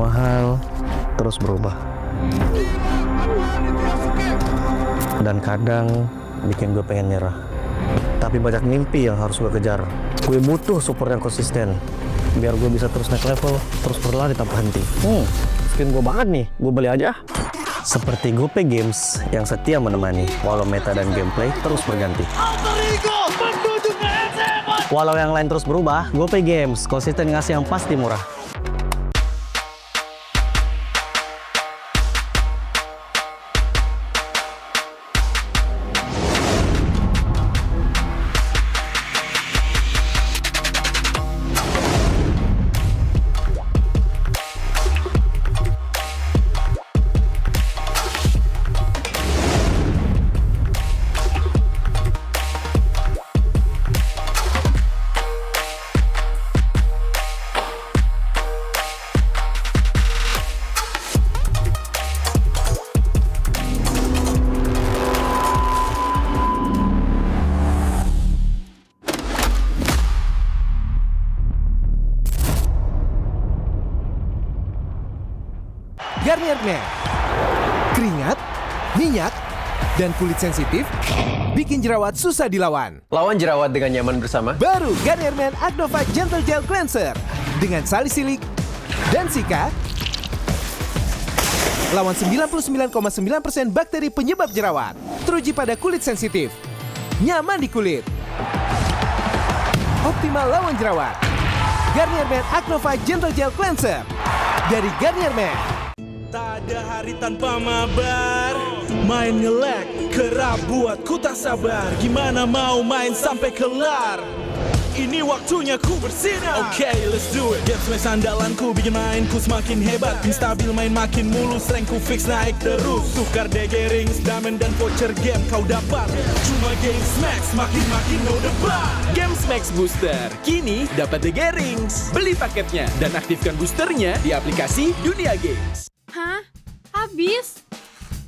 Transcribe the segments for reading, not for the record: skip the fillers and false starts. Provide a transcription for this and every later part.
semua hal terus berubah. Dan kadang bikin gue pengen nyerah. Tapi banyak mimpi yang harus gue kejar. Gue butuh support yang konsisten biar gue bisa terus naik level, terus berlari tanpa henti. Skin gue banget nih, gue beli aja. Seperti GoPay Games yang setia menemani walau meta dan gameplay terus berganti. Walau yang lain terus berubah, GoPay Games konsisten ngasih yang pasti murah. Garnier Men. Keringat, minyak, dan kulit sensitif bikin jerawat susah dilawan. Lawan jerawat dengan nyaman bersama. Baru Garnier Men Acnova Gentle Gel Cleanser dengan salisilik dan sika. Lawan 99,9% bakteri penyebab jerawat. Teruji pada kulit sensitif. Nyaman di kulit. Optimal lawan jerawat. Garnier Men Acnova Gentle Gel Cleanser dari Garnier Men. Tak ada hari tanpa mabar. Main nge-lag, kerap buatku tak sabar. Gimana mau main sampai kelar? Ini waktunya ku bersinar. Okay, let's do it. Game smash andalanku bikin mainku semakin hebat. Pin stabil main makin mulus, rankku fix naik terus. Tukar DG rings, diamond dan voucher game kau dapat. Cuma Game Smash makin no debat. Game Max Booster, kini dapat DG Rings. Beli paketnya dan aktifkan boosternya di aplikasi Dunia Games. Hah? Habis?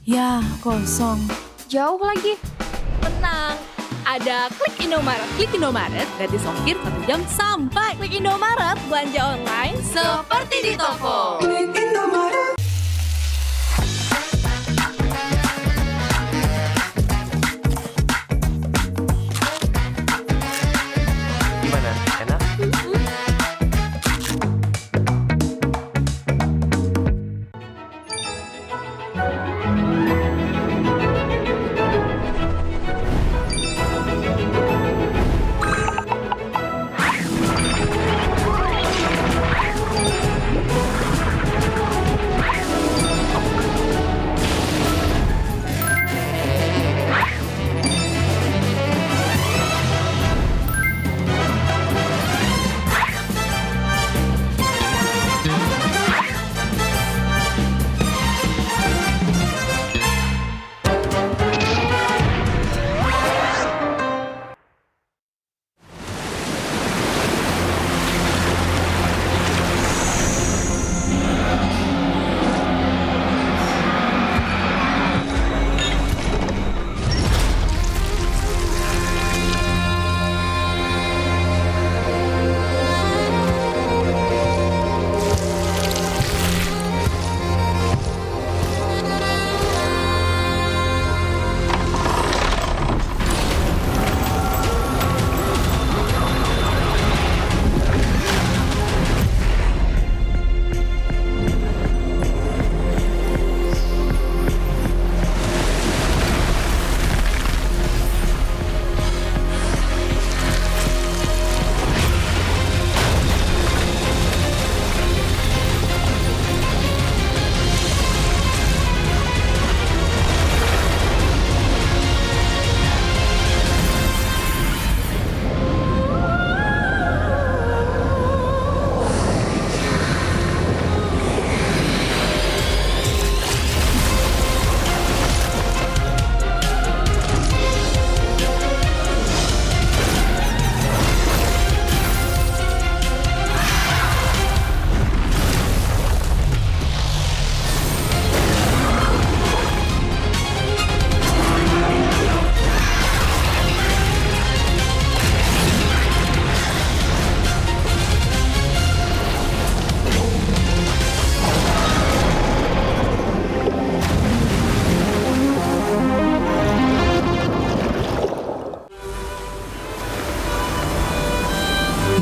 Ya, kosong. Jauh lagi? Tenang, ada Klik Indomaret. Klik Indomaret, gratis ongkir 1 jam sampai. Klik Indomaret, belanja online seperti di toko. Klik Indomaret. Gimana? Enak?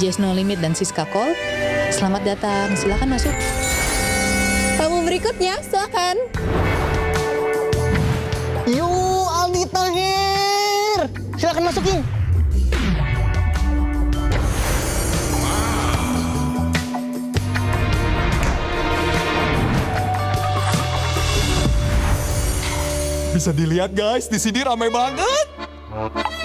Jazz No Limit dan Siska Call. Selamat datang, silakan masuk. Tamu berikutnya, silakan. Yo, Aldi Tahir. Silakan masukin. Bisa dilihat guys, di sini ramai banget.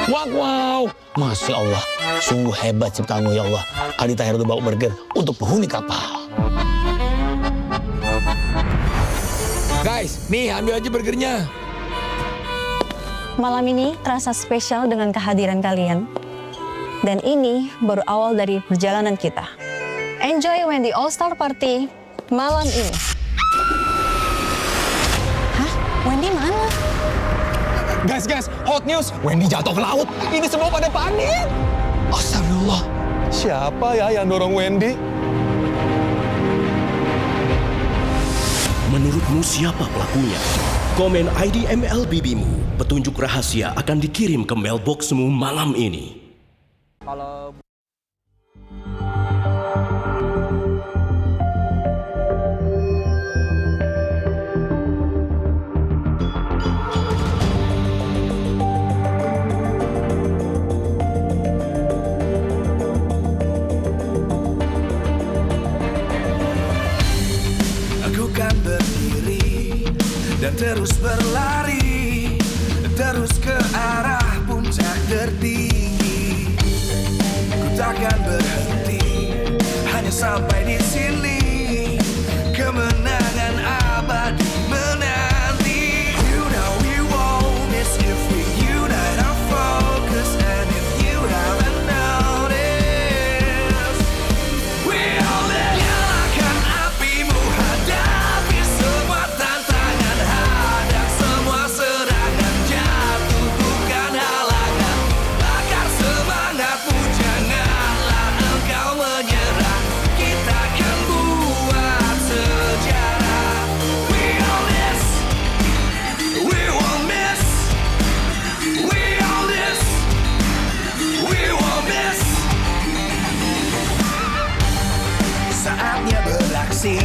Wow, Masya Allah, sungguh hebat ciptaanmu ya Allah. Aldi Tahir itu bawa burger untuk penghuni kapal. Guys, nih ambil aja burgernya. Malam ini terasa spesial dengan kehadiran kalian. Dan ini baru awal dari perjalanan kita. Enjoy Wendy All-Star Party malam ini. Hah? Wendy mana? Guys, hot news. Wendy jatuh ke laut. Ini semua pada panik. Astagfirullah. Siapa ya yang dorong Wendy? Menurutmu siapa pelakunya? Komen ID ML BB-mu. Petunjuk rahasia akan dikirim ke mailboxmu malam ini. Aku kan berdiri dan terus berlari, terus ke arah puncak tertinggi. Ku takkan berhenti, hanya sampai di sini. Kemenangan abadi menanti. You know we won't miss if we unite our focus. And if you haven't noticed, we all nyalakan apimu, hadapi semua tantangan, hadang semua serangan, jatuh bukan halangan, bakar semangatmu, janganlah engkau menyerah, kita akan buat sejarah. We all this, we won't miss, we all this, we won't miss. Saatnya beraksi,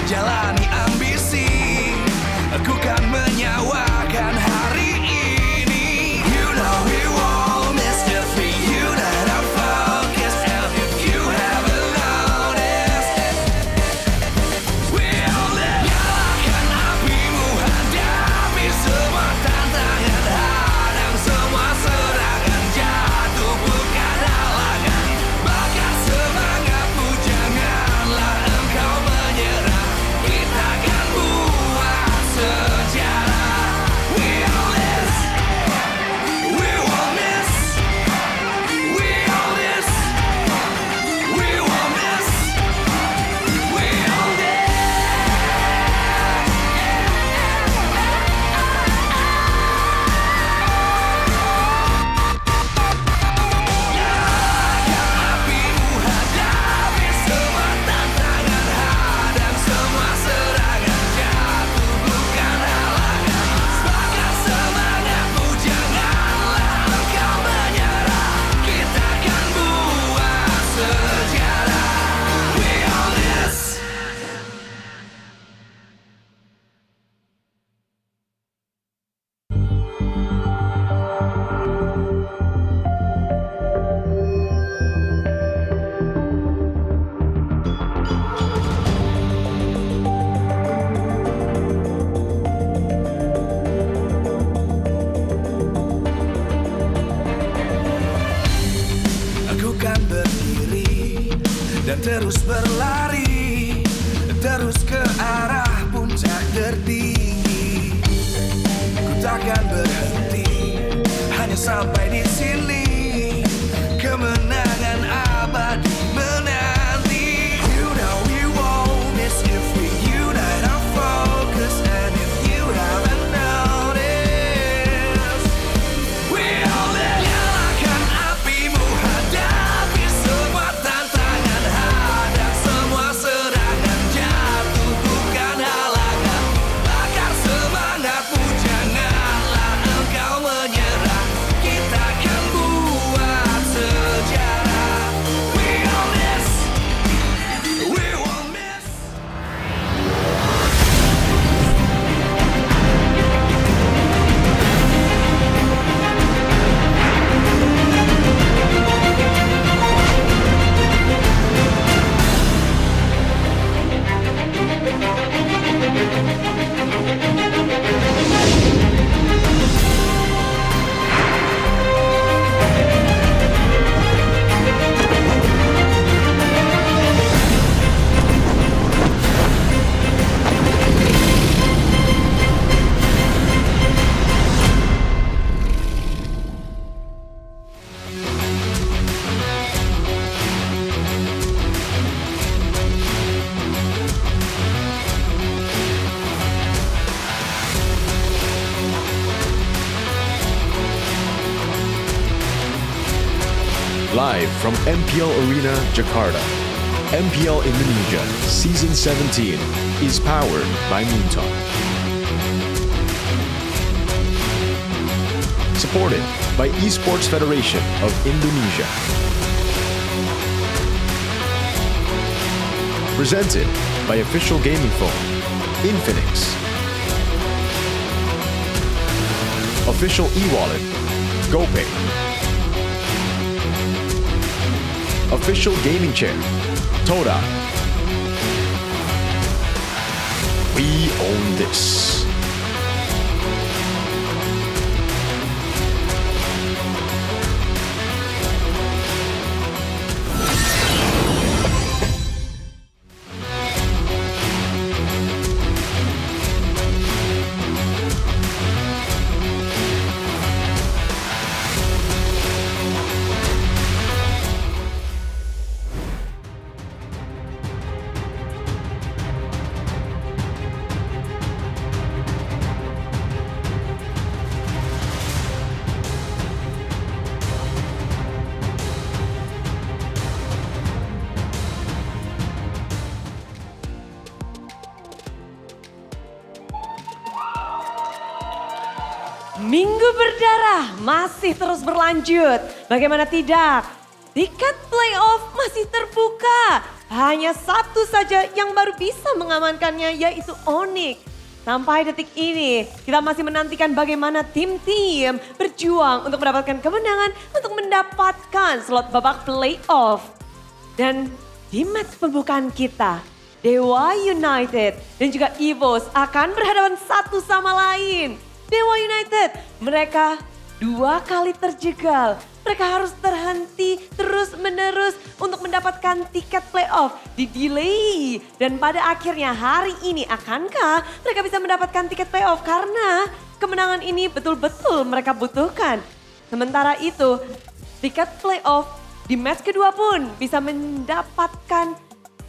jalani ambisi. Aku kan menyawakan hari ini. You know we won't miss if we unite our focus. And if you haven't noticed, we all live. Nyalakan apimu, hadapi semua tantangan, hadang semua serangan, jatuh bukan halangan, bakar semangatmu, janganlah engkau menyerah, kita akan buat sejarah. We all this, we won't miss, we all this, we won't miss, we all this. Nyalakan apimu, hadapi semua tantangan, hadang semua serangan, jatuh bukan halangan, bakar semangatmu, janganlah engkau menyerah, kita akan buat sejarah. We all this. Aku kan berdiri dan terus berlari, terus ke arah puncak tertinggi. Ku takkan berhenti, hanya sampai di sini. Kemenangan abadi menanti. You know we won't miss if we unite our focus. And if you haven't noticed, we all live. Nyalakan apimu, hadapi semua tantangan, hadang semua serangan, jatuh bukan halangan, bakar semangatmu, janganlah engkau menyerah, kita akan buat Live from MPL Arena, Jakarta. MPL Indonesia Season 17 is powered by Moonton. Supported by Esports Federation of Indonesia. Presented by official gaming phone, Infinix. Official e-wallet, GoPay. Official gaming chair, Toda. We own this. Minggu berdarah masih terus berlanjut. Bagaimana tidak? Tiket playoff masih terbuka. Hanya satu saja yang baru bisa mengamankannya, yaitu Onyx. Sampai detik ini kita masih menantikan bagaimana tim-tim berjuang untuk mendapatkan kemenangan untuk mendapatkan slot babak playoff. Dan di match pembukaan kita, Dewa United dan juga EVOS akan berhadapan satu sama lain. Dewa United, mereka 2 kali terjegal. Mereka harus terhenti terus-menerus untuk mendapatkan tiket playoff. Di-delay. Dan pada akhirnya hari ini akankah mereka bisa mendapatkan tiket playoff? Karena kemenangan ini betul-betul mereka butuhkan. Sementara itu, tiket playoff di match kedua pun bisa mendapatkan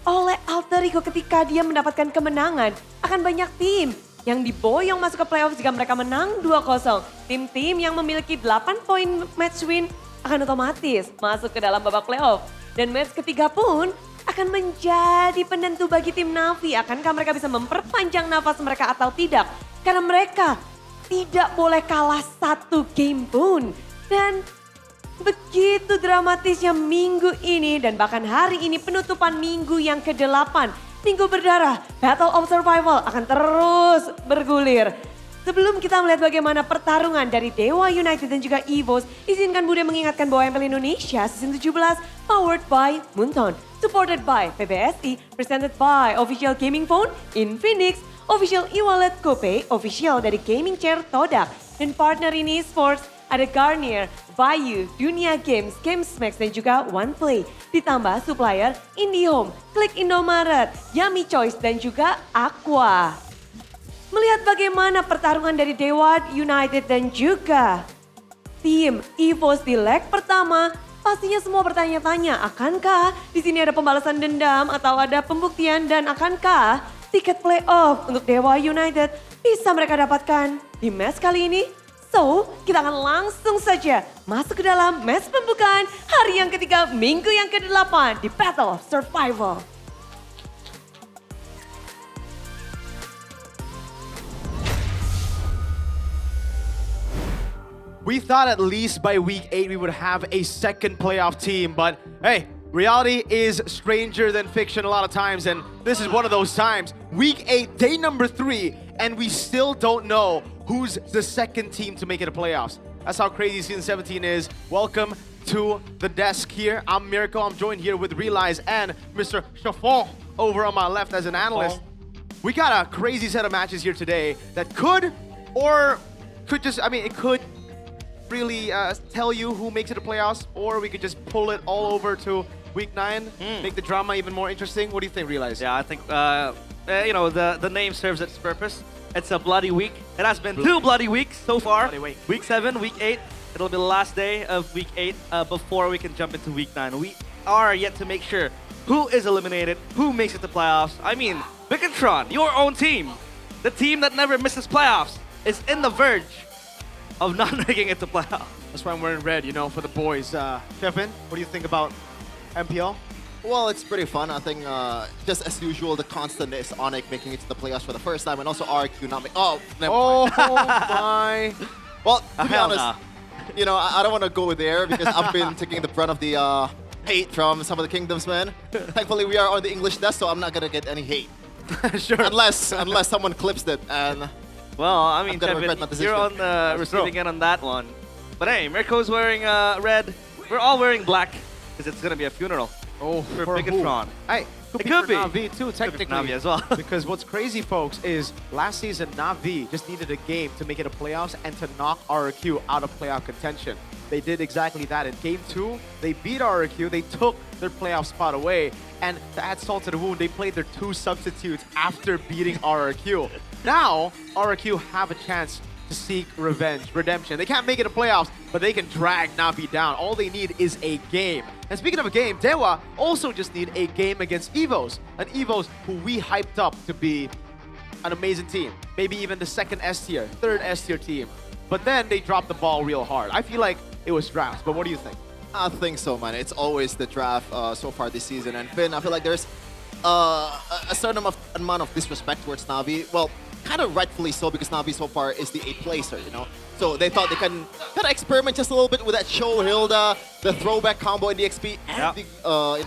oleh Alter Ego ketika dia mendapatkan kemenangan. Akan banyak tim yang diboyong masuk ke playoff jika mereka menang 2-0. Tim-tim yang memiliki 8 poin match win akan otomatis masuk ke dalam babak playoff. Dan match ketiga pun akan menjadi penentu bagi tim Navi. Akankah mereka bisa memperpanjang nafas mereka atau tidak? Karena mereka tidak boleh kalah 1 game pun. Dan begitu dramatisnya minggu ini dan bahkan hari ini penutupan minggu yang ke-8. Minggu berdarah, Battle of Survival akan terus bergulir. Sebelum kita melihat bagaimana pertarungan dari Dewa United dan juga EVOS, izinkan Bude mengingatkan bahwa MPL Indonesia Season 17 powered by Moonton, supported by PBSI, presented by Official Gaming Phone, Infinix, Official e-wallet GoPay, official dari Gaming Chair Todak, dan partner ini Esports ada Garnier, Bayu, Dunia Games, Gamesmax dan juga OnePlay. Ditambah supplier IndiHome, Klik Indomaret, Yummy Choice dan juga Aqua. Melihat bagaimana pertarungan dari Dewa United dan juga tim EVOS di leg pertama, pastinya semua bertanya-tanya, akankah di sini ada pembalasan dendam atau ada pembuktian dan akankah tiket playoff untuk Dewa United bisa mereka dapatkan di match kali ini? So, kita akan langsung saja masuk ke dalam match pembukaan hari yang ketiga minggu yang ke-8 di Battle of Survival. We thought at least by week 8 we would have a second playoff team, but hey, reality is stranger than fiction a lot of times, and this is one of those times. Week 8, day number 3, and we still don't know who's the second team to make it to playoffs. That's how crazy Season 17 is. Welcome to the desk here. I'm Miracle. I'm joined here with Realize and Mr. Chaffon over on my left as an analyst. We got a crazy set of matches here today that could just, it could really tell you who makes it to playoffs, or we could just pull it all over to week 9, make the drama even more interesting. What do you think, Realize? Yeah, I think, the name serves its purpose. It's a bloody week. It has been 2 bloody weeks so far. Week 7, week 8. It'll be the last day of week 8 before we can jump into week 9. We are yet to make sure who is eliminated, who makes it to playoffs. I mean, Bicantron, your own team, the team that never misses playoffs, is in the verge of not making it to playoffs. That's why I'm wearing red, you know, for the boys. Kevin, what do you think about MPL? Well, it's pretty fun. I think just as usual, the constant is Onyx making it to the playoffs for the first time, and also RQ not making. Oh, never mind. my! Well, to be Hell honest, nah. you know, I don't want to go there because I've been taking the brunt of the hate from some of the kingdoms, man. Thankfully, we are on the English desk, so I'm not gonna get any hate. Sure. Unless someone clips it, and Well, I mean, I'm gonna regret my Kevin, decision. you're on the receiving end on that one. But hey, Mirko's wearing red. We're all wearing black because it's gonna be a funeral. Oh, for who? Bigatron. Hey, It could be. Na'Vi too, technically. Na'Vi as well. Because what's crazy, folks, is last season Na'Vi just needed a game to make it a playoffs and to knock RQ out of playoff contention. They did exactly that. In Game 2, they beat RQ, they took their playoff spot away, and to add salt to the wound, they played their 2 substitutes after beating RQ. Now, RQ have a chance to seek redemption. They can't make it a playoffs, but they can drag Na'Vi down. All they need is a game. And speaking of a game, Dewa also just need a game against EVOS. An EVOS who we hyped up to be an amazing team. Maybe even the second S tier, third S tier team. But then they dropped the ball real hard. I feel like it was drafts, but what do you think? I think so, man. It's always the draft so far this season. And Finn, I feel like there's a certain amount of disrespect towards Na'Vi. Well, kind of rightfully so, because Na'Vi so far is the 8th placer, you know? So they thought they can kind of experiment just a little bit with that Show Hilda, the throwback combo in the XP, and in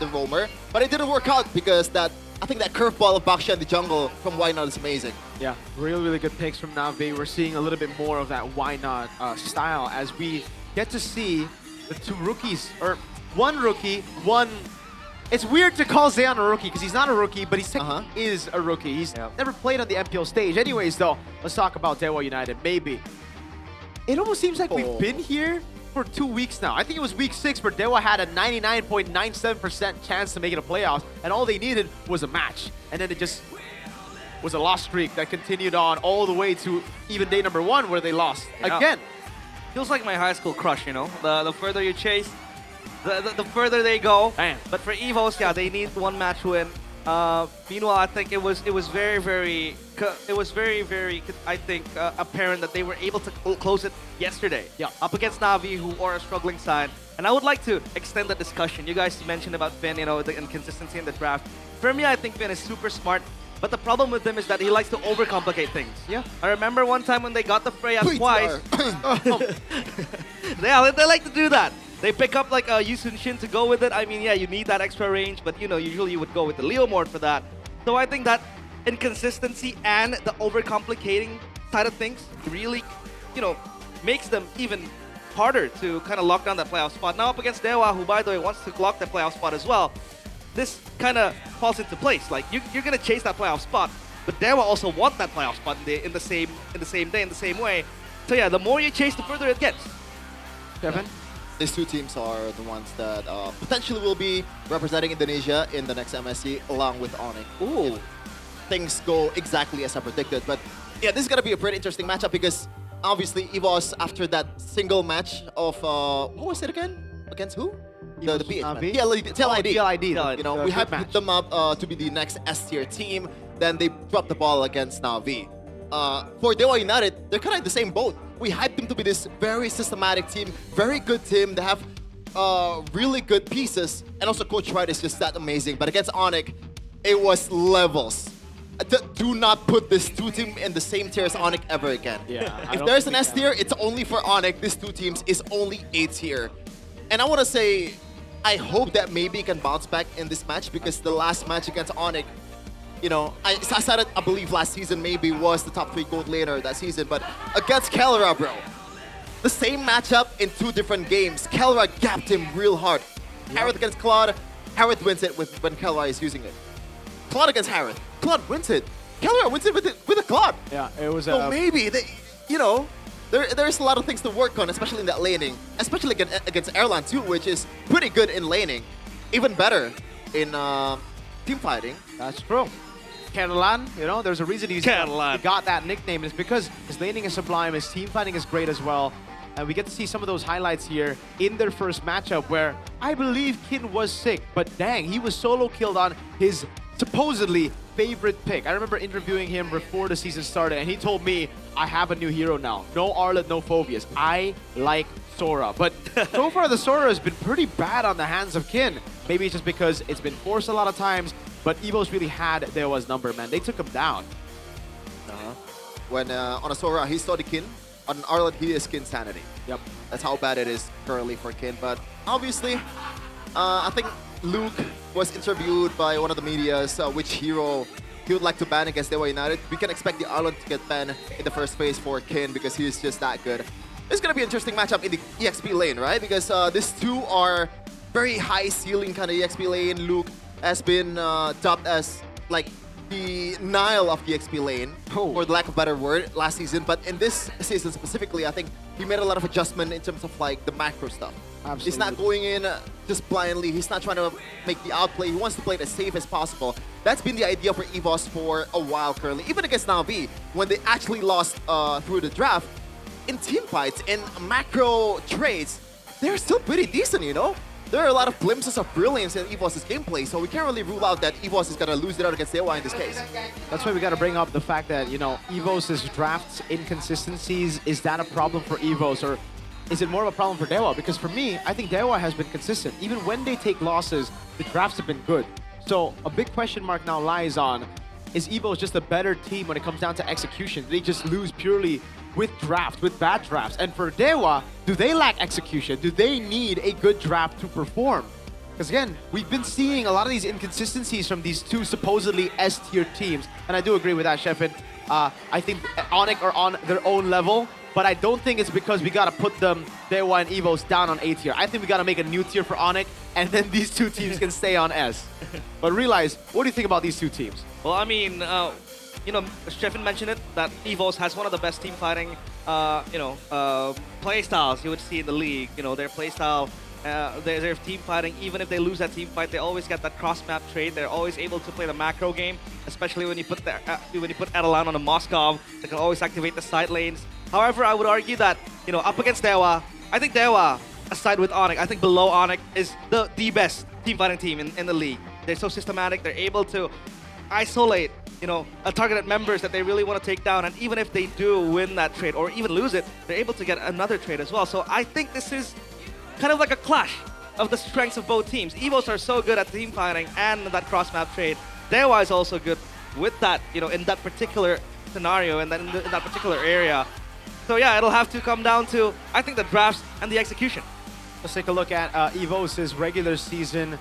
the Roamer. But it didn't work out because I think that curveball of Baksha in the jungle from Why Not is amazing. Yeah, really, really good picks from Na'Vi. We're seeing a little bit more of that Why Not style as we get to see the 2 rookies, or 1 rookie, 1... It's weird to call Zeon a rookie because he's not a rookie, but he technically is a rookie. He's never played on the MPL stage. Anyways, though, let's talk about Dewa United. Maybe. It almost seems like we've been here for 2 weeks now. I think it was week 6 where Dewa had a 99.97% chance to make it a playoff, and all they needed was a match. And then it just was a loss streak that continued on all the way to even day number 1 where they lost again. Feels like my high school crush, you know? The further you chase, the further they go. Damn. But for EVOS, yeah, they need 1 match win. Meanwhile, I think it was very, I think, apparent that they were able to close it yesterday. Yeah. Up against Na'Vi, who are a struggling side. And I would like to extend the discussion. You guys mentioned about Finn, you know, the inconsistency in the draft. For me, I think Finn is super smart. But the problem with him is that he likes to overcomplicate things. Yeah. I remember one time when they got the Freya twice. Yeah, they like to do that. They pick up like a Yusun Shin to go with it. I mean, yeah, you need that extra range, but you know, usually you would go with the Leo Mort for that. So I think that inconsistency and the overcomplicating side of things really, you know, makes them even harder to kind of lock down that playoff spot. Now up against Dewa, who by the way wants to lock that playoff spot as well, this kind of falls into place. Like you're gonna chase that playoff spot, but Dewa also want that playoff spot in the same day, in the same way. So yeah, the more you chase, the further it gets. Kevin? These 2 teams are the ones that potentially will be representing Indonesia in the next MSC along with Onyx. Ooh. Things go exactly as I predicted. But yeah, this is going to be a pretty interesting matchup because obviously EVOS, after that single match of, what was it again? Against who? The PH match. TLID. You know, we hyped them up to be the next S tier team. Then they dropped the ball against Na'Vi. For Dewa United, they're kind of in the same boat. We hyped them to be this very systematic team, very good team. They have really good pieces, and also Coach Wright is just that amazing. But against Onyx, it was levels. Do not put this 2 team in the same tier as Onyx ever again. Yeah, if there's an S tier, it's only for Onyx. These 2 teams is only A tier. And I want to say, I hope that maybe can bounce back in this match because the last match against Onyx, you know, I said it, I believe last season maybe was the top 3 gold laner that season, but against Kelra, bro, the same matchup in 2 different games. Kelra gapped him real hard. Harith against Claude, Harith wins it when Kelra is using it. Claude against Harith, Claude wins it. Kelra wins it with a Claude. Yeah, it was. So maybe they, you know, there's a lot of things to work on, especially in that laning, especially against Erlan too, which is pretty good in laning, even better in team fighting. That's true. Catalan, you know, there's a reason he got that nickname. It's because his laning is sublime, his team fighting is great as well. And we get to see some of those highlights here in their first matchup where I believe Kin was sick, but dang, he was solo killed on his supposedly favorite pick. I remember interviewing him before the season started, and he told me, I have a new hero now. No Arlet, no Phobias. I like Sora. But so far, the Sora has been pretty bad on the hands of Kin. Maybe it's just because it's been forced a lot of times, but Evo's really had Dewa's number, man. They took him down. When on a Sora, he saw the Kin. On Arlet, he is Kin Sanity. Yep. That's how bad it is currently for Kin. But obviously, I think Luke was interviewed by one of the medias which hero he would like to ban against Dewa United. We can expect the Arlet to get banned in the first phase for Kin because he is just that good. It's going to be an interesting matchup in the EXP lane, right? Because these two are very high ceiling kind of EXP lane. Luke has been dubbed as like the Nile of the EXP lane, for the lack of a better word, last season. But in this season specifically, I think he made a lot of adjustment in terms of like the macro stuff. Absolutely. He's not going in just blindly. He's not trying to make the outplay. He wants to play it as safe as possible. That's been the idea for EVOS for a while currently. Even against Na'Vi, when they actually lost through the draft, in team fights, in macro trades, they're still pretty decent, you know? There are a lot of glimpses of brilliance in EVOS' gameplay, so we can't really rule out that EVOS is going to lose it out against Dewa in this case. That's why we got to bring up the fact that, you know, EVOS' drafts inconsistencies, is that a problem for EVOS, or is it more of a problem for Dewa? Because for me, I think Dewa has been consistent. Even when they take losses, the drafts have been good. So a big question mark now lies on, is EVOS just a better team when it comes down to execution? Do they just lose purely with drafts, with bad drafts? And for Dewa, do they lack execution? Do they need a good draft to perform? Because again, we've been seeing a lot of these inconsistencies from these two supposedly S-tier teams. And I do agree with that, Sheffin. I think Onyx are on their own level, but I don't think it's because we gotta put them, Dewa and EVOS, down on A tier. I think we gotta make a new tier for Onyx, and then these two teams can stay on S. But realize, what do you think about these two teams? Well, I mean, you know, Stefan mentioned it, that EVOS has one of the best team fighting, play styles you would see in the league. You know, their play style, their team fighting, even if they lose that team fight, they always get that cross-map trade. They're always able to play the macro game, especially when you put Adelan on a Moskov. They can always activate the side lanes. However, I would argue that, you know, up against Dewa, I think Dewa, aside with Onyx, I think below Onyx is the best team fighting team in the league. They're so systematic. They're able to isolate, you know, targeted members that they really want to take down, and even if they do win that trade or even lose it, they're able to get another trade as well. So I think this is kind of like a clash of the strengths of both teams. EVOS are so good at team fighting and that cross-map trade. Dewa is also good with that, you know, in that particular scenario and then in that particular area. So yeah, it'll have to come down to, I think, the drafts and the execution. Let's take a look at EVOS' regular season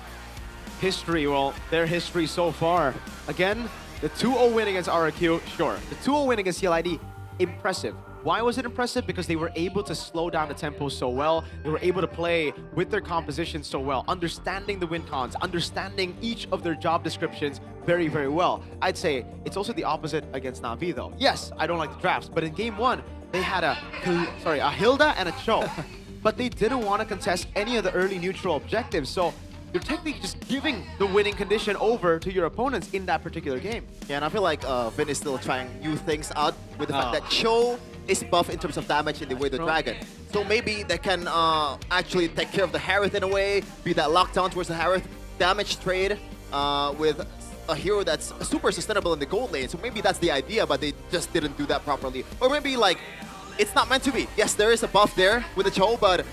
history. Well, their history so far. Again, the 2-0 win against RRQ, sure. The 2-0 win against CLID, impressive. Why was it impressive? Because they were able to slow down the tempo so well. They were able to play with their composition so well, understanding the win cons, understanding each of their job descriptions very, very well. I'd say it's also the opposite against Na'Vi though. Yes, I don't like the drafts, but in game one, they had a Hilda and a Cho, but they didn't want to contest any of the early neutral objectives. So you're technically just giving the winning condition over to your opponents in that particular game. Yeah, and I feel like Vin is still trying new things out with the fact that Cho is buff in terms of damage in the way the Dragon. So maybe they can actually take care of the Harith in a way, be that lockdown towards the Harith, damage trade with a hero that's super sustainable in the gold lane. So maybe that's the idea, but they just didn't do that properly. Or maybe like, it's not meant to be. Yes, there is a buff there with the Cho, but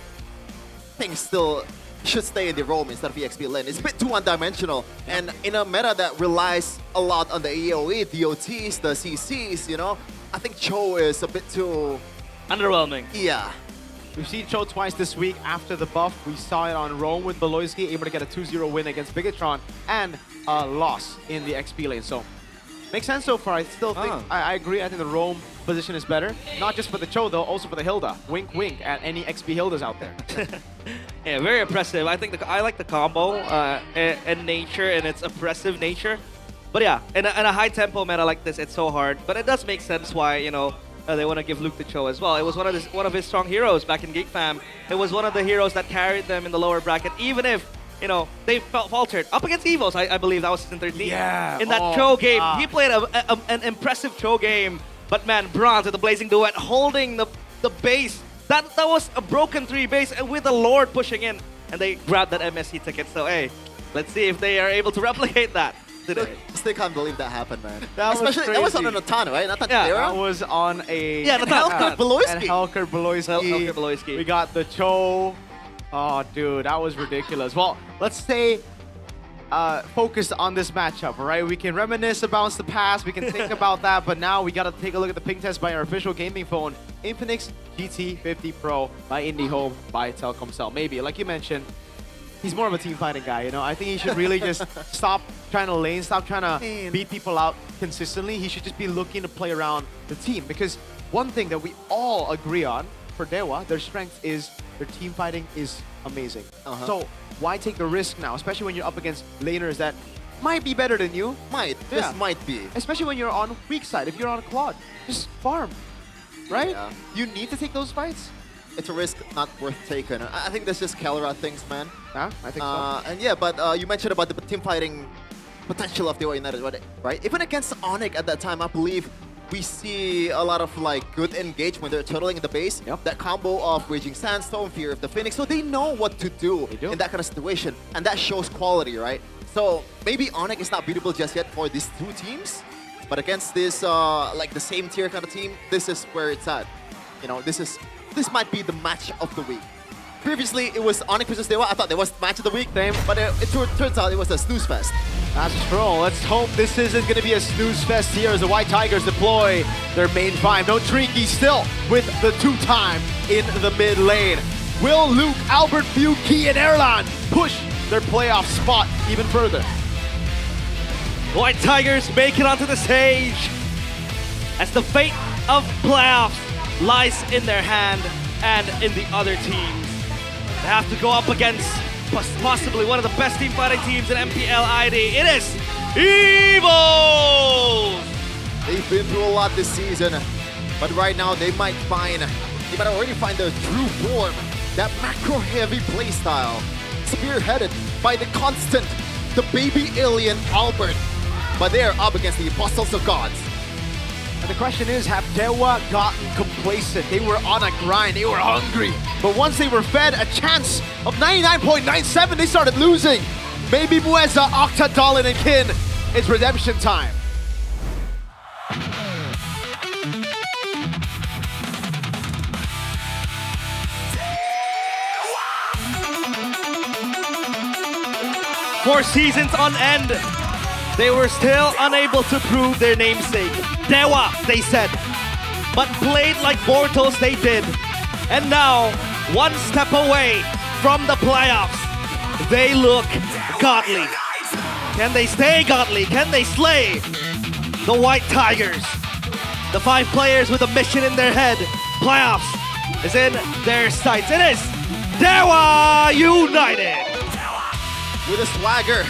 things still should stay in the roam instead of EXP lane. It's a bit too one-dimensional. And in a meta that relies a lot on the AoE, DOTs, the CCs, you know, I think Cho is a bit too underwhelming. Yeah. We've seen Cho twice this week after the buff. We saw it on Rome with Beloyski, able to get a 2-0 win against Bigatron, and a loss in the XP lane. So, makes sense so far. I still think, I agree, I think the Rome position is better. Not just for the Cho though, also for the Hilda. Wink, wink at any XP Hildas out there. Yeah, very impressive. I think I like the combo in nature and its oppressive nature. But yeah, in a high tempo meta like this, it's so hard. But it does make sense why, you know, they want to give Luke the Cho as well. It was one of his strong heroes back in Geek Fam. It was one of the heroes that carried them in the lower bracket, even if, you know, they faltered. Up against EVOS, I believe that was season 13. Yeah. In that Cho game, he played an impressive Cho game. But man, Bronze with the Blazing Duet holding the base. That was a broken 3 base and with the Lord pushing in. And they grabbed that MSC ticket. So hey, let's see if they are able to replicate that. today. Still can't believe that happened, man. That was Especially, that was on crazy. a Natan, right? Natan Yeah, Tadera? That was on a... Yeah, And Helker Beloyski. And Helker Beloyski. Helker Beloyski. We got the Cho. Oh, dude, that was ridiculous. Well, let's stay focused on this matchup, all right? We can reminisce about the past. We can think about that. But now we got to take a look at the ping test by our official gaming phone. Infinix GT50 Pro by IndiHome by Telkomsel. Maybe, like you mentioned, he's more of a team fighting guy, you know? I think he should really just stop trying to lane, stop trying to beat people out consistently. He should just be looking to play around the team. Because one thing that we all agree on, for Dewa, their strength is their team fighting is amazing. So why take the risk now, especially when you're up against laners that might be better than you? This might be. Especially when you're on weak side. If you're on a quad, just farm, right? Yeah. You need to take those fights. It's a risk not worth taking. I think that's just Kelra things, man. Yeah, I think so. And yeah, but you mentioned about the team fighting potential of Dewa United, right? Even against Onyx at that time, I believe we see a lot of like good engagement. They're turtling in the base. That combo of Raging Sandstorm, Fear of the Phoenix. So they know what to do in that kind of situation. And that shows quality, right? So maybe Onyx is not beatable just yet for these two teams. But against this, like the same tier kind of team, this is where it's at. You know, this might be the match of the week. Previously, it was Onyx versus Dewa. I thought that was match of the week. But it turns out it was a snooze fest. That's true. Let's hope this isn't going to be a snooze fest here as the White Tigers deploy their main five. No Tricky still with the 2-time in the mid lane. Will Luke, Albert, Few, Key, and Erlan push their playoff spot even further? White Tigers make it onto the stage as the fate of playoffs lies in their hand and in the other teams. They have to go up against possibly one of the best team fighting teams in MPL ID. It is EVOS! They've been through a lot this season, but right now they might already find their true form. That macro-heavy playstyle, spearheaded by the constant, the baby alien Albert. But they are up against the Apostles of Gods. And the question is, have Dewa gotten complacent? They were on a grind, they were hungry. But once they were fed a chance of 99.97, they started losing. Maybe Mueza, Octa, Dalin, and Kin, it's redemption time. For seasons on end, they were still unable to prove their namesake. Dewa, they said, but played like mortals they did. And now, one step away from the playoffs, they look godly. Can they stay godly? Can they slay the White Tigers? The 5 players with a mission in their head. Playoffs is in their sights. It is Dewa United! With a swagger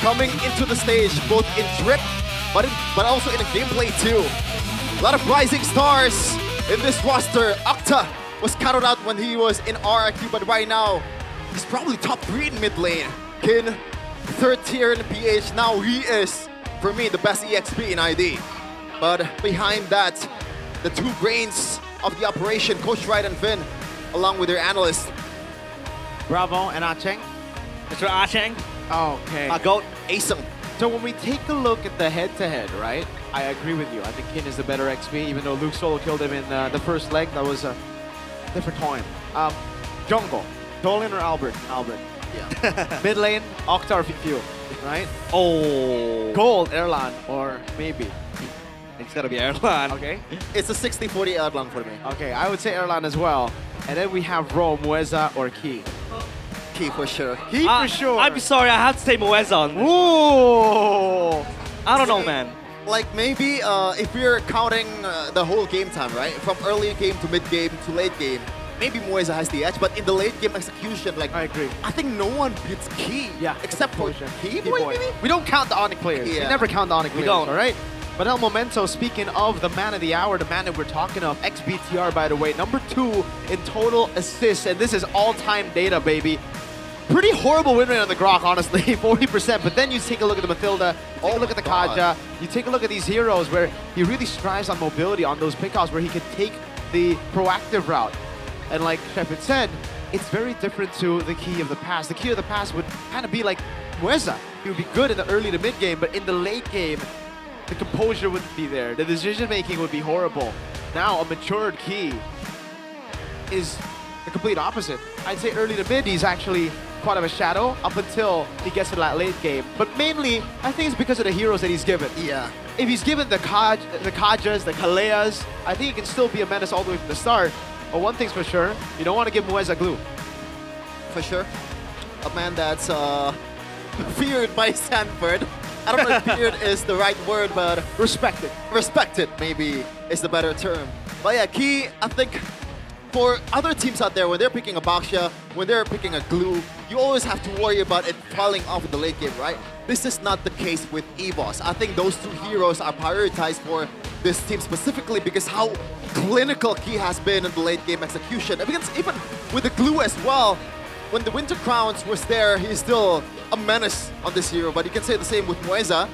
coming into the stage, both in drip, but also in the gameplay too. A lot of rising stars in this roster. Octa was counted out when he was in RRQ, but right now, he's probably top 3 in mid lane. Kin, 3rd tier in PH. Now he is, for me, the best EXP in ID. But behind that, the 2 brains of the operation, Coach Wright and Finn, along with their analyst. Bravo and Acheng. Mr. Acheng. Okay. Goat. Asem. So when we take a look at the head-to-head, right? I agree with you. I think Kin is the better XP, even though Luke solo killed him in the first leg. That was a different time. Jungle, Dolan or Albert? Albert. Yeah. Mid lane, Octa or Few, right? Oh. Gold, Erlan, or maybe. It's gotta be Erlan. Okay. It's a 60-40 Erlan for me. Okay, I would say Erlan as well. And then we have Ro, Mueza, or Key. Key for sure. Key for sure. I'm sorry, I have to say Mueza on this. Ooh. I don't know, man. Like maybe if we're counting the whole game time, right? From early game to mid game to late game, maybe Mueza has the edge. But in the late game execution, like I agree. I think no one beats Key. Yeah, except for Key Boy, maybe. We don't count the Onyx players. Yeah. We never count the Onyx players. don't. All right. But El Momento, speaking of the man of the hour, the man that we're talking of, XBTR, by the way, number 2 in total assists, and this is all-time data, baby. Pretty horrible win rate on the Grok, honestly, 40%. But then you take a look at the Mathilda, take a look at the Kaja, you take a look at these heroes where he really strives on mobility on those pickoffs where he can take the proactive route. And like Shepard said, it's very different to the Key of the past. The Key of the past would kind of be like Mueza. He would be good in the early to mid game, but in the late game, the composure wouldn't be there. The decision making would be horrible. Now a matured Key is the complete opposite. I'd say early to mid, he's actually quite of a shadow up until he gets to that late game. But mainly, I think it's because of the heroes that he's given. Yeah. If he's given the Kajas, the Kaleas, I think he can still be a menace all the way from the start. But one thing's for sure, you don't want to give Mueza glue. For sure. A man that's feared by Stanford. I don't know if feared is the right word, but... Respected. Respected, maybe, is the better term. But yeah, Key, I think, for other teams out there, when they're picking a Baxia, when they're picking a glue, you always have to worry about it falling off in the late game, right? This is not the case with EVOS. I think those two heroes are prioritized for this team specifically because how clinical Key has been in the late game execution. Because even with the glue as well, when the Winter Crowns was there, he's still a menace on this hero, but you can say the same with Mueza.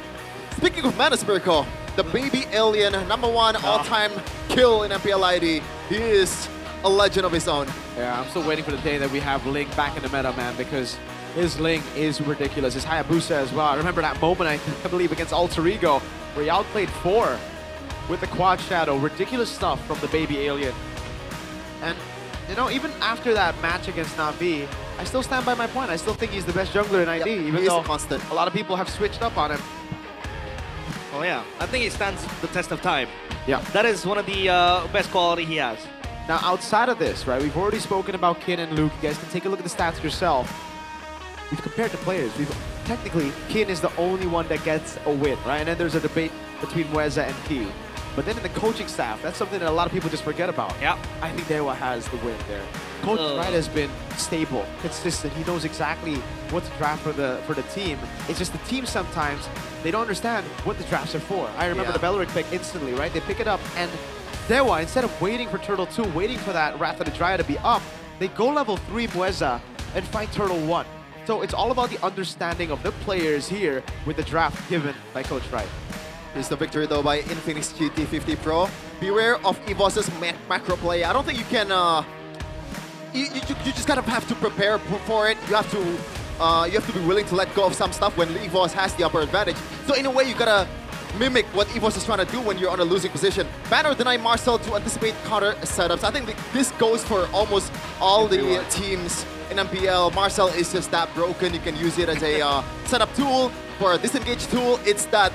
Speaking of menace, Mirko, the baby alien, #1 all-time kill in MPL ID. He is a legend of his own. Yeah, I'm still waiting for the day that we have Ling back in the meta, man, because his Ling is ridiculous. His Hayabusa as well. I remember that moment, I believe, against Alter Ego, where he outplayed 4 with the Quad Shadow. Ridiculous stuff from the baby alien. And, you know, even after that match against Na'Vi, I still stand by my point. I still think he's the best jungler in ID, even though a lot of people have switched up on him. Oh yeah, I think he stands the test of time. Yeah. That is one of the best quality he has. Now, outside of this, right, we've already spoken about Kin and Luke. You guys can take a look at the stats yourself. We've compared the players. Technically, Kin is the only one that gets a win, right? And then there's a debate between Mueza and Key. But then in the coaching staff, that's something that a lot of people just forget about. Yeah. I think Dewa has the win there. Coach Wright has been stable, consistent. He knows exactly what to draft for the team. It's just the team sometimes, they don't understand what the drafts are for. I remember the Beleric pick instantly, right? They pick it up and Dewa, instead of waiting for Turtle 2, waiting for that Wrath of the Dryad to be up, they go level 3 Mueza and fight Turtle 1. So it's all about the understanding of the players here with the draft given by Coach Wright. Here's the victory though by Infinix GT50 Pro. Beware of EVOS's macro play. I don't think you can, you just kind of have to prepare for it. You have to be willing to let go of some stuff when EVOS has the upper advantage. So in a way, you gotta mimic what EVOS is trying to do when you're on a losing position. Ban or deny Marcel to anticipate counter setups. I think this goes for almost all the teams in MPL. Marcel is just that broken. You can use it as a setup tool. For a disengage tool, it's that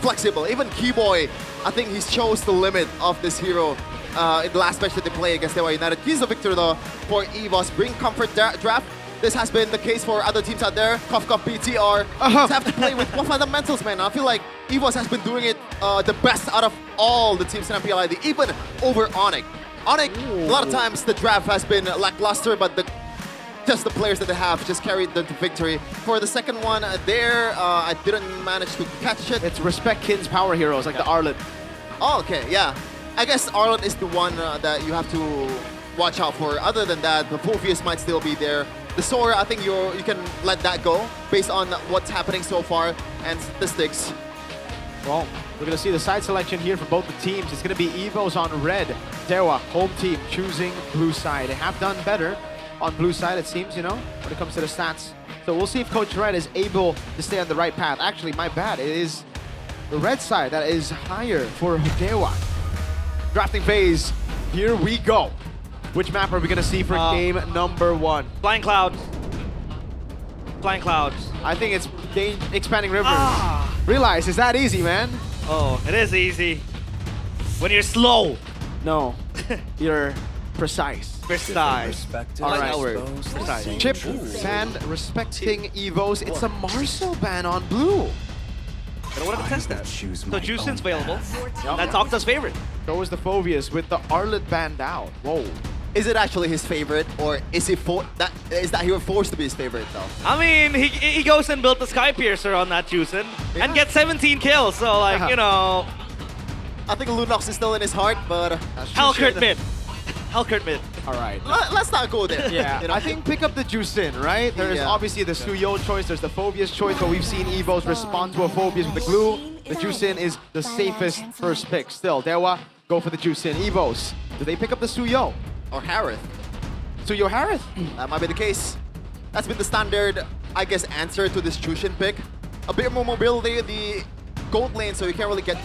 flexible. Even Keyboy, I think he shows the limit of this hero in the last match that they play against Dewa United. He's the victor though for EVOS. Bring comfort draft. This has been the case for other teams out there. Cough BTR. Just have to play with fundamentals, man. I feel like EVOS has been doing it the best out of all the teams in MPL ID, even over Onyx. Onyx, a lot of times the draft has been lackluster, but just the players that they have just carried them to victory. For the second one there, I didn't manage to catch it. It's respect Kin's power heroes, like the Arlet. Oh, okay, yeah. I guess Arlet is the one that you have to watch out for. Other than that, the Phoveus might still be there. The Sora, I think you can let that go based on what's happening so far and statistics. Well, we're going to see the side selection here for both the teams. It's going to be EVOS on red. Dewa, home team, choosing blue side. They have done better on blue side, it seems, you know, when it comes to the stats. So we'll see if Coach Wright is able to stay on the right path. Actually, my bad. It is the red side that is higher for Dewa. Drafting phase. Here we go. Which map are we going to see for game #1? Flying Clouds. Flying Clouds. I think it's Expanding Rivers. Realize, it's that easy, man. Oh, it is easy. When you're slow. No, you're precise. Precise. All Like right. that word. Precise. Chip ban respecting EVOS. It's a Marcel ban on blue. I don't want to test that. So Jusin's available. That's Octa's favorite. So is the Phoveus with the Arlet banned out. Whoa. Is it actually his favorite, or is he is that hero forced to be his favorite though? I mean, he goes and built the Sky Piercer on that Jusin and gets 17 kills. So like, you know, I think Lunox is still in his heart, but Hellcurt mid. Hellcurt mid. All right. Let's not go there. Yeah, you know? I think pick up the Jusin, right? There's obviously the Suyo choice, there's the Phoveus choice, but we've seen EVOS respond to a Phoveus with the glue. The Jusin is the safest first pick still. Dewa, go for the Jusin. EVOS, do they pick up the Suyo? Or Harith? Suyo Harith. That might be the case. That's been the standard, I guess, answer to this Jushin pick. A bit more mobility in the gold lane, so you can't really get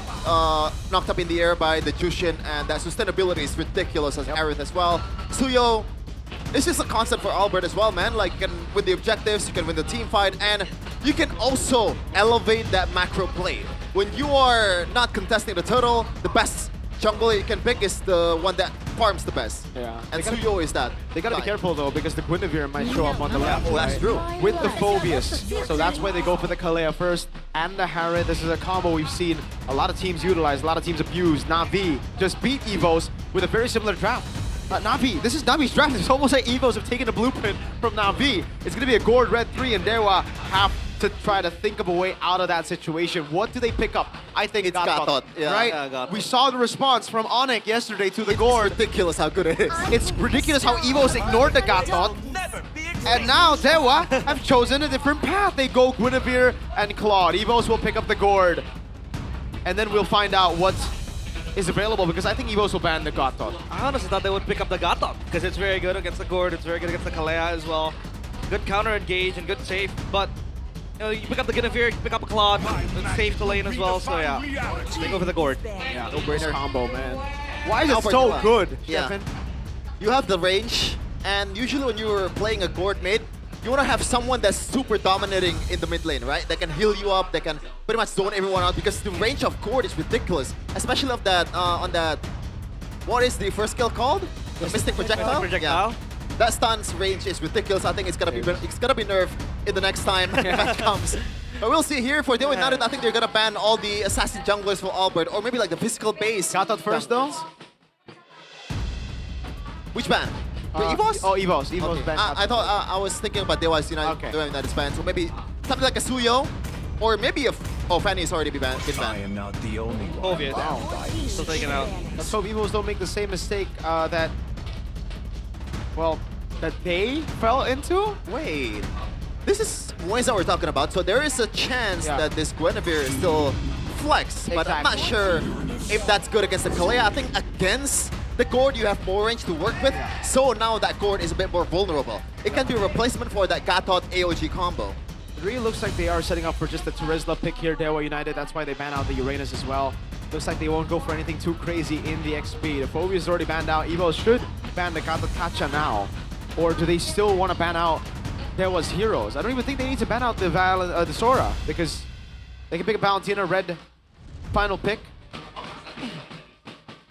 knocked up in the air by the Jushin, and that sustainability is ridiculous as Aerith as well. Suyo, it's just a constant for Albert as well, man. Like, you can win the objectives, you can win the team fight, and you can also elevate that macro play. When you are not contesting the turtle, the best jungler you can pick is the one that farms the best. Yeah. And Suyo is that. They gotta be careful though, because the Guinevere might show up on the left. Oh, that's true. With the Phobius. So that's why they go for the Kalea first and the Harith. This is a combo we've seen a lot of teams utilize, a lot of teams abuse. Na'Vi just beat Evos with a very similar draft. Na'Vi, this is Na'Vi's draft. It's almost like Evos have taken a blueprint from Na'Vi. It's gonna be a Gourd Red 3 and Dewa have to try to think of a way out of that situation. What do they pick up? I think it's Gatot, yeah. right? Yeah, Gatot. We saw the response from Onyx yesterday to the Gourd. It's ridiculous how good it is. It's ridiculous how Evos ignored the Gatot. And now Dewa have chosen a different path. They go Guinevere and Claude. Evos will pick up the Gourd. And then we'll find out what is available, because I think Evos will ban the Gatot. I honestly thought they would pick up the Gatot because it's very good against the Gourd, it's very good against the Kalea as well. Good counter engage and good safe, but you know, you pick up the Guinevere, you pick up a Claude, it's safe to lane as well, so yeah, they go for the Gourd. Yeah, no-brainer combo, man. Why is it Albert, so good, yeah. Stefan? You have the range, and usually when you're playing a Gourd mid, you want to have someone that's super dominating in the mid lane, right? That can heal you up, that can pretty much zone everyone out, because the range of Gourd is ridiculous, especially of that on that. What is the first skill called? The Mystic Projectile. Yeah. That stun's range is ridiculous. I think it's gonna be nerfed in the next time match comes. But we'll see here for Dewa United. I think they're gonna ban all the assassin junglers for Albert, or maybe like the physical base. Gatot first though. Which ban? Evos? Oh, Evos. Evos Okay. ban. I thought I was thinking about Dewa's United, Dewa United's ban. So maybe something like a Suyo, or maybe a Fanny's already been banned. I am not the only one. Obvious. Still taken out. Let's hope Evos don't make the same mistake that they fell into? Wait. This is Moisa we're talking about, so there is a chance that this Guinevere is still flex, but I'm not sure if that's good against the Kalea. I think against the Gourd you have more range to work with, so now that Gourd is a bit more vulnerable. It can be a replacement for that Gatot AOG combo. It really looks like they are setting up for just the Terizla pick here, Dewa United. That's why they ban out the Uranus as well. Looks like they won't go for anything too crazy in the XP. The Phobia is already banned out. Evos should ban the Gatot Kacha now. Or do they still want to ban out Dewa's heroes? I don't even think they need to ban out the Sora, because they can pick a Valentina red final pick.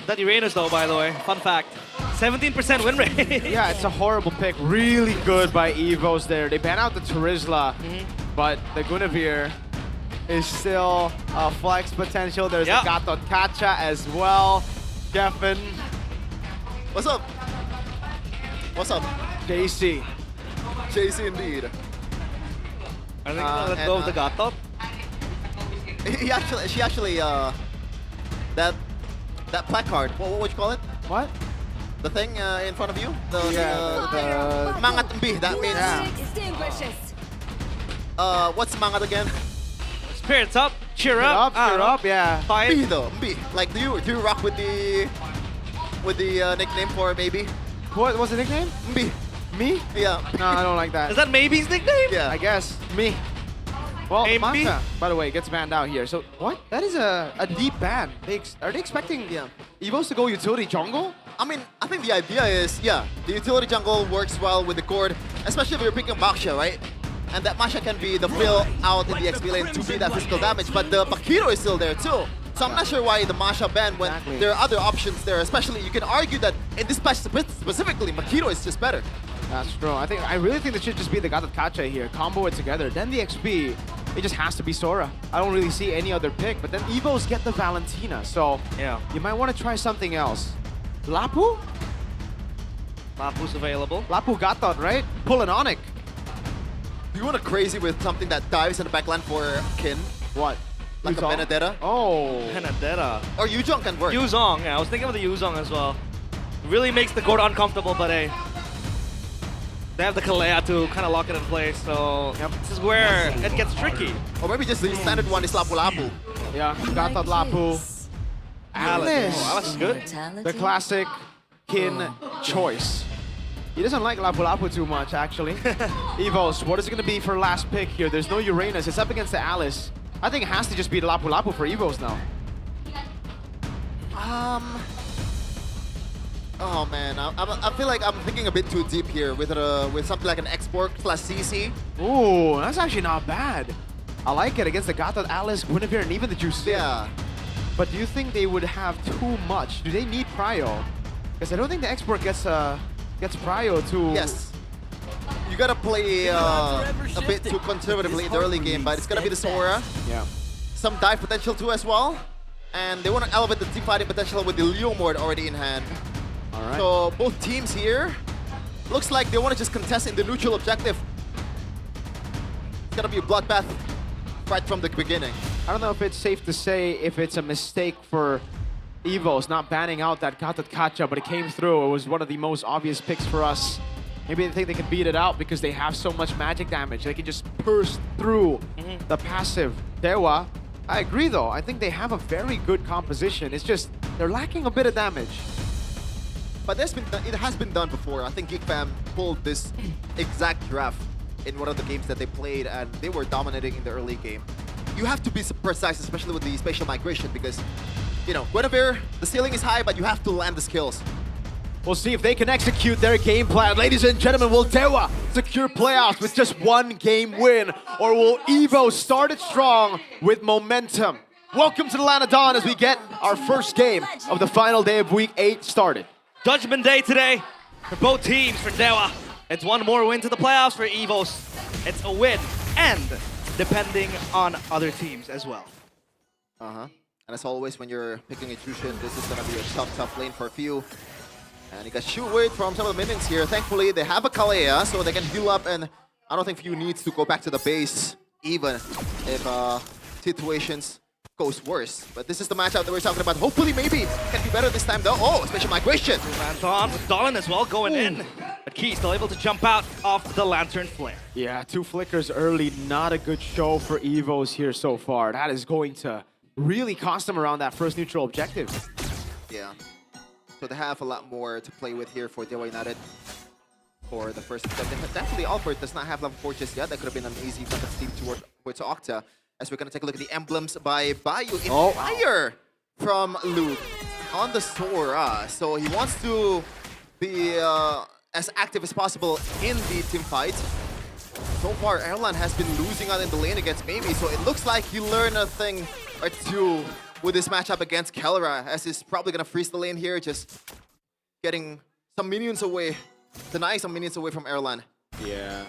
That Uranus though, by the way, fun fact, 17% win rate. Yeah, it's a horrible pick. Really good by Evos there. They ban out the Terizla, but the Guinevere is still a flex potential. There's a Gatot Kacha as well. Geffen. What's up? What's up? JC. JC indeed. I think let go of the Gatot. She actually, that placard, what would you call it? What? The thing in front of you? The Mangat Mbi, that means... what's Mangat again? Spirits up, cheer up. Cheer up, yeah. Fight. Mbi though, Mbi. Like, do you rock with the nickname for maybe? What's the nickname? Mbi. Me? Yeah. No, I don't like that. Is that Maybe's nickname? Yeah. I guess. Me. Well, Maybe. Manta, by the way, gets banned out here. So, what? That is a deep ban. Are they expecting Evos to go utility jungle? I mean, I think the idea is, the utility jungle works well with the Gourd, especially if you're picking Maksha, right? And that Maksha can be the fill out in the XP lane to be that physical damage, but the Bakiro is still there too. So I'm not sure why the Masha ban when there are other options there, especially you can argue that in this patch specifically, Makito is just better. That's true. I really think it should just be the Gatot Kacha here, combo it together. Then the XP, it just has to be Sora. I don't really see any other pick, but then Evos get the Valentina, so you might want to try something else. Lapu? Lapu's available. Lapu Gatot, right? Pull an Onyx. Do you want to crazy with something that dives in the backline for Kin? What? Like Yuzong? a Benedetta? Oh. Benedetta. Or Yuzong can work. Yuzong, yeah. I was thinking of the Yuzong as well. Really makes the Gourd uncomfortable, but hey. They have the Kalea to kind of lock it in place, so this is where it gets tricky. Or maybe just the standard one is Lapu Lapu. Yeah, Gatot Lapu. Alice. Oh, Alice is good. The classic Kin choice. He doesn't like Lapu Lapu too much, actually. Evos, what is it going to be for last pick here? There's no Uranus. It's up against the Alice. I think it has to just be Lapu Lapu for Evos now. Oh man, I feel like I'm thinking a bit too deep here with something like an export plus CC. Ooh, that's actually not bad. I like it against the Gatot, Alice, Guinevere, and even the Juice. Yeah. But do you think they would have too much? Do they need Prio? Because I don't think the export gets Prio to... Yes. You gotta play a bit too conservatively in the early game, but it's gonna be the Sora. Yeah. Some dive potential too as well. And they want to elevate the team fighting potential with the Leomord already in hand. All right. So both teams here, looks like they want to just contest in the neutral objective. It's gonna be a bloodbath right from the beginning. I don't know if it's safe to say if it's a mistake for Evos not banning out that Gatot Kacha, but it came through. It was one of the most obvious picks for us. Maybe they think they can beat it out because they have so much magic damage. They can just burst through the passive. Dewa, I agree though. I think they have a very good composition. It's just they're lacking a bit of damage. But it has been done before. I think GeekFam pulled this exact draft in one of the games that they played, and they were dominating in the early game. You have to be precise, especially with the spatial migration, because, you know, Guinevere, the ceiling is high, but you have to land the skills. We'll see if they can execute their game plan. Ladies and gentlemen, will Dewa secure playoffs with just one game win? Or will Evo start it strong with momentum? Welcome to the Land of Dawn as we get our first game of the final day of Week 8 started. Judgment Day today for both teams. For Dewa, it's one more win to the playoffs. For Evos, it's a win, and depending on other teams as well. And as always, when you're picking a Jushin, this is going to be a tough lane for a few. And you got shoot wait from some of the minions here. Thankfully, they have a Kalea, so they can heal up, and I don't think Few needs to go back to the base, even if situations goes worse. But this is the matchup that we're talking about. Hopefully, maybe, can be better this time, though. Oh, special migration! Anton with Dolan as well going in. But Key still able to jump out off the Lantern Flare. Yeah, 2 flickers early. Not a good show for Evos here so far. That is going to really cost them around that first neutral objective. Yeah. So they have a lot more to play with here for Dewa United for the first objective. Thankfully, Albert does not have level 4 just yet. That could have been an easy front team towards Octa. As we're going to take a look at the emblems by Bayu in fire from Luke on the Sora. So he wants to be as active as possible in the team fight. So far, Erlan has been losing out in the lane against Mimi, so it looks like he learned a thing or two with this matchup against Kelra, as he's probably going to freeze the lane here, just getting some minions away, denying some minions away from Erlan. Yeah.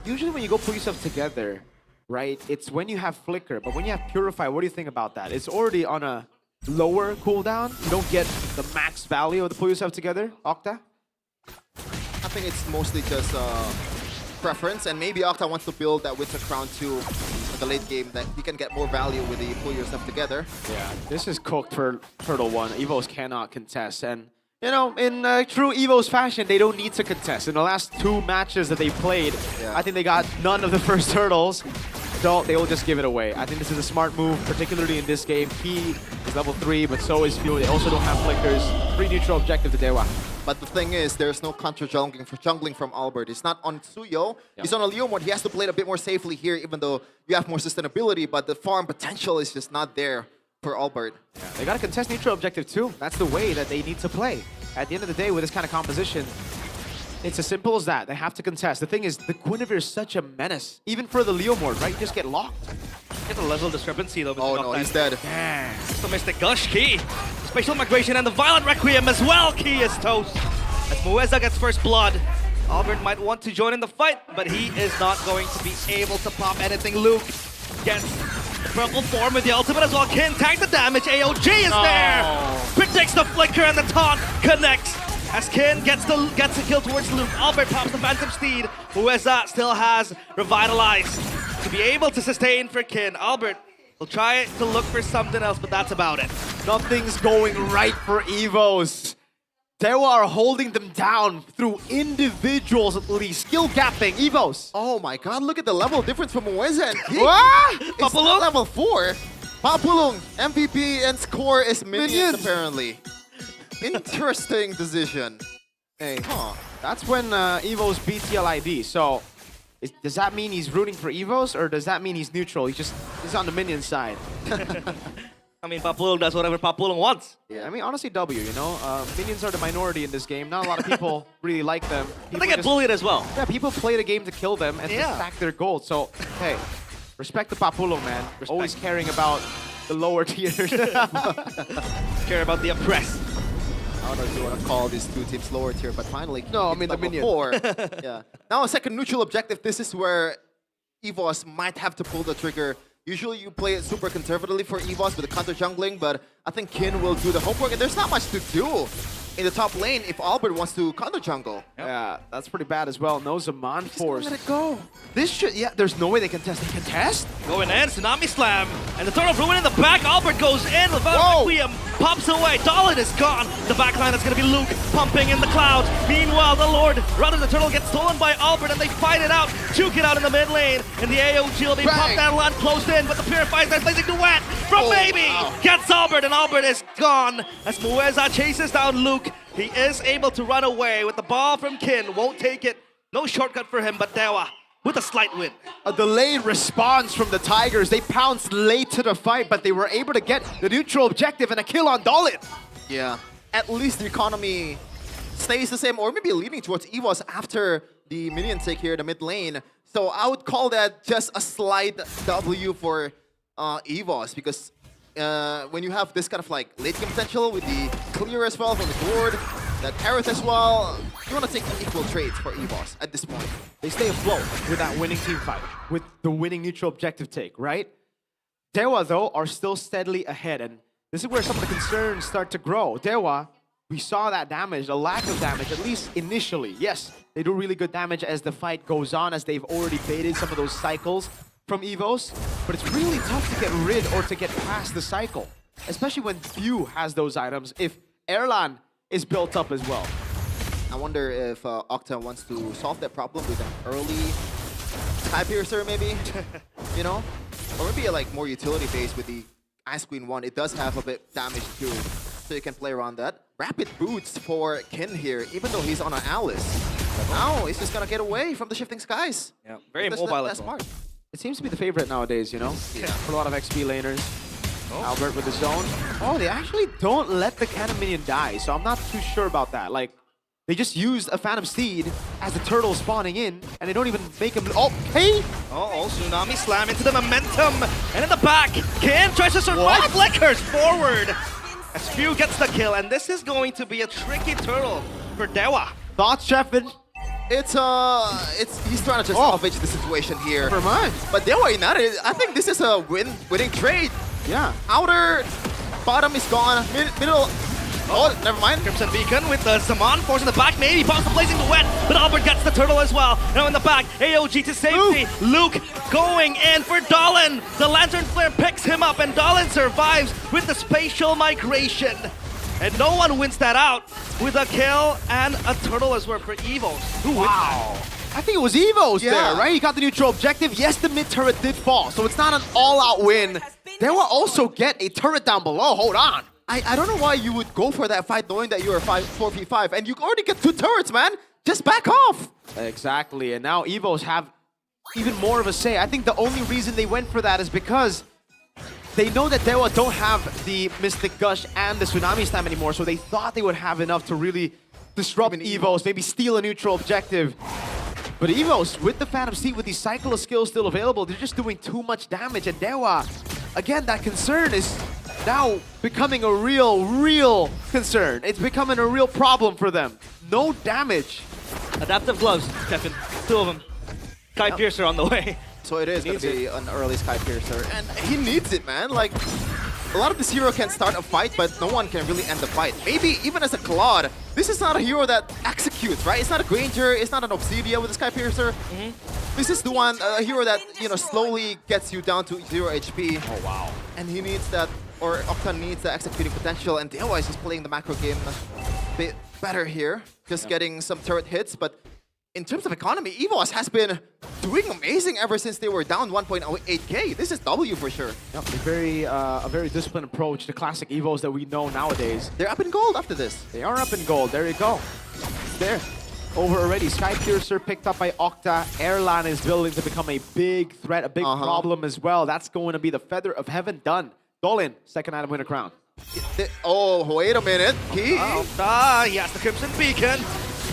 Usually when you go pull yourself together, right, it's when you have Flicker, but when you have Purify, what do you think about that? It's already on a lower cooldown. You don't get the max value of the pull yourself together, Octa? I think it's mostly just preference, and maybe Octa wants to build that Winter Crown too in the late game, that he can get more value with the pull yourself together. Yeah, this is cooked for Turtle 1. Evos cannot contest, and you know, in true Evos fashion, they don't need to contest. In the last 2 matches that they played, I think they got none of the first turtles, so they will just give it away. I think this is a smart move, particularly in this game. He is level 3, but so is Few. They also don't have flickers. 3 neutral objective to Dewa. But the thing is, there's no counter jungling from Albert. It's not on Suyo. He's on a Leo mode. He has to play it a bit more safely here, even though you have more sustainability, but the farm potential is just not there for Albert. Yeah, they got to contest neutral objective too. That's the way that they need to play. At the end of the day, with this kind of composition, it's as simple as that. They have to contest. The thing is, the Guinevere is such a menace. Even for the Leo mode, right? You just get locked. Get the level discrepancy though. Oh no, he's dead. Yeah. The Mystic Gush, Key. Spatial Migration and the Violent Requiem as well. Key is toast. As Mueza gets first blood, Albert might want to join in the fight, but he is not going to be able to pop anything. Luke gets purple form with the ultimate as well. Kin tank the damage. AOG is there. Quick takes the flicker and the taunt connects. As Kin gets a kill towards Luke, Albert pops the Phantom Steed. Mueza still has Revitalize to be able to sustain for Kin. Albert will try to look for something else, but that's about it. Nothing's going right for Evos. Dewa are holding them down through individuals at least. Skill gapping, Evos. Oh my god, look at the level difference from Mueza and Key. It's not level 4. Papulong, MVP and score is minions apparently. Interesting decision. Hey, That's when Evo's beat TLID. So does that mean he's rooting for Evos, or does that mean he's neutral? He's on the minion side. I mean, Papulong does whatever Papulong wants. Yeah, I mean, honestly, W, you know? Minions are the minority in this game. Not a lot of people really like them. But they get bullied as well. Yeah, people play the game to kill them and to stack their gold. So, hey, respect the Papulong, man. Always caring about the lower tiers. Care about the oppressed. I don't know if you want to call these two teams lower tier, but finally, no, I mean the minion. 4. Yeah. Now a second neutral objective. This is where EVOS might have to pull the trigger. Usually you play it super conservatively for EVOS with the counter jungling, but I think Kin will do the homework, and there's not much to do in the top lane if Albert wants to counter jungle. Yeah, that's pretty bad as well. No Zaman force. Let it go. This should, there's no way they can test. They can test? Going in, Tsunami Slam, and the Turtle of Ruin in the back. Albert goes in without Requiem, pops away. Dolan is gone. The backline is going to be Luke pumping in the clouds. Meanwhile, the Lord, rather the Turtle gets stolen by Albert, and they fight it out. Juke it out in the mid lane, and the AOG will be popped that land close in, but the Purifiers are placing duet from Baby. Gets Albert, and Albert is gone as Mueza chases down Luke. He is able to run away with the ball from Kin. Won't take it. No shortcut for him, but Dewa with a slight win. A delayed response from the Tigers. They pounced late to the fight, but they were able to get the neutral objective and a kill on Dolan. Yeah, at least the economy stays the same, or maybe leaning towards EVOS after the minion take here in the mid lane. So I would call that just a slight W for EVOS, because when you have this kind of like late game potential with the clear as well from the board, that Aerith as well, you want to take equal trades for EVOS at this point. They stay afloat with that winning team fight, with the winning neutral objective take, right? Dewa, though, are still steadily ahead, and this is where some of the concerns start to grow. Dewa, we saw that damage, a lack of damage, at least initially. Yes, they do really good damage as the fight goes on, as they've already baited some of those cycles from Evos, but it's really tough to get rid or to get past the cycle, especially when Few has those items, if Erlan is built up as well. I wonder if Octa wants to solve that problem with an early Sky Piercer, maybe, you know? Or maybe like more utility based with the Ice Queen 1. It does have a bit damage too, so you can play around that. Rapid boots for Kin here, even though he's on an Alice. But now he's just gonna get away from the shifting skies. Yeah, very mobile. That's smart. It seems to be the favorite nowadays, you know? Yeah. For a lot of XP laners. Albert with the zone. Oh, they actually don't let the cannon minion die, so I'm not too sure about that. Like, they just used a Phantom Steed as the turtle spawning in, and they don't even make him... Okay! Oh, Tsunami Slam into the momentum, and in the back, Kin tries to survive, flickers forward as Few gets the kill, and this is going to be a tricky turtle for Dewa. Thoughts, Sheffin? It's he's trying to just salvage the situation here. For mine. But Dewa, I think this is a winning trade. Yeah. Outer, bottom is gone. Middle. Oh, never mind. Crimson Beacon with the Zaman force in the back. Maybe pops the blazing duet, but Albert gets the turtle as well. Now in the back, AOG to safety. Luke going in for Dolan. The Lantern Flare picks him up, and Dolan survives with the spatial migration. And no one wins that out with a kill and a turtle as well for Evos. Wow. I think it was Evos there, right? He got the neutral objective. Yes, the mid turret did fall, so it's not an all-out win. They will also get a turret down below. Hold on. I don't know why you would go for that fight knowing that you are 4v5, and you already get 2 turrets, man. Just back off. Exactly, and now Evos have even more of a say. I think the only reason they went for that is because they know that Dewa don't have the Mystic Gush and the Tsunami Slam anymore, so they thought they would have enough to really disrupt Evos, maybe steal a neutral objective. But Evos, with the Phantom Steed, with the cycle of skills still available, they're just doing too much damage. And Dewa, again, that concern is now becoming a real concern. It's becoming a real problem for them. No damage. Adaptive gloves, Kevin. 2 of them. Sky Piercer on the way. So it is going to be an early Sky Piercer. And he needs it, man. Like, a lot of this hero can start a fight, but no one can really end the fight. Maybe even as a Claude, this is not a hero that executes, right? It's not a Granger, it's not an Obsidia with a Sky Piercer. This is the one, a hero that, you know, slowly gets you down to 0 HP. Oh, wow. And he needs that, or Octa needs the executing potential, and Dewa is just playing the macro game a bit better here. Just getting some turret hits, but in terms of economy, EVOS has been doing amazing ever since they were down 1.8k. This is W for sure. Yep, a very disciplined approach to classic Evos that we know nowadays. They're up in gold after this. They are up in gold. There you go. It's there. over already. Sky Piercer picked up by Octa. Airlan is building to become a big threat, a big problem as well. That's going to be the Feather of Heaven done. Dolan, second item winner crown. Oh, wait a minute. He has the Crimson Beacon.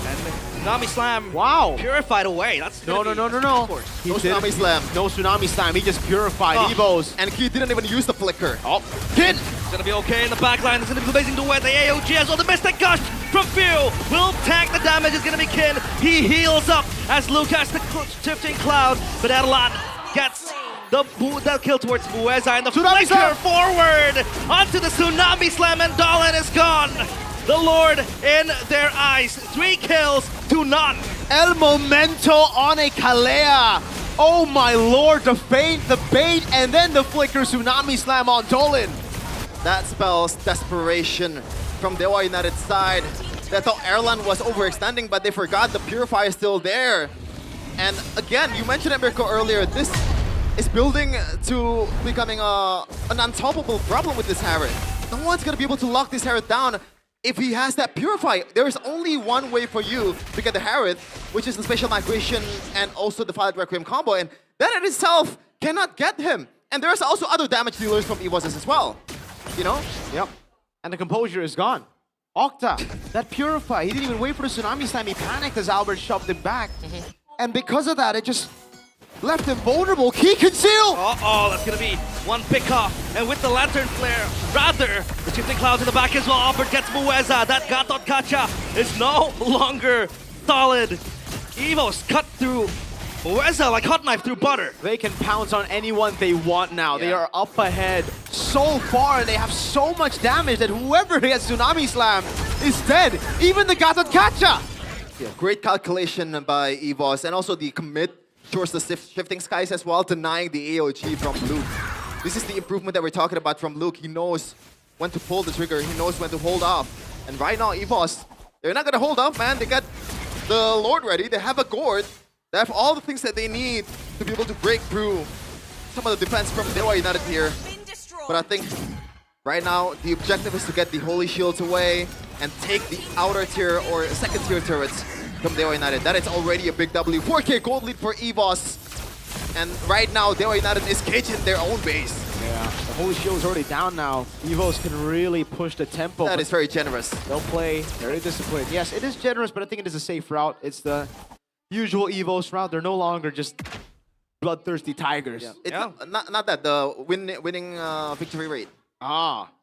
And Tsunami Slam. Wow. Purified away. That's No. No Tsunami Slam. No Tsunami Slam. He just purified Evos. And he didn't even use the flicker. Oh, Kin! It's gonna be okay in the backline. It's gonna be amazing to win. The AOG as well. The Mystic Gush from Few will tank the damage. It's gonna be Kin. He heals up as Luke has the shifting cloud. But Erlan gets the kill towards Mueza and the Tsunami flicker Slam. forward onto the Tsunami Slam, and Dolan is gone. The Lord in their eyes. 3 kills to none. El Momento on a Kalea. Oh my lord, the feint, the bait, and then the flicker Tsunami Slam on Dolan. That spells desperation from Dewa United side. They thought Erlan was overextending, but they forgot the Purifier is still there. And again, you mentioned it, Mirko, earlier, this is building to becoming an unstoppable problem with this Harriet. No one's going to be able to lock this Harriet down if he has that Purify. There is only one way for you to get the Harriet, which is the Spatial Migration and also the Violet Requiem combo, and that in itself cannot get him. And there's also other damage dealers from EVOS as well, you know? Yep. And the composure is gone. Octa, that Purify, he didn't even wait for the Tsunami Slam. He panicked as Albert shoved him back. And because of that, it just left him vulnerable. Key conceal! That's gonna be one pick off. And with the Lantern Flare, rather, the shifting clouds in the back as well. Albert gets Mueza. That Gatot Kacha is no longer solid. Evos cut through Mueza like hot knife through butter. They can pounce on anyone they want now. They are up ahead so far, and they have so much damage that whoever gets Tsunami Slam is dead. Even the Gatot Kacha! Yeah, great calculation by EVOS, and also the commit towards the shifting skies as well, denying the AOG from Luke. This is the improvement that we're talking about from Luke. He knows when to pull the trigger, he knows when to hold off. And right now, EVOS, they're not gonna hold off, man. They got the Lord ready, they have a Gourd, they have all the things that they need to be able to break through some of the defense from Dewa United here. But I think right now, the objective is to get the Holy Shields away and take the outer tier or second tier turrets from Dewa United. That is already a big W. 4K gold lead for EVOS. And right now, Dewa United is caging their own base. Yeah, the Holy Shield is already down now. EVOS can really push the tempo. That is very generous. They'll play very disciplined. Yes, it is generous, but I think it is a safe route. It's the usual EVOS route. They're no longer just bloodthirsty tigers. Yeah. It's not that, the winning victory rate.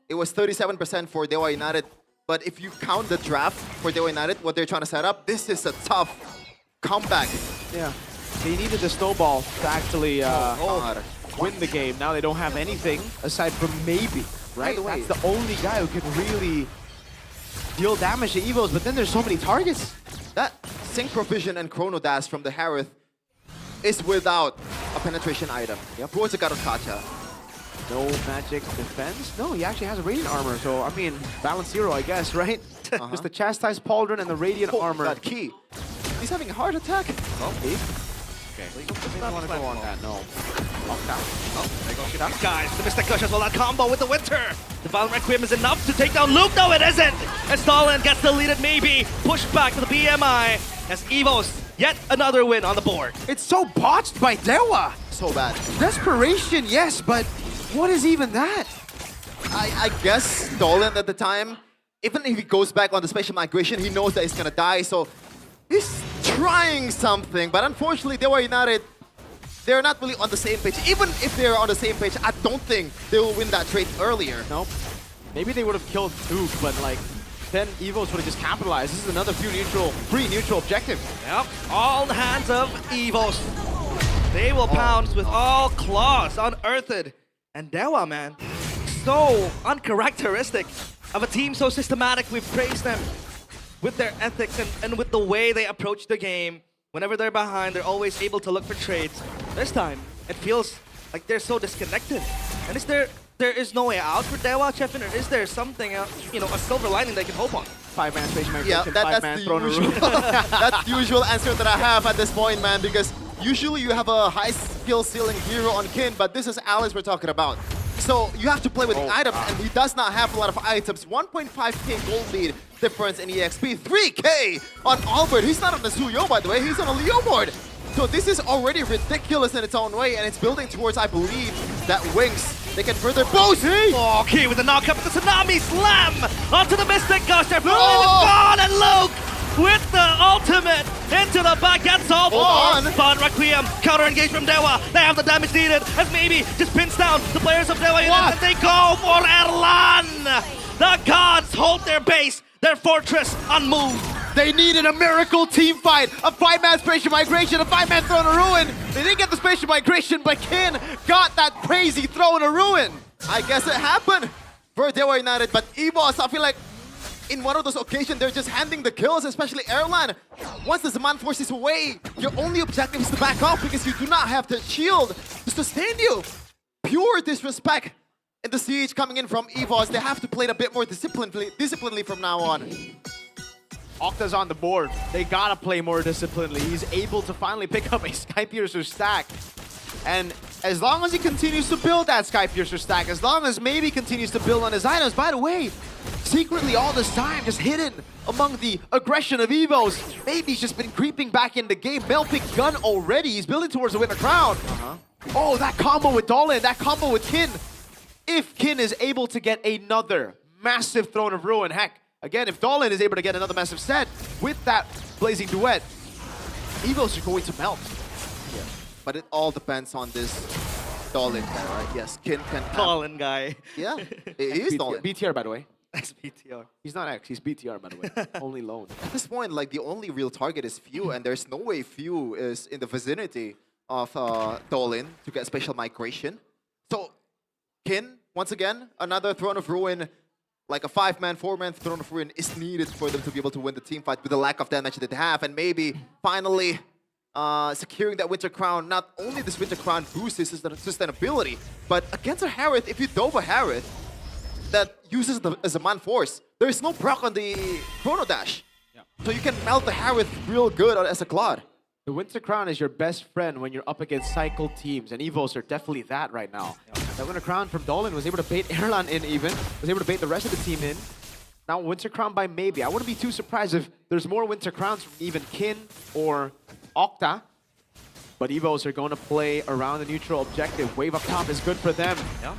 It was 37% for Dewa United. But if you count the draft for Dewa United, what they're trying to set up, this is a tough comeback. Yeah, they needed the snowball to actually win the game. Now they don't have anything aside from maybe, right? That's the only guy who can really deal damage to EVOS, but then there's so many targets. That Synchro Vision and Chrono Dash from the Harith is without a penetration item. Towards the Gatot Kacha. No magic defense? No, he actually has a Radiant Armor, so I mean, balance zero, I guess, right? Just the Chastised Pauldron and the Radiant Armor. That key. He's having a heart attack. Okay. Maybe I want to go on that, no. There goes Shirak. Guys, the Mystic Gush as well, that combo with the Winter. The Violet Requiem is enough to take down Luke. No, it isn't. As Stalin gets deleted, maybe. Pushed back to the BMI as EVOS, yet another win on the board. It's so botched by Dewa. So bad. Desperation, yes, but what is even that? I guess Dolan at the time, even if he goes back on the Spatial Migration, he knows that he's gonna die, so he's trying something, but unfortunately Dewa United, they're not really on the same page. Even if they're on the same page, I don't think they will win that trade earlier. Nope. Maybe they would have killed Duke, but like, then EVOS would have just capitalized. This is another free neutral objective. Yep, all in the hands of EVOS. They will pounce with all claws unearthed. And Dewa, man, so uncharacteristic of a team so systematic. We've praised them with their ethics and with the way they approach the game. Whenever they're behind, they're always able to look for trades. This time, it feels like they're so disconnected. And there is no way out for Dewa, Chefin, or is there something, a silver lining they can hope on? 5-man Spatial Migration, that's 5-man the Throne usual. That's the usual answer that I have at this point, man, because usually you have a high skill ceiling hero on Kin, but this is Alice we're talking about. So you have to play with the items, and he does not have a lot of items. 1.5k gold lead difference in EXP. 3K on Albert. He's not on the Suyo, by the way. He's on a Leo board. So this is already ridiculous in its own way, and it's building towards, I believe, that Wings. They can further boost. Okay, with the knockup, the Tsunami Slam onto the Mystic. Gosh, they're gone, and Luke with the ultimate into the back, gets all Spawn Requiem, counter engage from Dewa. They have the damage needed as maybe just pins down the players of Dewa, and they go for Erlan. The gods hold their base, their fortress unmoved. They needed a miracle team fight, a 5-man Spatial Migration, a 5-man Throne of Ruin. They didn't get the Spatial Migration, but Kin got that crazy Throne of Ruin. I guess it happened for Dewa United, but EVOS, I feel like in one of those occasions, they're just handing the kills, especially Erlan. Once the Zaman Force is away, your only objective is to back off because you do not have the shield to sustain you. Pure disrespect in the siege coming in from EVOS. They have to play it a bit more disciplinedly from now on. Octa's on the board. They gotta play more disciplinedly. He's able to finally pick up a Skypiercer stack. And as long as he continues to build that Skypiercer stack, as long as maybe continues to build on his items, by the way, secretly all this time, just hidden among the aggression of Evos, maybe he's just been creeping back in the game. Mel picked gun already. He's building towards the Winter Crown. Oh, that combo with Dolan, that combo with Kin. If Kin is able to get another massive Throne of Ruin, heck, again, if Dolan is able to get another massive set with that Blazing Duet, Evos are going to melt. Yeah. But it all depends on this Dolan guy, right? Yes, Kin can... Dolan guy. Yeah, it is Dolan. BTR, by the way. X-BTR. He's not X, he's BTR, by the way. Only lone. At this point, like, the only real target is Few, and there's no way Few is in the vicinity of Dolan to get Spatial Migration. So, Kin, once again, another Throne of Ruin, like a 5-man, 4-man Throne of Ruin is needed for them to be able to win the team fight with the lack of damage that they have, and maybe finally securing that Winter Crown. Not only does Winter Crown boost his sustainability, but against a Harith, if you dove a Harith that uses the Zaman Force, there is no proc on the Chrono Dash. So you can melt the Harith real good as a Claude. The Winter Crown is your best friend when you're up against cycle teams, and Evos are definitely that right now. That Winter Crown from Dolan was able to bait Erlan in even, was able to bait the rest of the team in. Now Winter Crown by maybe. I wouldn't be too surprised if there's more Winter Crowns from even Kin or Octa. But Evos are going to play around the neutral objective. Wave up top is good for them. Yeah.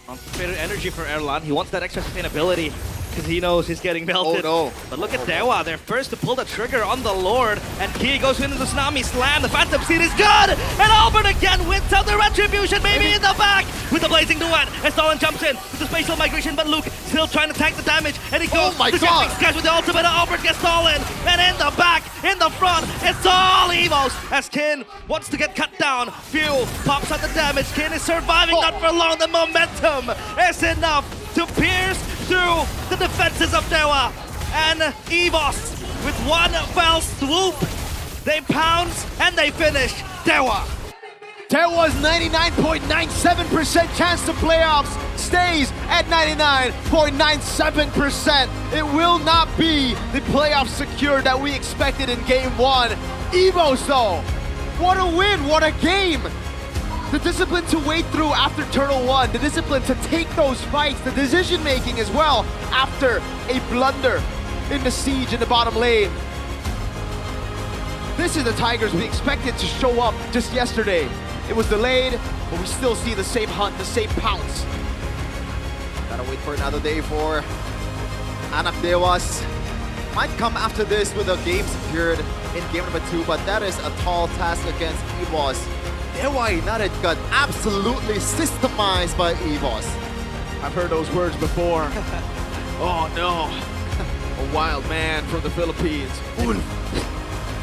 Concentrated energy for Erlan. He wants that extra sustainability because he knows he's getting melted. Oh no. But look at Dewa. They're first to pull the trigger on the Lord. And Ki goes into the Tsunami Slam. The Phantom Seed is good. And Albert again wins out the Retribution. Maybe in the back with the Blazing Duet. And Stalin jumps in with the Spatial Migration. But Luke still trying to tank the damage. And he goes oh my God. Guys with the ultimate. Albert gets Stalin. And in the back, in the front, it's all Evos. As Kin wants to get cut down. Few pops out the damage. Kin is surviving. Not for long. The momentum is enough to pierce through the defenses of Dewa. And Evos, with one fell swoop, they pounce and they finish Dewa. Dewa's 99.97% chance to playoffs stays at 99.97%. It will not be the playoff secure that we expected in game one. Evos though, what a win, what a game. The discipline to wait through after Turtle 1, the discipline to take those fights, the decision making as well after a blunder in the siege in the bottom lane. This is the Tigers we expected to show up just yesterday. It was delayed, but we still see the same hunt, the same pounce. Gotta wait for another day for Anak Dewas. Might come after this with a game secured in game number 2, but that is a tall task against EVOS. Dewa United got absolutely systemized by EVOS. I've heard those words before. Oh no, a wild man from the Philippines.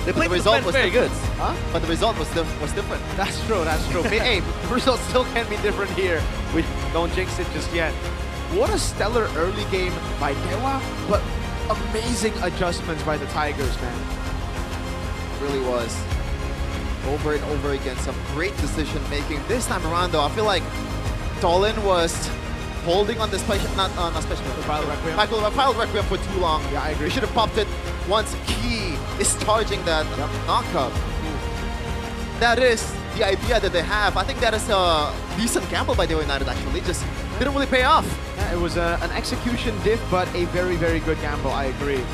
They played the result was very good. Huh? But the result was different. That's true, that's true. Hey, the result still can be different here. We don't jinx it just yet. What a stellar early game by Dewa, but amazing adjustments by the Tigers, man. It really was. Over and over again, some great decision making. This time around though, I feel like Dolan was holding on the special, not special, Vile Requiem. Vile Requiem for too long. Yeah, I agree. We should have popped it once Ki is charging that knockup. That is the idea that they have. I think that is a decent gamble by DO United actually. Just didn't really pay off. Yeah, it was an execution diff, but a very, very good gamble, I agree.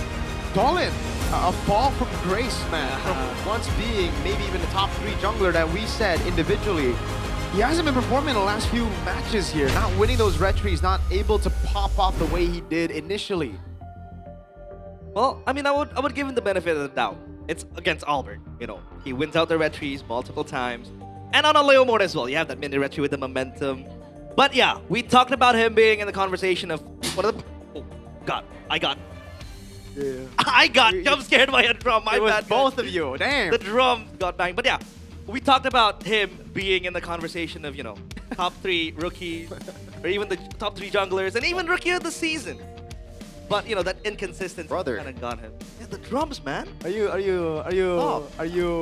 Dolan, a fall from grace, man. From once being maybe even the top 3 jungler that we said individually. He hasn't been performing in the last few matches here. Not winning those retries, not able to pop off the way he did initially. Well, I mean, I would give him the benefit of the doubt. It's against Albert, you know. He wins out the retries multiple times. And on a Leo mode as well. You have that mini retry with the momentum. But yeah, we talked about him being in the conversation of one of the... Oh, God. I got jump scared by a drum. My it was bad. both of you. Damn. The drum got banged. But yeah, we talked about him being in the conversation of, you know, top 3 rookies, or even the top 3 junglers, and even rookie of the season. But you know, that inconsistency kind of got him. Yeah, the drums, man. Are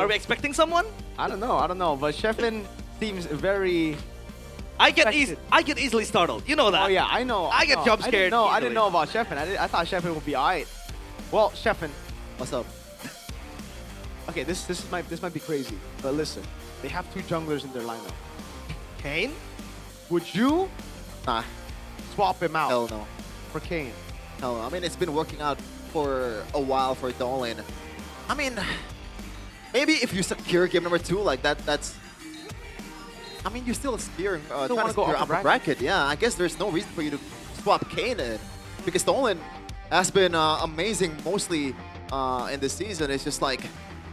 we expecting someone? I don't know. But Sheffin seems very. I get easily startled. You know that. Oh yeah, I know. I get jump scared. I didn't know about Sheffin. I thought Sheffin would be alright. Well, Sheffin, what's up? Okay, this might be crazy, but listen, they have 2 junglers in their lineup. Kane? Would you? Nah. Swap him out. Hell no. For Kane. Hell no. I mean, it's been working out for a while for Dolan. I mean, maybe if you secure game number 2 like that's. I mean, you're still steering, trying to secure upper bracket. Yeah, I guess there's no reason for you to swap Kane in, because Dolan has been amazing mostly in this season. It's just like,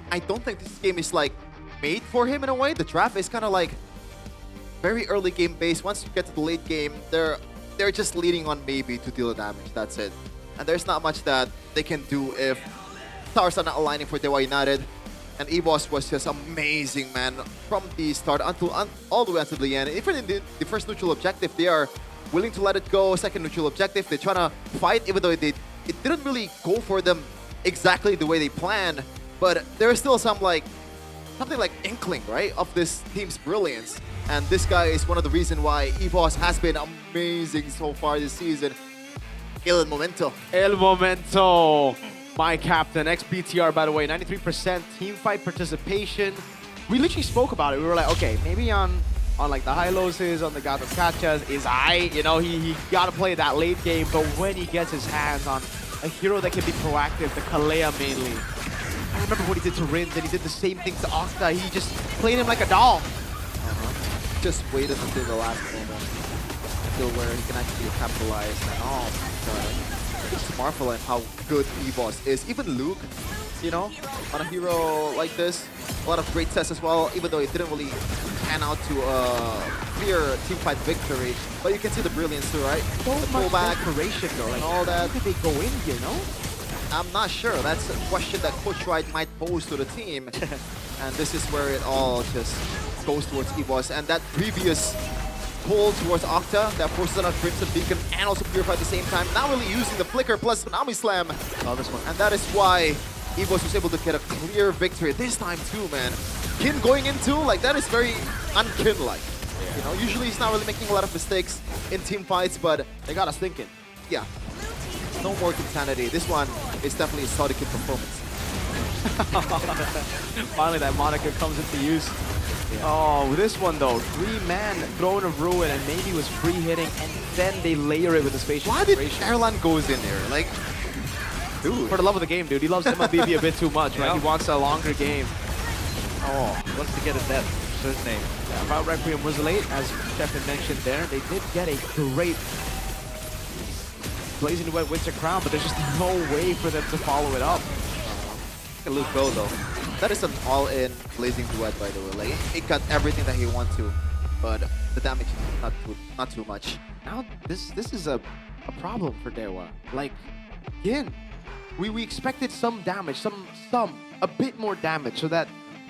I don't think this game is like made for him in a way. The draft is kind of like very early game based. Once you get to the late game, they're just leading on maybe to deal damage. That's it. And there's not much that they can do if stars are not aligning for DO United. And EVOS was just amazing, man, from the start until all the way until the end. Even in the first neutral objective, they are willing to let it go. Second neutral objective, they're trying to fight, even though it didn't really go for them exactly the way they planned. But there's still something like inkling, right, of this team's brilliance. And this guy is one of the reasons why EVOS has been amazing so far this season. El Momento. El Momento. My captain, ex-BTR, by the way, 93% team fight participation. We literally spoke about it. We were like, okay, maybe on like the high losses, on the Gato Cachas, is you know, he got to play that late game. But when he gets his hands on a hero that can be proactive, the Kalea mainly. I remember what he did to Rins, and he did the same thing to Octa. He just played him like a doll. Just waited until the last moment, until where he can actually capitalize. And oh my god. Just marvel at how good EVOS is. Even Luke, you know, on a hero like this, a lot of great sets as well, even though it didn't really pan out to a clear teamfight victory. But you can see the brilliance too, right? So the much pullback, preparation though, and all that. How did they go in here, no? I'm not sure. That's a question that Coach Wright might pose to the team. And this is where it all just goes towards EVOS. And that previous pull towards Octa that forces on a Crimson Beacon and also Purify at the same time. Not really using the Flicker plus Tsunami Slam. Oh, this one. And that is why EVOS was able to get a clear victory this time too, man. Kin going into, like, that is very un-Kin-like. Yeah. You know, usually he's not really making a lot of mistakes in team fights, but they got us thinking. Yeah. No more insanity. This one is definitely a solid Kin performance. Finally, that moniker comes into use. Yeah. Oh, this one though, 3-man Throne of Ruin, and maybe was free hitting, and then they layer it with the spatial. Why did Erlan goes in there? Like, dude. For the love of the game, dude. He loves MLBB a bit too much, right? He wants a longer game. Oh, wants to get a death. That's his name. Yeah, Route Requiem was late, as Chef had mentioned there. They did get a great Blazing Wet Winter Crown, but there's just no way for them to follow it up. Look at Luke go though. That is an all-in Blazing Duet, by the way. Like, it got everything that he wanted to, but the damage is not too much. Now this is a problem for Dewa. Like, again, we expected some damage, a bit more damage so that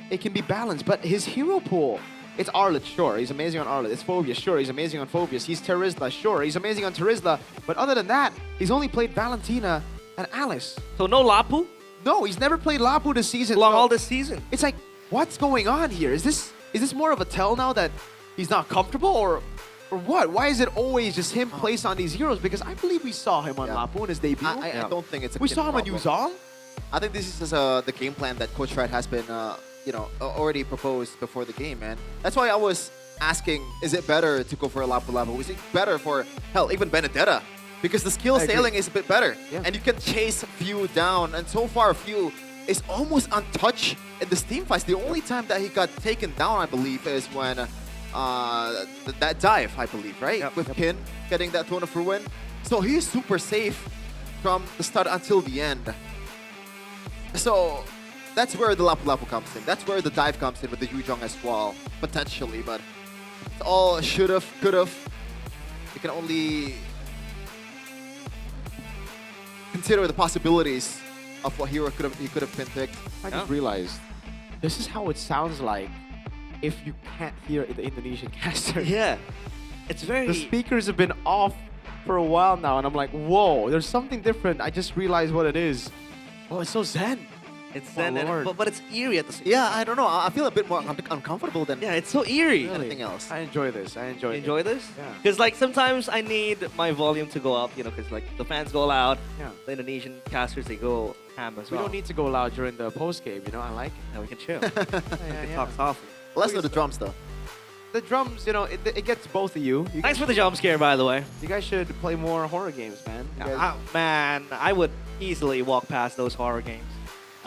it can be balanced. But his hero pool, it's Arlet, sure, he's amazing on Arlet. It's Phobius, sure, he's amazing on Phobius. He's Terizla, sure, he's amazing on Terizla. But other than that, he's only played Valentina and Alice. So no Lapu? No, he's never played Lapu this season. All this season. It's like, what's going on here? Is this more of a tell now that he's not comfortable, or what? Why is it always just him placed on these heroes? Because I believe we saw him on Lapu in his debut. I don't think it's a We saw him on Yuzong. I think this is the game plan that Coach Wright has been already proposed before the game, man. That's why I was asking, is it better to go for a Lapu Lapu? Is it better for, hell, even Benedetta? Because the skill sailing is a bit better. Yeah. And you can chase Few down. And so far, Few is almost untouched in this team fights. The only time that he got taken down, I believe, is when that dive, I believe, right? Yep. With Kin getting that Throne of Ruin. So he's super safe from the start until the end. So that's where the Lapu Lapu comes in. That's where the dive comes in with the Yuzhong as well, potentially. But it's all should've, could've. You can only consider the possibilities of what hero he could have been picked. I just realized this is how it sounds like if you can't hear the Indonesian caster. Yeah. It's very... The speakers have been off for a while now, and I'm like, whoa, there's something different. I just realized what it is. Oh, it's so zen. It's Oh, zen, Lord. but it's eerie at the same Yeah, I don't know. I feel a bit more uncomfortable than Yeah, it's so eerie. anything else. I enjoy this. I enjoy it. Enjoy this? Yeah. Because like sometimes I need my volume to go up, because like the fans go loud, Yeah. the Indonesian casters they go ham as We well. don't need to go loud during the post game, I like it. Yeah, we can chill. Yeah, we can yeah. talk softly. Let's do the drums though. The drums, it gets both of you. Thanks for the jump scare, by the way. You guys should play more horror games, man. You guys- Man, I would easily walk past those horror games.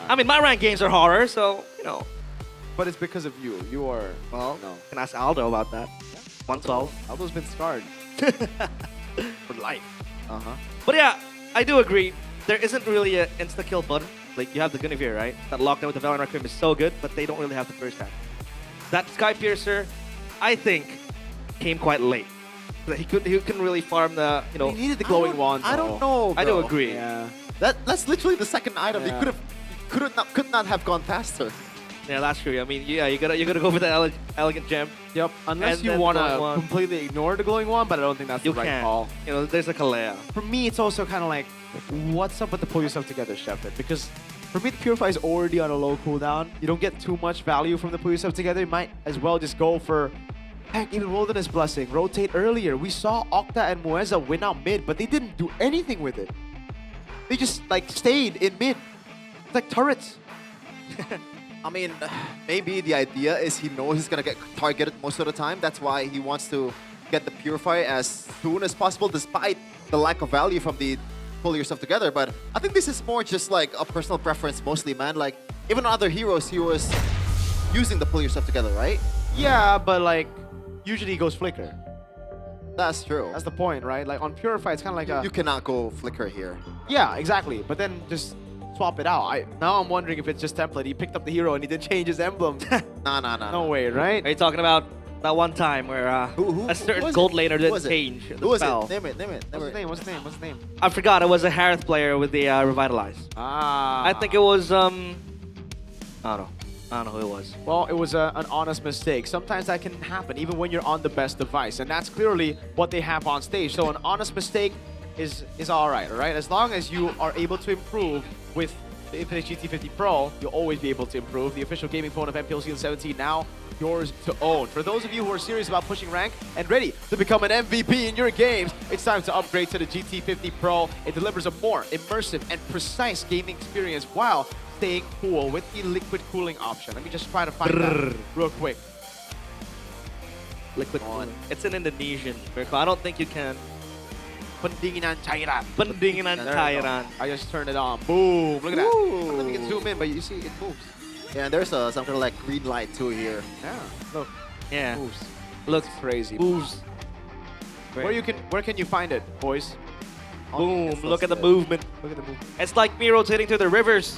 I mean, my rank games are horror, so But it's because of you. You are... Well, no. can ask Aldo about that. 112 Aldo's been scarred. for life. Uh-huh. But yeah, I do agree. There isn't really an insta-kill button. Like, you have the Guinevere, right? That lockdown with the Valiant Requiem is so good, but they don't really have the first hand. That Sky Piercer, I think, came quite late. He couldn't really farm the, He needed the glowing wand. I don't know, I do bro. agree. Yeah. That's literally the second item. Yeah. They could not have gone faster. Yeah, that's true. I mean, yeah, you gotta go for the elegant gem. Yep. Unless And you then want glowing to wand. completely ignore the glowing wand, but I don't think that's You the right can. call. There's a Kalea. For me, it's also kind of like, what's up with the pull yourself together, Shepard? Because for me, the Purify is already on a low cooldown. You don't get too much value from the pull yourself together. You might as well just go for, heck, even Wilderness Blessing, rotate earlier. We saw Octa and Mueza win out mid, but they didn't do anything with it. They just stayed in mid. It's like turrets. I mean, maybe the idea is he knows he's gonna get targeted most of the time. That's why he wants to get the Purify as soon as possible, despite the lack of value from the pull yourself together. But I think this is more just like a personal preference mostly, man. Like, even other heroes, he was using the pull yourself together, right? Yeah, but usually he goes Flicker. That's true. That's the point, right? Like on Purify, it's kind of like You cannot go Flicker here. Yeah, exactly. But then just swap it out. Now I'm wondering if it's just template. He picked up the hero and he didn't change his emblem. Nah. No way, right? Are you talking about that one time where a certain gold laner didn't change the Who was spell? it? Name it. What's his name? I forgot. It was a Harith player with the Revitalize. Ah. I think it was I don't know who it was. Well, it was an honest mistake. Sometimes that can happen, even when you're on the best device. And that's clearly what they have on stage. So an honest mistake is all right? As long as you are able to improve with the Infinix GT50 Pro, you'll always be able to improve. The official gaming phone of MPL ID S17 now yours to own. For those of you who are serious about pushing rank and ready to become an MVP in your games, it's time to upgrade to the GT50 Pro. It delivers a more immersive and precise gaming experience while staying cool with the liquid cooling option. Let me just try to find that real quick. Liquid cooling. It's an Indonesian. I don't think you can. Pendinginan cairan. Pendinginan cairan. I just turned it on. Boom. Look at that. I don't think we can zoom in, but you see it moves. Yeah, and there's some kind of like green light too here. Yeah. Look. Yeah. Moves. Looks crazy. Moves. Where can you find it, boys? Boom. Look at the movement. Look at the movement. It's like me rotating through the rivers.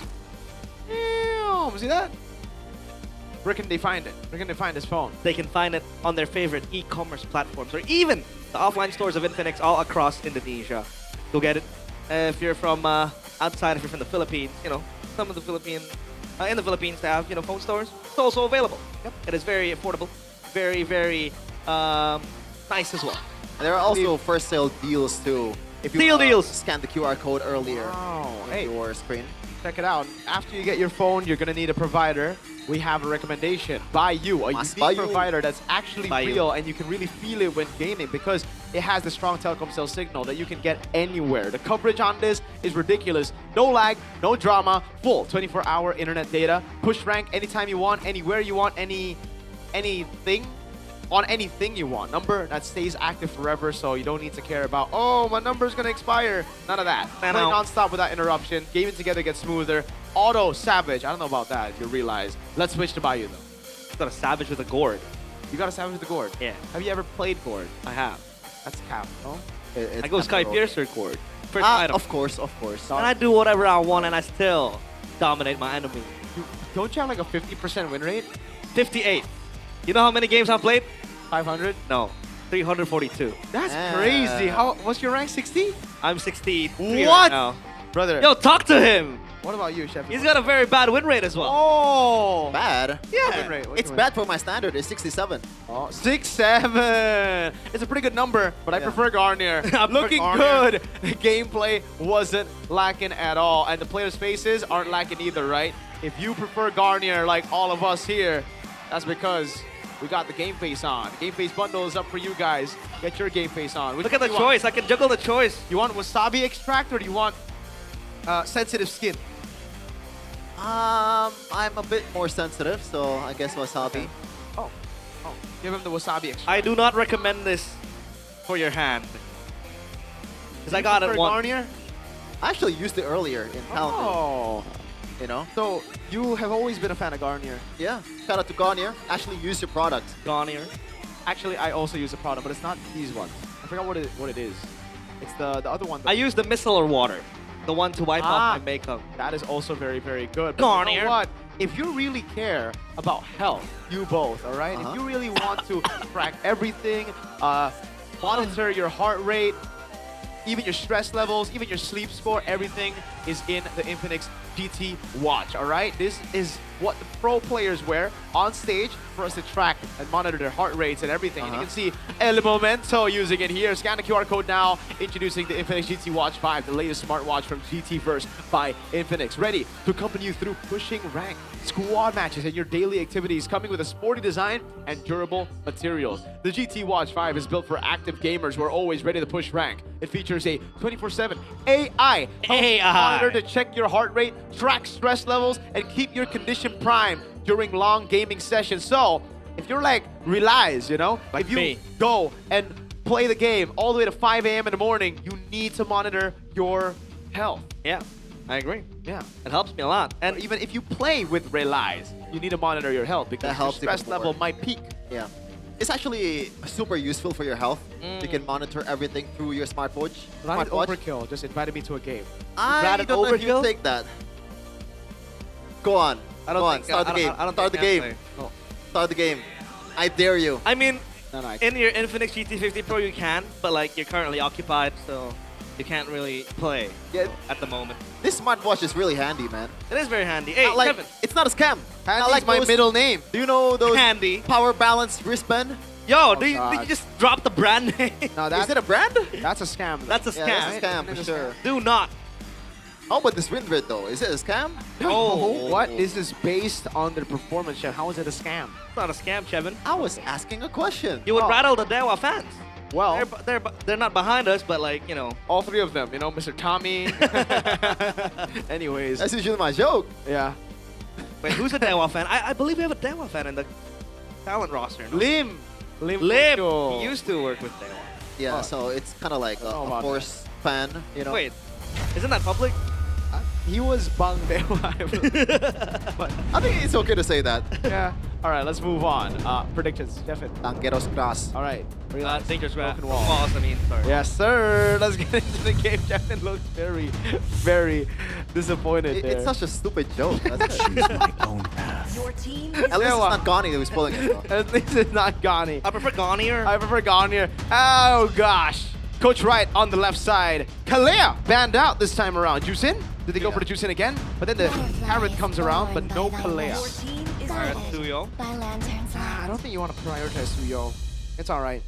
Damn. See that? Where can they find it? Where can they find this phone? They can find it on their favorite e-commerce platforms or even the offline stores of Infinix all across Indonesia. Go get it. If you're from outside, if you're from the Philippines, some of the Philippines, in the Philippines they have, phone stores. It's also available. Yep. It is very affordable. Very, very nice as well. And there are also first sale deals too if you Deal deals. Scan the QR code earlier Oh, on hey, your screen. check it out. After you get your phone, you're gonna need a provider. We have a recommendation. Buy you, a Must unique buy you. provider that's actually Buy you. real and you can really feel it when gaming because it has the strong telecom cell signal that you can get anywhere. The coverage on this is ridiculous. No lag, no drama, full 24-hour internet data. Push rank anytime you want, anywhere you want, anything. On anything you want. Number that stays active forever, so you don't need to care about, oh, my number's gonna expire. None of that. Play non-stop without interruption. Gaming together gets smoother. Auto Savage. I don't know about that, if you realize. Let's switch to Bayou, though. Got a Savage with a gourd. You got a Savage with the gourd? Yeah. Have you ever played gourd? I have. That's cap, no? I go Sky Piercer gourd. First item. Of course. And I do whatever I want and I still dominate my enemy. Don't you have like a 50% win rate? 58. You know how many games I've played? 500? No. 342. That's crazy. What's your rank? 60? I'm 63 What? right now. Brother. Yo, talk to him. What about you, Chef? He's got a very bad win rate as well. Oh. Bad? Yeah. Win rate. It's bad for my standard. It's 67. Oh, 6-7. It's a pretty good number, but I prefer Garnier. I prefer Looking Garnier. good. The gameplay wasn't lacking at all, and the players' faces aren't lacking either, right? If you prefer Garnier like all of us here, that's because we got the game face on. The game face bundle is up for you guys. Get your game face on. Look at the choice. I can juggle the choice. You want wasabi extract or do you want sensitive skin? I'm a bit more sensitive, so I guess wasabi. Oh, give him the wasabi extract. I do not recommend this for your hand. Because I got it once. Garnier? I actually used it earlier in Paladin. Oh. You know? So you have always been a fan of Garnier. Yeah. Shout out to Garnier. Actually use your product. Garnier. Actually, I also use a product, but it's not these ones. I forgot what it is. It's the other one. I use the micellar water. The one to wipe off my makeup. That is also very, very good. But Garnier. you know what? If you really care about health, you both, all right? If you really want to track everything, monitor your heart rate, even your stress levels, even your sleep score, everything is in the Infinix GT Watch, all right? This is what the pro players wear on stage for us to track and monitor their heart rates and everything. And you can see El Momento using it here. Scan the QR code now. Introducing the Infinix GT Watch 5, the latest smartwatch from GTverse by Infinix. Ready to accompany you through pushing rank, squad matches, and your daily activities, coming with a sporty design and durable materials. The GT Watch 5 is built for active gamers who are always ready to push rank. It features a 24/7 AI monitor to check your heart rate, track stress levels, and keep your condition prime during long gaming sessions. So, if you're like Relies, you know, like if you me. go and play the game all the way to 5 a.m. in the morning, you need to monitor your health. Yeah, I agree. Yeah. It helps me a lot. And even if you play with Relies, you need to monitor your health because your helps stress even level more. might peak. Yeah. It's actually super useful for your health. You can monitor everything through your smartwatch. Not overkill, just invited me to a game. I don't know if you take that. Go on. I don't Go think- on. Start the I don't- game. I don't Start the think I game. can Start the game. I dare you. I mean, No, no, in your Infinix GT50 Pro you can, but like you're currently occupied, so you can't really play at the moment. This smartwatch is really handy, man. It is very handy. Hey, Not like, Kevin. it's not a scam. Handy Not like is my those- middle name. Do you know those Handy. power balance wristband? Yo, did you just drop the brand name? No, Is it a brand? That's a scam. though. That's a scam. Yeah, that's a scam for sure. Do not. How about this win rate though? Is it a scam? Oh. What? This is based on their performance, Chef. How is it a scam? It's not a scam, Kevin. I was asking a question. You would rattle the Dewa fans. Well, they're not behind us, but like, you know. all three of them, you know, Mr. Tommy. Anyways. That's usually my joke. Yeah. Wait, who's a Dewa fan? I believe we have a Dewa fan in the talent roster. No? Lim. Lim. Mucho. He used to work with Dewa. Yeah, so it's kind of like know a about force fan, you know. Wait, isn't that public? He was Bang Dewa. But I think it's okay to say that. Yeah. All right, let's move on. Predictions, Stefan. Tangeros Grass. All right. Dangerous Broken wall. False, I mean, sorry. Yes, sir. Let's get into the game. Stefan looked very, very disappointed there. It's such a stupid joke. That's it. my own path. Your team At least it's not Gani who's pulling it. though. At least it's not Gani. I prefer Garnier. I prefer Garnier. Oh, gosh. Coach Wright on the left side. Kalea banned out this time around. Juicin? Did they go for the Juicin again? But then the Carrot comes around, but no Kalea. Alright, Suyo. I don't think you want to prioritize Suyo. It's all right.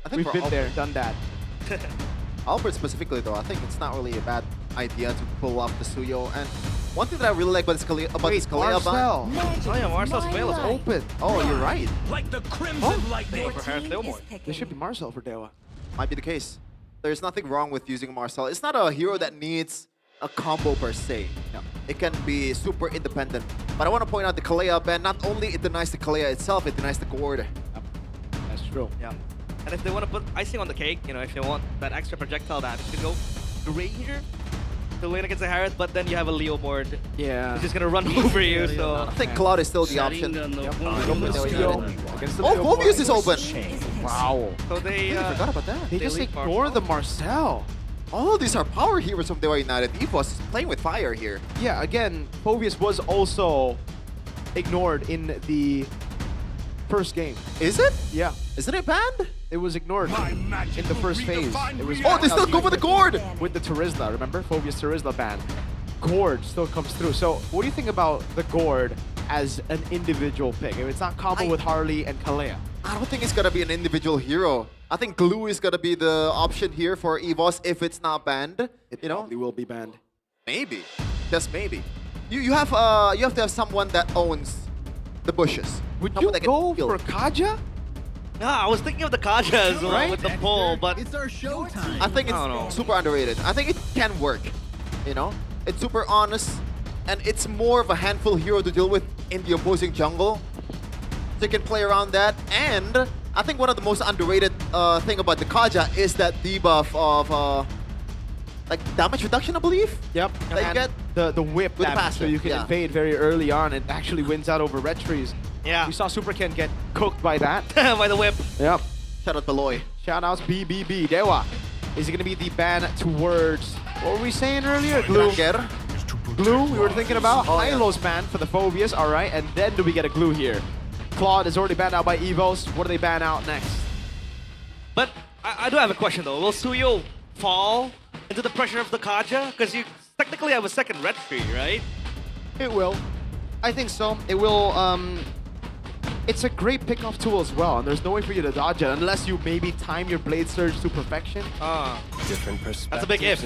I think We've we're been all- there, done that. Albert specifically though, I think it's not really a bad idea to pull off the Suyo. And one thing that I really like about this Kalea Marcel. Oh yeah, Marcel's fail is Open. Oh, you're right. Like the crimson lightning. for Harris Fillmore. This should be Marcel for Dewa. might be the case. There's nothing wrong with using Marcel. It's not a hero that needs a combo per se. No. It can be super independent. But I want to point out the Kalea ban, not only it denies the Kalea itself, it denies the Gourd. That's true. Yeah. And if they want to put icing on the cake, you know, if they want that extra projectile damage, you can go Ranger to win against the Harith, but then you have a Leo board. Yeah. He's just gonna run over you, so... I think Cloud is still the option. Oh, Phobius is open! Wow. So they... I forgot about that. They just ignore the Marcel. All these are power heroes from Dewa United. EVOS is playing with fire here. Yeah, again, Phobius was also ignored in the first game. Is it? Yeah. Isn't it banned? It was ignored in the first phase. It was oh, they still go for the Gourd! With the Terizla, remember? Phobius Terizla ban. Gourd still comes through. So what do you think about the Gourd as an individual pick? If it's not combo with Harley and Kalea. I don't think it's gonna be an individual hero. I think Glue is gonna be the option here for EVOS if it's not banned. It probably will be banned. Maybe. Just maybe. You have to have someone that owns the bushes. Would someone you that go can for Kaja? No, I was thinking of the Kaja as well Right? with the pull, but... It's our showtime. I think I don't know. it's super underrated. I think it can work. You know? It's super honest. And it's more of a handful hero to deal with in the opposing jungle. So you can play around that. And I think one of the most underrated thing about the Kaja is that debuff of like damage reduction, I believe? Yep. That you And get the whip with the damage, so passive, you can yeah. invade very early on. It actually wins out over red trees. Yeah. We saw Super Ken get cooked by that. by the whip. Yep. Shout out Beloy. Shout outs BBB. Dewa. Is it going to be the ban towards, what were we saying earlier? Glue. Ranger. Glue, we were thinking about. Oh, yeah. Hylo's ban for the Phobius. All right. And then do we get a Glue here? Claude is already banned out by Evos. What do they ban out next? But I do have a question though. Will Suyo fall into the pressure of the Kaja? Because you technically have a second red tree, right? It will. I think so. It will, it's a great pickoff tool as well, and there's no way for you to dodge it unless you maybe time your Blade Surge to perfection. That's a big if.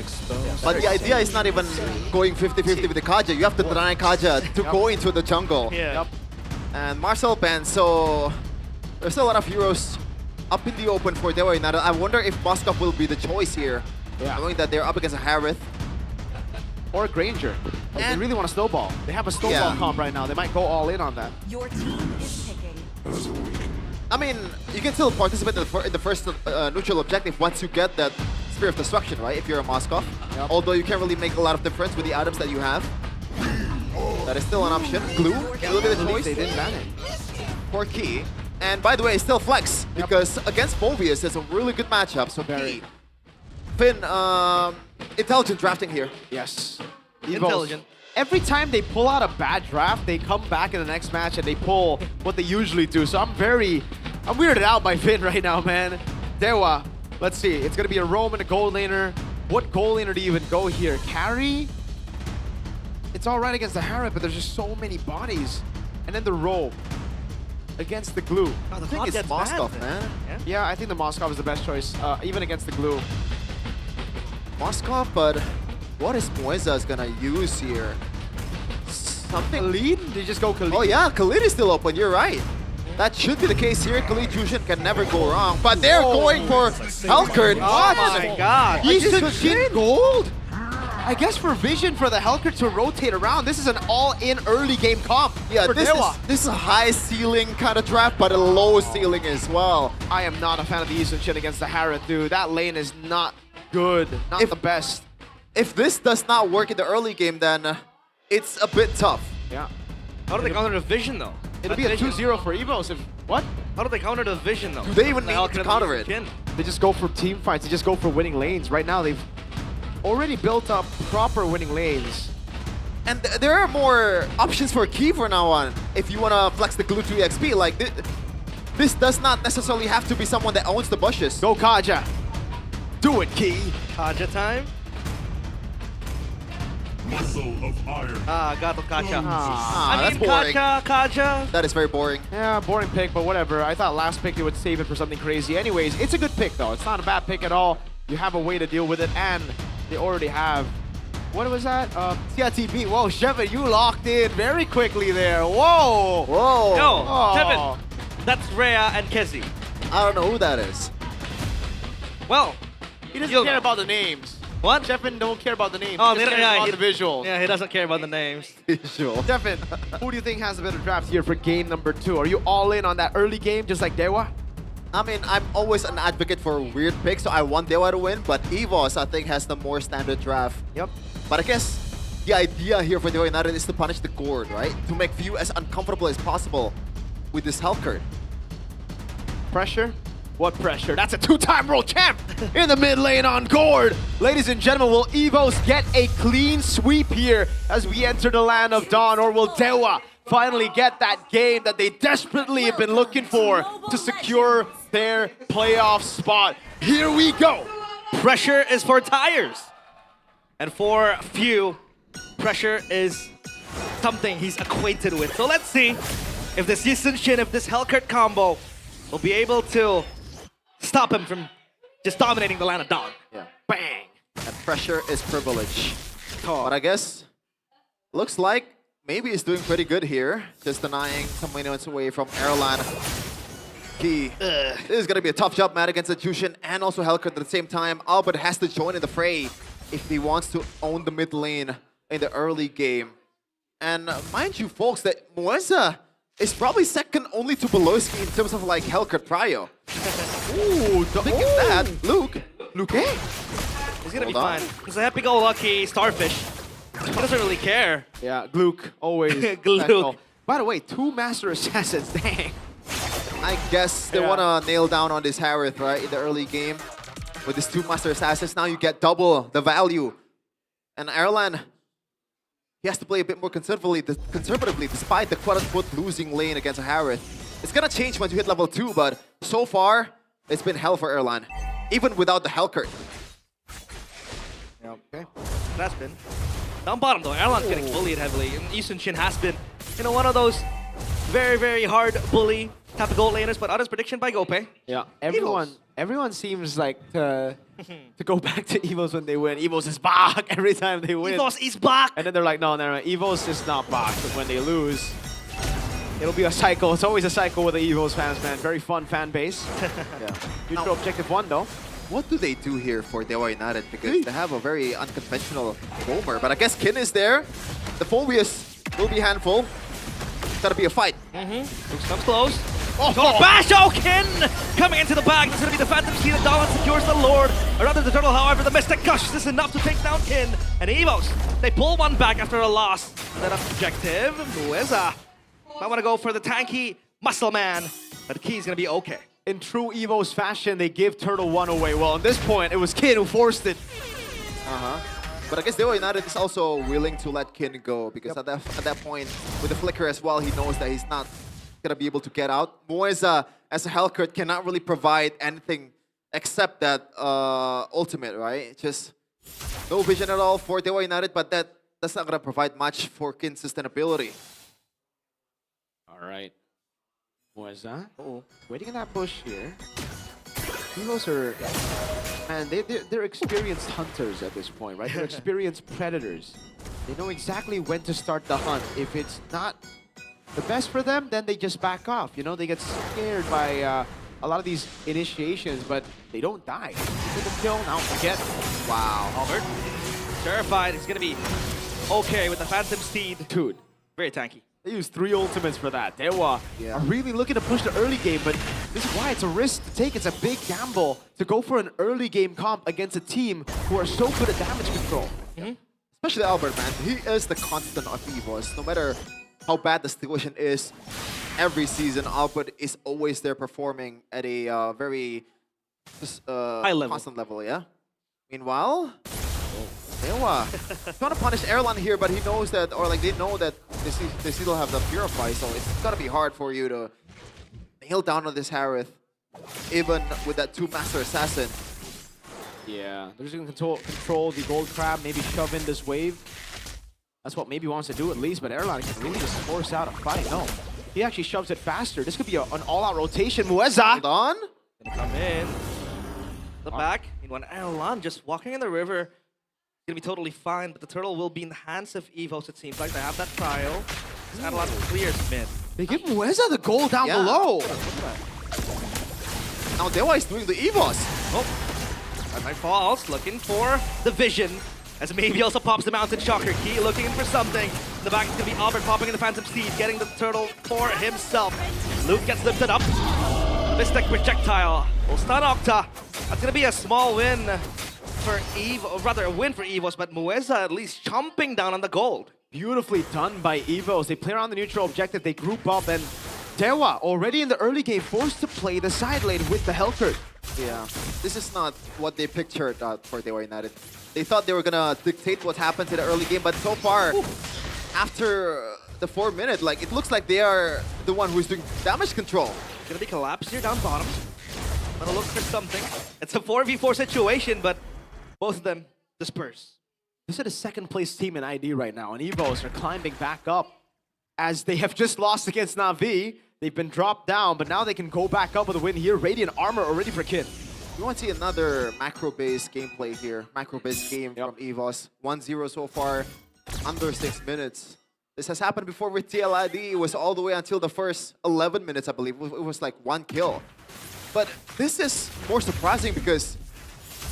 But the idea is not even going 50-50 with the Kaja. You have to deny Kaja to go into the jungle. Yeah. Yep. And Marcel banned, so there's still a lot of heroes up in the open for Dewa United. I wonder if Moskov will be the choice here, knowing that they're up against a Harith. Or a Granger. Like, they really want to snowball. They have a snowball comp right now. They might go all in on that. Your team is picking. I mean, you can still participate in the first neutral objective once you get that Spear of Destruction, right? If you're a Moskov. Yep. Although you can't really make a lot of difference with the items that you have. That is still an option. Glue will be the choice. They didn't ban it. For Key. And by the way, still Flex, because against Phobius, it's a really good matchup. So Key. Finn, intelligent drafting here. Yes. Intelligent. Every time they pull out a bad draft, they come back in the next match and they pull what they usually do. So I'm weirded out by Finn right now, man. Dewa, let's see. It's gonna be a roam and a gold laner. What gold laner do you even go here? Carry? It's all right against the Harith, but there's just so many bodies. And then the roam against the Glue. Oh, the I think it's Moskov, man. Yeah, I think the Moskov is the best choice, even against the Glue. Moskov, but what is Moisa's gonna use here? Something. Khalid? They just go Khalid. Oh yeah, Khalid is still open, you're right. That should be the case here. Khalid Fusion can never go wrong. But they're going for Helkert. Oh my god. He's just gold? I guess for Vision for the Helkert to rotate around, this is an all-in early game comp. Yeah, for Dewa. this is a high ceiling kind of draft, but a low ceiling as well. I am not a fan of the Eastern Shin against the Harith, dude. That lane is not good, not the best. If this does not work in the early game, then it's a bit tough. Yeah. How do they counter the Vision though? It'll be a 2-0 for Evos if... What? How do they counter the Vision though? Do they even The hell need to can counter use it? Jhin? They just go for team fights. They just go for winning lanes. Right now, they've already built up proper winning lanes. And there are more options for Key from now on. If you want to flex the Glue 2 EXP, like this does not necessarily have to be someone that owns the bushes. Go Kaja. Do it, Key. Kaja time? Muscle of iron. Gato Kaja. that's I mean, boring. Kaja. That is very boring. Yeah, boring pick, but whatever. I thought last pick they would save it for something crazy. Anyways, it's a good pick, though. It's not a bad pick at all. you have a way to deal with it, and they already have. What was that? CRTB. Whoa, Shepard, you locked in very quickly there. Whoa! Whoa! Yo, Oh. Kevin, that's Rhea and Kezi. I don't know who that is. Well, he doesn't care about the names. What? Shepard don't care about the names. Oh, he just cares about the visuals. Yeah, he doesn't care about the names. Visual. Stefan, who do you think has a better draft here for game number 2? Are you all in on that early game, just like Dewa? I mean, I'm always an advocate for weird picks, so I want Dewa to win, but EVOS, I think, has the more standard draft. Yep. But I guess the idea here for Dewa United is to punish the Gord, right? To make View as uncomfortable as possible with this health card. Pressure? What pressure? That's a 2-time world champ in the mid lane on Gord. Ladies and gentlemen, will EVOS get a clean sweep here as we enter the land of Dawn, or will Dewa finally get that game that they desperately have been looking for to secure their playoff spot? Here we go. Pressure is for tires. And for Few, pressure is something he's acquainted with. So let's see if this Yisun Shin, if this Hellcurt combo will be able to stop him from just dominating the land of Dawn. Yeah. Bang! And pressure is privilege. But I guess, looks like maybe he's doing pretty good here. Just denying some minutes away from Erlan. This is going to be a tough job, Matt, against the Jushin and also Hellcurt at the same time. Albert has to join in the fray if he wants to own the mid lane in the early game. And mind you, folks, that Moeza is probably second only to Beloski in terms of like Hellcurt prio. Ooh, look at that. Luke, hey. He's gonna be fine. He's a happy-go-lucky starfish. He doesn't really care. Yeah, Gluck, always. Gluck. By the way, 2 Master Assassins, dang. I guess they want to nail down on this Harith, right, in the early game. With these 2 Master Assassins, now you get double the value. And Erlan, he has to play a bit more conservatively despite the quote-unquote losing lane against a Harith. It's gonna change once you hit level 2, but so far, it's been hell for Erlan, even without the Hellcurt. Yeah, okay. That's been. Down bottom though, Erlan's getting bullied heavily, and Yisun Shin has been, one of those very, very hard bully type of gold laners, but others prediction by Gope. Yeah, everyone seems like to go back to EVOS when they win. EVOS is back every time they win. EVOS is back! And then they're like, no, EVOS is not back. But when they lose, it'll be a cycle. It's always a cycle with the EVOS fans, man. Very fun fan base. Yeah. Neutral objective 1 though. What do they do here for Dewa United? Because they have a very unconventional roamer. But I guess Kin is there. The Phobius will be handful. It's gotta be a fight. Looks comes close. Oh, bash! Oh, Kin coming into the bag. This is going to be the Phantom Steed. The Dawn secures the Lord. Or rather, the Turtle, however, the Mystic Gush. This is enough to take down Kin. And EVOS, they pull one back after a loss. That objective, Mueza. I want to go for the tanky muscle man. But Key's going to be okay. In true EVOS fashion, they give Turtle 1 away. Well, at this point, it was Kin who forced it. But I guess Dewa United is also willing to let Kin go. Because at that point, with the Flicker as well, he knows that he's not gonna be able to get out. Moeza, as a Hellcurt, cannot really provide anything except that ultimate, right? Just no vision at all for Dewa United, but that's not gonna provide much for Kin's sustainability. All right. Moeza, waiting in that bush here. EVOS are, man, they're experienced hunters at this point, right? They're experienced predators. They know exactly when to start the hunt. If it's not the best for them, then they just back off. They get scared by a lot of these initiations, but they don't die. Take the kill, now forget. Wow. Albert, terrified. He's going to be okay with the Phantom Steed. Dude. Very tanky. They use 3 ultimates for that. Dewa are really looking to push the early game, but this is why it's a risk to take. It's a big gamble to go for an early game comp against a team who are so good at damage control. Especially Albert, man. He is the constant of EVOS. No matter how bad the situation is, every season, Albert is always there performing at a very high level. Constant level, yeah? Meanwhile, Dewa trying to punish Erlan here, but he knows that, or like they know that they still have the Purify, so it's gonna be hard for you to nail down on this Harith, even with that 2 Master Assassin. Yeah, they're just gonna control the Gold Crab, maybe shove in this wave. That's what maybe wants to do at least, but Erlan can really just force out a fight. No, he actually shoves it faster. This could be an all-out rotation. Mueza! Hold on. Gonna come in. The back, meanwhile, Erlan just walking in the river. Gonna be totally fine, but the turtle will be in the hands of Evos, it seems like. They have that trial. Erlan clears mid. They give Mueza the goal down below. Now Dewa is doing the Evos. Oh, Night Falls looking for the vision. As maybe also pops the Mountain Shocker. Key looking for something. In the back is gonna be Albert popping in the Phantom Steed, getting the turtle for himself. Luke gets lifted up. Mystic projectile will stun Octa. That's gonna be a small win for Evo, or rather a win for Evos, but Mueza at least chomping down on the gold. Beautifully done by Evos. They play around the neutral objective, they group up, and Dewa already in the early game forced to play the side lane with the Hellcurt. Yeah, this is not what they pictured for Dewa United. They thought they were gonna dictate what happened to the early game, but so far, after the 4 minute, like it looks like they are the one who is doing damage control. Gonna be collapsed here down bottom. Gonna look for something. It's a 4v4 situation, but both of them disperse. This is the second place team in ID right now, and Evos are climbing back up as they have just lost against Na'Vi. They've been dropped down, but now they can go back up with a win here. Radiant armor already for Kin. We want to see another macro-based gameplay here. Macro-based game from Evos. 1-0 so far, under 6 minutes. This has happened before with TL ID. It was all the way until the first 11 minutes, I believe. It was like 1 kill. But this is more surprising because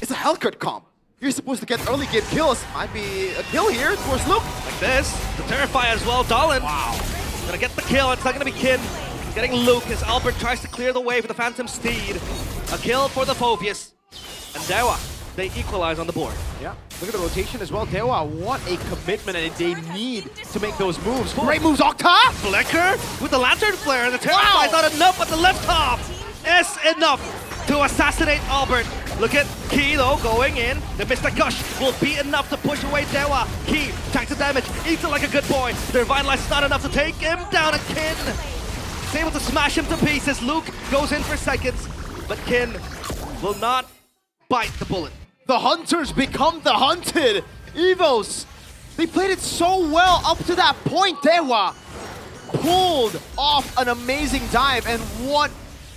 it's a Hellcurt comp. You're supposed to get early game kills. Might be a kill here towards Luke. Like this, the Terrify as well. Dolan. Wow. Gonna get the kill. It's not gonna be Kin. Getting Luke as Albert tries to clear the way for the Phantom Steed. A kill for the Phobius. And Dewa, they equalize on the board. Yeah, look at the rotation as well. Dewa, what a commitment, and they need to make those moves. Great moves, Octa! Flicker with the Lantern Flare, and the Terrify is not enough, but the left top is enough to assassinate Albert. Look at Key though, going in. The Mr. Gush will be enough to push away Dewa. Key, tanks the damage, eats it like a good boy. The Revitalize is not enough to take him down. And Kin is able to smash him to pieces. Luke goes in for seconds, but Kin will not bite the bullet. The hunters become the hunted. Evos, they played it so well up to that point. Dewa pulled off an amazing dive, and what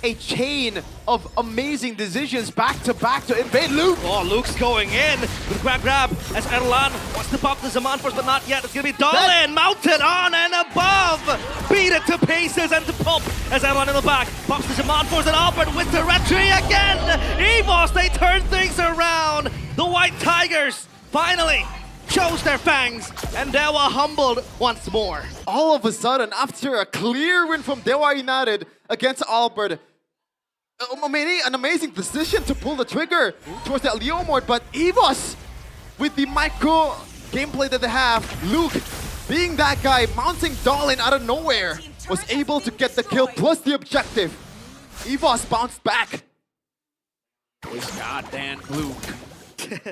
a chain of amazing decisions back to invade Luke. Oh, Luke's going in with grab as Erlan wants to pop the Zaman Force, but not yet. It's gonna be Dolan mounted on and above. Beat it to pieces and to pulp as Erlan in the back pops the Zaman Force, and Albert with the retry again. Evos, they turn things around. The White Tigers finally shows their fangs, and Dewa humbled once more. All of a sudden, after a clear win from Dewa United against Albert, an amazing decision to pull the trigger towards that Leomord, but Evos, with the micro gameplay that they have, Luke being that guy, mounting Dolan out of nowhere, was able to get the kill plus the objective. Evos bounced back. This goddamn Luke.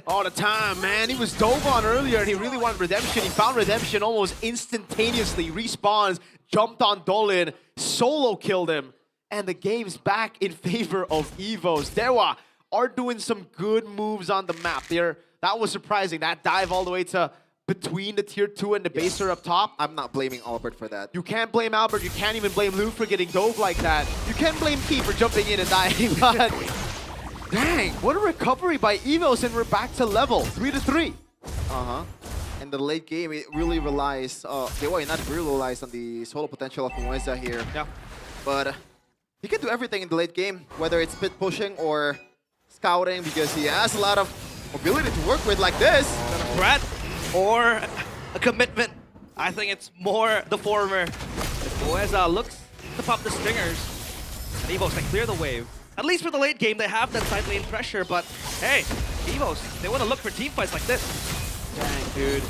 All the time, man. He was dove on earlier and he really wanted redemption. He found redemption almost instantaneously. Respawns, jumped on Dolan, solo killed him. And the game's back in favor of Evos. Dewa are doing some good moves on the map there. That was surprising. That dive all the way to between the tier 2 and the baser up top. I'm not blaming Albert for that. You can't blame Albert. You can't even blame Luke for getting dove like that. You can't blame Key for jumping in and dying. But dang, what a recovery by Evos, and we're back to level 3-3. And the late game, it really relies, Dewa United really relies on the solo potential of Mueza here. Yeah. But he can do everything in the late game, whether it's pit pushing or scouting, because he has a lot of mobility to work with like this. A threat or a commitment. I think it's more the former. Mueza looks to pop the stringers, and Evos, they clear the wave. At least for the late game, they have that side lane pressure, but hey, Evos, they want to look for team fights like this. Dang, dude.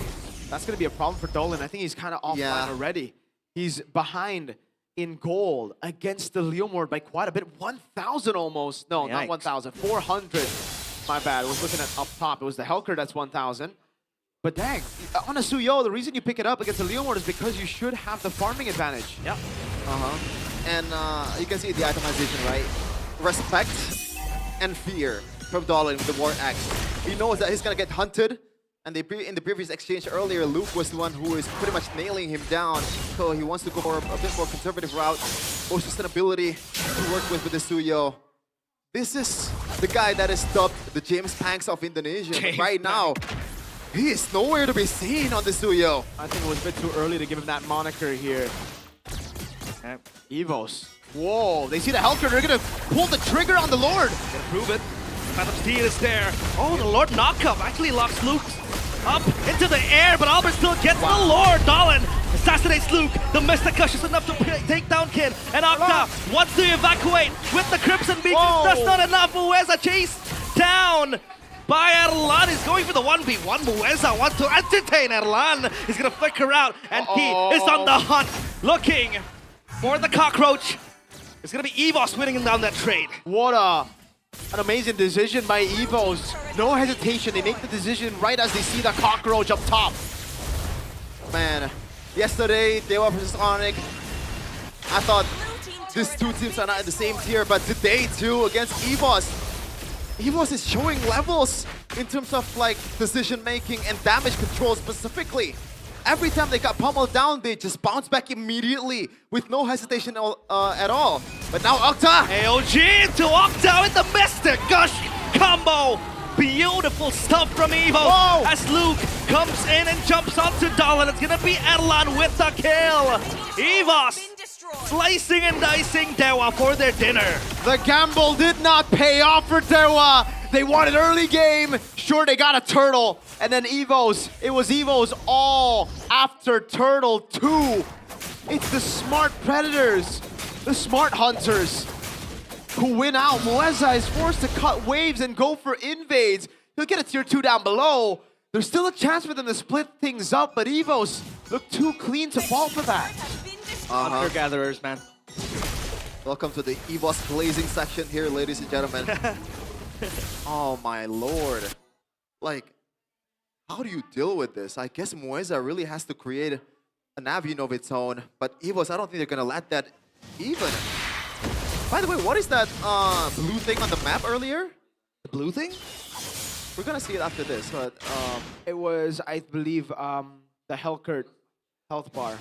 That's going to be a problem for Dolan. I think he's kind of offline already. He's behind in gold against the Leomord by quite a bit. 1,000 almost. No, not 1,000. 400. My bad. I was looking at up top. It was the Hellcurt that's 1,000. But dang, on a Suyo, the reason you pick it up against the Leomord is because you should have the farming advantage. Yep. And you can see the itemization, right? Respect and fear from Dolan with the War Axe. He knows that he's gonna get hunted, and in the previous exchange earlier, Luke was the one who is pretty much nailing him down, so he wants to go for a bit more conservative route, more sustainability to work with the Suyo. This is the guy that is dubbed the James Panks of Indonesia. But right now, he is nowhere to be seen on this duo. I think it was a bit too early to give him that moniker here. And Evos. Whoa, they see the Helker. They're going to pull the trigger on the Lord. Gonna prove it. Phantom Steed is there. Oh, the Lord knockup actually locks Luke up into the air, but Albert still gets the Lord. Dolan assassinates Luke. The Mystic Gush is enough to take down Kin. And Octa wants to evacuate with the Crimson Beacon. That's not enough. Mueza chased down by Erlan. He's going for the 1v1. Mueza wants to entertain Erlan. He's going to flicker out, and he is on the hunt, looking for the cockroach. It's going to be Evos winning down that trade. What an amazing decision by Evos. No hesitation. They make the decision right as they see the cockroach up top. Man, yesterday, Dewa versus Onyx, I thought these two teams are not in the same tier, but today too, against Evos, Evos is showing levels in terms of like decision making and damage control specifically. Every time they got pummeled down, they just bounce back immediately with no hesitation at all. But now Octa! AOG to Octa with the Mystic Gush combo! Beautiful stuff from Evo as Luke comes in and jumps onto Dolan. It's gonna be Erlan with the kill. Evos slicing and dicing Dewa for their dinner. The gamble did not pay off for Dewa. They wanted early game. Sure, they got a turtle. And then Evos, it was Evos all after Turtle 2. It's the smart predators, the smart hunters who win out. Mueza is forced to cut waves and go for invades. He'll get a tier 2 down below. There's still a chance for them to split things up, but Evos look too clean to fall for that. Hunter gatherers, man. Welcome to the Evos blazing section here, ladies and gentlemen. Oh my lord. Like, how do you deal with this? I guess Mueza really has to create an avenue of its own, but Evos, I don't think they're gonna let that even. By the way, what is that blue thing on the map earlier? The blue thing? We're gonna see it after this, but it was, I believe, the Helkert health bar.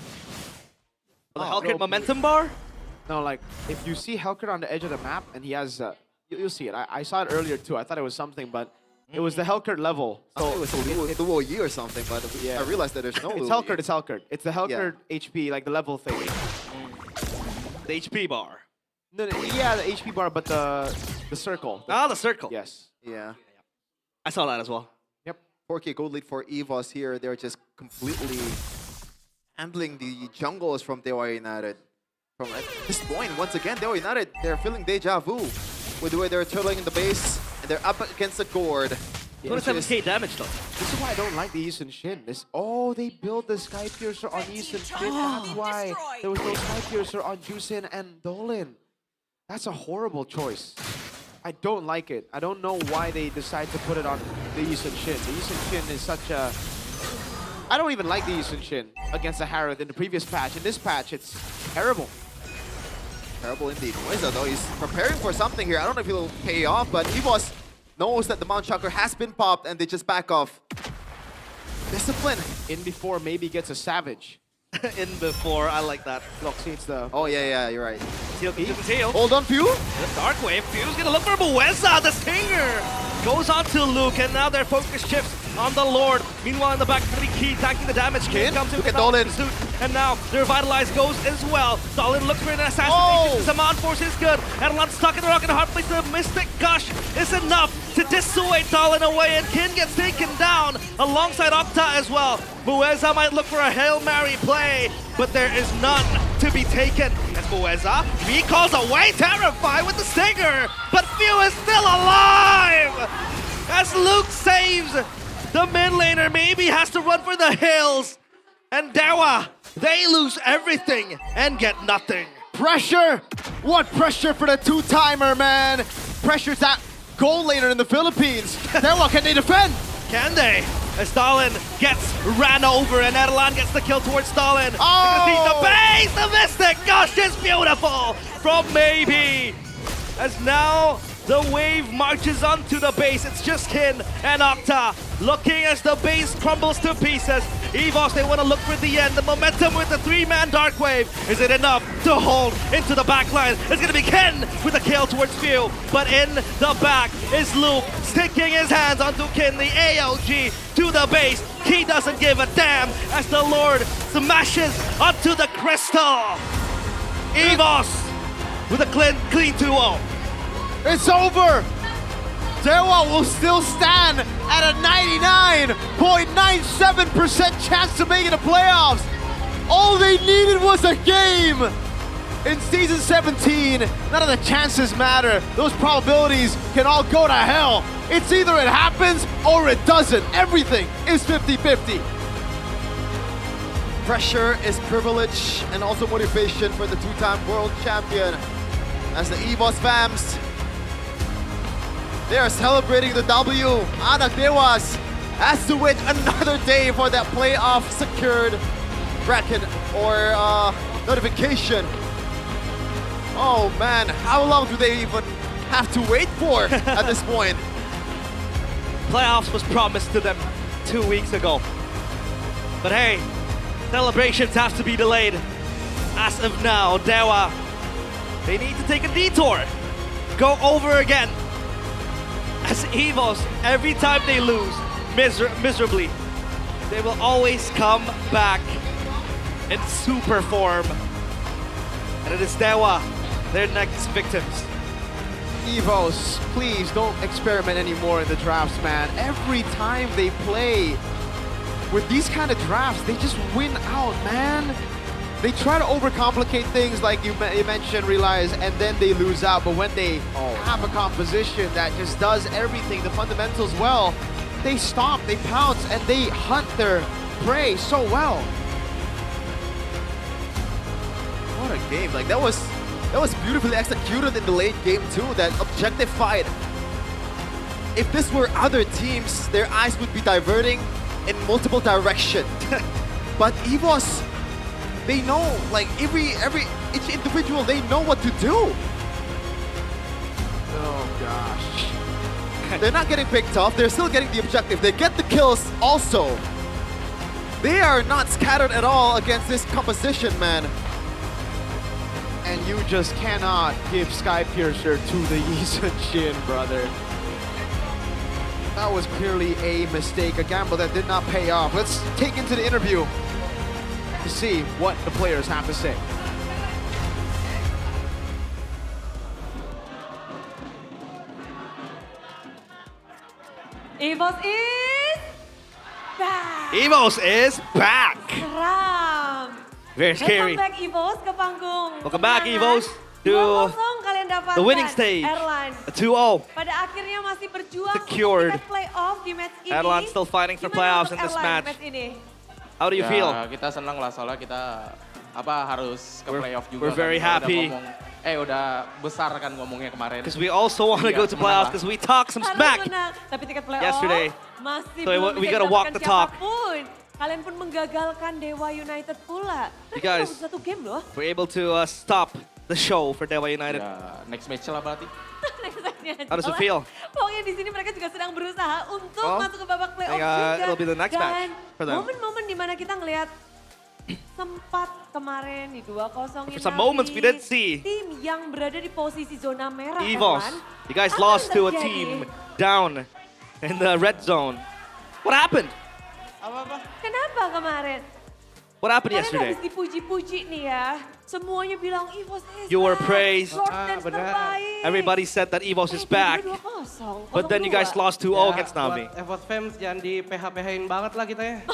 The Helkert momentum bar? No, like, if you see Helkert on the edge of the map and he has, you'll see it. I saw it earlier too. I thought it was something, but it was the Helkert level. So it was a dual E or something, but yeah. I realized that there's no It's Helkert, it's Helkert. It's the Helkert HP, like the level thing. The HP bar. No, yeah, the HP bar, but the circle. The circle. Yes. Yeah. I saw that as well. Yep. 4K gold lead for Evos here. They're just completely handling the jungles from Dewa United. From at this point, once again, Dewa United, they're feeling deja vu with the way they're turtling in the base, and they're up against the gourd. 27k damage though. This is why I don't like the Yisun Shin. They built the Sky Piercer on Yisun Shin. That's why there was no Sky Piercer on Jusin and Dolan. That's a horrible choice. I don't like it. I don't know why they decide to put it on the Yisun Shin. The Yisun Shin is such a... I don't even like the Yisun Shin against the Harith in the previous patch. In this patch, it's terrible. Terrible indeed. Mueza, though, he's preparing for something here. I don't know if he'll pay off, but Evos knows that the Mount Chakra has been popped and they just back off. Discipline. In before maybe gets a Savage. In before, I like that. Look, see, it's the... Oh, yeah, you're right. Tail. Hold on, Pew. The Dark Wave. Pew's gonna look for Mueza. The Stinger goes on to Luke, and now their focus shifts on the Lord. Meanwhile, in the back, pretty key, tanking the damage. Kin comes in look with at Dolan. Suit, and now the Revitalize goes as well. Dolan looks for an assassination. Zaman Force is good. Erlan stuck in the rock and hard place. The Mystic Gush is enough to dissuade Dolan away, and Kin gets taken down alongside Octa as well. Mueza might look for a Hail Mary play, but there is none to be taken. As Mueza recalls away, terrified with the Stinger, but Few is still alive! As Luke saves the mid laner, maybe has to run for the hills. And Dewa, they lose everything and get nothing. Pressure! What pressure for the two-timer, man? Pressure's that gold laner in the Philippines. Dewa, can they defend? Can they? As Stalin gets ran over and Erlan gets the kill towards Stalin. Oh! The base, the Mystic Gush is beautiful from Maybe. As now The wave marches onto the base. It's just Kin and Octa looking as the base crumbles to pieces. EVOS, they want to look for the end. The momentum with the 3-man Dark Wave. Is it enough to hold into the back line? It's going to be Ken with a kill towards Few. But in the back is Luke sticking his hands onto Kin, the AOG to the base. He doesn't give a damn as the Lord smashes onto the crystal. EVOS with a clean 2-0. It's over! Dewa will still stand at a 99.97% chance to make it to playoffs. All they needed was a game. In Season 17, none of the chances matter. Those probabilities can all go to hell. It's either it happens or it doesn't. Everything is 50-50. Pressure is privilege and also motivation for the two-time world champion. As the EVOS fams, they are celebrating the W. Anak Dewas has to wait another day for that playoff secured bracket or notification. Oh man, how long do they even have to wait for at this point? Playoffs was promised to them 2 weeks ago. But hey, celebrations have to be delayed. As of now, Dewa, they need to take a detour. Go over again. As EVOS, every time they lose miserably, they will always come back in super form. And it is Dewa, their next victims. EVOS, please don't experiment anymore in the drafts, man. Every time they play with these kind of drafts, they just win out, man. They try to overcomplicate things like you mentioned, realize, and then they lose out. But when they have a composition that just does everything, the fundamentals well, they stomp, they pounce, and they hunt their prey so well. What a game. Like that was beautifully executed in the late game too, that objective fight. If this were other teams, their eyes would be diverting in multiple directions. But EVOS, they know, like each individual, they know what to do. Oh gosh. They're not getting picked off, they're still getting the objective. They get the kills also. They are not scattered at all against this composition, man. And you just cannot give Skypiercer to the Yisun Shin, brother. That was clearly a mistake, a gamble that did not pay off. Let's take into the interview to see what the players have to say. EVOS is back. EVOS is back. Seram. Very scary. Welcome back EVOS ke panggung. Welcome back EVOS to 2-0 kalian dapatkan. the winning stage. Erlan. A 2-0. Pada akhirnya masih berjuang Secured. untuk playoff di match ini. Erlan still fighting for playoffs in this match. Ini? How do you feel? Kita senang lah, soalnya kita harus ke playoff juga. We're very happy. Udah besar kan ngomongnya kemarin. Because we also want to go to playoffs because we talked some smack Tapi tiket playoff yesterday. masih So belum we bisa gotta walk didapatkan the talk. siapapun. Kalian pun menggagalkan Dewa United pula. You guys, satu game loh. we're able to stop the show for Dewa United. Next match lah berarti. How does it feel? Pokoknya di sini mereka juga sedang berusaha untuk masuk ke babak playoff think, juga. it'll be the next match for them. Momen-momen dimana kita ngelihat sempat kemarin di 2-0 For some moments we did see tim yang berada di posisi zona merah. EVOS, Erlan. you guys Apa lost yang to a terjadi? team down in the red zone. What happened? Kenapa kemarin? What happened Kalian yesterday? habis dipuji-puji nih ya. Semuanya bilang EVOS is You were back. praised. Lord Dance terbaik. Everybody said that EVOS is back. 2-0, But then you guys lost 2-0 against Nami. EVOS fans jangan di PH-PH-in banget lah kita ya.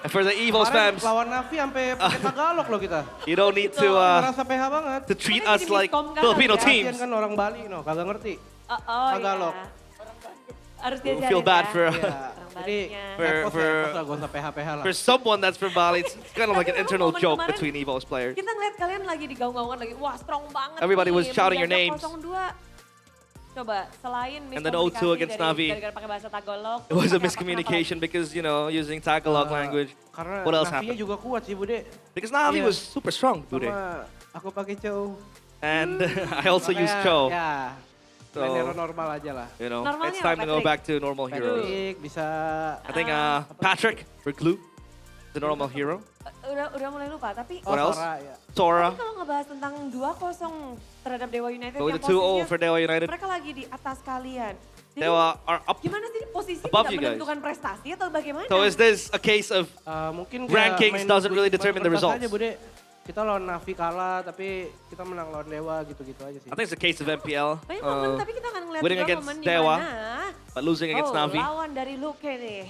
And for the EVOS Kemarin fans, lawan Navi sampai pakai Tagalog loh kita. you don't need to Ngerasa PH banget. to treat us like Filipino teams. Kasian kan orang Bali, kagak ngerti. Tagalog. Harus We diajarin feel bad ya. for Jadi for someone that's from Bali. It's kind of like an internal momen joke kemarin between EVOS players. Kita ngeliat kalian lagi digaung-gaungan lagi. Wah, strong banget. Everybody nih, was shouting your menjaga names. 02. Coba, selain And then 0-2 against Navi. gara-gara pakai bahasa Tagalog. It was a pakai apa miscommunication because, you know, using Tagalog language. Karena What else Navinya happened? juga kuat sih Bude. Because Navi Iya. was super strong, Bude. Sama aku pakai Chow. And I also used Cho. Ya. So, main hero normal aja lah. you know, Normalnya it's time apa, to go Patrick? back to normal heroes. Patrick bisa. I think Patrick for Glue, the normal hero. Udah mulai lupa, tapi What else? Sora, ya. Sora. tapi kalau ngebahas tentang 2-0 terhadap Dewa United Going yang to 2-0 posisinya for Dewa United. mereka lagi di atas kalian. Jadi, Dewa are up. gimana sih posisi above tidak you guys. menentukan prestasi atau bagaimana? So is this a case of Mungkin rankings doesn't really determine the results? Aja, Bude. Kita lawan Navi kalah, tapi kita menang lawan Dewa gitu-gitu aja sih. I think it's a case of MPL. Banyak momen, tapi kita akan ngeliat winning juga against momen di Dewa, mana but losing against Navi. lawan dari Luke nih.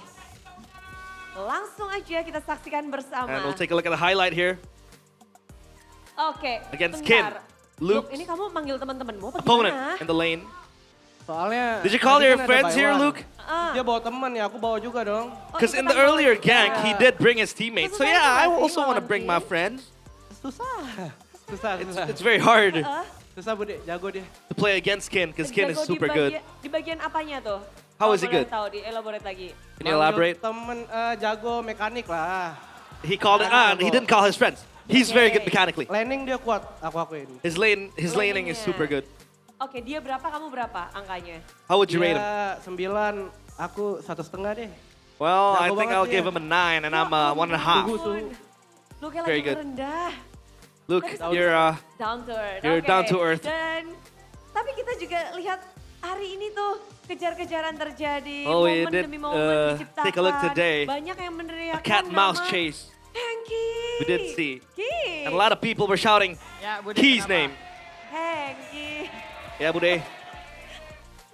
Langsung aja kita saksikan bersama. And we'll take a look at the highlight here. Oke, Against bentar. Kin. Luke, Luke, ini kamu manggil teman-temanmu apa opponent gimana? in the lane. Soalnya Did you call tadi your kan ada friends buy here, one. Luke? Dia bawa teman ya, aku bawa juga dong. Because in the earlier gank, he did bring his teammates. So yeah, I also want to bring my friends. Susah. It's very hard Susah Bude, jago dia. to play against Kin because Kin is Jago super di good. Di bagian apanya tuh? How Kalau is he boleh good? Tahu, di elaborate lagi. Can you elaborate? Temen jago mekanik lah. He called it. He didn't call his friends. He's very good mechanically. Laning dia kuat, aku akuin. His laning is super good. Oke, dia berapa, kamu berapa angkanya? How would you rate him? Dia 9, aku 1,5 deh. Well, I Jago think banget I'll dia. give him a 9 and I'm a 1.5. Luke Very lagi good. merendah. Luke, Tapi you're down to earth. you're Oke. down to earth. Dan tapi kita juga lihat hari ini tuh kejar-kejaran terjadi, Oh, we momen did, demi momen diciptakan. take a look today. Banyak yang meneriakan a cat and mouse nama chase. Hengki. We did see. Ki. And a lot of people were shouting Key's name. Hengki. Yeah, Bude.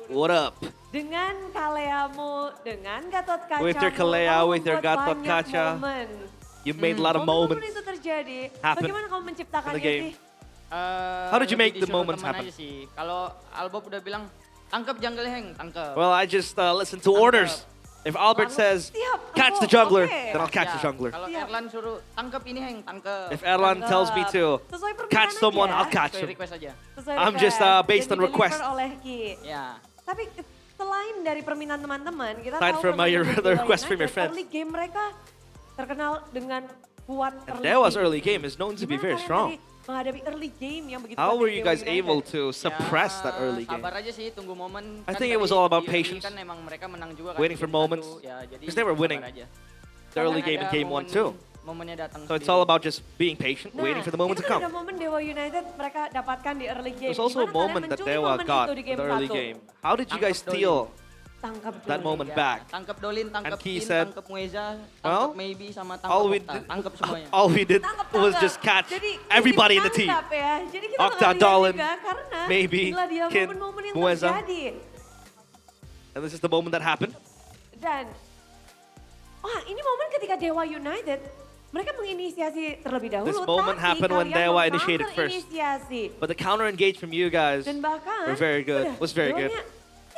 What up? Dengan Kaleamu, dengan Gatot Kaca. With your Kalea, with your Gatot Kaca. You made a lot of Momen moments. itu terjadi. happen Bagaimana kamu menciptakannya in the game. sih? How did you make the disuruh moments teman happen? aja sih. Kalau Albob udah bilang, tangkap jungle Heng, tangkap. Well, I just listen to orders. If Albert says, catch the jungler, then I'll catch the jungler. Kalau Erlan suruh, tangkap ini Heng, tangkap. If Erlan tells me to catch someone, I'll catch Sesuai him. request aja. I'm just based on request. Oleh Ki. Ya. Tapi selain dari permintaan teman-teman, kita Aside tahu from permainan the Dewa request from your United, friends. early game mereka terkenal dengan kuat And early Dewa's game. early game is known to be very strong. Menghadapi early game yang begitu How kuat were dari you Dewa guys United. able to suppress that early game? Sabar aja sih, tunggu momen. I Kan think it was tadi all about di early patience. Kan emang mereka menang juga kan. Waiting for moments. Ya, jadi Because they were winning sabar aja. the early Kadang game in ada game 1 momen- too. Momennya datang So it's sendiri. all about just being patient, waiting for the moment to itu kan come. ada momen Dewa United mereka dapatkan di early game. There's also a Gimana kalian moment that mencuri Dewa momen got itu di in game the early 1? game. How did you guys steal Tangkap that dulu. moment back? Tangkap Dolin, tangkap Key Kin, said, tangkap Mueza, well, tangkap Maybe sama all tangkap we Okta. did- Tangkap semuanya. All we did was just catch everybody in the team. Tangkap ya. Jadi kita Okta, ngeliat Dolan, juga karena Maybe, inilah dia Kin, momen-momen yang Mueza. terjadi. And this is the moment that happened. Dan, wah ini momen ketika Dewa United, mereka menginisiasi terlebih dahulu. This moment tapi happened when kalian Dewa initiated first. inisiasi. But the counter engage from you guys Dan bahkan, were very good. udah, Was very good. Dewanya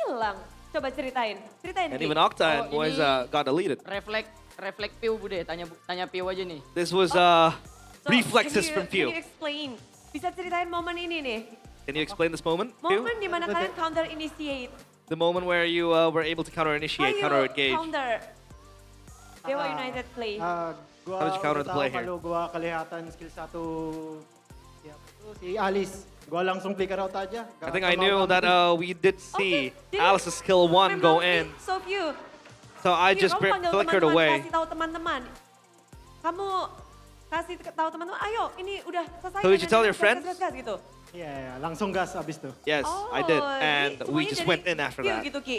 hilang. Coba ceritain And Ki. even Okta and Oh, ini- Mueza got deleted. Refleks Piu Bude, tanya Piu aja nih. This was So, reflexes from can you Pew. explain? Bisa ceritain momen ini nih. Can you explain this moment, Pew? Momen dimana kalian counter initiate. The moment where you were able to counter initiate, counter engage. Counter. Dewa United play. Gua How did you counter the play here? Kalau gua kelihatan skill satu si Alice. Gua langsung flicker out aja. I think I knew that we did see Alice's skill 1 go in. So few. So I Ki, just kamu panggil flickered teman-teman, away. Kasih tahu teman-teman. Kamu kasih tahu teman-teman, ayo ini udah selesai. So did you dan tell ini your friends? gas, gitu. Iya, langsung gas abis tuh. Yes, I did. Oh, And jadi we semuanya just dari went in after Pew that. gitu, Ki.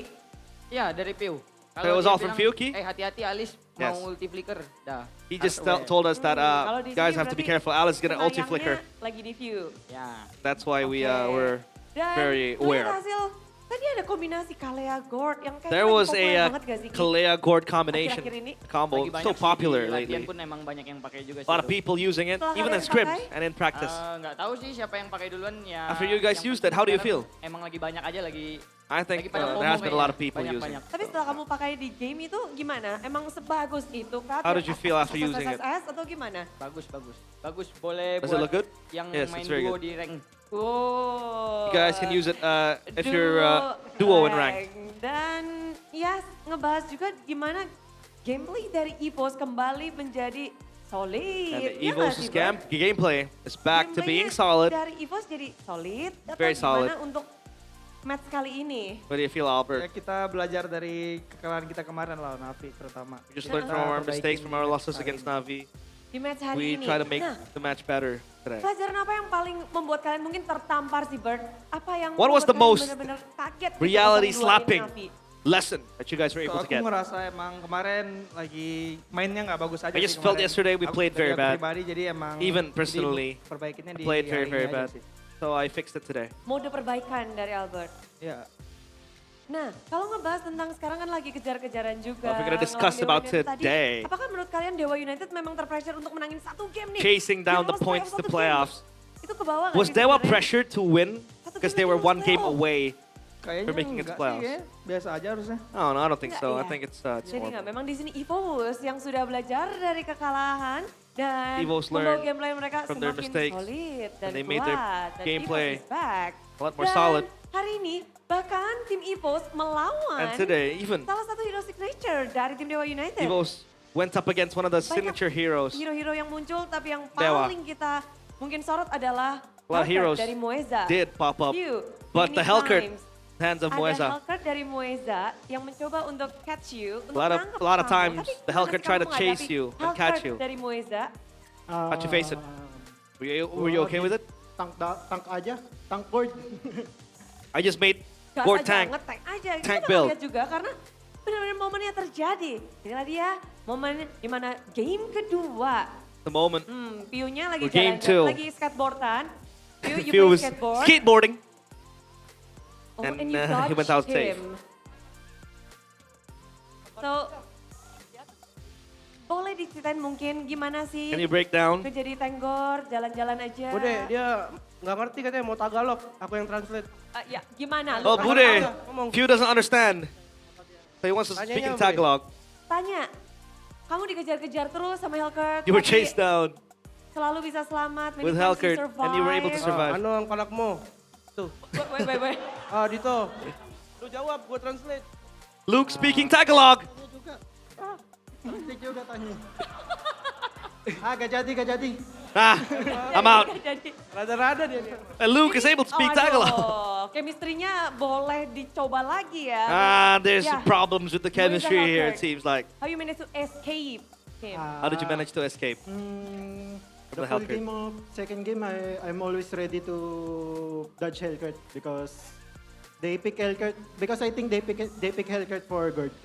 Ya, dari Piu. So it was dia all from bilang, Piu, Ki? hati-hati Alice Yes. mau ulti flicker. Dah. He just Away. told us that Kalau di guys sini have to be berarti careful. Alice is gonna ulti pelayangnya flicker. Lagi di view. Ya. That's why we were Dan very melihat aware. hasil, tadi ada kombinasi Kalea Gord yang kayak There lagi was populer a banget gak sih, Ki? Kalea Gord combination Akhir-akhir ini. combo, Lagi banyak so sih di popular latihan lately. pun emang banyak yang pakai juga A lot of itu. people using it, Setelah even in kalian scrims pakai? and in practice. Nggak tahu sih siapa yang pakai duluan ya. After you guys yang used it, how do you sekarang feel? Emang lagi banyak aja lagi. I think lagi pada there FOMO has been a lot of kayaknya. people using Banyak-banyak. it. Tapi setelah kamu pakai di game itu gimana? Emang sebagus itu kah? How did you feel after using it? Atau gimana? Bagus. Boleh Does it buat look good? yang Yes, main it's very duo good. di rank. Oh. You guys can use it if you're duo in rank. Dan ya ngebahas juga gimana gameplay dari EVOS kembali menjadi solid. And the Ya Evil's nggak sih, Bro? gameplay is back to being Gameplaynya solid. Dari EVOS jadi solid. Atau Very solid. gimana untuk match kali ini? What do you feel, Albert? Ya, kita belajar dari kekalahan kita kemarin lawan Navi terutama. We just learned from our mistakes from our losses against Navi. Di match hari We ini. try to make Nah, the match better today. pelajaran apa yang paling membuat kalian mungkin tertampar sih, Bert? Apa yang What was membuat the kalian most benar-benar kaget gitu reality pas slapping Navi? lesson that you guys were able Aku to get? ngerasa emang kemarin lagi mainnya nggak bagus aja I sih just felt kemarin. yesterday we Aku played very dari aku bad. pribadi, jadi emang Even jadi personally, perbaikinnya di played hari very ini bad. aja sih. So I fixed it today. Mode perbaikan dari Albert. Ya. Nah, kalau ngebahas tentang sekarang kan lagi kejar-kejaran juga. Well, if we're gonna discuss ngelawan Dewa about United tadi, today. Apakah menurut kalian Dewa United memang terpressure untuk menangin satu game nih? Chasing down the Lolos points to satu game. playoffs. Itu ke bawah nggak Was sih Dewa sebenarnya? pressured to win because they were one game away Kayaknya for making it to enggak sih, playoffs? ya. Biasa aja harusnya. Oh, no, I don't think Enggak, so. I iya. think it's Jadi horrible. nggak, memang di sini EVOS yang sudah belajar dari kekalahan dan EVOS membawa learned gameplay mereka from their semakin mistakes, solid dan and they made their kuat. Dan gameplay EVOS is back. a lot more Dan solid. hari ini bahkan tim EVOS melawan And today, even salah satu hero signature dari tim Dewa United. EVOS went up against one of the Banyak signature heroes. hero-hero yang muncul, tapi yang Dewa. paling kita mungkin sorot adalah A lot of heroes dari Moeza. did pop up, You, but many the Hellcurt, times hands of ada Moeza. Hellcurt dari Moeza yang mencoba untuk catch you, untuk A nangkep lot of kamu. times, Tapi the Hellcurt gimana tried sih to kamu chase menghadapi you and catch Hellcurt you. dari Moeza? How'd you face it? Were you okay with it? Tank aja, tank board. I just made Gas board aja, tank. nge-tank aja. Tank Kita build. lihat juga karena benar-benar momennya terjadi. Inilah dia momen dimana game kedua. The moment. Piunya lagi Or game jalan, two. lagi skateboardan. Piu, you Few play was skateboard. skateboarding. Oh, and you he went dodged out safe. him. So, boleh diceritain mungkin gimana sih? Can you break down? Jadi tanggor, jalan-jalan aja. Bude, dia nggak ngerti katanya mau Tagalog. Aku yang translate. Ya, gimana? Oh, Lu Bude, ngomong. Few doesn't understand. So he wants to speak in Tagalog. Tanya, kamu dikejar-kejar terus sama Hellcurt. You were tapi chased down selalu bisa selamat. many with times you Hellcurt, and you were able to survive. Anu ang kalakmo. Tuh. Wait. Ah, dito. Lu jawab, gua translate. Luke speaking Tagalog. Nanti juga tanya. Gak jadi. Ah, I'm out. Rada-rada dia. And Luke is able to speak Tagalog. Chemistry-nya boleh dicoba lagi ya. There's Yeah. problems with the chemistry Hellcurt. here, it seems like. How you manage to escape him? How did you manage to escape? The full game of second game, I'm always ready to dodge Hellcurt because they pick Hellcurt because I think they pick Hellcurt for guard.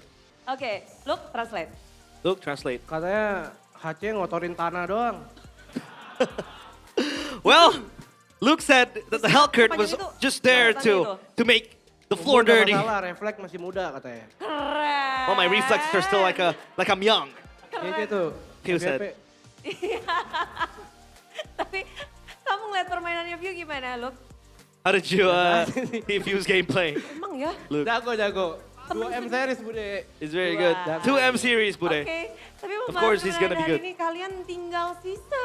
Oke, look, translate. Luke, translate. Katanya HC ngotorin tanah doang. Well, Luke said that the Hellcurt was just there to make the floor Umur nggak dirty. masalah, refleks masih muda katanya. Keren. Well, my reflexes are still like I'm young. Gitu tuh. Few said. Tapi kamu ngeliat permainannya View gimana, Luke? How did you see Few's gameplay? Emang ya? Luke. Jago. 2M series, Bude. It's very good. 2M series, Bude. Oke, tapi Of course he's gonna be hari good. ini kalian tinggal sisa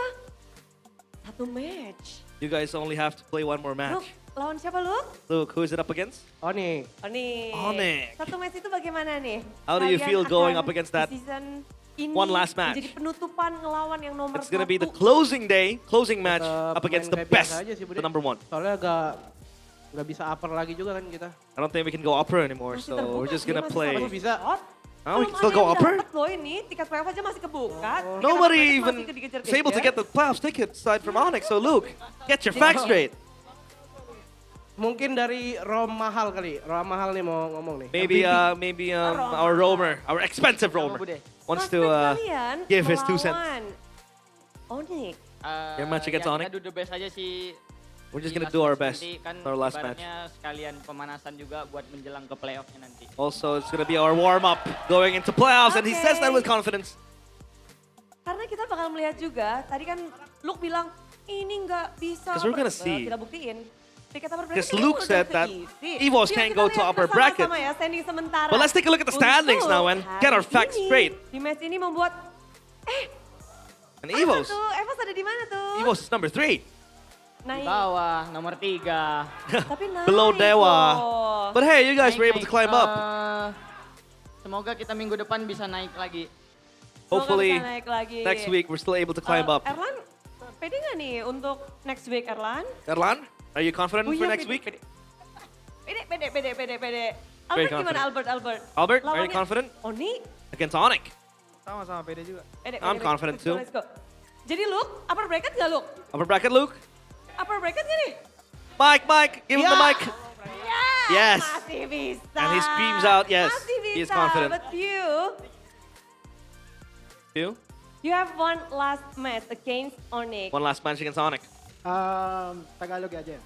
satu match. You guys only have to play one more Luke, match. lawan siapa Luke? Luke, who is it up against? Oni. Onyx. Satu match itu bagaimana nih? How do you Kalian feel going akan up against that di season ini one last match? Jadi penutupan ngelawan yang nomor It's gonna be the satu. closing match up against the best, the number one. Soalnya nggak bisa upper lagi juga kan kita. I don't think we can go upper anymore, so we're just gonna play. Bisa. Oh, we can still go upper? Dapat loh ini, tiket playoff aja masih kebuka. Tiket Nobody upper even masih dikejar-kejar. is able to get the playoffs ticket aside from Onyx, so Luke, get your facts straight. Mungkin dari ROM mahal kali. ROM mahal nih mau ngomong nih. Maybe our roamer, our expensive roamer, wants to Kalian give his 2 cents. melawan Onyx. Your match against Onyx? do the best aja sih. We're just gonna do our best Kan for our last match. ibaratnya sekalian pemanasan juga buat menjelang ke playoffnya nanti. Also, it's gonna be our warm-up going into playoffs, and he says that with confidence. Karena kita bakal melihat juga, tadi kan Luke bilang, ini nggak bisa. 'Cause we're gonna see. Kita buktiin. Tiket upper bracket Because ini Luke udah said that keisi. EVOS Yuk, can't kita go lihat to upper bersama-sama bracket. ya, standing sementara. But let's take a look at the standings now and get our facts straight. Di match ini membuat, And EVOS, Evos ada di mana tuh? EVOS is number 3. Di bawah, nomor 3. Tapi naik Below Dewa. loh. But hey, you guys were able to climb up. Semoga kita minggu depan bisa naik lagi. Hopefully, bisa naik lagi. next week we're still able to climb up. Erlan, pede nggak nih untuk next week Erlan? Erlan, are you confident Oh for iya, next pede, week? pede. Pede. Very Albert gimana confident. Albert? Albert, are you Lawannya confident? Oni? Against Onyx. Sama-sama pede juga. I'm confident let's go, too. Let's go. Jadi Luke, upper bracket gak Luke? Upper bracket, Luke. Upper bracket gak nih? Mike, give him the mic. Yes. Masih bisa. And he screams out, yes. Masih bisa. He is confident. But You? you have one last match against Onyx. One last match against Onyx. Tagalog aja.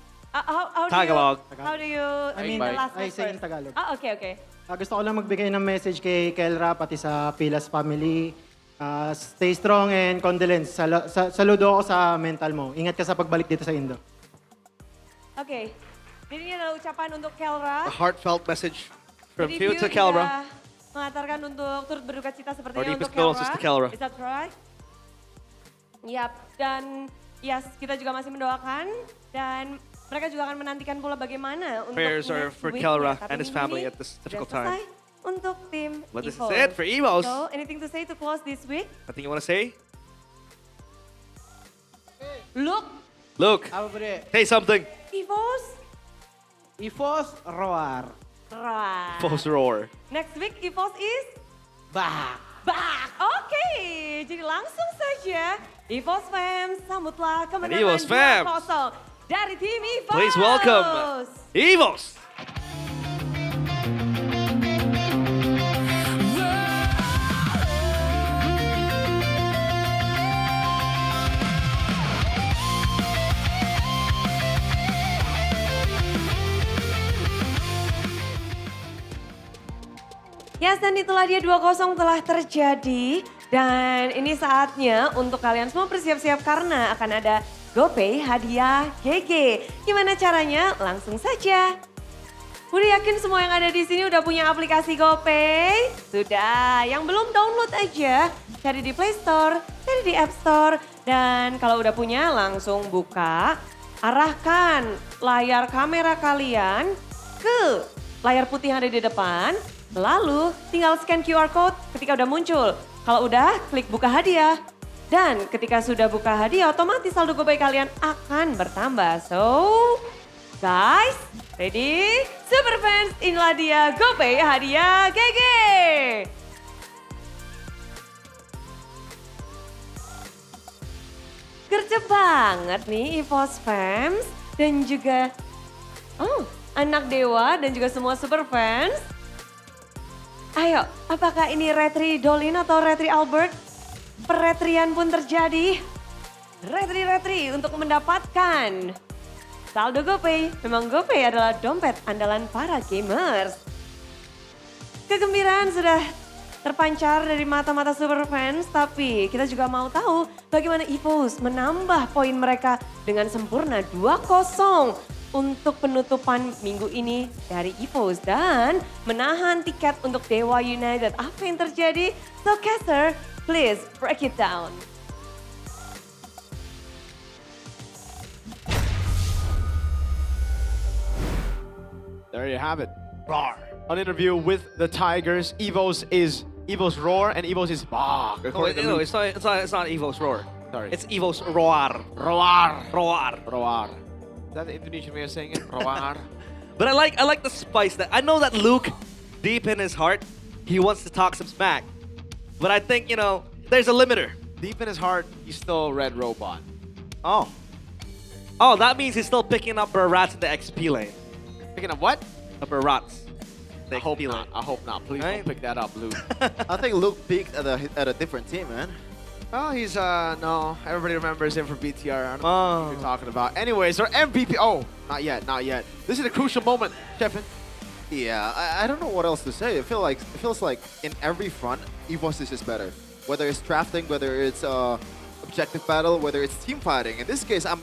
Tagalog. How do you I mean, the last I match say in first? Tagalog. Okay. Gusto ko lang magbigay ng message kay Kelra, pati sa Pilas family. Stay strong and condolence. Saludo ako sa mental mo. Ingat ka sa pagbalik dito sa Indo. Okay. Jadi ini adalah ucapan untuk Kelra. A heartfelt message from Jadi View to Kelra. sudah mengantarkan untuk turut berduka cita Our sepertinya deepest untuk condolences to Kelra. Is that right? Yap, dan yes, kita juga masih mendoakan dan mereka juga akan menantikan pula bagaimana untuk Prayers are next for week-nya. Kelra Tapi and his minggu family ini at this sudah difficult selesai time. untuk tim But this is EVOS. it for EVOS. So, anything to say to close this week? Nothing you want to say? Look, Luke, Apa bre? say something. EVOS roar. Right. False roar. Next week EVOS is Bah. Oke, jadi langsung saja EVOS fans sambutlah kemenangan EVOS fans. 2-0 dari tim EVOS. Please welcome EVOS. Yes, dan itulah dia 2-0 telah terjadi. Dan ini saatnya untuk kalian semua bersiap-siap karena akan ada GoPay hadiah GG. Gimana caranya? Langsung saja. Udah yakin semua yang ada di sini udah punya aplikasi GoPay? Sudah, yang belum download aja. Cari di Play Store, cari di App Store. Dan kalau udah punya langsung buka. Arahkan layar kamera kalian ke layar putih yang ada di depan. Lalu tinggal scan QR code ketika udah muncul. Kalau udah, klik buka hadiah. Dan ketika sudah buka hadiah, otomatis saldo GoPay kalian akan bertambah. So, guys, ready? Super fans, inilah dia GoPay hadiah GG. Gercep banget nih EVOS fans. Dan juga, anak dewa dan juga semua super fans. Ayo, apakah ini Retri Dolin atau Retri Albert? Peretrian pun terjadi. Retri untuk mendapatkan saldo GoPay. Memang GoPay adalah dompet andalan para gamers. Kegembiraan sudah terpancar dari mata-mata super fans, tapi kita juga mau tahu bagaimana EVOS menambah poin mereka dengan sempurna 2-0. Untuk penutupan minggu ini dari EVOS dan menahan tiket untuk Dewa United. Apa yang terjadi? So Caster, please break it down. There you have it. Roar. An interview with the Tigers. EVOS is EVOS Roar and EVOS is Bah. No, it's not EVOS roar. Sorry. It's EVOS roar. Roar. Is that the Indonesian way of saying it? Roar. But I like the spice. That I know that Luke, deep in his heart, he wants to talk some smack. But I think, there's a limiter. Deep in his heart, he's still Red Robot. Oh, that means he's still picking up rats in the XP lane. Picking up what? Upper rats. I hope not. Please don't pick that up, Luke. I think Luke peaked at a different team, man. Oh, he's, no. Everybody remembers him from BTR. I don't know what you're talking about. Anyways, our MVP. Oh, not yet. This is a crucial moment, Sheffin. Yeah, I don't know what else to say. It feels like in every front, EVOS is just better. Whether it's drafting, whether it's objective battle, whether it's team fighting. In this case, I'm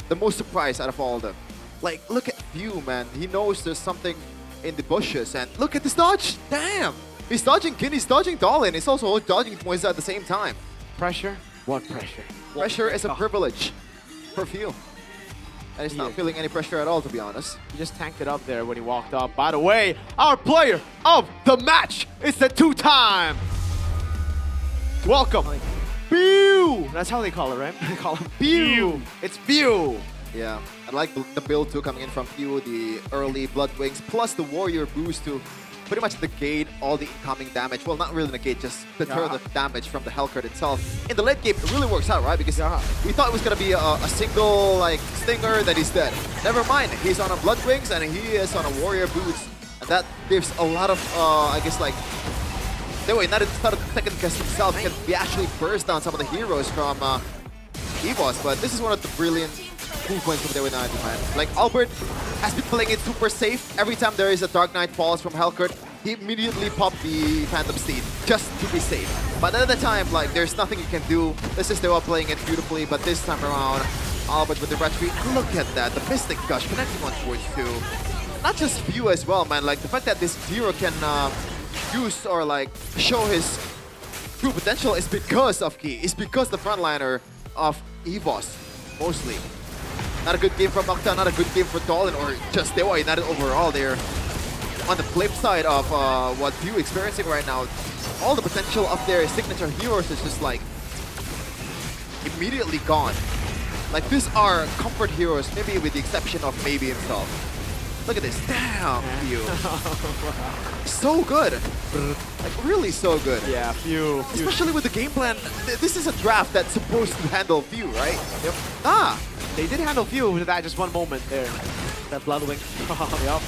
the most surprised out of all of them. Like, look at View, man. He knows there's something in the bushes. And look at this dodge. Damn. He's dodging Kin, he's dodging Dolin. He's also dodging Moisa at the same time. Pressure? What pressure? Pressure is a privilege for View. And he's not feeling any pressure at all, to be honest. He just tanked it up there when he walked up. By the way, our player of the match is the two-time. Welcome, View. That's how they call it, right? They call him View. It's View. Yeah, I like the build too coming in from Few, the early Blood Wings, plus the Warrior boost to pretty much negate all the incoming damage. Well, not really negate, just deter the damage from the Hellcurt itself. In the late game, it really works out, right? Because we thought it was going to be a single like stinger that he's dead. Never mind, he's on a Blood Wings and he is on a Warrior boost. And that gives a lot of, I guess, like, anyway, not instead of second guess himself, can be actually burst down some of the heroes from EVOS. But this is one of the brilliant movements from there with United, man. Like, Albert has been playing it super safe. Every time there is a Dark Knight falls from Hellcurt, he immediately popped the Phantom Steed just to be safe. But at the time, like, there's nothing you can do. This is Dewa playing it beautifully, but this time around, Albert with the retreat. Look at that, the Mystic Gush connecting on towards 2. Not just Few as well, man. Like, the fact that this hero can use or, like, show his true potential is because of Key. It's because the frontliner of EVOS, mostly. Not a good game from Octa, not a good game for Dolan, or just Dewa United overall. They're on the flip side of what Few experiencing right now. All the potential of their signature heroes is just like immediately gone. Like, these are comfort heroes, maybe with the exception of maybe himself. Look at this, damn Few. So good. Like, really so good. Yeah, Few. Especially with the game plan. This is a draft that's supposed to handle Few, right? Yep. They did handle Few with that just one moment there. That Bloodwing. Yep.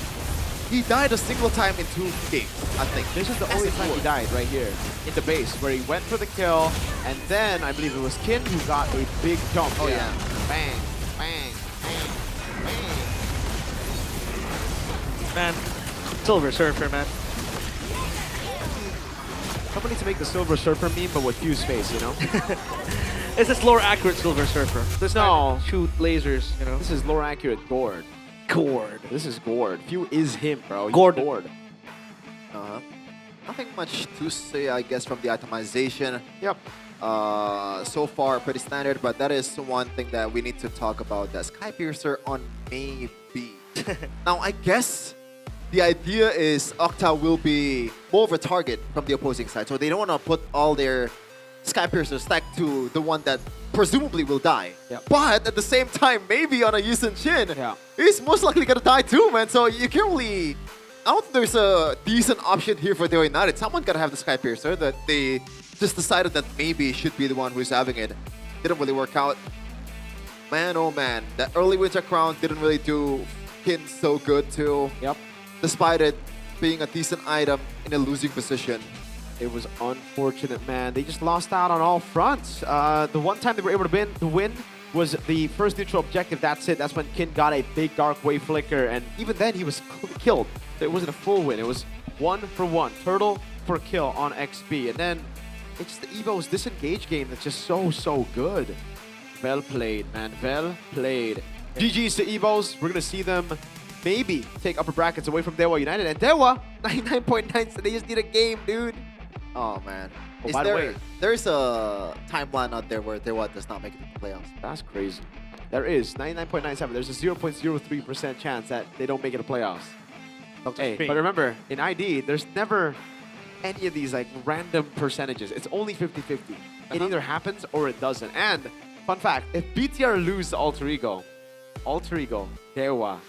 He died a single time in 2 games, I think. This is the only time he died right here in the base, where he went for the kill, and then I believe it was Kin who got a big jump. Oh yeah. Bang, bang, bang, bang. Man, Silver Surfer, man. Someone needs to make the Silver Surfer meme, but with Few's face, you know? It's this lore accurate Silver Surfer. This No. shoot lasers, you know. This is lore accurate Gord. Gord. This is Gord. Few is him, bro. He's Gord. Gord. Nothing much to say, I guess, from the itemization. Yep. So far, pretty standard, but that is one thing that we need to talk about. The Skypiercer on maybe. Now, I guess the idea is Octa will be more of a target from the opposing side, so they don't want to put all their Skypiercer stacked to the one that presumably will die. Yep. But at the same time, maybe on a Yusen Shin, he's most likely gonna die too, man. So you can't really... I don't think there's a decent option here for Dewa United. Someone gotta have the Skypiercer that they just decided that maybe should be the one who's having it. Didn't really work out. Man, oh man, that early Winter Crown didn't really do Kin so good too. Yep. Despite it being a decent item in a losing position. It was unfortunate, man. They just lost out on all fronts. The one time they were able to win was the first neutral objective. That's it. That's when Kin got a big Dark Wave Flicker, and even then he was killed. It wasn't a full win. It was 1 for 1. Turtle for kill on XP. And then it's the EVO's disengage game that's just so good. Well played, man. Well played. GG's to EVOs. We're going to see them maybe take upper brackets away from Dewa United. And Dewa, 99.9, so they just need a game, dude. Oh, man. Oh, by the way, there's a timeline out there where Dewa does not make it to the playoffs. That's crazy. There is 99.97. There's a 0.03% chance that they don't make it to playoffs. Hey, but remember, in ID, there's never any of these like random percentages. It's only 50-50. It either happens or it doesn't. And fun fact, if BTR lose to Alter Ego, Dewa,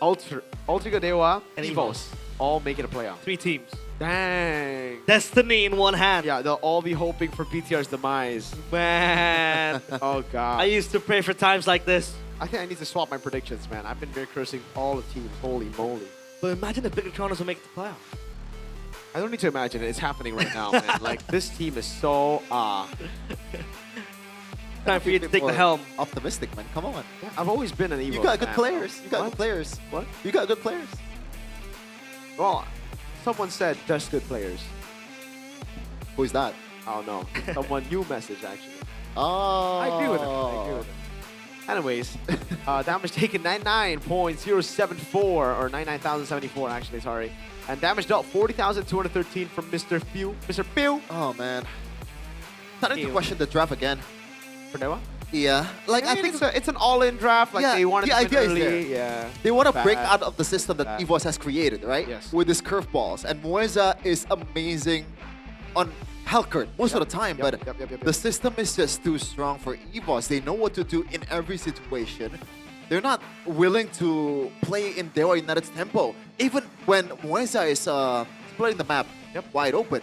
Alter Ego, Dewa, and EVOS all make it a playoff. 3 teams. Dang. Destiny in one hand. Yeah, they'll all be hoping for BTR's demise. Man. Oh, God. I used to pray for times like this. I think I need to swap my predictions, man. I've been very cursing all the teams. Holy moly. But imagine if Bigger Torontos will make it to playoffs. I don't need to imagine it. It's happening right now, man. Like, this team is so... Time for you to take the helm. Optimistic, man. Come on. Yeah, I've always been an EVO. You got good fan. players. You got good players. What? You got good players. Well, someone said just good players. Who's that? Oh, no. Someone you messaged, actually. Oh. I agree with him. Anyways, damage taken 99.074, or 99,074 actually, sorry. And damage dealt 40,213 from Mr. Few. Mr. Few! Oh, man. Starting to question the draft again. For Dewa? Yeah. Like, I think it's an all-in draft. Like, they wanted to win early. Yeah. They want to break out of the system that EVOS has created, right? Yes. With his curveballs. And Moeza is amazing on Hellcurt most of the time, but the system is just too strong for EVOS. They know what to do in every situation. They're not willing to play in Dewa United's tempo. Even when Moesa is splitting the map wide open,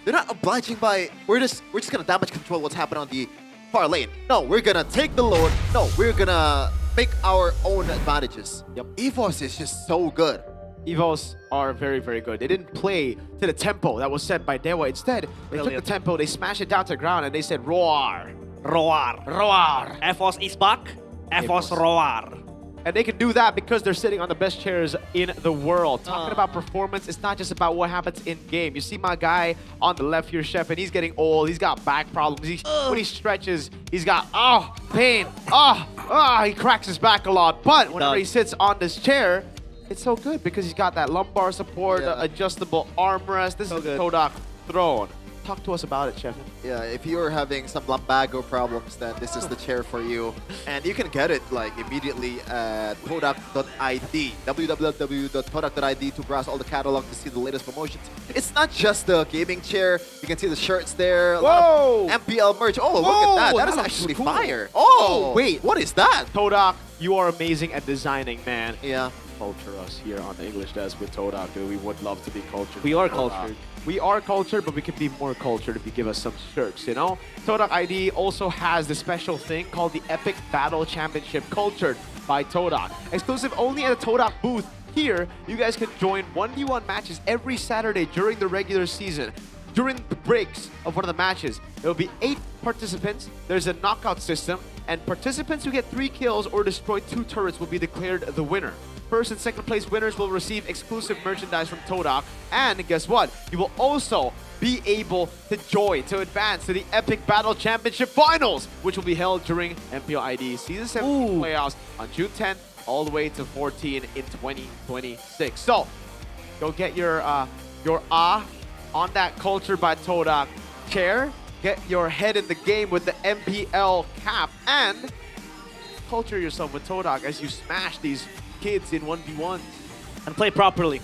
they're not obliging by, we're just gonna damage control what's happening on the far lane. No, we're gonna take the load. No, we're gonna make our own advantages. EVOS is just so good. EVOS are very, very good. They didn't play to the tempo that was set by Dewa. Instead, they took the tempo, they smashed it down to the ground, and they said, roar. Roar. Roar. EVOS is back. EVOS roar. And they can do that because they're sitting on the best chairs in the world. Talking about performance, it's not just about what happens in-game. You see my guy on the left here, Chef, and he's getting old. He's got back problems. When he stretches, he's got, pain. He cracks his back a lot. But whenever he sits on this chair, it's so good because he's got that lumbar support, the adjustable armrest. This is the Todak throne. Talk to us about it, Chef. Yeah, if you're having some lumbago problems, then this is the chair for you. And you can get it like immediately at Todak.id, www.todak.id, to browse all the catalog to see the latest promotions. It's not just the gaming chair. You can see the shirts there. Whoa! MPL merch. Oh, look at that. That is actually fire. Oh, wait, what is that? Todak, you are amazing at designing, man. Yeah. Culture us here on the English desk with Todak, dude. We would love to be cultured. We are cultured. We are cultured, but we can be more cultured if you give us some shirts, you know? Todak ID also has the special thing called the Epic Battle Championship, cultured by Todak. Exclusive only at the Todak booth. Here, you guys can join 1v1 matches every Saturday during the regular season. During the breaks of one of the matches, there will be 8 participants. There's a knockout system, and participants who get 3 kills or destroy 2 turrets will be declared the winner. First and second place winners will receive exclusive merchandise from Todak. And guess what? You will also be able to advance to the Epic Battle Championship Finals, which will be held during MPL ID Season 17 playoffs on June 10th all the way to 14 in 2026. So, go get your on that Culture by Todak chair. Get your head in the game with the MPL cap and culture yourself with Todak as you smash these kids in 1v1s. And play properly.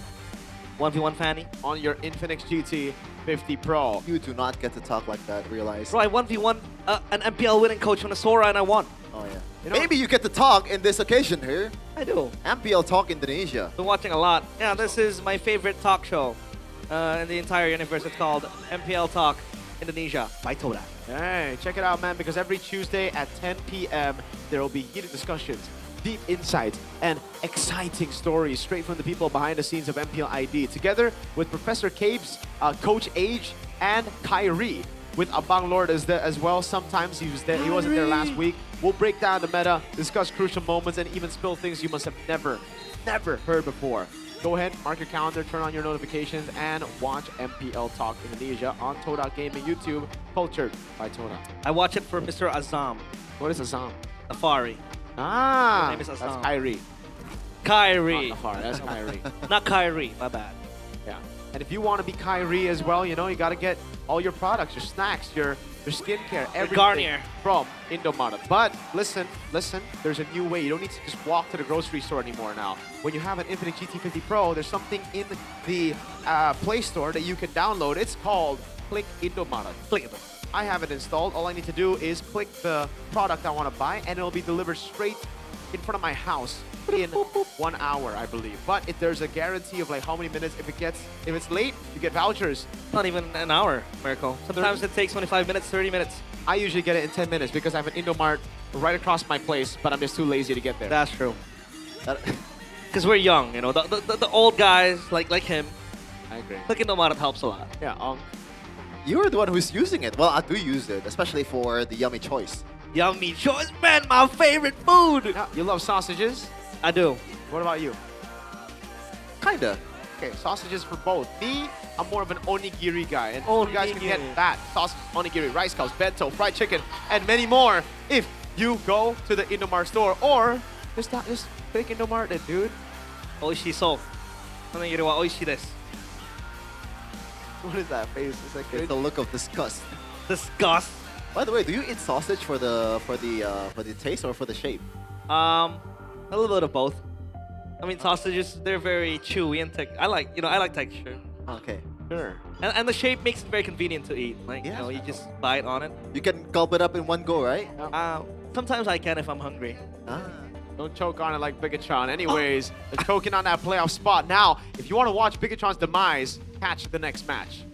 1v1 Fanny. On your Infinix GT 50 Pro. You do not get to talk like that, realize. Bro, I 1v1 an MPL winning coach on a Sora and I won. Oh, yeah. You know, maybe you get to talk in this occasion here. I do. MPL Talk Indonesia. Been watching a lot. Yeah, this is my favorite talk show in the entire universe. It's called MPL Talk Indonesia by Todak. Hey, check it out, man, because every Tuesday at 10 p.m. there will be heated discussions, deep insights, and exciting stories straight from the people behind the scenes of MPL ID, together with Professor Cabes, Coach Age, and Kyrie. With Abang Lord as well. Sometimes he was there. He wasn't there last week. We'll break down the meta, discuss crucial moments, and even spill things you must have never heard before. Go ahead, mark your calendar, turn on your notifications, and watch MPL Talk Indonesia on Todak Gaming YouTube, cultured by Todak. I watch it for Mr. Azam. What is Azam? Afari. Ah, His name is Azam. that's Kyrie. Kyrie. Not Afari, that's Kyrie. Not Kyrie, my bad. Yeah. And if you want to be Kyrie as well, you know, you got to get all your products, your snacks, your skincare, everything Garnier from Indomaret. But listen, there's a new way. You don't need to just walk to the grocery store anymore now. When you have an Infinix GT50 Pro, there's something in the Play Store that you can download. It's called Click Indomaret. Click it. I have it installed. All I need to do is click the product I want to buy, and it'll be delivered straight in front of my house in 1 hour, I believe. But if there's a guarantee of like how many minutes, if it's late, you get vouchers. Not even an hour, Miracle. Sometimes it takes 25 minutes, 30 minutes. I usually get it in 10 minutes because I have an Indomart right across my place, but I'm just too lazy to get there. That's true. Because we're young, you know. The old guys like him. I agree. Clicking Indomaret helps a lot. Yeah. You're the one who's using it. Well, I do use it, especially for the Yummy Choice. Yummy Choice, man, my favorite food. Yeah, you love sausages? I do. What about you? Kinda. Okay, sausages for both. Me, I'm more of an onigiri guy, and you guys can get that sausage, onigiri, rice cups, bento, fried chicken, and many more if you go to the Indomart store, or just click Indomart it, dude. Oishi so. Onigiri wa oishi desu. What is that face? Is that good? It's the look of disgust. Disgust. By the way, do you eat sausage for the taste or for the shape? A little bit of both. I mean, sausages, they're very chewy and I like texture. Okay. Sure. And the shape makes it very convenient to eat. Like, you know, you just bite on it. You can gulp it up in one go, right? Sometimes I can if I'm hungry. Don't choke on it like Bigatron. Anyways, they're choking on that playoff spot. Now, if you want to watch Bigatron's demise, catch the next match.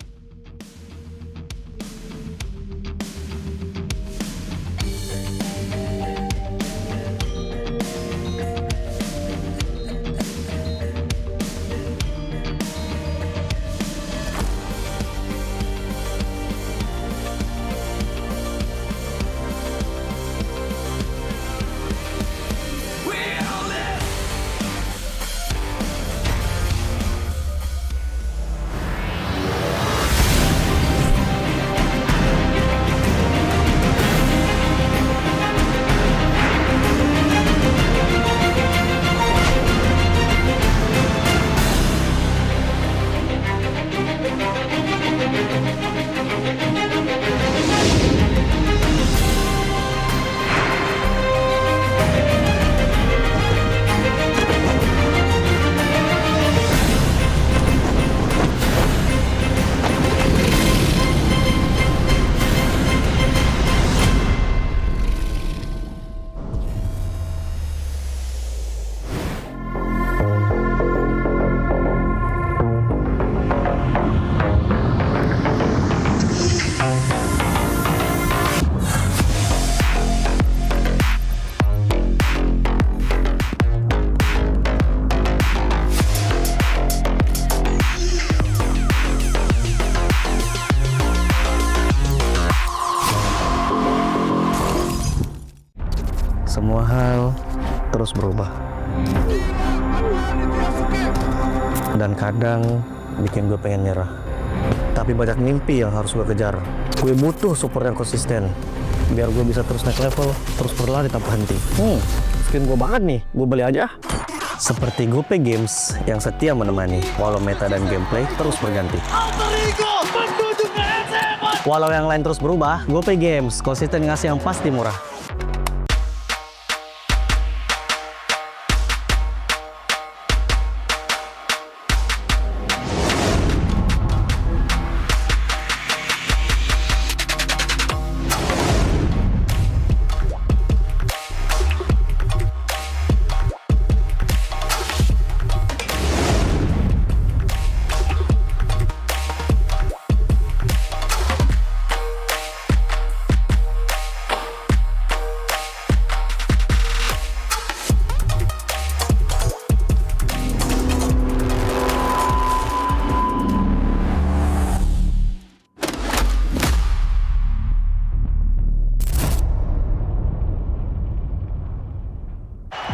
Semua hal terus berubah. Dan kadang bikin gue pengen nyerah. Tapi banyak mimpi yang harus gue kejar. Gue butuh support yang konsisten. Biar gue bisa terus naik level, terus berlari tanpa henti. Skin gue banget nih, gue beli aja. Seperti GoPay Games yang setia menemani, walau meta dan gameplay terus berganti. Walau yang lain terus berubah, GoPay Games konsisten ngasih yang pasti murah.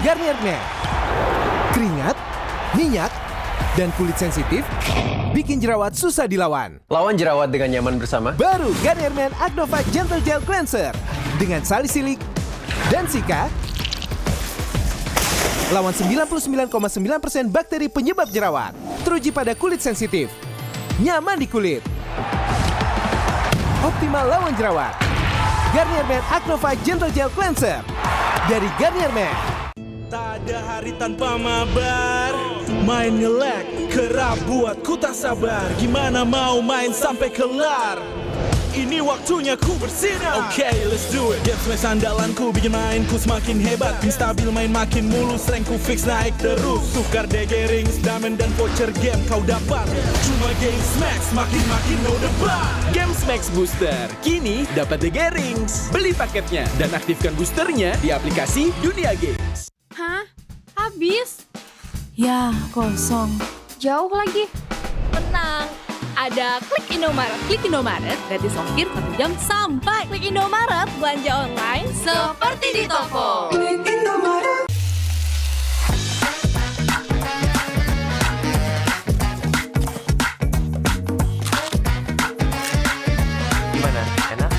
Garnier Men. Keringat, minyak, dan kulit sensitif bikin jerawat susah dilawan. Lawan jerawat dengan nyaman bersama. Baru Garnier Men Acnova Gentle Gel Cleanser dengan salisilik dan sika. Lawan 99,9% bakteri penyebab jerawat. Teruji pada kulit sensitif. Nyaman di kulit. Optimal lawan jerawat. Garnier Men Acnova Gentle Gel Cleanser dari Garnier Men. Tak ada hari tanpa mabar. Main nge-lag, kerap buat ku tak sabar. Gimana mau main sampai kelar? Ini waktunya ku bersinar. Okay, let's do it. Game smash andalanku bikin mainku semakin hebat. Pin stabil main makin mulus, rankku fix naik terus. Tukar DG rings, diamond dan voucher game kau dapat. Cuma Game Smash makin no debat. Game Max Booster kini dapat DG Rings. Beli paketnya dan aktifkan boosternya di aplikasi Dunia Games. Hah? Habis? Ya, kosong. Jauh lagi? Tenang, ada Klik Indomaret. Klik Indomaret, gratis ongkir 1 jam sampai. Klik Indomaret, belanja online seperti di toko. Klik Indomaret. Gimana? Enak?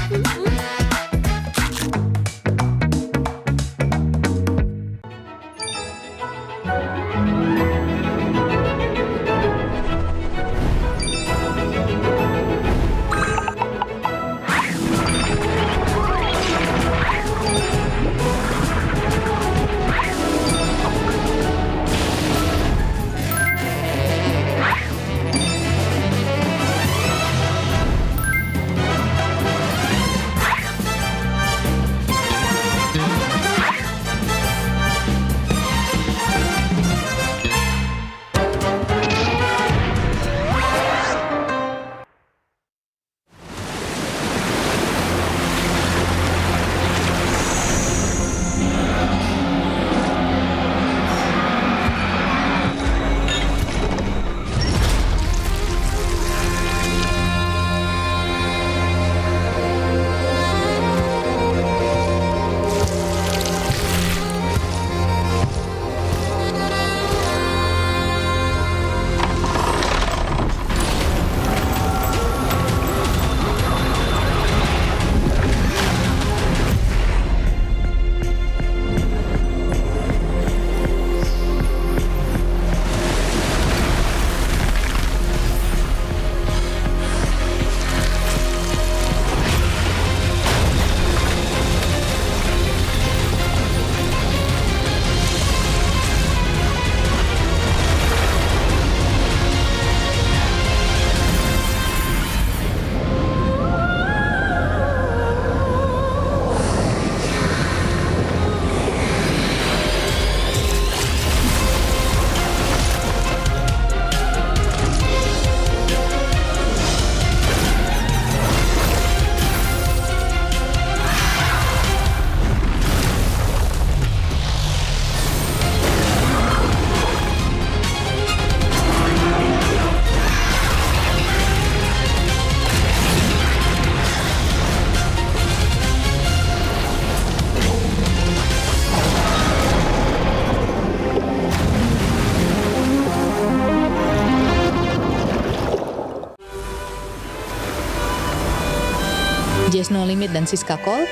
Jazz No Limit dan Siska Call.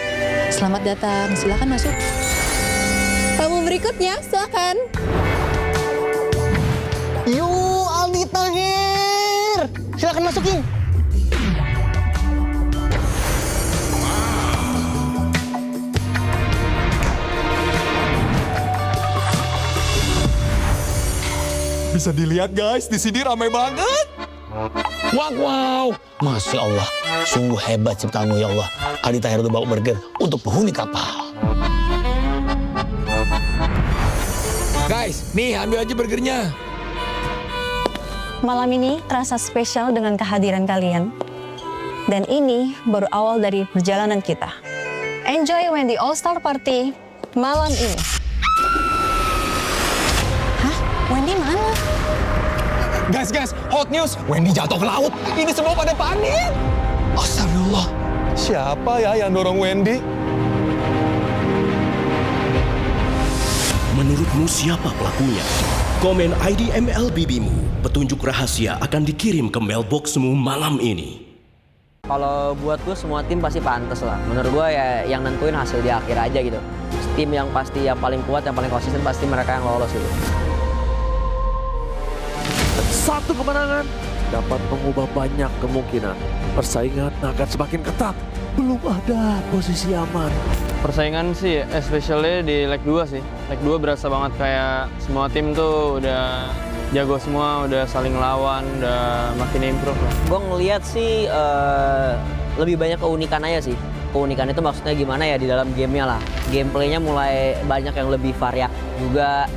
Selamat datang, silakan masuk. Tamu berikutnya, silakan. Yo, Aldi Tahir. Silakan masukin. Bisa dilihat guys, di sini ramai banget. Wow, Masya Allah, sungguh hebat ciptaanmu ya Allah. Aldi Tahir udah bawa burger untuk penghuni kapal. Guys, nih ambil aja burgernya. Malam ini terasa spesial dengan kehadiran kalian. Dan ini baru awal dari perjalanan kita. Enjoy Wendy All-Star Party malam ini. Hah? Wendy mana? Guys, hot news. Wendy jatuh ke laut. Ini semua pada panik. Astagfirullah. Siapa ya yang dorong Wendy? Menurutmu siapa pelakunya? Komen ID MLBB-mu. Petunjuk rahasia akan dikirim ke mailboxmu malam ini. Kalau buat gue semua tim pasti pantas lah. Menurut gue ya yang nentuin hasil di akhir aja gitu. Tim yang pasti yang paling kuat, yang paling konsisten pasti mereka yang lolos gitu. Satu kemenangan dapat mengubah banyak kemungkinan. Persaingan akan semakin ketat. Belum ada posisi aman. Persaingan sih, especially di leg 2 sih. Leg 2 berasa banget kayak semua tim tuh udah jago semua, udah saling lawan, udah makin improve lah. Gue ngeliat sih lebih banyak keunikan aja sih. Keunikan itu maksudnya gimana ya di dalam gamenya lah. Gameplaynya mulai banyak yang lebih variatif juga.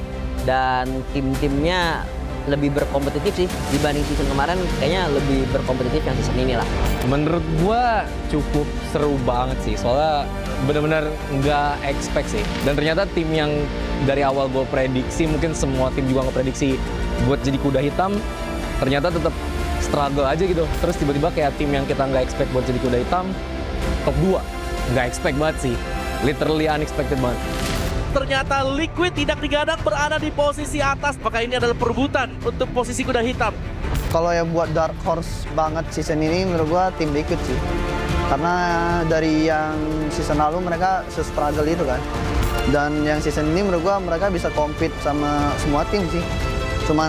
Dan tim-timnya lebih berkompetitif sih dibanding season kemarin, kayaknya lebih berkompetitif yang season ini lah. Menurut gua cukup seru banget sih, soalnya benar-benar nggak expect sih. Dan ternyata tim yang dari awal gue prediksi, mungkin semua tim juga nggak prediksi buat jadi kuda hitam, ternyata tetap struggle aja gitu. Terus tiba-tiba kayak tim yang kita nggak expect buat jadi kuda hitam, top 2. Nggak expect banget sih, literally unexpected banget. Ternyata Liquid tidak digadang berada di posisi atas. Maka ini adalah perebutan untuk posisi kuda hitam. Kalau yang buat dark horse banget season ini menurut gua tim Liquid sih. Karena dari yang season lalu mereka se-struggle itu kan. Dan yang season ini menurut gua mereka bisa compete sama semua tim sih. Cuman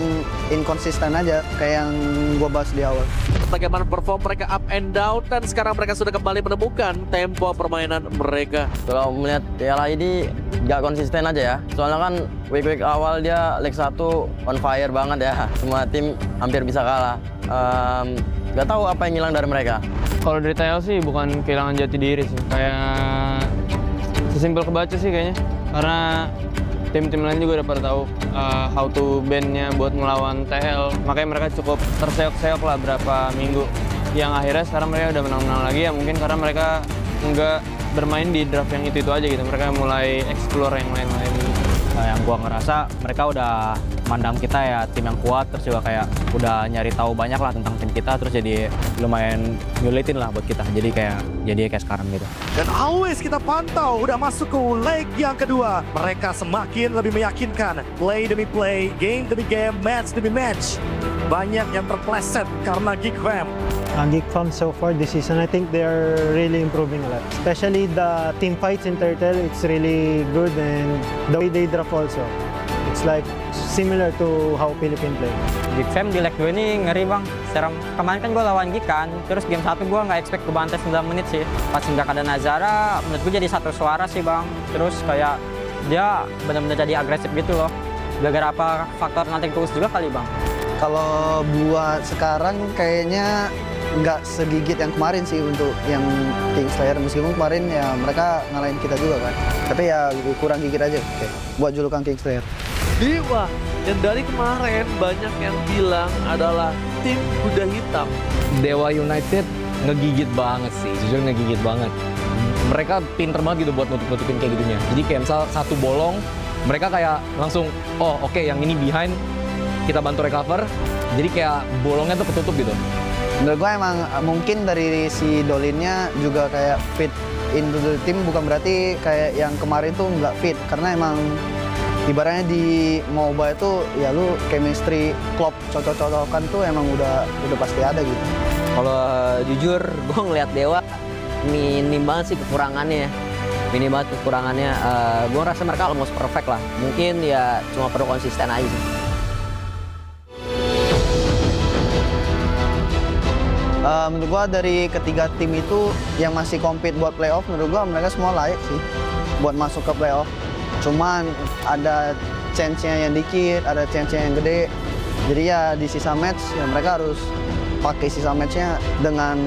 inkonsisten aja kayak yang gua bahas di awal. Bagaimana perform mereka up and down, dan sekarang mereka sudah kembali menemukan tempo permainan mereka. Kalau melihat Piala ini nggak konsisten aja ya. Soalnya kan week awal dia leg 1 on fire banget ya. Semua tim hampir bisa kalah. Nggak tahu apa yang hilang dari mereka. Kalau dari TL sih bukan kehilangan jati diri sih. Kayak sesimpel kebaca sih kayaknya. Karena tim-tim lain juga udah pada tahu how to ban-nya buat melawan TL. Makanya mereka cukup terseok-seok lah berapa minggu. Yang akhirnya sekarang mereka udah menang-menang lagi ya, mungkin karena mereka nggak bermain di draft yang itu aja gitu. Mereka mulai explore yang lain-lain. Nah, yang gua ngerasa mereka udah mandang kita ya tim yang kuat, terus juga kayak udah nyari tahu banyak lah tentang tim kita, terus jadi lumayan nyulitin lah buat kita. Jadi kayak sekarang gitu. Dan always kita pantau udah masuk ke leg yang kedua. Mereka semakin lebih meyakinkan. Play demi play, game demi game, match demi match. Banyak yang terpleset karena Geek Fam. Geek Fam so far this season, I think they are really improving a lot. Especially the team fights in Turtle, it's really good, and the way they draft also. It's like similar to how Philippines play. Geek Fam di leg 2 ini ngeri bang. Seram. Kemarin kan gue lawan Geek kan, terus game 1 gue nggak expect gue bantai 9 menit sih. Pas nggak ada Nazara, menurut gue jadi satu suara sih bang. Terus kayak dia benar-benar jadi agresif gitu loh. Gara-gara apa faktor nothing tools juga kali bang. Kalau buat sekarang kayaknya nggak segigit yang kemarin sih untuk yang Kingslayer. Meskipun kemarin ya mereka ngalahin kita juga kan. Tapi ya kurang gigit aja buat julukan Kingslayer. Dewa yang dari kemarin banyak yang bilang adalah tim kuda hitam. Dewa United ngegigit banget sih, jujur ngegigit banget. Mereka pinter banget gitu buat nutup-nutupin kayak gitunya. Jadi kayak misal satu bolong, mereka kayak langsung, oh oke, yang ini behind, kita bantu recover. Jadi kayak bolongnya tuh ketutup gitu. Menurut gue emang mungkin dari si Dolinnya juga kayak fit into the team, bukan berarti kayak yang kemarin tuh nggak fit. Karena emang ibaratnya di MOBA itu ya lu chemistry, klop, cocok-cocokan tuh emang udah pasti ada gitu. Kalau jujur gue ngeliat Dewa minim banget sih kekurangannya. Minim banget kekurangannya. Gue rasa mereka almost perfect lah. Mungkin ya cuma perlu konsisten aja sih. Menurut gua dari ketiga tim itu yang masih compete buat playoff, menurut gua mereka semua layak sih buat masuk ke playoff. Cuman ada chance-nya yang dikit, ada chance-nya yang gede. Jadi ya di sisa match ya mereka harus pakai sisa match-nya dengan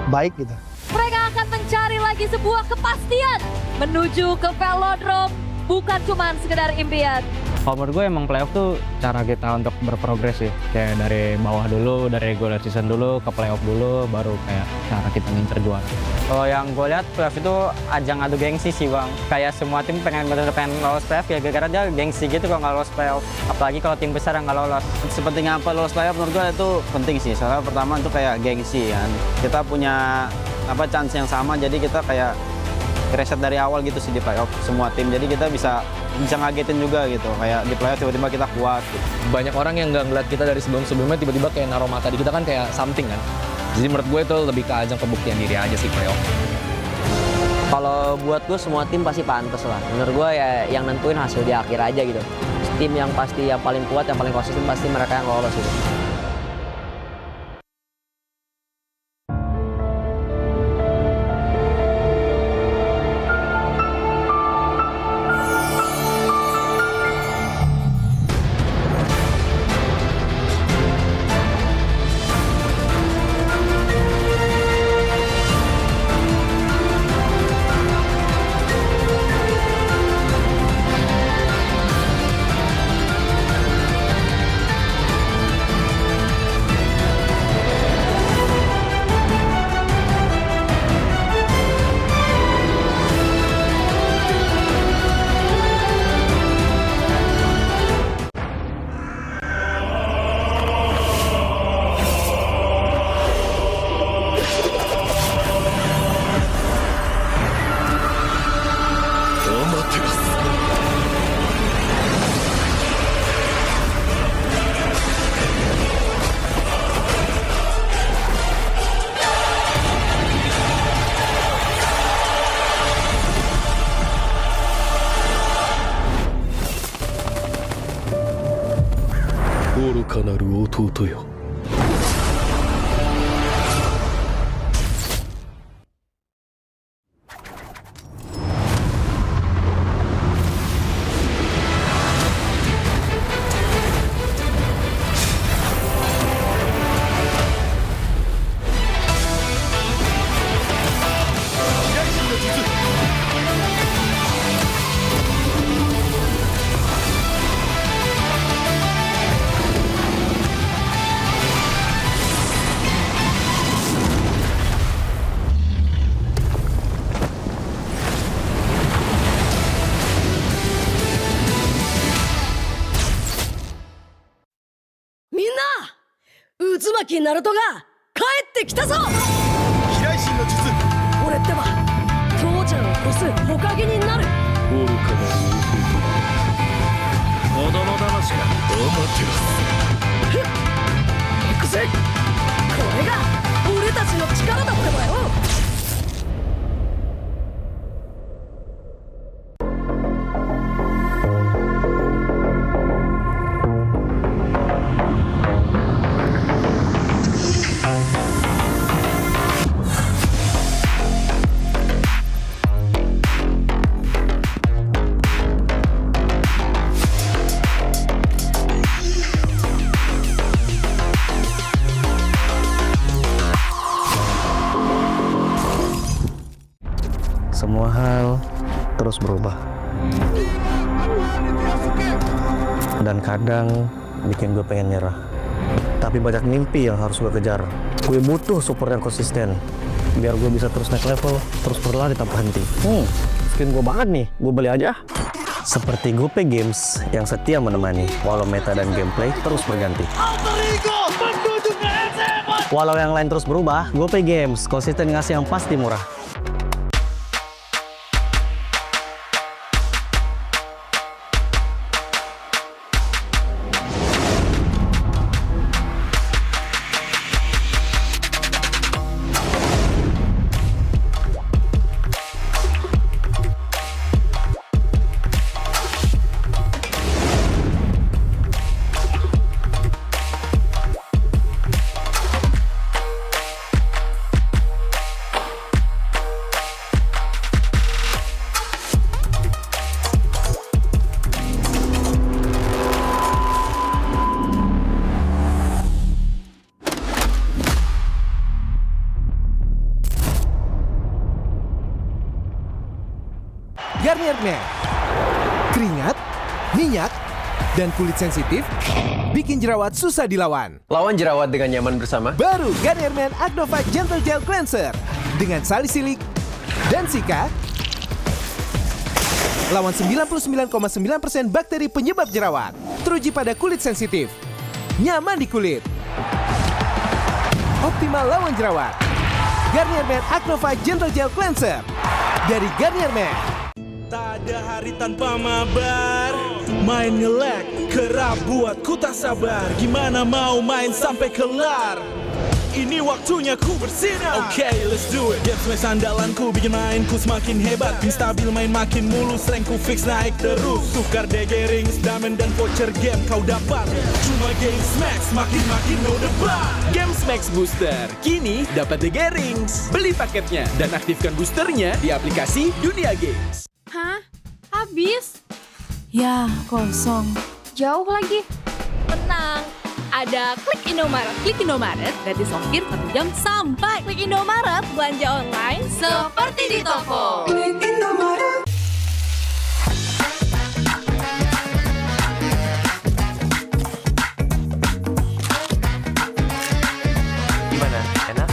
baik gitu. Mereka akan mencari lagi sebuah kepastian menuju ke velodrome, bukan cuma sekedar impian. Kalau menurut gue emang playoff tuh cara kita untuk berprogres sih. Kayak dari bawah dulu, dari regular season dulu, ke playoff dulu, baru kayak cara kita ngincer juara. Kalau yang gue lihat playoff itu ajang adu gengsi sih bang. Kayak semua tim pengen lolos playoff ya gara-gara dia gengsi gitu kalau nggak lolos playoff. Apalagi kalau tim besar yang nggak lolos. Sepenting apa lolos playoff menurut gue itu penting sih. Soalnya pertama itu kayak gengsi kan. Kita punya chance yang sama jadi kita kayak reset dari awal gitu sih di playoff semua tim. Jadi kita bisa ngagetin juga gitu. Kayak di playoff tiba-tiba kita kuat gitu. Banyak orang yang nggak ngeliat kita dari sebelum-sebelumnya tiba-tiba kayak naruh mata di kita kan kayak something kan. Jadi menurut gue itu lebih ke ajang pembuktian diri aja sih playoff. Kalau buat gue semua tim pasti pantas lah. Menurut gue ya yang nentuin hasil di akhir aja gitu. Tim yang pasti yang paling kuat, yang paling konsisten pasti mereka yang lolos gitu.ナルトが帰ってきたぞ。飛来神の術。俺ってば父ちゃんを越す火影になる。愚かな子供騙しが行くぜ。これが俺たちの力だってばよ。Semua hal terus berubah. Dan kadang bikin gue pengen nyerah. Tapi banyak mimpi yang harus gue kejar. Gue butuh support yang konsisten. Biar gue bisa terus naik level, terus berlari tanpa henti. Skin gue banget nih, gue beli aja. Seperti GoPay Games yang setia menemani, walau meta dan gameplay terus berganti. Walau yang lain terus berubah, GoPay Games konsisten ngasih yang pasti murah. Garnier Men. Keringat, minyak, dan kulit sensitif bikin jerawat susah dilawan. Lawan jerawat dengan nyaman bersama. Baru Garnier Men Acno Fight Gentle Gel Cleanser dengan salisilik dan sika. Lawan 99,9% bakteri penyebab jerawat. Teruji pada kulit sensitif. Nyaman di kulit. Optimal lawan jerawat. Garnier Men Acno Fight Gentle Gel Cleanser dari Garnier Men. Tak ada hari tanpa mabar. Main nge-lag, kerap buatku tak sabar. Gimana mau main sampai kelar? Ini waktunya ku bersinar. Okay, let's do it. Game smash andalanku bikin mainku semakin hebat. Pin stabil main makin mulus, rankku fix naik terus. Tukar DG rings, diamond dan voucher game kau dapat. Cuma Game Smash makin no debat. Game Max Booster kini dapat DG Rings. Beli paketnya dan aktifkan boosternya di aplikasi Dunia Games. Hah? Habis? Ya, kosong. Jauh lagi. Tenang. Ada Klik Indomaret. Klik Indomaret gratis ongkir 1 jam sampai. Klik Indomaret belanja online seperti di toko. Klik Indomaret. Gimana? Enak?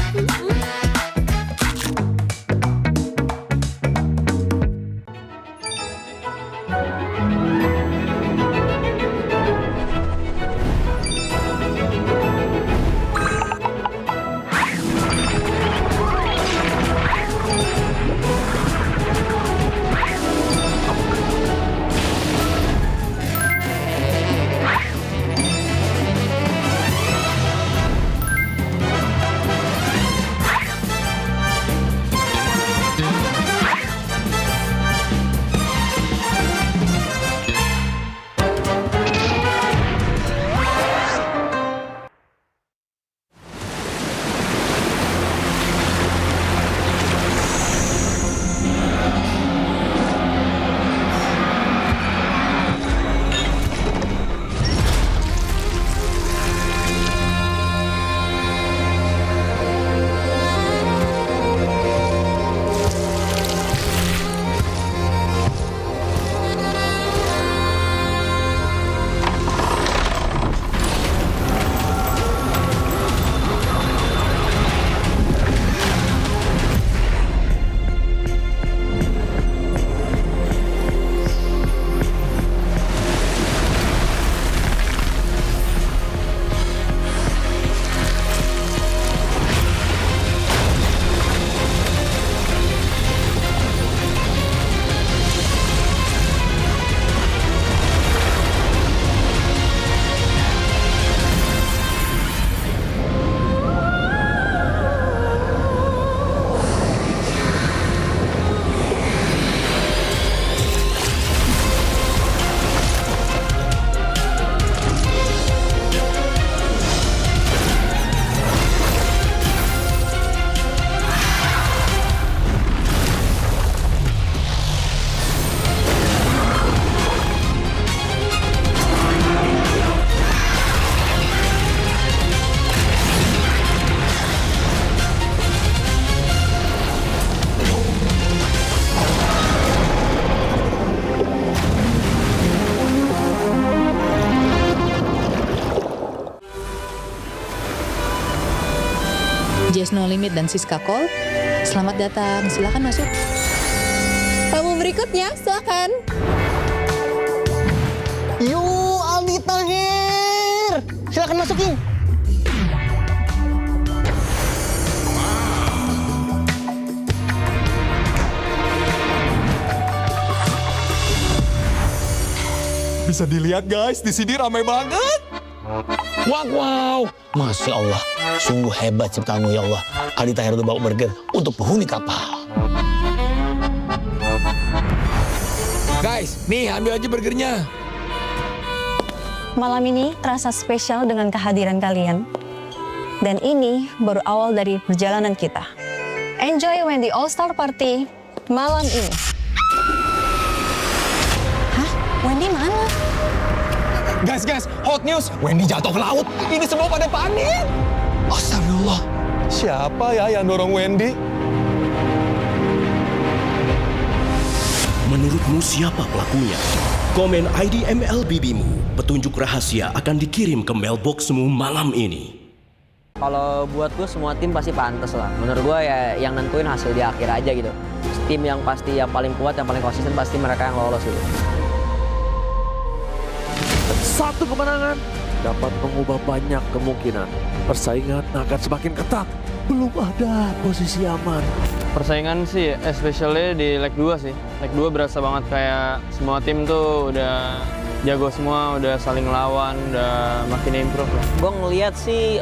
Just No Limit dan Siska Call. Selamat datang, silakan masuk. Tamu berikutnya, silakan. Yuk, Aldi Tahir. Silakan masukin. Bisa dilihat guys, di sini ramai banget. Wow, Masya Allah, sungguh hebat ciptaanmu ya Allah. Aldi Tahir udah bawa burger untuk penghuni kapal. Guys, nih ambil aja burgernya. Malam ini terasa spesial dengan kehadiran kalian. Dan ini baru awal dari perjalanan kita. Enjoy Wendy All-Star Party malam ini. Hah? Wendy mana? Guys, hot news. Wendy jatuh ke laut. Ini semua pada panik. Astagfirullah. Siapa ya yang dorong Wendy? Menurutmu siapa pelakunya? Komen ID MLBB-mu. Petunjuk rahasia akan dikirim ke mailboxmu malam ini. Kalau buat gue semua tim pasti pantas lah. Menurut gue ya yang nentuin hasil di akhir aja gitu. Tim yang pasti yang paling kuat, yang paling konsisten pasti mereka yang lolos gitu. Satu kemenangan dapat mengubah banyak kemungkinan. Persaingan akan semakin ketat. Belum ada posisi aman. Persaingan sih, especially di leg 2 sih. Leg 2 berasa banget kayak semua tim tuh udah jago semua, udah saling lawan, udah makin improve lah. Gue ngeliat sih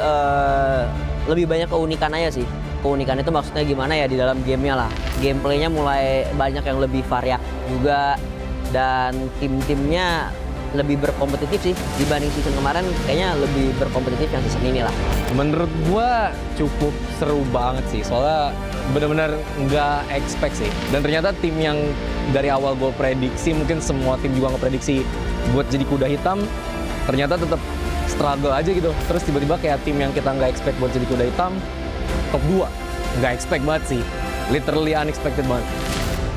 lebih banyak keunikan aja sih. Keunikan itu maksudnya gimana ya di dalam gamenya lah. Gameplaynya mulai banyak yang lebih variak juga. Dan tim-timnya lebih berkompetitif sih. Dibanding season kemarin kayaknya lebih berkompetitif yang season ini lah. Menurut gua cukup seru banget sih. Soalnya benar-benar nggak expect sih. Dan ternyata tim yang dari awal gue prediksi, mungkin semua tim juga nggak prediksi buat jadi kuda hitam, ternyata tetap struggle aja gitu. Terus tiba-tiba kayak tim yang kita nggak expect buat jadi kuda hitam, top 2. Nggak expect banget sih. Literally unexpected banget.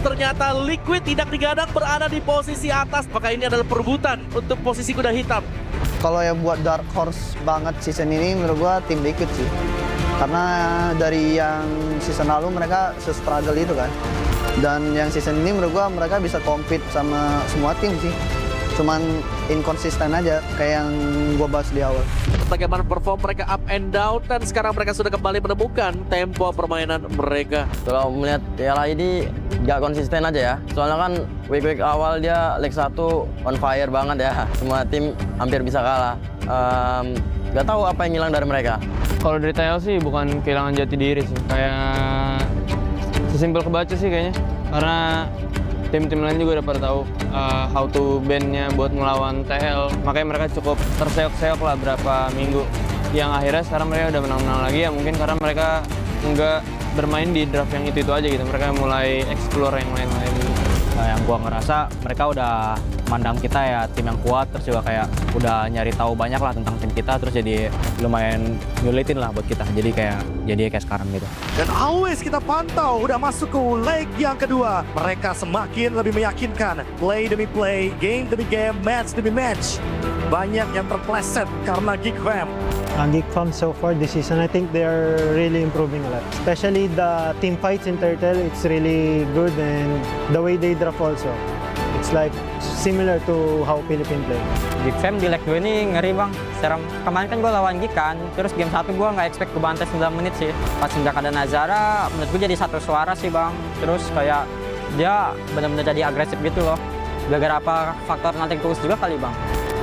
Ternyata Liquid tidak digadang berada di posisi atas. Maka ini adalah perebutan untuk posisi kuda hitam. Kalau yang buat dark horse banget season ini menurut gua tim Liquid sih. Karena dari yang season lalu mereka se-struggle itu kan. Dan yang season ini menurut gua mereka bisa compete sama semua tim sih. Cuman inkonsisten aja kayak yang gua bahas di awal. Bagaimana perform mereka up and down dan sekarang mereka sudah kembali menemukan tempo permainan mereka. Kalau melihat Piala ini nggak konsisten aja ya. Soalnya kan week awal dia leg 1 on fire banget ya. Semua tim hampir bisa kalah. Nggak tahu apa yang hilang dari mereka. Kalau dari TL sih bukan kehilangan jati diri sih. Kayak sesimpel kebaca sih kayaknya. Karena tim-tim lain juga udah pada tahu how to ban-nya buat melawan TL. Makanya mereka cukup terseok-seok lah berapa minggu. Yang akhirnya sekarang mereka udah menang-menang lagi ya mungkin karena mereka nggak bermain di draft yang itu aja gitu. Mereka mulai explore yang lain-lain gitu. Nah, yang gua ngerasa mereka udah mandang kita ya tim yang kuat, terus juga kayak udah nyari tahu banyak lah tentang tim kita, terus jadi lumayan nyulitin lah buat kita. Jadi kayak sekarang gitu. Dan always kita pantau udah masuk ke leg yang kedua. Mereka semakin lebih meyakinkan. Play demi play, game demi game, match demi match. Banyak yang terpleset karena Geek Fam. Geek Fam so far this season, I think they are really improving a lot. Especially the team fights in Turtle, it's really good, and the way they draft also. It's like similar to how Philippines play. Geek Fam di leg 2 ini ngeri bang, serem. Kemarin kan gue lawan Geek kan, terus game 1 gue nggak expect gue bantai 9 menit sih. Pas nggak ada Nazara, menurut gue jadi satu suara sih bang. Terus kayak dia benar-benar jadi agresif gitu loh. Gara-gara apa faktor nothing tulus juga kali bang.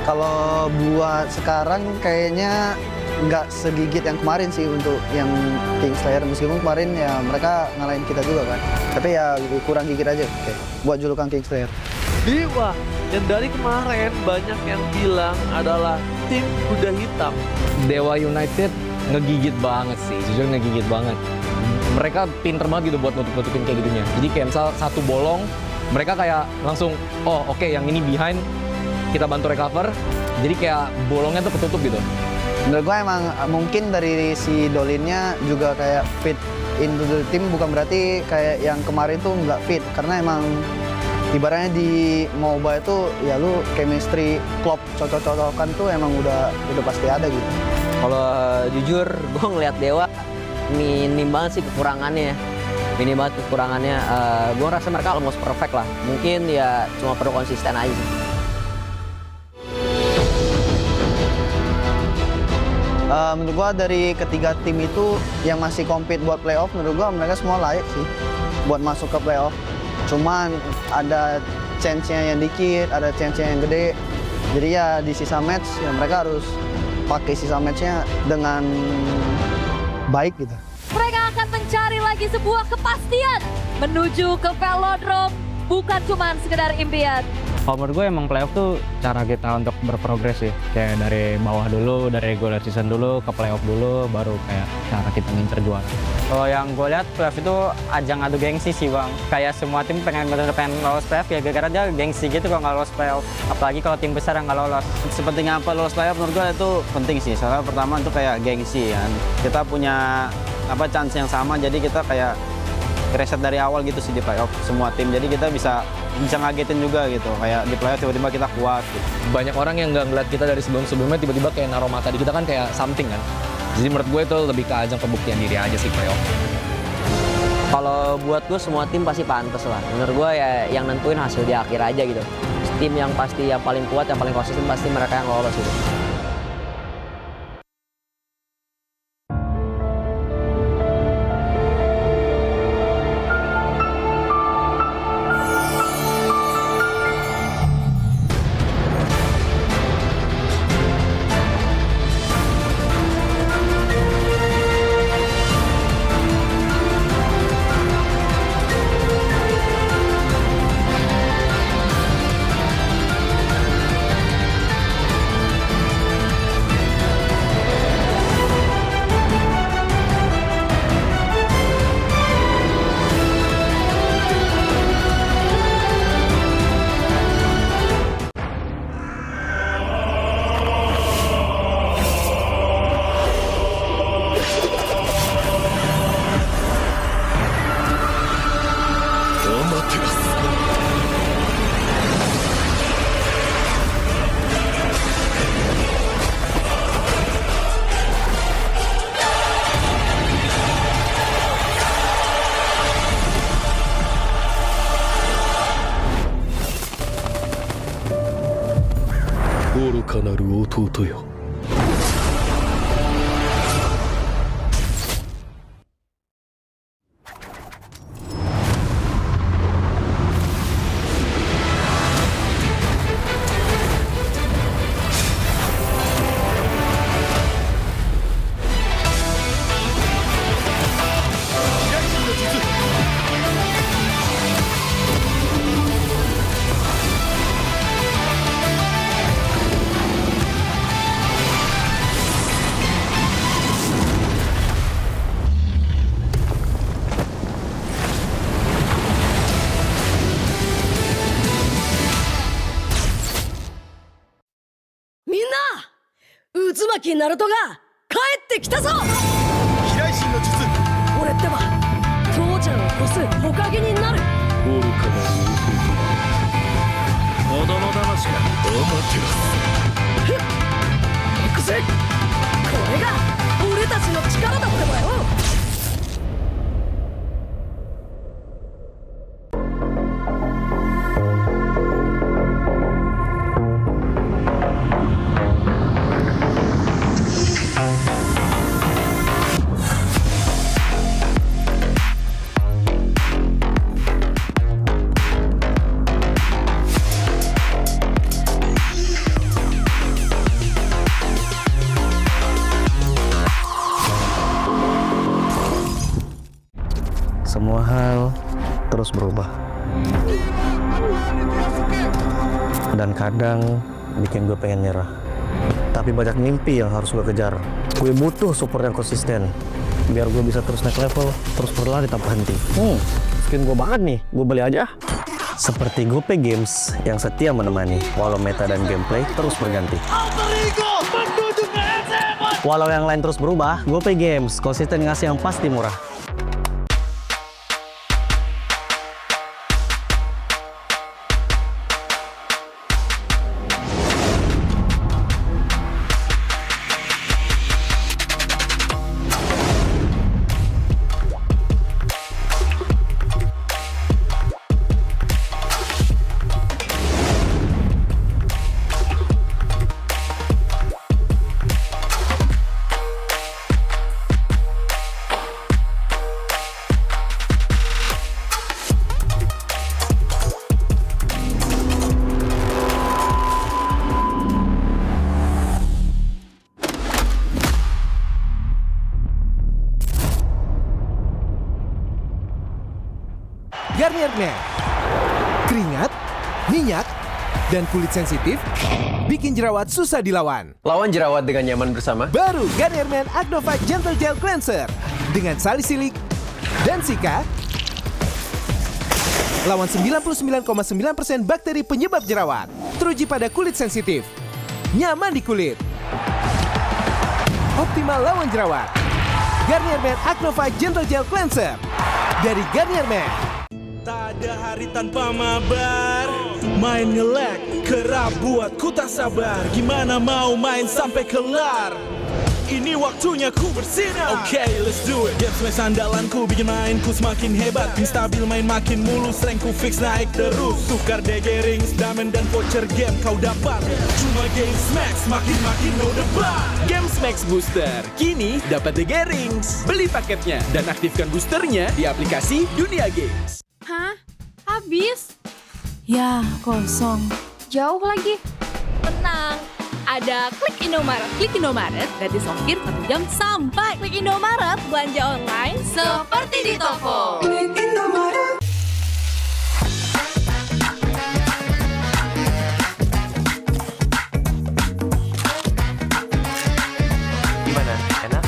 Kalau buat sekarang kayaknya nggak segigit yang kemarin sih untuk yang Kingslayer. Meskipun kemarin ya mereka ngalahin kita juga kan. Tapi ya kurang gigit aja buat julukan Kingslayer. Dewa, dan dari kemarin banyak yang bilang adalah tim kuda hitam. Dewa United ngegigit banget sih, jujur ngegigit banget. Mereka pinter banget gitu buat nutup-nutupin kayak gitunya. Jadi kayak misal satu bolong, mereka kayak langsung, oh oke, yang ini behind, kita bantu recover. Jadi kayak bolongnya tuh ketutup gitu. Menurut gue emang mungkin dari si Dolinnya juga kayak fit into the team, bukan berarti kayak yang kemarin tuh nggak fit. Karena emang ibaratnya di MOBA itu ya lu chemistry, klop, cocok-cocokan tuh emang udah pasti ada gitu. Kalau jujur gue ngeliat Dewa minim banget sih kekurangannya. Minim banget kekurangannya. Gue ngerasa mereka almost perfect lah. Mungkin ya cuma perlu konsisten aja sih. Menurut gua dari ketiga tim itu yang masih compete buat playoff, menurut gua mereka semua layak sih buat masuk ke playoff. Cuman ada chance-nya yang dikit, ada chance-nya yang gede. Jadi ya di sisa match ya mereka harus pakai sisa match-nya dengan baik gitu. Mereka akan mencari lagi sebuah kepastian menuju ke velodrome, bukan cuma sekedar impian. Kalau menurut gue emang playoff tuh cara kita untuk berprogres sih. Kayak dari bawah dulu, dari regular season dulu, ke playoff dulu, baru kayak cara kita ngincer juara. Kalau yang gue lihat playoff itu ajang adu gengsi sih bang. Kayak semua tim pengen lolos playoff ya gara-gara dia gengsi gitu kalau nggak lolos playoff. Apalagi kalau tim besar yang nggak lolos. Sepenting apa lolos playoff menurut gue itu penting sih. Soalnya pertama itu kayak gengsi kan. Kita punya chance yang sama jadi kita kayak reset dari awal gitu sih di playoff semua tim. Jadi kita bisa bisa ngagetin juga gitu. Kayak di playoff tiba-tiba kita kuat gitu. Banyak orang yang nggak ngeliat kita dari sebelum-sebelumnya tiba-tiba kayak naruh mata di kita kan kayak something kan. Jadi menurut gue itu lebih ke ajang pembuktian diri aja sih playoff. Kalau buat gue semua tim pasti pantas lah. Menurut gue ya yang nentuin hasil di akhir aja gitu. Tim yang pasti yang paling kuat, yang paling konsisten pasti mereka yang lolos gitu.ナルトが帰ってきたぞ。飛来神の術。俺ってば父ちゃんを越す火影になる。愚かな弟。子供騙しか。アマテラス。ふっ。行くぜ。これが俺たちの力だってばよ。Semua hal terus berubah. Dan kadang bikin gue pengen nyerah. Tapi banyak mimpi yang harus gue kejar. Gue butuh support yang konsisten. Biar gue bisa terus naik level, terus berlari tanpa henti. Skin gue banget nih, gue beli aja. Seperti GoPay Games yang setia menemani, walau meta dan gameplay terus berganti. Walau yang lain terus berubah, GoPay Games konsisten ngasih yang pasti murah. Garnier Men. Keringat, minyak, dan kulit sensitif bikin jerawat susah dilawan. Lawan jerawat dengan nyaman bersama. Baru Garnier Men Acno 5 Gentle Gel Cleanser dengan salisilik dan sika. Lawan 99,9% bakteri penyebab jerawat. Teruji pada kulit sensitif. Nyaman di kulit. Optimal lawan jerawat. Garnier Men Acno 5 Gentle Gel Cleanser dari Garnier Men. Tak ada hari tanpa mabar. Main nge-lag, kerap buatku tak sabar. Gimana mau main sampai kelar? Ini waktunya ku bersinar. Oke, let's do it. Games main andalanku bikin mainku semakin hebat. Pin stabil main makin mulus, rankku fix naik terus. Tukar DG rings, diamond dan voucher game kau dapat. Cuma Games Max, makin no debat. Games Max Booster, kini dapat DG Rings. Beli paketnya dan aktifkan boosternya di aplikasi Dunia Games. Hah? Habis? Ya, kosong. Jauh lagi. Tenang. Ada Klik Indomaret. Klik Indomaret gratis ongkir 1 jam sampai. Klik Indomaret, belanja online seperti di toko. Klik Indomaret. Gimana? Enak?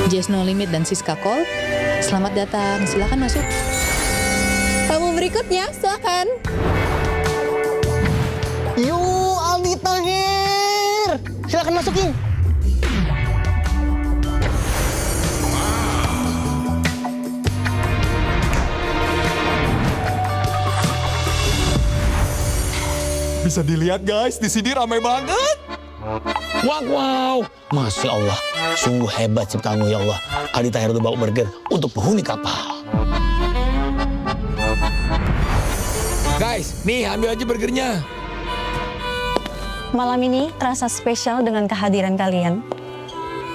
Just No Limit dan Siska Call, selamat datang, silakan masuk. Tamu berikutnya, silakan. Yo, Aldi Tahir. Silakan masukin. Bisa dilihat guys, di sini ramai banget. Wow, Masya Allah, sungguh hebat ciptaanmu ya Allah. Aldi Tahir udah bawa burger untuk penghuni kapal. Guys, nih ambil aja burgernya. Malam ini terasa spesial dengan kehadiran kalian.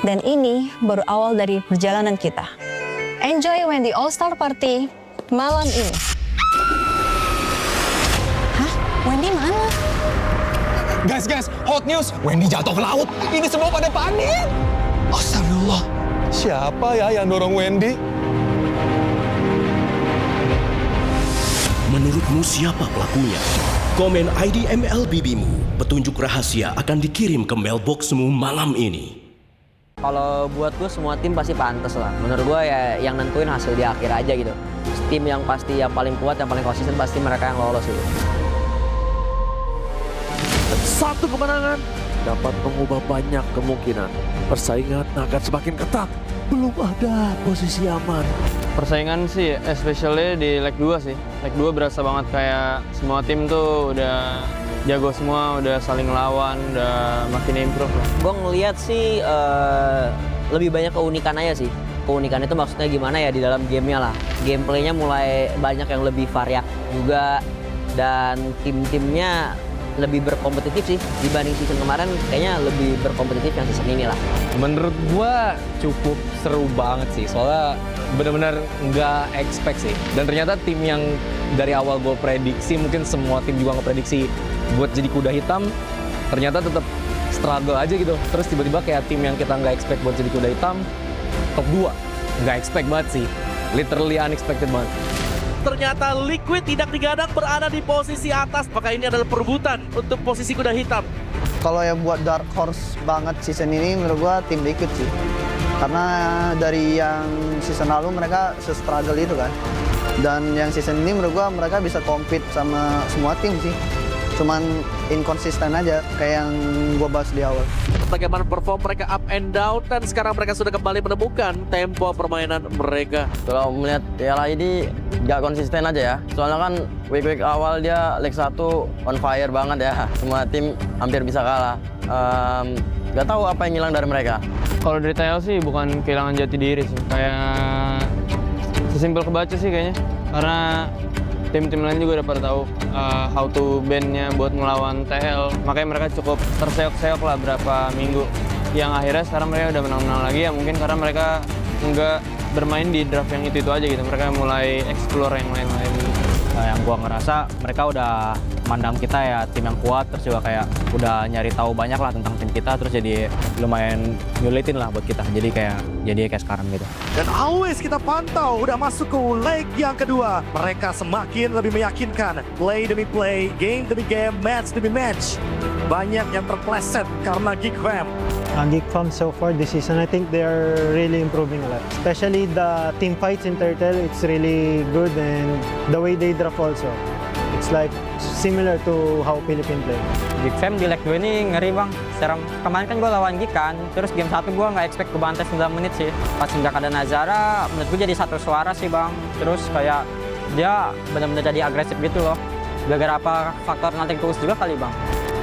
Dan ini baru awal dari perjalanan kita. Enjoy Wendy All-Star Party malam ini. Hah? Wendy mana? Guys, hot news. Wendy jatuh ke laut. Ini semua pada panik. Astagfirullah. Siapa ya yang dorong Wendy? Menurutmu siapa pelakunya? Komen ID MLBB-mu. Petunjuk rahasia akan dikirim ke mailboxmu malam ini. Kalau buat gue semua tim pasti pantas lah. Menurut gue ya yang nentuin hasil di akhir aja gitu. Tim yang pasti yang paling kuat, yang paling konsisten pasti mereka yang lolos gitu. Satu kemenangan dapat mengubah banyak kemungkinan. Persaingan akan semakin ketat. Belum ada posisi aman. Persaingan sih, especially di leg 2 sih. Leg 2 berasa banget kayak semua tim tuh udah jago semua, udah saling lawan, udah makin improve lah. Gue ngeliat sih lebih banyak keunikan aja sih. Keunikan itu maksudnya gimana ya di dalam gamenya lah. Gameplaynya mulai banyak yang lebih variat juga. Dan tim-timnya lebih berkompetitif sih dibanding season kemarin, kayaknya lebih berkompetitif yang season ini lah. Menurut gua cukup seru banget sih, soalnya benar-benar nggak expect sih. Dan ternyata tim yang dari awal gue prediksi, mungkin semua tim juga nggak prediksi buat jadi kuda hitam, ternyata tetap struggle aja gitu. Terus tiba-tiba kayak tim yang kita nggak expect buat jadi kuda hitam, top 2. Nggak expect banget sih, literally unexpected banget. Ternyata Liquid tidak digadang berada di posisi atas. Maka ini adalah perebutan untuk posisi kuda hitam. Kalau yang buat dark horse banget season ini menurut gua tim Liquid sih. Karena dari yang season lalu mereka se-struggle itu kan. Dan yang season ini menurut gua mereka bisa compete sama semua tim sih. Cuman inkonsisten aja kayak yang gua bahas di awal. Bagaimana perform mereka up and down, dan sekarang mereka sudah kembali menemukan tempo permainan mereka. Kalau melihat Piala ini gak konsisten aja ya. Soalnya kan week awal dia leg 1 on fire banget ya. Semua tim hampir bisa kalah. Gak tahu apa yang hilang dari mereka. Kalau dari TL sih bukan kehilangan jati diri sih. Kayak sesimpel kebaca sih kayaknya. Karena tim-tim lain juga udah pada tahu how to ban-nya buat melawan TL. Makanya mereka cukup terseok-seok lah berapa minggu. Yang akhirnya sekarang mereka udah menang-menang lagi ya, mungkin karena mereka nggak bermain di draft yang itu aja gitu. Mereka mulai explore yang lain-lain gitu. Yang gua ngerasa mereka udah mandang kita ya tim yang kuat, terus juga kayak udah nyari tahu banyak lah tentang tim kita, terus jadi lumayan nyulitin lah buat kita. Jadi kayak sekarang gitu. Dan always kita pantau udah masuk ke leg yang kedua. Mereka semakin lebih meyakinkan. Play demi play, game demi game, match demi match. Banyak yang terpleset karena Geek Fam. Geek Fam so far this season, I think they are really improving a lot. Especially the team fights in Turtle, it's really good, and the way they draft also. It's like similar to how Philippine play. Geek Fam di leg 2 ini ngeri bang, serem. Kemarin kan gue lawan Geek kan, terus game 1 gue nggak expect kebantai 9 menit sih. Pas nggak ada Nazara, menurut gue jadi satu suara sih bang. Terus kayak dia benar-benar jadi agresif gitu loh. Gara-gara apa faktor nothing tulus juga kali bang.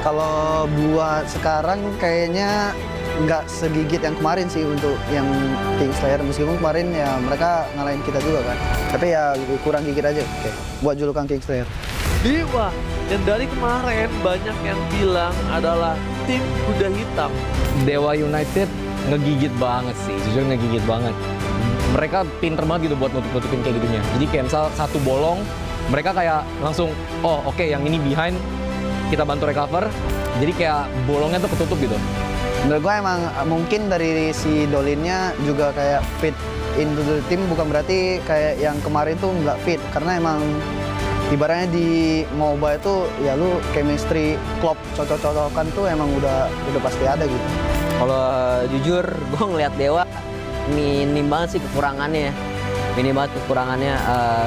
Kalau buat sekarang kayaknya nggak segigit yang kemarin sih untuk yang Kingslayer, meskipun kemarin ya mereka ngalahin kita juga kan, tapi ya kurang gigit aja buat julukan Kingslayer. Dewa, dan dari kemarin banyak yang bilang adalah tim kuda hitam. Dewa United ngegigit banget sih, jujur ngegigit banget. Mereka pinter banget gitu buat nutup-nutupin kayak gitunya. Jadi kayak misal satu bolong, mereka kayak langsung, oh oke, yang ini behind, kita bantu recover. Jadi kayak bolongnya tuh ketutup gitu. Menurut gue emang mungkin dari si Dolinnya juga kayak fit into the team, bukan berarti kayak yang kemarin tuh nggak fit, karena emang ibaratnya di MOBA itu ya lu chemistry, klop, cocok-cocokan tuh emang udah pasti ada gitu. Kalau jujur gue ngeliat Dewa minim banget sih kekurangannya. Minim banget kekurangannya.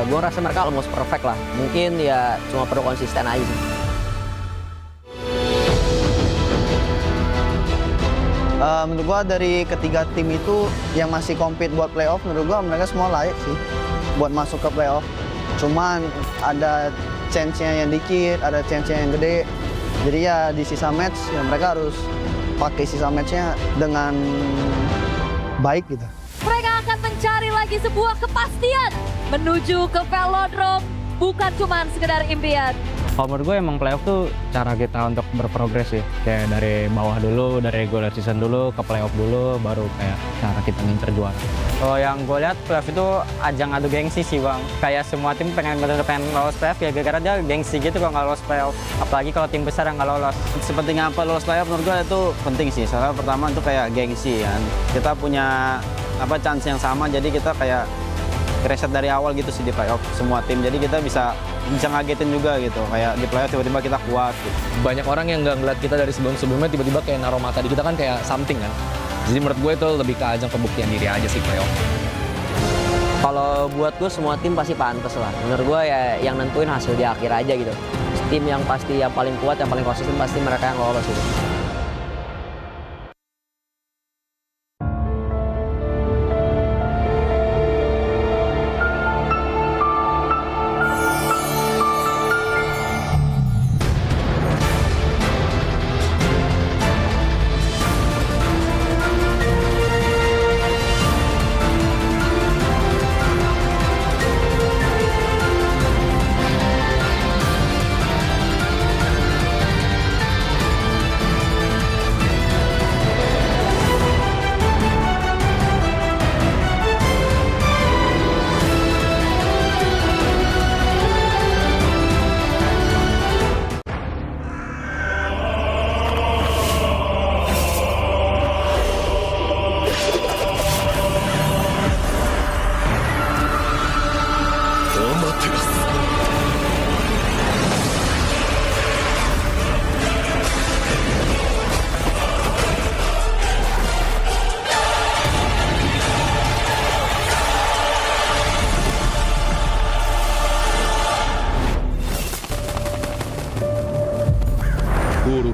Gue rasa mereka almost perfect lah. Mungkin ya cuma perlu konsisten aja sih. Menurut gua dari ketiga tim itu yang masih compete buat playoff, menurut gua mereka semua layak sih buat masuk ke playoff. Cuman ada chance-nya yang dikit, ada chance-nya yang gede. Jadi ya di sisa match ya mereka harus pakai sisa match-nya dengan baik gitu. Mereka akan mencari lagi sebuah kepastian menuju ke velodrome, bukan cuma sekedar impian. Kalau menurut gue emang playoff tuh cara kita untuk berprogres sih. Kayak dari bawah dulu, dari regular season dulu, ke playoff dulu, baru kayak cara kita ngincer juara. Kalau yang gue lihat playoff itu ajang adu gengsi sih bang. Kayak semua tim pengen lolos playoff ya gara-gara dia gengsi gitu kalau nggak lolos playoff. Apalagi kalau tim besar yang nggak lolos. Sepenting apa lolos playoff menurut gue itu penting sih. Soalnya pertama itu kayak gengsi kan. Kita punya chance yang sama, jadi kita kayak reset dari awal gitu sih di playoff semua tim. Jadi kita bisa ngagetin juga gitu, kayak di playoff tiba-tiba kita kuat gitu. Banyak orang yang nggak ngeliat kita dari sebelum-sebelumnya tiba-tiba kayak naruh mata di kita kan kayak something kan. Jadi menurut gue itu lebih ke ajang pembuktian diri aja sih playoff. Kalau buat gue semua tim pasti pantas lah. Menurut gue ya yang nentuin hasil di akhir aja gitu. Tim yang pasti yang paling kuat, yang paling konsisten pasti mereka yang lolos gitu.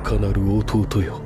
かなる弟よ。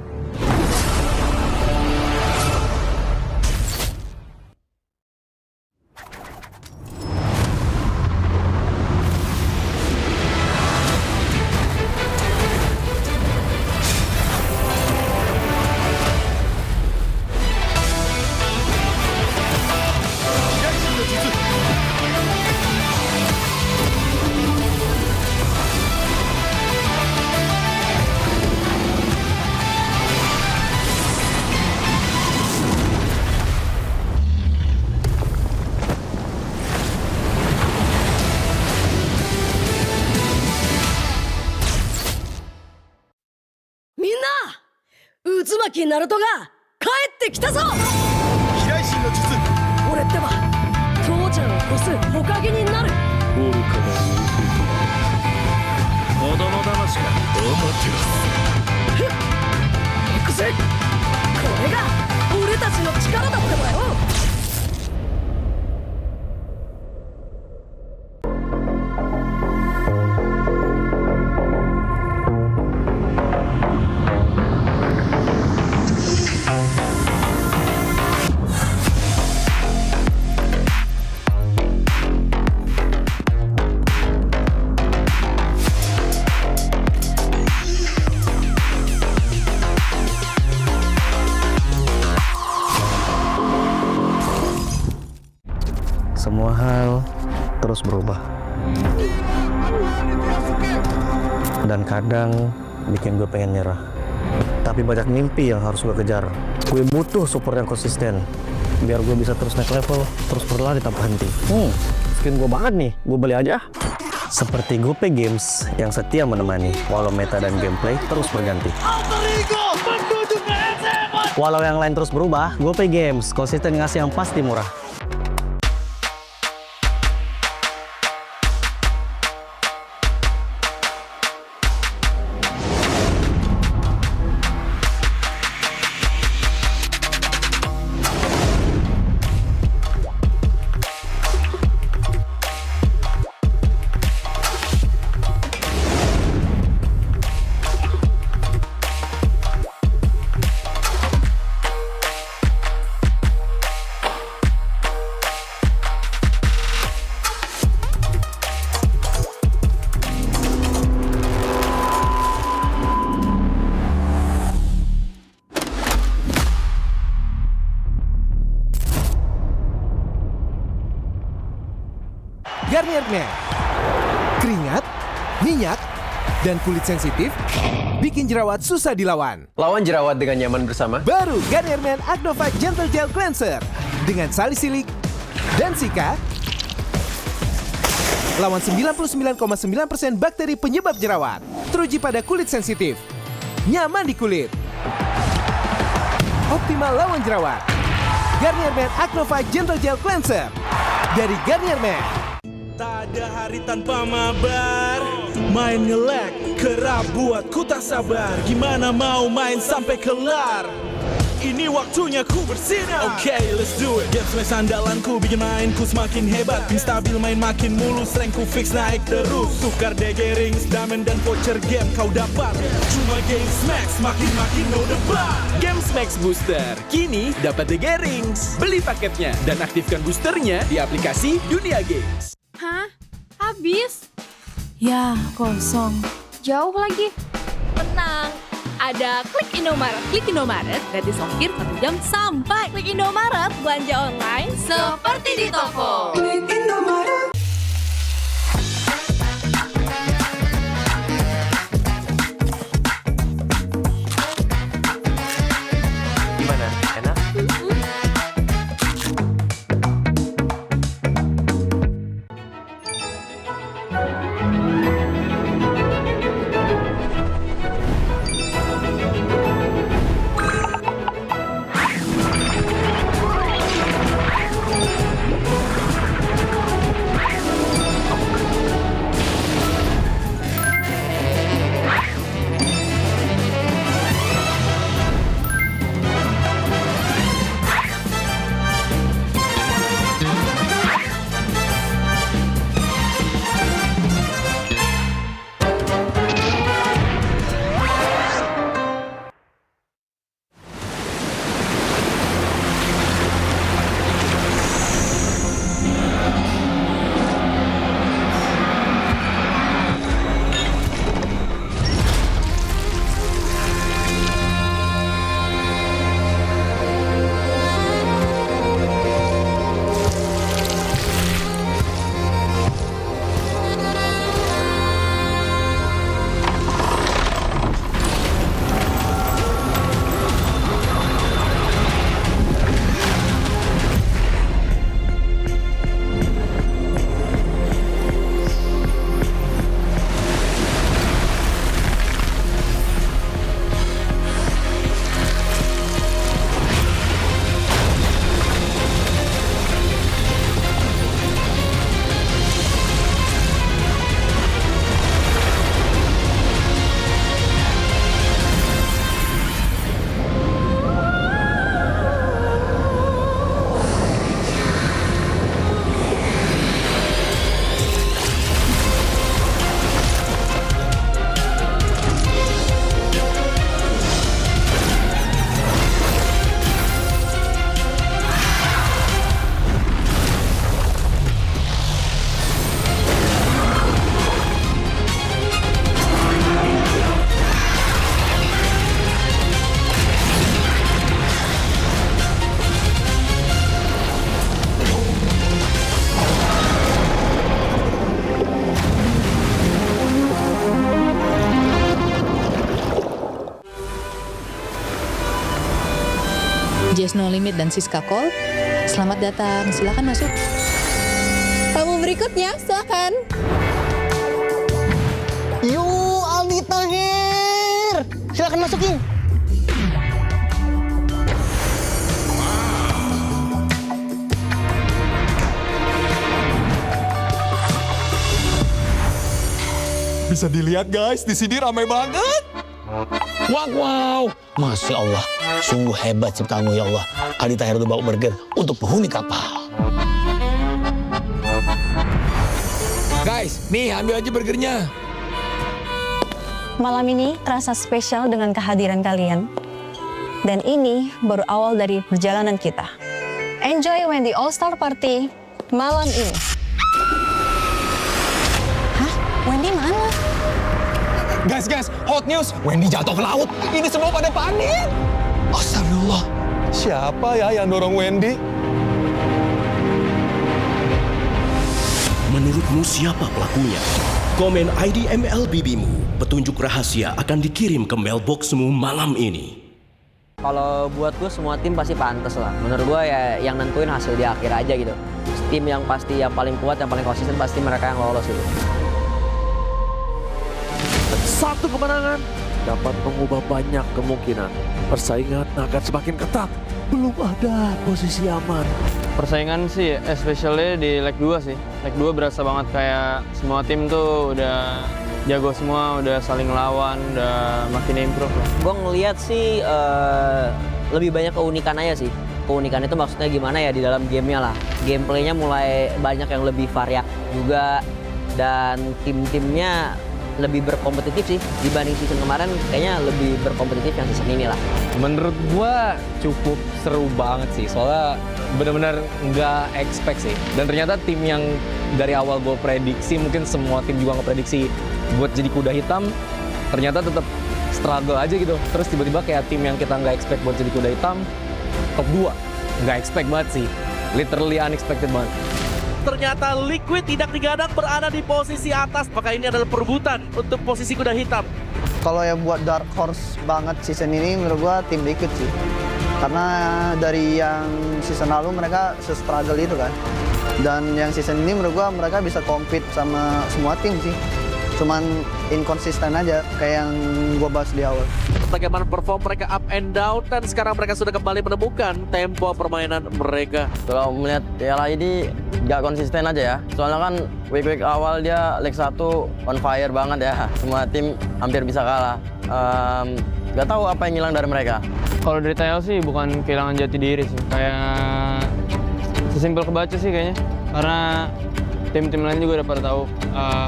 みんな、渦巻きナルトが帰ってきたぞ。飛来神の術。俺ってば父ちゃんを越す火影になる。愚かな弟。子供騙しか。ふっ、行くぜ。これが俺たちの力だってばよ。Semua hal terus berubah. Dan kadang bikin gue pengen nyerah. Tapi banyak mimpi yang harus gue kejar. Gue butuh support yang konsisten. Biar gue bisa terus naik level, terus berlari tanpa henti. Skin gue banget nih, gue beli aja. Seperti GoPay Games yang setia menemani, walau meta dan gameplay terus berganti. Walau yang lain terus berubah, GoPay Games konsisten ngasih yang pasti murah. Garnier Men. Keringat, minyak, dan kulit sensitif bikin jerawat susah dilawan. Lawan jerawat dengan nyaman bersama. Baru Garnier Men Acno Fight Gentle Gel Cleanser dengan salisilik dan sika. Lawan 99,9% bakteri penyebab jerawat. Teruji pada kulit sensitif. Nyaman di kulit. Optimal lawan jerawat. Garnier Men Acno Fight Gentle Gel Cleanser dari Garnier Men. Tak ada hari tanpa mabar. Main nge-lag, kerap buat ku tak sabar. Gimana mau main sampai kelar? Ini waktunya ku bersinar. Okay, let's do it. Game smash andalanku bikin mainku semakin hebat. Pin stabil main makin mulus, rank ku fix naik terus. Tukar DG rings, diamond dan voucher game kau dapat. Cuma Game Smash makin no debat. Game Smash Booster kini dapat DG Rings. Beli paketnya dan aktifkan boosternya di aplikasi Dunia Games. Hah? Habis? Ya, kosong. Jauh lagi. Tenang, ada Klik Indomaret. Klik Indomaret gratis ongkir 1 jam sampai. Klik Indomaret, belanja online seperti di toko. Klik Indomaret. Gimana? Enak? GS No Limit dan Siska Call. Selamat datang, silakan masuk. Tamu berikutnya, silakan. Yo, Aldi Tahir. Silakan masukin. Bisa dilihat guys, di sini ramai banget. Wow, Masya Allah, sungguh hebat ciptaanmu ya Allah. Aldi Tahir bawa burger untuk penghuni kapal. Guys, nih ambil aja burgernya. Malam ini terasa spesial dengan kehadiran kalian. Dan ini baru awal dari perjalanan kita. Enjoy Wendy All-Star Party malam ini. Hah? Wendy mana? Guys, hot news. Wendy jatuh ke laut. Ini semua pada panik. Astagfirullah. Siapa ya yang dorong Wendy? Menurutmu siapa pelakunya? Komen ID MLBB-mu. Petunjuk rahasia akan dikirim ke mailboxmu malam ini. Kalau buat gue semua tim pasti pantas lah. Menurut gue ya yang nentuin hasil di akhir aja gitu. Tim yang pasti yang paling kuat, yang paling konsisten pasti mereka yang lolos gitu. Satu kemenangan dapat mengubah banyak kemungkinan. Persaingan akan semakin ketat. Belum ada posisi aman. Persaingan sih, especially di leg 2 sih. Leg 2 berasa banget kayak semua tim tuh udah jago semua, udah saling lawan, udah makin improve lah. Gue ngeliat sih lebih banyak keunikan aja sih. Keunikan itu maksudnya gimana ya di dalam gamenya lah. Gameplaynya mulai banyak yang lebih variat juga. Dan tim-timnya lebih berkompetitif sih dibanding season kemarin, kayaknya lebih berkompetitif yang season ini lah. Menurut gua cukup seru banget sih, soalnya benar-benar nggak expect sih. Dan ternyata tim yang dari awal gue prediksi, mungkin semua tim juga nggak prediksi buat jadi kuda hitam, ternyata tetap struggle aja gitu. Terus tiba-tiba kayak tim yang kita nggak expect buat jadi kuda hitam, top 2. Nggak expect banget sih, literally unexpected banget. Ternyata Liquid tidak digadang berada di posisi atas. Maka ini adalah perebutan untuk posisi kuda hitam. Kalau yang buat dark horse banget season ini menurut gua tim Liquid sih. Karena dari yang season lalu mereka se-struggle itu kan. Dan yang season ini menurut gua mereka bisa compete sama semua tim sih. Cuman inkonsisten aja kayak yang gua bahas di awal. Bagaimana perform mereka up and down, dan sekarang mereka sudah kembali menemukan tempo permainan mereka. Kalau melihat MPL ini nggak konsisten aja ya. Soalnya kan week awal dia leg 1 on fire banget ya. Semua tim hampir bisa kalah. Nggak tahu apa yang hilang dari mereka. Kalau dari TL sih bukan kehilangan jati diri sih. Kayak sesimpel kebaca sih kayaknya. Karena tim-tim lain juga udah pada tahu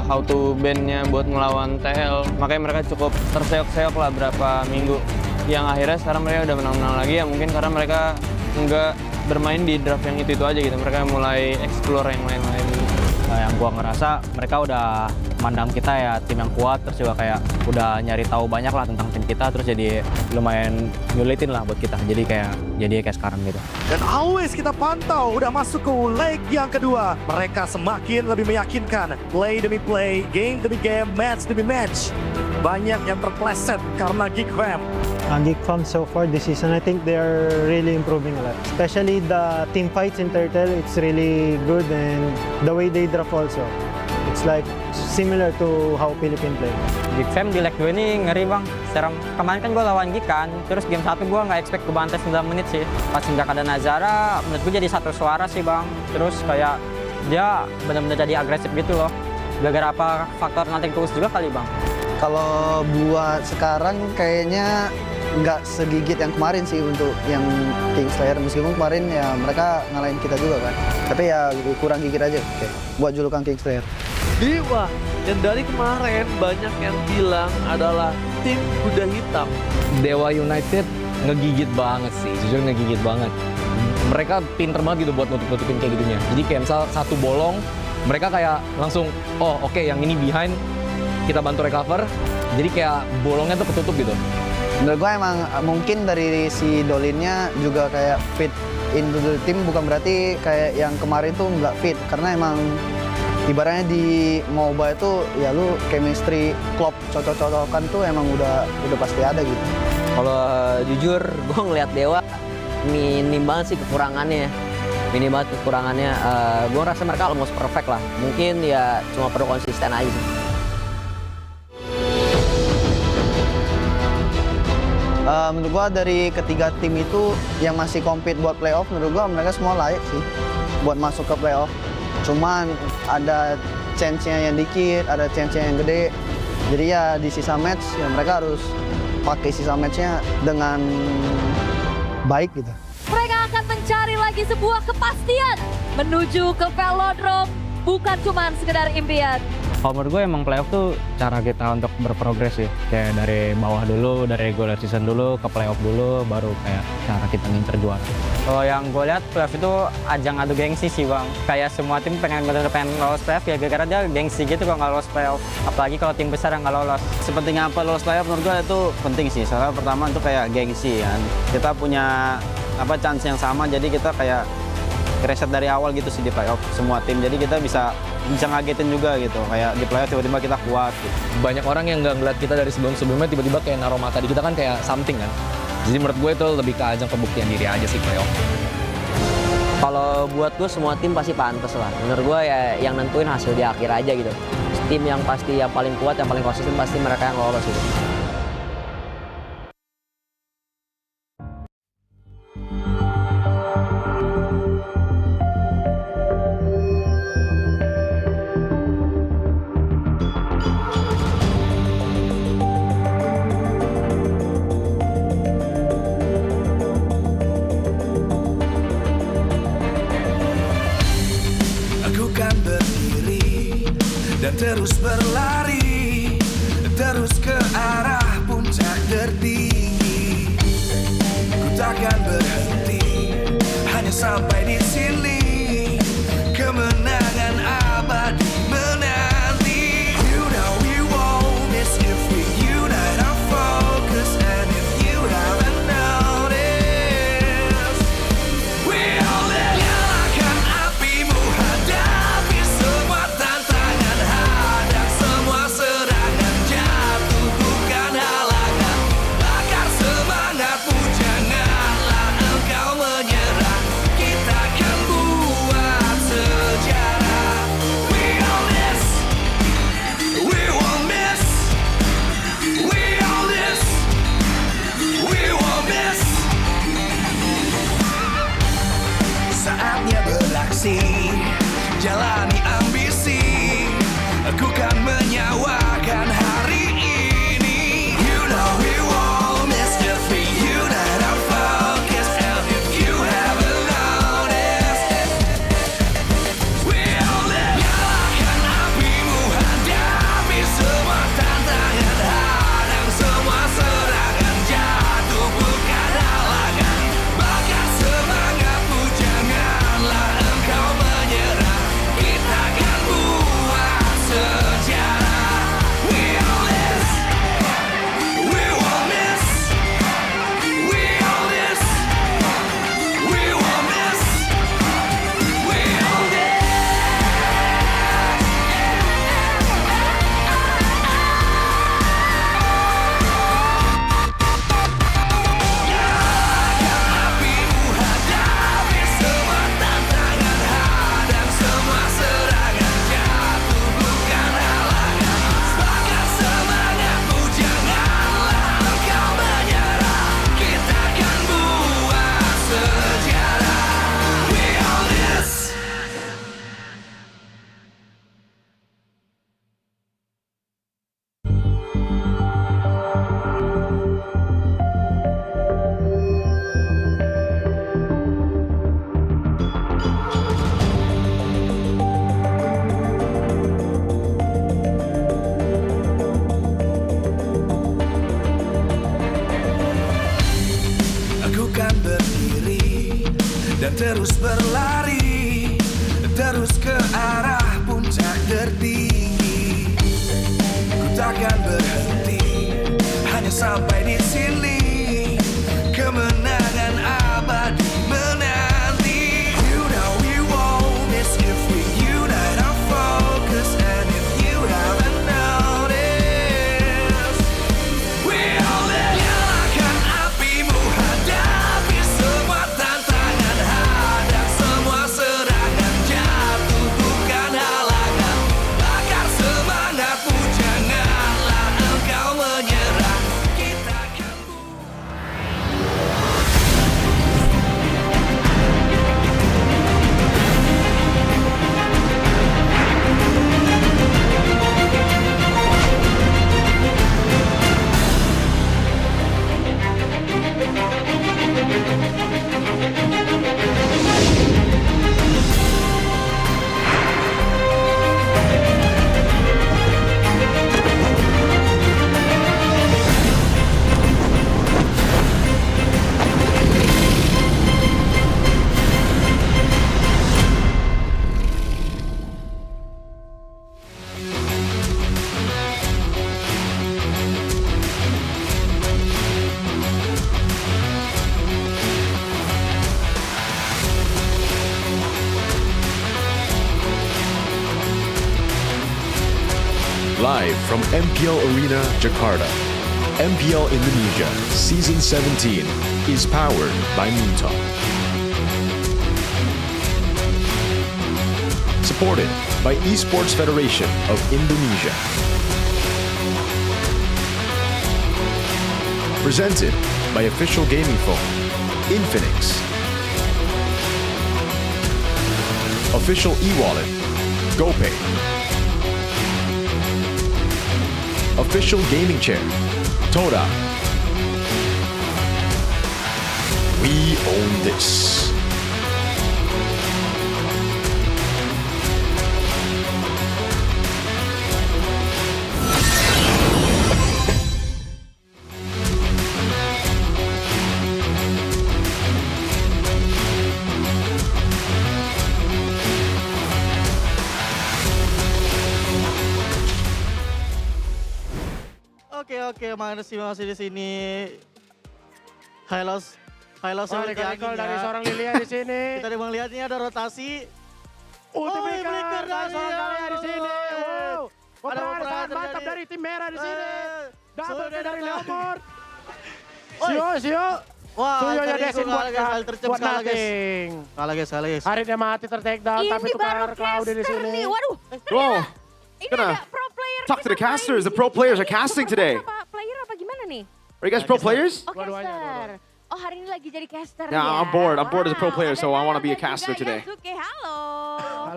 how to ban-nya buat ngelawan TL. Makanya mereka cukup terseok-seok lah berapa minggu. Yang akhirnya sekarang mereka udah menang-menang lagi ya, mungkin karena mereka nggak bermain di draft yang itu aja gitu. Mereka mulai explore yang lain-lain. Yang gua ngerasa mereka udah mandang kita ya tim yang kuat, terus juga kayak udah nyari tahu banyak lah tentang tim kita, terus jadi lumayan nyulitin lah buat kita. Jadi kayak sekarang gitu. Dan always kita pantau udah masuk ke leg yang kedua. Mereka semakin lebih meyakinkan. Play demi play, game demi game, match demi match. Banyak yang terpleset karena Geek Fam. Geek Fam so far this season, I think they are really improving a lot. Especially the team fights in Turtle, it's really good, and the way they draft also. It's like similar to how Philippine play. Geek Fam di leg 2 ini ngeri bang, serem. Kemarin kan gue lawan Geek kan, terus game 1 gue nggak expect kebantai 9 menit sih. Pas nggak ada Nazara, menurut gue jadi satu suara sih bang. Terus kayak dia benar-benar jadi agresif gitu loh. Gara-gara apa faktor nothing tulus juga kali bang. Kalau buat sekarang kayaknya nggak segigit yang kemarin sih untuk yang Kingslayer. Meskipun kemarin ya mereka ngalahin kita juga kan. Tapi ya kurang gigit aja buat julukan Kingslayer. Dewa, dan dari kemarin banyak yang bilang adalah tim kuda hitam. Dewa United ngegigit banget sih, jujur ngegigit banget. Mereka pinter banget gitu buat nutup-nutupin kayak gitunya. Jadi kayak misal satu bolong, mereka kayak langsung, oh oke, yang ini behind, kita bantu recover. Jadi kayak bolongnya tuh ketutup gitu. Menurut gue emang mungkin dari si Dolinnya juga kayak fit into the team, bukan berarti kayak yang kemarin tuh nggak fit. Karena emang ibaratnya di MOBA itu ya lu chemistry, klop, cocok-cocokan tuh emang udah pasti ada gitu. Kalau jujur gue ngeliat Dewa minim banget sih kekurangannya. Minim banget kekurangannya. Gue rasa mereka almost perfect lah. Mungkin ya cuma perlu konsisten aja sih. Menurut gua dari ketiga tim itu yang masih compete buat playoff, menurut gua mereka semua layak sih buat masuk ke playoff. Cuman ada chance-nya yang dikit, ada chance-nya yang gede. Jadi ya di sisa match ya mereka harus pakai sisa match-nya dengan baik gitu. Mereka akan mencari lagi sebuah kepastian menuju ke velodrome, bukan cuma sekedar impian. Kalau menurut gue emang playoff tuh cara kita untuk berprogres sih. Kayak dari bawah dulu, dari regular season dulu, ke playoff dulu, baru kayak cara kita ngincer juara. Kalau yang gue lihat playoff itu ajang adu gengsi sih bang. Kayak semua tim pengen lolos playoff ya gara-gara dia gengsi gitu kalau nggak lolos playoff. Apalagi kalau tim besar yang nggak lolos. Sepenting apa lolos playoff menurut gue itu penting sih. Soalnya pertama itu kayak gengsi kan. Kita punya chance yang sama jadi kita kayak reset dari awal gitu sih di playoff semua tim. Jadi kita bisa ngagetin juga gitu, kayak di playoff tiba-tiba kita kuat gitu. Banyak orang yang nggak ngeliat kita dari sebelum-sebelumnya tiba-tiba kayak naruh mata di kita kan kayak something kan. Jadi menurut gue itu lebih ke ajang pembuktian diri aja sih playoff. Kalau buat gue semua tim pasti pantas lah. Menurut gue ya yang nentuin hasil di akhir aja gitu. Tim yang pasti yang paling kuat, yang paling konsisten pasti mereka yang lolos gitu. Dan terus berlari, terus ke arah puncak tertinggi. Ku takkan berhenti, hanya sampai di sini. Kemenangan abadi menanti. You know we won't miss if we unite our focus. And if you haven't noticed, we all nyalakan apimu, hadapi semua tantangan, hadang semua serangan, jatuh bukan halangan, bakar semangatmu, janganlah engkau menyerah, kita akan buat sejarah. We all this, we won't miss, we all this, we won't miss. Saatnya beraksi, jalani ambisi, aku kan menyawakan hari ini. You know we won't miss if we unite our focus. And if you haven't noticed, we all live. Nyalakan apimu, hadapi semua tantangan, hadang semua serangan, jatuh bukan halangan, bakar semangatmu, janganlah engkau menyerah, kita akan buat sejarah. We all this, we won't miss, we all this, we won't miss, we all this. Apimu, hadapi semua tantangan, hadang semua serangan, jatuh bukan halangan, bakar semangatmu, janganlah engkau menyerah, kita akan buat sejarah. We all this. Aku kan berdiri dan terus berlari, terus ke arah puncak tertinggi. Ku takkan berhenti, hanya sampai di sini. Kemenangan abadi menanti. You know we won't miss if we unite our focus. And if you haven't noticed, we all live. Nyalakan apimu, hadapi semua tantangan. Live from MPL Arena, Jakarta. MPL Indonesia Season 17 is powered by Moontalk. Supported by Esports Federation of Indonesia. Presented by official gaming phone, Infinix. Official e-wallet, GoPay. Official gaming chair, Toda. We own this. Oke, masih di sini. Hylos dari seorang Lilia di sini. Kita mau lihat ini ada rotasi. Ultimaker dari seorang Lilia di sini. Wow. Pemberanian mantap dari tim merah di sini. Double kill dari Leopard. Sio. Wah, Suyo ya desin buat nothing. Kalah guys. Akhirnya mati ter-take down tapi tukar Cloud di sini. Waduh. Whoa. Ini ada pro player. Talk to the casters. The pro players are casting today. Player apa gimana nih? Are you guys pro players? Oh, caster. Oh, hari ini lagi jadi caster Yeah, ya. I'm bored. I'm bored as a pro player, so I want to be a caster today. Yasuke, halo.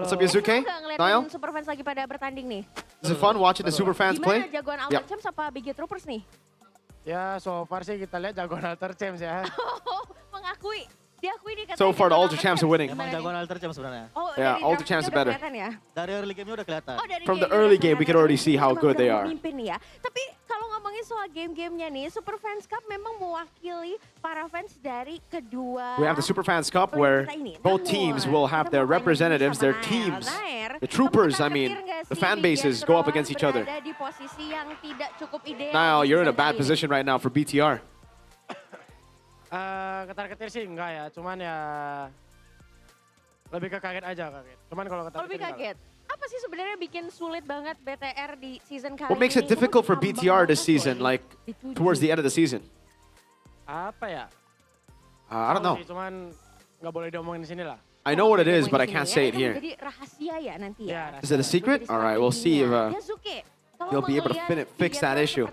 What's up, Yasuke? Niall? Super fans lagi pada bertanding nih. Is it fun watching the super fans play? Gimana jagoan Alter Champs apa BG Troopers nih? Ya, so far sih kita lihat jagoan Alter Champs ya. Mengakui. Diakui nih katanya. So far, the Ultra Champs are winning. Emang jagoan Alter Champs sebenarnya. Oh, Yeah, Ultra Champs are better. Ya? Dari early game-nya udah kelihatan. From the early game, we can already see how good they are. Memimpin ya. Tapi kalau ngomongin soal game-gamenya nih, Super Fans Cup memang mewakili para fans dari kedua. We have the Super Fans Cup where both teams will have their representatives, their teams. The troopers, I mean, the fan bases go up against each other. Di posisi yang tidak cukup ideal. Niall, you're in a bad position right now for BTR. Ketar-ketir sih enggak ya, cuman ya lebih ke kaget aja kaget. Cuman kalau ketar-ketir lebih kaget. Apa sih sebenarnya bikin sulit banget BTR di season kali ini? What makes it difficult for BTR this season, like towards the end of the season? Apa ya? I don't know. Cuman nggak boleh diomongin di sini lah. I know what it is, but I can't say it here. Jadi rahasia ya nanti ya. Is it a secret? All right, we'll see if you'll be able to fix that issue.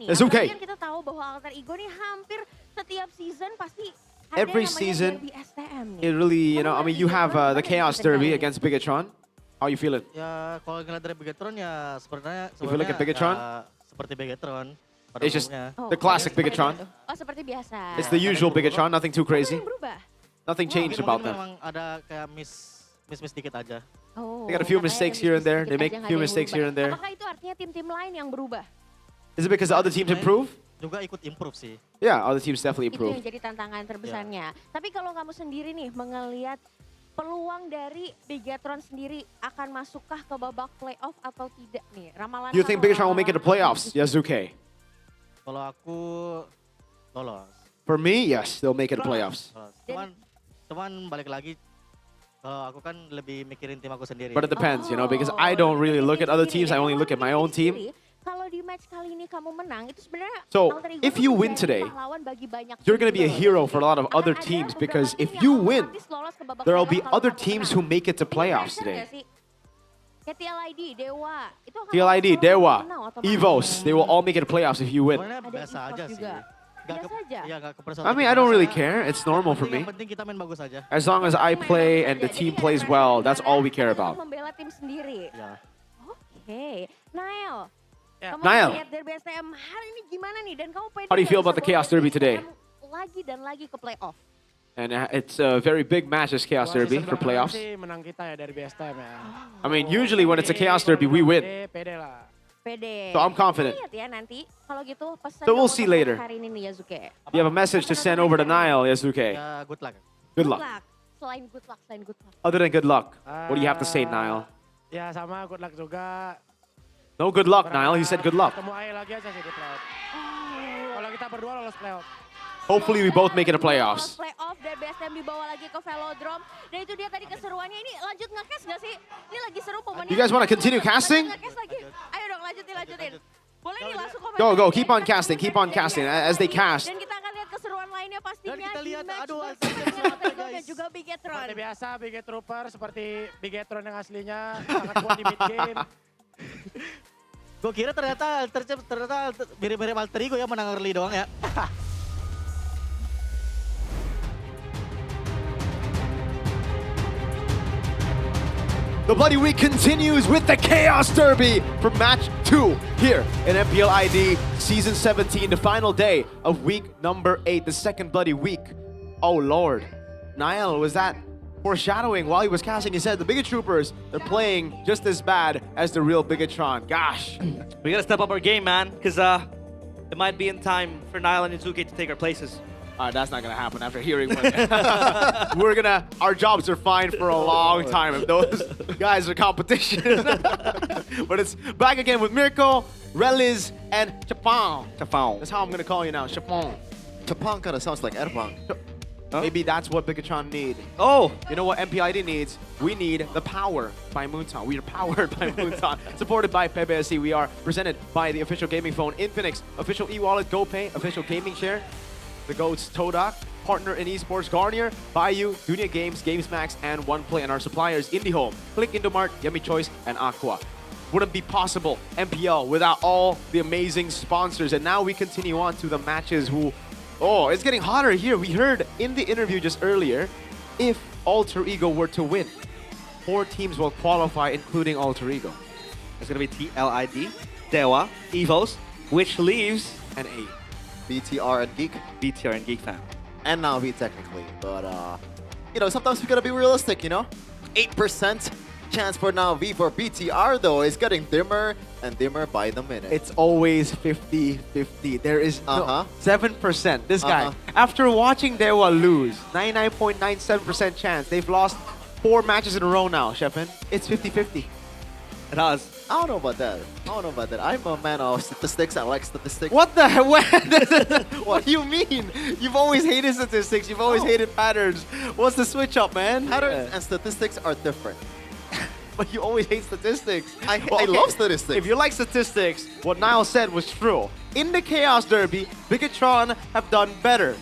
Yasuke. Kan kita tahu bahwa Alter Ego nih hampir setiap season pasti Every season, it really, you know, I mean, you have the Chaos Derby against Bigatron. How you feeling? Ya, kalau ngeliat dari Bigatron ya sebenarnya You feel like a Bigatron? Seperti Bigatron. It's just the classic Bigatron. Oh, seperti biasa. It's the usual Bigatron, nothing too crazy. Nothing changed about them. Memang ada kayak miss dikit aja. Oh, They got a few mistakes here and there. They make a few mistakes here and there. Apakah itu artinya tim-tim lain yang berubah? Is it because the other teams improve? Juga ikut improve sih. Yeah, other teams definitely Itu improve. yang jadi tantangan terbesarnya. Tapi kalau kamu sendiri nih mengelihat peluang dari Bigatron sendiri akan masukkah ke babak playoff atau tidak nih? Ramalan You think Bigatron will make it to playoffs, Yasuke? Kalau aku lolos. For me, yes, they'll make it to playoffs. Cuman balik lagi, kalau aku kan lebih mikirin tim aku sendiri. But it depends, you know, because I don't really look at other teams. I only look at my own team. Kalau di match kali ini kamu menang, itu sebenarnya So, Alter Ego if tuh you win menjadi today, pahlawan bagi banyak you're going to be a tim. hero for a lot of other teams because if you win, there will be other teams who make it to playoffs today. Kayak TLID, Dewa, itu akan TLID, selalu Dewa, menang otomatis. EVOS, they will all make it to playoffs if you win. Sebenarnya biasa aja sih. Biasa aja. Iya, nggak kepersonal. I mean, I don't really care. It's normal for me. Yang penting kita main bagus aja. As long as I play and the team plays well, that's all we care about. Membela tim sendiri. Ya. Oke, Niall. Kamu Niall. lihat Derby STM hari ini gimana nih? Dan kamu pede How do you feel nggak about the bisa Chaos Derby today? lagi dan lagi ke playoff? And it's a very big match, this Chaos Derby, for playoffs. Sih menang kita ya dari BSTM ya. I mean, usually when it's a Chaos Derby, we win. Pede lah. Pede. So I'm confident. Lihat ya nanti. Kalau gitu pesan So we'll kamu see untuk later. hari ini nih Yasuke. You have a message to send over to Niall, Yasuke. Ya, good luck. Good luck. Selain good luck, selain good luck. Other than good luck, what do you have to say, Niall? Ya sama good luck juga. No good luck, Niall. He said good luck. Ketemu Ae lagi aja sih di playoff. Kalau kita berdua lolos playoff. Hopefully we both make it to playoffs. Playoff dan BSM dibawa lagi ke Velodrome. Dan itu dia tadi keseruannya. Ini lanjut nge-cast nggak sih? Ini lagi seru momennya. You guys want to continue casting? Nge-cast lagi. Ayo dong lanjut Boleh nih langsung komen. Go, keep on casting, as they cast. Dan kita akan lihat keseruan lainnya pastinya Dan kita di lihat, match aduh, bersama dengan Alter dan juga Bigetron. Seperti biasa, Bigetrooper seperti Bigetron yang aslinya sangat kuat di mid game. Gue kira ternyata mirip-mirip Alter Ego ya, menang early doang ya. The Bloody Week continues with the Chaos Derby for match 2 here in MPL ID Season 17, the final day of week number 8, the second Bloody Week. Oh Lord, Niall, was that foreshadowing while he was casting? He said the Bigetroopers, they're playing just as bad as the real Bigetron. Gosh. We gotta step up our game, man, because it might be in time for Niall and Izuki to take our places. That's not gonna happen after hearing what our jobs are fine for a long time if those guys are competition. But it's back again with Mirko, Reliz, and Chapon. That's how I'm gonna call you now, Chapon. Chapon kind of sounds like Erbang. Maybe that's what Bigetron need. Oh! You know what MPID needs? We need the power by Moonton. We are powered by Moonton. Supported by PBSC. We are presented by the official gaming phone, Infinix, official e-wallet, GoPay, official gaming share, the GOATs, Todak, partner in esports, Garnier, Bayou, Dunia Games, GamesMax, and OnePlay, and our suppliers, IndieHome, Click Indomart, Yummy Choice, and Aqua. Wouldn't be possible, MPL, without all the amazing sponsors. And now we continue on to the matches Oh, it's getting hotter here. We heard in the interview just earlier, if Alter Ego were to win, 4 teams will qualify, including Alter Ego. It's gonna be TLID, Dewa, Evos, which leaves an 8. BTR and Geek. BTR and Geek fan. And now V technically. But, you know, sometimes we gotta be realistic, you know? 8% chance for now V for BTR, though, is getting dimmer and dimmer by the minute. It's always 50-50. There is no 7%. This guy, after watching Dewa lose, 99.97% chance. They've lost 4 matches in a row now, Shepin. It's 50-50. It has. I don't know about that. I'm a man of statistics. I like statistics. What the hell? What do you mean? You've always hated statistics. You've always hated patterns. What's the switch up, man? Patterns and statistics are different. But you always hate statistics. I love statistics. If you like statistics, what Niall said was true. In the Chaos Derby, Bigetron have done better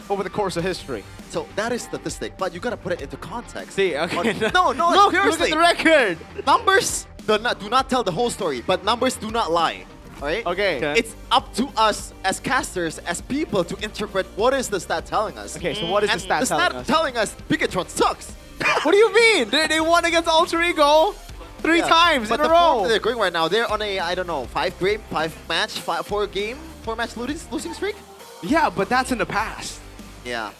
over the course of history. So that is statistic, but you gotta put it into context. See, okay. No, look seriously. at the record. Numbers do not tell the whole story, but numbers do not lie. All right? Okay. It's up to us as casters, as people, to interpret what is the stat telling us. Okay, so what is the stat telling us? telling us Bigetron sucks. What do you mean? They won against Alter Ego 3 times in a row. But they're going right now, they're on a, I don't know, 4-match losing streak? Yeah, but that's in the past. Yeah.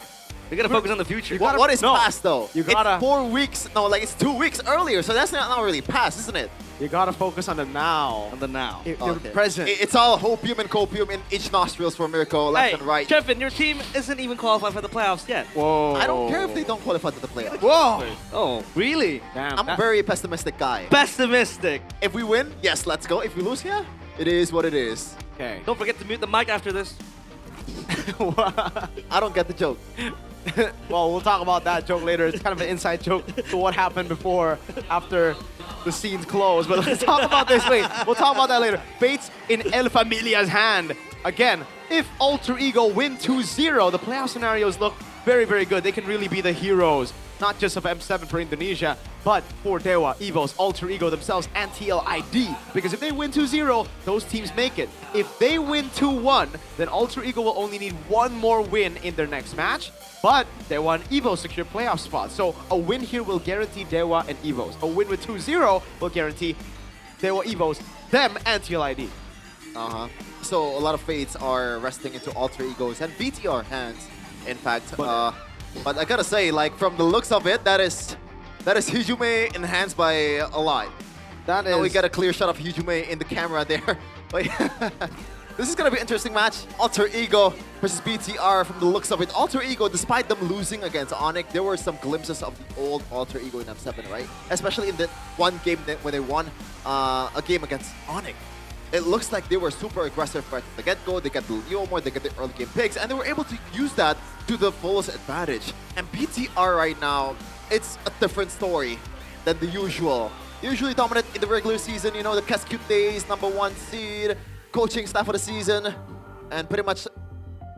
We gotta focus on the future. What is past, though? You gotta. It's 4 weeks. No, like it's 2 weeks earlier, so that's not really past, isn't it? You gotta focus on the now. On the now. You're present. It's all hopium and copium in each nostrils for Mirko, left and right. Kevin, your team isn't even qualified for the playoffs yet. Whoa. I don't care if they don't qualify to the playoffs. Whoa. Oh, really? Damn. I'm a very pessimistic guy. Pessimistic. If we win, yes, let's go. If we lose, yeah, it is what it is. Okay. Don't forget to mute the mic after this. I don't get the joke. Well, we'll talk about that joke later. It's kind of an inside joke to what happened after the scenes closed. But let's talk about this. Wait, we'll talk about that later. Fates in El Familia's hand. Again, if Alter Ego win 2-0, the playoff scenarios look very, very good. They can really be the heroes, not just of M7 for Indonesia, but for Dewa, Evos, Alter Ego themselves, and TLID. Because if they win 2-0, those teams make it. If they win 2-1, then Alter Ego will only need 1 more win in their next match. But Dewa and Evo secure playoff spots. So a win here will guarantee Dewa and Evos. A win with 2-0 will guarantee Dewa, Evos, them, and TLID. So a lot of fates are resting into Alter Egos and BTR hands, in fact. But I gotta say, like, from the looks of it, that is Hijume enhanced by a lot. Now we got a clear shot of Hijume in the camera there. This is gonna be an interesting match. Alter Ego versus BTR. From the looks of it, Alter Ego, despite them losing against Onyx, there were some glimpses of the old Alter Ego in M7, right? Especially in that one game when they won a game against Onyx. It looks like they were super aggressive right from the get-go. They got the Leomore, they got the early game picks, and they were able to use that to the fullest advantage. And BTR right now, it's a different story than the usual. Usually dominant in the regular season, you know, the Cascute days, #1 seed, coaching staff of the season and pretty much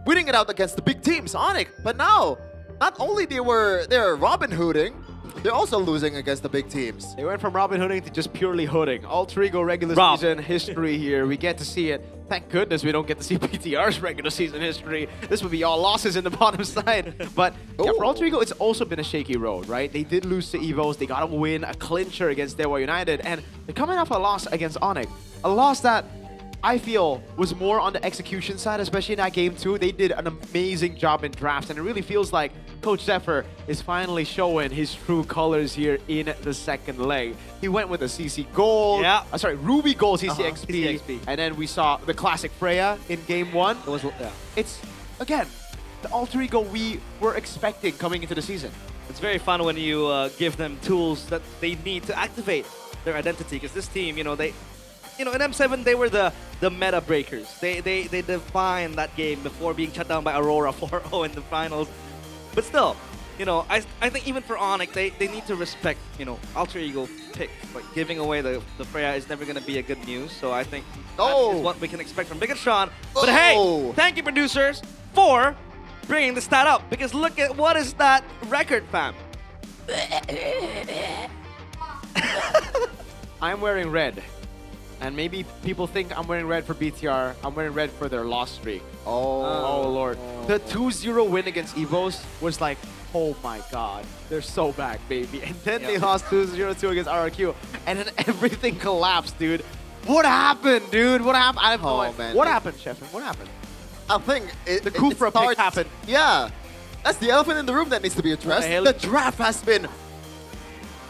winning it out against the big teams, Onyx. But now, not only they're Robin Hooding, they're also losing against the big teams. They went from Robin Hooding to just purely hooding. Alter Ego regular season history here. We get to see it. Thank goodness we don't get to see PTR's regular season history. This would be all losses in the bottom side. But yeah, for Alter Ego, it's also been a shaky road, right? They did lose to Evos. They got a win, a clincher against Dewa United. And they're coming off a loss against Onyx. A loss that I feel was more on the execution side, especially in that game too. They did an amazing job in drafts, and it really feels like Coach Zephyr is finally showing his true colors here in the second leg. He went with a CC Gold, Ruby Gold CC XP, and then we saw the classic Freya in game 1. It's, again, the Alter Ego we were expecting coming into the season. It's very fun when you give them tools that they need to activate their identity, because this team, in M7 they were the meta breakers. They defined that game before being shut down by Aurora 4-0 in the finals. But still, I think even for Onyx, they need to respect, Alter Ego pick. Like giving away the Freya is never going to be a good news. So I think that is what we can expect from Bigatron. But hey, thank you producers for bringing the stat up, because look at what is that record, fam. I'm wearing red. And maybe people think I'm wearing red for BTR. I'm wearing red for their loss streak. Oh Lord. The 2-0 win against Evos was like, oh my god, they're so back, baby. And then they lost 2-0-2 against RRQ. And then everything collapsed, dude. What happened, dude? What happened? I have no idea. Man. What happened, Sheffin? What happened? I think the Kufra pick happened. Yeah. That's the elephant in the room that needs to be addressed. The draft has been,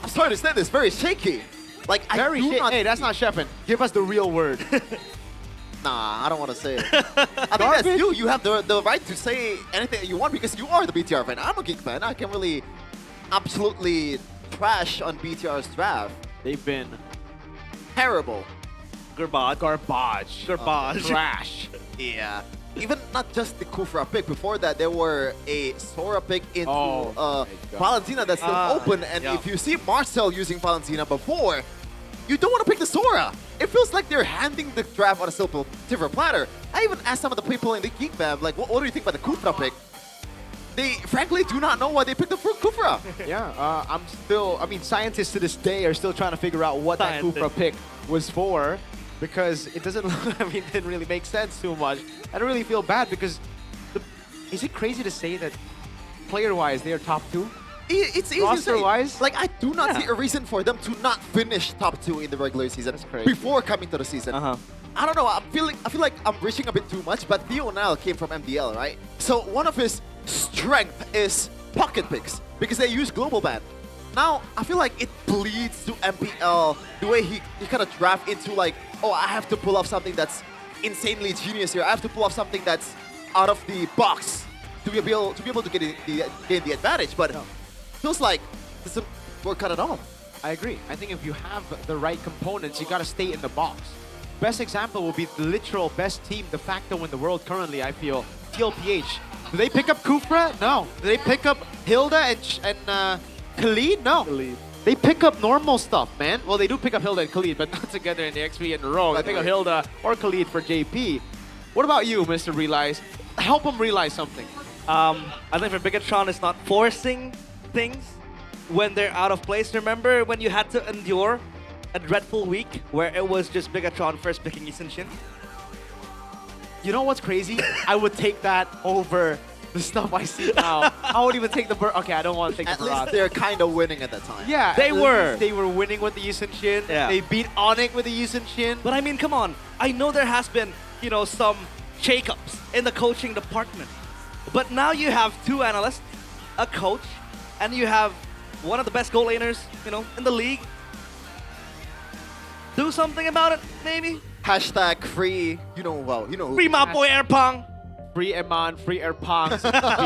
I'm sorry to say this, very shaky. Like, Hey, that's not Sheffin. Give us the real word. Nah, I don't want to say it. I think that's you. You have the right to say anything that you want because you are the BTR fan. I'm a Geek fan. I can really absolutely trash on BTR's draft. They've been terrible. Garbage. Trash. Yeah. Even not just the Kufra pick. Before that, there were a Sora pick into Valentina that's still open. And if you see Marcel using Valentina before, you don't want to pick the Sora. It feels like they're handing the draft on a silver platter. I even asked some of the people in the Geek Fam, like, what do you think about the Kufra pick? They frankly do not know why they picked the Kufra. Yeah, scientists to this day are still trying to figure out what that Kufra pick was for. Because it doesn't it didn't really make sense too much. I don't really feel bad because is it crazy to say that player-wise they are top 2? It's easy to say. Roster-wise? Like, I do not see a reason for them to not finish top 2 in the regular season before coming to the season. I don't know, I feel like I'm reaching a bit too much, but Theo now came from MDL, right? So one of his strength is pocket picks because they use global ban. Now, I feel like it bleeds to MPL, the way he kind of draft into like, oh, I have to pull off something that's insanely genius here. I have to pull off something that's out of the box to be able to gain the advantage. But feels like it doesn't work out at all. I agree. I think if you have the right components, you got to stay in the box. Best example will be the literal best team de facto in the world currently, I feel, TLPH. Do they pick up Kufra? No. Do they pick up Hilda and Khalid? No. They pick up normal stuff, man. Well, they do pick up Hilda and Khalid, but not together in the XP in a row. They pick up Hilda or Khalid for JP. What about you, Mr. Realize? Help them realize something. I think for Bigatron, it's not forcing things when they're out of place. Remember when you had to endure a dreadful week where it was just Bigatron first picking Yisenshin? You know what's crazy? I would take that over the stuff I see now. I would even take the Okay, I don't want to take the Barrage. At least they're kind of winning at that time. Yeah, they were. They were winning with the Yisenshin. Yeah. They beat Onyx with the Yisenshin. But I mean, come on. I know there has been, some shakeups in the coaching department. But now you have 2 analysts, a coach, and you have one of the best goal laners, in the league. Do something about it, maybe? Hashtag free, Free my boy Airpong. Free Eman, free Airpong,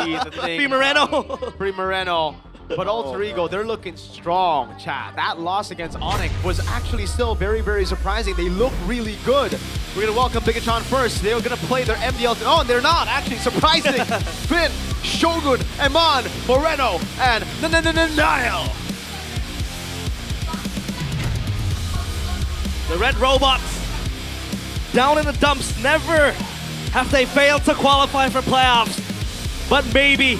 be the thing. Free Moreno. Free Moreno. But Alter Ego, they're looking strong, chat. That loss against Onyx was actually still very, very surprising. They look really good. We're going to welcome Bigatron first. They're going to play their MDL. Oh, and they're not, actually. Surprising. Finn, Shogun, Eman, Moreno, and Nile. The Red Robots down in the dumps. Never have they failed to qualify for playoffs. But maybe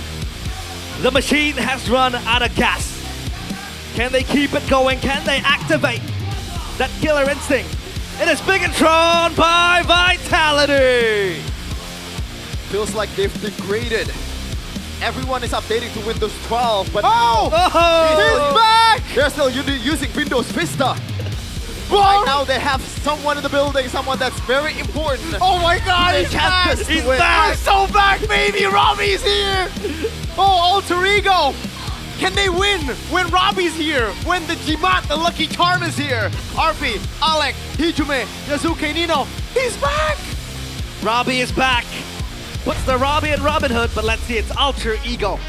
the machine has run out of gas. Can they keep it going? Can they activate that killer instinct? It is Bigatron by Vitality. Feels like they've degraded. Everyone is updating to Windows 12, but he's back! They're still using Windows Vista. Right now they have someone in the building, someone that's very important. Oh my God, They he's can't back! just He's win. back! So back, baby! Robbie's here! Oh, Alter Ego! Can they win when Robbie's here? When the Jimat, the lucky charm is here? RP, Alec, Hijume, Yasuke, Nino, he's back! Robbie is back. Puts the Robbie in Robin Hood, but let's see, it's Alter Ego.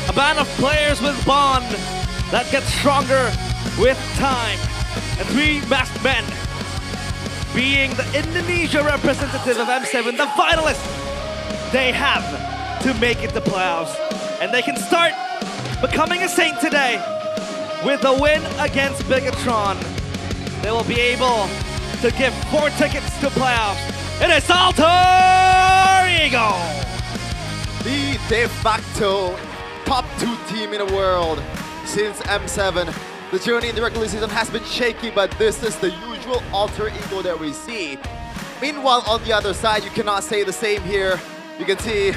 A band of players with bond that gets stronger with time. And three masked men being the Indonesia representative of M7, the finalists. They have to make it to playoffs. And they can start becoming a saint today with a win against Bigatron. They will be able to give 4 tickets to playoffs. It is Alter Ego! The de facto top 2 team in the world since M7. The journey in the regular season has been shaky, but this is the usual Alter Ego that we see. Meanwhile, on the other side, you cannot say the same here. You can see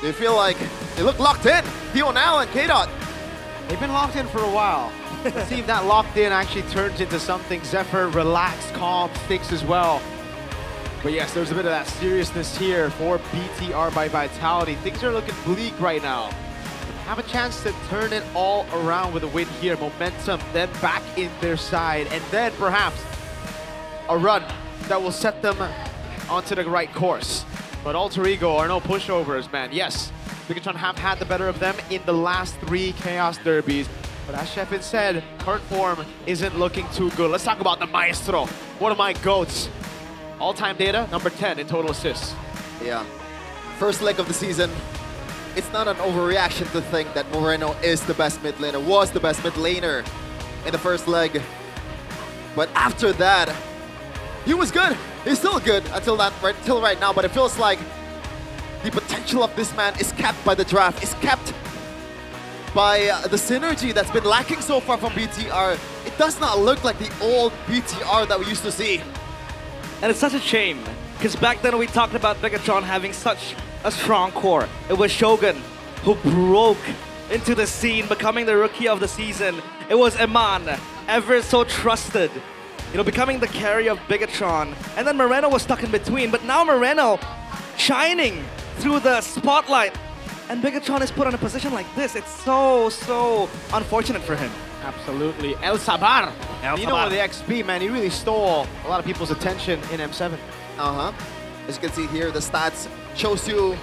they feel like they look locked in. Dional and K-Dot. They've been locked in for a while. Let's see if that locked in actually turns into something Zephyr relaxed, calm, thinks as well. But yes, there's a bit of that seriousness here for BTR by Vitality. Things are looking bleak right now. Have a chance to turn it all around with a win here. Momentum then back in their side, and then perhaps a run that will set them onto the right course. But Alter Ego are no pushovers, man. Yes, Bigatron have had the better of them in the last 3 Chaos Derbies. But as Sheffin said, current form isn't looking too good. Let's talk about the Maestro, one of my GOATs. All-time data, number 10 in total assists. Yeah. First leg of the season, it's not an overreaction to think that Moreno is the best mid laner, was the best mid laner in the first leg. But after that, he was good. He's still good until right now, but it feels like the potential of this man is capped by the draft, is capped by the synergy that's been lacking so far from BTR. It does not look like the old BTR that we used to see. And it's such a shame, because back then we talked about Bigatron having such a strong core. It was Shogun who broke into the scene, becoming the rookie of the season. It was Eman, ever so trusted, you know, becoming the carry of Bigatron. And then Moreno was stuck in between, but now Moreno shining through the spotlight. And Bigatron is put in a position like this. It's so unfortunate for him. Absolutely. El Sabar. El You know, Sabar. the XP, man, he really stole a lot of people's attention in M7. As you can see here, the stats shows you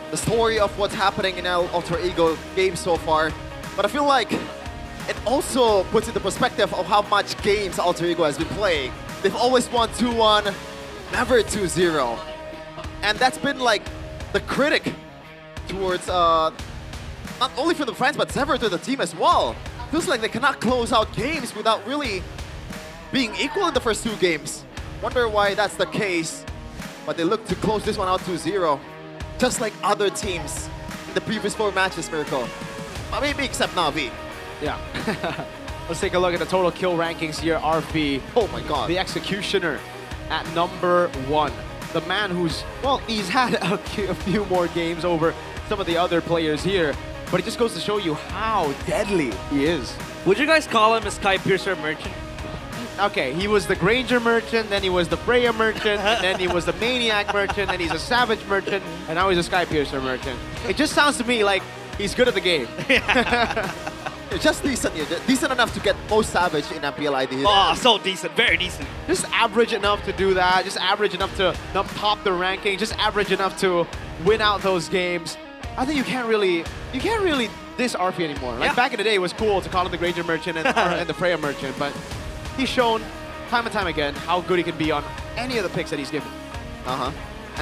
the story of what's happening in our Alter Ego game so far. But I feel like it also puts into perspective of how much games Alter Ego has been playing. They've always won 2-1, never 2-0. And that's been like the critic towards, not only for the fans, but Zephyr to the team as well. Feels like they cannot close out games without really being equal in the first 2 games. Wonder why that's the case. But they look to close this one out 2-0. Just like other teams in the previous 4 matches, Miracle. Maybe except Na'Vi. Yeah. Let's take a look at the total kill rankings here. RP. Oh my god. The Executioner at number 1. The man who's, well, he's had a few more games over some of the other players here. But it just goes to show you how deadly he is. Would you guys call him a Sky Piercer merchant? Okay, he was the Granger merchant, then he was the Freya merchant, and then he was the Maniac merchant, then he's a Savage merchant, and now he's a Sky Piercer merchant. It just sounds to me like he's good at the game. It's just decent, decent enough to get most Savage in MPL ID. Oh, so decent, very decent. Just average enough to do that, just average enough to not top the ranking, just average enough to win out those games. I think you can't really diss RP anymore. Like back in the day, it was cool to call him the Granger merchant and the Freya merchant, but he's shown time and time again how good he can be on any of the picks that he's given. And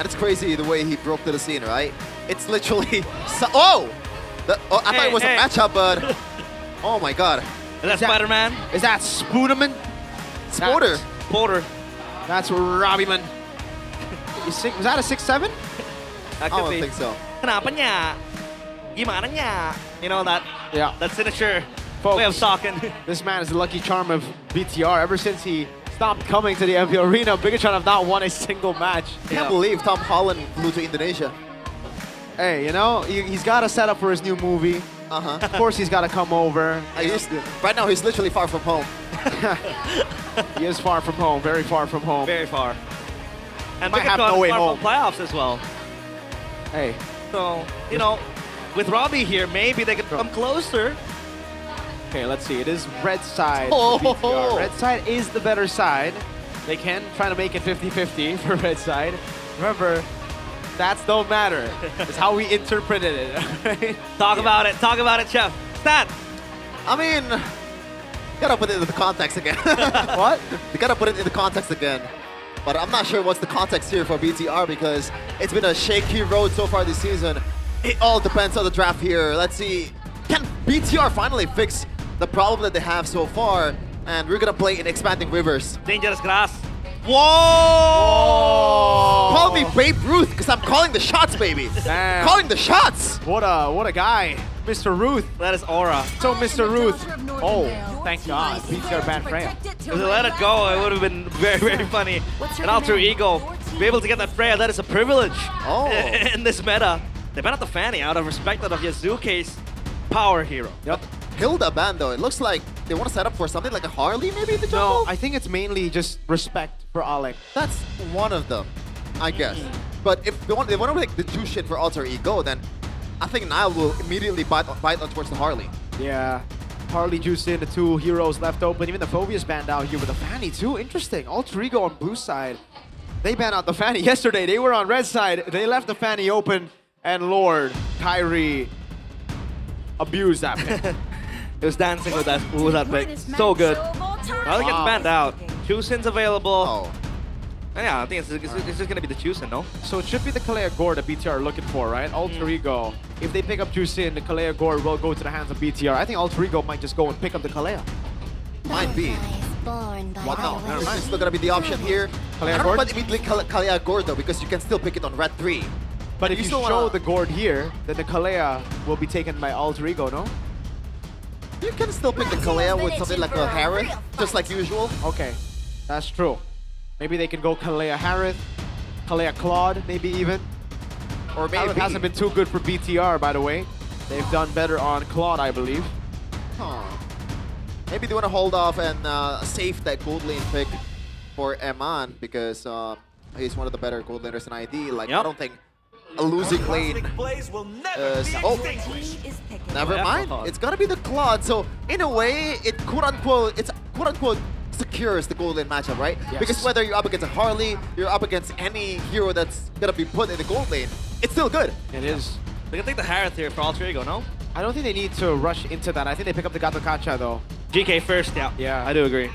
it's crazy the way he broke to the scene, right? It's literally... I thought it was a matchup, but... Oh my god. Is that Spider-Man? Is that Spooderman? Sporter. Sporter. That's Robbie-man. Was that a 6-7? That I could don't be. think so. Kenapa nya? Gimana nya? You know that signature way of talking. This man is the lucky charm of BTR. Ever since he stopped coming to the MPL Arena, Bigatron have not won a single match. Can't believe Tom Holland flew to Indonesia. Hey, you know, he's got to set up for his new movie. Of course he's got to come over. Right now he's literally far from home. He is far from home, very far from home. Very far. And might have Bigatron no way far home. from playoffs as well. Hey. So, you know, with Robbie here, maybe they could come closer. Okay, let's see. It is red side. Oh. for BTR. Red side is the better side. They can try to make it 50-50 for red side. Remember, stats don't matter. It's how we interpreted it. Right? Talk about it. Talk about it, Chef. Stat. I mean, gotta put it into the context again. What? You gotta put it into context again. But I'm not sure what's the context here for BTR because it's been a shaky road so far this season. It all depends on the draft here. Let's see. Can BTR finally fix the problem that they have so far? And we're gonna play in expanding rivers. Dangerous grass. Whoa! Call me Babe Ruth because I'm calling the shots, baby. Damn. Calling the shots. What a guy. Mr. Ruth. That is aura. So Mr. Ruth. Oh, thank God. BTR banned Freya. If they let it go, it would have been very, very funny. An alter ego. To be able to get that Freya, that is a privilege in this meta. They banned out the Fanny out of respect of Yazuke's power hero. Yep. Hilda ban though. It looks like they want to set up for something like a Harley maybe in the jungle? No, I think it's mainly just respect for Alec. That's one of them, I guess. But if they want to make the Jushin for alter ego, then I think Nile will immediately bite on towards the Harley. Yeah. Harley, Jushin, the two heroes left open. Even the Phobia's banned out here with the Fanny too. Interesting. Alter ego on blue side. They banned out the Fanny yesterday. They were on red side. They left the Fanny open. And Lord, Kyrie abused that pick. It was dancing with that pick. So good. Now it gets banned out. Chushin's available. Yeah, I think it's just going to be the Chushin, no? So it should be the Kalea Gore that BTR are looking for, right? Alter Ego. If they pick up Jushin, the Kalea Gore will go to the hands of BTR. I think Alter Ego might just go and pick up the Kalea. Might be. What now? It's still gonna be the option here. Kalea I don't know Gord? about immediately Kalea Gord though, because you can still pick it on red 3. But if you still show wanna- the Gord here, then the Kalea will be taken by Alter Ego, no? You can still pick the Kalea with something like a Harith, just like usual. Okay, that's true. Maybe they can go Kalea Harith, Kalea Claude, maybe even. Or maybe. Harith hasn't been too good for BTR, by the way. They've done better on Claude, I believe. Maybe they want to hold off and save that gold lane pick for Eman because he's one of the better gold laners in ID. Like, I don't think a losing lane never mind. It's gonna be the Claude. So in a way, it's quote unquote secures the gold lane matchup, right? Yes. Because whether you're up against a Harley, you're up against any hero that's gonna be put in the gold lane, it's still good. It is. They can take the Harith here for Alter Ego, no? I don't think they need to rush into that. I think they pick up the Gato Kacha, though. GK first, yeah. Yeah. I do agree.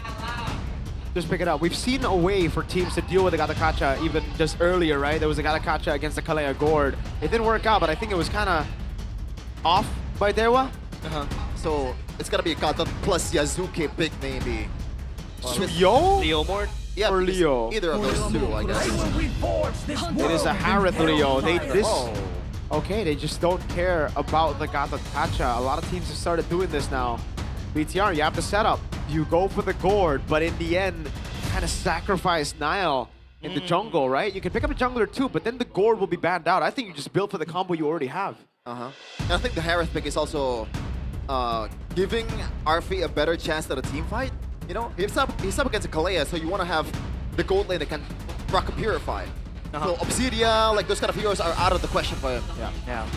Just pick it up. We've seen a way for teams to deal with the Gato Kacha even just earlier, right? There was a Gato Kacha against the Kalea Gord. It didn't work out, but I think it was kind of off by Dewa. So it's gonna be a Gato plus Yazuke pick maybe. Suyo? Leo Mord? Yeah, or Leo? Either of those two, I guess. It is a Harith Leo. Okay, they just don't care about the Gato Kacha. A lot of teams have started doing this now. BTR, you have to set up. You go for the Gord, but in the end, kind of sacrifice Nile in the jungle, right? You can pick up a jungler too, but then the Gord will be banned out. I think you just build for the combo you already have. And I think the Harith pick is also giving Arfi a better chance at a team fight. You know, he's up against a Kalea, so you want to have the gold lane that can rock a Purify. So Obsidia, like those kind of heroes are out of the question for him. Yeah.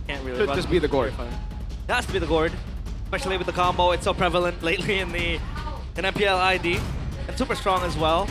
Can't really. Should just be the Gord. It has to be the Gord, especially with the combo. It's so prevalent lately in MPL ID, and super strong as well.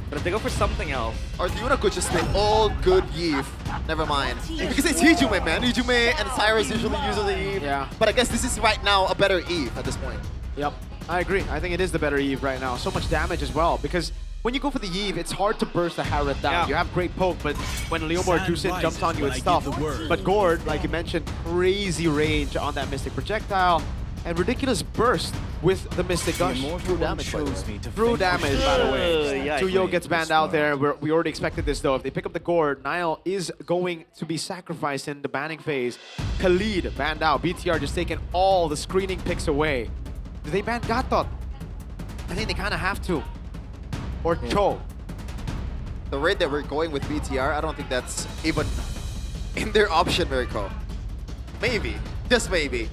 But if they go for something else, or do you want to go just play all good Eve? Never mind. Because it's Hijume, man. Hijume and Cyrus usually use the Eve. Yeah. But I guess this is right now a better Eve at this point. Yep. I agree. I think it is the better Eve right now. So much damage as well, because when you go for the Eve, it's hard to burst the Harrod down. Yeah. You have great poke, but when Leomord Juicin jumps on you, it's tough. But Gord, like you mentioned, crazy range on that Mystic projectile, and ridiculous burst with the Mystic Gush. True damage, by the way. True damage, by the way. Yeah, Tuyo gets banned out there. We already expected this, though. If they pick up the Gord, Nile is going to be sacrificed in the banning phase. Khalid banned out. BTR just taking all the screening picks away. Do they ban Gatot? I think they kind of have to. Or Cho. The rate that we're going with BTR, I don't think that's even in their option, Miracle. Maybe. Just maybe.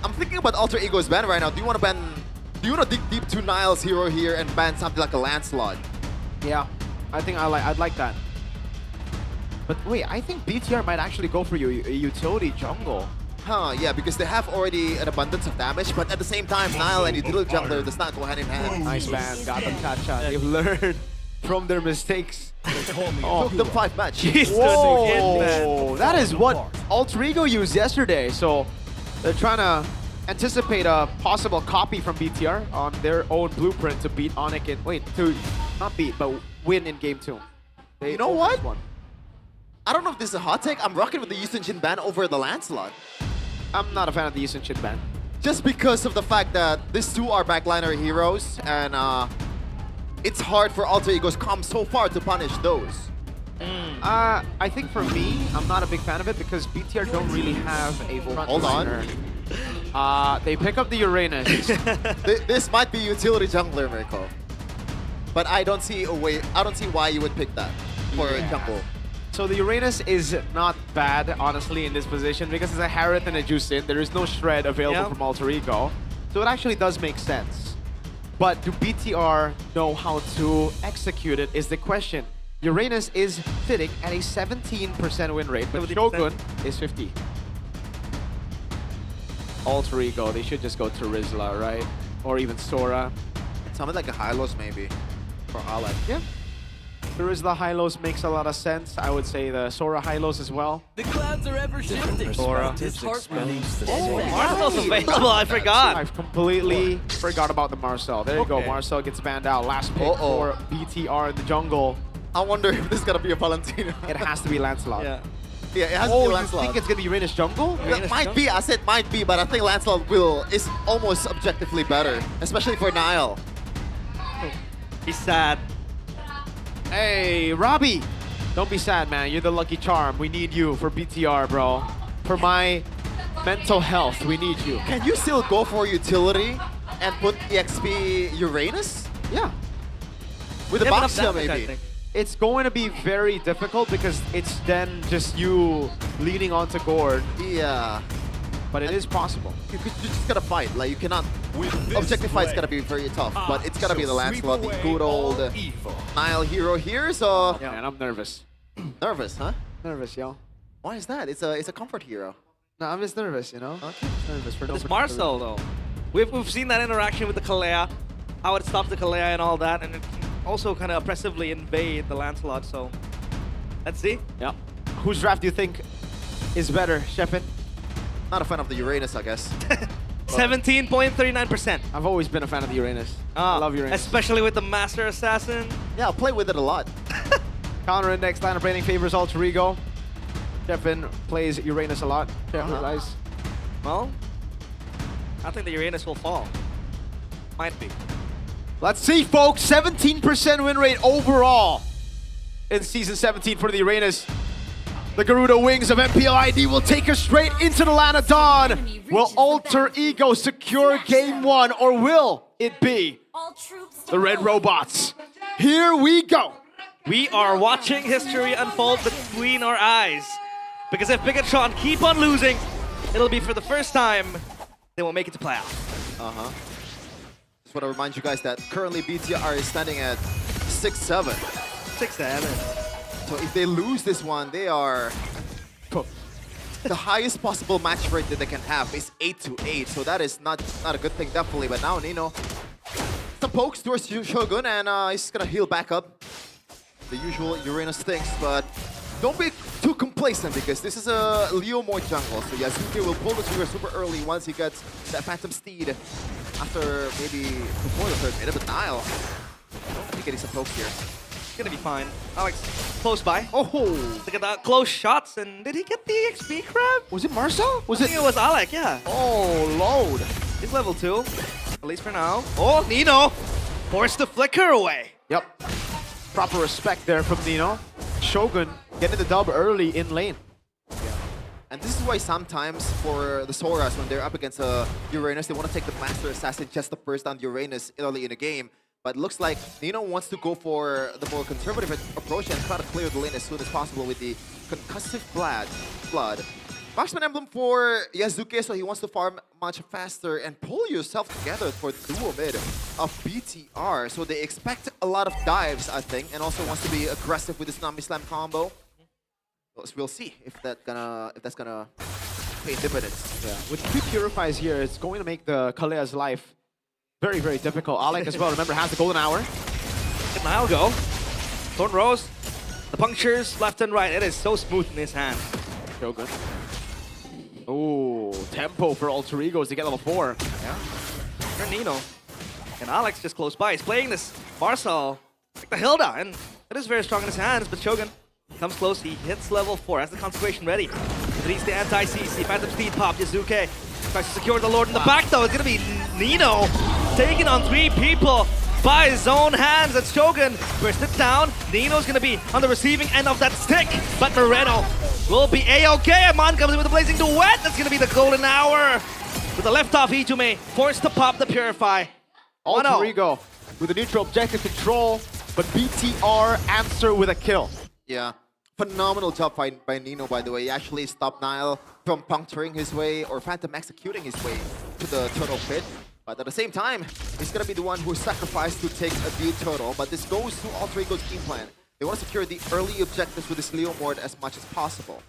I'm thinking about Alter Ego's ban right now. Do you want to dig deep to Nile's hero here and ban something like a Lancelot? Yeah, I think I'd like that. But wait, I think BTR might actually go for utility jungle. Huh, yeah, because they have already an abundance of damage, but at the same time, Nile and utility jungler does not go hand in hand. Nice ban, got them Kacha. They've learned from their mistakes. Took them 5 match. Whoa, that is what Alter Ego used yesterday. So they're trying to anticipate a possible copy from BTR on their own blueprint to beat Onyx in, not beat, but win in game 2. You know what? I don't know if this is a hot take. I'm rocking with the Yusun Jin ban over the Lancelot. I'm not a fan of the Yusun Jin ban. Just because of the fact that these two are backliner heroes, and it's hard for Alter Egos come so far to punish those. I think for me, I'm not a big fan of it because BTR don't really have a front Hold liner. They pick up the Uranus. This might be utility jungler, Miracle. But I don't see a way. I don't see why you would pick that for jungle. So the Uranus is not bad, honestly, in this position because it's a Harrod and a Juicin. There is no shred available from Alter Ego. So it actually does make sense. But do BTR know how to execute it is the question. Uranus is sitting at a 17% win rate, but Shogun is 50. Alter Ego, they should just go to Rizla, right? Or even Sora. Something like a Hylos maybe for Alec. Yeah. The Rizla Hylos makes a lot of sense. I would say the Sora Hylos as well. The clouds are ever shifting. Sora. Marcel's available, I forgot. I completely forgot about the Marcel. There you go, Marcel gets banned out. Last pick for BTR in the jungle. I wonder if this is gonna be a Valentino. It has to be Lancelot. Yeah, it has to be Lancelot. You think it's gonna be Uranus jungle? It might be, I said might be, but I think Lancelot is almost objectively better, especially for Nile. He's sad. Hey, Robbie! Don't be sad, man. You're the lucky charm. We need you for BTR, bro. For my mental health, we need you. Can you still go for utility and put EXP Uranus? Yeah. With a Baxia, maybe. It's going to be very difficult because it's then just you leaning onto Gord. Yeah. But it is possible. You just gotta fight. Like, you cannot... Objective fight's gonna be very tough, but it's gonna be the Lancelot, the good old Nile hero here, so... Yeah, and I'm nervous. Nervous, huh? Nervous, yo. Why is that? It's a comfort hero. No, I'm just nervous, you know? Okay. Nervous for But no it's particular Marcel, though. We've seen that interaction with the Kalea, how it stops the Kalea and all that, and it can also kind of oppressively invade the Lancelot, so... Let's see. Yeah. Whose draft do you think is better, Shepin? Not a fan of the Uranus, I guess. 17.39%. I've always been a fan of the Uranus. I love Uranus. Especially with the Master Assassin. Yeah, I'll play with it a lot. Counter index lineup rating favors Alter Ego. Shepin plays Uranus a lot. Careful, guys. Well, I think the Uranus will fall. Might be. Let's see, folks. 17% win rate overall in Season 17 for the Uranus. The Garuda Wings of MPL ID will take us straight into the Land of Dawn. Will Alter Ego secure Game 1, or will it be the Red Robots? Here we go. We are watching history unfold between our eyes. Because if Bigatron keep on losing, it'll be for the first time they won't make it to playoff. Just want to remind you guys that currently BTR is standing at 6-7. 6-7. So if they lose this one, they are... The highest possible match rate that they can have is 8-8. So that is not a good thing, definitely. But now Nino, some pokes towards Shogun, and he's gonna heal back up. The usual Uranus things, but don't be too complacent because this is a Leomord jungle. So Yasuke will pull the trigger super early once he gets that Phantom Steed after maybe before the third minute, but Nile, I don't think getting some pokes here. It's gonna be fine. Alex, close by. Oh, look at that close shots. And did he get the XP crab? Was it Marcel? I think it was Alec, yeah. Oh, load. He's level 2, at least for now. Oh, Nino forced the flicker away. Yep. Proper respect there from Nino. Shogun getting the dub early in lane. And this is why sometimes for the Soras, when they're up against Uranus, they want to take the Master Assassin just to burst down Uranus early in the game. But it looks like Nino wants to go for the more conservative approach and try to clear the lane as soon as possible with the concussive blood. Marksman emblem for Yazuke, so he wants to farm much faster and pull yourself together for the duo mid of BTR. So they expect a lot of dives, I think, and also wants to be aggressive with the Tsunami Slam combo. We'll see if that's gonna pay dividends. Yeah. With 2 Purifies here, it's going to make the Kalea's life very, very difficult. Alec as well, remember, has the golden hour. Let Nile go. Thorn Rose, the punctures left and right. It is so smooth in his hand. So good. Ooh, tempo for Alter Egos to get level 4. Yeah. For Nino. And Alex just close by. He's playing this Marcel like the Hilda, and it is very strong in his hands, but Shogun comes close. He hits level 4. Has the Consecration ready. He needs the anti-CC. Phantom Steed pop. Yazuke tries to secure the Lord in the back, though. It's going to be Nino taking on 3 people by his own hands. And Shogun burst it down. Nino's going to be on the receiving end of that stick, but Moreno will be A-OK. Amon comes in with a blazing duet. That's going to be the golden hour. With the left off, Ijume forced to pop the Purify. Alter Ego with a neutral objective control, but BTR answer with a kill. Yeah. Phenomenal job by Nino, by the way. He actually stopped Nile from puncturing his way or Phantom executing his way to the turtle pit. But at the same time, he's going to be the one who sacrificed to take a deep turtle. But this goes to Alter Ego's game plan. They want to secure the early objectives with this Leo Mord as much as possible.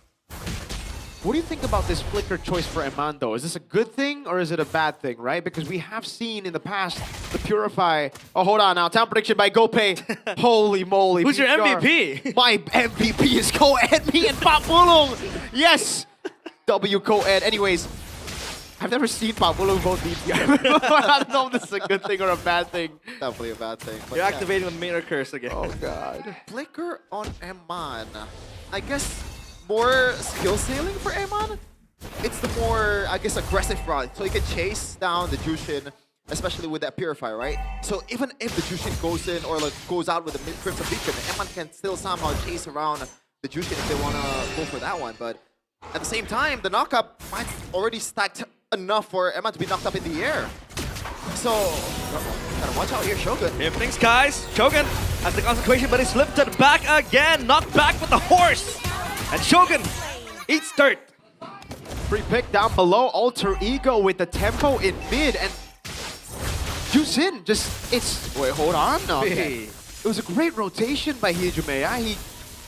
What do you think about this flicker choice for Emando? Is this a good thing or is it a bad thing, right? Because we have seen in the past the Purify. Oh, hold on now. Town prediction by GoPay. Holy moly. Who's your BTR. MVP? My MVP is Co-Ed, me and Papulong. Yes. W Co-Ed. Anyways, I've never seen Papulong vote BTR. I don't know if this is a good thing or a bad thing. Definitely a bad thing. You're activating the Mirror Curse again. Oh, God. Flicker on Eman. I guess more skill sailing for Eman. It's the more, I guess, aggressive route. So you can chase down the Jushin, especially with that Purifier, right? So even if the Jushin goes in or like goes out with the Crimson Beacon, Eman can still somehow chase around the Jushin if they want to go for that one. But at the same time, the knockup might already stacked enough for Eman to be knocked up in the air. So, gotta watch out here, Shogun. Infinix, guys. Shogun has the Consecration, but he's lifted back again. Knocked back with the horse. And Shogun eats dirt. Free pick down below. Alter Ego with the tempo in mid. And Jusin just, wait, hold on. No, okay. It was a great rotation by Hijume. He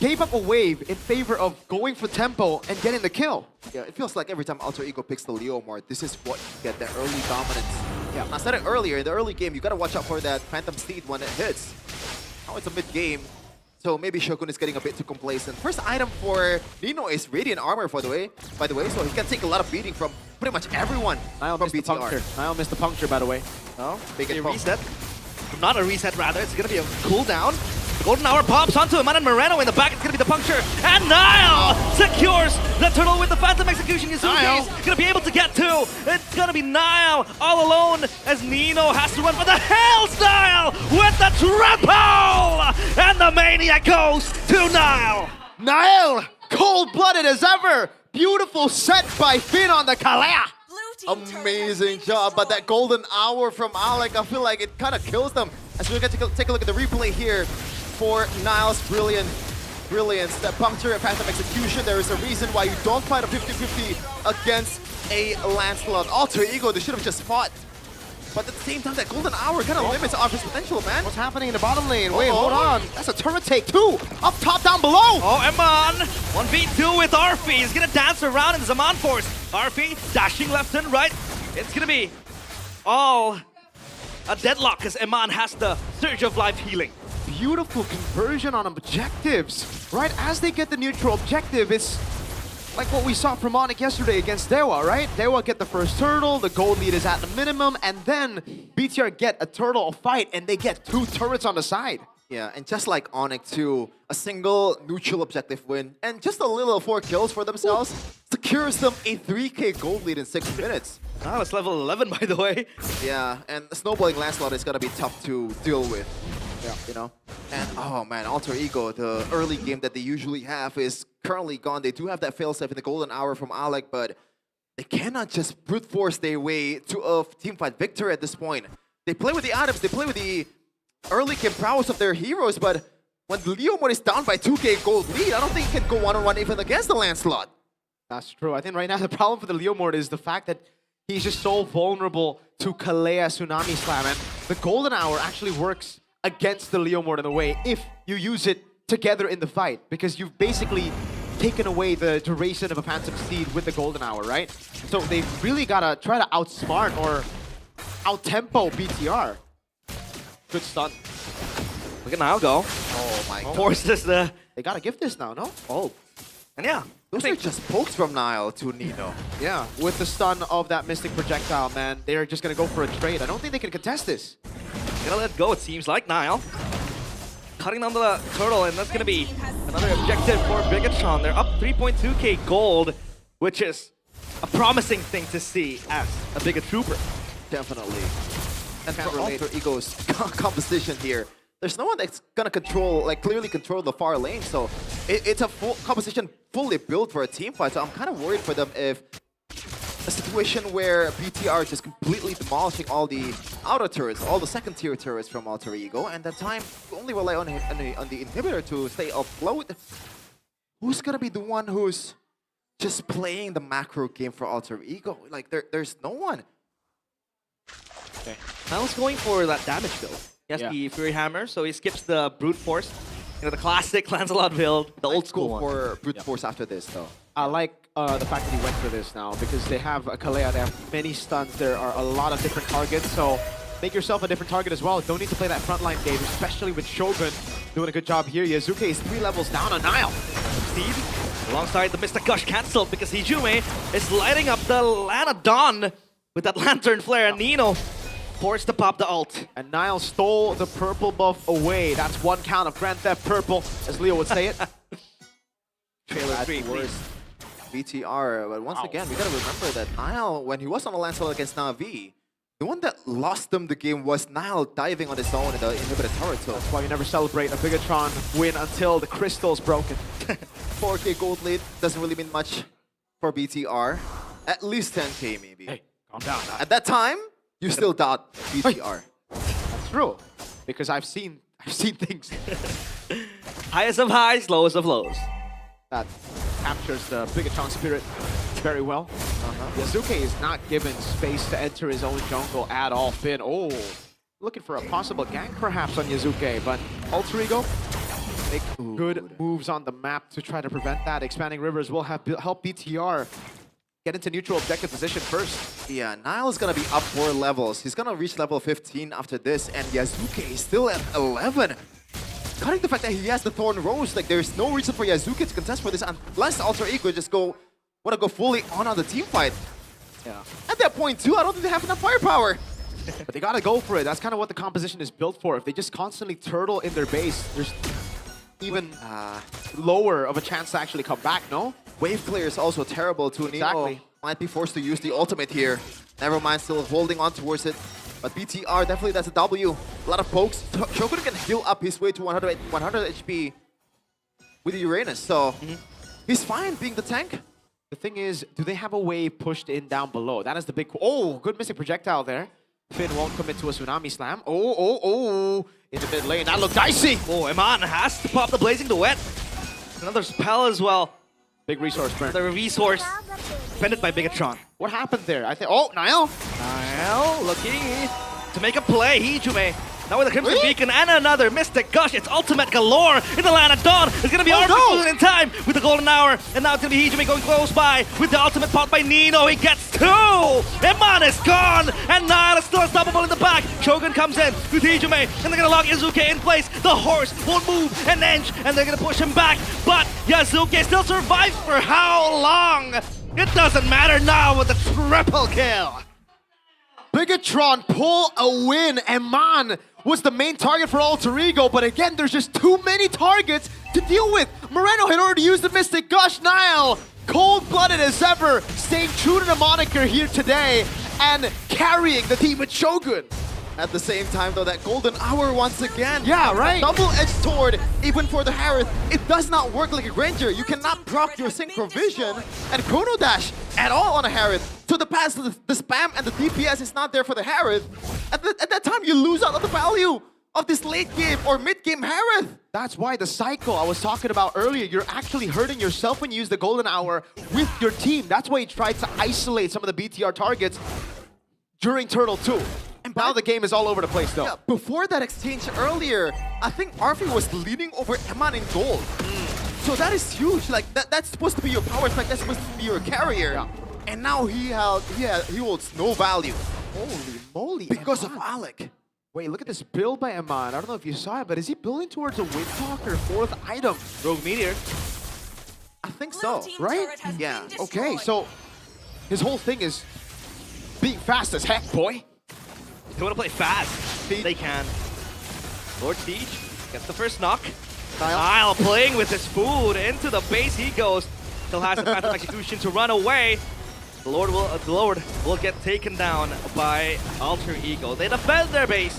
gave up a wave in favor of going for tempo and getting the kill. Yeah, it feels like every time Alter Ego picks the Leo Mord, this is what you get, that early dominance. Yeah, I said it earlier, in the early game, you gotta watch out for that Phantom Steed when it hits. Now it's a mid-game, so maybe Shogun is getting a bit too complacent. First item for Nino is Radiant Armor, by the way, so he can take a lot of beating from pretty much everyone Nile from missed the puncture. Nile missed the puncture, by the way. No, they get reset. Not a reset, rather. It's gonna be a cooldown. The golden hour pops onto him, and Moreno in the back. It's gonna be the puncture, and Nile secures the turtle with the Phantom Execution. Yazuki's gonna be able to get two. It's gonna be Nile all alone as Nino has to run for the Hell's Nile with the triple, and the Maniac goes to Nile. Nile, cold-blooded as ever. Beautiful set by Finn on the Kalea. Amazing job, but that golden hour from Alec, I feel like it kind of kills them. As we're going to take a look at the replay here for Nile's brilliance. That puncture and Phantom Execution, there is a reason why you don't fight a 50-50 against a Lancelot. Alter Ego, they should have just fought. But at the same time, that golden hour kind of limits Arthur's potential, man. What's happening in the bottom lane? Wait, hold on. That's a turret take too. Up top, down below. Oh, Eman. 1v2 with Arfi. He's going to dance around in the Zaman Force. Arfi dashing left and right. It's going to be all a deadlock as Eman has the Surge of Life healing. Beautiful conversion on objectives. Right as they get the neutral objective, it's like what we saw from Onyx yesterday against Dewa, right? Dewa get the first turtle, the gold lead is at the minimum, and then BTR get a turtle fight, and they get 2 turrets on the side. Yeah, and just like Onyx too, a single neutral objective win, and just a little 4 kills for themselves secures them a 3k gold lead in 6 minutes. Now it's level 11, by the way. Yeah, and snowballing Lancelot is gonna be tough to deal with. Yeah, you know? And oh man, Alter Ego, the early game that they usually have is currently gone. They do have that failsafe in the golden hour from Alec, but they cannot just brute force their way to a teamfight victory at this point. They play with the items, they play with the early game prowess of their heroes, but when Leo Mode is down by 2k gold lead, I don't think he can go one-on-one even against the Lancelot. That's true. I think right now the problem for the Leo Mord is the fact that he's just so vulnerable to Kalea Tsunami Slam, and the golden hour actually works against the Leo Mord in a way if you use it together in the fight, because you've basically taken away the duration of a Phantom Steed with the golden hour, right? So they've really gotta try to outsmart or out-tempo BTR. Good stun. Look at Niall go. Oh my god. Forces the... They gotta give this now, no? Oh. And yeah. Those are just pokes from Niall to Nino. Yeah, with the stun of that Mystic Projectile, man, they're just gonna go for a trade. I don't think they can contest this. Gonna let go, it seems like. Niall cutting down the turtle, and that's gonna be another objective for Bigatron. They're up 3.2k gold, which is a promising thing to see as a bigger trooper. Definitely. And for Alter Ego's composition here, there's no one that's gonna control, like clearly control the far lane, so it's a full composition fully built for a team fight. So I'm kind of worried for them if a situation where BTR just completely demolishing all the outer turrets, all the second tier turrets from Alter Ego, and that time you only rely on the inhibitor to stay afloat. Who's gonna be the one who's just playing the macro game for Alter Ego? Like there's no one. Okay. Niall's going for that damage build. He has the Fury Hammer, so he skips the Brute Force. You know, the classic Lancelot build, the old school one. For Brute Force after this, though. I like the fact that he went for this now, because they have a Kalea, they have many stuns, there are a lot of different targets, so make yourself a different target as well. Don't need to play that frontline game, especially with Shogun doing a good job here. Yazuke is 3 levels down on Niall. Steve, alongside the Mr. Gush cancelled because Hijume is lighting up the Lanadon with that Lantern Flare, and Nino forced to pop the ult. And Niall stole the purple buff away. That's 1 count of Grand Theft Purple, as Leo would say it. Trailer 3, please. BTR, but once again, we gotta remember that Niall, when he was on the Lancelot against Na'Vi, the one that lost them the game was Niall diving on his own in the inhibitor turret. So that's why you never celebrate a Bigatron win until the crystal's broken. 4k gold lead doesn't really mean much for BTR. At least 10k maybe. Hey, calm down. At that time, you still doubt BTR. That's true, because I've seen things. Highest of highs, lowest of lows. That captures the Bigatron spirit very well. Yazuke is not given space to enter his own jungle at all. Finn, looking for a possible gank perhaps on Yazuke, but Alter Ego make good moves on the map to try to prevent that. Expanding Rivers will help BTR get into neutral objective position first. Yeah, Niall is gonna be up 4 levels. He's gonna reach level 15 after this, and Yazuke is still at 11. Cutting the fact that he has the Thorn Rose, like there's no reason for Yazuke to contest for this unless Alter Ego just wanna go fully on the team fight. Yeah. At that point too, I don't think they have enough firepower. But they gotta go for it. That's kind of what the composition is built for. If they just constantly turtle in their base, there's even lower of a chance to actually come back, no? Wave clear is also terrible too. Exactly. Nino might be forced to use the ultimate here. Never mind, still holding on towards it. But BTR, definitely that's a W. A lot of pokes. Shogun can heal up his way to 100 HP with the Uranus, so he's fine being the tank. The thing is, do they have a wave pushed in down below? That is the big... Oh, good missing projectile there. Finn won't commit to a Tsunami Slam. In the mid lane, that looked dicey. Oh, Iman has to pop the Blazing Duet. Another spell as well. Big resource burn. Another resource defended by Bigatron. What happened there? I think... Oh, Niall. Niall looking to make a play. Hijume Now with the Crimson Beacon and another Mystic Gush, it's ultimate galore in the land of Dawn. It's gonna be Arthur in time with the golden hour, and now it's gonna be Hijime going close by with the ultimate pop by Nino. He gets 2! Eman is gone, and Nile is still unstoppable in the back. Shogun comes in with Hijime, and they're gonna lock Yazuke in place. The horse won't move an inch, and they're gonna push him back, but Yazuke still survives for how long? It doesn't matter now with the triple kill. Bigatron pull a win. Eman was the main target for Alter Ego, but again, there's just too many targets to deal with. Moreno had already used the Mystic Gush. Nile, cold-blooded as ever, staying true to the moniker here today and carrying the team with Shogun. At the same time, though, that golden hour once again. Yeah, right. Double-edged sword, even for the Harith. It does not work like a Granger. You cannot proc your Synchro Vision and Chrono Dash at all on a Harith. So the pass, the spam, and the DPS is not there for the Harith. At that time, you lose out on the value of this late-game or mid-game Harith. That's why the cycle I was talking about earlier, you're actually hurting yourself when you use the golden hour with your team. That's why he tried to isolate some of the BTR targets during Turtle 2. And now the game is all over the place, though. Yeah, before that exchange earlier, I think Arfi was leading over Eman in gold. So that is huge. Like that's supposed to be your power spike. That's supposed to be your carrier. Yeah. And now he holds no value. Holy moly! Because Eman. of Alec. Wait, look at this build by Eman. I don't know if you saw it, but is he building towards a Windtalker 4th item? Rogue Meteor. I think so. Right? Yeah. Okay, so his whole thing is being fast as heck, boy. They want to play fast. They can. Lord Siege gets the first knock. Nile playing with his food. Into the base he goes. Still has the Phantom Execution to run away. The Lord will get taken down by Alter Ego. They defend their base.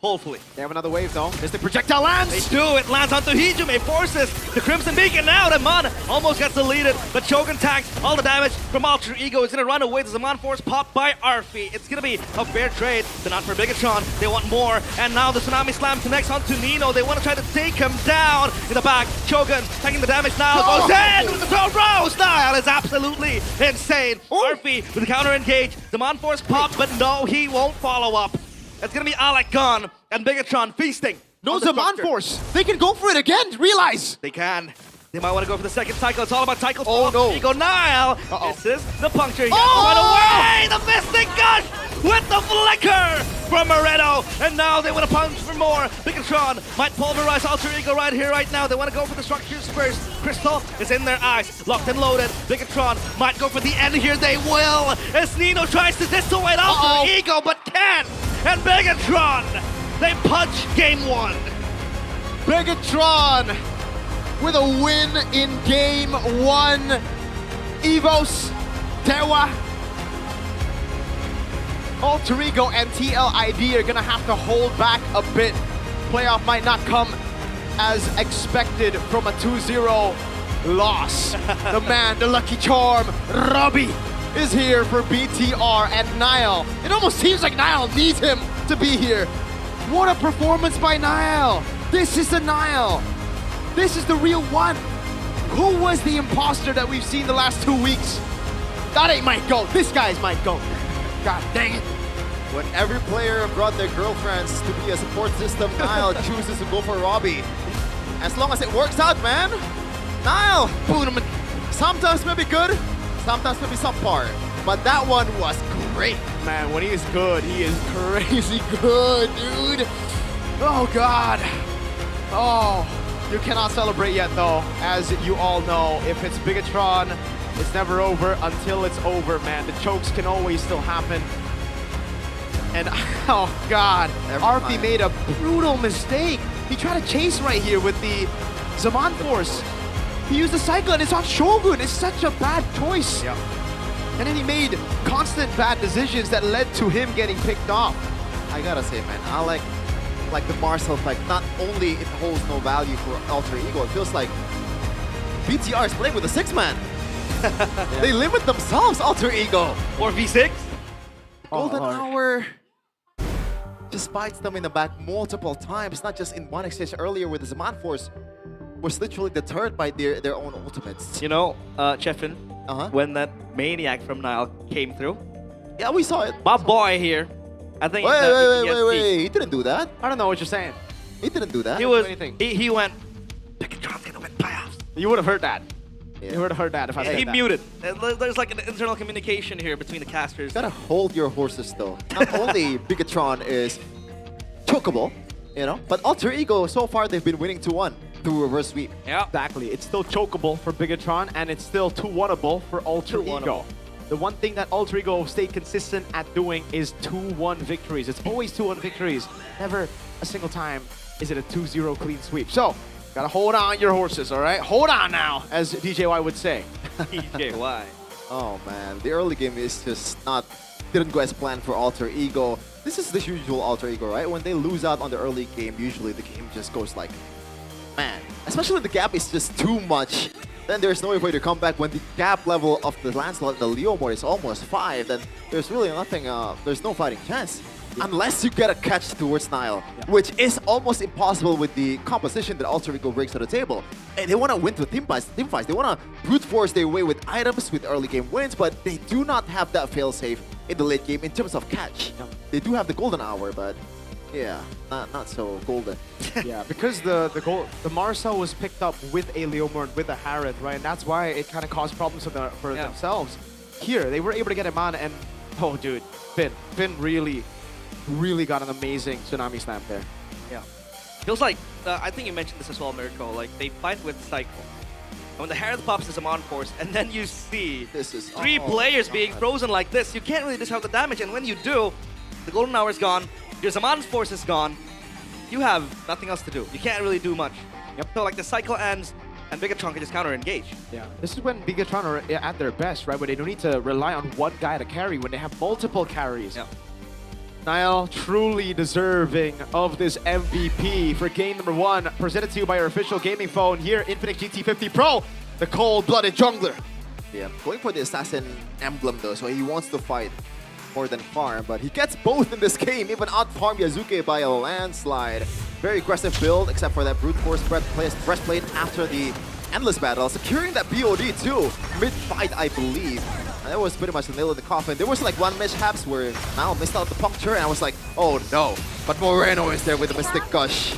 Hopefully. They have another wave, though. Mystic Projectile lands! They do. It lands onto Hijime. Forces the Crimson Beacon out. Eman almost gets deleted, but Shogun tanks all the damage from Alter Ego. Is going to run away. The Zaman Force popped by Arfi. It's going to be a fair trade. They're not for Bigatron. They want more. And now the Tsunami Slam connects onto Nino. They want to try to take him down. In the back, Shogun taking the damage now. Goes in with the 12 row. Style is absolutely insane. Arfi with the counter engage. Zaman Force popped, but no, he won't follow up. It's gonna be Alec gone and Bigatron feasting. No Zaman Force. They can go for it again. Realize. They can. They might want to go for the second cycle. It's all about cycles. Oh no. Ego Nile. This is the puncture. He run away. The Mystic Gush with the flicker from Moreno. And now they want to punch for more. Bigatron might pulverize Alter Ego right here, right now. They want to go for the structures first. Crystal is in their eyes. Locked and loaded. Bigatron might go for the end here. They will. As Nino tries to dissuade Alter Ego, but can't. And Bigatron, they punch game 1. Bigatron with a win in game 1. Evos, Dewa, Alter Ego, and TL ID are gonna have to hold back a bit. Playoff might not come as expected from a 2-0 loss. The man, the lucky charm, Robbie, is here for BTR and Nile. It almost seems like Nile needs him to be here. What a performance by Nile. This is the Nile. This is the real one. Who was the imposter that we've seen the last 2 weeks? That ain't my GOAT. This guy's my GOAT. God dang it. When every player brought their girlfriends to be a support system, Nile chooses to go for Robbie. As long as it works out, man. Nile, sometimes maybe good, sometimes maybe subpar. But that one was great. Man, when he is good, he is crazy good, dude. Oh, God. Oh, you cannot celebrate yet, though. As you all know, if it's Bigatron, it's never over until it's over, man. The chokes can always still happen. And, oh, God. Arfi made a brutal mistake. He tried to chase right here with the Zaman Force. He used the cycle, and it's on Shogun. It's such a bad choice. Yeah. And then he made constant bad decisions that led to him getting picked off. I gotta say, man, I like the Marcel fight. Not only it holds no value for Alter Ego, it feels like BTR is playing with a 6-man. They limit themselves, Alter Ego. 4v6? Golden Hour just bites them in the back multiple times, not just in one exchange earlier with the Zaman Force. Was literally deterred by their own ultimates. You know, Chefin, when that Maniac from Nile came through. Yeah, we saw it. My boy here I think Wait. He didn't do that. I don't know what you're saying. He didn't do that. He was. anything. He went. You would have heard that. You would have heard that if I said He that. muted. There's like an internal communication here between the casters. Gotta hold your horses though. Not only Bigatron is chokeable, you know, but Alter Ego so far they've been winning 2-1 through reverse sweep. Yeah, exactly. It's still chokeable for Bigatron, and it's still 2-1able for Alter Ego. The one thing that Alter Ego stayed consistent at doing is 2-1 victories. It's always 2-1 victories. Never a single time is it a 2-0 clean sweep. So, gotta hold on your horses, all right? Hold on now, as DJY would say. DJY. Oh man, the early game is just didn't go as planned for Alter Ego. This is the usual Alter Ego, right? When they lose out on the early game, usually the game just goes like, man. Especially when the gap is just too much, then there's no way for you to come back. When the gap level of the Lancelot, the Leo mode is almost 5, then there's really nothing, there's no fighting chance. Unless you get a catch towards Nile, which is almost impossible with the composition that Alter Ego brings to the table. And they want to win through team fights. They want to brute force their way with items, with early game wins, but they do not have that failsafe in the late game in terms of catch. They do have the golden hour, but yeah, not so golden. Yeah, because the Marcel was picked up with a Leomord, with a Harith, right? And that's why it kind of caused problems for themselves. Here, they were able to get him on, and oh, dude, Finn really got an amazing Tsunami Slam there. Yeah. Feels like, I think you mentioned this as well, Mirko, like they fight with Cycle. And when the Harith pops is a Mon Force, and then you see three players being frozen like this, you can't really disrupt the damage, and when you do, the Golden Hour is gone, your Zaman Force is gone, you have nothing else to do. You can't really do much. Yep. So like the cycle ends, and Bigatron can just counter-engage. Yeah, this is when Bigatron are at their best, right? Where they don't need to rely on one guy to carry, when they have multiple carries. Yeah. Niall, truly deserving of this MVP for game number 1, presented to you by our official gaming phone here, Infinix GT50 Pro, the cold-blooded jungler. Yeah, going for the Assassin emblem though, so he wants to fight more than farm, but he gets both in this game, even out-farm Yazuke by a landslide. Very aggressive build, except for that brute force breastplate after the endless battle, securing that BOD too, mid-fight I believe. And that was pretty much the nail in the coffin. There was like one mishaps where Mal missed out the puncture, and I was like, oh no. But Moreno is there with the Mystic Gush.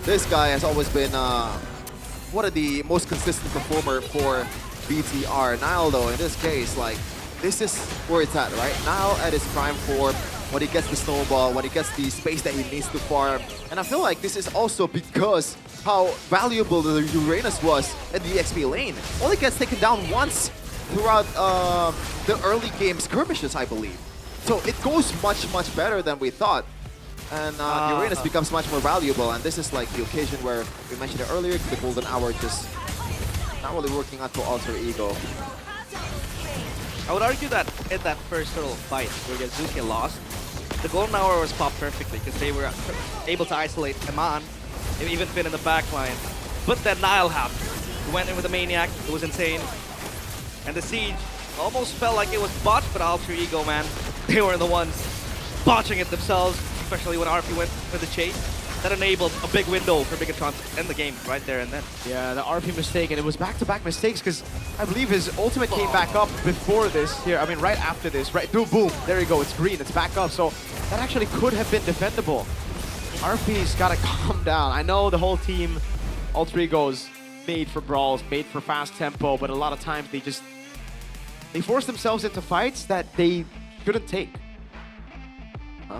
This guy has always been one of the most consistent performer for BTR. Nile though, in this case, like, this is where it's at, right? Nile at his prime form, when he gets the snowball, when he gets the space that he needs to farm. And I feel like this is also because how valuable the Uranus was in the XP lane. Only gets taken down once throughout the early game skirmishes, I believe. So it goes much better than we thought. And Uranus becomes much more valuable, and this is like the occasion where we mentioned it earlier, the golden hour just not really working out for Alter Ego. I would argue that in that first little fight where Yazuki lost, the golden hour was popped perfectly because they were able to isolate Eman and even Finn in the back line. But then Nile happened. He went in with a Maniac, it was insane. And the siege almost felt like it was botched, but Alter Ego, man, they were the ones botching it themselves, especially when RP went for the chase. That enabled a big window for Bigatron to end the game right there and then. Yeah, the RP mistake, and it was back-to-back mistakes because I believe his ultimate came back up before this here. I mean, right after this, right? Boom, there you go. It's green, it's back up. So that actually could have been defendable. RP's got to calm down. I know the whole team, Alter Ego's made for brawls, made for fast tempo, but a lot of times they force themselves into fights that they shouldn't take.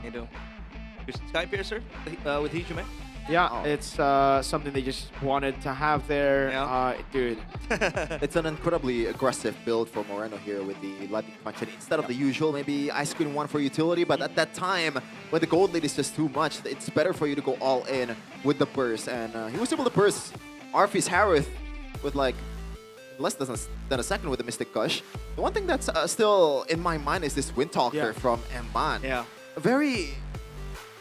You do. Sky Piercer with Hijime? Yeah, it's something they just wanted to have there. Dude. It's an incredibly aggressive build for Moreno here with the Lightning Punch. And instead of the usual, maybe Ice Queen 1 for utility, but at that time, when the gold lead is just too much, it's better for you to go all in with the burst. And he was able to burst Arfi's Harith with like less than a second with the Mystic Gush. The one thing that's still in my mind is this Windtalker from Eman. Yeah. Very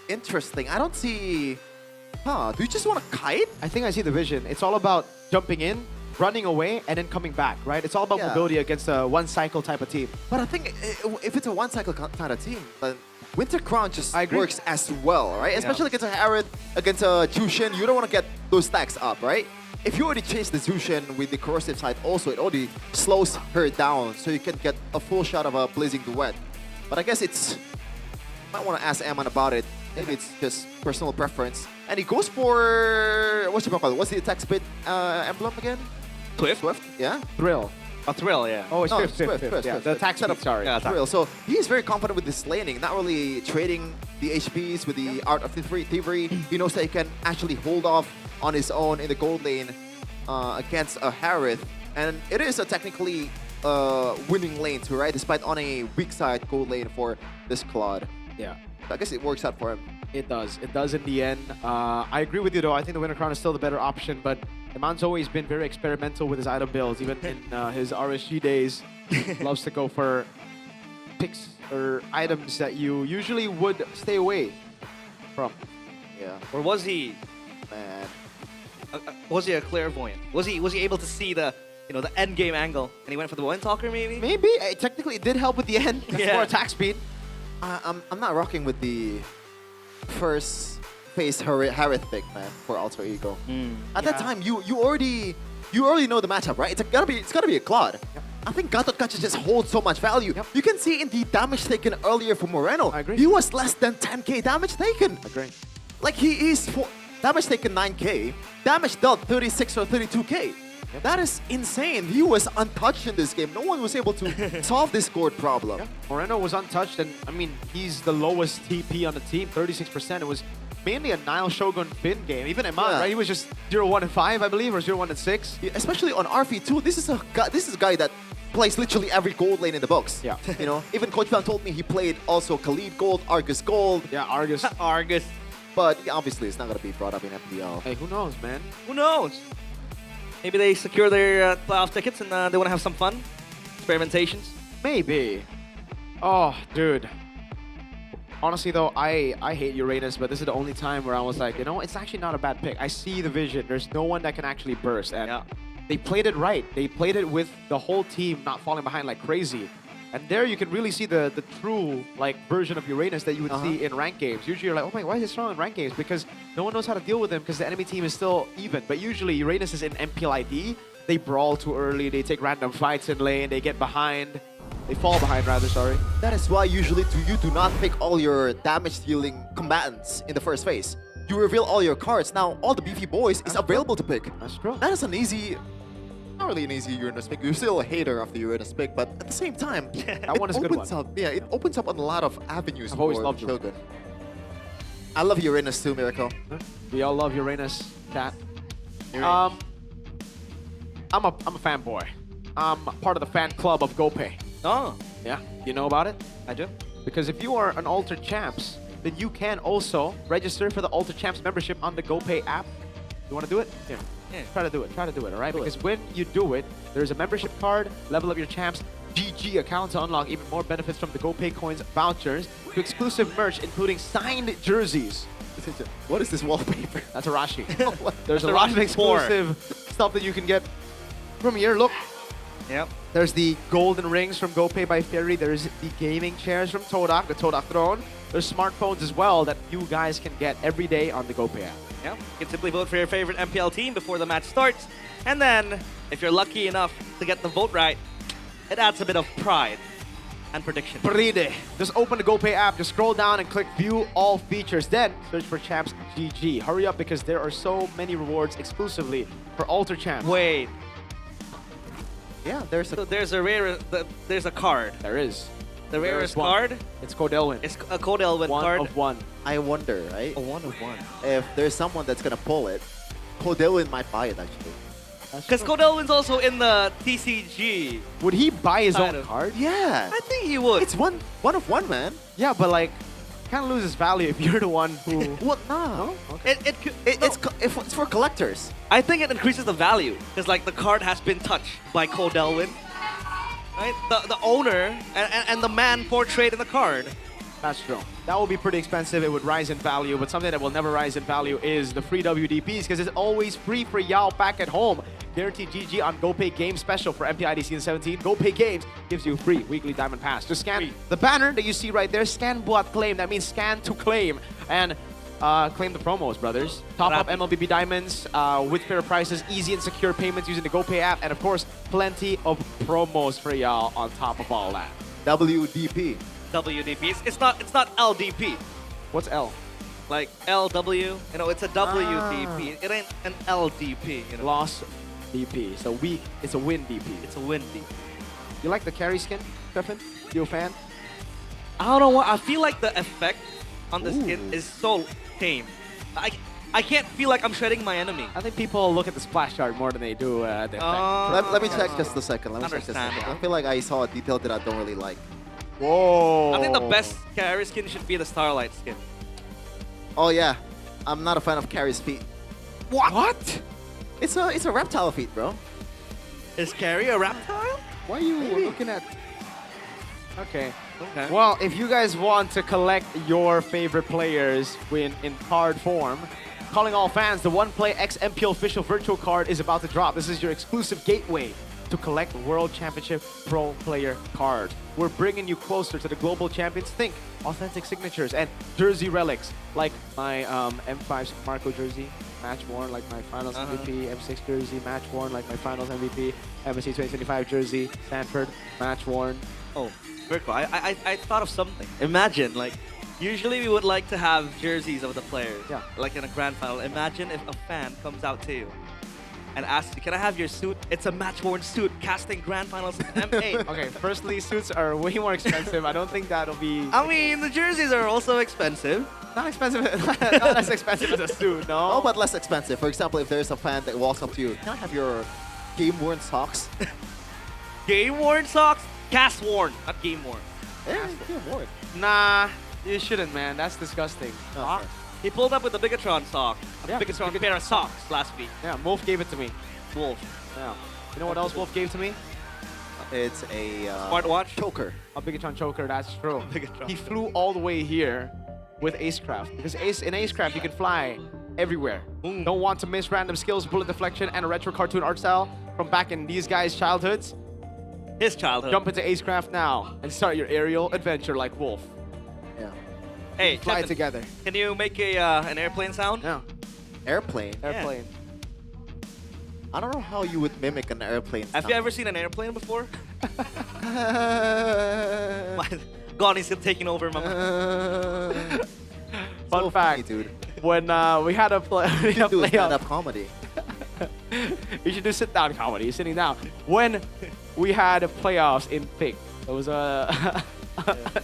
interesting. I don't see... do you just want to kite? I think I see the vision. It's all about jumping in, running away, and then coming back, right? It's all about mobility against a one-cycle type of team. But I think if it's a one-cycle kind of team, then Winter Crown just works as well, right? Especially against a Harith, against a Jushin, you don't want to get those stacks up, right? If you already chase the Jushin with the corrosive side also, it already slows her down, so you can get a full shot of a Blazing Duet. But I guess it's Might want to ask Ammon about it. Maybe it's just personal preference. And he goes for what's the attack speed emblem again? Swift. Yeah. Thrill. A thrill, yeah. Oh, it's No, Swift. Yeah, the attack Set speed, up sorry. Yeah, Thrill. So he's very confident with his laning, not really trading the HPs with the art of thievery. He knows that he can actually hold off on his own in the gold lane against a Harith. And it is a technically winning lane too, right? Despite on a weak side gold lane for this Claude. Yeah. I guess it works out for him. It does. It does in the end. I agree with you, though. I think the Winter Crown is still the better option, but Iman's always been very experimental with his item builds. Even in his RSG days, loves to go for picks or items that you usually would stay away from. Yeah. Or was he? Man. Was he a clairvoyant? Was he able to see the the end game angle and he went for the Wind Talker maybe? Maybe. Technically, it did help with the end. That's more attack speed. I'm not rocking with the first phase Harith pick, man, for Alter Ego. At that time, you already know the matchup, right? It's gotta be a Claude. I think Gatot Kacha just holds so much value. You can see in the damage taken earlier from Moreno. I agree. He was less than 10k damage taken. Agree. Like he is damage taken 9k, damage dealt 36 or 32k. That is insane. He was untouched in this game. No one was able to solve this gourd problem. Yeah. Moreno was untouched, and I mean, he's the lowest TP on the team, 36%. It was mainly a Nile Shogun Finn game. Even Iman, right? He was just 0-1 and 5, I believe, or 0-1 and 6. Yeah, especially on RV too. This is a guy that plays literally every gold lane in the box. Yeah. Even Coach Van told me he played also Khalid Gold, Argus Gold. Yeah, Argus. Argus. But yeah, obviously, it's not gonna be brought up in MPL. Hey, who knows, man? Who knows? Maybe they secure their playoff tickets and they want to have some fun? Experimentations? Maybe. Oh, dude. Honestly, though, I hate Uranus, but this is the only time where I was like, it's actually not a bad pick. I see the vision. There's no one that can actually burst. And they played it right. They played it with the whole team not falling behind like crazy. And there you can really see the true version of Uranus that you would see in ranked games. Usually you're like, oh my, why is he strong in ranked games? Because no one knows how to deal with him because the enemy team is still even. But usually Uranus is in MPL ID. They brawl too early. They take random fights in lane. They get behind. They fall behind, rather, sorry. That is why usually you do not pick all your damage-dealing combatants in the first phase. You reveal all your cards. Now, all the beefy boys is available to pick. That's true. That is an easy... Not really an easy Uranus pick. You're still a hater of the Uranus pick, but at the same time, that one is a good one. It opens up a lot of avenues I've always for loved Shogun. I love Uranus too, Miracle. We all love Uranus, chat. I'm a fanboy. I'm part of the fan club of GoPay. Oh. Yeah, you know about it? I do. Because if you are an Altered Champs, then you can also register for the Altered Champs membership on the GoPay app. You want to do it? Here. Yeah. Try to do it, all right? Because when you do it, there's a membership card, level up your champs, GG account to unlock even more benefits from the GoPay coins vouchers to exclusive merch, including signed jerseys. What is this wallpaper? That's Arashi. There's That's a lot of Arashi exclusive stuff that you can get from here. Look. Yep. There's the golden rings from GoPay by Fairy. There's the gaming chairs from Todak, the Todak Throne. There's smartphones as well that you guys can get every day on the GoPay app. Yeah, you can simply vote for your favorite MPL team before the match starts. And then, if you're lucky enough to get the vote right, it adds a bit of pride and prediction. Pride. Just open the GoPay app, just scroll down and click View All Features. Then, search for Champs GG. Hurry up because there are so many rewards exclusively for Alter Champs. Wait. Yeah, there's a card. There is. The rarest one. card? It's Codelwyn. It's a Codelwyn card. One of one. I wonder, right? A 1 of 1. If there's someone that's gonna pull it, Codelwyn might buy it actually. Because Codelwyn's also in the TCG. Would he buy his Kind own of. card? Yeah. I think he would. It's one of one, man. Yeah, but kind of loses value if you're the one who... What? No. Okay. It's for collectors. I think it increases the value because the card has been touched by Codelwyn. Right? The owner and the man portrayed in the card. That's true. That would be pretty expensive. It would rise in value, but something that will never rise in value is the free WDPs because it's always free for y'all back at home. Guaranteed GG on GoPay Game Special for MPL ID Season 17. GoPay Games gives you a free weekly Diamond Pass. Just scan the banner that you see right there. Scan Buat Claim. That means scan to claim. And claim the promos, brothers. Top up MLBB Diamonds with fair prices, easy and secure payments using the GoPay app, and of course, plenty of promos for y'all on top of all that. WDP. WDP. It's not LDP. What's L? Like LW, you know, it's a WDP. It ain't an LDP, you know. Loss DP. So weak, it's a win DP. It's a win DP. You like the carry skin, Stefan? You a fan? I don't know what, I feel like the effect on the skin is so tame. I can't feel like I'm shredding my enemy. I think people look at the splash art more than they do the effect. Let me check just a second. Let me check just a second. I feel like I saw a detail that I don't really like. Whoa. I think the best carry skin should be the Starlight skin. Oh yeah, I'm not a fan of Carrie's feet. What? It's a reptile feet, bro. Is Carrie a reptile? Why are you looking at? Okay. Well, if you guys want to collect your favorite players in card form, calling all fans, the OnePlay X MPL official virtual card is about to drop. This is your exclusive gateway to collect World Championship Pro Player cards. We're bringing you closer to the global champions. Think authentic signatures and jersey relics, like my M5 Marco jersey, match worn like my finals MVP, M6 jersey, match worn like my finals MVP, MSC 2025 jersey, Stanford, match worn. Oh, very cool. I thought of something. Imagine, like, usually we would like to have jerseys of the players, like in a grand final. Imagine if a fan comes out to you and asks you, can I have your suit? It's a match-worn suit, casting grand finals in M8. Okay, firstly, suits are way more expensive. I don't think that'll be... I mean, the jerseys are also expensive. Not expensive, not as expensive as a suit, no? Oh, but less expensive. For example, if there's a fan that walks up to you, can I have your game-worn socks? Game-worn socks? Cast-worn, not game-worn. Yeah, game-worn. Nah, you shouldn't, man. That's disgusting. Oh, he pulled up with the Bigatron sock. Bigatron pair of socks last week. Yeah, Wolf gave it to me. Wolf. Yeah. You know what else Wolf gave to me? It's a smartwatch choker. A Bigatron choker, that's true. Bigatron. He flew all the way here with Acecraft. Because in Acecraft, you can fly everywhere. Don't want to miss random skills, bullet deflection, and a retro cartoon art style from back in these guys' childhoods? His childhood. Jump into Acecraft now and start your aerial adventure like Wolf. Yeah. Hey, fly Kevin, together. Can you make an airplane sound? Yeah. Airplane? Airplane. I don't know how you would mimic an airplane Have you ever seen an airplane before? Gonnie's still taking over, mama. Fun fact, dude. When we had a play, we had a do playoff. stand-up comedy. You should do sit-down comedy. You're sitting down. When we had playoffs in PIC, it was an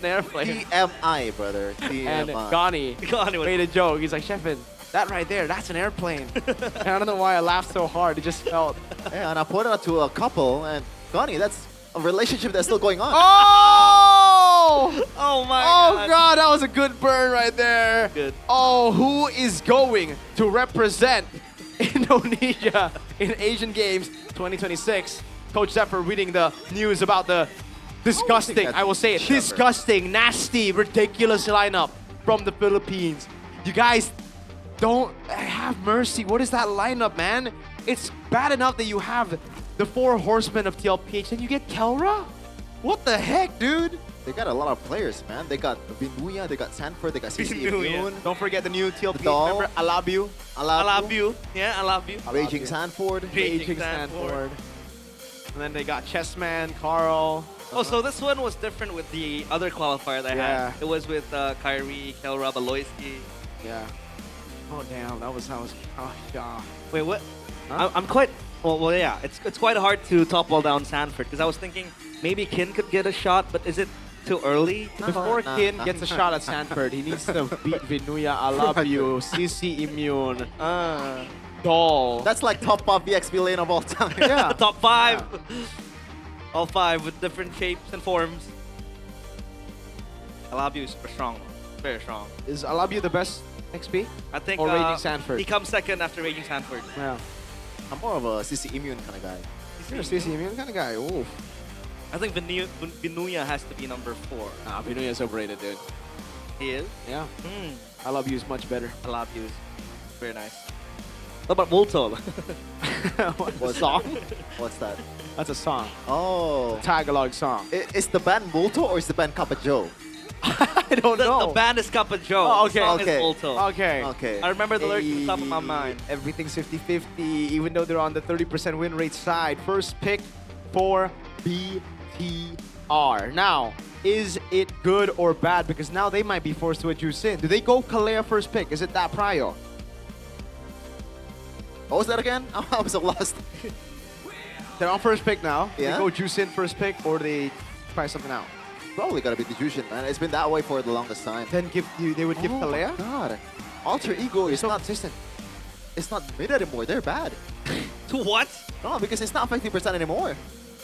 airplane. TMI, brother. TMI. And Gonnie made a joke. He's like, Sheffin, that right there, that's an airplane. And I don't know why I laughed so hard. It just felt. Yeah, and I pointed out to a couple, and Gonnie, that's a relationship that's still going on. Oh! Oh my God. God, that was a good burn right there. Good. Oh, who is going to represent Indonesia in Asian Games 2026? Coach Zephyr reading the news about the disgusting, I will say it, disgusting, nasty, ridiculous lineup from the Philippines. You guys don't have mercy. What is that lineup, man? It's bad enough that you have the 4 horsemen of TLPH, and you get Kelra? What the heck, dude? They got a lot of players, man. They got Vinuya, they got Sanford, they got CC Immune. Don't forget the new TLPH Doll. member, I love you. I love you. Yeah, I love you. Raging Sanford. Raging Sanford. And then they got Chessman, Carl. Oh, so this one was different with the other qualifier they had. It was with Kyrie, Kelra, Baloyski. Yeah. Oh, damn. That was oh, God. Wait, what? Huh? I'm quite... Well, yeah. It's quite hard to topple down Sanford because I was thinking maybe Kin could get a shot, but is it too early? Before Kin gets a shot at Sanford, he needs to beat Vinuya, I love you, CC Immune, Doll. That's like top 5 VXP lane of all time. Yeah. Top 5. Yeah. All 5 with different shapes and forms. Alabu is super strong. Very strong. Is Alabu the best XP? I think or Raging Sanford? He comes second after Raging Sanford. Yeah. I'm more of a CC Immune kind of guy. You're a CC Immune kind of guy. Oof. I think Vinuya has to be number 4. Nah, Vinuya is overrated, dude. He is? Yeah. I love you is much better. I love you is very nice. What about Volto? What song? What's that? That's a song. Oh. A Tagalog song. Is the band Volto or is the band Kappa Joe? I don't know. The band is Kappa Joe. Oh, okay. The song is Volto. Okay. Okay. I remember the lyrics on top of my mind. Everything's 50-50, even though they're on the 30% win rate side. First pick for BTR. BTR. Now, is it good or bad? Because now they might be forced to a Juicin. Do they go Kalea first pick? Is it that prio? What was that again? I was so lost. They're on first pick now. Yeah. They go Juicin first pick, or they try something out? Probably gotta be the Jushin, man. It's been that way for the longest time. Then they would give Kalea? God. Alter Ego is so not consistent. It's not mid anymore. They're bad. To what? No, because it's not 50% anymore.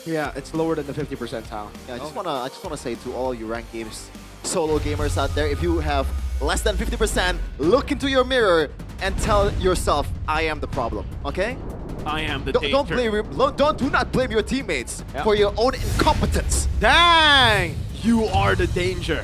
Yeah, it's lower than the 50 percentile. Yeah, I just wanna say to all you ranked games solo gamers out there, if you have less than 50%, look into your mirror and tell yourself, I am the problem. Okay? I am the do not blame your teammates for your own incompetence. Dang! You are the danger.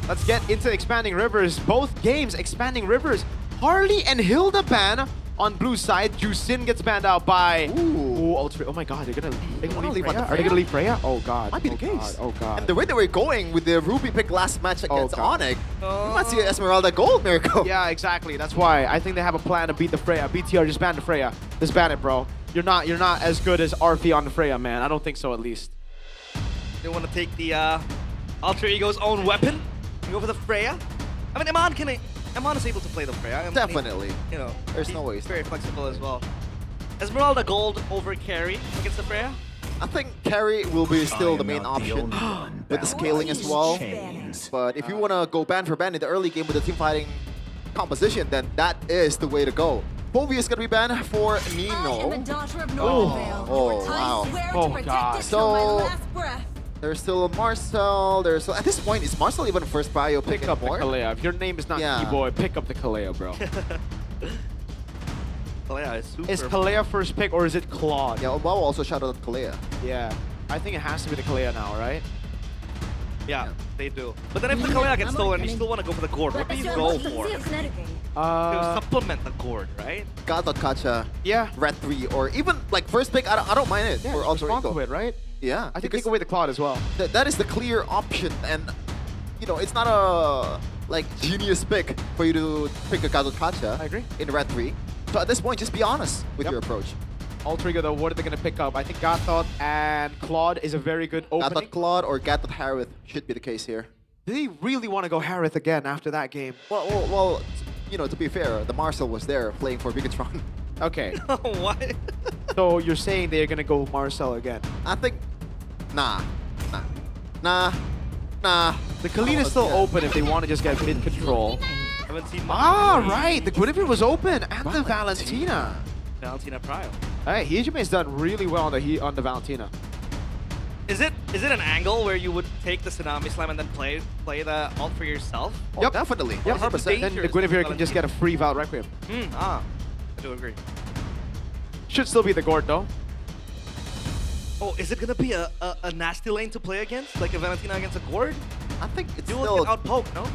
Let's get into Expanding Rivers. Both games, Expanding Rivers. Harley and Hilda ban on blue side. Juicin gets banned out by... Ooh, Ultra. Oh my god, they're gonna leave Freya? Are they gonna leave Freya? Oh god. Might be the case. God. Oh god. And the way they were going with the Ruby pick last match against Onyx, you might see an Esmeralda gold miracle. Yeah, exactly. That's why I think they have a plan to beat the Freya. BTR just banned the Freya. Just ban it, bro. You're not as good as Arfi on the Freya, man. I don't think so, at least. They want to take the Alter Ego's own weapon and go for the Freya. I mean, Iman is able to play the Freya. Definitely. You know, there's no way. He's very flexible as well. Esmeralda gold over carry against the Freya. I think carry will be still the main option with the scaling as well. But if you want to go ban for ban in the early game with the team fighting composition, then that is the way to go. Povey is going to be banned for Nino. Oh, wow. Oh, God. So, there's still Marcel. At this point, is Marcel even first bio pick Pick up the anymore? Kalea. If your name is not Keyboy, pick up the Kalea, bro. Kalea is super. Is Kalea first pick or is it Claude? Yeah, Wow also shout out Kalea. Yeah. I think it has to be the Kalea now, right? Yeah, they do. But then if the Kalea gets stolen, you still want to go for the Gourd. What do you go for? To supplement the Gourd, right? Gacha, yeah, Red 3, or even like first pick, I don't mind it Yeah, for just Alter respond Ego. to it, right? Yeah. I think take away the Claude as well. That is the clear option, and you know, it's not a like genius pick for you to pick a Gacha. I agree. In Red 3. So at this point, just be honest with your approach. Alter Ego, though, what are they going to pick up? I think Gatot and Claude is a very good opening. Gatot Claude or Gatot Harith should be the case here. Do they really want to go Harith again after that game? Well, you know, to be fair, the Marcel was there playing for Bigatron. Okay. What? So you're saying they're going to go Marcel again? I think, nah. The Khalid is still open if they want to just get mid control. Haven't seen Right. The Guinevere was open and the Valentina. Valentina Prio. Hey, Hijime's done really well on the Valentina. Is it an angle where you would take the Tsunami Slam and then play the ult for yourself? Yep, definitely. Yep, 100%. then the Guinevere can just get a free Val Requiem. I do agree. Should still be the Gord though. Oh, is it gonna be a nasty lane to play against? Like a Valentina against a Gord? I think it's You still... will get outpoked, no?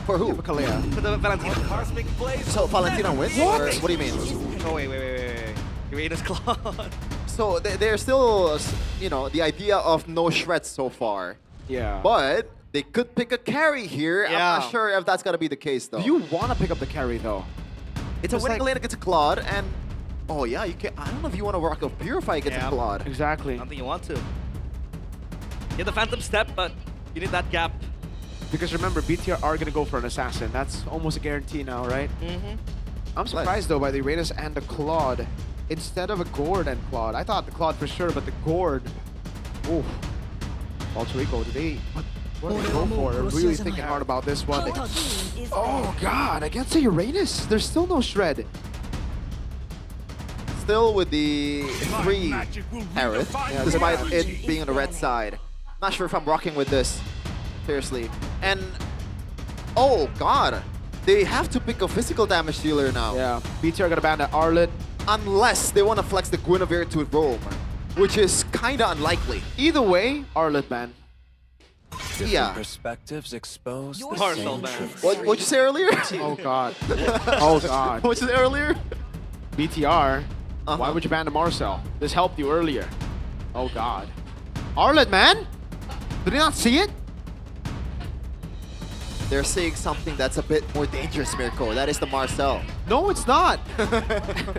For who? Kalea. For the Valentina. So Valentina wins? Or what do you mean? Oh, wait. Uranus Claw. So they're still, you know, the idea of no shreds so far. Yeah. But they could pick a carry here. Yeah. I'm not sure if that's gonna be the case though. Do you want to pick up the carry though? It's a winning lane against Claude, and oh yeah, you can. I don't know if you want to rock a Purify against Claude. Exactly. I don't think you want to. You have the Phantom Step, but you need that gap. Because remember, BTR are gonna go for an assassin. That's almost a guarantee now, right? I'm surprised though by the Uranus and the Claude instead of a Gord and Claude. I thought the Claude for sure, but the Gord. Oof. Alter Ego, what do they go for? I'm really thinking hard about this one. Oh god, against the Uranus, there's still no shred. Still with the 3 Harith, despite it being on the red side. Not sure if I'm rocking with this. Seriously. And oh god, they have to pick a physical damage dealer now. Yeah, BTR gonna ban the Arlet. Unless they want to flex the Guinevere to roam, which is kinda unlikely. Either way, Arlet ban. Yeah. Perspectives exposed. Marcel ban. What'd you say earlier? Oh god. Oh god. What'd you say earlier? BTR, why would you ban the Marcel? This helped you earlier. Oh god. Arlet, man! Did they not see it? They're saying something that's a bit more dangerous, Mirko. That is the Marcel. No, it's not.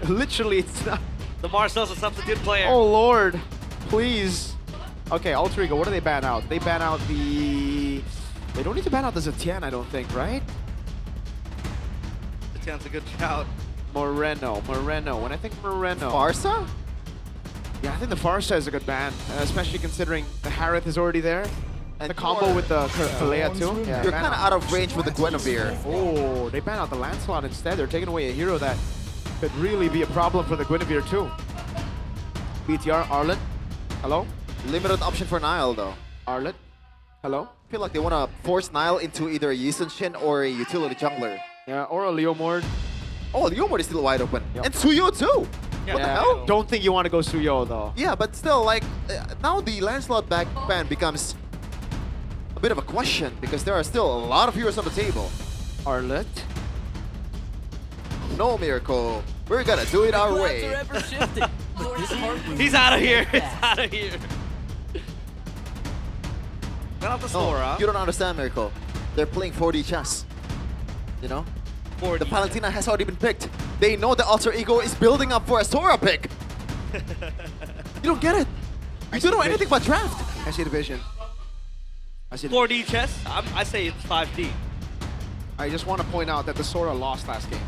Literally, it's not. The Marcel's a substitute player. Oh lord, please. Okay, Alter Ego, what do they ban out? They ban out the... They don't need to ban out the Zetian, I don't think, right? Zetian's a good shout. Moreno. When I think Moreno... Farsa? Yeah, I think the Farsa is a good ban, especially considering the Harith is already there. And the combo with the Kalea too. Yeah, You're kind of out of range with the Guinevere. Oh, they ban out the Lancelot instead. They're taking away a hero that could really be a problem for the Guinevere too. BTR, Arlet. Hello? Limited option for Nile though. Arlet. Hello? I feel like they want to force Nile into either a Yi Sun-shin or a utility jungler. Yeah, or a Leomord. Oh, Leomord is still wide open. And Suyo too! What the hell? Don't think you want to go Suyo though. Yeah, but still, like, now the Lancelot back ban becomes a bit of a question because there are still a lot of heroes on the table. Arlet. No, Miracle. We're gonna do it our way. He's out of here. He's out of here. Not off the Sora. You don't understand, Miracle. They're playing 4D chess. You know? 4D. The Palantina has already been picked. They know the Alter Ego is building up for a Sora pick. You don't get it. You don't know anything about draft. I see the vision. 4D chess? I say it's 5D. I just want to point out that the Sora lost last game.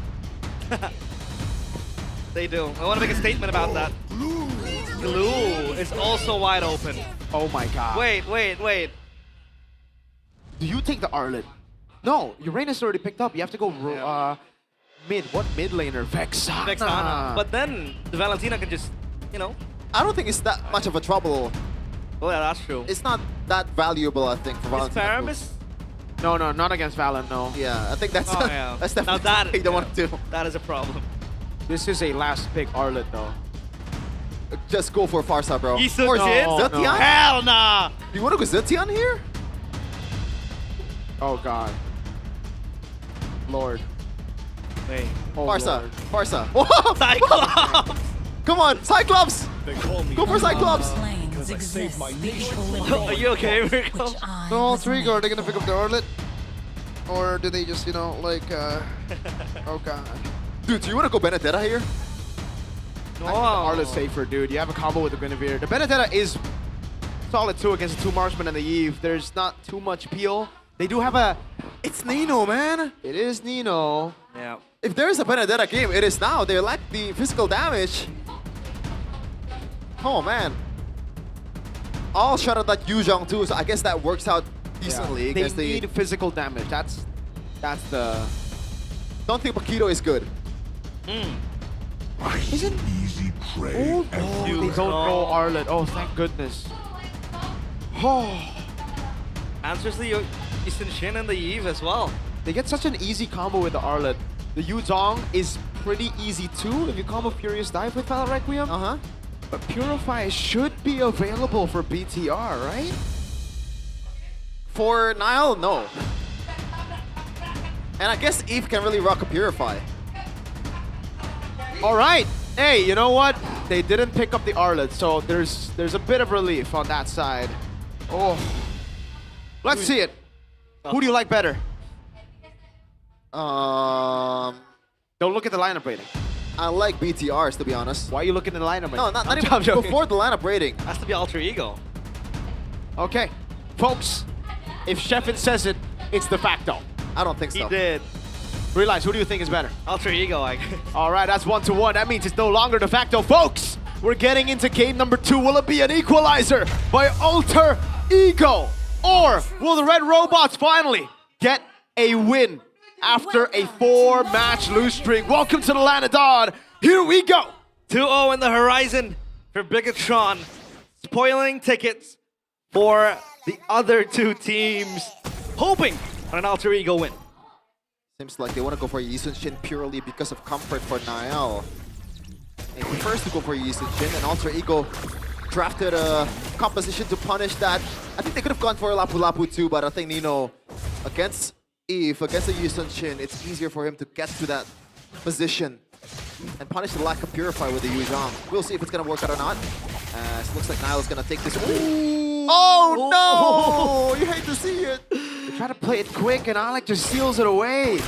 They do. I want to make a statement about that. Glue is also wide open. Oh my god. Wait. Do you take the Arlet? No, Uranus already picked up. You have to go mid. What mid laner? Vexana. Vexana. But then the Valentina can just, you know. I don't think it's that much of a trouble. Well, yeah, that's true. It's not that valuable, I think, for Valentina. Paramis? No, not against Valen, no. Yeah, I think that's yeah. that's definitely what you don't want to do. That is a problem. This is a last pick Arlet though. Just go for Farsa, bro. Yi Or Sun-shin? Zetian? No. Hell nah! You want to go Zetian here? Oh god. Lord. Wait. Oh, Farsa. Lord. Farsa. Cyclops! Come on, Cyclops! Go for Cyclops! Are you okay, Miracle? No, Alter Ego, are they gonna pick up the Arlet? Or do they just, you know, like, oh god. Dude, do you want to go Benedetta here? No. I think the Arlet's safer, dude. You have a combo with the Guinevere. The Benedetta is solid too against the two marksmen and the Eve. There's not too much peel. They do have a... It's Nino, man. It is Nino. Yeah. If there is a Benedetta game, it is now. They lack the physical damage. Oh, man. All shot at that Yuzhong too, so I guess that works out decently. Yeah. They need physical damage. That's the... Don't think Paquito is good. Isn't easy prey? Oh, they don't go Arlet. Oh, thank goodness. Oh. Answers the Yi Sun-shin and the Eve as well. They get such an easy combo with the Arlet. The Yuzhong is pretty easy too if you combo Furious Dive with Valor Requiem. But Purify should be available for BTR, right? For Nile, no. And I guess Eve can really rock a Purify. All right. Hey, you know what? They didn't pick up the Arlet, so there's a bit of relief on that side. Oh. Let's see it. Who do you like better? Don't look at the lineup rating. I like BTRs, to be honest. Why are you looking at the lineup rating? No, not even before the lineup rating. Has to be Alter Ego. Okay. Folks, if Sheffin says it, it's de facto. I don't think so. He did. Realize, who do you think is better? Alter Ego, I guess. All right, that's 1-1. That means it's no longer de facto. Folks, we're getting into game number 2. Will it be an equalizer by Alter Ego? Or will the Red Robots finally get a win after a 4-match lose streak? Welcome to the Land of Dawn. Here we go. 2-0 in the horizon for Bigatron. Spoiling tickets for the other two teams. Hoping on an Alter Ego win. Seems like they want to go for Yi Sun-shin purely because of comfort for Niall. And he prefers to go for Yi Sun-shin, and Alter Ego drafted a composition to punish that. I think they could have gone for Lapu Lapu too, but I think Nino, against Eve, against the Yi Sun-shin, it's easier for him to get to that position and punish the lack of Purify with the Yuzhong. We'll see if it's going to work out or not. It looks like Niall's going to take this. Ooh. Oh no! You hate to see it. They try to play it quick and Alec just seals it away.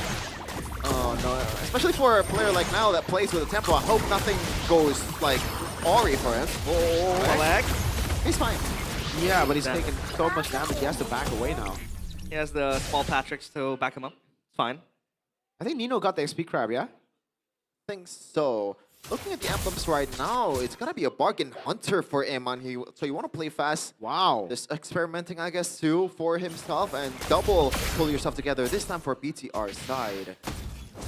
Oh no, especially for a player like Niall that plays with a tempo. I hope nothing goes like Ori for him. Oh, Alec. He's fine. Yeah, but he's taking so much damage, he has to back away now. He has the small Patricks to back him up. It's fine. I think Nino got the XP crab, yeah? I think so. Looking at the emblems right now, it's gonna be a bargain hunter for Eman. So you want to play fast. Wow. Just experimenting, I guess, too, for himself and double pull yourself together. This time for BTR side.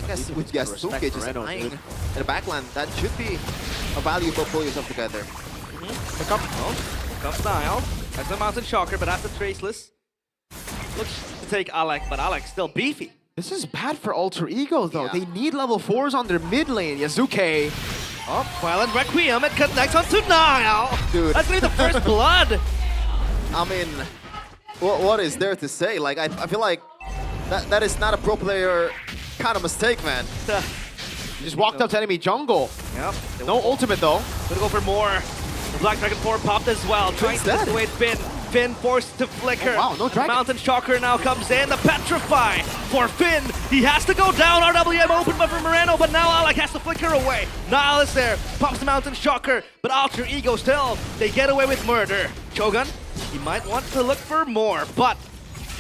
I guess with Yasuke just lying in the backland, that should be a valuable pull yourself together. Here comes Niall. That's the Mountain Shocker, but that's the Traceless. Looks to take Alec, but Alec's still beefy. This is bad for Alter Ego, though. They need level 4s on their mid lane. Yasuke. Oh, Violent Requiem. It connects onto Niall. Dude. That's going to be the first blood. I mean, what is there to say? Like, I feel like that is not a pro player kind of mistake, man. You just walked up to enemy jungle. Yep. No ultimate, though. Gonna go for more. The Black Dragon 4 popped as well. Trying to dissuade Finn. Finn forced to flicker. Oh, wow, no dragon. Mountain Shocker now comes in. The Petrify for Finn. He has to go down. RWM open but for Moreno, but now Alec has to flicker away. Niall is there. Pops the Mountain Shocker, but Alter Ego still. They get away with murder. Shogun, he might want to look for more, but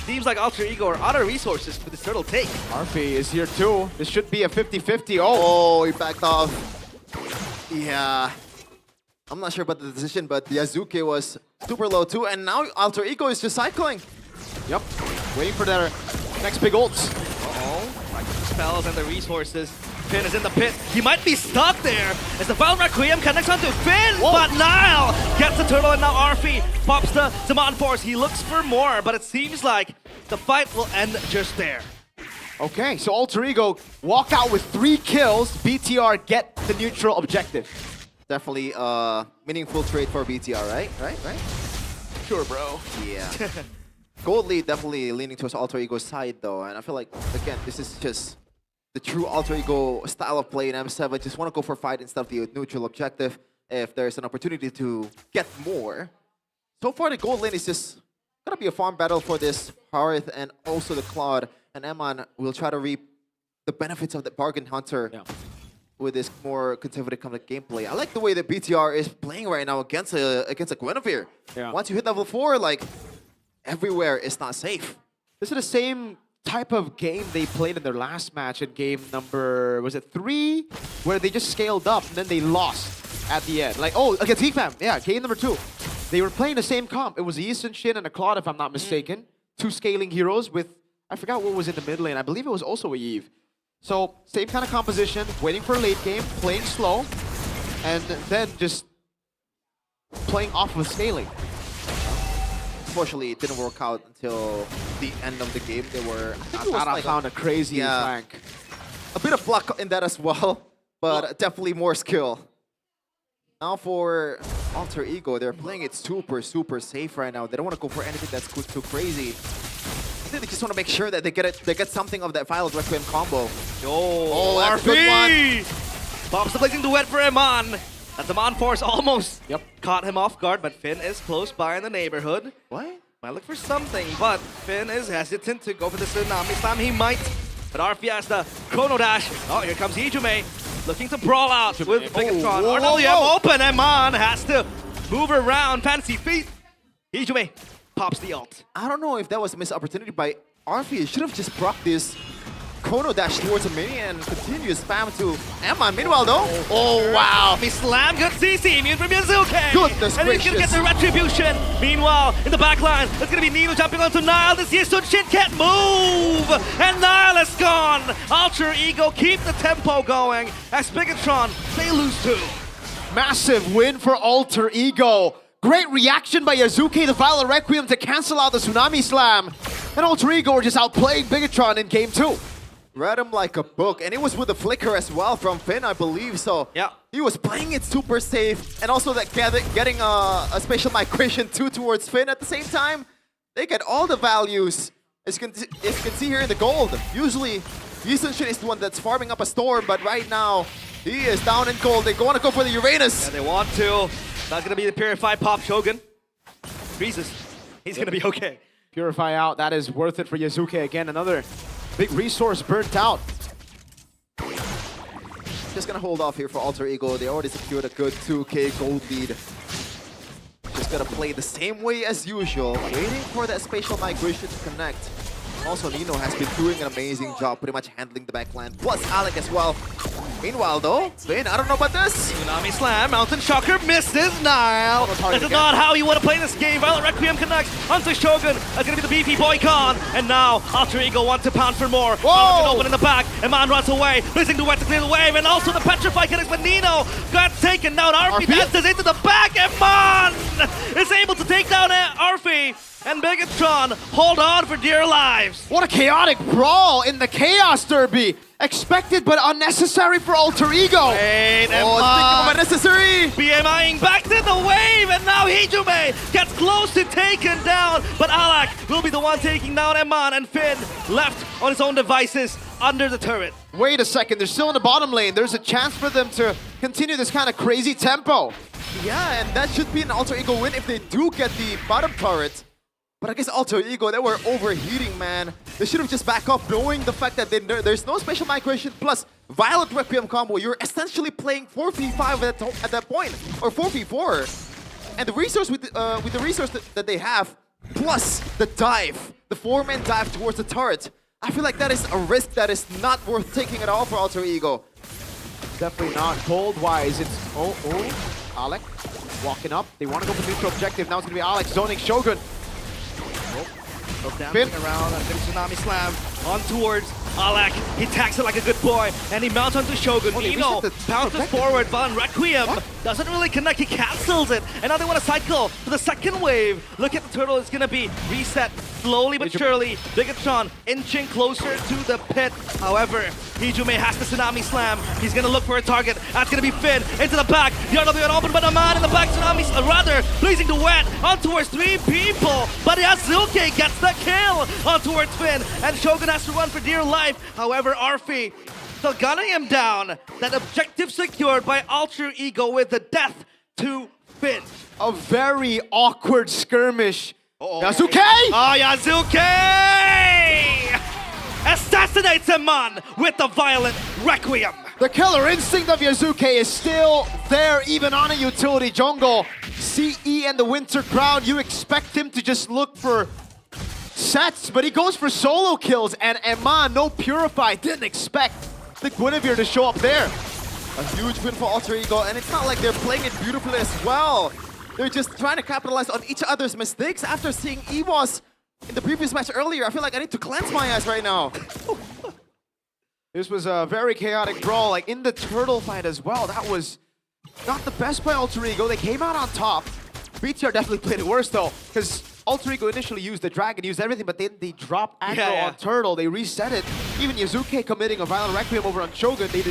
seems like Alter Ego are out of resources for this turtle take. Arfi is here too. This should be a 50-50. Oh, he backed off. Yeah. I'm not sure about the decision, but Yasuke was super low too, and now Alter Ego is just cycling. Yep, waiting for their next big ults. Uh-oh, like the spells and the resources. Finn is in the pit. He might be stuck there as the Violent Requiem connects onto Finn, but Niall gets the turtle, and now Arfi pops the Demand Force. He looks for more, but it seems like the fight will end just there. Okay, so Alter Ego walk out with 3 kills. BTR get the neutral objective. Definitely a meaningful trade for BTR, right? Right? Sure, bro. Yeah. Gold lead definitely leaning towards Alter Ego's side, though, and I feel like, again, this is just the true Alter Ego style of play in M7. Just want to go for fight instead of the neutral objective if there's an opportunity to get more. So far, the gold lane is just gonna be a farm battle for this Harith and also the Claude, and Eman will try to reap the benefits of the bargain hunter. Yeah. With this more conservative kind of gameplay. I like the way that BTR is playing right now against a Guinevere. Yeah. Once you hit level 4, like, everywhere is not safe. This is the same type of game they played in their last match in game number, was it 3? Where they just scaled up and then they lost at the end. Like, oh, against Heatfam. Yeah, game number 2. They were playing the same comp. It was Easton, Shin, and a Claude, if I'm not mistaken. 2 scaling heroes with, I forgot what was in the mid lane. I believe it was also a Eve. So, same kind of composition, waiting for a late game, playing slow, and then just playing off with scaling. Unfortunately, it didn't work out until the end of the game. They were... I found a crazy flank. A bit of luck in that as well, but definitely more skill. Now for Alter Ego, they're playing it super safe right now. They don't want to go for anything that's too crazy. They just want to make sure that they get something of that Violent Requiem combo. Oh, that's a good one. Pops the blazing duet for Eman. That Demand Force almost caught him off guard, but Finn is close by in the neighborhood. What? Might look for something, but Finn is hesitant to go for the Tsunami Slam. He might, but Arfi has the Chrono Dash. Oh, here comes Ijume, looking to brawl out with Bigatron. RWM open, Eman has to move around. Fancy feet. Ijume pops the ult. I don't know if that was a missed opportunity by Arfi. He should have just procced this Chrono Dash towards a minion and continue spam to Eman. Meanwhile, though, oh wow! He slam, good CC, immune from Yasuke! Goodness and he's gonna get the retribution! Meanwhile, in the backline, it's gonna be Nino jumping onto Niall. This Yisun Shin can't move! And Niall is gone! Alter Ego keep the tempo going as Bigatron, they lose 2. Massive win for Alter Ego. Great reaction by Yasuke, the Violent Requiem, to cancel out the Tsunami Slam. And Alter Ego were just outplaying Bigatron in game 2. Read him like a book, and it was with the flicker as well from Finn, I believe. So yeah, he was playing it super safe, and also that getting a spatial migration too towards Finn at the same time. They get all the values, as you can see here in the gold. Usually, Yisun Shin is the one that's farming up a storm, but right now he is down in gold. They want to go for the Uranus. Yeah, they want to. That's gonna be the Purify pop Shogun. Freezes. He's gonna be okay. Purify out. That is worth it for Yasuke. Again, another big resource burnt out. Just gonna hold off here for Alter Ego. They already secured a good 2k gold lead. Just gonna play the same way as usual, waiting for that spatial migration to connect. Also, Nino has been doing an amazing job pretty much handling the backline, plus Alec as well. Meanwhile though, Vin, I don't know about this. Tsunami Slam, Mountain Shocker misses Nile. This is not how you want to play this game. Violent Requiem connects onto Shogun. That's going to be the beefy boy gone. And now Alter Ego wants to pound for more. Whoa! Open in the back. Eman runs away, losing the wet to clear the wave. And also the Petrify connects, but Nino got taken down. Arfi dances into the back. Eman is able to take down Arfi. And Megatron hold on for dear lives. What a chaotic brawl in the Chaos Derby. Expected but unnecessary for Alter Ego. Wait, unnecessary. BMIing back to the wave, and now Hijume gets close to taken down. But Alak will be the one taking down Eman, and Finn left on his own devices under the turret. Wait a second, they're still in the bottom lane. There's a chance for them to continue this kind of crazy tempo. Yeah, and that should be an Alter Ego win if they do get the bottom turret. But I guess Alter Ego, they were overheating, man. They should have just backed off knowing the fact that there's no special migration plus Violent Requiem combo. You're essentially playing 4v5 at that point, or 4v4. And the resource with the resource that they have, plus the dive, the 4-man dive towards the turret, I feel like that is a risk that is not worth taking at all for Alter Ego. Definitely not. Gold-wise, it's... Alec walking up. They want to go for neutral objective. Now it's going to be Alex zoning Shogun. Dancing around and then Tsunami Slam on towards Alak. He tacks it like a good boy and he mounts onto Shogun. Nino bounces forward, Violent Requiem doesn't really connect, he cancels it. And now they want to cycle to the second wave. Look at the turtle, it's going to be reset slowly but surely. Bigatron inching closer to the pit. However, Hijume has the Tsunami Slam. He's going to look for a target. That's going to be Finn into the back. The RW open, but a man in the back. Tsunami, rather, placing the wet on towards 3 people. But Yazuke gets the kill on towards Finn. And Shogun has to run for dear life. However, Arfi still gunning him down. That objective secured by Alter Ego with the death to Finn. A very awkward skirmish. Yazuke! Oh, Yazuke! Assassinates Eman with the Violent Requiem. The killer instinct of Yazuke is still there, even on a utility jungle. CE and the Winter Crown, you expect him to just look for sets, but he goes for solo kills, and Eman, no Purify, didn't expect the Guinevere to show up there. A huge win for Alter Ego, and it's not like they're playing it beautifully as well. They're just trying to capitalize on each other's mistakes after seeing EVOS in the previous match earlier. I feel like I need to cleanse my eyes right now. This was a very chaotic brawl, like in the turtle fight as well. That was not the best by Alter Ego. They came out on top. BTR definitely played it worse though, because Alter Ego initially used the dragon, used everything, but then they dropped aggro on turtle. They reset it. Even Yazuke committing a Violent Requiem over on Shogun. They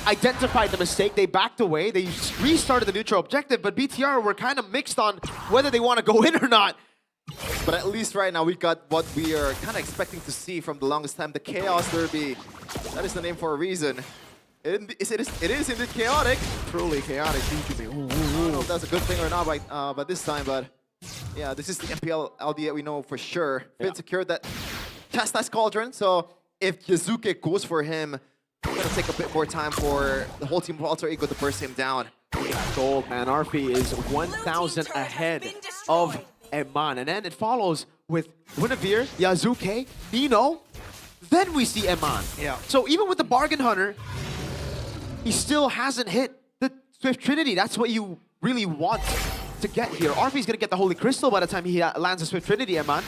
identified the mistake. They backed away. They restarted the neutral objective, but BTR were kind of mixed on whether they want to go in or not. But at least right now we got what we are kind of expecting to see from the longest time, the Chaos Derby. That is the name for a reason. It is indeed chaotic. Truly chaotic. I don't know if that's a good thing or not by this time, but yeah, this is the MPL ID we know for sure. Finn secured that Chastise Cauldron, so if Yazuke goes for him, it's going to take a bit more time for the whole team of Alter Ego to burst him down. Gold, man. Arfi is 1,000 ahead of Eman. And then it follows with Guinevere, Yazuke, Nino. Then we see Eman. Yeah. So even with the Bargain Hunter, he still hasn't hit the Swift Trinity. That's what you really want to get here. Arfi's going to get the Holy Crystal by the time he lands the Swift Trinity, Eman.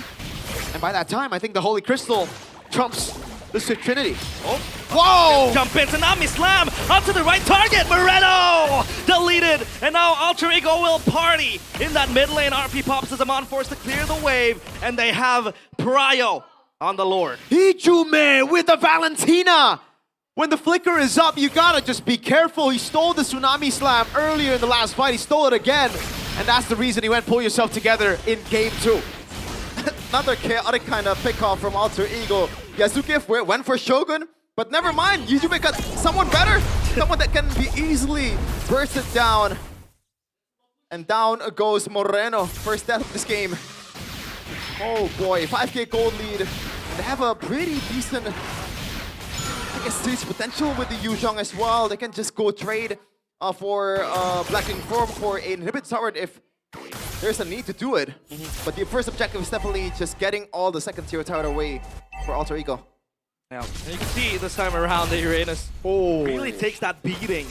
And by that time, I think the Holy Crystal trumps the Swift Trinity. Oh, whoa! Jump in, Tsunami Slam onto the right target. Moreno deleted, and now Alter Ego will party in that mid lane. RP pops as Eman forced to clear the wave, and they have Prio on the Lord. Hijume with the Valentina. When the flicker is up, you gotta just be careful. He stole the Tsunami Slam earlier in the last fight. He stole it again, and that's the reason he went pull yourself together in game 2. Another chaotic kind of pick-off from Alter Ego. Yazuke went for Shogun, but never mind. Hijume got someone better. Someone that can be easily bursted down. And down goes Moreno. First death of this game. Oh boy, 5k gold lead. And they have a pretty decent, I guess, stage potential with the Yuzhong as well. They can just go trade for Blacking Form for an inhibit sword if there's a need to do it. But the first objective is definitely just getting all the second tier tower away for Alter Ego. Yeah, and you can see this time around the Uranus really takes that beating.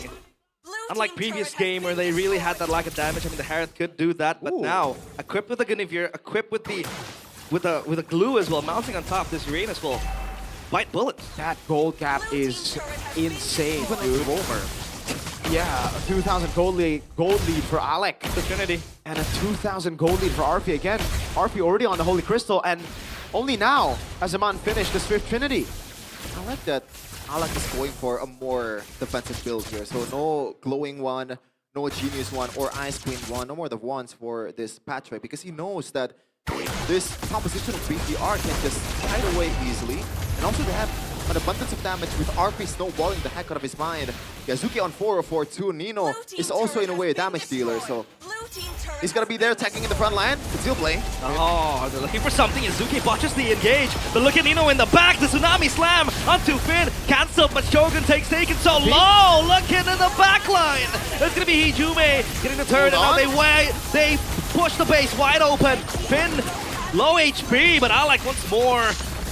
Unlike previous game where they really had that lack of damage. I mean, the Harriet could do that, but now equipped with the Guinevere, equipped with the glue as well, mounting on top, this Uranus will bite bullets. That gold gap is insane, dude. Yeah, a 2,000 gold lead for Alec. The Trinity. And a 2,000 gold lead for RP again. RP already on the Holy Crystal, and only now has Aman finished the Swift Trinity. I like that Alec is going for a more defensive build here. So no glowing one, no genius one, or ice queen one. No more the ones for this patch, right? Because he knows that this composition of BTR can just hide away easily. And also they have an abundance of damage with RP snowballing the heck out of his mind. Yazuki on 404-2. Nino is also in a way a damage dealer. So he's gonna be there attacking in the front line. It's still play. Oh, they're looking for something. Yazuki botches the engage. But look at Nino in the back. The Tsunami Slam onto Finn. Cancelled, but Shogun takes taken so low. Looking in the back line. It's gonna be Hijume getting the turn. And now they push the base wide open. Finn, low HP, but Alec once more.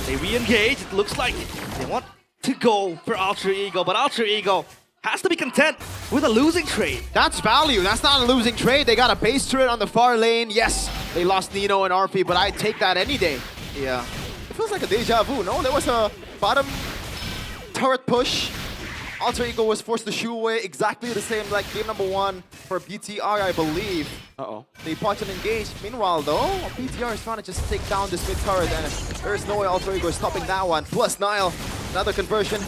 They re-engage. It looks like they want to go for Alter Ego, but Alter Ego has to be content with a losing trade. That's value. That's not a losing trade. They got a base turret on the far lane. Yes, they lost Nino and RP, but I'd take that any day. Yeah. It feels like a deja vu, no? There was a bottom turret push. Alter Ego was forced to shoo away exactly the same like game number 1 for BTR, I believe. They punch and engage. Meanwhile, though, BTR is trying to just take down this mid turret, and there's no way Alter Ego is stopping that one. Plus Nile, another conversion,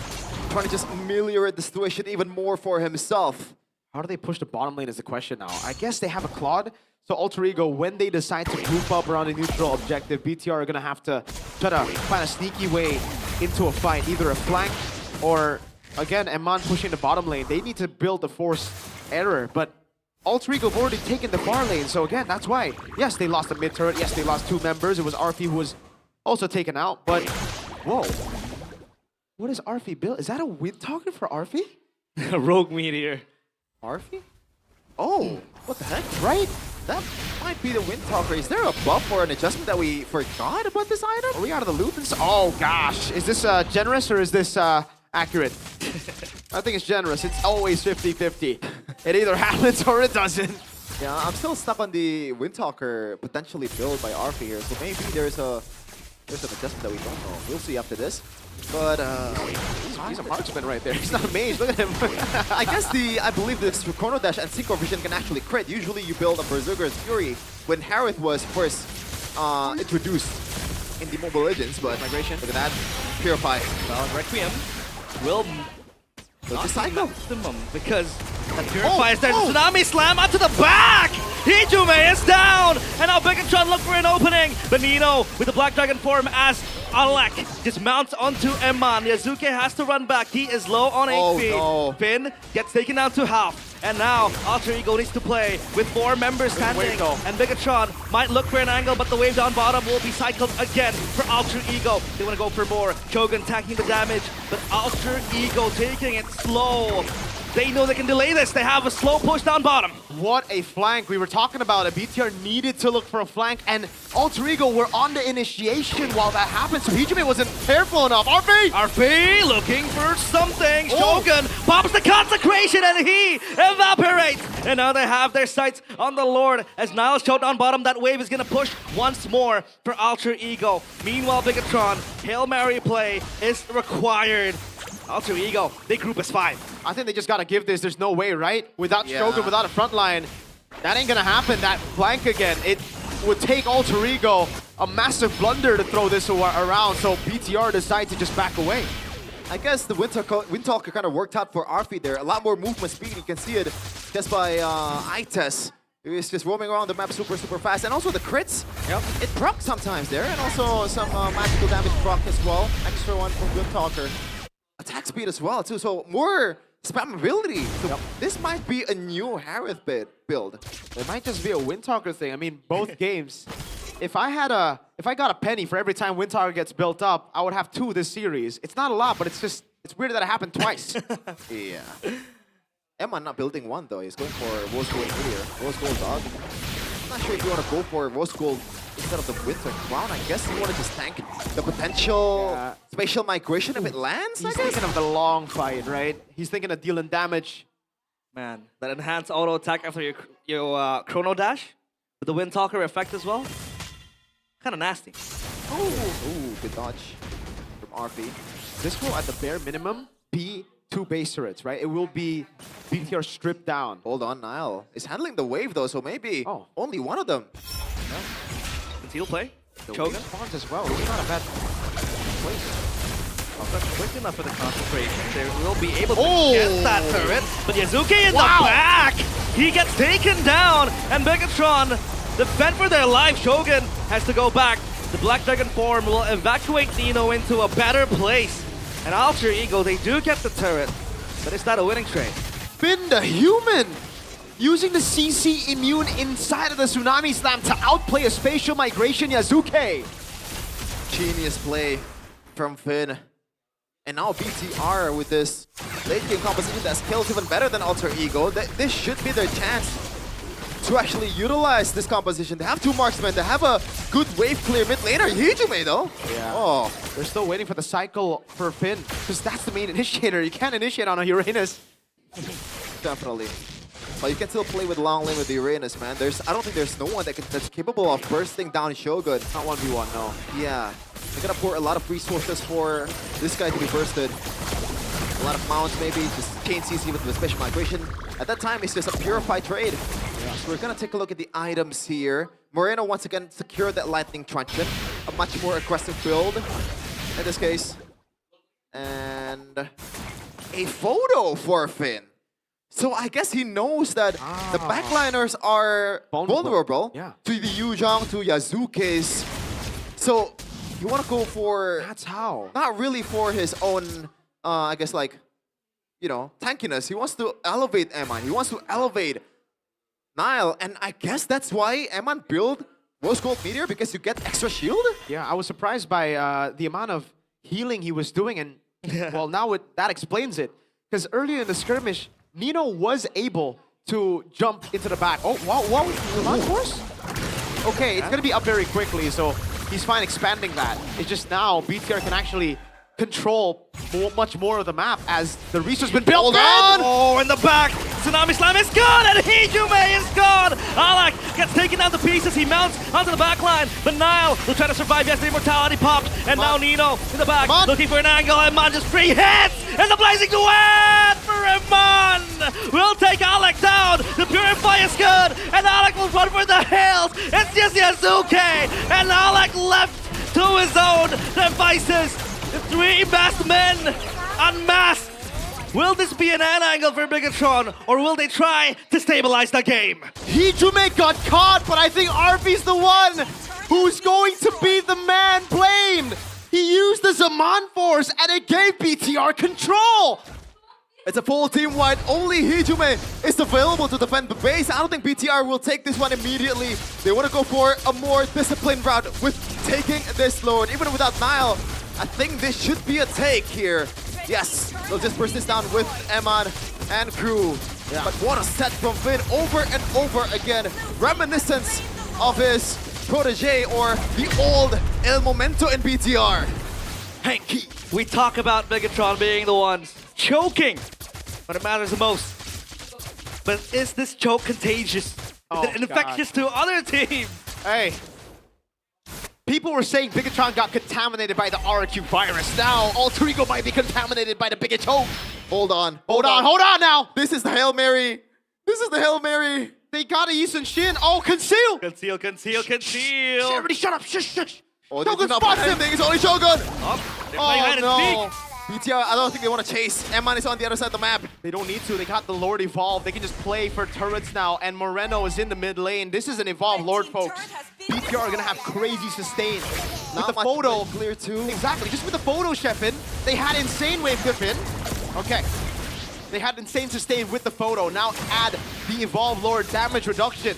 trying to just ameliorate the situation even more for himself. How do they push the bottom lane is the question now. I guess they have a Claude. So Alter Ego, when they decide to group up around a neutral objective, BTR are going to have to try to find a sneaky way into a fight, either a flank or, again, Eman pushing the bottom lane. They need to build a forced error, but Alter Ego have already taken the far lane, so again, that's why. Yes, they lost the mid turret. Yes, they lost 2 members. It was RP who was also taken out, but whoa. What is RP build? Is that a wind talker for RP? A rogue meteor. RP? Oh, what the heck? Right? That might be the wind talker. Is there a buff or an adjustment that we forgot about this item? Are we out of the loop? Oh gosh, is this generous or is this accurate? I think it's generous. It's always 50-50. It either happens or it doesn't. Yeah, I'm still stuck on the Windtalker potentially built by RP here, so maybe there's an adjustment that we don't know. We'll see after this. But he's a marksman right there. He's not a mage. Look at him. I guess I believe this Chrono Dash and Synchro Vision can actually crit. Usually you build a Berserker's Fury when Harith was first introduced in the Mobile Legends, but migration. Look at that. Purify. Well, Requiem will not be maximum because that purifies. There's a Tsunami Slam onto the back! Hijume is down! And now Begatron look for an opening! But Nino with the Black Dragon form as Alec just mounts onto Eman. Yazuki has to run back. He is low on HP. No. Finn gets taken down to half. And now Alter Ego needs to play with 4 members standing. And Begatron might look for an angle, but the wave down bottom will be cycled again for Alter Ego. They want to go for more. Shogun tanking the damage, but Alter Ego taking it slow. They know they can delay this. They have a slow push down bottom. What a flank. We were talking about it. BTR needed to look for a flank, and Alter Ego were on the initiation while that happened, so Hijume wasn't careful enough. RP looking for something. Shogun pops the consecration, and he evaporates. And now they have their sights on the Lord as Niles showed down bottom. That wave is going to push once more for Alter Ego. Meanwhile, Bigatron, Hail Mary play is required. Alter Ego, they group as 5. I think they just gotta give this. There's no way, right? Without Shogun, without a front line, that ain't gonna happen. That flank again, it would take Alter Ego a massive blunder to throw this around, so BTR decide to just back away. I guess the Windtalker kind of worked out for RP there. A lot more movement speed. You can see it just by Ites. It's just roaming around the map super fast. And also the crits, it proc sometimes there. And also some magical damage proc as well. Extra one from Windtalker. Attack speed as well too, so more spammability. So this might be a new Harith build. It might just be a Windtalker thing. I mean, both games. If I got a penny for every time Windtalker gets built up, I would have 2 this series. It's not a lot, but it's weird that it happened twice. Yeah. Emma not building 1 though. He's going for Rose Gold Meteor. Rose Gold Dog. not sure if you want to go for Rose Gold instead of the Winter Crown. I guess you want to just tank the potential spatial migration if it lands, He's I guess? thinking of the long fight, right? He's thinking of dealing damage. Man, that enhanced auto attack after your chrono dash with the Wind Talker effect as well. Kind of nasty. Ooh, good dodge from RP. This will, at the bare minimum, be 2 base turrets, right? It will be BTR stripped down. Hold on, Nile is handling the wave though, so maybe only one of them. Conceal play. The Chogan. wave spawns as well. It's not a bad place. Not quick enough for the concentration. They will be able to get that turret. But Yazuki in the back! He gets taken down! And Megatron defend for their life. Shogun has to go back. The Black Dragon form will evacuate Nino into a better place. And Alter Ego, they do get the turret. But it's not a winning trade. Finn the human! Using the CC immune inside of the Tsunami Slam to outplay a spatial migration Yazuki. Genius play from Finn. And now BTR with this late game composition that scales even better than Alter Ego. This should be their chance to actually utilize this composition. They have 2 marksmen. They have a good wave clear mid laner. Hijume though. Yeah. Oh, They're still waiting for the cycle for Finn, because that's the main initiator. You can't initiate on a Uranus. definitely. But you can still play with long lane with the Uranus, man. I don't think there's no one that's capable of bursting down Shogun. Not 1v1, no. Yeah. They're gonna pour a lot of resources for this guy to be bursted. A lot of mounts maybe, just chain CC with the special migration. At that time, it's just a purified trade. Yeah. So we're gonna take a look at the items here. Moreno once again secured that lightning truncheon. A much more aggressive build in this case. And a photo for Finn. So I guess he knows that the backliners are vulnerable to the Yuzhong, to Yazuki's. So you want to go for... That's how. Not really for his own, I guess like, you know, tankiness. He wants to elevate Eman. He wants to elevate Nile. And I guess that's why Eman built Rose Gold Meteor, because you get extra shield? Yeah, I was surprised by the amount of healing he was doing. And well, now that explains it. Because earlier in the skirmish, Nino was able to jump into the back. Oh, wow, what was the launch force? Okay, it's going to be up very quickly, so he's fine expanding that. It's just now BTR can actually control much more of the map as the resource has been built. Oh, in the back, Tsunami Slam is gone, and Hijume is gone! Alak gets taken down to pieces, he mounts onto the back line, but Nile will try to survive. Yes, the immortality popped, and now Nino in the back, looking for an angle, and Man just free hits! And the blazing duet for Eman will take Alak down. The Purify is good, and Alak will run for the hills. It's just Yazuki, and Alak left to his own devices. The 3 masked men unmasked. Will this be an ad angle for Bigatron, or will they try to stabilize the game? Hijume got caught, but I think RP's the one who's going to be the man blamed. He used the Zaman Force, and it gave BTR control. It's a full team wide. Only Hijume is available to defend the base. I don't think BTR will take this one immediately. They want to go for a more disciplined route with taking this Lord. Even without Nile, I think this should be a take here. Yes, they'll just burst this down with Eman and crew. Yeah. But what a set from Finn over and over again. Reminiscence of his protege or the old El Momento in BTR. Hanky, we talk about Bigatron being the ones choking when it matters the most. But is this choke contagious? Is it infectious to other teams? Hey. People were saying Bigatron got contaminated by the RQ virus. Now, Alter Ego might be contaminated by the Bigot choke. Hold on. Hold on now. This is the Hail Mary. This is the Hail Mary. They got a Yisun Shin. Oh, conceal. Conceal. Everybody shut up. Shush. Oh, they did not put anything. It's only Shogun. Oh, no. BTR, I don't think they want to chase. Eman is on the other side of the map. They don't need to. They got the Lord evolved. They can just play for turrets now. And Moreno is in the mid lane. This is an evolved Lord, folks. BTR are going to have crazy sustain. With the photo. Clear too. Exactly. Just with the photo, Sheffin, they had insane wave clip in. Okay. They had insane sustain with the photo. Now add the evolved Lord damage reduction.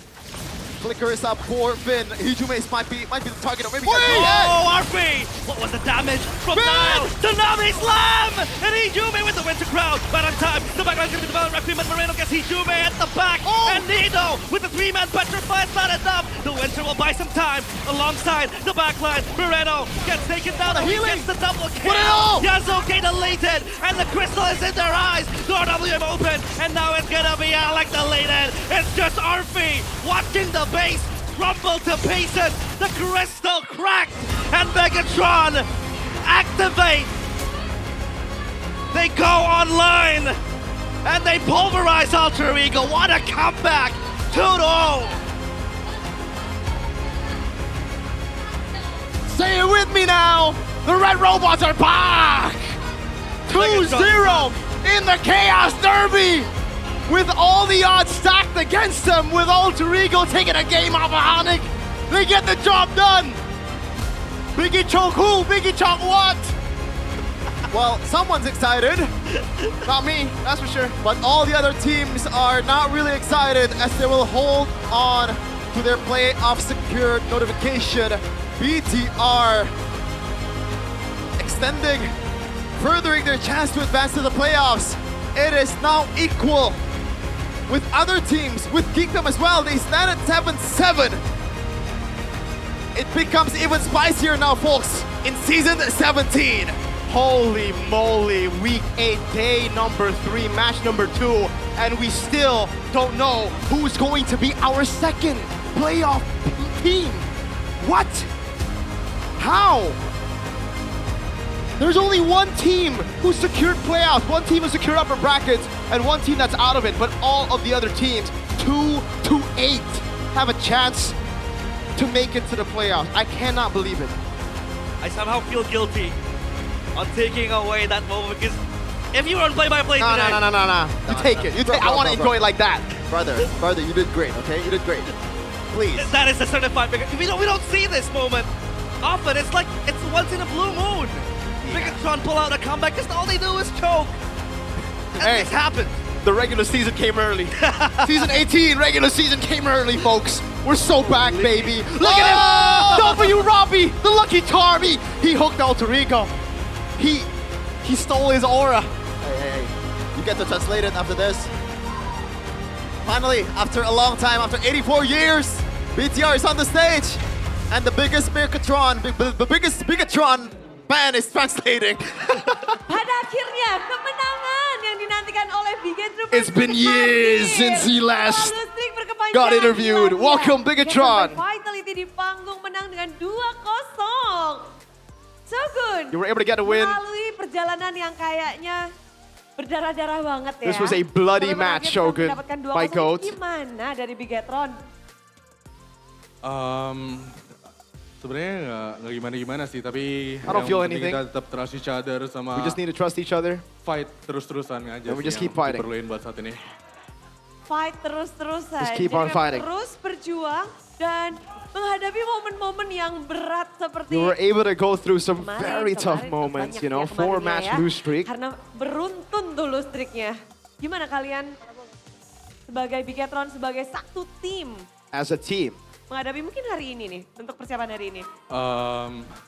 Flicker is up for Finn. Hijume might be the target, or maybe RP! What was the damage from Nile? Tsunami Slam! And Hijume with the Winter Crown. Right on time. The backline's going to be developed. Requiem and Moreno gets Hijume at the back. And Nino with the 3-man Petrify. It's not enough. Ultra will buy some time alongside the backline. Moreno gets taken down. He gets the double kill. Yasuke deleted, and the crystal is in their eyes. The RWM open, and now it's gonna be Alec deleted. It's just Arfi watching the base crumble to pieces. The crystal cracked, and Megatron activate. They go online, and they pulverize Alter Ego. What a comeback! 2-0. Say it with me now! The Red Robots are back! 2-0 in the Chaos Derby! With all the odds stacked against them, with Alter Ego taking a game off of Onyx, they get the job done! Biggie Choke who? Biggie Choke what? Well, someone's excited. Not me, that's for sure. But all the other teams are not really excited as they will hold on to their playoff secured notification. BTR extending, furthering their chance to advance to the playoffs. It is now equal with other teams, with Kingdom as well. They stand at 7-7. It becomes even spicier now, folks, in Season 17. Holy moly, week 8, day number 3, match number 2, and we still don't know who's going to be our second playoff team. What? How? There's only one team who secured playoffs, one team who secured upper brackets, and one team that's out of it, but all of the other teams, 2-8, have a chance to make it to the playoffs. I cannot believe it. I somehow feel guilty on taking away that moment, because if you were on play-by-play today... No. You take it. You take. I want to enjoy it like that. Brother, you did great, okay? You did great. Please. That is a certified big... We don't see this moment often. It's like, it's once in a blue moon. Megatron pull out a comeback, because all they do is choke. And this happens. The regular season came early. Season 18, regular season came early, folks. We're so back, baby. Look at him! W Robbie, the lucky Tarby. He hooked Alter Ego. He stole his aura. Hey. You get to translate it after this. Finally, after a long time, after 84 years, BTR is on the stage. And the biggest Megatron, the biggest Bigatron fan is translating. Pada akhirnya kemenangan yang dinantikan oleh Bigatron. It's been years since he last got interviewed. Welcome, Bigatron. Vitality di panggung menang dengan 2-0. So good. You were able to get a win. Melalui perjalanan yang kayaknya berdarah-darah banget ya. This was a bloody match, Shogun, by GOAT. Gimana dari Bigatron? Sebenarnya nggak gimana-gimana sih, tapi I don't feel anything. Kita tetap trust each other sama. We just need to trust each other. Fight terus-terusan aja. And we just keep fighting. Diperluin buat saat ini. Fight terus-terusan. Just keep on fighting. Terus berjuang dan menghadapi momen-momen yang berat seperti. You were able to go through some very tough moments, you know, 4-match lose streak. Karena beruntun tuh lose streaknya. Gimana kalian sebagai Bigatron, sebagai satu tim? As a team. Menghadapi mungkin hari ini nih, untuk persiapan hari ini.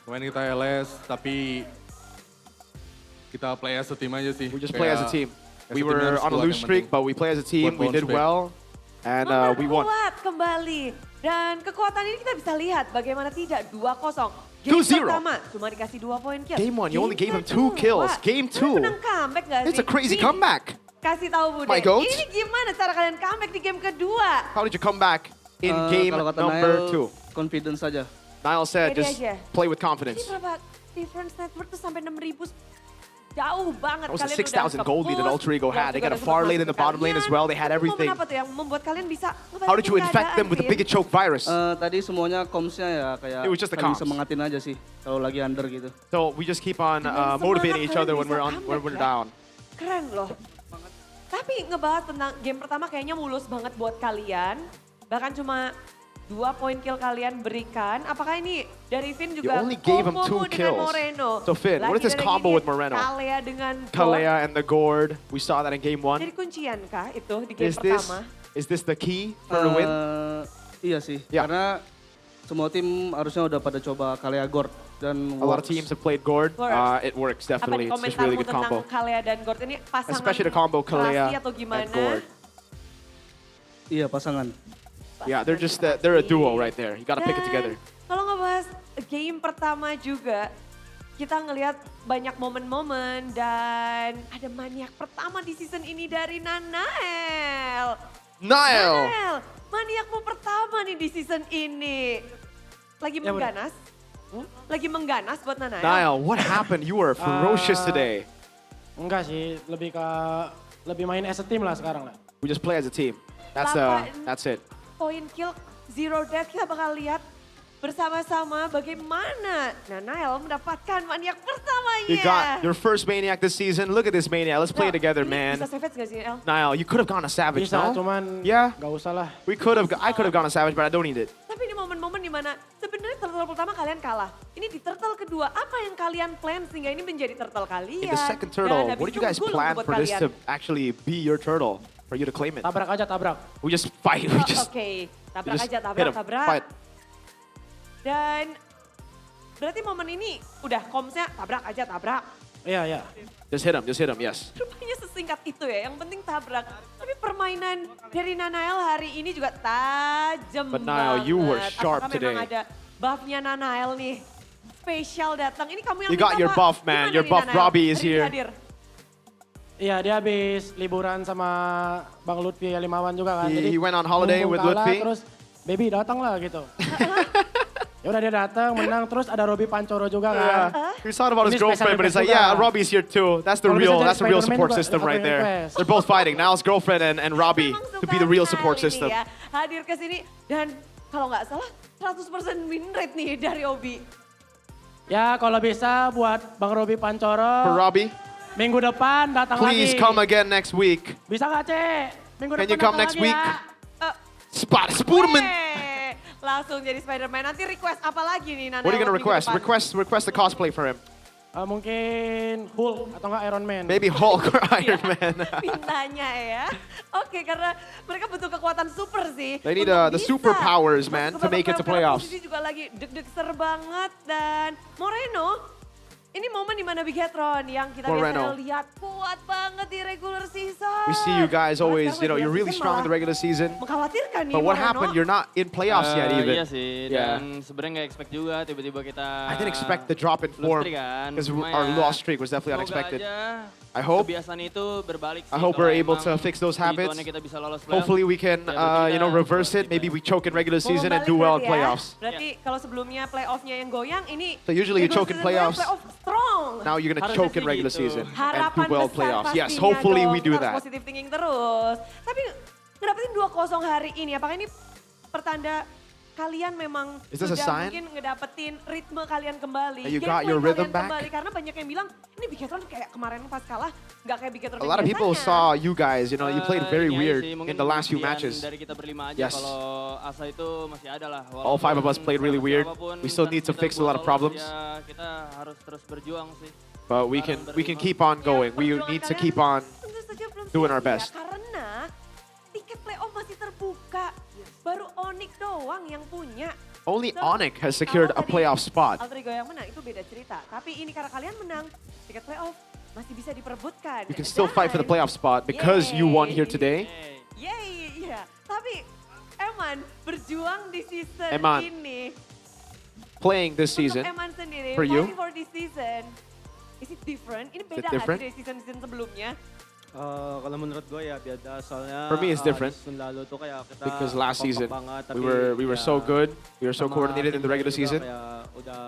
Kemarin kita LS, tapi kita play as a team aja sih. We just play as a team. We were on a lose streak, but we play as a team. We did well, and we won. Kuat kembali. Dan kekuatan ini kita bisa lihat bagaimana tidak 2-0. Game 2-0. pertama cuma dikasih 2 poin kill. Game 1, you only gave him 2 kills. Game 2. Menang comeback gak sih? It's a crazy Nih, comeback. Kasih tahu Bude, My goat. ini gimana cara kalian comeback di game kedua? How did you come back in game Kalau kata number Niall, 2? confidence saja. Niall said Pede just aja. play with confidence. Ini berapa difference network tuh sampai 6.000, jauh banget. That was a Kalian 6,000 gold lead that Alter Ego had. They got a far lane in the bottom lane as well. They had everything. Momen apa tuh yang membuat kalian bisa How did you infect them with the biggest choke virus? Tadi semuanya comms-nya ya kayak It was just the saling comms. semangatin aja sih kalau lagi under gitu. So we just keep on motivating each other when we're down. Keren loh. Tapi ngebahas tentang game pertama kayaknya mulus banget buat kalian. Bahkan cuma 2 poin kill kalian berikan. Apakah ini dari Finn juga You only gave him 2 combo dengan kills. Moreno? So Finn, what is this Lagi-lagi combo ini with Moreno? Kalea dengan Gord. Kalea and the Gord. We saw that in game 1. Jadi kuncian kah itu di game pertama? Is this the key for the win? Iya sih, karena semua tim harusnya udah pada coba Kalea Gord dan A lot of teams have played Gord. Works. It works Apa definitely. nih It's just really komentarmu good tentang combo. Kalea dan Gord ini pasangan Especially the combo Kalea rasi atau gimana? and Gord. Iya pasangan. Yeah, they're just they're a duo right there. You gotta pick it together. Kalau ngebahas game pertama juga, kita ngelihat banyak momen-momen dan ada maniak pertama di season ini dari Nanael. Nanael, maniakmu pertama nih di season ini. Lagi mengganas? Lagi mengganas buat Nanael? Niall, what happened? You were ferocious today. Enggak sih, lebih main as a team lah sekarang lah. We just play as a team. That's it. Point kill, 0 death, kita bakal lihat bersama-sama bagaimana Nanael mendapatkan maniak pertamanya. You got your first maniac this season. Look at this maniac. Let's play together, man. Bisa savage gak sih, El? Niall, you could have gone to savage, Bisa, no? cuman gak usah lah. I could have gone to savage, but I don't need it. Tapi ini momen-momen dimana sebenarnya turtle pertama kalian kalah. Ini di turtle kedua, apa yang kalian plan sehingga ini menjadi turtle kalian? In the second turtle, what did you guys plan for this to actually be your turtle? For you to claim it? Tabrak aja, tabrak. We just fight. Oke, tabrak aja, tabrak. Fight. Dan berarti momen ini udah komsnya tabrak aja, tabrak. Iya. Just hit him, yes. Rupanya sesingkat itu ya, yang penting tabrak. Tapi permainan dari Nanael hari ini juga tajam But Niall, you were sharp Apakah today. memang ada buffnya Nanael nih? Spesial datang. Ini kamu yang You got your buff, man. Your buff Robbie is here. Iya, dia habis liburan sama Bang Lutfi Limawan juga kan. He went on holiday with Lutfi. Terus baby datang lah gitu. Ya udah dia datang, menang, terus ada Robbie Pancoro juga kan. We thought about his Ini girlfriend, but it's like, special yeah, Robbie's here too. That's the real support system right there. They're both fighting. Niall's girlfriend and Robbie to be the real support system. Ya, hadir ke sini dan kalau nggak salah 100% win rate nih dari Obi. Ya kalau bisa buat Bang Robbie Pancoro. For Robbie, minggu depan datang lagi. please come again next week. Bisa nggak, Cek? Minggu Can depan you come datang next lagi week? ya. Spurman. Langsung jadi Spider-Man. Nanti request apa lagi nih Nana? What are you gonna request? Request the cosplay for him. Mungkin Hulk atau enggak Iron Man. Maybe Hulk or Iron Man. Mintanya ya. Oke, karena mereka butuh kekuatan super sih. They need the superpowers, man, to make it to playoffs. Posisi juga lagi deg-deg banget dan Moreno. Ini momen di mana Bigetron yang kita biasanya lihat kuat banget di regular season. We see you guys always, you're really strong in the regular season. Mengkhawatirkan nih But what Moreno. happened? You're not in playoffs yet even. Iya sih, dan sebenarnya nggak expect juga tiba-tiba kita. I didn't expect the drop in form because our loss streak was definitely unexpected. I hope. Kebiasaan itu berbalik. I hope we're able to fix those habits. Hopefully we can, reverse it. Maybe we choke in regular season and do well in playoffs. Berarti kalau sebelumnya playoffnya yang goyang, ini So usually you choke in playoffs. Playoff strong. Now you're gonna choke in regular season and do Harapan well in besar playoffs. Yes, pastinya hopefully dong. we do Kita harus that. positive thinking terus. Tapi ngedapetin 2-0 hari ini, apakah ini pertanda kalian memang Is this a sudah sign? mungkin ngedapetin ritme kalian kembali, That you game got your point rhythm kalian back? kembali. Karena banyak yang bilang, ini Bigetron kayak kemarin pas kalah, nggak kayak Bigetron A lot of people saw you guys, you played very weird in the last few matches. Dari kita berlima aja, Yes. kalau Asa itu masih ada lah. All 5 of us played really weird. We still need to fix a lot of problems. Ya, kita harus terus berjuang sih. But we can keep on going. We need to keep on doing our best. Karena tiket playoff masih terbuka. Baru Onyx doang yang punya. Only Onyx has secured a playoff spot. Alter Ego yang menang itu beda cerita. Tapi ini karena kalian menang, tiket playoff masih bisa diperebutkan. You can still fight for the playoff spot because you won here today. Yeay, iya. Tapi Eman berjuang di season Eman, ini. playing this season Untuk Eman sendiri, for you. fighting for this season. Is it different? Ini Is it beda nggak different? sih dari season-season sebelumnya? Kalau menurut gue ya beda, soalnya For me, it's different. season lalu tuh kayak kita Because last kompak season banget, we tapi were ya so good, we were so sama coordinated in the tim regular juga season. Kayak udah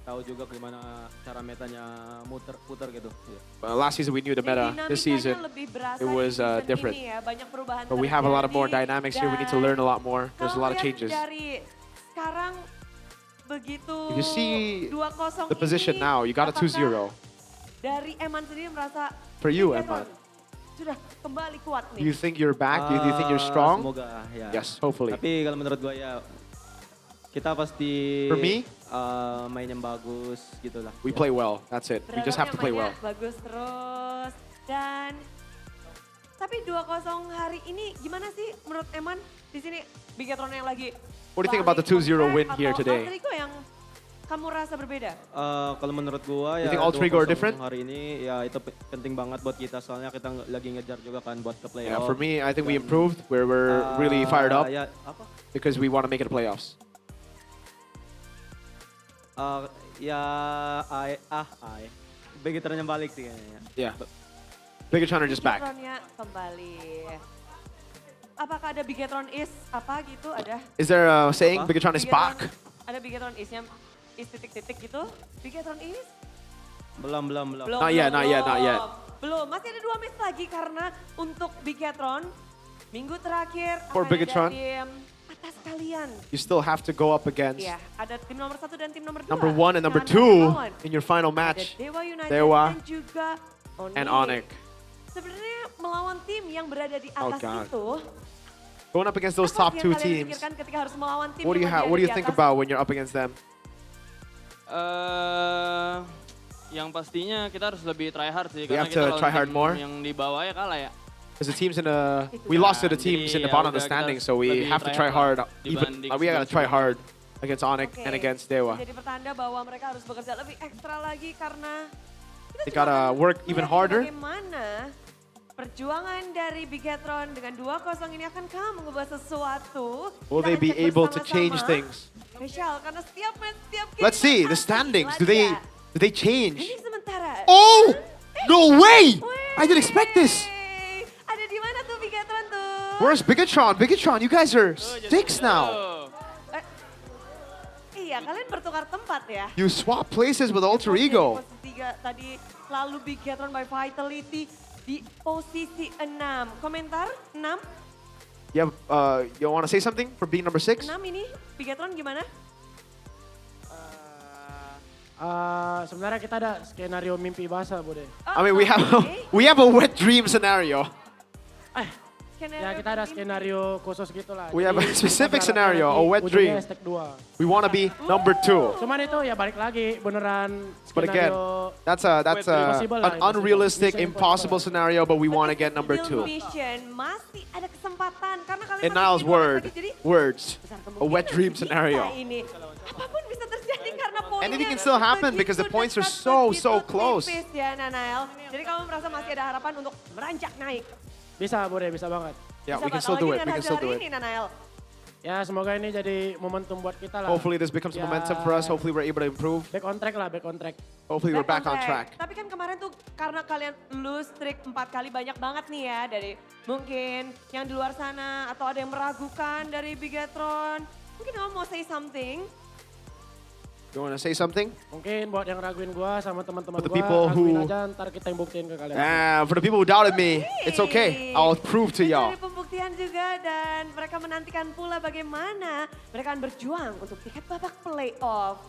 tahu juga gimana cara metanya puter gitu. Last season we knew the meta. This season Lebih berasa it was di season different. ini ya, banyak perubahan But we have a lot of more terjadi. dynamics here. We need to learn a lot more. There's a lot of Kalau changes. lihat dari sekarang begitu You see 2-0 the position ini, now. You got a apakah 2-0. Dari Eman sendiri merasa For you, Bigetron Eman. sudah kembali kuat Do nih. you think you're back? Do you think you're strong? Semoga ya. Yes, hopefully. Tapi kalau menurut gue ya kita pasti For me? main yang bagus gitu lah. We play well. That's it. We just have to play well. Bagus terus. Dan tapi 2-0 hari ini gimana sih menurut Eman di sini Bigetron yang lagi What do you think about the 2-0 win here Alter today? Ego yang kamu rasa berbeda? Kalau menurut gua You ya think all three go are 2-0 different? hari ini ya itu penting banget buat kita soalnya kita lagi ngejar juga kan buat ke Yeah, playoff. for me, I think we improved. We're really fired up. Ya, apa? because we want to make it to playoffs? Bigetron yang balik sih kayaknya. Yeah. Bigetron are just back. Bigetronnya kembali. Apakah ada Bigetron is apa gitu ada? Is there a saying Bigetron is back? Ada Bigetron is-nya is titik-titik gitu. Bigetron is? Belum. Not yet. Belum, masih ada 2 match lagi karena untuk Bigetron minggu terakhir For akan Bigetron, ada tim atas kalian. you still have to go up against Iya, ada tim nomor 1 dan tim nomor 2. number 1 and number 2 in your final match. Ada Dewa United Dewa dan juga and Onyx. Sebenarnya melawan tim yang berada di Oh, atas God. itu, Going up against those apa top sih 2 yang kalian teams, pikirkan ketika harus melawan tim what do you yang what do you berada di think atas? about when you're up against them? Yang pastinya kita harus lebih try hard We sih karena have kita to lawan try hard tim more. yang di bawah ya kalah ya. Because the teams in the we lost to the teams in the bottom of the standing, so we have to try hard. Even we gotta try hard against Onyx and against Dewa. Jadi pertanda bahwa mereka harus bekerja lebih ekstra lagi karena They gotta work even harder. bagaimana perjuangan dari Bigetron dengan 2-0 ini akankah mengubah sesuatu? Will they be able to change things? Spesial karena setiap match, setiap game Let's see the pasti standings. Do laga. they change? Ini sementara. Oh! No way! I didn't expect this. Ada di mana tuh Bigetron tuh? Where's Bigetron? Bigetron, you guys are 6 now. Iya, kalian bertukar tempat ya. You swap places with Alter Ego. Posisi 3 tadi, lalu Bigetron by Vitality di posisi 6. Komentar 6? You want to say something for being number 6? 6 ini, Bigetron gimana? Sebenarnya kita ada skenario mimpi basah, Bude. I mean, we have a wet dream scenario. Ya kita ada skenario khusus gitu lah. We have a Jadi, specific kita scenario, a wet dream. ujungnya stack 2. We want to be number 2. Cuman itu ya balik lagi beneran But again, skenario that's an unrealistic, impossible scenario, but we want to get number 2. Mission masih ada kesempatan karena kalian In masih Niall's di bawah lagi, jadi words, a wet dream scenario. ini apapun bisa terjadi karena poinnya Anything can still happen because the points are so close. tipis ya Nanael. Jadi kamu merasa masih ada harapan untuk meranjak naik. Bisa, Bude, bisa banget. Yeah, Bisa we can bakal still do lagi it. We dengan can still hasil do hari it. ini, Nanael. Ya semoga ini jadi momentum buat kita lah. Hopefully this becomes momentum for us. Hopefully we're able to improve. Back on track lah, back on track. Hopefully we're back on track. Tapi kan kemarin tuh karena kalian lose streak 4 kali banyak banget nih ya dari mungkin yang di luar sana atau ada yang meragukan dari Bigetron. Mungkin kamu mau say something? You want to say something? Mungkin buat yang raguin gua sama teman-teman For the gua, people raguin who- aja ntar kita yang buktiin ke kalian. For the people who doubted me, it's okay. I'll prove to y'all. Dari pembuktian juga dan mereka menantikan pula bagaimana mereka akan berjuang untuk tiket babak playoff.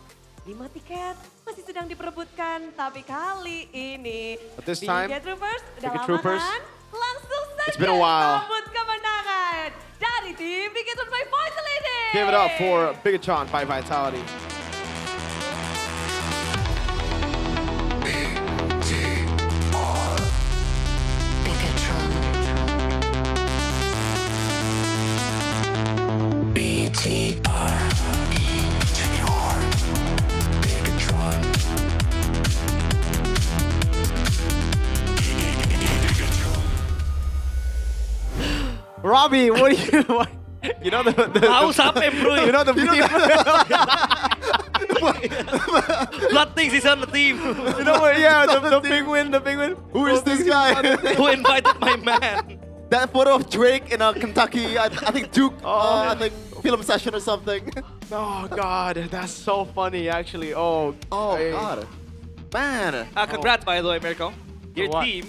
5 tiket masih sedang diperebutkan, tapi kali ini But this time, Biget Troopers udah Biget lama Troopers, kan? Langsung saja it's been a while. sambut kemenangan dari tim Bigetron by Vitality. Give it up for Bigetron by Vitality. Robbie, what do you? You know the Tahu sampai bro. You know the Blood thinks he's on the team. You know what? Yeah, the penguin. Who is this guy? Who invited my man? That photo of Drake in a Kentucky, I think Duke, I think film session or something. Oh God, that's so funny actually. Oh God, man. Congrats by the way, Mirko. Your What? team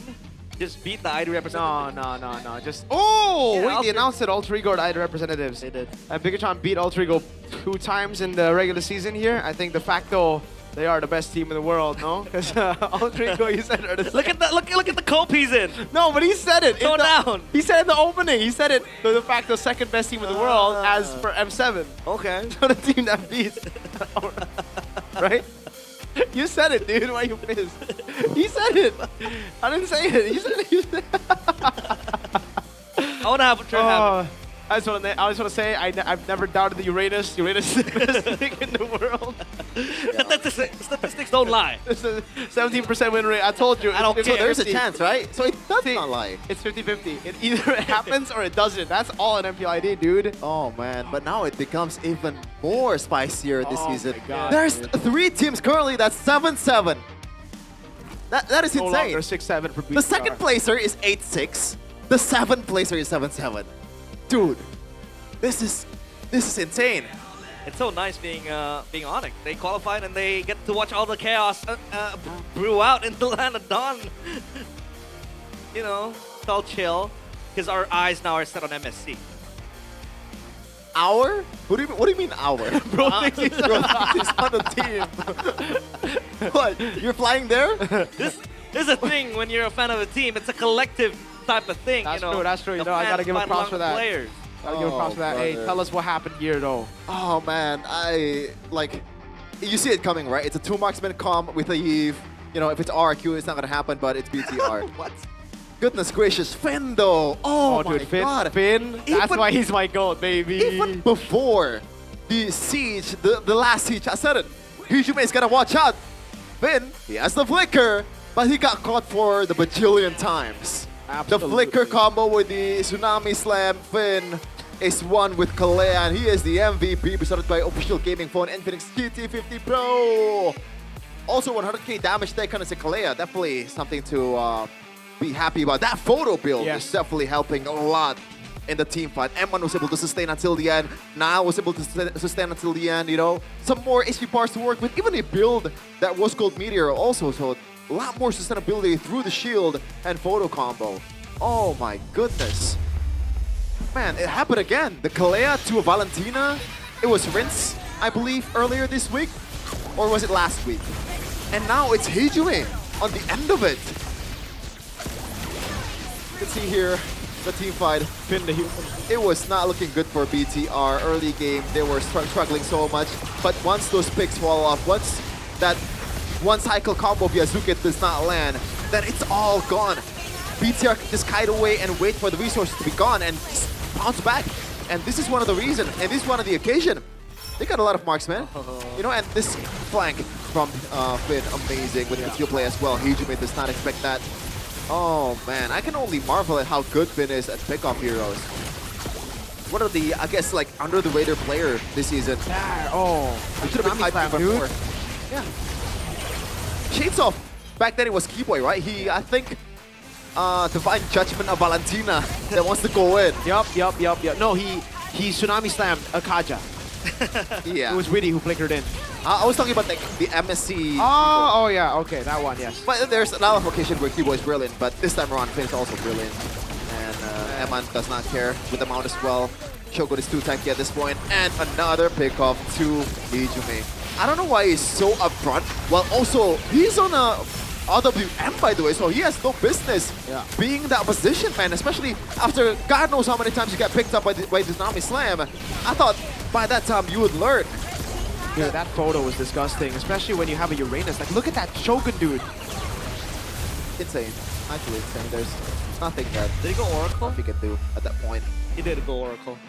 just beat the ID representative. No. Just wait, they Alter- announced it. Alter Ego ID representatives. They did. And Bigetron beat Alter Ego 2 times in the regular season here. I think de facto they are the best team in the world. No, because Alter Ego, you said, are the Look at the cope he's in. No, but he said it. Go down. He said in the opening. He said it. The de facto second best team in the world as for M7. Okay. So the team that beats, right? You said it, dude. Why you pissed? He said it. I didn't say it. He said it. I want to have a turn happen. I just want to say I've never doubted the Uranus. Uranus is the best thing in the world. Statistics don't lie. 17% win rate. I told you. I don't care. There's a chance, right? So it does not lie. It's 50-50. It either happens or it doesn't. That's all an MPL ID, dude. Oh man, but now it becomes even more spicier this season. My God, There's dude. 3 teams currently that's 7-7. That is No insane. longer 6-7 for BTR. The second placer is 8-6. The 7th placer is 7-7. Dude, this is insane. It's so nice being Onyx. They qualified and they get to watch all the chaos brew out in the land of Dawn. You know, it's all chill because our eyes now are set on MSC. Our? What do you mean our? Bro thinks he's on the team. What? You're flying there? This is a thing when you're a fan of a team. It's a collective type of thing. That's you know, true. That's true. You the know, I gotta fans give a fight props along for the that. Players. Gotta give a props for that. Hey, brother. tell us what happened here, though. Oh man, you see it coming, right? It's a 2 marksman comp with a Eve. You know, if it's RQ, it's not gonna happen, but it's BTR. What? Goodness gracious, Finn though. Oh, my dude, Finn, god. Finn. That's why he's my goat, baby. Even before the siege, the last siege, I said it. Hijume is gonna watch out. Finn, he has the flicker, but he got caught for the bajillion times. Absolutely. The flicker combo with the tsunami slam. Finn is one with Kalea, and he is the MVP presented by official gaming phone Infinix GT50 Pro. Also 100k damage there, kind of Kalea. Definitely something to be happy about. That photo build is definitely helping a lot in the team fight. M1 was able to sustain until the end. Nile was able to sustain until the end, you know. Some more HP bars to work with. Even a build that was called Meteor also, so a lot more sustainability through the shield and photo combo. Oh my goodness. Man, it happened again. The Kalea to a Valentina. It was Rinse, I believe, earlier this week. Or was it last week? And now it's Hijume on the end of it. You can see here the team fight. It was not looking good for BTR. Early game, they were struggling so much. But once those picks fall off, once that one cycle combo via Zuket does not land, then it's all gone. BTR can just kite away and wait for the resources to be gone and bounce back. And this is one of the reasons, and this is one of the occasion. They got a lot of marksmen, you know, and this flank from Finn, amazing with the steel play as well. Hijume does not expect that. Oh man, I can only marvel at how good Finn is at pickoff heroes. One of the, I guess, like under the radar player this season. I should have been hyped before. Yeah. Shades of, back then it was Keyboy, right? He, I think, Divine Judgment of Valentina that wants to go in. Yup. No, he tsunami slammed Akaja. Yeah. It was Witty who flickered in. I was talking about like the MSC. Oh yeah, okay, that one, yes. But there's another occasion where Keyboy is brilliant, but this time around Finn is also brilliant. And Eman does not care with the mount as well. Shogun is too tanky at this point. And another pickoff to Hijume. I don't know why he's so upfront, while also he's on a RWM, by the way, so he has no business being in that position, man, especially after God knows how many times you get picked up by the Tsunami Slam. I thought by that time you would learn. Dude, that photo was disgusting, especially when you have a Uranus. Like, look at that Shogun, dude. Insane. Actually insane. There's nothing that Did he go Oracle? he can do at that point. He did go Oracle.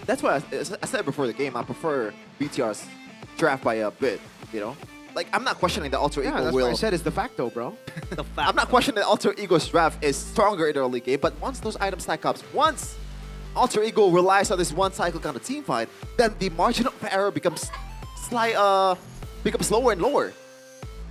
That's why I said before the game, I prefer BTR's draft by a bit, you know? Like, I'm not questioning the Alter Ego that's will. what I said, it's de facto, bro. I'm not questioning the Alter Ego's draft is stronger in the early game, but once those items stack up, once Alter Ego relies on this one cycle kind of team fight, then the margin of error becomes lower and lower.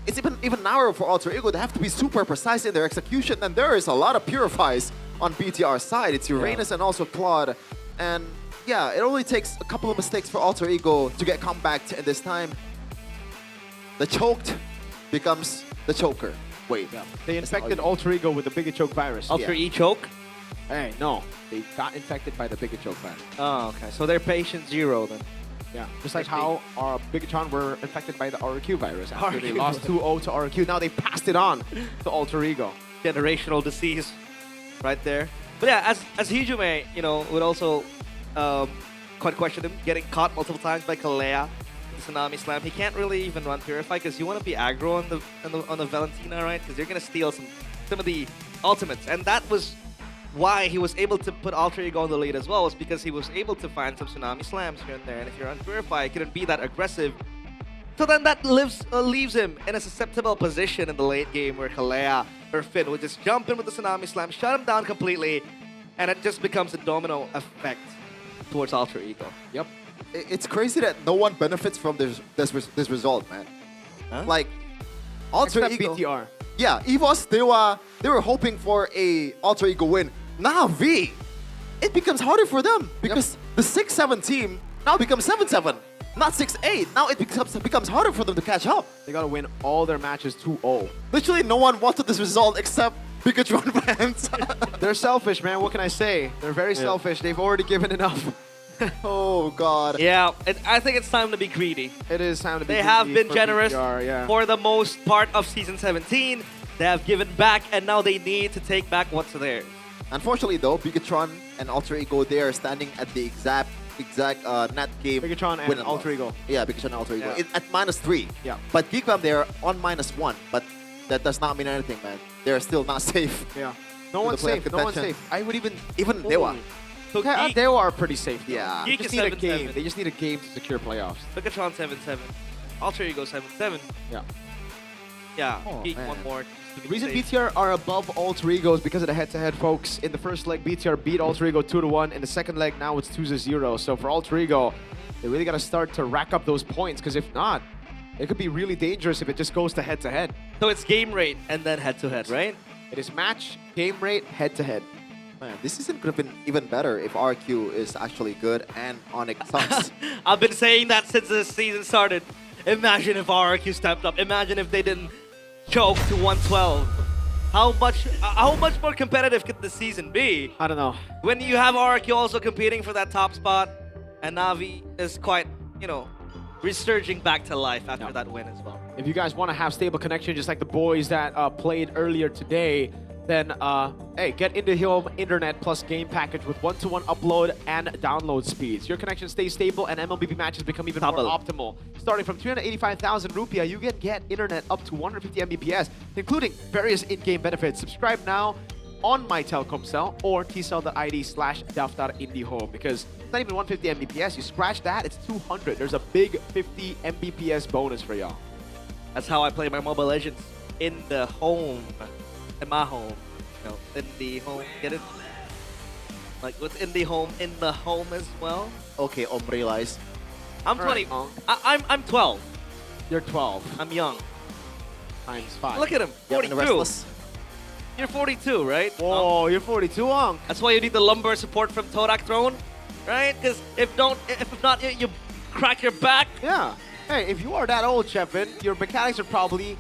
It's even narrower for Alter Ego. They have to be super precise in their execution, and there is a lot of purifies on BTR's side. It's Uranus and also Claude, and yeah, it only takes a couple of mistakes for Alter Ego to get comebacked, and this time the choked becomes the choker. Wait. They infected Alter Ego with the Bigger Choke virus. Alter E choke? Hey, no. They got infected by the Bigger Choke virus. Oh, okay. So they're patient 0 then. Yeah. Just like how our Bigatron were infected by the RQ virus after they RQ. lost 2-0 to RQ. Now they passed it on to Alter Ego. Generational disease right there. But yeah, as Hijume, you know, would also quite question him, getting caught multiple times by Kalea. Tsunami Slam. He can't really even run Purify because you want to be aggro on the Valentina, right? Because you're gonna steal some of the ultimates, and that was why he was able to put Alter Ego on the lead as well was because he was able to find some Tsunami Slams here and there. And if you're unpurified, he couldn't be that aggressive. So then that leaves him in a susceptible position in the late game where Kalea or Finn would just jump in with the Tsunami Slam, shut him down completely, and it just becomes a domino effect towards Alter Ego. Yep. It's crazy that no one benefits from this result, man. Huh? Like, Alter Except Ego. BTR. Yeah, EVOS, they were hoping for a Alter Ego win. Now V, it becomes harder for them because the 6-7 team now becomes 7-7, not 6-8. Now it becomes harder for them to catch up. They gotta win all their matches 2-0. Literally, no one wanted this result except Pikachu fans. They're selfish, man. What can I say? They're very selfish. They've already given enough. Oh, God. Yeah, I think it's time to be greedy. It is time to be They greedy have been for generous BTR, yeah. for the most part of Season 17. They have given back, and now they need to take back what's theirs. Unfortunately, though, Bigatron and Alter Ego, they are standing at the exact net game. Bigatron and Alter Ego. Yeah, Bigatron and Alter Ego. Yeah. At -3. Yeah. But Geekfam, they're on -1. But that does not mean anything, man. They're still not safe. Yeah. No to one's the playoff safe. No one's contention. safe. I would even Dewa. So Yeah, Geek, they are pretty safe. Though. Yeah. They Geek just is need a 7-7. game. They just need a game to secure playoffs. Bigatron 7-7. Alter Ego 7-7. Yeah. Yeah, Oh, Geek man. one more. The reason BTR are above Alter Ego is because of the head-to-head, folks. In the first leg, BTR beat Alter Ego 2-1. In the second leg, now it's 2-0. So for Alter Ego, they really got to start to rack up those points, because if not, it could be really dangerous if it just goes to head-to-head. So it's game rate and then head-to-head, right? It is match, game rate, head-to-head. Man, this season could have been even better if RQ is actually good and Onyx sucks. I've been saying that since the season started. Imagine if RRQ stepped up. Imagine if they didn't choke to 112. How much more competitive could the season be? I don't know. When you have RRQ also competing for that top spot, and Navi is quite, resurging back to life after that win as well. If you guys want to have stable connection, just like the boys that played earlier today, then hey, get IndiHome Internet Plus game package with 1-to-1 upload and download speeds. Your connection stays stable and MLBB matches become even more optimal. Starting from 385,000 rupiah, you can get internet up to 150 Mbps, including various in-game benefits. Subscribe now on my Telkomsel or tcell.id/daftar-indihome, because it's not even 150 Mbps. You scratch that, it's 200. There's a big 50 Mbps bonus for y'all. That's how I play my Mobile Legends. In the home. In my home. In the home. Get it? Like what's in the home as well? Okay, realize. I'm 20. I'm 12. You're 12. I'm young. Times 5. Look at him. 42. You're 42, right? Whoa, you're 42, Ong. That's why you need the lumbar support from Torak Throne, right? Because if not, you crack your back. Yeah. Hey, if you are that old, Chefin, your mechanics are probably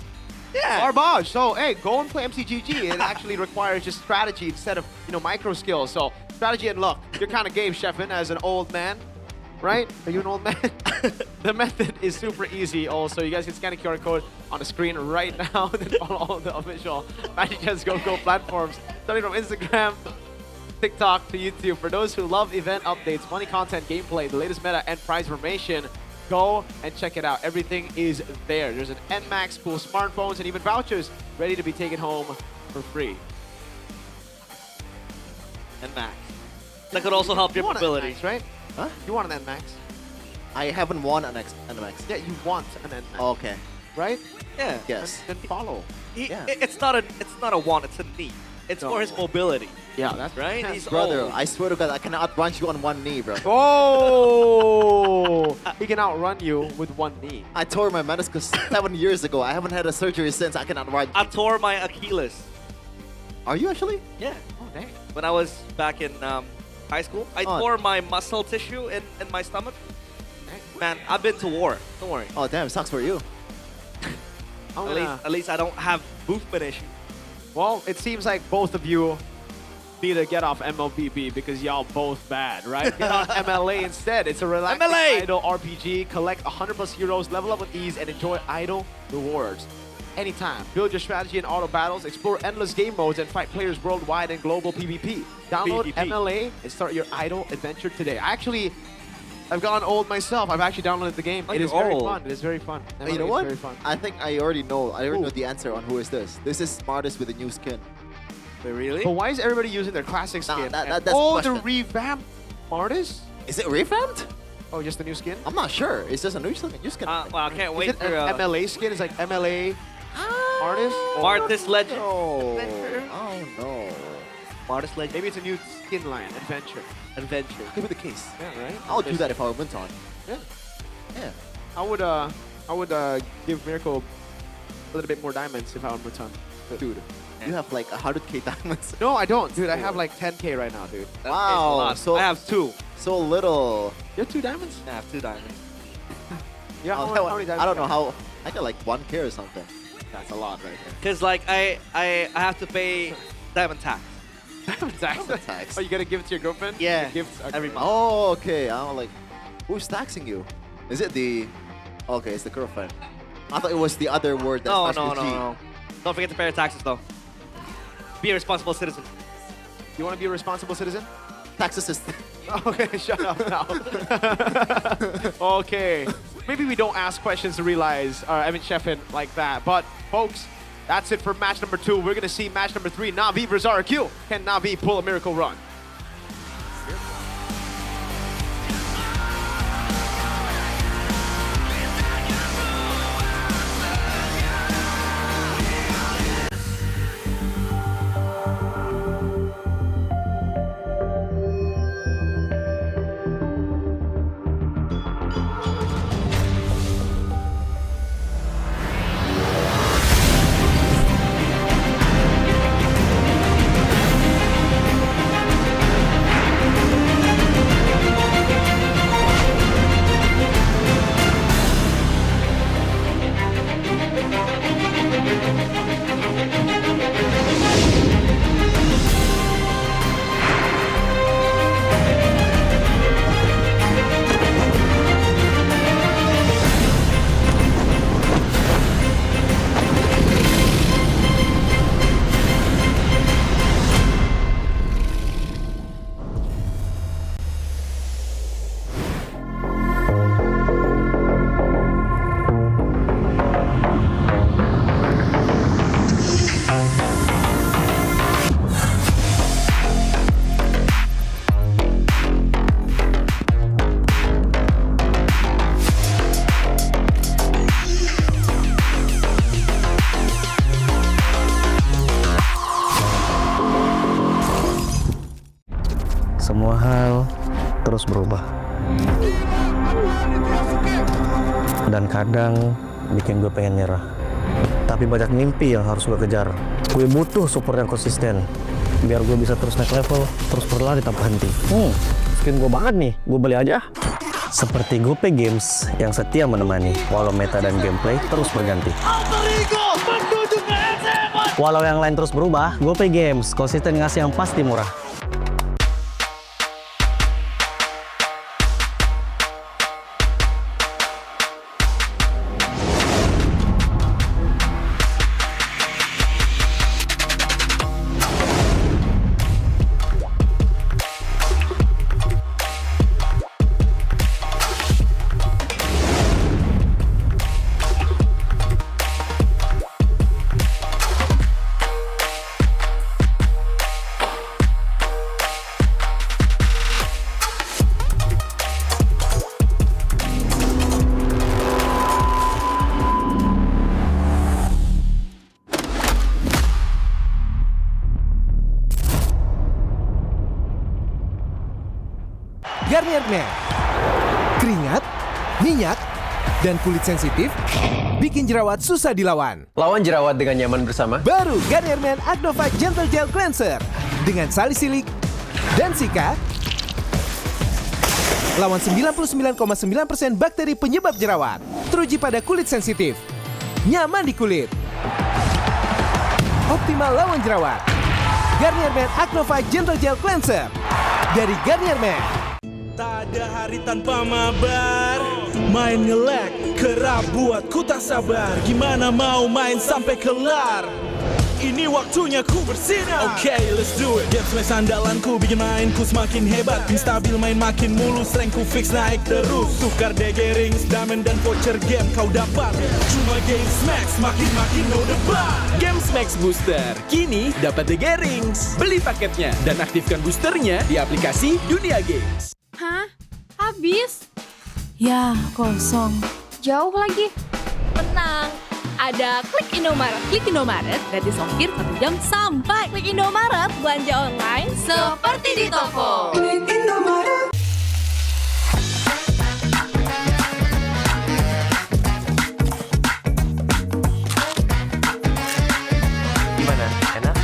garbage. So, hey, go and play MCGG. It actually requires just strategy instead of, micro skills. So, strategy and luck. Your kind of game, Chefin, as an old man. Right? Are you an old man? The method is super easy also. You guys can scan the QR code on the screen right now and then follow all the official Magic Chess Go platforms. Starting from Instagram, TikTok to YouTube. For those who love event updates, funny content, gameplay, the latest meta, and prize information, go and check it out. Everything is there. There's an NMAX, cool smartphones, and even vouchers ready to be taken home for free. NMAX. That could also help your mobility, NMAX, right? Huh? You want an NMAX? I haven't won an NMAX. Yeah, you want an NMAX. Okay. Right? Yeah. Yes. Then follow. It's not a want, it's a need. It's for his mobility. Yeah, that's right. He's brother, old. I swear to God, I can outrun you on one knee, bro. Oh! He can outrun you with one knee. I tore my meniscus 7 years ago. I haven't had a surgery since. I can outrun. I tore my Achilles. Are you actually? Yeah. Oh, dang. When I was back in high school, I tore my muscle tissue in my stomach. Man, I've been to war. Don't worry. Oh, damn. Sucks for you. At least I don't have movement issues. Well, it seems like both of you need to get off MLBB because y'all both bad, right? Get on MLA instead. It's a relaxing idle RPG. Collect 100+ heroes, level up with ease, and enjoy idle rewards. Anytime. Build your strategy in auto battles, explore endless game modes, and fight players worldwide in global PvP. Download MLA and start your idle adventure today. I've gotten old myself. I've actually downloaded the game. It is very fun. It is very fun. You know MLA what? is very fun. I think I already know. I already know the answer on who is this. This is Smartest with a new skin. Wait, really? But why is everybody using their classic skin? that's the the revamped artists? Is it revamped? Oh, just a new skin? I'm not sure. It's just a new skin. Well, I can't wait Is it for an MLA skin? It's like MLA artist? Martis Legend. Oh no. Martis Legend. Maybe it's a new skin line. Adventure. Could be the case. Yeah, right? I would do that if I were Munton. Yeah. Yeah. I would give Miracle a little bit more diamonds if I were Mutan. Dude. You have like 100k diamonds. No, I don't, dude. I have like 10k right now, dude. Wow. So I have 2. So little. You have 2 diamonds? I have 2 diamonds. Yeah, how many diamonds? I don't know how. I got like 1k or something. That's a lot right there. Because like I have to pay diamond tax. Diamond tax? Oh, you gotta give it to your girlfriend? Yeah. Gifts every month. Oh, okay. I'm like, who's taxing you? Is it the? Okay, it's the girlfriend. I thought it was the other word that starts with G. No. Don't forget to pay your taxes though. Be a responsible citizen. You want to be a responsible citizen? Tax assistant. Okay, shut up now. Okay. Maybe we don't ask questions to realize, Sheffin like that. But, folks, that's it for match number 2. We're going to see match number 3, Na'Vi versus RQ. Can Na'Vi pull a miracle run? Semua hal terus berubah. Dan kadang bikin gue pengen nyerah. Tapi banyak mimpi yang harus gue kejar. Gue butuh support yang konsisten. Biar gue bisa terus naik level, terus berlari tanpa henti. Skin gue banget nih, gue beli aja. Seperti GoPay Games yang setia menemani, walau meta dan gameplay terus berganti. Walau yang lain terus berubah, GoPay Games konsisten ngasih yang pasti murah. Garnier Men. Keringat, minyak, dan kulit sensitif bikin jerawat susah dilawan. Lawan jerawat dengan nyaman bersama. Baru Garnier Men Acno Fight Gentle Gel Cleanser dengan salisilik dan sika. Lawan 99,9% bakteri penyebab jerawat. Teruji pada kulit sensitif. Nyaman di kulit. Optimal lawan jerawat. Garnier Men Acno Fight Gentle Gel Cleanser dari Garnier Men. Tak ada hari tanpa mabar. Main nge-lag, kerap buatku tak sabar. Gimana mau main sampai kelar? Ini waktunya ku bersinar. Oke, let's do it. Game smash andalanku bikin mainku semakin hebat. Pin stabil main makin mulus, rankku fix naik terus. Tukar DG rings, diamond dan voucher game kau dapat. Cuma game smash makin no debat. Game Max Booster, kini dapat DG Rings. Beli paketnya dan aktifkan boosternya di aplikasi Dunia Games. Hah? Habis? Ya, kosong. Jauh lagi. Tenang, ada Klik Indomaret. Klik Indomaret, gratis ongkir 1 jam sampai. Klik Indomaret, belanja online seperti di toko. Klik Indomaret. Gimana? Enak?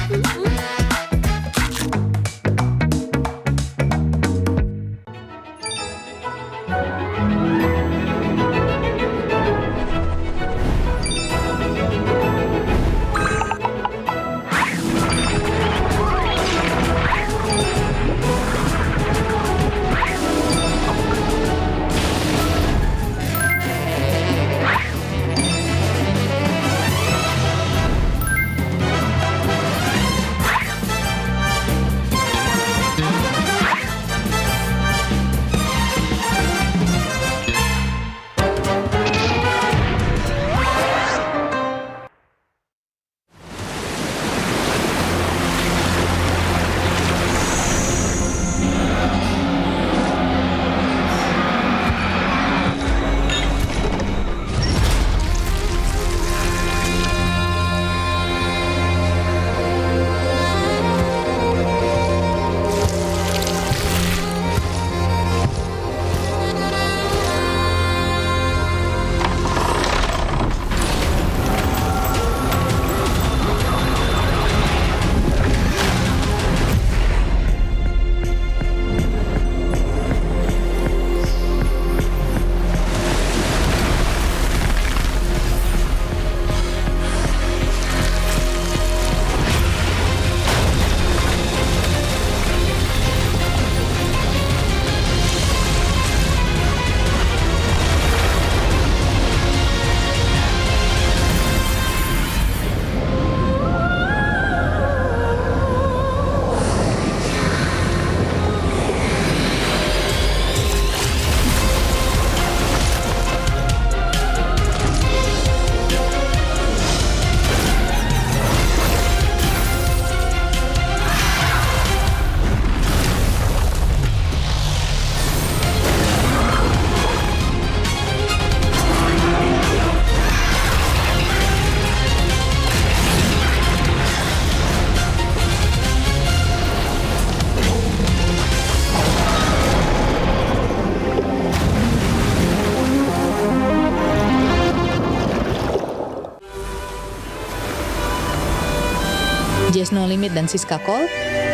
Jazz No Limit dan Siska Call,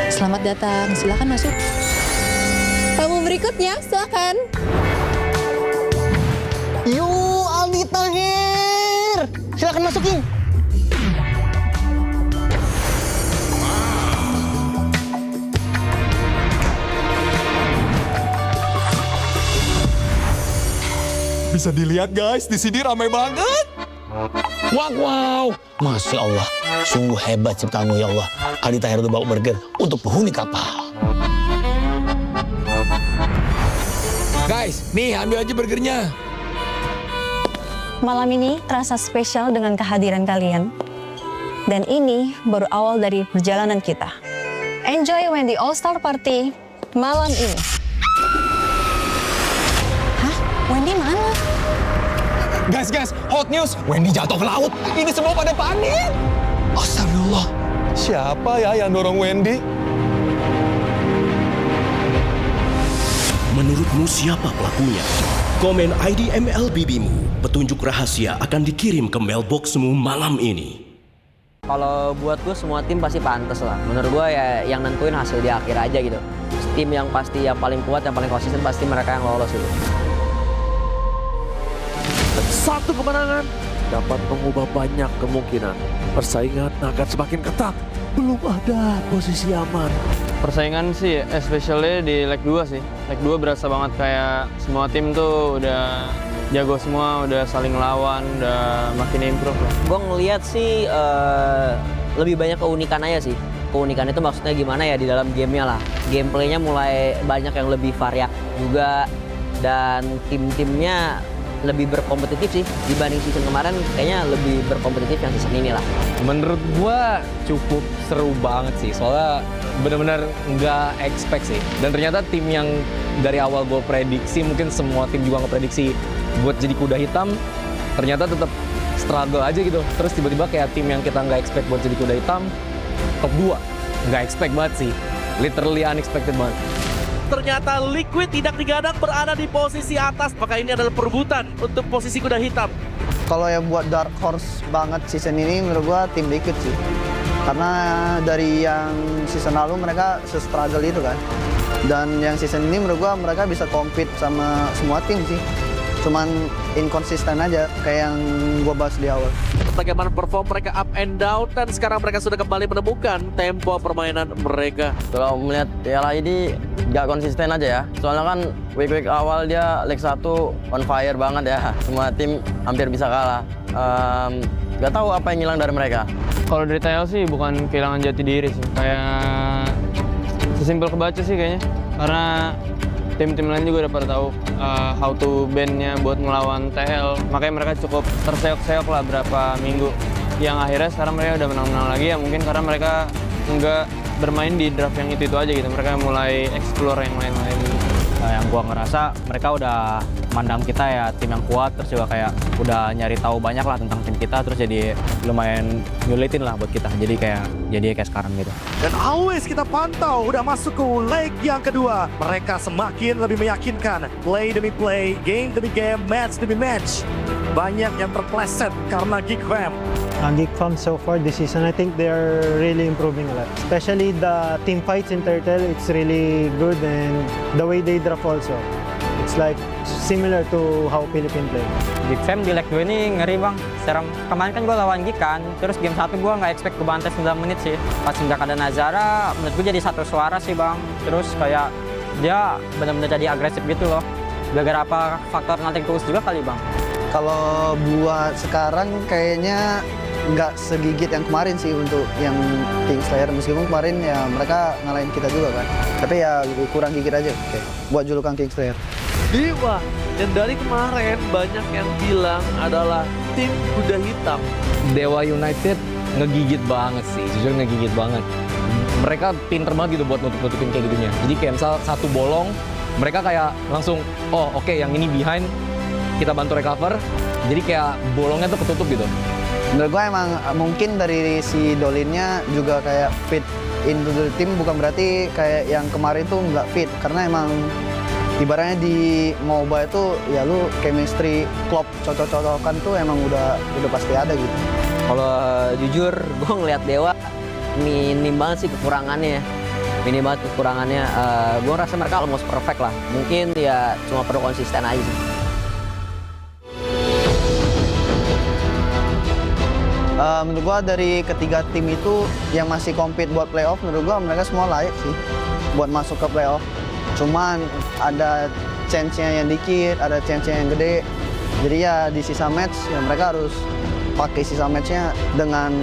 selamat datang, silakan masuk. Tamu berikutnya, silakan. Yo, Aldi Tahir. Silakan masukin. Bisa dilihat guys, di sini ramai banget. Wow, Masya Allah, sungguh hebat ciptaanmu ya Allah. Aldi Tahir itu bawa burger untuk penghuni kapal. Guys, nih ambil aja burgernya. Malam ini terasa spesial dengan kehadiran kalian. Dan ini baru awal dari perjalanan kita. Enjoy Wendy All-Star Party malam ini. Hah? Wendy mana? Guys, hot news. Wendy jatuh ke laut. Ini semua pada panik. Astagfirullah. Siapa ya yang dorong Wendy? Menurutmu siapa pelakunya? Komen ID MLBB-mu. Petunjuk rahasia akan dikirim ke mailboxmu malam ini. Kalau buat gue semua tim pasti pantas lah. Menurut gue ya yang nentuin hasil di akhir aja gitu. Tim yang pasti yang paling kuat, yang paling konsisten pasti mereka yang lolos gitu. Satu kemenangan dapat mengubah banyak kemungkinan. Persaingan akan semakin ketat. Belum ada posisi aman. Persaingan sih, especially di leg 2 sih. Leg 2 berasa banget kayak semua tim tuh udah jago semua, udah saling lawan, udah makin improve lah. Gue ngeliat sih lebih banyak keunikan aja sih. Keunikan itu maksudnya gimana ya di dalam gamenya lah. Gameplaynya mulai banyak yang lebih variak juga dan tim-timnya lebih berkompetitif sih dibanding season kemarin, kayaknya lebih berkompetitif yang season ini lah. Menurut gua cukup seru banget sih, soalnya benar-benar nggak expect sih. Dan ternyata tim yang dari awal gue prediksi, mungkin semua tim juga ngeprediksi buat jadi kuda hitam, ternyata tetap struggle aja gitu. Terus tiba-tiba kayak tim yang kita nggak expect buat jadi kuda hitam, top 2. Nggak expect banget sih, literally unexpected banget. Ternyata Liquid tidak digadang berada di posisi atas, maka ini adalah perebutan untuk posisi kuda hitam. Kalau yang buat dark horse banget season ini menurut gua tim Liquid sih. Karena dari yang season lalu mereka se-struggle itu kan. Dan yang season ini menurut gua mereka bisa compete sama semua tim sih. Cuman inkonsisten aja kayak yang gua bahas di awal. Bagaimana perform mereka up and down, dan sekarang mereka sudah kembali menemukan tempo permainan mereka. Kalau melihat Yala ini nggak konsisten aja ya. Soalnya kan week awal dia leg 1 on fire banget ya. Semua tim hampir bisa kalah. Nggak tahu apa yang hilang dari mereka. Kalau dari TL sih bukan kehilangan jati diri sih. Kayak sesimpel kebaca sih kayaknya. Karena tim-tim lain juga udah pada tahu how to ban-nya buat melawan TL. Makanya mereka cukup terseok-seok lah berapa minggu. Yang akhirnya sekarang mereka udah menang-menang lagi ya, mungkin karena mereka nggak bermain di draft yang itu aja gitu. Mereka mulai explore yang lain-lain gitu. Yang gua ngerasa mereka udah mandang kita ya tim yang kuat, terus juga kayak udah nyari tahu banyak lah tentang tim kita, terus jadi lumayan nyulitin lah buat kita. Jadi kayak sekarang gitu. Dan always kita pantau udah masuk ke leg yang kedua. Mereka semakin lebih meyakinkan. Play demi play, game demi game, match demi match. Banyak yang terpleset karena Geekfam. Geekfam so far this season, I think they are really improving a lot. Especially the team fights in Turtle, it's really good, and the way they draft also. It's like similar to how Philippines play. Geekfam di leg 2 ini ngeri bang, serem. Kemarin kan gue lawan Geek kan, terus game 1 gue nggak expect gue bantai 9 menit sih. Pas nggak ada Nazara, menurut gue jadi satu suara sih bang. Terus kayak dia benar-benar jadi agresif gitu loh. Gara-gara apa faktor nothing tools juga kali bang. Kalau buat sekarang kayaknya nggak segigit yang kemarin sih untuk yang Kingslayer, meskipun kemarin ya mereka ngalahin kita juga kan, tapi ya kurang gigit aja buat julukan Kingslayer. Dewa yang dari kemarin banyak yang bilang adalah tim kuda hitam. Dewa United ngegigit banget sih, jujur ngegigit banget. Mereka pinter banget gitu buat nutup-nutupin kayak gitunya. Jadi kayak misal satu bolong, mereka kayak langsung, oh oke, yang ini behind, kita bantu recover. Jadi kayak bolongnya tuh ketutup gitu. Menurut gue emang mungkin dari si Dolinnya juga kayak fit into the team, bukan berarti kayak yang kemarin tuh nggak fit. Karena emang ibaratnya di MOBA itu ya lu chemistry, klop, cocok-cocokan tuh emang udah pasti ada gitu. Kalau jujur gue ngeliat Dewa minim banget sih kekurangannya. Minim banget kekurangannya. Gue rasa mereka almost perfect lah. Mungkin ya cuma perlu konsisten aja sih. Menurut gua dari ketiga tim itu yang masih compete buat playoff, menurut gua mereka semua layak sih buat masuk ke playoff. Cuman ada chance-nya yang dikit, ada chance-nya yang gede. Jadi ya di sisa match ya mereka harus pakai sisa match-nya dengan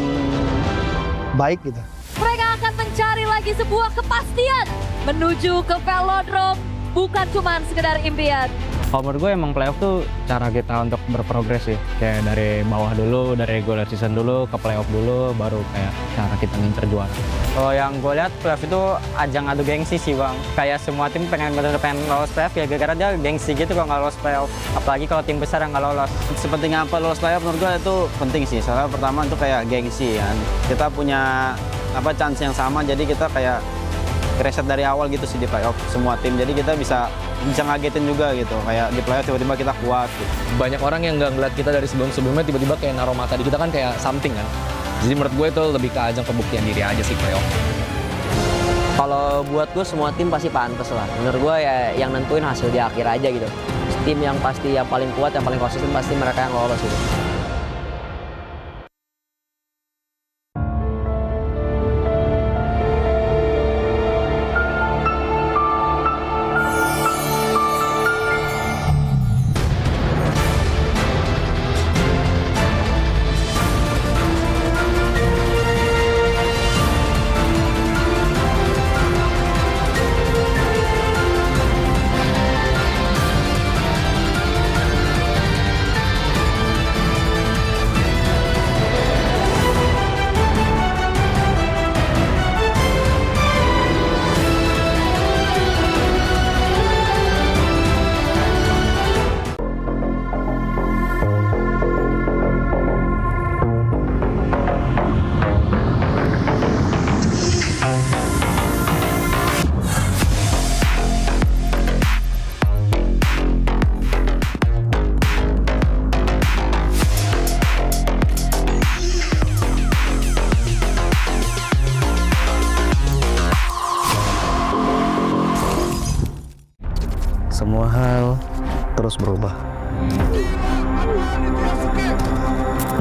baik gitu. Mereka akan mencari lagi sebuah kepastian menuju ke Velodrome, bukan cuma sekedar impian. Kalau menurut gue emang playoff tuh cara kita untuk berprogres sih. Kayak dari bawah dulu, dari regular season dulu, ke playoff dulu, baru kayak cara kita ngincer juara. Kalau yang gue lihat playoff itu ajang adu gengsi sih bang. Kayak semua tim pengen lolos playoff ya gara-gara dia gengsi gitu kalau nggak lolos playoff. Apalagi kalau tim besar yang nggak lolos. Sepenting apa lolos playoff menurut gue itu penting sih. Soalnya pertama itu kayak gengsi kan. Kita punya chance yang sama, jadi kita kayak reset dari awal gitu sih di playoff semua tim. Jadi kita bisa ngagetin juga gitu, kayak di playoff tiba-tiba kita kuat gitu. Banyak orang yang nggak ngeliat kita dari sebelum-sebelumnya tiba-tiba kayak naruh mata di kita kan kayak something kan. Jadi menurut gue itu lebih ke ajang pembuktian diri aja sih playoff. Kalau buat gue semua tim pasti pantas lah. Menurut gue ya yang nentuin hasil di akhir aja gitu. Tim yang pasti yang paling kuat, yang paling konsisten pasti mereka yang lolos gitu.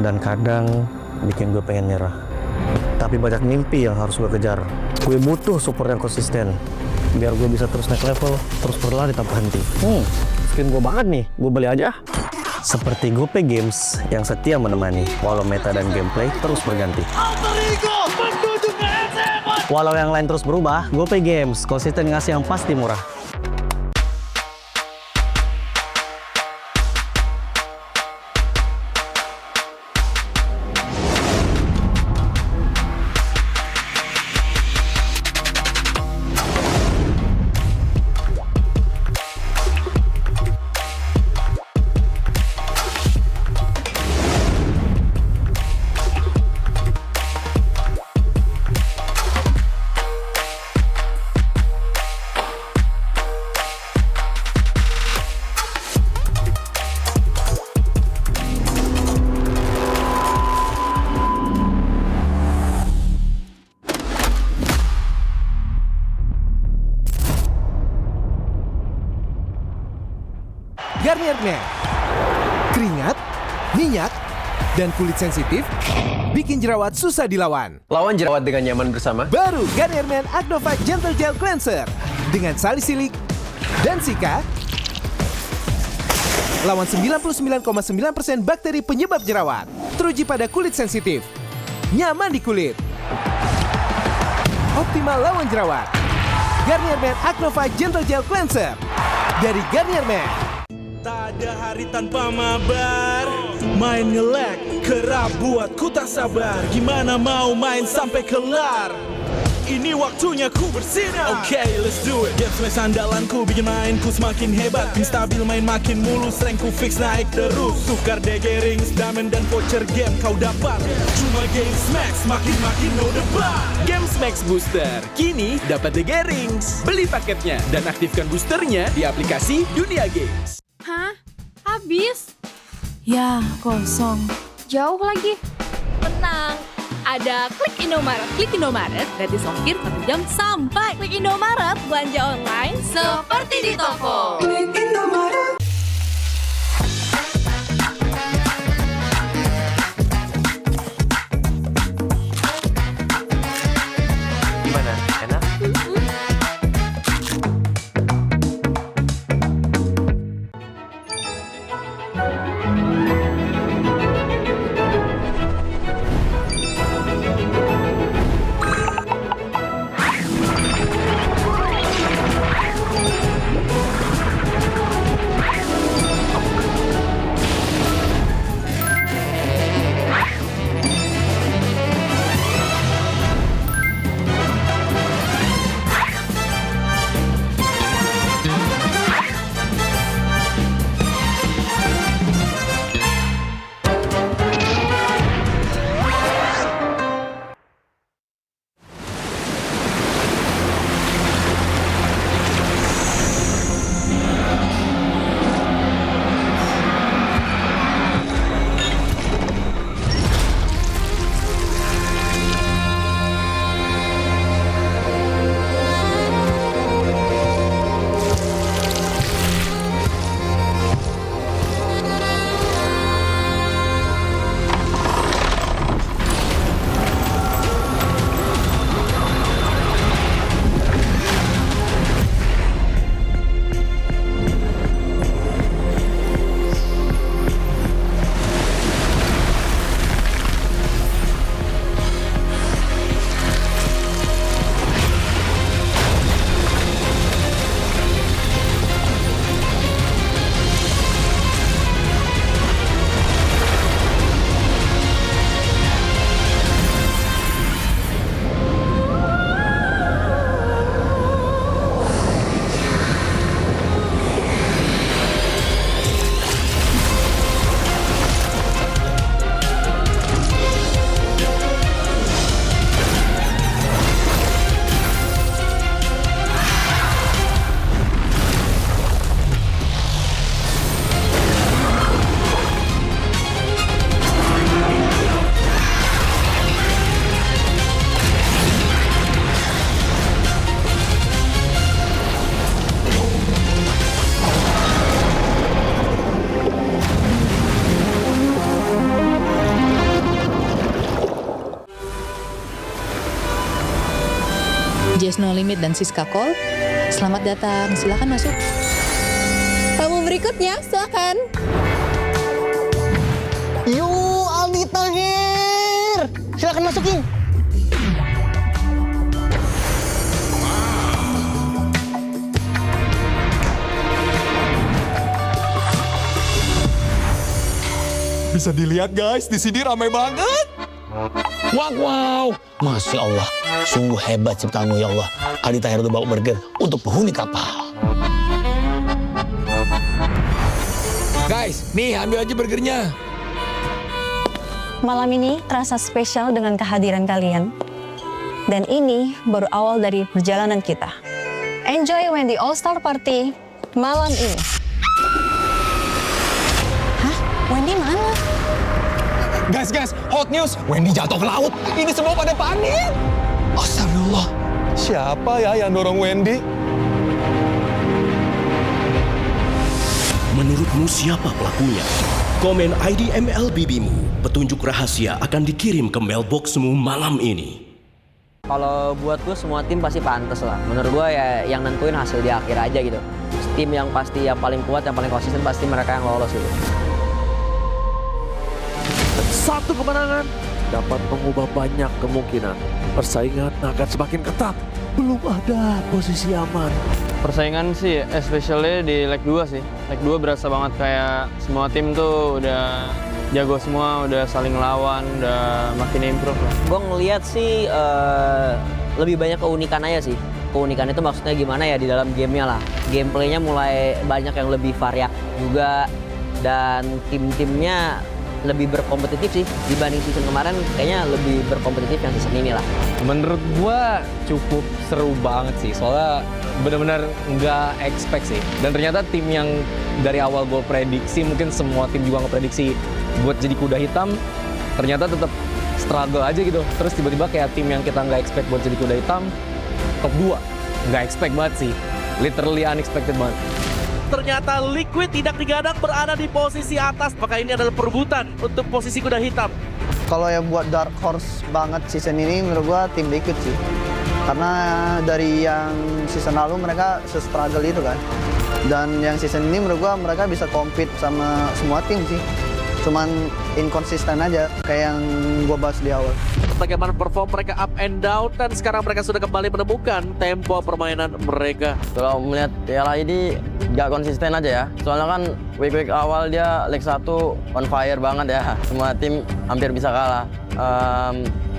Dan kadang bikin gue pengen nyerah. Tapi banyak mimpi yang harus gue kejar. Gue butuh support yang konsisten biar gue bisa terus naik level, terus berlari tanpa henti. Skin gue banget nih, gue beli aja. Seperti GoPay Games yang setia menemani walau meta dan gameplay terus berganti. Walau yang lain terus berubah, GoPay Games konsisten ngasih yang pasti murah. Garnier Men. Keringat, minyak, dan kulit sensitif bikin jerawat susah dilawan. Lawan jerawat dengan nyaman bersama. Baru Garnier Men Acno 5 Gentle Gel Cleanser dengan salisilik dan sika. Lawan 99,9% bakteri penyebab jerawat. Teruji pada kulit sensitif. Nyaman di kulit. Optimal lawan jerawat. Garnier Men Acno 5 Gentle Gel Cleanser dari Garnier Men. Tak ada hari tanpa mabar. Main nge-lag, kerap buatku tak sabar. Gimana mau main sampai kelar? Ini waktunya ku bersinar. Okay, let's do it. Game smash andalanku bikin mainku semakin hebat. Pin stabil main makin mulus, rankku fix naik terus. Tukar DG rings, diamond dan voucher game kau dapat. Cuma Game Smash makin no debat. Game Max Booster kini dapat DG Rings. Beli paketnya dan aktifkan boosternya di aplikasi Dunia Games. Hah? Habis? Ya, kosong. Jauh lagi. Tenang, ada Klik Indomaret. Klik Indomaret gratis ongkir 1 jam sampai. Klik Indomaret, belanja online seperti di toko. Klik Indomaret. Gimana? Enak? There's No Limit dan Siska Call. Selamat datang, silakan masuk. Tamu berikutnya, silakan. Yuk, Aldi Tahir. Silakan masukin. Bisa dilihat guys, di sini ramai banget. Wow, Masya Allah. Sungguh hebat ciptaanmu ya Allah. Aldi Tahir udah bawa burger untuk penghuni kapal. Guys, nih ambil aja burgernya. Malam ini terasa spesial dengan kehadiran kalian. Dan ini baru awal dari perjalanan kita. Enjoy Wendy All-Star Party malam ini. Hah? Wendy mana? Guys, hot news. Wendy jatuh ke laut. Ini semua pada panik. Astagfirullah. Siapa ya yang dorong Wendy? Menurutmu siapa pelakunya? Komen ID MLBB-mu. Petunjuk rahasia akan dikirim ke mailboxmu malam ini. Kalau buat gue semua tim pasti pantas lah. Menurut gue ya yang nentuin hasil di akhir aja gitu. Tim yang pasti yang paling kuat, yang paling konsisten pasti mereka yang lolos gitu. Satu kemenangan dapat mengubah banyak kemungkinan. Persaingan akan semakin ketat. Belum ada posisi aman. Persaingan sih, especially di leg 2 sih. Leg 2 berasa banget kayak semua tim tuh udah jago semua, udah saling lawan, udah makin improve lah. Gue ngeliat sih lebih banyak keunikan aja sih. Keunikan itu maksudnya gimana ya di dalam gamenya lah. Gameplaynya mulai banyak yang lebih variak juga. Dan tim-timnya lebih berkompetitif sih dibanding season kemarin, kayaknya lebih berkompetitif yang season ini lah. Menurut gua cukup seru banget sih, soalnya benar-benar nggak expect sih. Dan ternyata tim yang dari awal gue prediksi, mungkin semua tim juga ngeprediksi buat jadi kuda hitam, ternyata tetap struggle aja gitu. Terus tiba-tiba kayak tim yang kita nggak expect buat jadi kuda hitam, top 2. Nggak expect banget sih, literally unexpected banget. Ternyata Liquid tidak digadang berada di posisi atas, maka ini adalah perebutan untuk posisi kuda hitam. Kalau yang buat dark horse banget season ini menurut gua tim Liquid sih. Karena dari yang season lalu mereka se-struggle itu kan. Dan yang season ini menurut gua mereka bisa compete sama semua tim sih. Cuman inkonsisten aja kayak yang gua bahas di awal. Bagaimana perform mereka up and down, dan sekarang mereka sudah kembali menemukan tempo permainan mereka. Kalau melihat MPL ini nggak konsisten aja ya. Soalnya kan week awal dia leg 1 on fire banget ya. Semua tim hampir bisa kalah.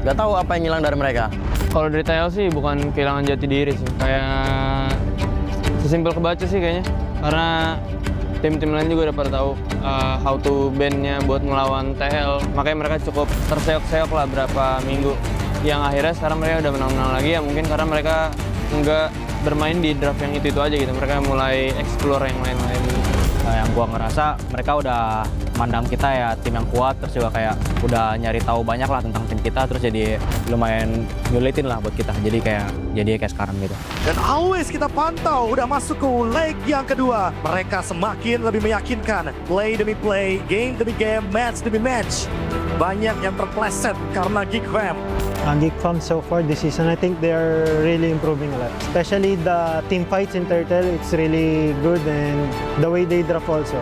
Nggak tahu apa yang hilang dari mereka. Kalau dari TL sih bukan kehilangan jati diri sih. Kayak sesimpel kebaca sih kayaknya. Karena tim-tim lain juga udah pada tahu how to ban-nya buat melawan TL. Makanya mereka cukup terseok-seok lah berapa minggu. Yang akhirnya sekarang mereka udah menang-menang lagi ya, mungkin karena mereka nggak bermain di draft yang itu aja gitu. Mereka mulai explore yang lain-lain. Yang gua ngerasa mereka udah mandang kita ya tim yang kuat, terus juga kayak udah nyari tahu banyak lah tentang tim kita, terus jadi lumayan nyulitin lah buat kita. Jadi kayak sekarang gitu. Dan always kita pantau udah masuk ke leg yang kedua. Mereka semakin lebih meyakinkan. Play demi play, game demi game, match demi match. Banyak yang terpleset karena Geek Fam. Geek Fam so far this season, I think they are really improving a lot. Especially the team fights in Turtle, it's really good, and the way they draft also.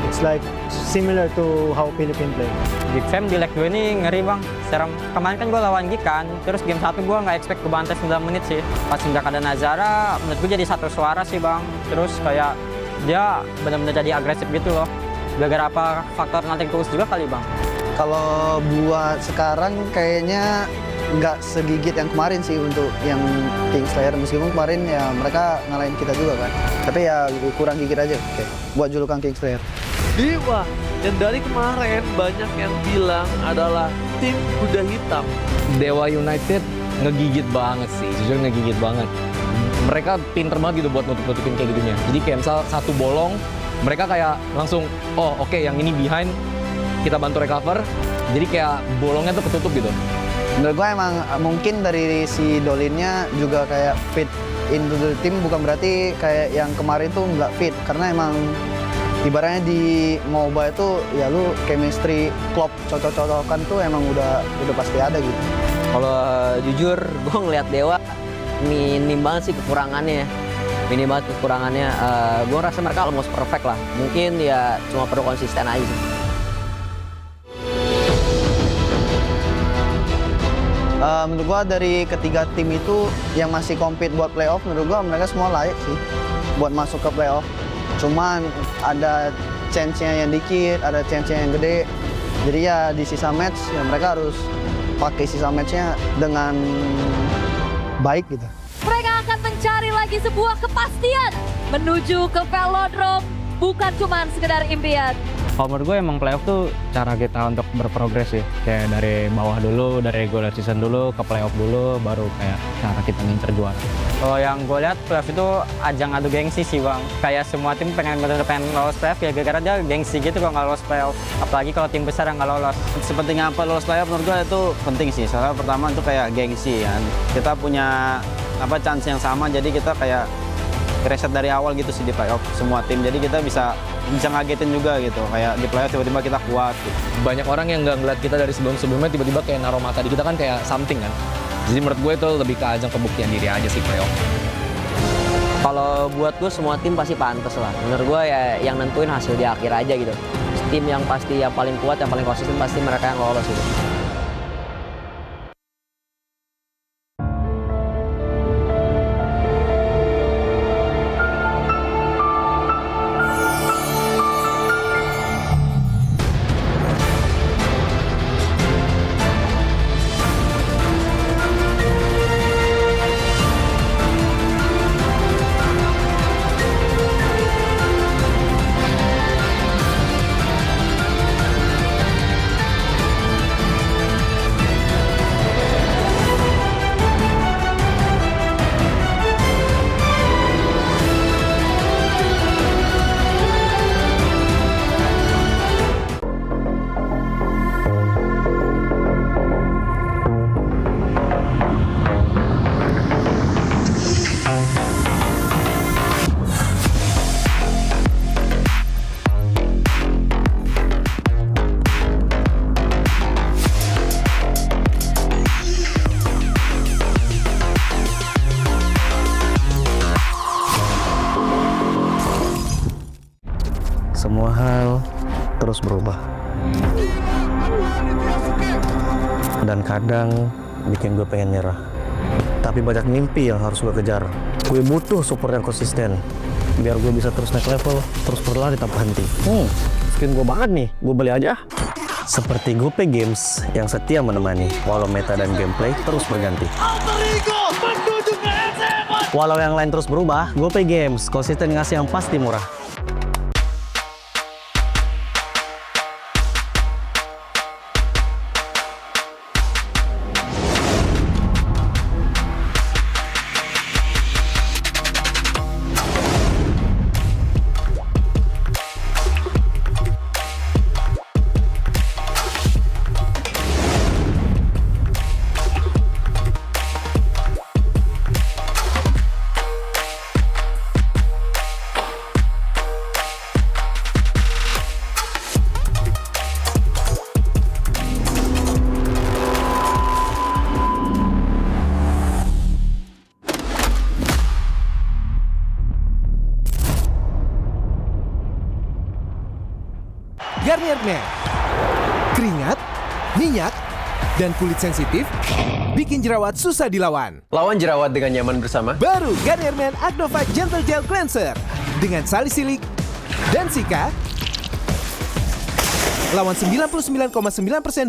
It's like similar to how Philippines play. Geek Fam di leg 2 ini ngeri bang, serem. Kemarin kan gue lawan Geek kan, terus game 1 gue nggak expect kebantai 9 menit sih. Pas nggak ada Nazara, menurut gue jadi satu suara sih bang. Terus kayak dia benar-benar jadi agresif gitu loh. Gara-gara apa faktor nanti tulus juga kali bang. Kalau buat sekarang kayaknya nggak segigit yang kemarin sih untuk yang Kingslayer, meskipun kemarin ya mereka ngalahin kita juga kan, tapi ya kurang gigit aja buat julukan Kingslayer. Dewa, dan dari kemarin banyak yang bilang adalah tim kuda hitam. Dewa United ngegigit banget sih, jujur ngegigit banget. Mereka pinter banget gitu buat nutup-nutupin kayak gitunya. Jadi kayak misal satu bolong, mereka kayak langsung, oh oke, yang ini behind, kita bantu recover. Jadi kayak bolongnya tuh ketutup gitu. Menurut gue emang mungkin dari si Dolinnya juga kayak fit into the team, bukan berarti kayak yang kemarin tuh nggak fit, karena emang ibaratnya di MOBA itu ya lu chemistry, klop, cocok-cocokan tuh emang udah pasti ada gitu. Kalau jujur gue ngeliat Dewa minim banget sih kekurangannya. Minim banget kekurangannya. Gue rasa mereka almost perfect lah. Mungkin ya cuma perlu konsisten aja sih. Menurut gua dari ketiga tim itu yang masih compete buat playoff, menurut gua mereka semua layak sih buat masuk ke playoff. Cuman ada chance-nya yang dikit, ada chance-nya yang gede. Jadi ya di sisa match ya mereka harus pakai sisa match-nya dengan baik gitu. Mereka akan mencari lagi sebuah kepastian menuju ke velodrome, bukan cuma sekedar impian. Kalau menurut gue emang playoff tuh cara kita untuk berprogres sih. Kayak dari bawah dulu, dari regular season dulu, ke playoff dulu, baru kayak cara kita ngincer juara. Kalau yang gue lihat playoff itu ajang adu gengsi sih bang. Kayak semua tim pengen lolos playoff ya gara-gara dia gengsi gitu kalau nggak lolos playoff. Apalagi kalau tim besar yang nggak lolos. Sepenting apa lolos playoff menurut gue itu penting sih. Soalnya pertama itu kayak gengsi kan. Kita punya chance yang sama jadi kita kayak reset dari awal gitu sih di playoff semua tim. Jadi kita bisa ngagetin juga gitu. Kayak di playoff tiba-tiba kita kuat gitu. Banyak orang yang nggak ngeliat kita dari sebelum-sebelumnya tiba-tiba kayak naruh mata di kita kan kayak something kan. Jadi menurut gue itu lebih ke ajang pembuktian diri aja sih playoff. Kalau buat gue semua tim pasti pantas lah. Menurut gue ya yang nentuin hasil di akhir aja gitu. Tim yang pasti yang paling kuat, yang paling konsisten pasti mereka yang lolos gitu. Semua hal terus berubah. Dan kadang bikin gue pengen nyerah. Tapi banyak mimpi yang harus gue kejar. Gue butuh support yang konsisten. Biar gue bisa terus naik level, terus berlari tanpa henti. Skin gue banget nih, gue beli aja. Seperti GoPay Games yang setia menemani, walau meta dan gameplay terus berganti. Walau yang lain terus berubah, GoPay Games konsisten ngasih yang pasti murah. Garnier Men. Keringat, minyak, dan kulit sensitif bikin jerawat susah dilawan. Lawan jerawat dengan nyaman bersama. Baru Garnier Men Acno Fight Gentle Gel Cleanser dengan salisilik dan sika. Lawan 99,9%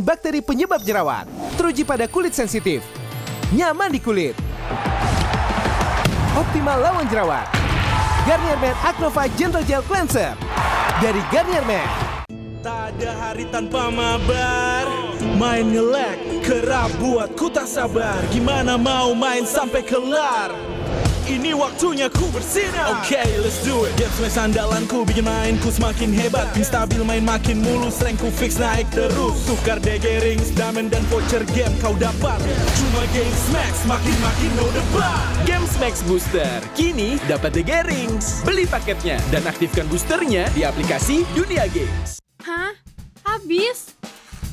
bakteri penyebab jerawat. Teruji pada kulit sensitif. Nyaman di kulit. Optimal lawan jerawat. Garnier Men Acno Fight Gentle Gel Cleanser dari Garnier Men. Tak ada hari tanpa mabar. Main nge-lag, kerap buat ku tak sabar. Gimana mau main sampai kelar? Ini waktunya ku bersinar. Oke, let's do it. Games main sandalanku bikin mainku semakin hebat. Tim stabil main makin mulus, rankku fix naik terus. Tukar DG rings, diamond dan voucher game kau dapat. Cuma Games Max, makin no debat. Games Max Booster, kini dapat DG Rings. Beli paketnya dan aktifkan boosternya di aplikasi Dunia Games. Hah? Habis?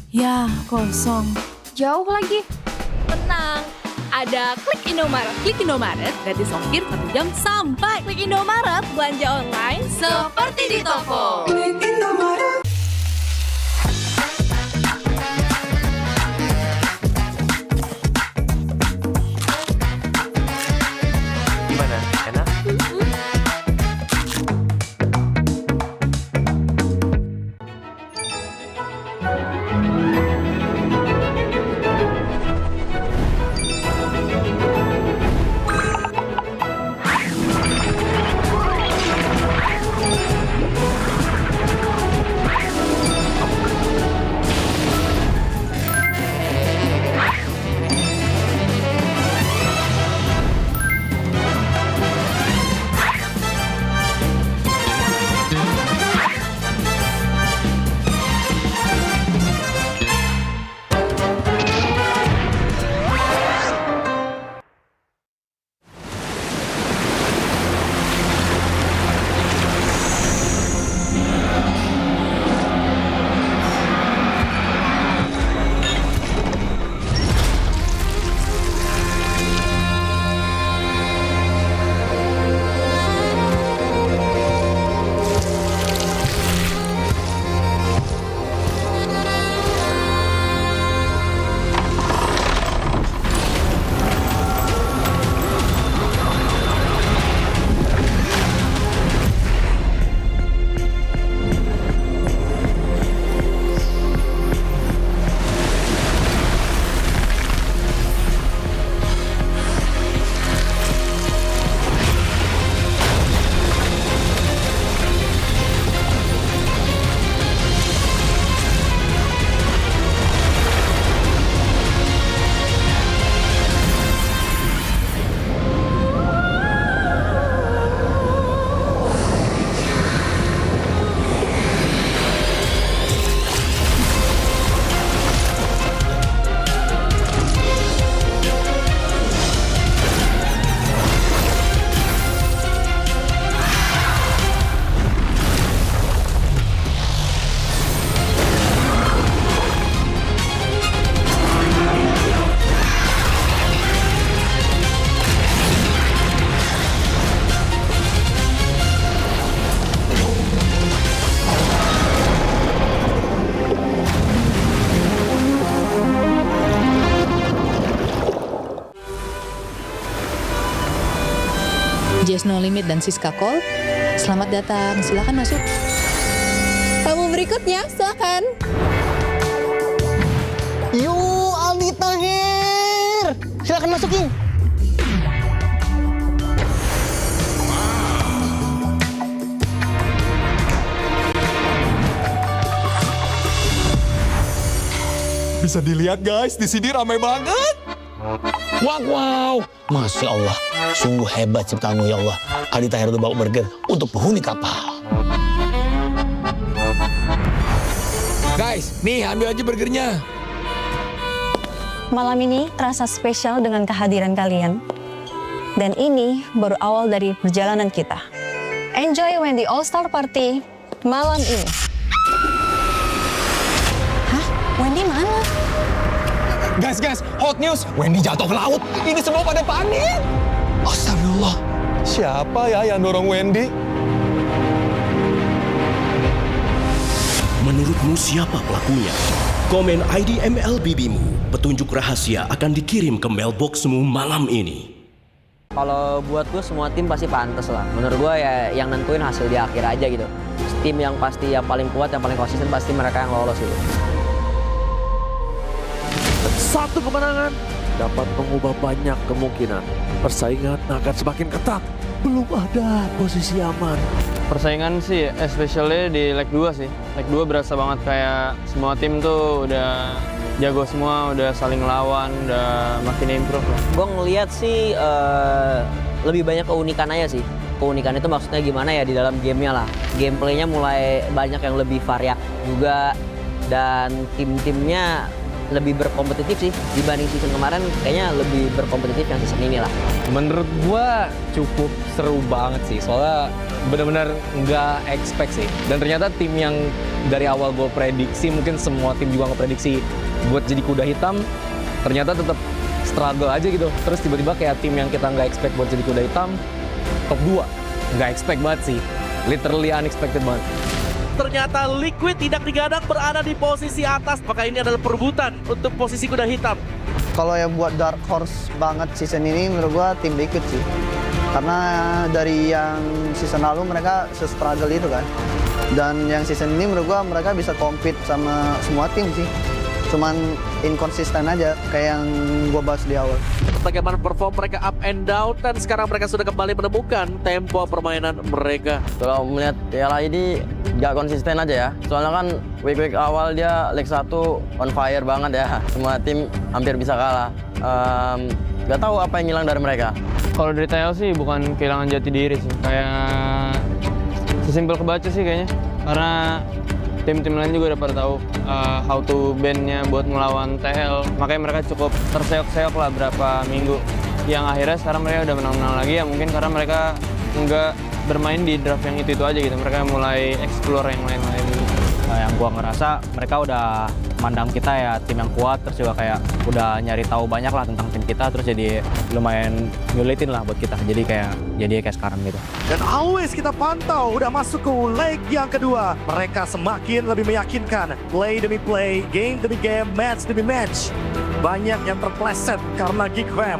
Ya, kosong. Jauh lagi. Tenang, ada Klik Indomaret. Klik Indomaret gratis ongkir 1 jam sampai. Klik Indomaret, belanja online seperti di toko. Klik Indomaret. Gimana? Enak? Jazz No Limit dan Siska Call. Selamat datang, silakan masuk. Tamu berikutnya, silakan. Yo, Aldi Tahir. Silakan masukin. Bisa dilihat guys, di sini ramai banget. Wow, Masya Allah, sungguh hebat ciptaanmu ya Allah. Aldi Tahir udah bawa burger untuk penghuni kapal. Guys, nih ambil aja burgernya. Malam ini terasa spesial dengan kehadiran kalian. Dan ini baru awal dari perjalanan kita. Enjoy Wendy All-Star Party malam ini. Hah? Wendy mana? Guys, hot news. Wendy jatuh ke laut. Ini semua pada panik. Astagfirullah. Siapa ya yang dorong Wendy? Menurutmu siapa pelakunya? Komen ID MLBB-mu. Petunjuk rahasia akan dikirim ke mailboxmu malam ini. Kalau buat gue semua tim pasti pantas lah. Menurut gue ya yang nentuin hasil di akhir aja gitu. Tim yang pasti yang paling kuat, yang paling konsisten pasti mereka yang lolos gitu. Satu kemenangan dapat mengubah banyak kemungkinan. Persaingan akan semakin ketat. Belum ada posisi aman. Persaingan sih, especially di leg 2 sih. Leg 2 berasa banget kayak semua tim tuh udah jago semua, udah saling lawan, udah makin improve lah. Gue ngeliat sih lebih banyak keunikan aja sih. Keunikan itu maksudnya gimana ya di dalam gamenya lah. Gameplaynya mulai banyak yang lebih variak juga. Dan tim-timnya lebih berkompetitif sih dibanding season kemarin, kayaknya lebih berkompetitif yang season ini lah. Menurut gua cukup seru banget sih, soalnya benar-benar nggak expect sih. Dan ternyata tim yang dari awal gua prediksi, mungkin semua tim juga nggak prediksi buat jadi kuda hitam, ternyata tetap struggle aja gitu. Terus tiba-tiba kayak tim yang kita nggak expect buat jadi kuda hitam, top 2. Nggak expect banget sih. Literally unexpected banget. Ternyata Liquid tidak digadang berada di posisi atas. Maka ini adalah perebutan untuk posisi kuda hitam. Kalau yang buat dark horse banget season ini menurut gua tim Liquid sih. Karena dari yang season lalu mereka se-struggle itu kan. Dan yang season ini menurut gua mereka bisa compete sama semua tim sih. Cuman inkonsisten aja kayak yang gua bahas di awal. Bagaimana perform mereka up and down, dan sekarang mereka sudah kembali menemukan tempo permainan mereka. Kalau melihat Yala ini nggak konsisten aja ya. Soalnya kan week awal dia leg 1 on fire banget ya. Semua tim hampir bisa kalah. Nggak tahu apa yang hilang dari mereka. Kalau dari TL sih bukan kehilangan jati diri sih. Kayak sesimpel kebaca sih kayaknya. Karena tim-tim lain juga udah pada tahu how to ban-nya buat melawan TL. Makanya mereka cukup terseok-seok lah berapa minggu. Yang akhirnya sekarang mereka udah menang-menang lagi ya, mungkin karena mereka nggak bermain di draft yang itu aja gitu. Mereka mulai explore yang lain-lain gitu. Nah, yang gua ngerasa mereka udah mandang kita ya tim yang kuat, terus juga kayak udah nyari tahu banyak lah tentang tim kita, terus jadi lumayan nyulitin lah buat kita. Jadi kayak sekarang gitu. Dan always kita pantau udah masuk ke leg yang kedua. Mereka semakin lebih meyakinkan. Play demi play, game demi game, match demi match. Banyak yang terpleset karena Geek Fam.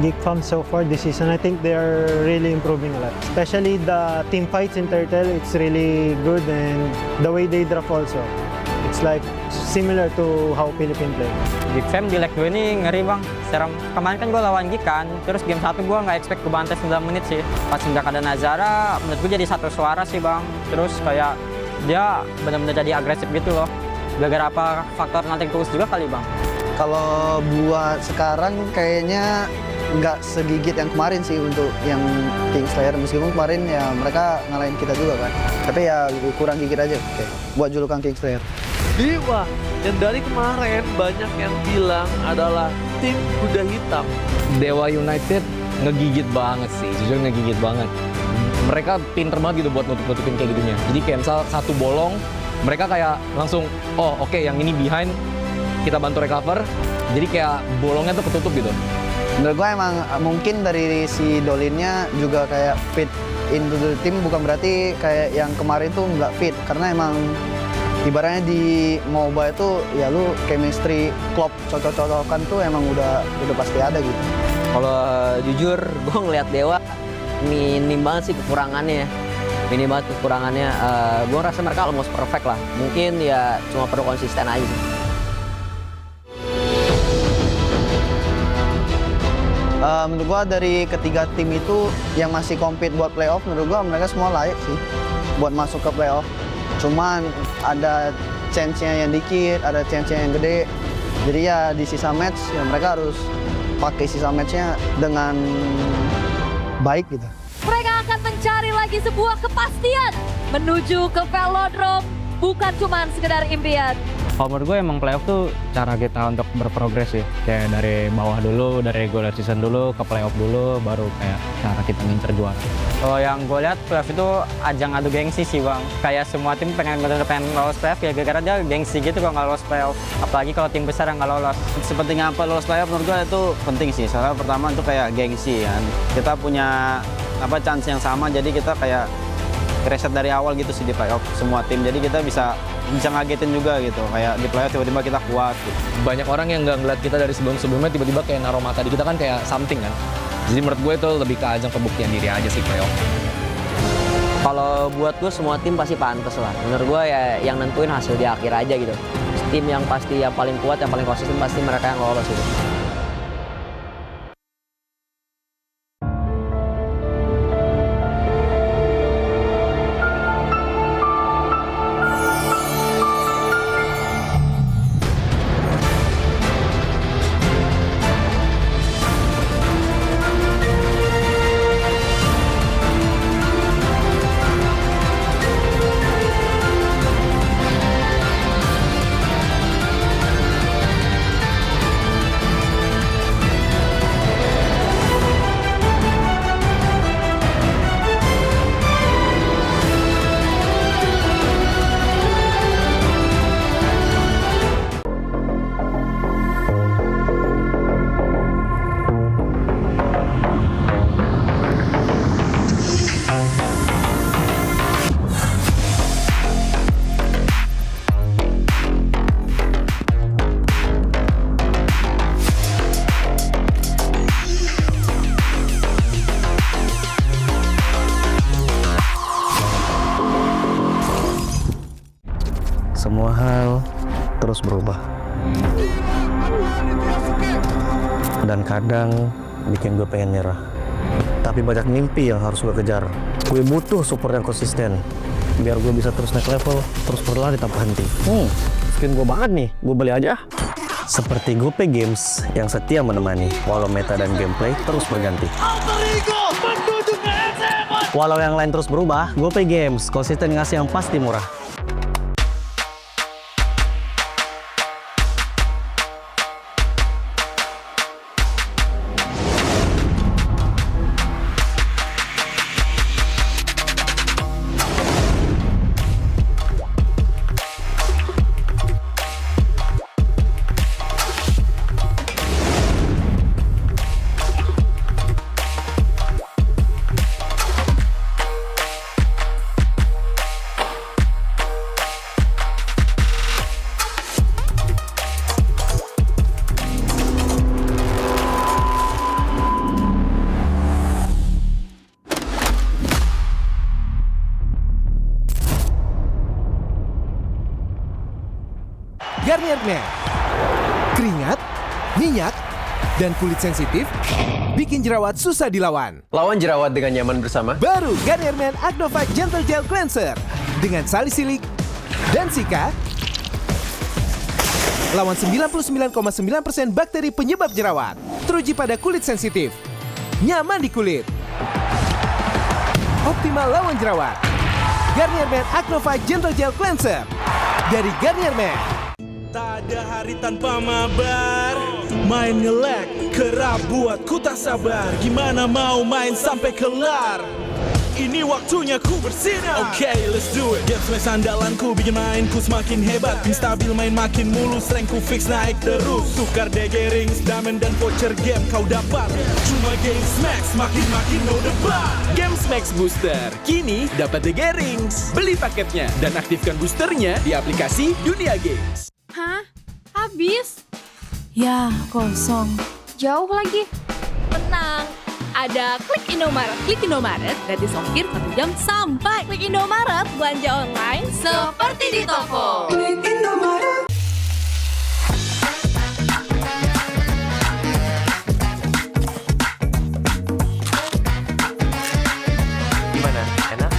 Geek Fam so far this season, I think they are really improving a lot. Especially the team fights in Turtle, it's really good, and the way they draft also. It's like similar to how Philippines play. Geek Fam di leg 2 ini ngeri bang, serem. Kemarin kan gue lawan Geek kan, terus game 1 gue nggak expect gue bantai 9 menit sih. Pas nggak ada Nazara, menurut gue jadi satu suara sih bang. Terus kayak dia benar-benar jadi agresif gitu loh. Gara-gara apa faktor nothing tulus juga kali bang. Kalau buat sekarang kayaknya nggak segigit yang kemarin sih untuk yang Kingslayer. Meskipun kemarin ya mereka ngalahin kita juga kan. Tapi ya kurang gigit aja buat julukan Kingslayer. Dewa yang dari kemarin banyak yang bilang adalah tim kuda hitam. Dewa United ngegigit banget sih, jujur ngegigit banget. Mereka pinter banget gitu buat nutup-nutupin kayak gitunya. Jadi kayak misal satu bolong, mereka kayak langsung, oh oke, yang ini behind, kita bantu recover. Jadi kayak bolongnya tuh ketutup gitu. Menurut gue emang mungkin dari si Dolinnya juga kayak fit into the team, bukan berarti kayak yang kemarin tuh nggak fit. Karena emang ibaratnya di MOBA itu ya lu chemistry, klop, cocok-cocokan tuh emang udah pasti ada gitu. Kalau jujur gue ngeliat Dewa minim banget sih kekurangannya. Minim banget kekurangannya. Gue rasa mereka almost perfect lah. Mungkin ya cuma perlu konsisten aja sih. Menurut gua dari ketiga tim itu yang masih compete buat playoff, menurut gua mereka semua layak sih buat masuk ke playoff. Cuman ada chance-nya yang dikit, ada chance-nya yang gede. Jadi ya di sisa match ya mereka harus pakai sisa match-nya dengan baik gitu. Mereka akan mencari lagi sebuah kepastian menuju ke velodrome, bukan cuma sekedar impian. Kalau menurut gue emang playoff tuh cara kita untuk berprogres sih. Kayak dari bawah dulu, dari regular season dulu, ke playoff dulu, baru kayak cara kita ngincer juara. Kalau yang gue lihat playoff itu ajang adu gengsi sih bang. Kayak semua tim pengen lolos playoff ya gara-gara dia gengsi gitu kalau nggak lolos playoff. Apalagi kalau tim besar yang nggak lolos. Sepenting apa lolos playoff menurut gue itu penting sih. Soalnya pertama itu kayak gengsi kan. Kita punya chance yang sama, jadi kita kayak reset dari awal gitu sih di playoff semua tim. Jadi kita bisa ngagetin juga gitu, kayak di playoff tiba-tiba kita kuat gitu. Banyak orang yang nggak ngeliat kita dari sebelum-sebelumnya tiba-tiba kayak naruh mata di kita kan kayak something kan. Jadi menurut gue itu lebih ke ajang pembuktian diri aja sih playoff. Kalau buat gue semua tim pasti pantas lah. Menurut gue ya yang nentuin hasil di akhir aja gitu. Tim yang pasti yang paling kuat, yang paling konsisten pasti mereka yang lolos gitu. mahal, terus berubah. Dan kadang bikin gue pengen nyerah. Tapi banyak mimpi yang harus gue kejar. Gue butuh support yang konsisten, biar gue bisa terus naik level, terus berlari tanpa henti. Skin gue banget nih, gue beli aja. Seperti GoPay Games yang setia menemani, walau meta dan gameplay terus berganti. Walau yang lain terus berubah, GoPay Games konsisten ngasih yang pasti murah. Garnier Men. Keringat, minyak, dan kulit sensitif bikin jerawat susah dilawan. Lawan jerawat dengan nyaman bersama. Baru Garnier Men Acno Fight Gentle Gel Cleanser dengan salisilik dan sika. Lawan 99,9% bakteri penyebab jerawat. Teruji pada kulit sensitif. Nyaman di kulit. Optimal lawan jerawat. Garnier Men Acno Fight Gentle Gel Cleanser dari Garnier Men. Tak ada hari tanpa mabar. Main nge-lag, kerap buatku tak sabar. Gimana mau main sampai kelar? Ini waktunya ku bersinar. Okay, let's do it. Game smash andalanku bikin mainku semakin hebat. Pin stabil main makin mulus, rankku fix naik terus. Tukar DG rings, diamond dan voucher game kau dapat. Cuma Game Smash makin no debat. Game Max Booster kini dapat DG Rings. Beli paketnya dan aktifkan boosternya di aplikasi Dunia Games. Hah? Habis? Ya, kosong. Jauh lagi. Tenang, ada Klik Indomaret. Klik Indomaret gratis ongkir 1 jam sampai. Klik Indomaret, belanja online seperti di toko. Klik Indomaret. Gimana? Enak?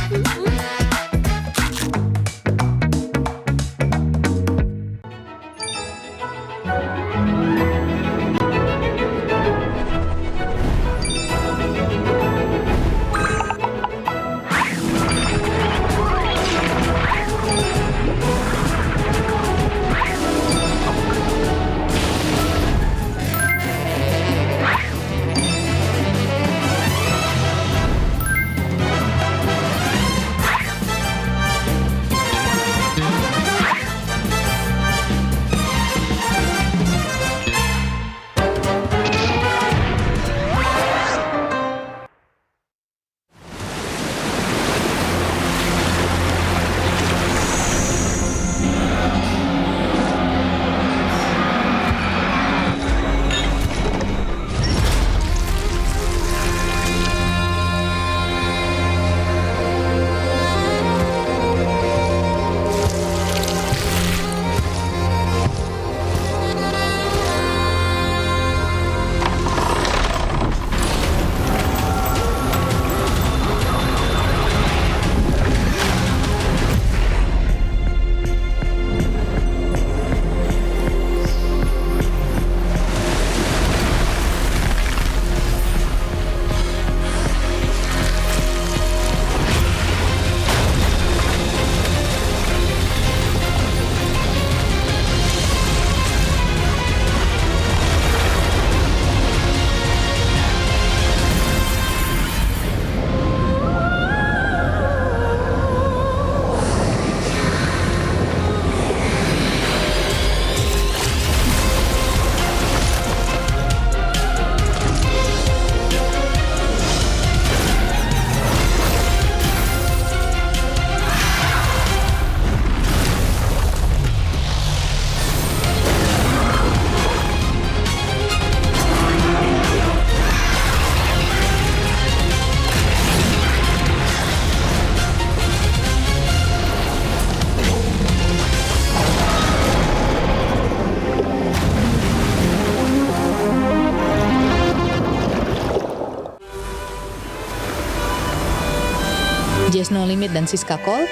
Yes No Limit dan Siska Call.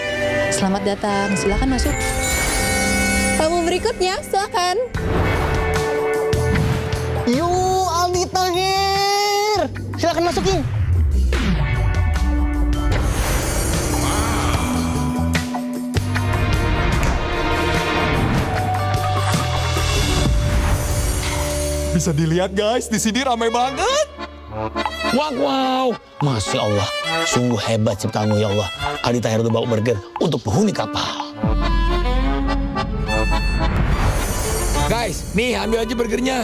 Selamat datang, silakan masuk. Tamu berikutnya, silakan. Yuk, Aldi Tahir. Silakan masukin. Bisa dilihat guys, di sini ramai banget. Wow, Masya Allah. Sungguh hebat ciptaanmu ya Allah. Aldi Tahir udah bawa burger untuk penghuni kapal. Guys, nih ambil aja burgernya.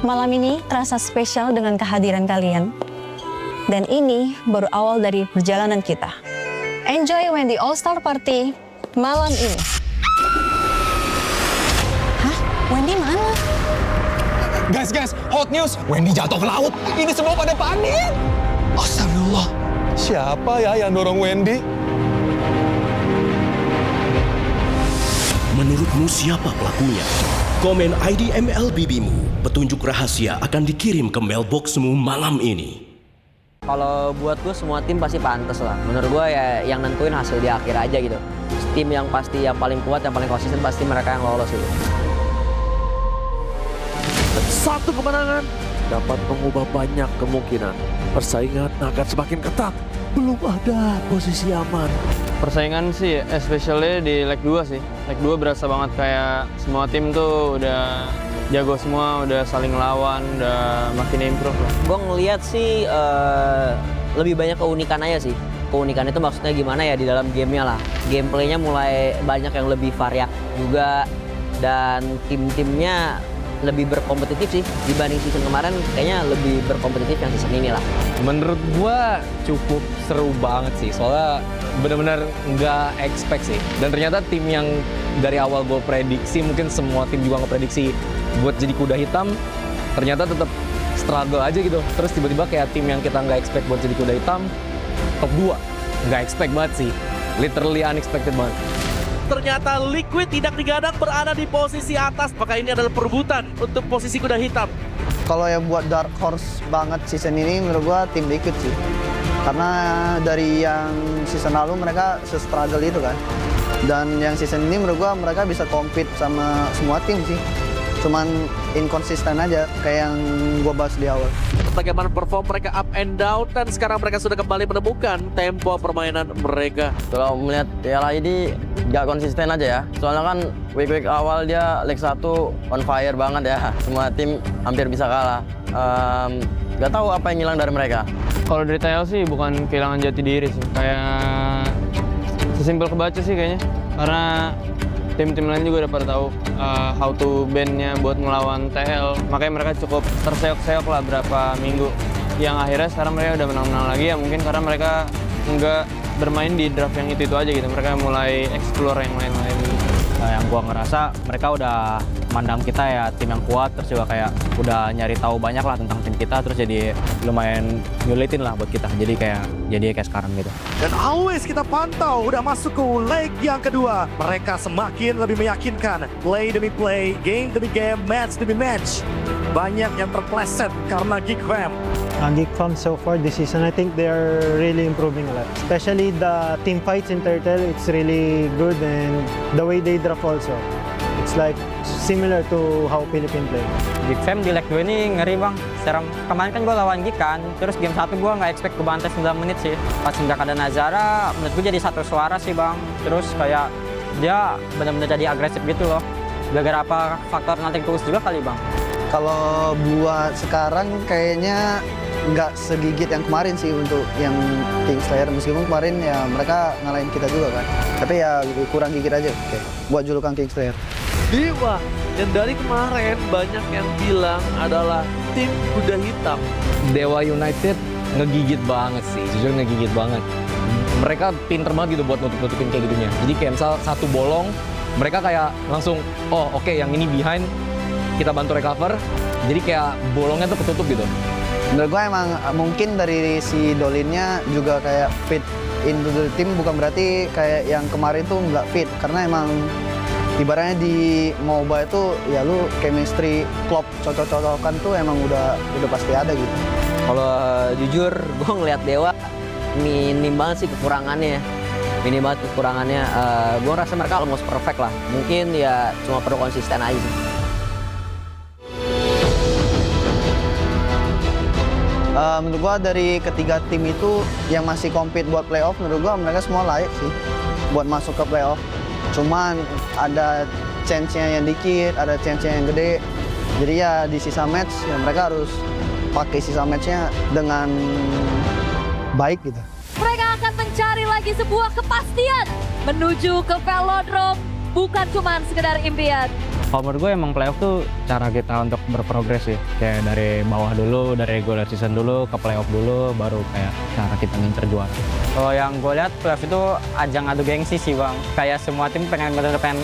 Malam ini terasa spesial dengan kehadiran kalian. Dan ini baru awal dari perjalanan kita. Enjoy Wendy All-Star Party malam ini. Hah? Wendy mana? Guys, hot news. Wendy jatuh ke laut. Ini semua pada panik. Astagfirullah. Siapa ya yang dorong Wendy? Menurutmu siapa pelakunya? Komen ID MLBB-mu. Petunjuk rahasia akan dikirim ke mailboxmu malam ini. Kalau buat gue semua tim pasti pantas lah. Menurut gue ya yang nentuin hasil di akhir aja gitu. Tim yang pasti yang paling kuat, yang paling konsisten pasti mereka yang lolos gitu. Satu kemenangan dapat mengubah banyak kemungkinan. Persaingan akan semakin ketat. Belum ada posisi aman. Persaingan sih, especially di leg 2 sih. Leg 2 berasa banget kayak semua tim tuh udah jago semua, udah saling lawan, udah makin improve lah. Gue ngeliat sih lebih banyak keunikan aja sih. Keunikan itu maksudnya gimana ya di dalam gamenya lah. Gameplaynya mulai banyak yang lebih variak juga. Dan tim-timnya lebih berkompetitif sih dibanding season kemarin, kayaknya lebih berkompetitif yang season ini lah. Menurut gua cukup seru banget sih, soalnya benar-benar nggak expect sih. Dan ternyata tim yang dari awal gua prediksi, mungkin semua tim juga ngeprediksi buat jadi kuda hitam, ternyata tetap struggle aja gitu. Terus tiba-tiba kayak tim yang kita nggak expect buat jadi kuda hitam, top 2. Nggak expect banget sih, literally unexpected banget. Ternyata Liquid tidak digadang berada di posisi atas. Maka ini adalah perebutan untuk posisi kuda hitam. Kalau yang buat dark horse banget season ini menurut gua tim Liquid sih. Karena dari yang season lalu mereka se-struggle itu kan. Dan yang season ini menurut gua mereka bisa compete sama semua tim sih. Cuman inkonsisten aja kayak yang gua bahas di awal. Bagaimana perform mereka up and down, dan sekarang mereka sudah kembali menemukan tempo permainan mereka. Kalau melihat Piala ini gak konsisten aja ya. Soalnya kan week awal dia leg 1 on fire banget ya. Semua tim hampir bisa kalah. Gak tahu apa yang hilang dari mereka. Kalau dari TL sih bukan kehilangan jati diri sih. Kayak sesimpel kebaca sih kayaknya. Karena tim-tim lain juga udah pada tahu how to ban-nya buat melawan TL. Makanya mereka cukup terseok-seok lah berapa minggu. Yang akhirnya sekarang mereka udah menang-menang lagi ya, mungkin karena mereka nggak bermain di draft yang itu aja gitu. Mereka mulai explore yang lain-lain gitu. Nah, yang gua ngerasa mereka udah mandang kita ya tim yang kuat, terus juga kayak udah nyari tahu banyak lah tentang tim kita, terus jadi lumayan nyulitin lah buat kita. Jadi kayak sekarang gitu. Dan always kita pantau udah masuk ke leg yang kedua. Mereka semakin lebih meyakinkan. Play demi play, game demi game, match demi match. Banyak yang terpleset karena Geek Fam. Geek Fam so far this season, I think they are really improving a lot. Especially the team fights in Turtle, it's really good, and the way they draft also. It's like similar to how Philippine play. Geek Fam di leg 2 ini ngeri bang, serem. Kemarin kan gue lawan Geek kan, terus game 1 gue nggak expect ke bantai 9 menit sih. Pas nggak ada Nazara, menurut gue jadi satu suara sih bang. Terus kayak dia benar-benar jadi agresif gitu loh. Gara-gara apa faktor nothing tulus juga kali bang. Kalau buat sekarang kayaknya nggak segigit yang kemarin sih untuk yang Kingslayer, meskipun kemarin ya mereka ngalahin kita juga kan, tapi ya lebih kurang gigit aja buat julukan Kingslayer. Dewa, yang dari kemarin banyak yang bilang adalah tim kuda hitam. Dewa United ngegigit banget sih, jujur ngegigit banget. Mereka pinter banget gitu buat nutup-nutupin kayak gitunya. Jadi kayak misal satu bolong, mereka kayak langsung, oh oke, yang ini behind, kita bantu recover. Jadi kayak bolongnya tuh ketutup gitu. Menurut gue emang mungkin dari si Dolinnya juga kayak fit into the team, bukan berarti kayak yang kemarin tuh nggak fit. Karena emang ibaratnya di MOBA itu ya lu chemistry, klop, cocok-cocokan tuh emang udah pasti ada gitu. Kalau jujur gue ngeliat Dewa minim banget sih kekurangannya. Minim banget kekurangannya. Gue rasa mereka almost perfect lah. Mungkin ya cuma perlu konsisten aja sih. Menurut gua dari ketiga tim itu yang masih compete buat playoff, menurut gua mereka semua layak sih buat masuk ke playoff. Cuman ada chance-nya yang dikit, ada chance-nya yang gede. Jadi ya di sisa match ya mereka harus pakai sisa match-nya dengan baik gitu. Mereka akan mencari lagi sebuah kepastian menuju ke velodrome, bukan cuma sekedar impian. Kalau menurut gue emang playoff tuh cara kita untuk berprogres sih. Kayak dari bawah dulu, dari regular season dulu, ke playoff dulu, baru kayak cara kita ngincer juara. Kalau yang gue lihat playoff itu ajang adu gengsi sih bang. Kayak semua tim pengen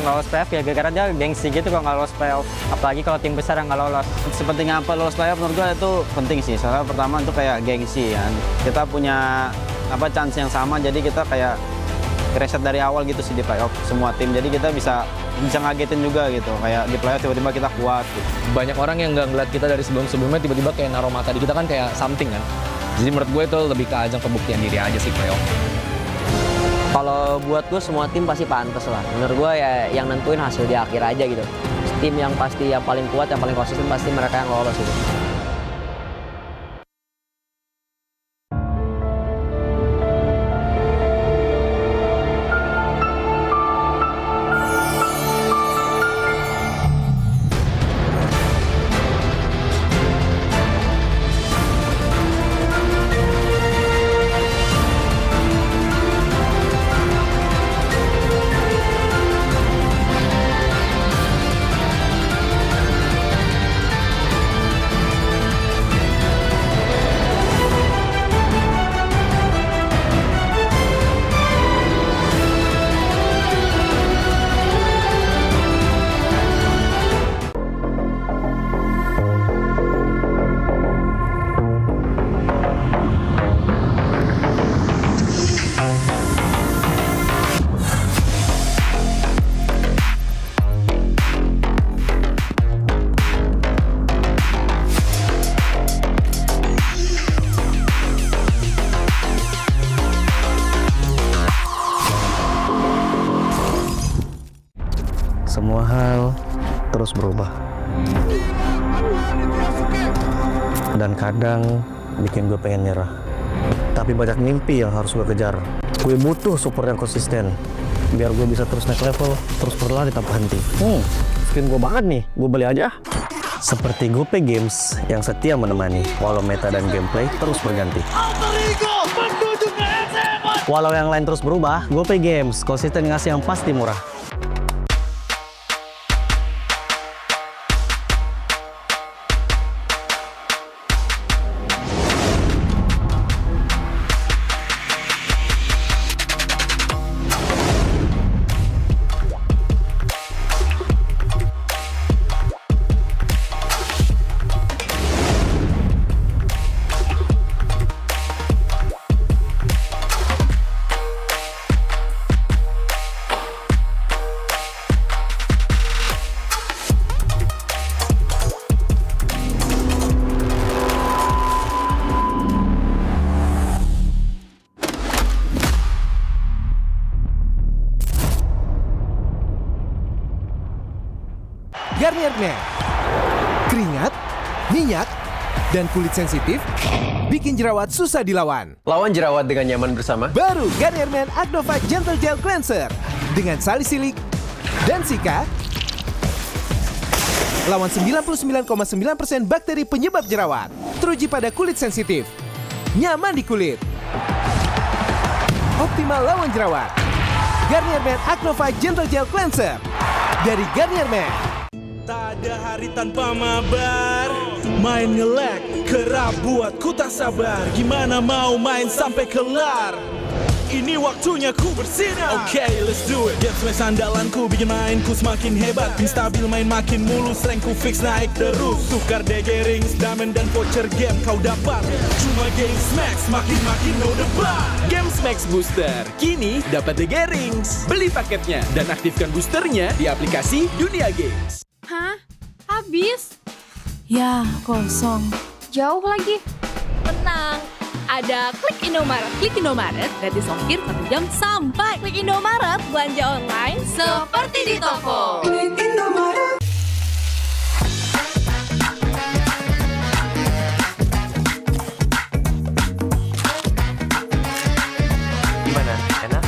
lolos playoff ya gara-gara dia gengsi gitu kalau nggak lolos playoff. Apalagi kalau tim besar yang nggak lolos. Sepenting apa lolos playoff menurut gue itu penting sih. Soalnya pertama itu kayak gengsi kan. Kita punya chance yang sama jadi kita kayak reset dari awal gitu sih di playoff semua tim. Jadi kita bisa ngagetin juga gitu. Kayak di playoff tiba-tiba kita kuat gitu. Banyak orang yang nggak ngeliat kita dari sebelum-sebelumnya tiba-tiba kayak naruh mata di kita kan kayak something kan. Jadi menurut gue itu lebih ke ajang pembuktian diri aja sih playoff. Kalau buat gue semua tim pasti pantas lah. Menurut gue ya yang nentuin hasil di akhir aja gitu. Tim yang pasti yang paling kuat, yang paling konsisten pasti mereka yang lolos gitu. Semua hal terus berubah. Dan kadang bikin gue pengen nyerah. Tapi banyak mimpi yang harus gue kejar. Gue butuh support yang konsisten. Biar gue bisa terus naik level, terus berlari tanpa henti. Skin gue banget nih, gue beli aja. Seperti GoPay Games yang setia menemani, walau meta dan gameplay terus berganti. Walau yang lain terus berubah, GoPay Games konsisten ngasih yang pasti murah. Garnier Men. Keringat, minyak, dan kulit sensitif bikin jerawat susah dilawan. Lawan jerawat dengan nyaman bersama. Baru Garnier Men Acno 5 Gentle Gel Cleanser dengan salisilik dan sika. Lawan 99,9% bakteri penyebab jerawat. Teruji pada kulit sensitif. Nyaman di kulit. Optimal lawan jerawat. Garnier Men Acno 5 Gentle Gel Cleanser dari Garnier Men. Tak ada hari tanpa mabar. Main nge-lag, kerap buatku tak sabar. Gimana mau main sampai kelar? Ini waktunya ku bersinar. Okay, let's do it. Game smash andalanku bikin mainku semakin hebat. Pin stabil main makin mulus, rankku fix naik terus. Tukar DG rings, diamond dan voucher game kau dapat. Cuma Game Smash makin no debat. Game Max Booster kini dapat DG Rings. Beli paketnya dan aktifkan boosternya di aplikasi Dunia Games. Hah? Habis? Ya, kosong. Jauh lagi. Tenang, ada Klik Indomaret. Klik Indomaret, gratis ongkir 1 jam sampai. Klik Indomaret, belanja online seperti di toko. Klik Indomaret. Gimana? Enak?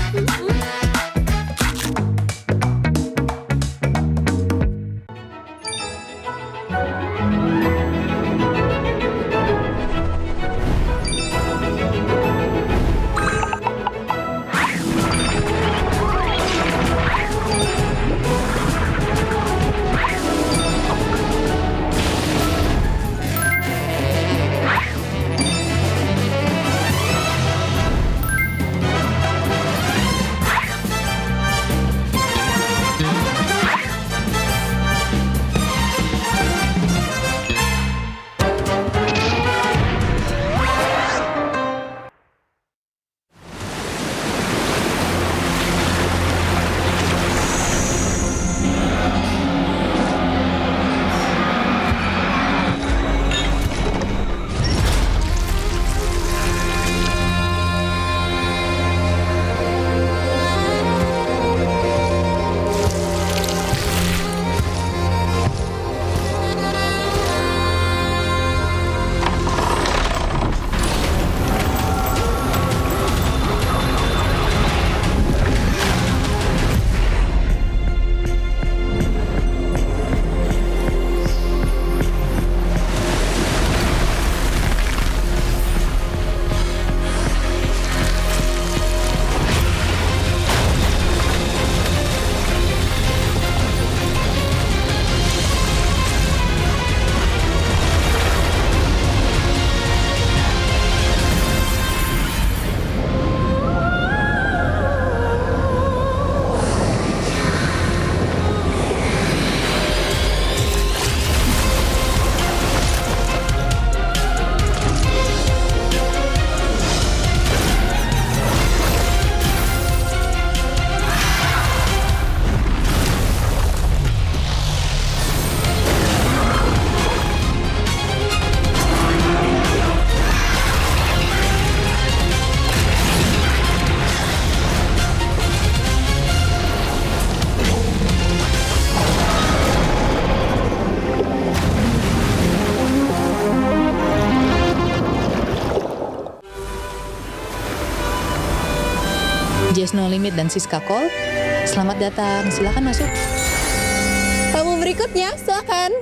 Jazz No Limit dan Siska Call. Selamat datang, silakan masuk. Tamu berikutnya, silakan.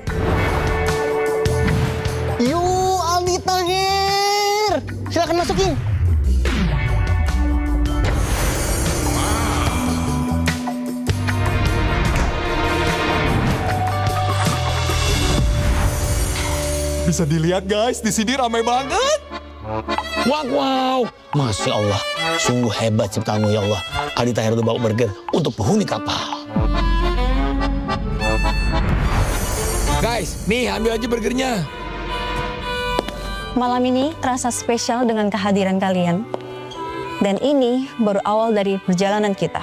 Yuk, Aldi Tahir. Silakan masukin. Bisa dilihat guys, di sini ramai banget. Wow, Masya Allah, sungguh hebat ciptamu ya Allah. Aldi Tahir udah bawa burger untuk penghuni kapal. Guys, nih ambil aja burgernya. Malam ini terasa spesial dengan kehadiran kalian. Dan ini baru awal dari perjalanan kita.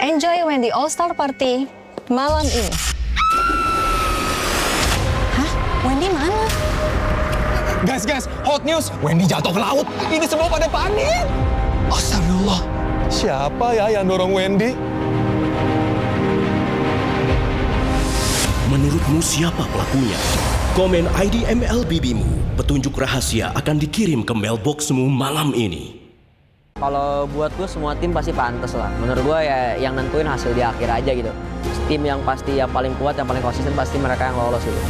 Enjoy Wendy All-Star Party malam ini. Hah? Wendy mana? Guys, hot news. Wendy jatuh ke laut. Ini semua pada panik. Astagfirullah. Siapa ya yang dorong Wendy? Menurutmu siapa pelakunya? Komen ID MLBB-mu. Petunjuk rahasia akan dikirim ke mailboxmu malam ini. Kalau buat gue semua tim pasti pantas lah. Menurut gue ya yang nentuin hasil di akhir aja gitu. Tim yang pasti yang paling kuat, yang paling konsisten pasti mereka yang lolos gitu.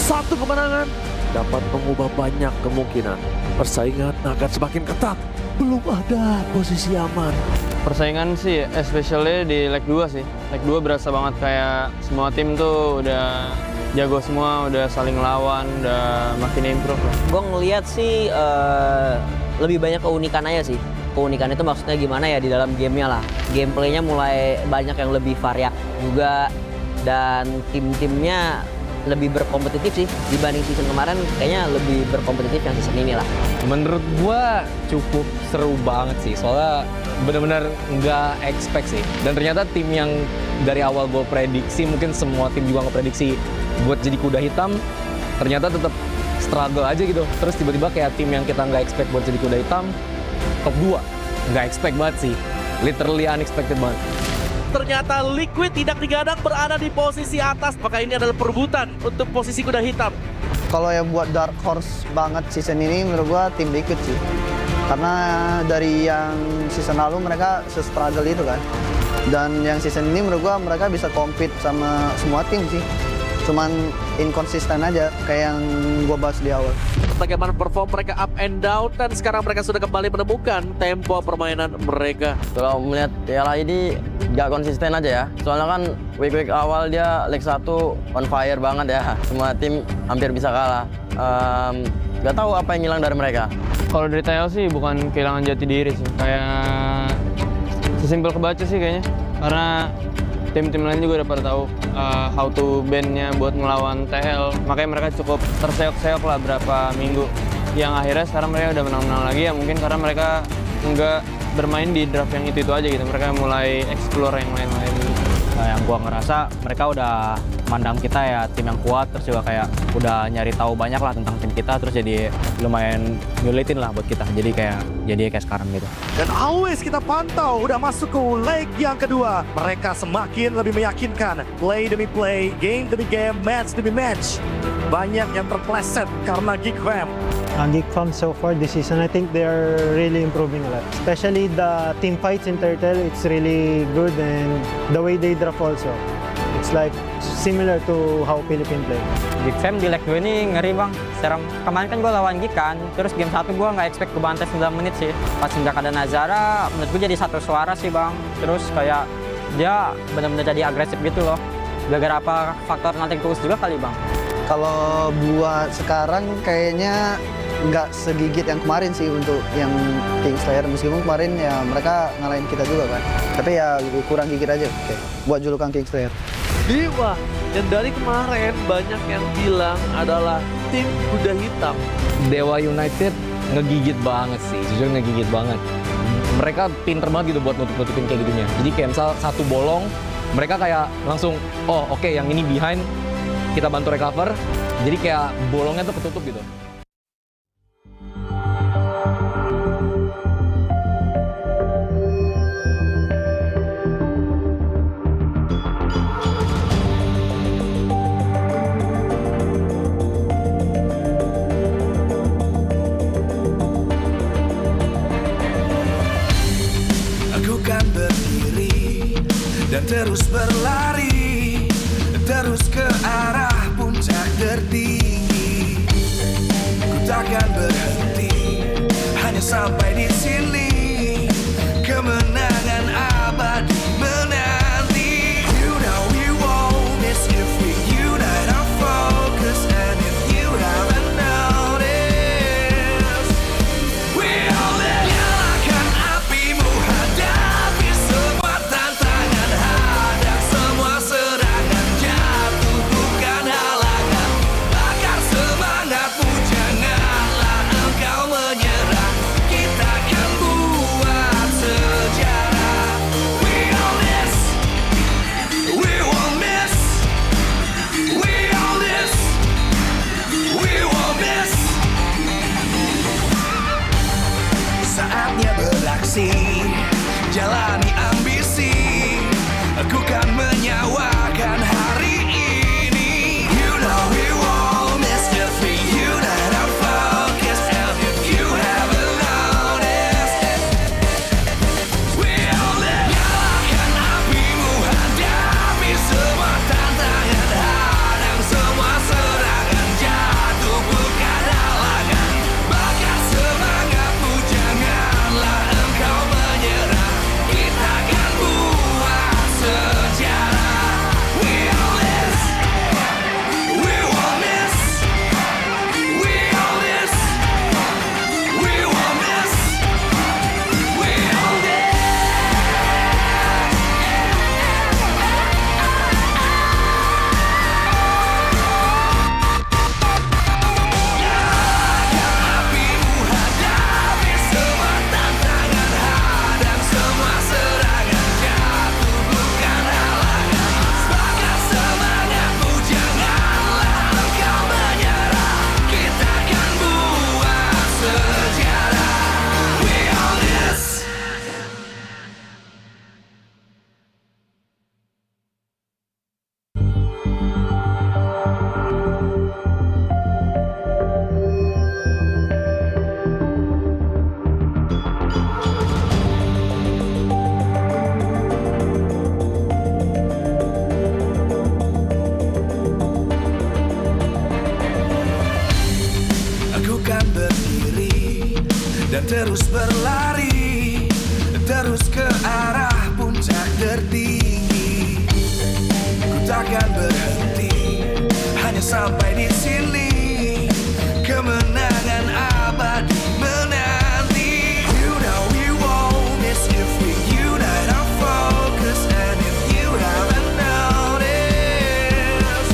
Satu kemenangan dapat mengubah banyak kemungkinan. Persaingan akan semakin ketat. Belum ada posisi aman. Persaingan sih, especially di leg 2 sih. Leg 2 berasa banget kayak semua tim tuh udah jago semua, udah saling lawan, udah makin improve lah. Gue ngeliat sih lebih banyak keunikan aja sih. Keunikan itu maksudnya gimana ya di dalam gamenya lah. Gameplaynya mulai banyak yang lebih variak juga. Dan tim-timnya lebih berkompetitif sih dibanding season kemarin, kayaknya lebih berkompetitif yang season ini lah. Menurut gua cukup seru banget sih, soalnya benar-benar nggak expect sih. Dan ternyata tim yang dari awal gue prediksi, mungkin semua tim juga nggak prediksi buat jadi kuda hitam, ternyata tetap struggle aja gitu. Terus tiba-tiba kayak tim yang kita nggak expect buat jadi kuda hitam, top 2. Nggak expect banget sih. Literally unexpected banget. Ternyata Liquid tidak digadang berada di posisi atas. Maka ini adalah perebutan untuk posisi kuda hitam. Kalau yang buat dark horse banget season ini menurut gua tim Liquid sih. Karena dari yang season lalu mereka se-struggle itu kan. Dan yang season ini menurut gua mereka bisa compete sama semua tim sih. Cuman inkonsisten aja kayak yang gua bahas di awal. Bagaimana perform mereka up and down, dan sekarang mereka sudah kembali menemukan tempo permainan mereka. Kalau melihat Piala ini nggak konsisten aja ya. Soalnya kan week awal dia leg 1 on fire banget ya. Semua tim hampir bisa kalah. Nggak tahu apa yang hilang dari mereka. Kalau dari TL sih bukan kehilangan jati diri sih. Kayak sesimpel kebaca sih kayaknya. Karena tim-tim lain juga udah pada tahu how to ban-nya buat melawan TL. Makanya mereka cukup terseok-seok lah berapa minggu. Yang akhirnya sekarang mereka udah menang-menang lagi ya, mungkin karena mereka nggak bermain di draft yang itu aja gitu. Mereka mulai explore yang lain-lain gitu. Nah, yang gua ngerasa mereka udah mandang kita ya tim yang kuat, terus juga kayak udah nyari tahu banyak lah tentang tim kita, terus jadi lumayan nyulitin lah buat kita. Jadi kayak sekarang gitu. Dan always kita pantau udah masuk ke leg yang kedua. Mereka semakin lebih meyakinkan. Play demi play, game demi game, match demi match. Banyak yang terpleset karena Geek Fam. Geek Fam so far this season, I think they are really improving a lot. Especially the team fights in Turtle, it's really good, and the way they draft also. It's like similar to how Philippines play. Geek Fam di leg 2 ini ngeri bang, serem. Kemarin kan gue lawan Geek kan, terus game 1 gue nggak expect kebantai 9 menit sih. Pas nggak ada Nazara, menurut gue jadi satu suara sih bang. Terus kayak dia benar-benar jadi agresif gitu loh. Gara-gara apa faktor nothing tulus juga kali bang. Kalau buat sekarang kayaknya nggak segigit yang kemarin sih untuk yang Kingslayer. Meskipun kemarin ya mereka ngalahin kita juga kan. Tapi ya kurang gigit aja buat julukan Kingslayer. Dewa, dan dari kemarin banyak yang bilang adalah tim kuda hitam. Dewa United ngegigit banget sih, jujur ngegigit banget. Mereka pinter banget gitu buat nutup-nutupin kayak gitunya. Jadi kayak misal satu bolong, mereka kayak langsung, oh oke, yang ini behind, kita bantu recover. Jadi kayak bolongnya tuh ketutup gitu. Dan terus berlari, terus ke arah puncak tertinggi. Ku takkan berhenti, hanya sampai di sini. Kemenangan abadi menanti. You know we won't miss if we unite our focus. And if you haven't noticed, we all nyalakan apimu, hadapi semua tantangan, hadap semua serangan, jatuh bukan halangan, bakar semangatmu, janganlah engkau menyerah, kita akan terus berlari, terus ke arah puncak tertinggi. Ku takkan berhenti, hanya sampai di sini. Kemenangan abadi menanti. You know we won't miss if we unite our focus. And if you haven't noticed,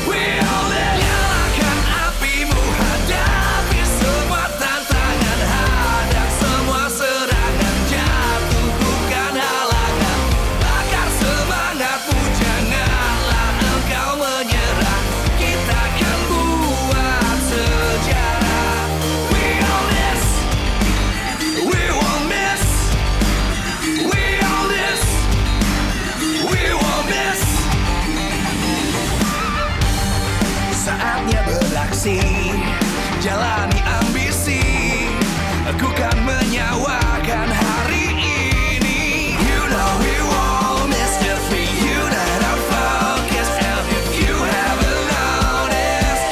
we all nyalakan apimu, hadapi semua tantangan, hadang semua serangan, jatuh bukan halangan, bakar semangatmu, janganlah engkau menyerah, kita akan buat sejarah. We all this, we won't miss, we all this, we won't miss. Saatnya beraksi, jalani ambisi, aku kan menyawakan hari ini. You know we won't miss if we unite our focus. And if you haven't noticed,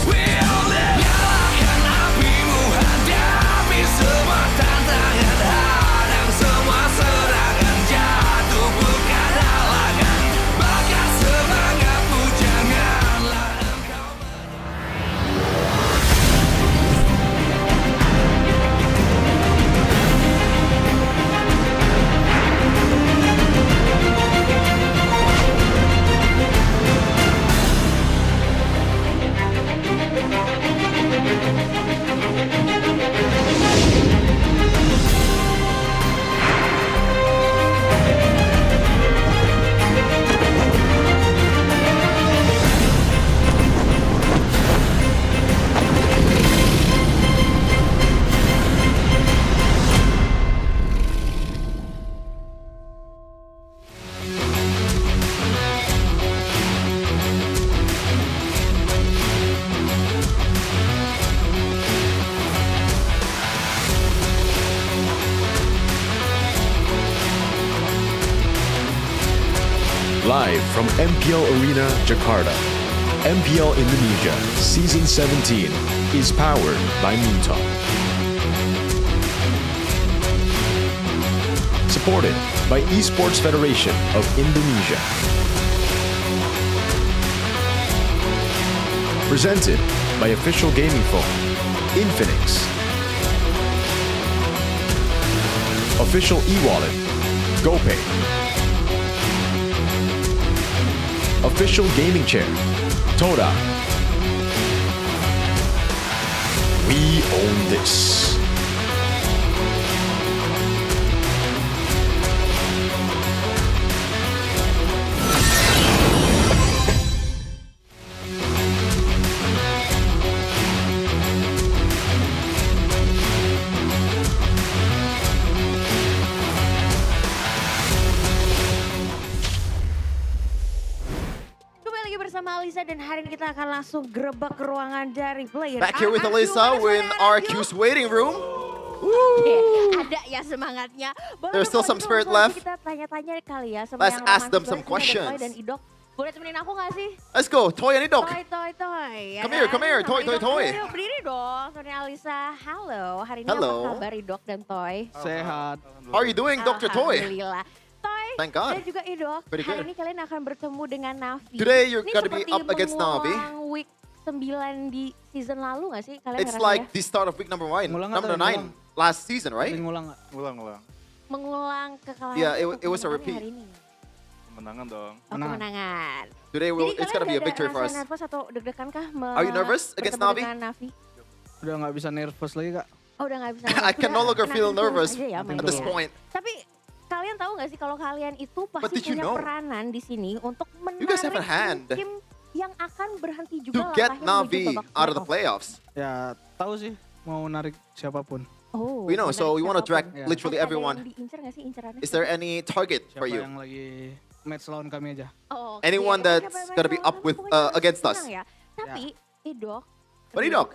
we all live. Nyalakan apimu, hadapi semua tantangan, hadang semua serangan, jatuh bukan halangan, bakar semangatmu, janganlah engkau. Live from MPL Arena, Jakarta, MPL Indonesia Season 17 is powered by Moontalk. Supported by Esports Federation of Indonesia. Presented by official gaming phone, Infinix. Official e-wallet, GoPay. Official gaming chair, Toda. We own this. Bersama Alisa dan hari ini kita akan langsung gerebek ke ruangan dari player. Back here with Alisa in RQ's waiting room. Ada ya semangatnya. There's still some spirit left. Kita tanya-tanya kali ya sama Let's yang ask them romantis some Toy questions. dan Idok. Boleh temenin aku gak sih? Let's go, Toy and Idok. Toy. Ya Come here, kan? come here, Toy, Sama Toy, Idok. Toy. Ayo, berdiri dong, temenin Alisa. Halo, hari ini Hello. apa kabar Idok dan Toy? Sehat. How are you doing, Dr. Toy? Alhamdulillah. Toy Thank God. dan juga Idok, Pretty hari good. ini kalian akan bertemu dengan Navi. Today you're Ini gonna be seperti up against Navi. mengulang week 9 di season lalu gak sih? Kalian It's ngerasa like ya? the start of week number 9 last season, right? Ngulang. Mengulang kekalahan Yeah, atau it was a kemenangan repeat. hari ini? Kemenangan dong. Oh, kemenangan. Today Jadi it's gonna be a victory for us. kalian nervous atau deg-degan kah? Are you nervous against bertemu Navi? dengan Navi? Udah nggak bisa nervous lagi kak. Oh, udah gak bisa. I can no longer feel Navi nervous aja ya at mainnya this ya. point. Tapi kalian tahu gak sih kalau kalian itu pasti did you punya know? peranan di sini untuk You guys have a hand tim yang akan berhenti to juga get langkahnya menuju Navi babak out of the playoff. playoffs. Ya tahu sih mau narik siapapun. Oh, We know, so we want to drag siapapun. literally Ada everyone. yang diincar gak sih incerannya? Is there any target for Siapa you? yang lagi match lawan kami aja. Oh, Anyone oke. that's Siapa yang gonna be main up with lawan against pokoknya us? senang ya. Tapi Idok. What Idok?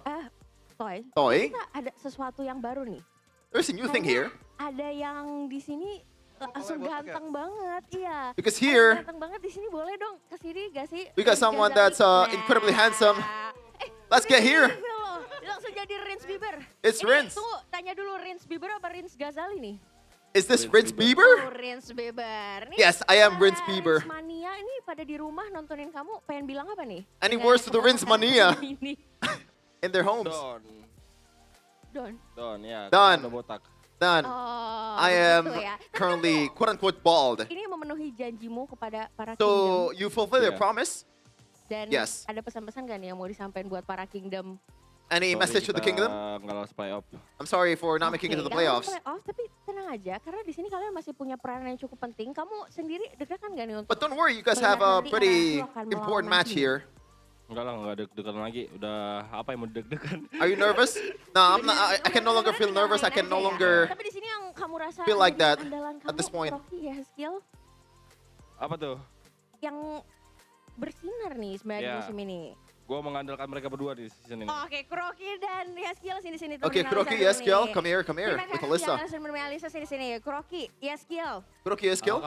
Toy. Toy? Kita ada sesuatu yang baru nih. There's a new thing here. Ada yang di sini langsung ganteng banget, iya. Because Ada here- ganteng banget di sini, boleh dong ke sini gak sih? We got someone that's incredibly handsome. Let's get here. langsung jadi Rins Bieber. It's Rins. Tunggu, tanya dulu Rins Bieber apa Rins Ghazali nih? Is this Rins Bieber? Oh, Rins Bieber. Nih, Yes, I am Rins para Bieber. Rins Mania ini pada di rumah nontonin kamu, pengen bilang apa nih? Any Dengan words to the Rins Mania ini? in their homes? Don. Ya. Done. Udah botak. Done. Oh, I am begitu ya. currently quote-unquote bald. Ini memenuhi janjimu kepada para So kingdom. you fulfill your Yeah. promise? Dan Yes. ada pesan-pesan gak nih yang mau disampaikan buat para kingdom? Any message to the kingdom? Nggak lolos playoff. I'm sorry for not making it to the playoffs. Tapi tenang aja, karena di sini kalian masih punya peran yang cukup penting. Kamu sendiri deg-degan gak nih untuk? But don't worry, you guys melihat have a nanti pretty RRQ akan melawan important match nanti? here. Enggak lah, nggak deg-degan lagi. Udah apa yang mau deg-degan? Are you nervous? No, I'm not. I can no longer feel nervous. I can no longer Tapi di sini yang kamu rasa feel like that menjadi andalan at this kamu, point. Rocky, ya skill Apa tuh? yang bersinar nih sebenarnya di Ya. musim ini. Gue mengandalkan mereka berdua di season ini. Oke, Kroki dan Yaskiel sini-sini. Okay, Kuroki, yes, Gil, come here with Alyssa. Terima kasih Alisa sini-sini. Kroki, Yaskiel. Kuroki, yes, Gil.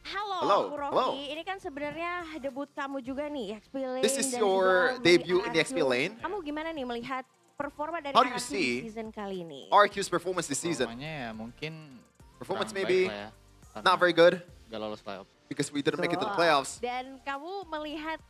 Halo, Hello, Kuroki. hello. Ini kan sebenarnya debut kamu juga nih, XP Lane. This is dan your juga debut in the RRQ. XP Lane. Kamu gimana nih melihat performa dari How do you RRQ see di season kali ini? RQ's performance this season? Ya mungkin Performance kurang maybe baik lah ya, not very good gak lolos playoff. because we didn't make it to the Betul. playoffs. Dan kamu melihat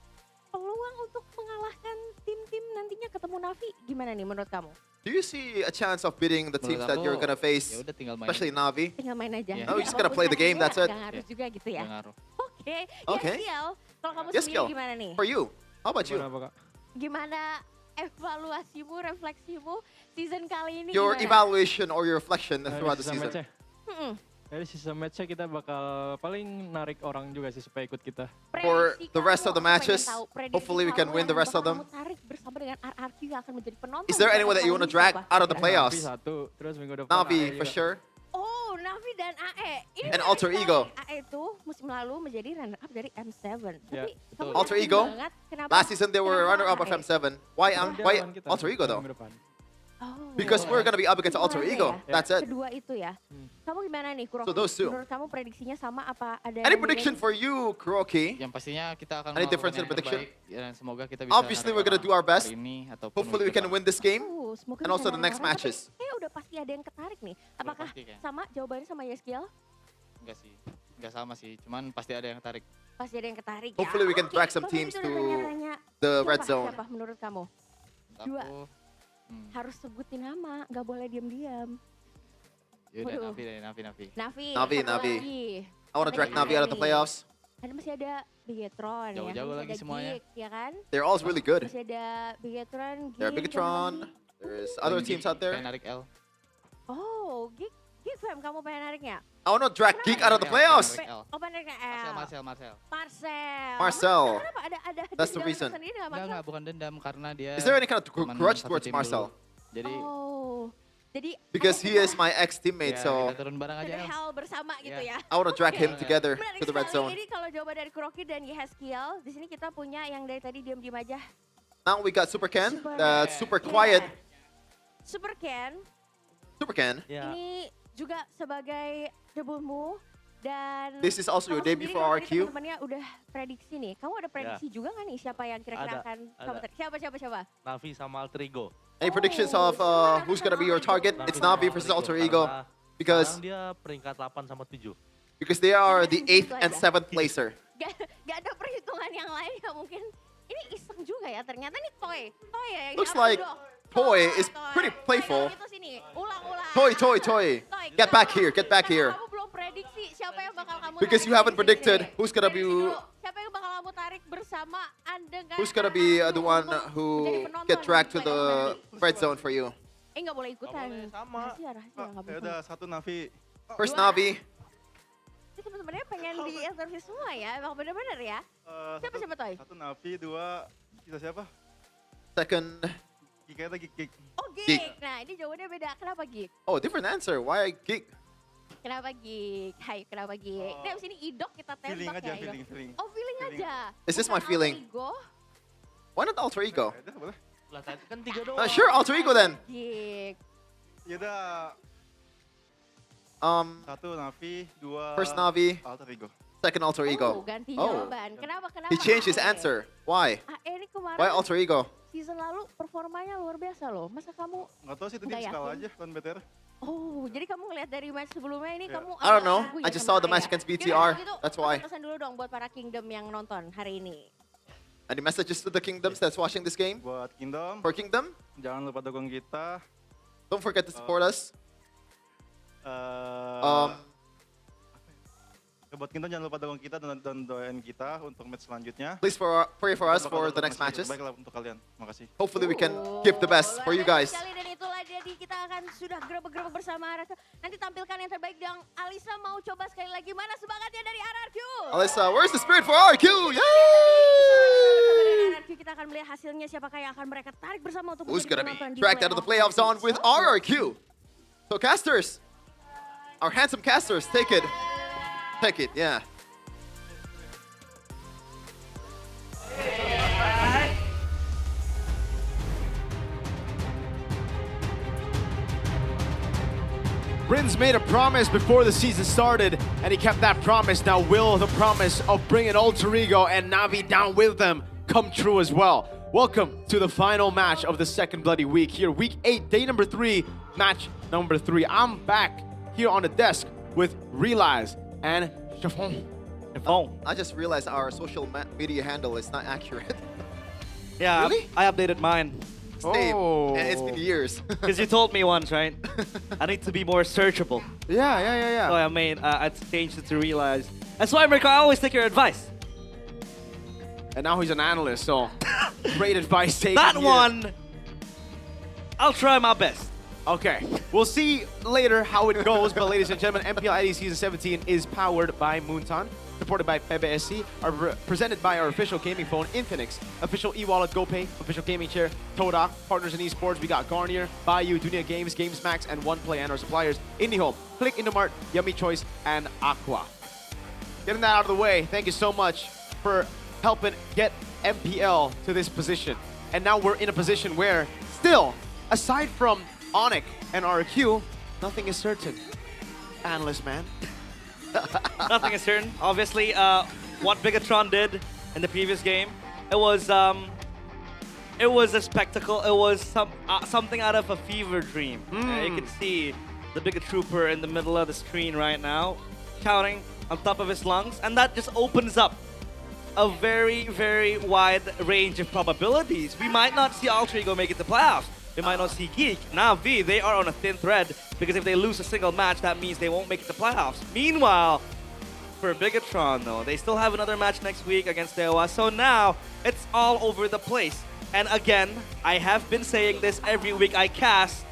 peluang untuk mengalahkan tim-tim nantinya ketemu Navi gimana nih menurut kamu? Do you see a chance of beating the teams that you're gonna face, udah tinggal main. especially Navi? Tinggal main aja. No, you just gotta play the game, that's it. Gak ngaruh juga gitu ya? Gak ngaruh. Oke, Okay. Yaskiel, kalau kamu Yes, sendiri Gil. gimana nih? For you, how about you? Gimana evaluasimu, refleksimu season kali ini Your gimana? evaluation or your reflection throughout the season? Mm-mm. Dari sisa match-nya kita bakal paling narik orang juga sih supaya ikut kita. For the rest of the Aku pengen matches, tahu prediksi hopefully we can kamu win the yang rest of bakal them. kamu tarik bersama dengan RRQ yang akan menjadi penonton. Is there anyone that you want to drag out of the Navi playoffs? satu, terus minggu depan Navi, AE for juga. sure. Oh, Navi dan AE. Ini And menarik Alter sekali. Ego. AE itu musim lalu menjadi runner up dari M7. Ya, Tapi betul. kamu Alter yakin Ego. banget kenapa- Last season they were kenapa runner up of AE? M7. Why Alter Ego though? Because we're gonna be up against Alter Keduanya Ego. ya? That's it. Kedua itu ya. Kamu gimana nih, Kuroki? So those two. Menurut kamu prediksinya sama apa ada Any yang prediction for you, Kuroki? Yang pastinya kita akan Any melakukan difference in yang prediction? terbaik, dan semoga kita bisa Obviously, narik we're gonna orang do our best. hari ini ataupun Hopefully, we week can depan. win this game semoga and bisa also the narik next orang, matches. Tapi kayak udah pasti ada yang ketarik nih. Apakah pasti kayaknya. sama jawabannya sama Yaskiel? Enggak sih, enggak sama sih, cuman pasti ada yang tarik. Pasti ada yang ketarik ya. Hopefully, we can Oke, drag some kalau teams gitu to udah tanya-tanya, the siapa, red zone. Siapa menurut kamu? Dua. Harus sebutin nama, nggak boleh diam-diam. Yaudah, Waduh. Navi deh, Navi. Navi, Navi, satu Navi. lagi. I want to drag Navi out of the playoffs. Ada masih ada Bigetron ya. Jauh-jauh Masih lagi ada semuanya. Geek, ya kan? They're all really good. Masih ada Bigetron, Geek. There are Bigatron. There's other teams out there. Pengen narik L. Oh, Geek fam, kamu pengen nariknya? I want to drag Geek out of the playoffs. Oh, pengen nariknya L. Marcel. Marcel. Kenapa ada That's the dendam reason. tersendiri nggak, Marcel? Enggak, bukan dendam karena dia Is there any kind of teman grudge satu towards tim Marcel? dulu. Jadi Oh, jadi Because he is my ex-teammate, ya, so kita turun bareng aja. ada El. hal bersama gitu ya. I want to drag him Oke. together Menarik to the red sekali. zone. Jadi kalau jawaban dari Kuroki dan Yehaskiel, di sini kita punya yang dari tadi diam-diam aja. Now we got Super Ken. That's super quiet. Super Ken, Super Ken. ini juga sebagai debutmu dan This is also your kamu debut sendiri for kan tadi RQ? teman-temannya udah prediksi nih. Kamu ada prediksi juga nggak nih siapa yang kira-kira Ada, akan ada. kamu siapa? Navi sama Alter Ego. Any predictions of who's gonna be your target? It's Navi versus Alter Ego. Because Sekarang dia peringkat 8 sama 7. they are the 8th and 7th placer. Gak ada perhitungan yang lain ya mungkin. Ini iseng juga ya ternyata nih Toy ya. yang Looks apa like dong? Toy is pretty playful. Kalau gitu sini, ulang. Toy. Get back here. Kamu belum prediksi siapa yang bakal kamu Because tarik you haven't dari sini. predicted who's gonna be Siapa yang bakal kamu tarik bersama dengan the one who get dragged to the red zone for you. nggak boleh ikutan. Rahasia nggak boleh. Udah satu Navi. First Navi. Ini teman-temannya pengen di interview semua ya, emang bener-bener ya. Siapa Toy? Satu Navi, dua kita siapa? Second. Geek. Oh Geek. Nah ini jawabannya beda. Kenapa Geek? Oh, different answer. Why Geek? Kenapa Geek? Hai, kenapa Geek? Ini abis ini idok kita tembak Feeling aja, ya. Idok. feeling. Oh feeling aja. Is this my Bukan feeling? alter ego? Why not Alter Ego? Lah tadi kan 3 doang. Sure, Alter Ego then. Geek. Yaudah. Satu Navi, dua First Navi. Alter Ego. Second Alter Ego. Oh, ganti jawaban. Kenapa? He changed his AE? answer. Why? AE ini kemarin Why Alter Ego? season lalu performanya luar biasa loh. Masa kamu Nggak tahu sih, tadi nggak skala yakin? aja kan BTR. Oh, jadi kamu ngeliat dari match sebelumnya ini kamu I don't know. ragu I ya just sama saw the match Arya? against Gimana BTR. gitu, That's why. pesan dulu dong buat para Kingdom yang nonton hari ini. Any messages to the kingdoms that's watching this game? Buat Kingdom, For Kingdom, jangan lupa dukung kita. don't forget to support us. Buat Kingdom jangan lupa dukung kita dan doain kita untuk match selanjutnya. Please pray for us Kita bakal for the dapat next match matches. terbaik lah untuk kalian. Makasih. Hopefully we can give the best for you guys. Sekali dan itulah jadi kita akan sudah gerebek-gerebek bersama RRQ. Nanti tampilkan yang terbaik dan Alisa mau coba sekali lagi mana semangatnya dari RRQ. Alyssa, where's the spirit for RQ? Yay! RRQ kita akan melihat hasilnya siapakah yang akan mereka tarik bersama untuk Who's menjadi gonna be penonton di dragged out of the playoffs on with RRQ? So casters, our handsome casters, take it, yeah. Brins made a promise before the season started, and he kept that promise. Now will the promise of bringing Alter Ego and Navi down with them come true as well? Welcome to the final match of the second bloody week here. Week 8, day number 3, match number 3. I'm back here on the desk with Realize and Chiffon. I just realized our social media handle is not accurate. Yeah, Really? I updated mine. Same. And it's been years. Because you told me once, right? I need to be more searchable. Yeah. So I changed it to Realize. That's why, Mirko, I always take your advice. And now he's an analyst, so great advice taken That here. one, I'll try my best. Okay, we'll see later how it goes, but ladies and gentlemen, MPL ID Season 17 is powered by Moonton, supported by PBSC, presented by our official gaming phone, Infinix, official e-wallet, GoPay, official gaming chair, Todak, partners in esports, we got Garnier, Bayou, Dunia Games, GamesMax, and OnePlay, and our suppliers, IndieHome, Click Indomart, Yummy Choice, and Aqua. Getting that out of the way, thank you so much for helping get MPL to this position. And now we're in a position where, still, aside from Onyx and RQ, nothing is certain. Analyst, man. Nothing is certain. Obviously, what Bigatron did in the previous game, it was a spectacle. It was something out of a fever dream. You can see the Bigot Trooper in the middle of the screen right now, shouting on top of his lungs, and that just opens up a very, very wide range of probabilities. We might not see Alter Ego make it to playoffs. We might not see Geek. Navi, they are on a thin thread because if they lose a single match, that means they won't make it to playoffs. Meanwhile, for Bigatron, though, they still have another match next week against Dewa. So now, it's all over the place. And again, I have been saying this every week I cast.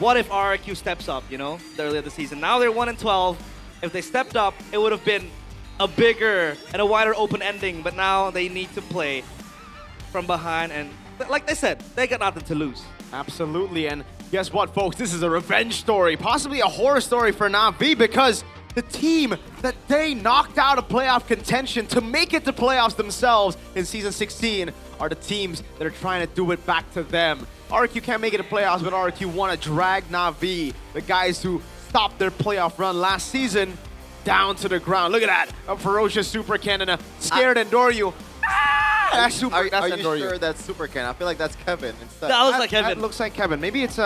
What if RRQ steps up, you know, earlier this season? Now they're 1-12. If they stepped up, it would have been a bigger and a wider open ending. But now they need to play from behind and like they said, they got nothing to lose. Absolutely, and guess what, folks? This is a revenge story, possibly a horror story for Navi, because the team that they knocked out of playoff contention to make it to playoffs themselves in Season 16 are the teams that are trying to do it back to them. RQ can't make it to playoffs, but RQ want to drag Navi, the guys who stopped their playoff run last season, down to the ground. Look at that, a ferocious Super Canada, scared Endoryu. That's super. Are That's you sure that's Super Ken? I feel like that's Kevin instead. That looks like Kevin. That looks like Kevin. Maybe it's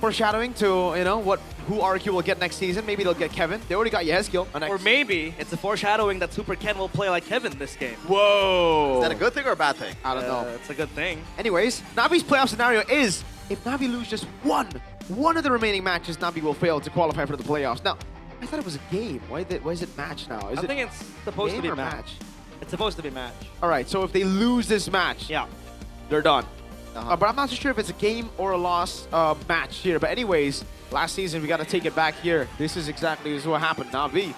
foreshadowing to, you know, who RQ will get next season. Maybe they'll get Kevin. They already got Yezkiel. Or maybe it's a foreshadowing that Super Ken will play like Kevin this game. Whoa. Is that a good thing or a bad thing? I don't know. It's a good thing. Anyways, Navi's playoff scenario is if Navi lose just one of the remaining matches, Navi will fail to qualify for the playoffs. Now, I thought it was a game. Why is it match now? I think it's supposed to be match. It's supposed to be match. All right, so if they lose this match, yeah, they're done. But I'm not so sure if it's a game or a loss match here. But anyways, last season, we got to take it back here. This is exactly what happened. Navi,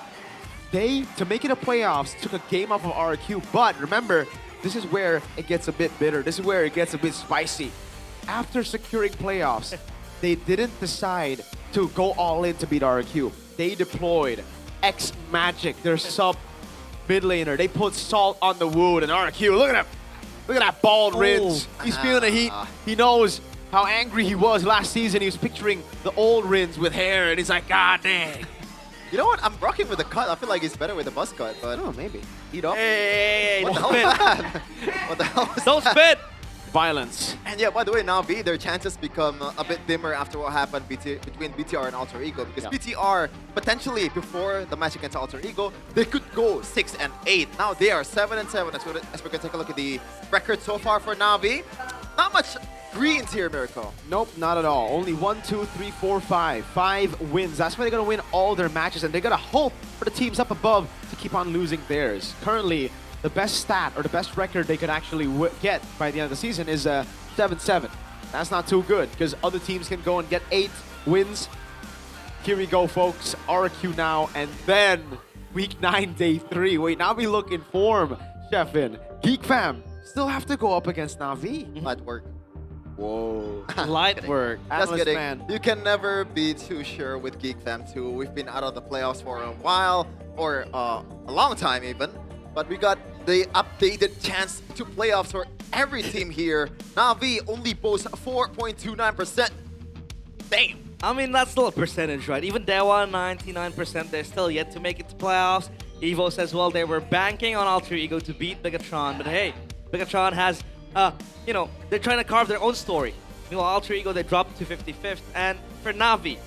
they, to make it a playoffs, took a game off of RQ. But remember, this is where it gets a bit bitter. This is where it gets a bit spicy. After securing playoffs, they didn't decide to go all in to beat RQ. They deployed X Magic, their sub mid laner. They put salt on the wound, and RQ, look at him. Look at that bald Rins. He's feeling the heat. He knows how angry he was last season. He was picturing the old Rins with hair, and he's like, God dang. You know what? I'm rocking with the cut. I feel like he's better with the buzz cut, but oh, maybe. Heat up. Hey, what the don't hell spit. was that? What the hell was Don't that? spit. violence. And yeah, by the way, Na'Vi, their chances become a bit dimmer after what happened between BTR and Alter Ego. Because BTR, potentially, before the match against Alter Ego, they could go 6-8. Now they are 7-7. As we can take a look at the record so far for Na'Vi. Not much greens here, Miracle. Nope, not at all. Only 1, 2, 3, 4, 5. 5 wins. That's why they're going to win all their matches, and they're going to hope for the teams up above to keep on losing theirs. Currently, the best stat or the best record they could actually get by the end of the season is 7-7. That's not too good because other teams can go and get 8 wins. Here we go, folks. RQ now, and then week 9, day 3. Wait, Na'Vi look in form, Chefin. Geek Fam still have to go up against Na'Vi. Light work. Whoa. Light work. Just kidding. Man. You can never be too sure with Geek Fam 2. We've been out of the playoffs for a while, or a long time even. But we got the updated chance to playoffs for every team here. Na'Vi only boasts 4.29%. Damn. I mean, that's still a percentage, right? Even Dewa, 99%, they're still yet to make it to playoffs. Evos as well, they were banking on Alter Ego to beat Bigatron. But hey, Bigatron has, you know, they're trying to carve their own story. Meanwhile, Alter Ego, they dropped to 55th. And for Na'Vi,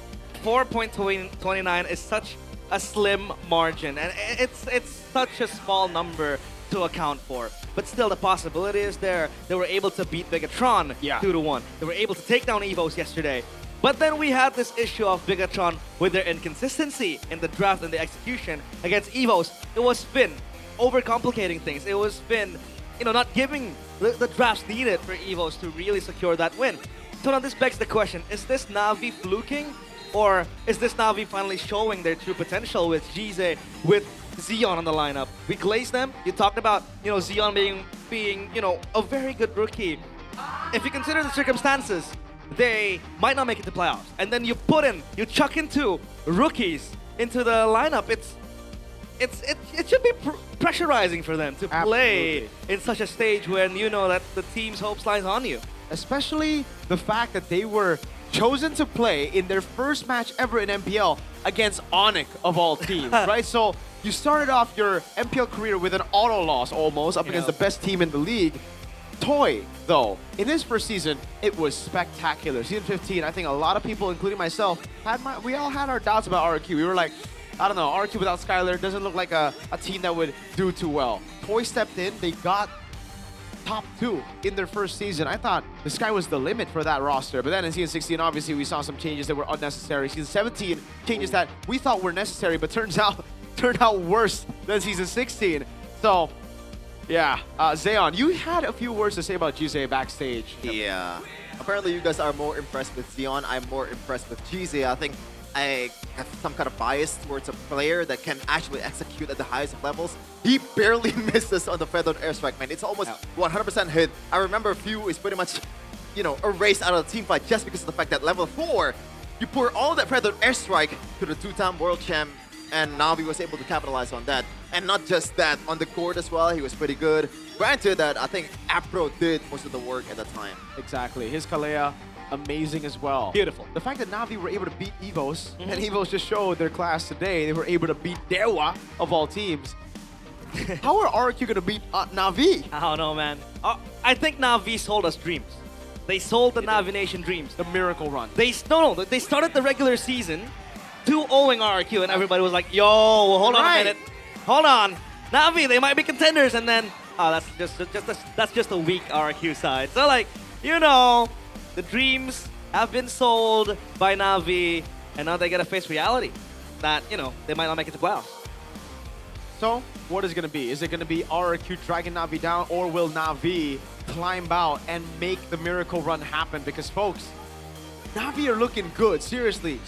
4.29 is such a slim margin. And it's such a small number to account for. But still, the possibility is there. They were able to beat Bigatron 2-1. They were able to take down Evos yesterday. But then we had this issue of Bigatron with their inconsistency in the draft and the execution against Evos. It was Finn overcomplicating things. It was Finn, you know, not giving the drafts needed for Evos to really secure that win. So now this begs the question, is this Na'Vi fluking? Or is this Na'Vi finally showing their true potential with Jize, with Zeon on the lineup? We glazed them. You talked about, you know, Zeon being, you know, a very good rookie. If you consider the circumstances, they might not make it to playoffs. And then you chuck in 2 rookies into the lineup. It should be pressurizing for them to play in such a stage when you know that the team's hopes lies on you. Especially the fact that they were chosen to play in their first match ever in MPL against Onyx of all teams, right? So you started off your MPL career with an auto loss almost up against the best team in the league. Toy, though, in his first season, it was spectacular. Season 15, I think a lot of people, including myself, we all had our doubts about RQ. We were like, I don't know, RQ without Skylar doesn't look like a team that would do too well. Toy stepped in, they got top 2 in their first season. I thought the sky was the limit for that roster. But then in Season 16, obviously, we saw some changes that were unnecessary. Season 17, changes that we thought were necessary, but turned out worse than Season 16. So, yeah, Zeon, you had a few words to say about Jize backstage. Yeah. Apparently, you guys are more impressed with Zeon. I'm more impressed with Jize. I think I have some kind of bias towards a player that can actually execute at the highest of levels. He barely misses on the feathered airstrike, man. It's almost 100% hit. I remember Few is pretty much, you know, erased out of the team fight just because of the fact that level 4, you pour all that feathered airstrike to the 2-time world champ, and Na'Vi was able to capitalize on that. And not just that, on the court as well, he was pretty good. Granted that I think Apro did most of the work at the time. Exactly. His Kalea, amazing as well. Beautiful. The fact that Na'Vi were able to beat Evos, and Evos just showed their class today, they were able to beat Dewa of all teams. How are RQ going to beat Na'Vi? I don't know, man. I think Na'Vi sold us dreams. They sold the Na'Vi Nation dreams. The miracle run. They started the regular season 2-0ing RQ, and everybody was like, yo, hold on a minute. Hold on. Na'Vi, they might be contenders, and then, that's just a weak RQ side. So, like, you know, the dreams have been sold by Na'Vi, and now they gotta face reality that, you know, they might not make it to playoffs. So, what is it going to be? Is it going to be RQ dragging Na'Vi down, or will Na'Vi climb out and make the miracle run happen? Because, folks, Na'Vi are looking good. Seriously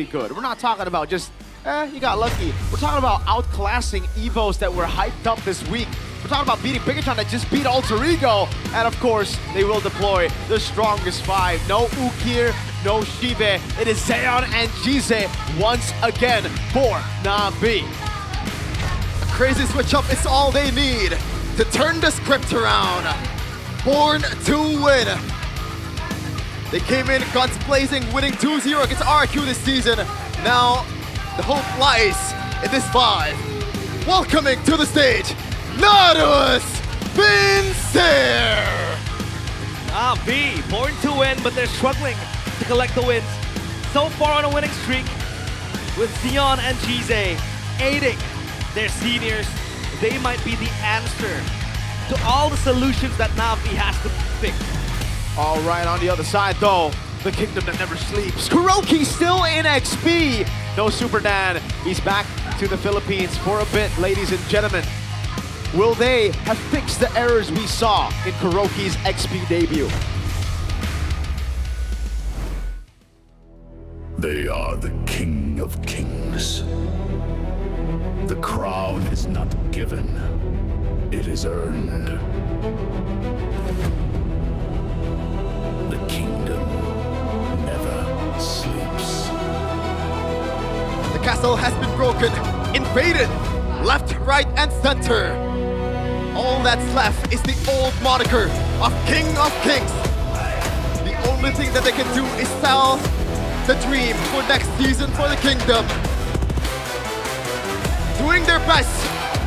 good. We're not talking about just, you got lucky. We're talking about outclassing Evos that were hyped up this week. We're talking about beating Bigatron that just beat Alter Ego. And of course, they will deploy the strongest 5. No Ukir, no Shive. It is Zeon and Jize once again for Na'Vi. A crazy switch up is all they need to turn the script around. Born to win. They came in guns blazing, winning 2-0 against RQ this season. Now, the hope lies in this 5. Welcoming to the stage, Nautilus Vincere! V, born to win, but they're struggling to collect the wins. So far on a winning streak, with Sion and Jize aiding their seniors, they might be the answer to all the solutions that Navi has to pick. All right, on the other side though, the kingdom that never sleeps. Kuroki still in XP. No Super Dan. He's back to the Philippines for a bit, ladies and gentlemen. Will they have fixed the errors we saw in Kuroki's XP debut? They are the king of kings. The crown is not given, it is earned. The kingdom never sleeps. The castle has been broken, invaded, left, right, and center. All that's left is the old moniker of King of Kings. The only thing that they can do is sell the dream for next season for the kingdom. Doing their best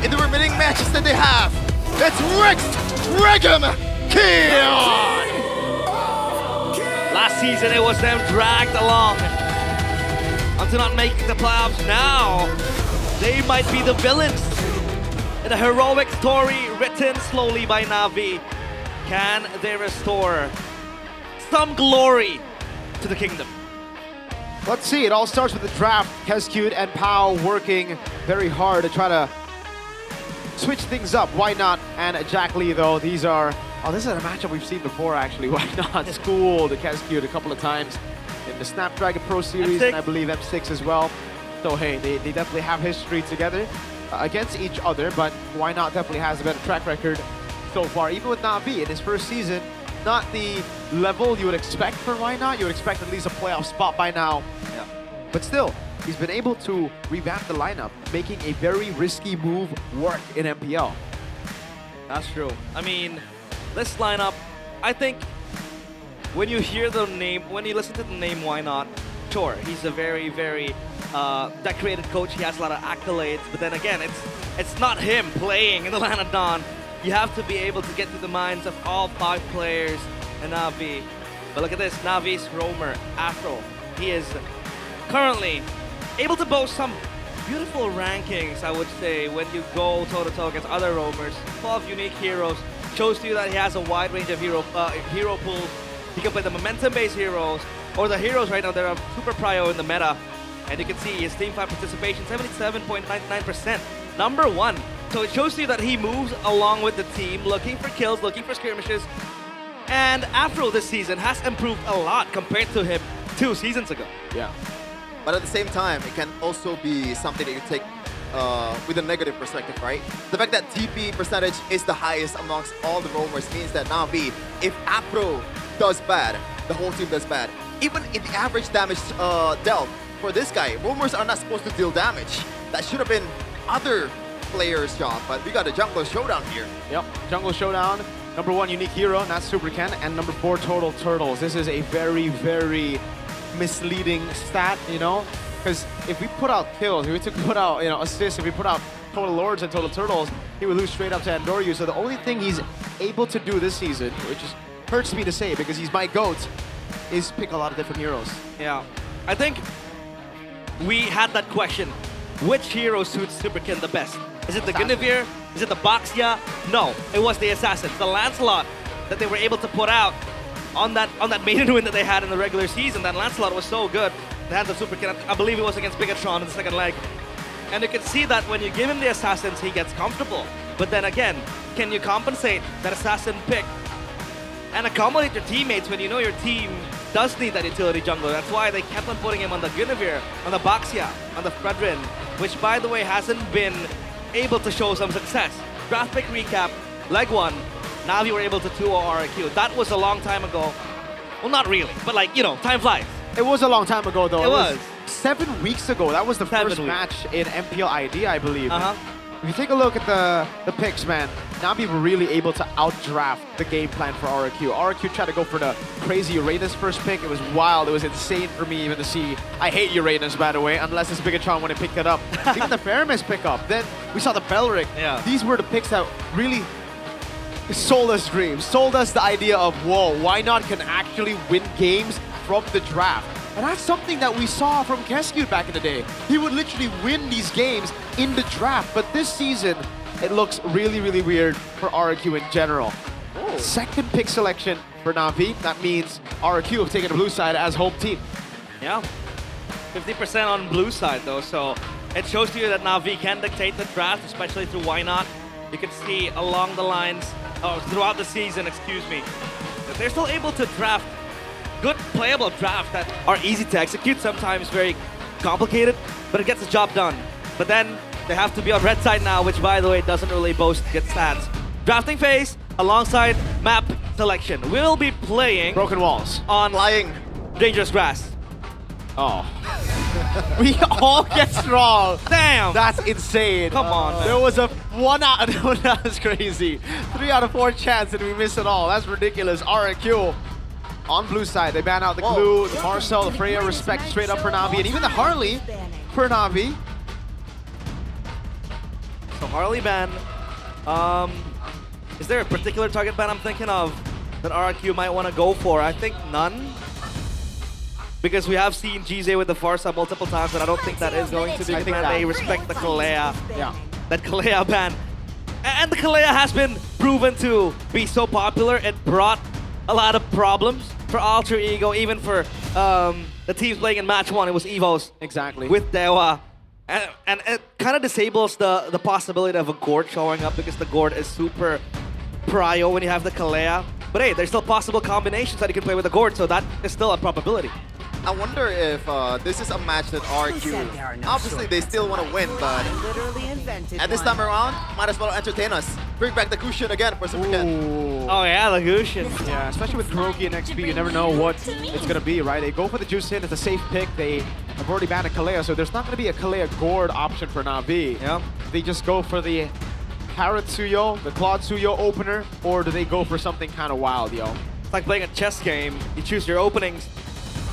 in the remaining matches that they have. It's Rex Dragon Kion! Last season it was them dragged along until not making the playoffs. Now they might be the villains in a heroic story written slowly by Navi. Can they restore some glory to the kingdom? Let's see, it all starts with the draft. Kescute and Pao working very hard to try to switch things up. Why not? And Jack Lee though, these are, oh, this is a matchup we've seen before actually. Why not? Schooled Kescute a couple of times in the Snapdragon Pro Series and I believe M6 as well. So hey, they definitely have history together against each other, but Why Not definitely has a better track record so far. Even with Navi in his first season, not the level you would expect for Why Not. You would expect at least a playoff spot by now. Yeah. But still, he's been able to revamp the lineup, making a very risky move work in MPL. That's true. I mean, this lineup, I think when you hear the name, when you listen to the name Why Not, sure, he's a very, very decorated coach. He has a lot of accolades, but then again, it's not him playing in the Land of Dawn. You have to be able to get to the minds of all 5 players in Navi. But look at this, Navi's roamer, Afro. He is currently able to boast some beautiful rankings, I would say, when you go toe-to-toe against other roamers. 12 unique heroes. Shows to you that he has a wide range of hero pools. He can play the momentum-based heroes, or the heroes right now that are super prio in the meta. And you can see his team fight participation, 77.99%. #1. So it shows you that he moves along with the team, looking for kills, looking for skirmishes. And Afro this season has improved a lot compared to him 2 seasons ago. Yeah. But at the same time, it can also be something that you take with a negative perspective, right? The fact that TP percentage is the highest amongst all the roamers means that Navi, if Afro does bad, the whole team does bad. Even in the average damage dealt for this guy, roamers are not supposed to deal damage. That should have been other players' job, but we got a jungle showdown here. Yep, jungle showdown. #1 unique hero, not Super Ken, and #4 total turtles. This is a very, very misleading stat, you know, because if we put out kills, if we took put out, you know, assists, if we put out total lords and total turtles, he would lose straight up to Andoryu. So the only thing he's able to do this season, which is, hurts me to say because he's my GOAT, is pick a lot of different heroes. Yeah, I think we had that question. Which hero suits Super Ken the best? Is it the Guinevere? Is it the Baxia? No, it was the Assassins, the Lancelot that they were able to put out on that maiden win that they had in the regular season. That Lancelot was so good in the hands of Super Ken. I believe it was against Bigatron in the second leg. And you can see that when you give him the Assassins, he gets comfortable. But then again, can you compensate that Assassin pick and accommodate your teammates when you know your team does need that utility jungler? That's why they kept on putting him on the Guinevere, on the Baxia, on the Fredrin, which by the way hasn't been able to show some success. Draft pick recap, leg 1, Navi were able to 2-0 RQ. That was a long time ago. Well, not really, but like, you know, time flies. It was a long time ago though. It was. 7 weeks ago. That was the first match in MPL ID, I believe. If you take a look at the picks, man, Navi were really able to outdraft the game plan for RQ. RQ tried to go for the crazy Uranus first pick. It was wild. It was insane for me even to see. I hate Uranus, by the way, unless it's Bigatron when it picked it up. Even the Faramis pick up. Then we saw the Belric. Yeah. These were the picks that really sold us dreams, sold us the idea of, whoa, why not can actually win games from the draft. And that's something that we saw from Kescute back in the day. He would literally win these games in the draft, but this season, it looks really, really weird for RQ in general. Second pick selection for Na'Vi. That means RQ have taken the blue side as home team. Yeah, 50% on blue side though, so it shows to you that Na'Vi can dictate the draft, especially through Why Not. You can see along the lines, throughout the season, excuse me, that they're still able to draft good playable drafts that are easy to execute, sometimes very complicated, but it gets the job done. But then they have to be on red side now, which by the way doesn't really boast good stats. Drafting phase alongside map selection. We'll be playing Broken Walls on Dangerous Grass. Oh. We all guessed wrong. Damn. That's insane. Come on, man. There was a that's crazy. 3 out of 4 chance and we missed it all. That's ridiculous. RQ on blue side. They ban out the Glue, the Marcel, the Freya respect straight up for Na'Vi, and even the Harley for Na'Vi. So Harley ban. Is there a particular target ban I'm thinking of that RQ might want to go for? I think none. Because we have seen GZ with the Farsa multiple times, and I don't think that is going to be the ban. They respect the Kalea. Yeah. That Kalea ban. And the Kalea has been proven to be so popular, it brought a lot of problems for Alter Ego, even for the teams playing in match 1. It was Evos. Exactly. With Dewa. And it kind of disables the possibility of a Gord showing up because the Gord is super prio when you have the Kalea. But hey, there's still possible combinations that you can play with the Gord, so that is still a probability. I wonder if this is a match that RQ, obviously they still want to win, but at this time around, might as well entertain us. Bring back the Gushin again for some weekend. Oh yeah, the Gushin. Yeah, especially with Kuroki and XP, you never know what it's going to be, right? They go for the Juice in, it's a safe pick. They have already banned a Kalea, so there's not going to be a Kalea Gord option for Na'Vi. Yeah. They just go for the Harrod Suyo, the Claude Suyo opener, or do they go for something kind of wild, yo? It's like playing a chess game. You choose your openings.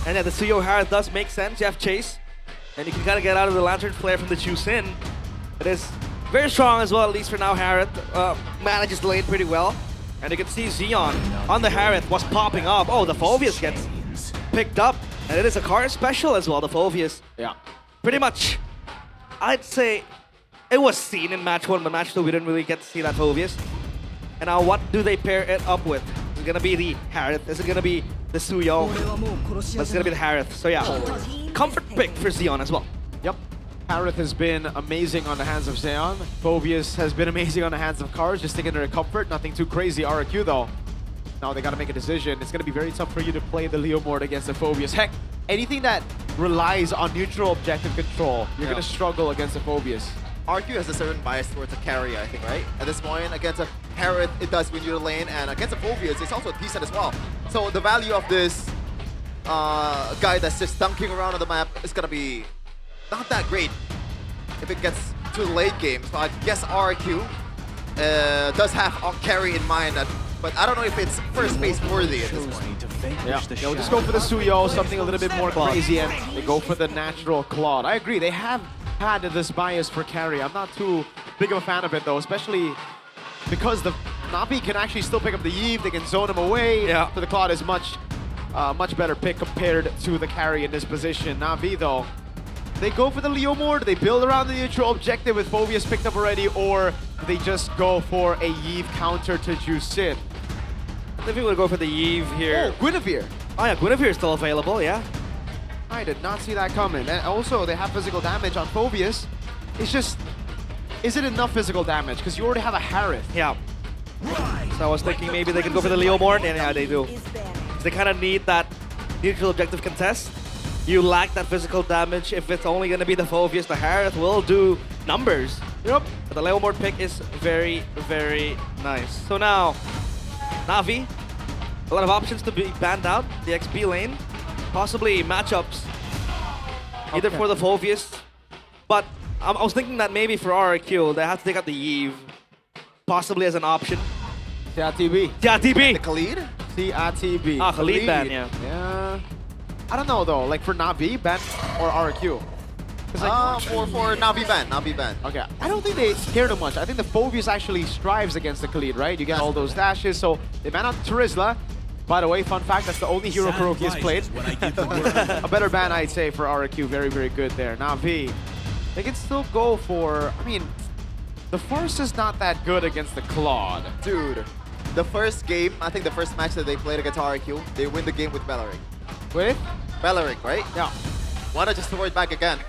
And yeah, the Suyo Harrod does make sense. You have Chase, and you can kind of get out of the Lantern Flare from the Juice in. It is very strong as well, at least for now. Harrod manages the lane pretty well. And you can see Xeon on the Harrod was popping up. Oh, the Phoveus gets picked up. And it is a card special as well, the Phoveus. Yeah. Pretty much, I'd say it was seen in match 1, but match 2 we didn't really get to see that Phoveus. And now what do they pair it up with? Is it gonna be the Harith? Is it gonna be the Suyo? It's gonna be the Harith. So yeah, comfort pick for Xeon as well. Yep. Harith has been amazing on the hands of Xeon. Phoveus has been amazing on the hands of Cars, just sticking to their comfort. Nothing too crazy. RQ though. Now they gotta make a decision. It's gonna be very tough for you to play the Leomord against the Phoveus. Heck, anything that relies on neutral objective control, you're gonna struggle against the Phoveus. RQ has a certain bias towards a carry, I think, right? At this point, against a Harrod, it does win you the lane, and against a Phoveus, it's also decent as well. So the value of this guy that's just dunking around on the map is gonna be not that great if it gets to the late game. So I guess RQ does have a carry in mind, but I don't know if it's first base worthy at this point. Yeah, they'll just go for the Suyo, something a little bit more crazy, and they go for the natural Claude. I agree, they have had this bias for carry. I'm not too big of a fan of it though, especially because the Na'Vi can actually still pick up the Eve, they can zone him away. Yeah. So the Claude is much better pick compared to the carry in this position. Na'Vi though, they go for the Leomord, they build around the neutral objective with Phoveus picked up already, or they just go for a Eve counter to Juice in. I think we would go for the Eve here. Oh, Guinevere. Oh yeah, Guinevere is still available, yeah. I did not see that coming. And also, they have physical damage on Phoveus. It's just, is it enough physical damage? Because you already have a Harith. Yeah. So I was thinking maybe they could go for the Leomord, and yeah, they do. So they kind of need that neutral objective contest. You lack that physical damage. If it's only going to be the Phoveus, the Harith will do numbers. Yep. But the Leomord pick is very, very nice. So now, Na'Vi, a lot of options to be banned out. The XP lane. Possibly matchups, either for the Phoveus, but I was thinking that maybe for RQ, they have to take out the Eve, possibly as an option. CRTB. CRTB! The Khalid? CRTB. Ah, Khalid ban, yeah. Yeah. I don't know though, like for Na'Vi, ban or RQ? For Navi ban. Okay, I don't think they care too much. I think the Phobius actually strives against the Khalid, right? You get all those dashes, so they ban out Terizla. By the way, fun fact, that's the only hero Kuroki has played. A better ban, I'd say, for RQ. Very, very good there. Navi, they can still go for... I mean, the Force is not that good against the Claude. Dude, the first game, I think the first match that they played against RQ, they win the game with Beleric. With? Beleric, right? Yeah. Why not just throw it back again?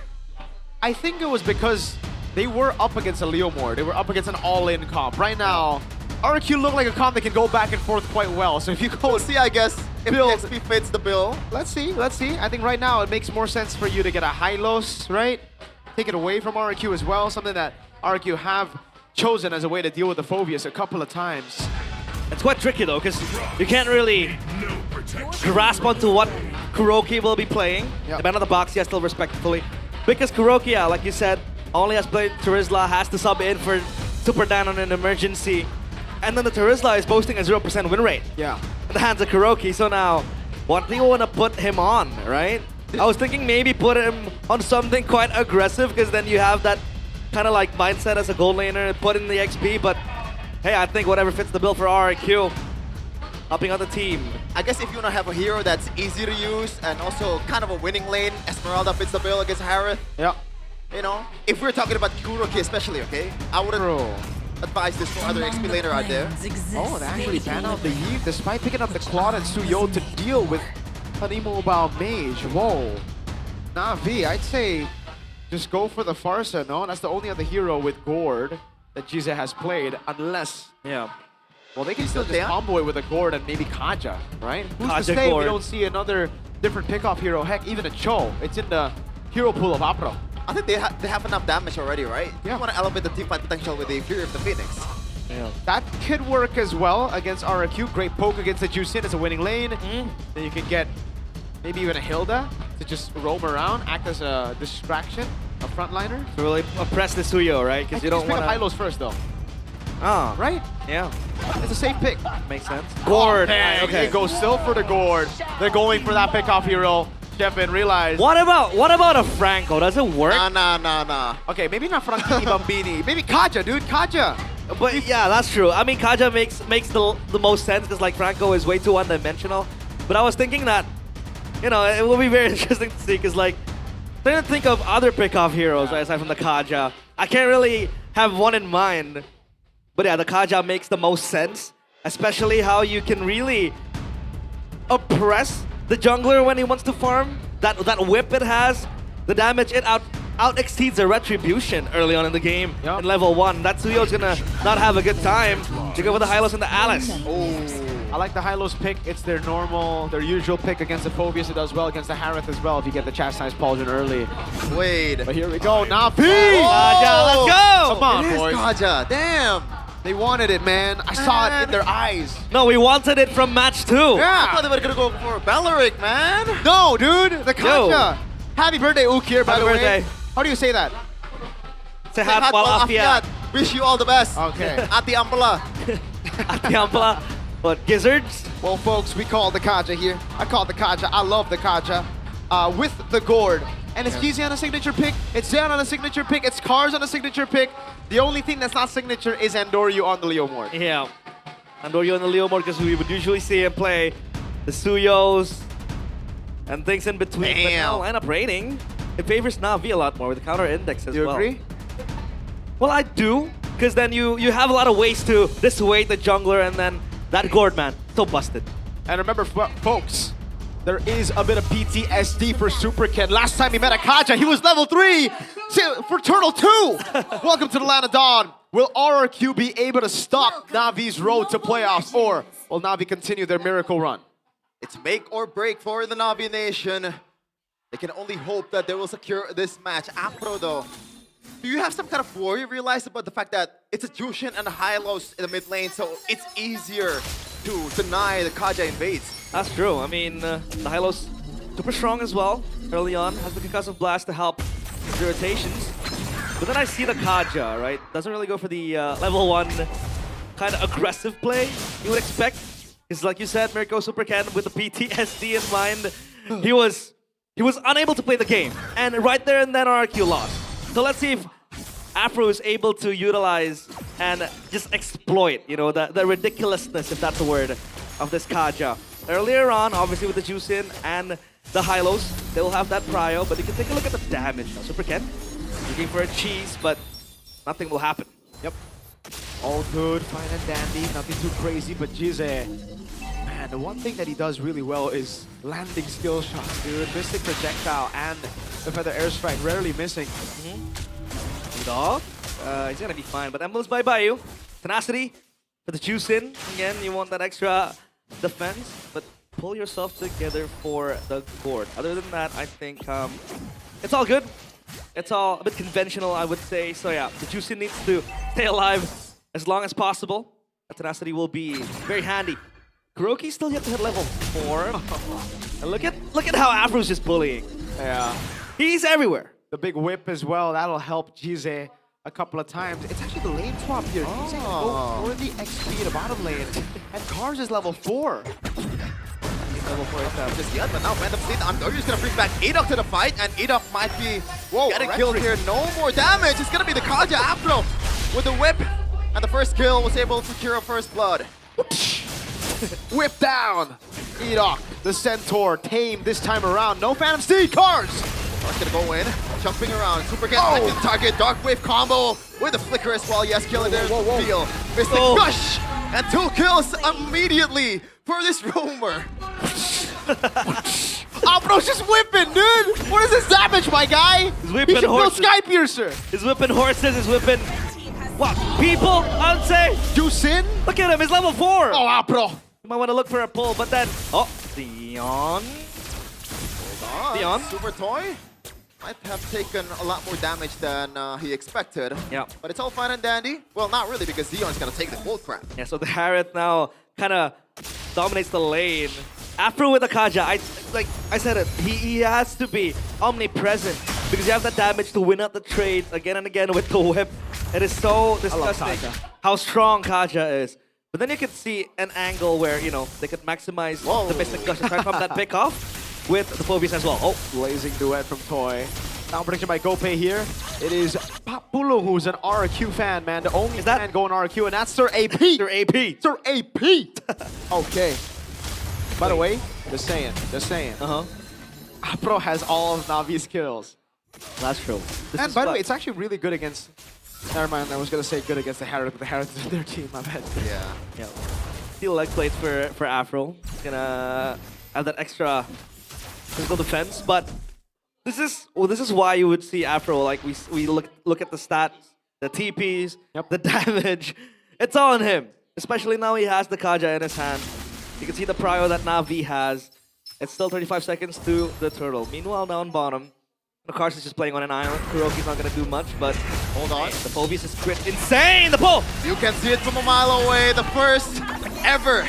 I think it was because they were up against a Leomord. They were up against an all-in comp. Right now, RQ look like a comp that can go back and forth quite well. So if you go... We'll see, I guess, if XP fits the bill. Let's see. I think right now it makes more sense for you to get a Hylos, right? Take it away from RQ as well. Something that RQ have chosen as a way to deal with the Phobius a couple of times. It's quite tricky though, because you can't really grasp onto what Kuroki will be playing. The man on the box, yes, still respectfully. Because Kuroki, yeah, like you said, only has played Terizla, has to sub in for Super Dan on an emergency. And then the Terizla is boasting a 0% win rate. Yeah. In the hands of Kuroki, so now, what do you want to put him on, right? I was thinking maybe put him on something quite aggressive, because then you have that kind of like mindset as a gold laner, put in the XP, but hey, I think whatever fits the bill for RQ, helping out the team. I guess if you want to have a hero that's easy to use and also kind of a winning lane, Esmeralda fits the bill against Harith. Yeah. You know, if we're talking about Kuroki especially, okay? I wouldn't advise this for other XP laner out there. Oh, they actually ban out the Eve despite picking up the Claude and Suyo to deal with an immobile mage. Whoa. Navi, I'd say just go for the Farsa, no? That's the only other hero with Gord that Gize has played, unless... Yeah. Well, they can still just combo it with a Gord and maybe Kaja, right? Who's Kaja to say Gord. we don't see another different pickoff hero? Heck, even a Cho. It's in the hero pool of Apro. I think they have enough damage already, right? Yeah. You want to elevate the teamfight potential with the Fury of the Phoenix. Yeah. That could work as well against RQ. Great poke against the Juicin as a winning lane. Then you can get maybe even a Hilda to just roam around, act as a distraction, a frontliner. To really oppress the Suyo, right? Because you don't want to... pick up Hylos first, though. Ah. Right? Yeah. It's a safe pick. Makes sense. Gord. Oh, okay. They go still for the Gord. They're going for that pickoff hero. Chefin realized. What about a Franco? Does it work? Nah. Okay, maybe not Frankie Bambini. Maybe Kaja, dude. Kaja. But yeah, that's true. I mean, Kaja makes the most sense because like Franco is way too one-dimensional. But I was thinking that, you know, it will be very interesting to see because like, trying to think of other pickoff heroes right, aside from the Kaja. I can't really have one in mind. But yeah, the Kaja makes the most sense, especially how you can really oppress the jungler when he wants to farm. That whip it has, the damage it out exceeds the retribution early on in the game in level 1. That Suyo's gonna not have a good time to go with the Hylos and the Alice. I like the Hylos pick. It's their usual pick against the Phobius. It does well against the Harith as well if you get the Chastised Pauldron early. Wait. But here we go, Navi! Kaja, let's go! Come on, Yes, boys. Kaja, damn! They wanted it, man. I saw it in their eyes. No, we wanted it from match 2. I thought they were gonna go for Beleric, man. No, dude, the Kaja. Happy birthday, Ukir, by Happy the birthday. way. How do you say that? Sehat walafiat. Wish you all the best. Okay. Ati Ampala. Ati Ampala. What, gizzards? Well, folks, we call the Kaja here. I call the Kaja. I love the Kaja. With the Gord. And it's Gize on a signature pick. It's Zen on a signature pick. It's Cars on a signature pick. The only thing that's not signature is Andoryu on the Leomord. Yeah. Andoryu on the Leomord because we would usually see him play the Suyos and things in between. But now line up rating. It favors Navi a lot more with the counter index as well. Do you agree? Well, I do. Because then you have a lot of ways to dissuade the jungler and then that Gord, man, so busted. And remember, folks, there is a bit of PTSD for Super Ken. Last time he met a Kaja, he was level 3 for Turtle 2. Welcome to the Land of Dawn. Will RRQ be able to stop Navi's road to playoffs, or will Navi continue their miracle run? It's make or break for the Navi Nation. They can only hope that they will secure this match. Apro, though, do you have some kind of worry realized about the fact that it's a Jushin and a Hylos in the mid lane, so it's easier to deny the Kaja invades? That's true. I mean, the Hylos super strong as well early on. Has the Concussive Blast to help the rotations. But then I see the Kaja, right? Doesn't really go for the level 1 kind of aggressive play you would expect. Because like you said, Mirko Super Ken with the PTSD in mind, he was he was unable to play the game. And right there and then RRQ lost. So let's see if Afro is able to utilize and just exploit, you know, the ridiculousness, if that's a word, of this Kaja. Earlier on, obviously with the Juicin and the Hylos, they will have that prio, but you can take a look at the damage now. Super Ken looking for a cheese, but nothing will happen. Yep. All good, fine and dandy, nothing too crazy, but Jize, man, the one thing that he does really well is landing skill shots, dude. Mystic Projectile and the Feather Airstrike rarely missing. Dog, he's gonna be fine, but Emblem's bye-bye you. Tenacity for the Juicin. Again, you want that extra defense, but pull yourself together for the Gourd. Other than that, I think it's all good. It's all a bit conventional, I would say. So yeah, the Juicin needs to stay alive as long as possible. That Tenacity will be very handy. Kuroki's still yet to hit level 4. And look at how Afro's just bullying. Yeah. He's everywhere. The big whip as well, that'll help Jize a couple of times. It's actually the lane swap here. Jize can go for the XP to bottom lane. And Cars is level 4. Level 4 is just yet, but now Phantom State, Andorio's gonna bring back Edok to the fight, and Edok might be getting killed here. No more damage. It's gonna be the Kaja Afro with the whip. And the first kill was able to secure first blood. Whip down! Edok, the Centaur, tamed this time around. No Phantom Steed, Cars! Cars gonna go in, jumping around. Super gets second target, Dark Wave combo with a flicker as well. Yes, killing their feel. Mystic Gush! And 2 kills immediately for this roamer. Afro's just whipping, dude! What is this damage, my guy? He's whipping he should horses. Sky Piercer. He's whipping horses, he's whipping... What? People, I would say. Juicin? Look at him, he's level 4. Oh, Afro. You might want to look for a pull, but then... Oh, Dion. Hold on. Super Toy might have taken a lot more damage than he expected. Yeah. But it's all fine and dandy. Well, not really, because Zion's gonna take the gold crap. Yeah, so the Harith now kind of dominates the lane. Afro with the Kaja, like I said it, he has to be omnipresent because you have the damage to win out the trades again and again with the whip. It is so disgusting how strong Kaja is. But then you can see an angle where, you know, they could maximize the Mystic Gush and try to come that pick off with the Phobius as well. Oh, blazing duet from Toy. Now prediction by Gope here. It is Papulo who's an RQ fan, man. The only fan going RQ, and that's Sir AP. Sir AP. Sir AP. Okay. By the way, just saying. Afro has all of Navi's kills. That's true. And by the way, it's actually really good against... Never mind, I was going to say good against the Harith, but the Harith is their team, my bad. Yeah. Steal leg plates for Afro. Gonna have that extra physical defense, but this is why you would see Afro, like we look at the stats, the TPs, the damage. It's all on him. Especially now he has the Kaja in his hand. You can see the prio that Navi has. It's still 35 seconds to the turtle. Meanwhile, down bottom, the Cars is just playing on an island. Kuroki's not gonna do much, but hold on. The Phobius is crit. Insane! The pull! You can see it from a mile away. The first ever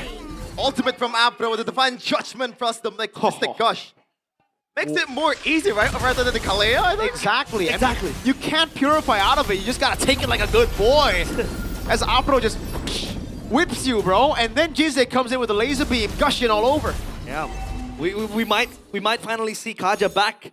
ultimate from Afro with the Divine Judgment plus the Mystic Gush. Makes it more easy, right? Rather than the Kalea, I think. Exactly. You can't purify out of it. You just gotta take it like a good boy. As Afro just whips you, bro, and then Jize comes in with a laser beam, gushing all over. Yeah, we might finally see Kaja back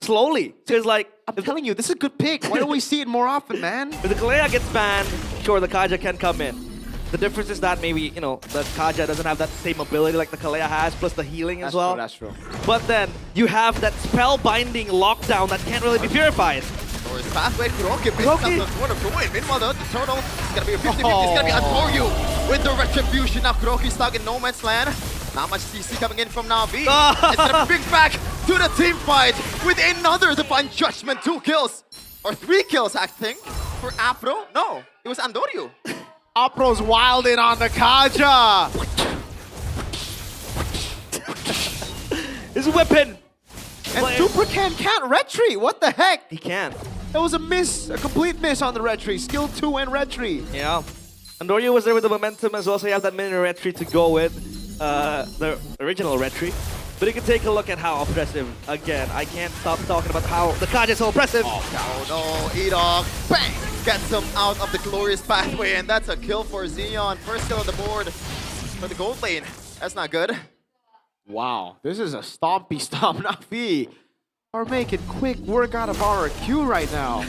slowly. Because like I'm telling you, this is a good pick. Why don't we see it more often, man? If the Kalea gets banned, sure, the Kaja can come in. The difference is that maybe, you know, the Kaja doesn't have that same ability like the Kalea has, plus the healing as well. That's true. But then you have that spell-binding lockdown that can't really be purified. Or his pathway, Kuroki picks up the corner to win. Meanwhile, the turtle is gonna be a 50-50. It's gonna be Antoryu with the retribution. Now Kuroki's stuck in no man's land. Not much CC coming in from Navi. It's gonna bring back to the team fight with another Divine Judgment. 2 kills. Or 3 kills, I think, for Afro. No, it was Andoryu. Afro's wilding on the Kaja. His weapon. And Super can't retreat. What the heck? He can. That was a miss, a complete miss on the retreat. Skill 2 and retreat. Yeah. Andoryu was there with the momentum as well, so you have that mini retreat to go with. The original retreat. But you can take a look at how oppressive, again, I can't stop talking about how the Kaja is so oppressive. Oh no, Edok, bang! Gets him out of the glorious pathway, and that's a kill for Xeon. First kill on the board for the gold lane. That's not good. Wow, this is a stompy stomp. Navi are making quick work out of RRQ right now.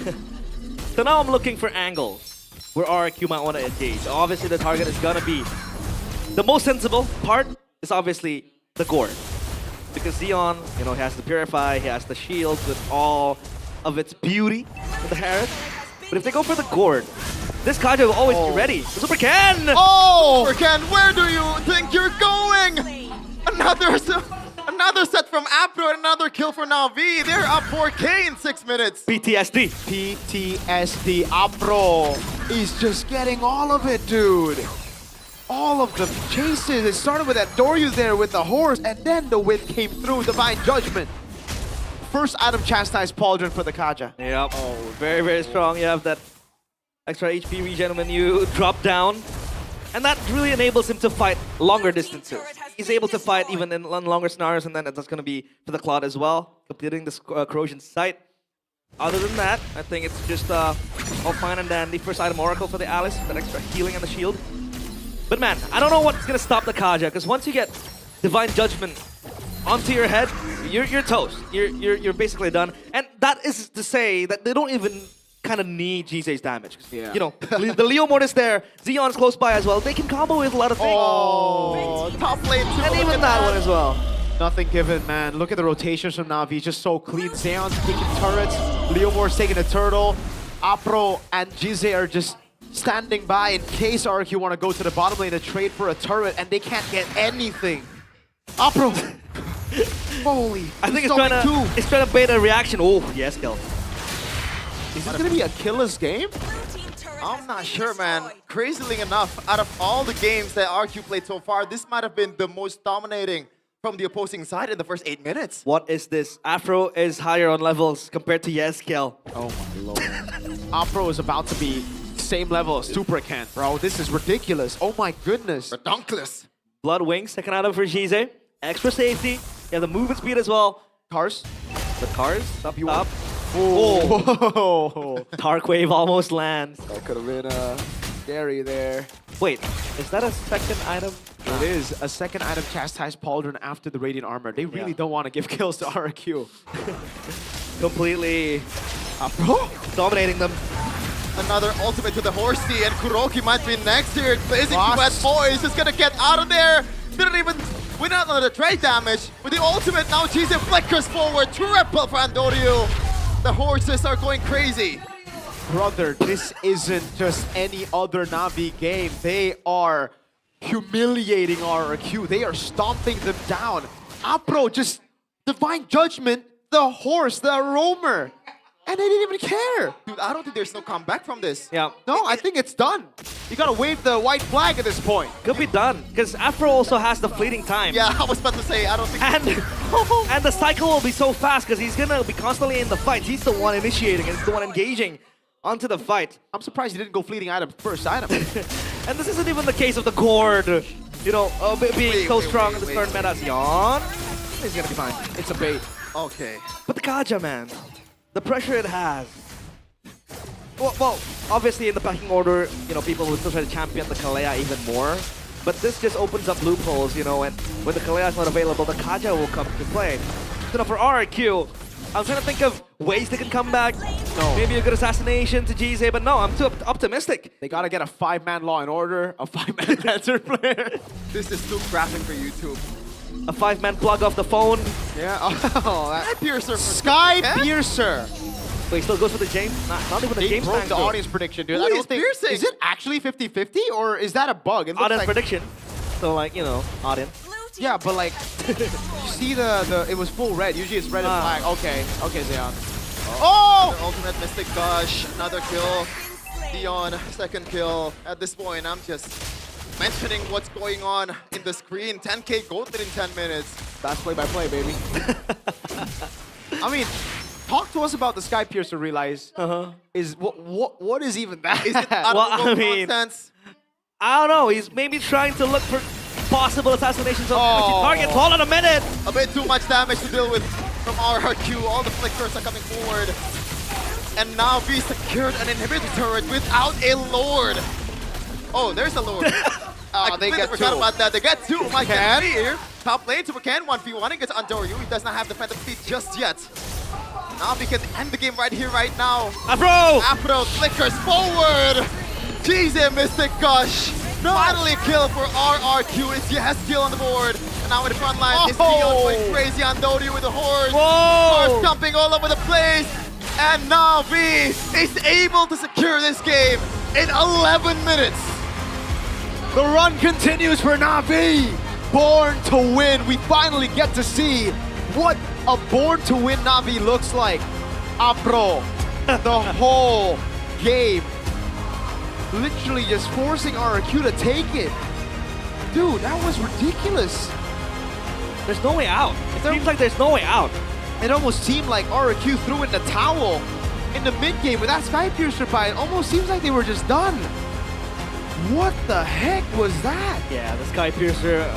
So now I'm looking for angles where RRQ might want to engage. Obviously, the target is gonna be the most sensible part is obviously the Gourd. Because Xeon, you know, he has the Purify, he has the shield with all of its beauty with the Harris. But if they go for the Gourd, this Kaja will always be ready. The Super Ken! Oh! Super Ken, where do you think you're going? Another set from Apro and another kill for Na'Vi. They're up 4K in 6 minutes. PTSD. PTSD. Apro is just getting all of it, dude. All of the chases. It started with that Doryu there with the horse, and then the whip came through. Divine Judgment. First item chastised Pauldron for the Kaja. Yep. Oh, very, very strong. You have that extra HP regen when you drop down. And that really enables him to fight longer distances. He's able to fight even in longer scenarios, and then that's going to be for the Cloud as well, completing this corrosion site. Other than that, I think it's just all fine and dandy. First item Oracle for the Alice, that extra healing and the shield. But man, I don't know what's going to stop the Kaja, because once you get Divine Judgment onto your head, you're toast. You're basically done. And that is to say that they don't even kind of need GZ's damage. Yeah. You know, the Leo Mortis there, Xeon's close by as well. They can combo with a lot of things. Oh, top lane too. And even that one as well. Nothing given, man. Look at the rotations from Na'Vi. Just so clean. Xeon's taking turrets. Leo Mortis taking a turtle. Apro and GZ are just standing by in case RQ want to go to the bottom lane to trade for a turret, and they can't get anything. Apro! Holy! I think it's trying to bait a reaction. Oh, yes, kill. Is this going to be a killer's game? I'm not sure, man. Crazily enough, out of all the games that RQ played so far, this might have been the most dominating from the opposing side in the first 8 minutes. What is this? Afro is higher on levels compared to Yeskel. Oh my lord. Afro is about to be same level as Super Ken, bro. This is ridiculous. Oh my goodness. Redonkulous. Blood Wings, second item for GZ. Extra safety. You have the movement speed as well. Cars. The cars. Up. Oh. Dark Wave almost lands. That could have been scary there. Wait, is that a second item? It is a second item chastised Pauldron after the Radiant Armor. They really don't want to give kills to RQ. Completely dominating them. Another ultimate to the Horsey, and Kuroki might be next here. Blazing Duet Boys is gonna get out of there. Didn't even win out on the trade damage. With the ultimate, now GZ flickers forward. Triple for Andoryu. The horses are going crazy. Brother, this isn't just any other Na'Vi game. They are humiliating RRQ. They are stomping them down. Apro just Divine Judgment, the horse, the roamer. And they didn't even care. Dude, I don't think there's no comeback from this. Yeah. No, I think it's done. You gotta wave the white flag at this point. Could be done, because Afro also has the fleeting time. Yeah, I was about to say, I don't think... And the cycle will be so fast, because he's gonna be constantly in the fight. He's the one initiating, and he's the one engaging onto the fight. I'm surprised he didn't go fleeting item first item. And this isn't even the case of the Gourd, you know, being so strong in the third meta. Xeon, he's gonna be fine. It's a bait. Okay. But the Kaja, man, the pressure it has. Well, obviously in the packing order, you know, people will still try to champion the Kalea even more. But this just opens up loopholes, you know, and when the Kalea is not available, the Kaja will come to play. So now for RRQ, I'm trying to think of ways they can come back. No. Maybe a good assassination to GZ, but no, I'm too optimistic. They gotta get a 5-man Law and Order, a 5-man Dancer player. This is too graphic for YouTube. A 5-man plug off the phone. Yeah. Oh, Sky Piercer. Sky Piercer. Wait, still goes for the James? Not even the They James broke tank, the though. audience prediction, dude. Who I don't is think. piercing? Is it actually 50-50 or is that a bug? It looks Audience like prediction. So like, you know, audience. Yeah, but like, you see the it was full red. Usually it's red and black. Okay, Xeon. Oh! Ultimate Mystic Gush, another kill. Dion, second kill. At this point, I'm just mentioning what's going on in the screen. 10k gold in 10 minutes. That's play-by-play, baby. I mean, talk to us about the Sky Piercer. Realize is what is even that? Is it out Well, of I mean, nonsense? I don't know. He's maybe trying to look for possible assassinations of targets. Hold on a minute. A bit too much damage to deal with from RRQ. All the flickers are coming forward. And now we secured an inhibitor turret without a Lord. Oh, there's a Lord. I they completely get forgot two. about that. They get two. My God. top lane. Super can 1v1 against Andoryu. He does not have defensive speed just yet. Navi can end the game right here, right now. Afro flickers forward. GZ Mystic Gush. Finally a kill for RRQ. It's yes kill on the board. And now in the front line, it's Dion going crazy on Dodi with the horse. Horse jumping all over the place. And Navi is able to secure this game in 11 minutes. The run continues for Navi. Born to win. We finally get to see what a born to win Navi looks like. Apro, the whole game. Literally just forcing RRQ to take it. Dude, that was ridiculous. There's no way out. It seems like there's no way out. It almost seemed like RRQ threw in the towel in the mid game with that Sky Piercer by. It almost seems like they were just done. What the heck was that? Yeah, the Sky Piercer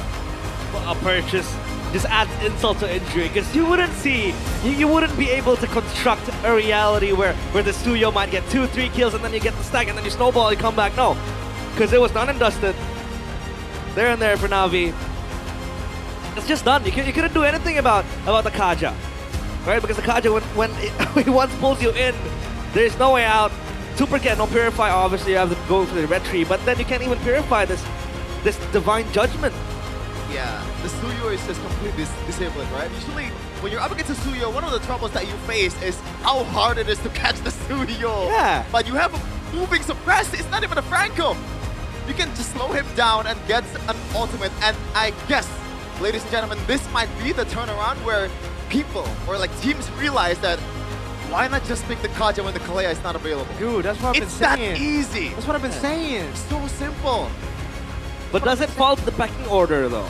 purchase just adds insult to injury, because you wouldn't see, you wouldn't be able to construct a reality where the Suyo might get 2-3 kills and then you get the stack and then you snowball, you come back. No, because it was done and dusted. There and there for Navi. It's just done. You couldn't do anything about the Kaja, right? Because the Kaja, when he once pulls you in, there's no way out. Super can no purify. Obviously, you have to go for the red tree, but then you can't even purify this divine judgment. Yeah, the Suyo is just completely disabled, right? Usually, when you're up against a Suyo, one of the troubles that you face is how hard it is to catch the Suyo. Yeah. But you have a moving suppress. It's not even a Franco. You can just slow him down and get an ultimate. And I guess, ladies and gentlemen, this might be the turnaround where people or like teams realize that why not just pick the Kaja when the Kalea is not available? Dude, that's what I've been saying. It's that easy. That's what I've been saying. It's so simple. But does it fall to the pecking order, though?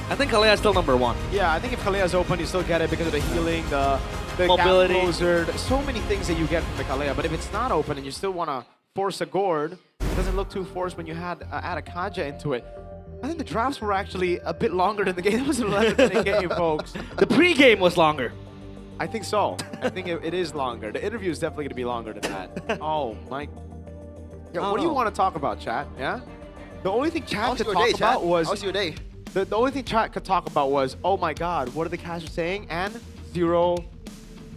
I think Kalea is still #1. Yeah, I think if Kalea is open, you still get it because of the healing, the mobility. gap closer, so many things that you get from the Kalea. But if it's not open and you still want to force a gourd, it doesn't look too forced when you add a Kaja into it. I think the drafts were actually a bit longer than the game. It was an 11-minute game, folks. The pre-game was longer. I think so. I think it is longer. The interview is definitely going to be longer than that. Oh, my. Yeah, what do you want to talk about, chat? Yeah? The only thing chat could talk about was... How's your day? The only thing chat could talk about was, oh my god, what are the casuals saying? And 0...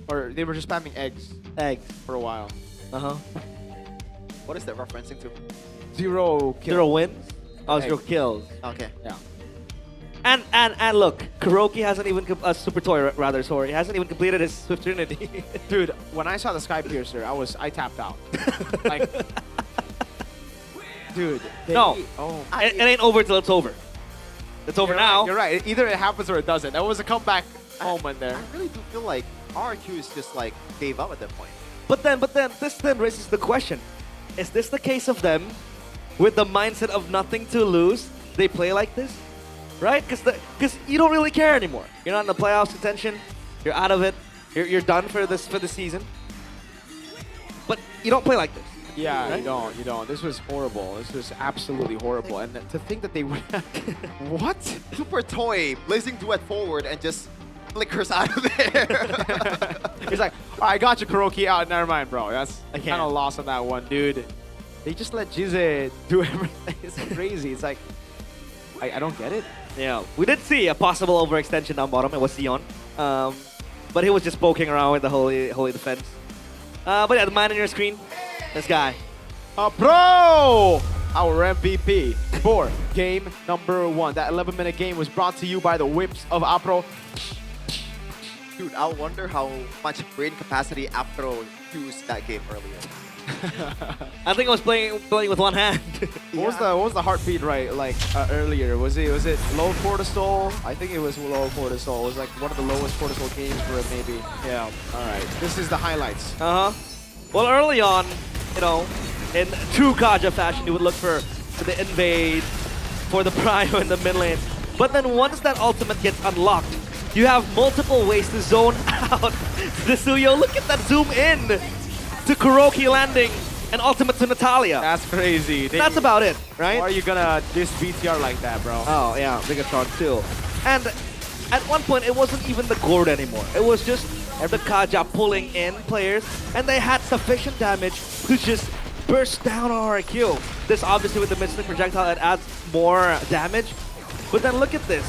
Or they were just spamming eggs. Eggs. For a while. Uh-huh. What is that referencing to? 0 kills. 0 wins? Oh, 0 kills. Okay. Yeah. And look, Kuroki hasn't even Super Toy rather, sorry, he hasn't even completed his Swift Trinity. Dude, when I saw the Sky Piercer, I tapped out. Like, dude. No, oh. it ain't over till it's over. It's over now. Right, you're right. Either it happens or it doesn't. That was a comeback moment there. I really do feel like RQ is just like gave up at that point. But then this then raises the question: is this the case of them with the mindset of nothing to lose? They play like this, right? Because you don't really care anymore. You're not in the playoffs contention. You're out of it. You're done for the season. But you don't play like this. Yeah, right? you don't. This was horrible. This was absolutely horrible. And to think that they would... What? Super Toy, blazing duet forward and just flickers out of there. He's like, I got you, Kuroki. Out. Never mind, bro. That's kind of lost on that one, dude. They just let Jize do everything. It's crazy. It's like, I don't get it. Yeah, we did see a possible overextension down bottom. It was Sion. But he was just poking around with the holy defense. But yeah, the man on your screen, this guy. Pro! Our MVP for game #1. That 11-minute game was brought to you by the whips of Apro. Dude, I wonder how much brain capacity Apro used that game earlier. I think I was playing with one hand. What was the heartbeat earlier? Was it low cortisol? I think it was low cortisol. It was like one of the lowest cortisol games for it, maybe. Yeah. All right. This is the highlights. Well, early on, you know, in true Kaja fashion, you would look for the invade, for the prio in the mid lane. But then once that ultimate gets unlocked, you have multiple ways to zone out the Suyo. Look at that zoom in to Kuroki landing and ultimate to Natalia. That's crazy. That's about it, right? Why are you gonna diss BTR like that, bro? Oh, yeah, Bigatron too. And at one point, it wasn't even the gourd anymore. It was just the Kaja pulling in players, and they had sufficient damage to just burst down RRQ. This obviously with the Mystic Projectile, it adds more damage. But then look at this.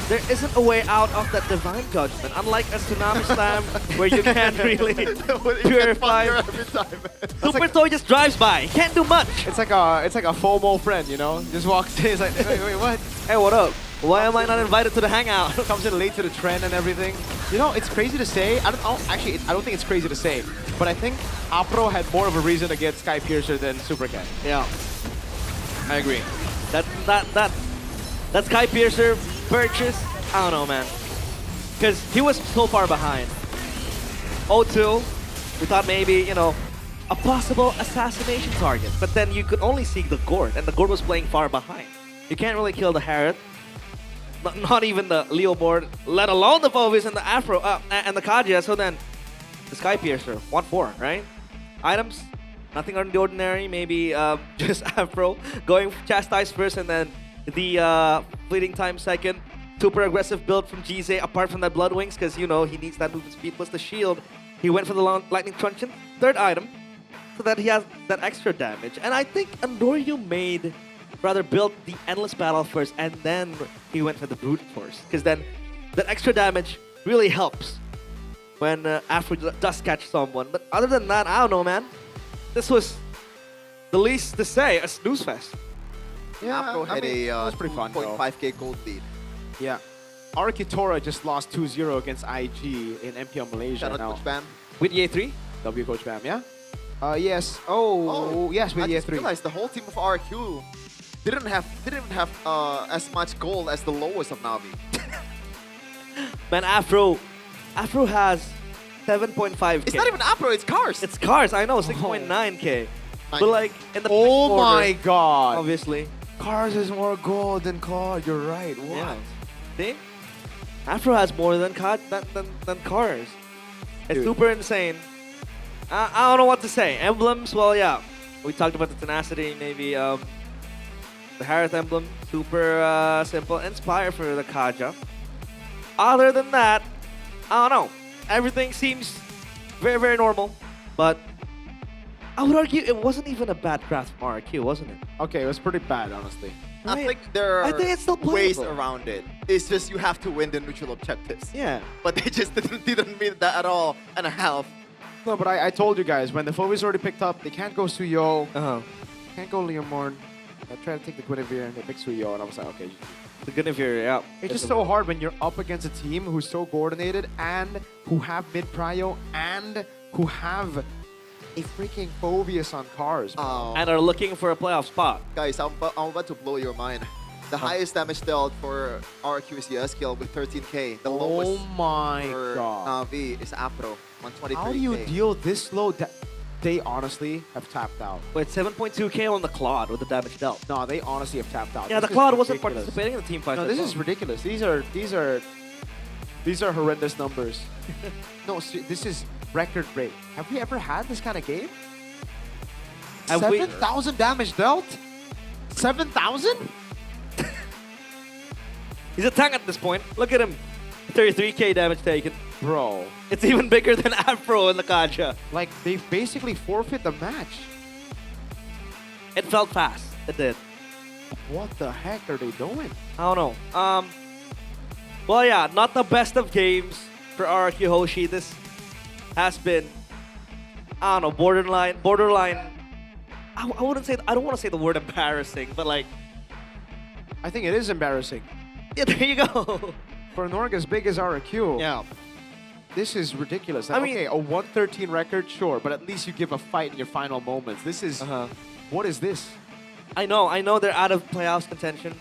there isn't a way out of that divine judgment. Unlike a tsunami slam where you can't really purify. Super Toy just drives by. He can't do much. It's like a FOMO friend, you know? Just walks in. He's like, wait, what? Hey, what up? Why am I not invited to the hangout? Comes in late to the trend and everything. You know, it's crazy to say. I don't think it's crazy to say. But I think Afro had more of a reason against Sky Piercer than Supercat. Yeah, I agree. That Sky Piercer purchase, I don't know, man. Because he was so far behind. 0-2, we thought maybe, you know, a possible assassination target. But then you could only see the Gord, and the Gord was playing far behind. You can't really kill the Harriet. Not even the Leo board, let alone the Fovis and the Afro and the Kaja. So then, the Sky Piercer, 1-4, right? Items, nothing out of the ordinary. Maybe just Afro going Chastise first, and then the Fleeting Time second. Super aggressive build from GZ, apart from that Blood Wings, because you know he needs that movement speed plus the shield. He went for the Lightning Truncheon, third item, so that he has that extra damage. And I think Andoryu built the Endless Battle first, and then he went for the Brute Force. Because then that extra damage really helps when Afro does catch someone. But other than that, I don't know, man. This was the least to say, a snooze fest. Yeah, Afro had it a was pretty fun, though. 2.5k gold lead. Yeah. Arakitora just lost 2-0 against IG in MPL Malaysia. Shout out now. Coach Bam. With EA3? W Coach Bam, yeah? Yes. Yes, with I just EA3. realized the whole team of RQ didn't have as much gold as the lowest of Navi. Man, Afro has 7.5k. It's not even Afro, it's Cars. It's Cars, I know, 6.9k. But like in the Oh order, my god. obviously. Cars is more gold than Card. You're right. What? Yeah. See? Afro has more than Cars. It's Dude. super insane. I don't know what to say. Emblems, well, yeah. We talked about the tenacity, maybe the Harith emblem, super simple. Inspire for the Kaja. Other than that, I don't know. Everything seems very, very normal. But I would argue it wasn't even a bad craft from RQ, wasn't it? Okay, it was pretty bad, honestly. I think there are it's still ways playable. around it. It's just you have to win the neutral objectives. Yeah. But they just didn't mean that at all and a half. No, but I told you guys, when the Fovi's already picked up, they can't go Suyo, can't go Leomorn. I tried to take the Guinevere and they picked Suyo, and I was like, okay. The Guinevere, yeah. It's just so hard when you're up against a team who's so coordinated and who have mid-prio and who have a freaking Phobius on Cars. And are looking for a playoff spot. Guys, I'm about to blow your mind. The highest damage dealt for RQ is the S-Kill with 13k. The lowest my for god. Navi is Afro, 123k. How do you deal this low? They honestly have tapped out. With 7.2k on the Claude with the damage dealt. No, they honestly have tapped out. Yeah, This the is Claude wasn't ridiculous. participating in the team fight. No, this is ridiculous. These are horrendous numbers. No, this is record break. Have we ever had this kind of game? 7,000 damage dealt? 7,000? He's a tank at this point. Look at him. 33k damage taken. Bro. It's even bigger than Afro in the Kaja. Like, they basically forfeit the match. It felt fast. It did. What the heck are they doing? I don't know. Well, yeah, not the best of games for RQ Hoshi. This has been, I don't know, borderline. I wouldn't say, I don't want to say the word embarrassing, but like. I think it is embarrassing. Yeah, there you go. For an org as big as RQ. Yeah. This is ridiculous. I mean, okay, a 113 record, sure, but at least you give a fight in your final moments. This is, what is this? I know they're out of playoffs contention.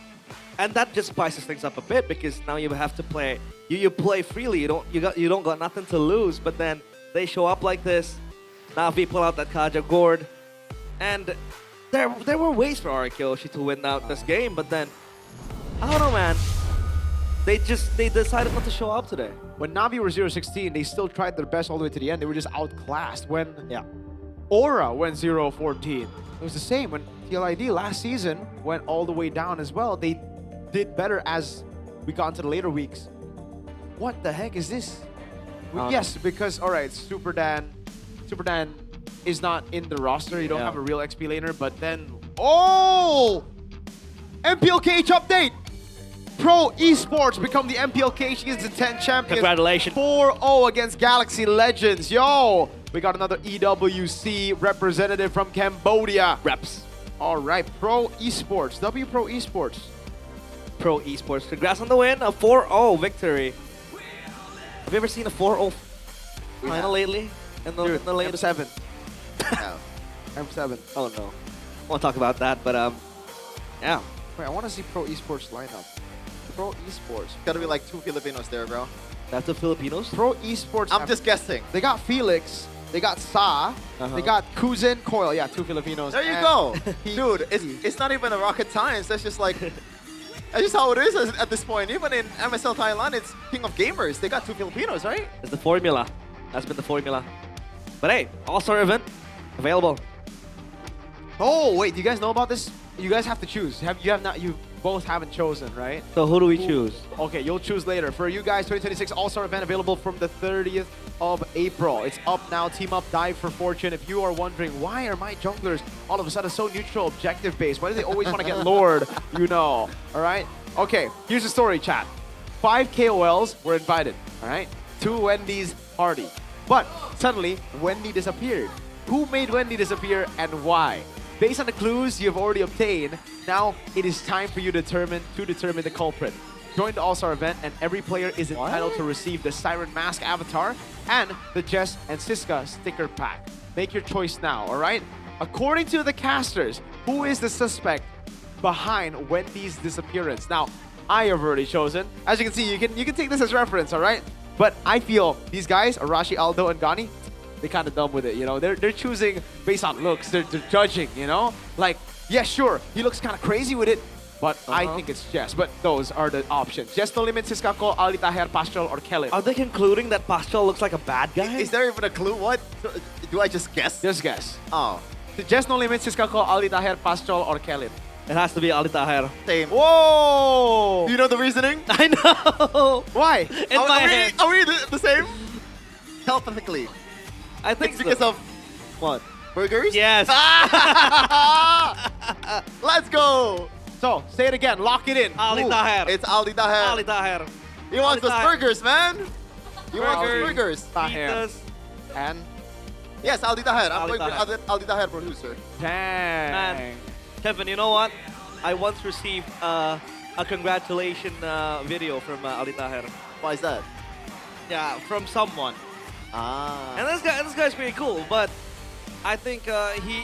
And that just spices things up a bit because now you have to play. You play freely. You don't got nothing to lose. But then they show up like this. Navi pull out that Kaja Gord, and there were ways for RQ to win out this game. But then I don't know, man. They decided not to show up today. When Navi were 0-16, they still tried their best all the way to the end. They were just outclassed. When Aura went 0-14, it was the same. When TLID last season went all the way down as well, they did better as we got into the later weeks. What the heck is this? Yes, because, all right, Super Dan is not in the roster. You don't have a real XP laner, but then... Oh! MPL KH update! Pro Esports become the MPLK Season 10 champions. Congratulations. 4-0 against Galaxy Legends. Yo, we got another EWC representative from Cambodia. Reps. All right, Pro Esports. W Pro Esports. Pro Esports. Congrats on the win. A 4-0 victory. Have you ever seen a 4-0 final lately? In the latest M7. M7. Oh no. I won't talk about that, but yeah. Wait, I want to see Pro Esports lineup. Pro Esports. Gotta be like 2 Filipinos there, bro. That's the Filipinos? Pro Esports. I'm just guessing. They got Felix. They got Sa. They got Kuzin, Coil. Yeah, 2 Filipinos. There you go. Dude, it's not even a rocket science. That's just like... That's just how it is at this point. Even in MSL Thailand, it's King of Gamers. They got 2 Filipinos, right? It's the formula. That's been the formula. But hey, All-Star event available. Oh, wait. Do you guys know about this? You guys have to choose. You both haven't chosen, right? So who do we choose? Okay, you'll choose later. For you guys, 2026 All-Star event available from the 30th of April. It's up now. Team up, dive for fortune. If you are wondering, why are my junglers all of a sudden so neutral, objective-based? Why do they always want to get Lord? You know, all right? Okay, here's the story, chat. 5 KOLs were invited, all right? 2 Wendy's party. But suddenly, Wendy disappeared. Who made Wendy disappear and why? Based on the clues you have already obtained, now it is time for you to determine the culprit. Join the All-Star event and every player is entitled to receive the Siren Mask avatar and the Jess and Siska sticker pack. Make your choice now, alright? According to the casters, who is the suspect behind Wendy's disappearance? Now, I have already chosen. As you can see, you can take this as reference, alright? But I feel these guys, Arashi, Aldo, and Gani, they're kind of dumb with it, you know? They're choosing based on looks. They're judging, you know? Like, yeah, sure, he looks kind of crazy with it, but I think it's Jess. But those are the options. Jess No Limit, Siskako, Ali Taher, Pastrol, or Kelly. Are they concluding that Pastrol looks like a bad guy? Is there even a clue? What? Do I just guess? Just guess. Oh. Jess No Limit, Siskako, Ali Taher, Pastrol, or Kelly. It has to be Ali Taher. Same. Whoa! Do you know the reasoning? I know! Why? In my head. Are we the same? Telepathically. I think it's because of what? Burgers? Yes. Let's go. So, say it again. Lock it in. Ali Taher. It's Ali Taher. Ali Taher. He wants those burgers, man. He wants those Burgers. burgers. Pizzas. And? Yes, Ali Taher. I'm Ali going Taher. with Ali Taher producer. Dang. Man, Kevin, you know what? I once received a congratulation video from Ali Taher. Why is that? Yeah, from someone. Ah. And this guy's pretty cool, but I think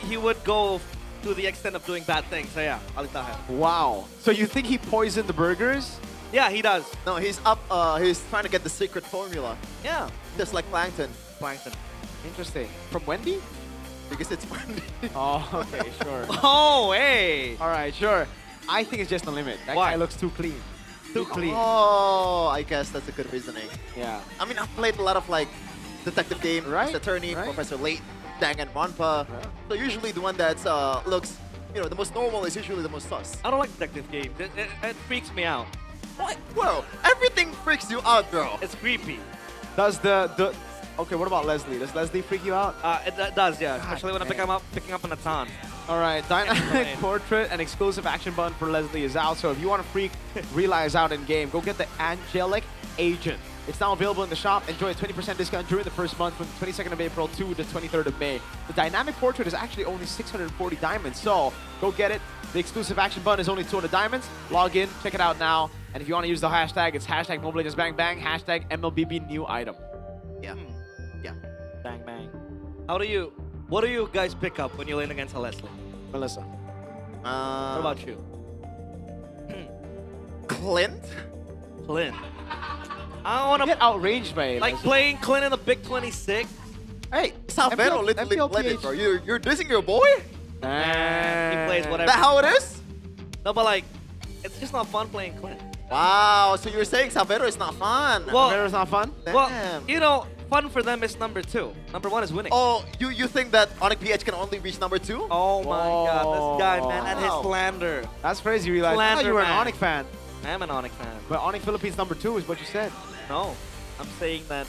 he would go to the extent of doing bad things. So yeah, Ali Taher. Wow. So you think he poisoned the burgers? Yeah, he does. No, he's up. He's trying to get the secret formula. Yeah. Just like Plankton. Plankton. Interesting. From Wendy? Because it's Wendy. Oh, okay, sure. Oh, hey. All right, sure. I think it's just the limit. That Why? guy looks too clean. Too clean. Oh, I guess that's a good reasoning. Yeah. I mean, I've played a lot of like detective game, Right, attorney, right. Professor Late, Dang and Ronpa. So usually the one that looks, you know, the most normal is usually the most sus. I don't like detective games. It freaks me out. What? Bro, everything freaks you out, bro. It's creepy. Does the okay? What about Leslie? Does Leslie freak you out? It does, yeah. Especially when damn. I'm picking up an Atan. All right, dynamic portrait and exclusive action button for Leslie is out. So if you want to freak realize out in game, go get the Angelic Agent. It's now available in the shop. Enjoy a 20% discount during the first month from the 22nd of April to the 23rd of May. The dynamic portrait is actually only 640 diamonds, so go get it. The exclusive action button is only 200 diamonds. Log in, check it out now. And if you want to use the hashtag, it's hashtag Mobile Legends Bang Bang, hashtag MLBB new item. Yeah. Yeah. Bang, bang. What do you guys pick up when you lane against a Leslie? Melissa. What about you? Clint? Clint. I don't want to get outraged by it. Like playing Clint in the Big 26. Hey, Savero literally played it, bro. You're dissing your boy? He plays whatever. That how it is? No, but like, it's just not fun playing Clint. Wow, so you're saying Savero is not fun? Well, Savero's not fun? Well, Damn. you know, fun for them is number 2. Number 1 is winning. Oh, you think that Onyx PH can only reach number 2? Oh my God, this guy, man, and his Wow. slander. That's crazy. You realize I thought you were an Onyx fan. I am an Onyx fan. But Onyx Philippines number 2 is what you said. No, I'm saying that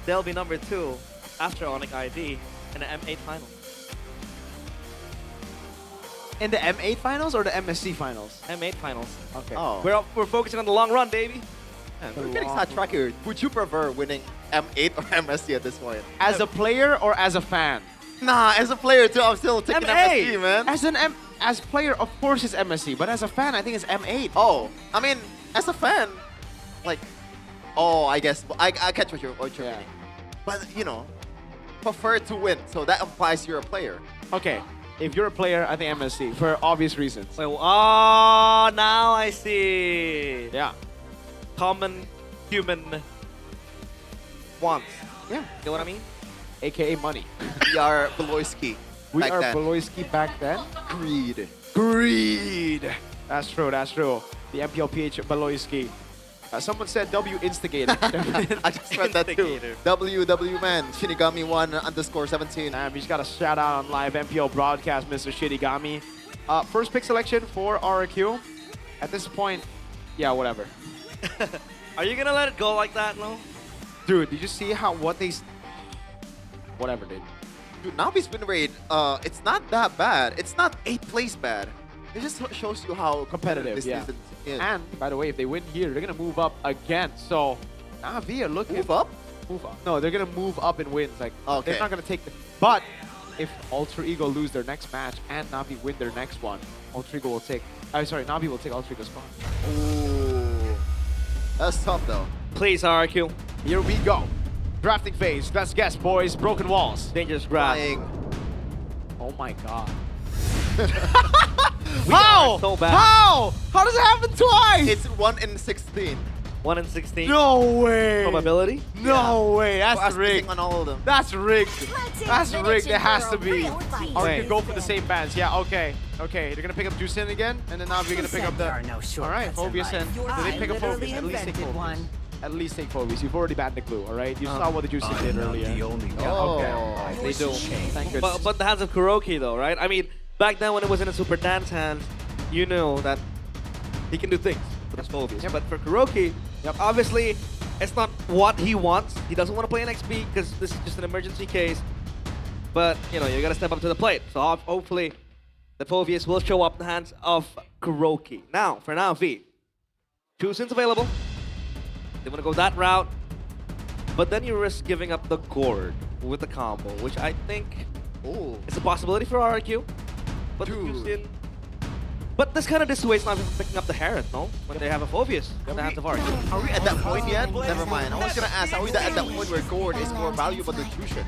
they'll be number 2 after Onyx ID in the M8 final. In the M8 finals or the MSC finals? M8 finals. Okay. Oh. We're focusing on the long run, baby. We're getting sidetracked here. Would you prefer winning M8 or MSC at this point? As a player or as a fan? Nah, as a player too, I'm still taking MSC, man. As player, of course it's MSC, but as a fan, I think it's M8. Oh, I mean, as a fan, like, oh, I guess I catch what you're meaning. But you know, prefer to win, so that implies you're a player. Okay, if you're a player, I think MSC for obvious reasons. Wait, oh, now I see. Yeah. Common human wants. Yeah. You know what I mean? AKA money. We are Beloyski. We back are then. Beloyski back then. Greed. Greed. That's true. That's true. The MPLPH Beloyski. Someone said W instigator. I just read that too. W man. Shinigami1_17. We just got a shout out on live MPL broadcast, Mr. Shinigami. First pick selection for RQ. At this point, yeah, whatever. Are you gonna let it go like that, no? Dude, did you see what they... Whatever, dude. Dude, Navi's win rate, it's not that bad. It's not 8th place bad. It just shows you how competitive this yeah. is. And, by the way, if they win here, they're going to move up again. So, Navi are looking... Move up? Move up. No, they're going to move up in wins. Like, okay. They're not going to take the... But, if Ultra Ego lose their next match and Navi win their next one, Ultra Ego will take... Navi will take Ultra Ego's spot. Ooh. That's tough, though. Please, RQ. Here we go. Drafting phase. Let's guess, boys. Broken walls. Dangerous grab. Oh my god. How? So bad. How? How does it happen twice? It's 1 in 16. 1 in 16. No way. Probability? Yeah. No way. That's Us rigged. missing on all of them. That's rigged. That's rigged. It has to be. Or you Wait. could go for the same bands. Yeah, okay. Okay, they're going to pick up Juicin again, and then now we're going to pick up the... All right, Phobius and... Do they pick up Phobius? At least take Phobius. At least take Phobius. You've already banned the glue, all right? You saw what the Juicin did earlier. Oh, They do. Thank goodness. But the hands of Kuroki, though, right? I mean, back then when it was in a Super Dance hand, you know that he can do things with his Phobius. Yep. But for Kuroki, obviously, it's not what he wants. He doesn't want to play an XP because this is just an emergency case. But, you know, you got to step up to the plate. So hopefully, the Phobius will show up in the hands of Kuroki. Now, for now, V. Juicin's available. They want to go that route. But then you risk giving up the gourd with the combo, which I think is a possibility for RRQ. But Juicin... But this kind of dissuades not picking up the Heron, no? When they have a Phobius in the hands of RRQ. Are we at that point yet? Never mind. I was going to ask, are we at that point where gourd is more valuable than Juicin?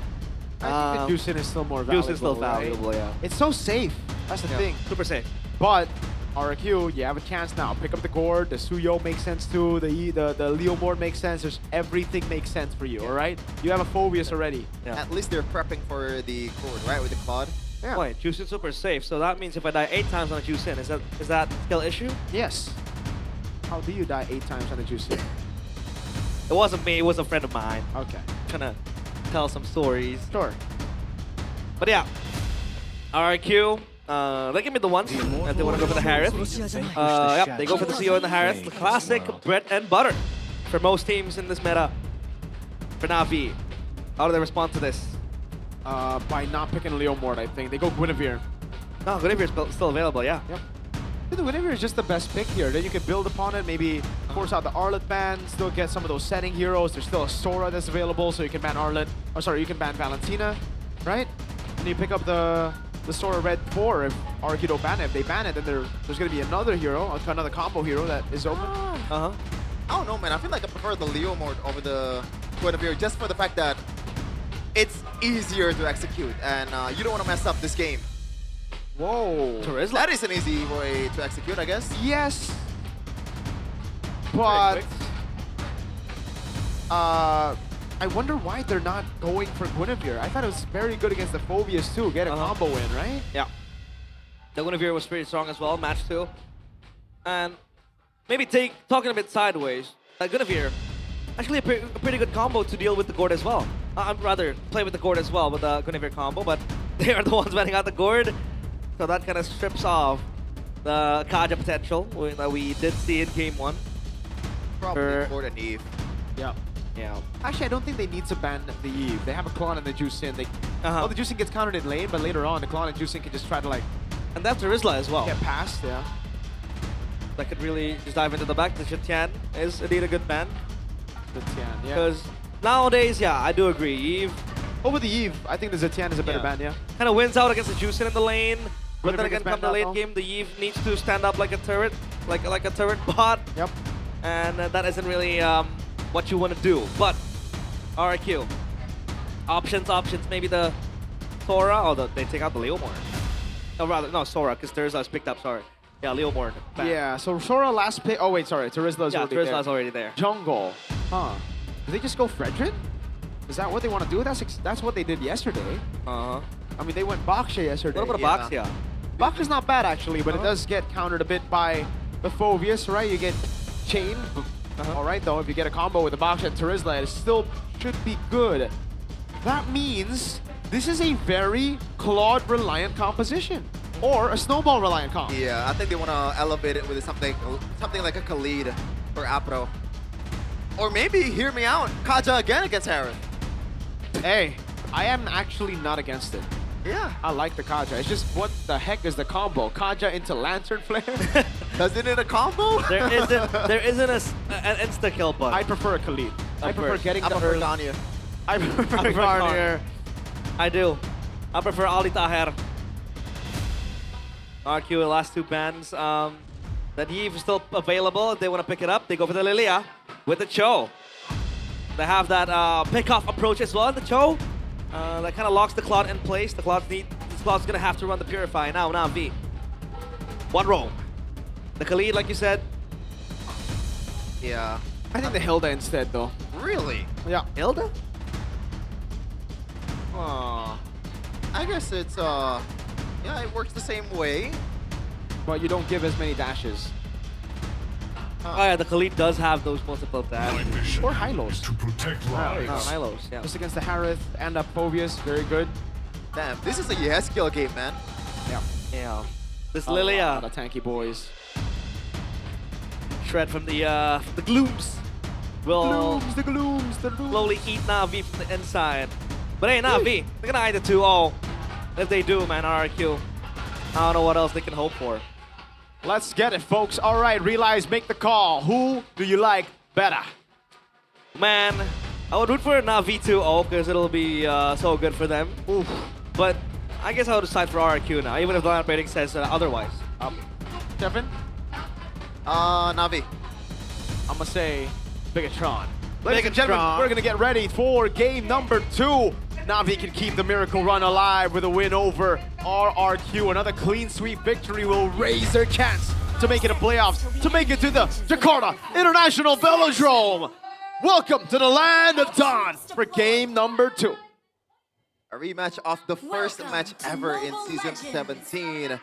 I think the Juicin is still more valuable. Juicin's still valuable, right? yeah. It's so safe. That's the thing. Super safe. But RQ, you have a chance now. Pick up the gourd. The Suyo makes sense too. The Leomord makes sense. Everything makes sense for you, all right? You have a Phobius already. Yeah. At least they're prepping for the gourd, right? With the Claude. Yeah. Wait, Juicin's super safe. So that means if I die 8 times on a Juicin, is that skill issue? Yes. How do you die 8 times on a Juicin? It wasn't me. It was a friend of mine. Okay. Trying to tell some stories. Sure. But yeah, RQ, they give me the ones that they want to go for the Harith. Yep, they go for the CO and the Harith. The classic bread and butter for most teams in this meta. For Navi, how do they respond to this? By not picking Leomord, I think. They go Guinevere. No, Guinevere's still available, yeah. Yep. The Guinevere is just the best pick here. Then you can build upon it, maybe force out the Arlet ban, still get some of those setting heroes. There's still a Sora that's available, so you can ban Arlet. Oh, sorry, you can ban Valentina, right? And you pick up the Sora Red 4 if RQ don't ban it. If they ban it, then there's going to be another hero, another combo hero that is open. I don't know, man. I feel like I prefer the Leomord over the Guinevere just for the fact that it's easier to execute, and you don't want to mess up this game. Whoa. That is an easy way to execute, I guess. Yes. But I wonder why they're not going for Guinevere. I thought it was very good against the Phobius too. Get a combo win, right? Yeah. The Guinevere was pretty strong as well, match 2. And maybe talking a bit sideways, Guinevere, actually a pretty good combo to deal with the gourd as well. I'd rather play with the gourd as well with the Guinevere combo, but they are the ones banning out the gourd. So that kind of strips off the Kaja potential that we did see in Game 1. Probably gourd and Eve. Yeah. Yeah. Actually, I don't think they need to ban the Eve. They have a Klon and the Juicin. Well, the Juicin gets countered in lane, but later on, the Klon and Juicin can just try to like And that's Rizla as well. Get past, yeah. That could really just dive into the back. The Zetian is indeed a good ban. Zetian, yeah. Because nowadays, yeah, I do agree. Eve over the Eve, I think the Zetian is a better ban, yeah. Kind of wins out against the Juicin in the lane. But then again, gets come the banned late out, game, the Eve needs to stand up like a turret, like a turret bot. Yep. And that isn't really what you want to do. But RQ, options. Maybe the Sora, or they take out the Leomorn. No, rather, no, Sora, because Terizla's picked up, sorry. Yeah, Leomorn. Yeah, so Sora last pick. Oh, wait, sorry. Terizla's already there. Terizla's already there. Jungle. Huh. Did they just go Fredrin? Is that what they want to do? That's what they did yesterday. Uh-huh. I mean, they went Baksha yesterday. What about Baxia? Baksha's not bad, actually, but it does get countered a bit by the Phobius, right? You get chain. All right, though, if you get a combo with the Baksha and Terizla, it still should be good. That means this is a very Claude-reliant composition. Or a Snowball-reliant comp. Yeah, I think they want to elevate it with something like a Khalid for Apro. Or maybe, hear me out, Kaja again against Harith. Hey, I am actually not against it. Yeah. I like the Kaja. It's just, what the heck is the combo? Kaja into Lantern Flare? Does it need a combo? There isn't an insta-kill button. I prefer a Khalid. I prefer getting I the prefer early... Garnier. I prefer Garnier. I do. I prefer Ali Taher. RQ, the last two bans. That Eve is still available. If they want to pick it up, they go for the Lilia with the Cho. They have that pick-off approach as well. The Cho that kind of locks the Cloud in place. The Cloud's going to have to run the Purify now V. One roll. The Khalid, like you said. Yeah. I think the Hilda instead, though. Really? Yeah. Hilda? I guess it's, yeah, it works the same way. But you don't give as many dashes. Oh yeah, the Khalid does have those multiple dashes. Or Hylos. To protect No, lives. Hylos, yeah. Just against the Harith and the Phobius, very good. Damn, this is a yes kill game, man. Yeah. Yeah. This A Lilia. lot of tanky boys. Shred from the glooms. Will the glooms. slowly eat Na'Vi from the inside. But hey, Na'Vi, they're gonna hide the 2-0. If they do, man, RRQ, I don't know what else they can hope for. Let's get it, folks. All right, Realize, make the call. Who do you like better? Man, I would root for Na'Vi 2-0 because it'll be so good for them. Oof. But I guess I would decide for RRQ now, even if the lineup rating says otherwise. Kevin? Navi. I'm gonna say Bigatron. Ladies and gentlemen, Bigatron. we're gonna get ready for game number 2. Navi can keep the miracle run alive with a win over RRQ. Another clean sweep victory will raise their chance to make it to playoffs, to make it to the Jakarta International Velodrome. Welcome to the land of Dawn for game number 2. A rematch of the first match ever in Season 17.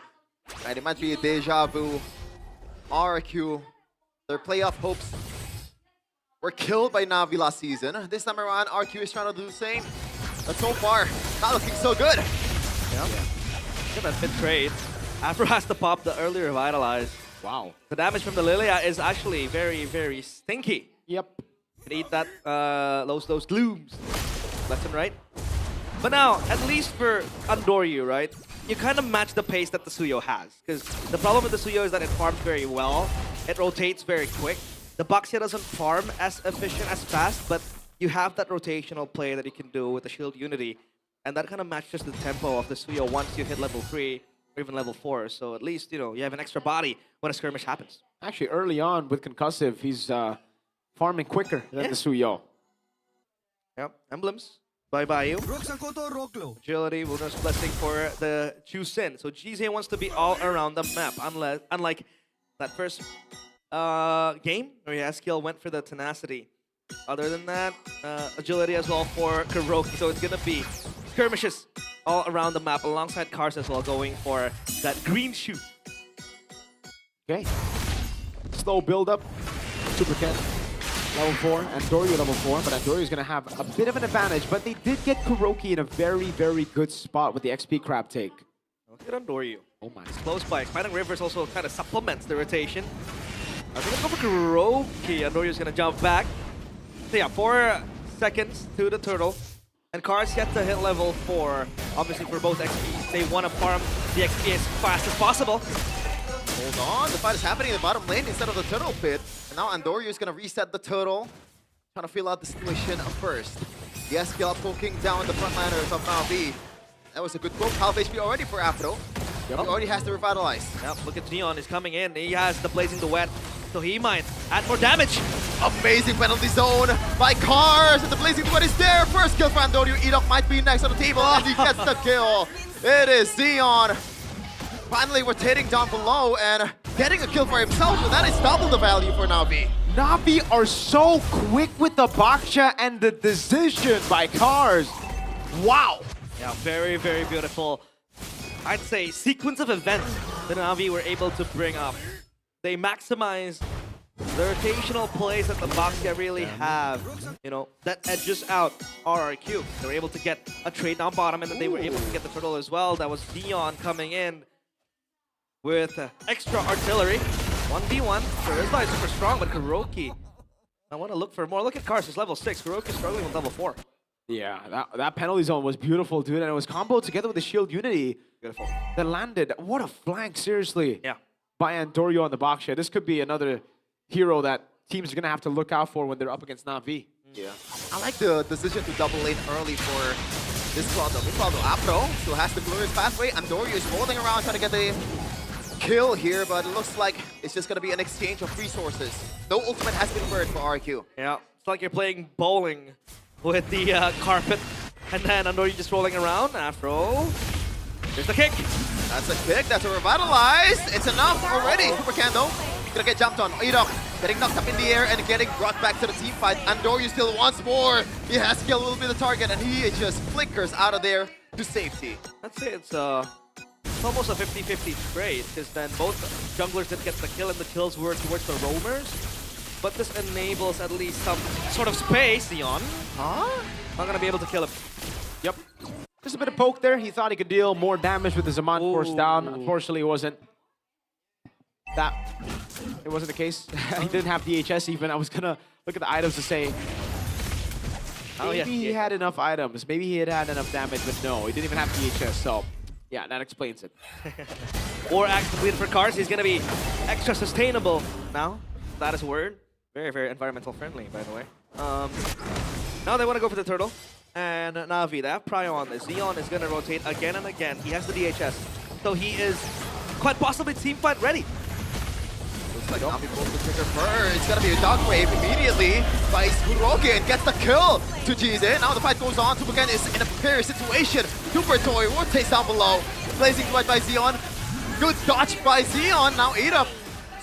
And it might be a deja vu. RRQ, their playoff hopes were killed by Navi last season. This time around, RQ is trying to do the same. But so far, not looking so good. Yeah. Look at that mid trade. Afro has to pop the early Revitalize. Wow. The damage from the Lilia is actually very, very stinky. Yep. Can eat that, those glooms left and right. But now, at least for Andoryu, right? You kind of match the pace that the Suyo has. Because the problem with the Suyo is that it farms very well. It rotates very quick. The Baxia doesn't farm as efficient, as fast, but you have that rotational play that you can do with the Shield Unity. And that kind of matches the tempo of the Suyo once you hit level 3 or even level 4. So at least, you know, you have an extra body when a skirmish happens. Actually, early on with Concussive, he's farming quicker than the Suyo. Yep, emblems. Bye-bye you. Agility, Wilderness Blessing for the Juicin. So GZ wants to be all around the map, unlike that first game where Yaskiel went for the Tenacity. Other than that, agility as well for Kuroki. So it's gonna be skirmishes all around the map alongside cars as well, going for that green shoe. Okay. Slow build up. Super Ken. Level 4, Andoryu level 4, but Andoryu is going to have a bit of an advantage, but they did get Kuroki in a very, very good spot with the XP crab take. Look at Andoryu. Oh my. It's close by. Expanding Rivers also kind of supplements the rotation. I think it's over Kuroki. Andoryu is going to jump back. So yeah, 4 seconds to the turtle. And Cars yet to hit level 4. Obviously for both XPs, they want to farm the XP as fast as possible. Hold on, the fight is happening in the bottom lane instead of the turtle pit. And now Andoryu is going to reset the turtle. Trying to feel out the situation first. Yes, Gil poking down the frontliners of Navi. That was a good poke. Half HP already for Afro. He already has to revitalize. Yep, look at Neon, he's coming in. He has the Blazing Duet, so he might add more damage. Amazing penalty zone by Cars, and the Blazing Duet is there. First kill for Andoryu. Edok might be next on the table, and he gets the kill. It is Xeon finally rotating down below and getting a kill for himself, so that is double the value for Navi. Navi are so quick with the Baksha and the decision by Cars. Wow. Yeah, very, very beautiful. I'd say sequence of events that Navi were able to bring up. They maximize the rotational plays that the Baksha really have, you know, that edges out RRQ. They were able to get a trade down bottom, and then they were able to get the turtle as well. That was Dion coming in with extra artillery. 1v1. Charisma is super strong, but Kuroki, I want to look for more. Look at Cars, he's level 6. Kuroki is struggling with level 4. Yeah, that penalty zone was beautiful, dude, and it was comboed together with the shield unity. Beautiful. That landed. What a flank, seriously. Yeah. By Andoryu on the Baksha. This could be another hero that teams are going to have to look out for when they're up against Navi. Yeah. I like the decision to double lane early for this Claudio. Claudio Afro still has the glorious pathway. Andoryu is rolling around trying to get the kill here, but it looks like it's just going to be an exchange of resources. No ultimate has been burned for RQ. Yeah, it's like you're playing bowling with the carpet, and then Andoryu just rolling around. Afro. Here's the kick. That's a kick. That's a revitalize. It's enough already. Super Candle gonna get jumped on. Edok getting knocked up in the air and getting brought back to the team fight. Andoryu still wants more. He has to kill a little bit of the target, and he just flickers out of there to safety. I'd say it's almost a 50-50 trade, because then both junglers did get the kill, and the kills were towards the roamers. But this enables at least some sort of space. Dion, not gonna be able to kill him. Yep. Just a bit of poke there. He thought he could deal more damage with the Zaman force down. Unfortunately, it wasn't the case. He didn't have DHS even. I was gonna look at the items to say maybe he had enough items. Maybe he had enough damage, but no, he didn't even have DHS. So yeah, that explains it. Or act completed for Cars. He's gonna be extra sustainable now. That is a word. Very, very environmental friendly, by the way. Now they want to go for the turtle. And Navi, they have Pry on this. Xeon is going to rotate again and again. He has the DHS. So he is quite possibly team fight ready. Looks like Navi pulls the trigger first. It's going to be a dog wave immediately by Kuroki and gets the kill to GZ. Now the fight goes on. Supergan is in a precarious situation. Super Toy rotates down below. Blazing Duet by Xeon. Good dodge by Xeon. Now Ada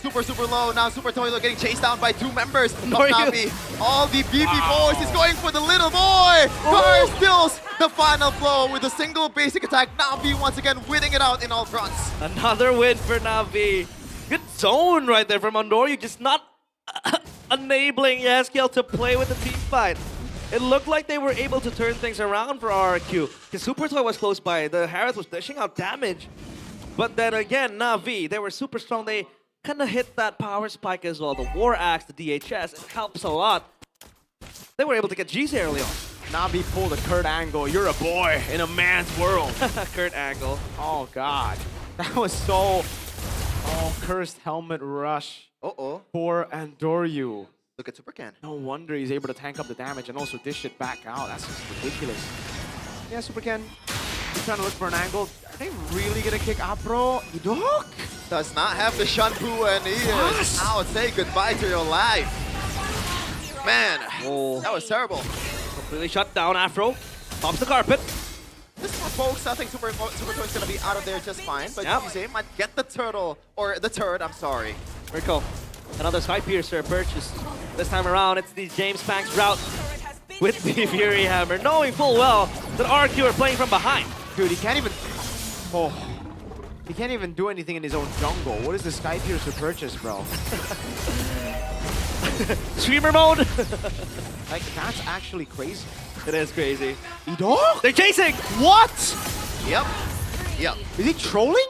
super low. Now Super Toiler getting chased down by two members of Navi. All the BB boys is going for the little boy. Car steals the final blow with a single basic attack. Navi once again winning it out in all fronts. Another win for Navi. Good zone right there from Andoryu. Just not enabling Yaskiel to play with the team fight. It looked like they were able to turn things around for RRQ. Because Super Toy was close by. The Harith was dishing out damage. But then again, Navi, they were super strong. They kind of hit that power spike as well. The War Axe, the DHS, it helps a lot. They were able to get GC early on. Navi pulled a Kurt Angle. You're a boy in a man's world. Kurt Angle. Oh, God. That was so... Oh, cursed helmet rush. For Andoryu. Look at Supercan. No wonder he's able to tank up the damage and also dish it back out. That's just ridiculous. Yeah, Supercan. He's trying to look for an angle. Are they really gonna kick Apro? Edok? Does not have the Shanpu, and he is now say goodbye to your life. Man, that was terrible. Completely shut down Afro. Pops the carpet. This one, folks, I think Super Toy's gonna be out of there just fine, but GZ might get the turtle, or the turret, I'm sorry. Rico, another Sky Piercer purchase. This time around, it's the James Banks route with the Fury Hammer, knowing full well that RQ are playing from behind. Dude, he can't even... Oh. He can't even do anything in his own jungle. What is the Sky Piercer purchase, bro? Streamer mode! Like, that's actually crazy. It is crazy. Edok? They're chasing! What? Yep. Is he trolling?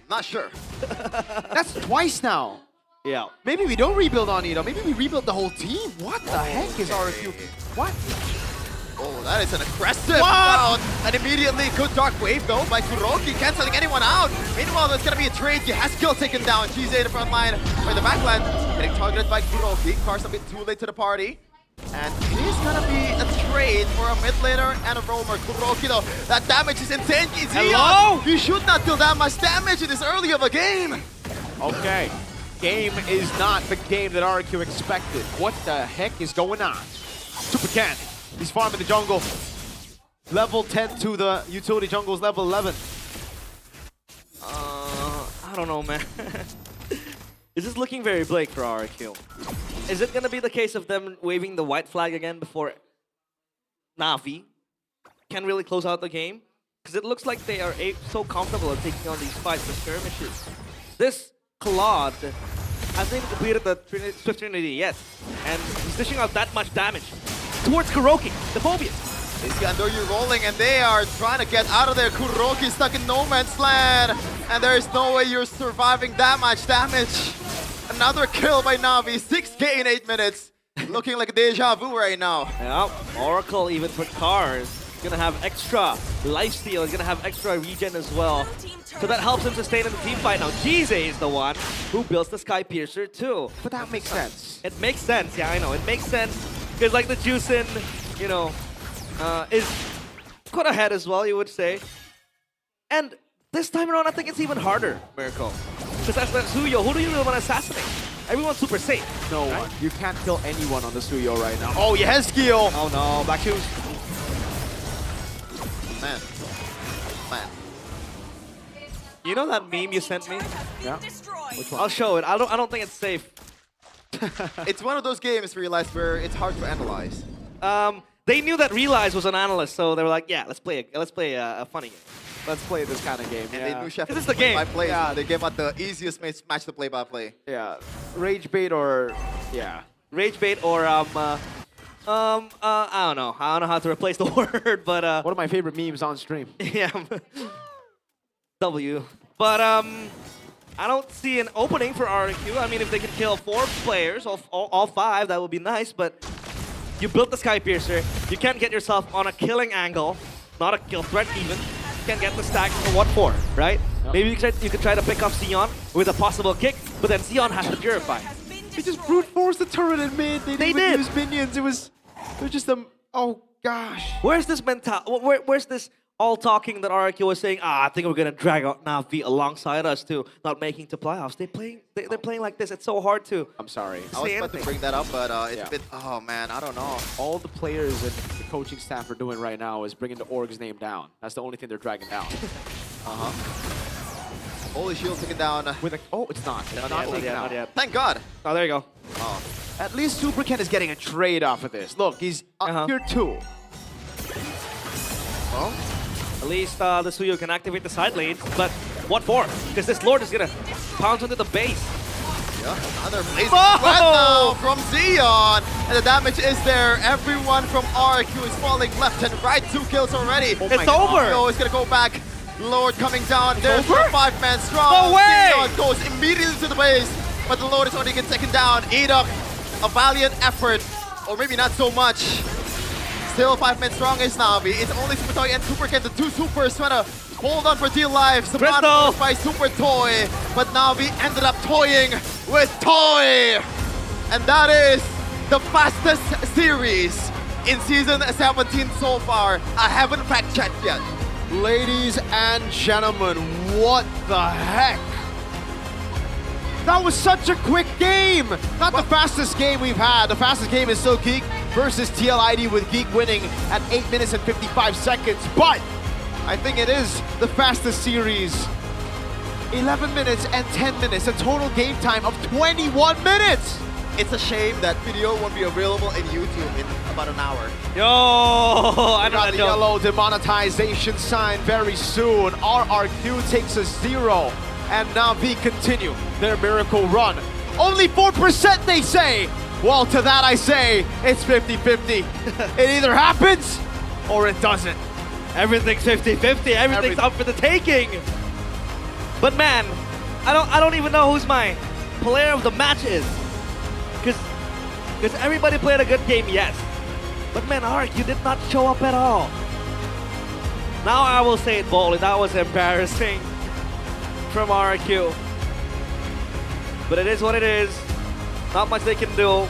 Not sure. That's twice now. Yeah. Maybe we don't rebuild on Edo. Maybe we rebuild the whole team. What the heck is RQ? What? Oh, that is an aggressive round. And immediately, good dark wave though by Kuroki, canceling anyone out. Meanwhile, there's gonna be a trade. Haskell taken down. GZ in the front line, or the back line, getting targeted by Kuroki. Car's a bit too late to the party. And it is gonna be a trade for a mid laner and a roamer. Kuroki though, that damage is insane. Hello? You should not deal that much damage in this early of a game. Okay, game is not the game that RQ expected. What the heck is going on? Super Ken, he's farming the jungle. Level 10 to the utility jungle's level 11. I don't know, man. This is looking very bleak for RQ. Is it gonna be the case of them waving the white flag again before Na'Vi can really close out the game? Because it looks like they are so comfortable at taking on these fights for skirmishes. This Claude hasn't even completed the Swift Trinity yet, and he's dishing out that much damage towards Kuroki, the Phobius. They see Andoryu rolling, and they are trying to get out of there. Kuroki stuck in no man's land, and there is no way you're surviving that much damage. Another kill by Na'Vi, 6k in 8 minutes. Looking like a deja vu right now. Yeah, Oracle even for cars. He's gonna have extra lifesteal, he's gonna have extra regen as well. So that helps him sustain in the team fight. Now Jize is the one who builds the Sky Piercer too. But that makes sense. It makes sense, yeah, I know. It makes sense. Because like the Juicin, you know, is quite ahead as well, you would say. And this time around, I think it's even harder, Miracle. Because that's the Suyo. Who do you really want to assassinate? Everyone's super safe. No one. You can't kill anyone on the Suyo right now. Oh, Yehezkiel! Oh no, back shoes. Man. You know that meme you sent me? Yeah. Which one? I'll show it. I don't think it's safe. It's one of those games, Realize, where it's hard to analyze. They knew that Realize was an analyst, so they were like, yeah, let's play a funny game. Let's play this kind of game. And they knew Chef This is the game. by play, so they gave out the easiest match to play by play. Yeah. Rage bait or Rage bait or I don't know. I don't know how to replace the word, but one of my favorite memes on stream. Yeah. W. But I don't see an opening for RQ. I mean, if they can kill 4 players, all 5, that would be nice, but you built the Sky Piercer. You can't get yourself on a killing angle, not a kill threat even. You can't get the stack for what for, right? Yep. Maybe you could try to pick off Sion with a possible kick, but then Sion has to purify. They just brute forced the turret in mid. They didn't use minions. It was just oh gosh. Where's this where's this all talking that RQ was saying, I think we're gonna drag out Na'Vi alongside us to not making to playoffs. They're playing like this. It's so hard to. I'm sorry. I was about to bring that up, but it's a bit. Oh man, I don't know. All the players and the coaching staff are doing right now is bringing the org's name down. That's the only thing they're dragging down. Holy Shield taken down. With it's not. It's not taken out. Thank God. Oh, there you go. Oh. At least Super Ken is getting a trade off of this. Look, he's tier 2. Well, at least the Suyo can activate the side lanes, but what for? Because this Lord is gonna pounce into the base. Yeah, another blaze sweat now from Sion, and the damage is there. Everyone from RQ is falling left and right. 2 kills already. Oh it's over. Sion is gonna go back. Lord coming down. There's the 5-man strong. No way! Sion goes immediately to the base, but the Lord is already getting taken down. Edok, a valiant effort, or maybe not so much. Still 5-man strong is Na'Vi. It's only Super Toy and Super Ken, the 2 supers trying to hold on for dear life. Saban by Super Toy, but Na'Vi ended up toying with Toy. And that is the fastest series in Season 17 so far. I haven't fact-checked yet. Ladies and gentlemen, what the heck? That was such a quick game! Not the fastest game we've had. The fastest game is still Geek versus TLID, with Geek winning at 8 minutes and 55 seconds. But I think it is the fastest series. 11 minutes and 10 minutes, a total game time of 21 minutes! It's a shame that video won't be available in YouTube in about an hour. Yo, I got the yellow demonetization sign very soon. RRQ takes a 0. And Na'Vi continue their miracle run. Only 4% they say. Well, to that I say, it's 50-50. It either happens or it doesn't. Everything's 50-50. Everything's up for the taking. But man, I don't even know who's my player of the match is. Because everybody played a good game, yes. But man, Ark, you did not show up at all. Now I will say it boldly, that was embarrassing from RQ. But it is what it is. Not much they can do.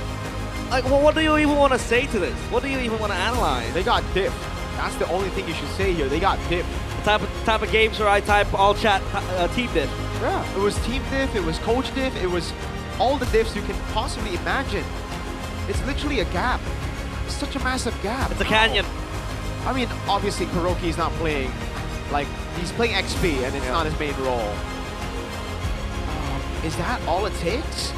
Like, well, what do you even want to say to this? What do you even want to analyze? They got diff. That's the only thing you should say here. They got diff. The type of games where I type all chat team diff. Yeah, it was team diff, it was coach diff, it was all the diffs you can possibly imagine. It's literally a gap. It's such a massive gap. It's a canyon. I mean, obviously Kuroki is not playing, like, he's playing XP and it's not his main role. Is that all it takes?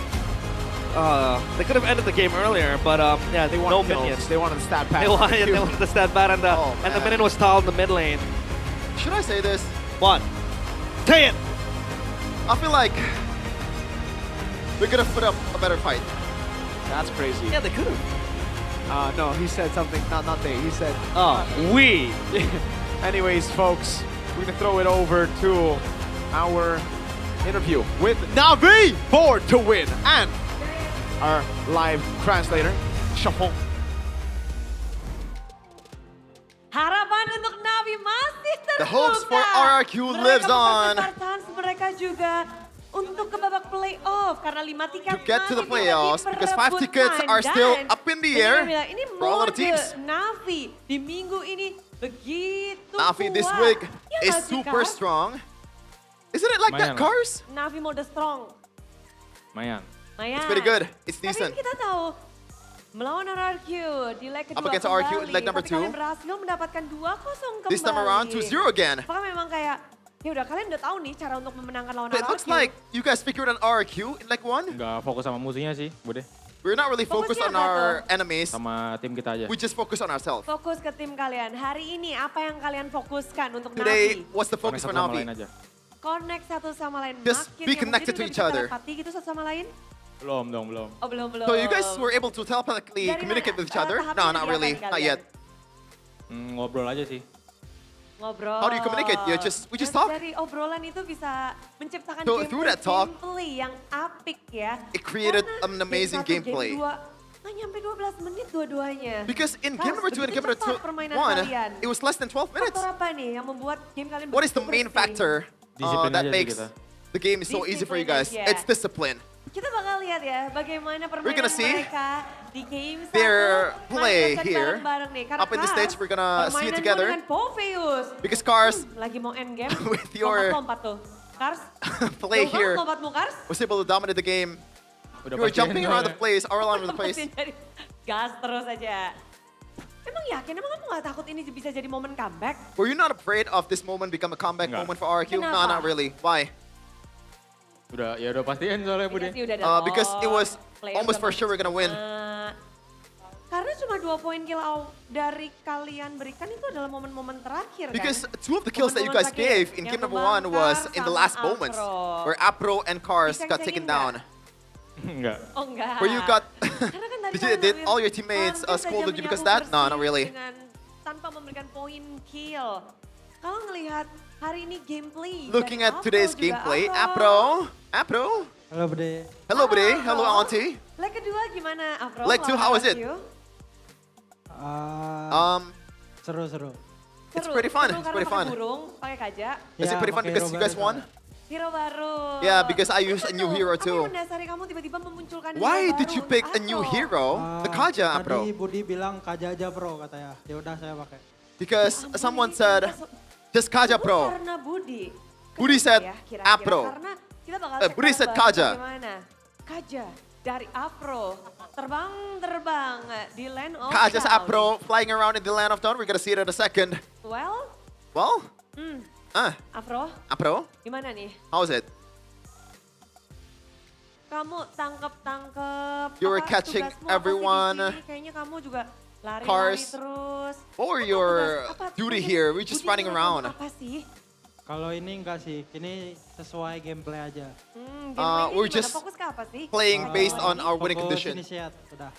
They could have ended the game earlier, but yeah, They wanted no kills. minions. They wanted the stat pad. They wanted the stat pad, and the minion was stalled in the mid lane. Should I say this? What? Say it! I feel like we could have put up a better fight. That's crazy. Yeah, they could have. No, he said something, not they, he said... we! Anyways, folks, we're gonna throw it over to our interview with Navi, Born to Win, and our live translator, Chapon. Harapan untuk Navi masih terbuka. The hopes for RRQ lives on. Mereka juga untuk ke babak playoff karena 5 tiket To get to the masih playoffs because 5 tickets are still up in the air ini for all of the teams. Navi di minggu ini begitu Navi kuat. this week Ya is nggak sih, super Kars? strong. Isn't it like that, Cars? Navi mode strong. Lumayan. Maya. It's pretty good. It's Tapi decent. kita tahu melawan RRQ di leg kedua Up against kembali, RRQ in leg number tapi kalian 2. berhasil mendapatkan 2-0 kembali. This time around 2-0 again. Apakah memang kayak ya udah kalian udah tahu nih cara untuk memenangkan lawan But it RRQ. looks like you guys figured out RRQ in leg 1. Nggak fokus sama musuhnya sih, Bude. We're not really focused Fokusnya on apa our enemies. Sama tim kita aja. We just focus on ourselves. Fokus ke tim kalian. Hari ini apa yang kalian fokuskan untuk Today, Navi? what's the focus for Connect satu sama Navi? lain aja. Connect satu sama lain. Just Makin be yang connected mungkin to udah each bisa other. telepati gitu satu sama lain? Belum. Oh belum. So you guys were able to telepathically Dari communicate mana? with each other? Tahapnya No, dari not apa really. nih Not kalian? yet. Ngobrol aja sih. Ngobrol. How do you communicate? We just talk. Dari obrolan itu bisa menciptakan So, gameplay, through that talk, gameplay yang apik ya. It created Karena an amazing game 1, gameplay. Game 2, nggak nyampe 12 menit dua-duanya. Because in game number 2 and game number Begitu cepat permainan 1, kalian. it was less than 12 minutes. Faktor apa nih yang membuat game kalian What is the begitu main bersih? factor Disiplin that aja sih makes kita. the game is so easy for you guys? Disiplin aja. It's discipline. Kita bakal lihat ya bagaimana gonna permainan see mereka di game 1. their play Main here. bareng-bareng nih. Karena Up in the stage, we're gonna see it permainanmu together. dengan Popheus. Because Cars Lagi mau endgame. With your Lompat tuh. Kars. play jauh banget here lompatmu, Kars. was able to dominate the game. Udah You were pasti jumping end around ya. the place, all around the place. Gas terus aja. Emang yakin? Emang kamu gak takut ini bisa jadi momen comeback? Were you not afraid of this moment become a comeback Enggak. moment for RQ? No, Kenapa? not really. Why? Udah pasti end soalnya, Bude. Dikasih udah Because it was player almost udah for sure we're gonna win. Karena cuma 2 poin kill dari kalian berikan itu adalah momen-momen terakhir Because kan? 2 of the kills that you guys Momen-momen gave in terakhir game number yang 1 was in the membakar last sama moments, Afro. where Apro and Cars Bisa got dicengin taken down. Enggak. Oh enggak. Where you got, Karena kan tadi did kalian all your ambil teammates lantai scolded saja you because menyapu that? No, not bersih really. tanpa memberikan poin kill. Kalau ngelihat hari ini gameplay. Looking dari at today's Afro juga, gameplay, Afro. Apro. Halo Bude. Hello, Bude. Afro. Hello, Auntie. Leg kedua gimana, Afro? Leg 2, how was it? Seru-seru. It's pretty fun. It's pretty fun. Pakai burung, pakai kaja. Is it pretty fun because you guys won? Hero baru. Yeah, because I used a new hero Apa too. yang mendasari kamu tiba-tiba memunculkan Why hero did baru you pick untuk a new Afro? hero? The Kaja, Apro. Tadi Budi bilang Kaja aja Pro katanya. Ya udah saya pakai. Because someone said, just Kaja Pro. Karena Budi. Budi said Ya, kira-kira. Apro. Karena kita bakal Budi cek said kabar Kaja. bagaimana. Kaja dari Afro. Terbang di land of Kaja's Dawn. Apro flying around in the land of dawn. We're gonna see it in a second. Well, Well, Afro, Apro, gimana nih? how was it? Kamu tangkep. You were apa, catching tugasmu apa sih di everyone. sini? Kayaknya kamu juga lari-lari Cars. terus. What were Apa your tugas- apa duty tugas here? We're just Budi running sama around. kamu Apa sih? Kalau ini enggak sih, ini sesuai gameplay aja. Gameplaynya we're gimana? just Fokus ke apa sih? Playing Kayak based gimana on nih? our winning Fokus condition. initiate, udah.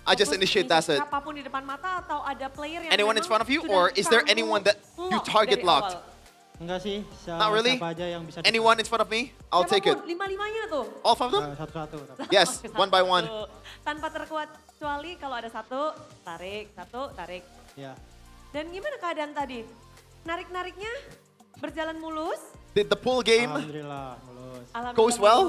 I just Fokus initiate, that's it. Siapapun di depan mata atau ada player yang Anyone in memang front of you, sudah or is there kamu anyone that you lock target dari locked? awal? Enggak sih, Not really? siapa aja yang bisa. Anyone in front of me? I'll take it. Lima-limanya tuh. All of them? Satu-satu. Yes, one by one. Tanpa terkecuali kalau ada satu, tarik. Ya. Dan gimana keadaan tadi? Narik-nariknya berjalan mulus? Did the pool game Alhamdulillah, mulus. goes well?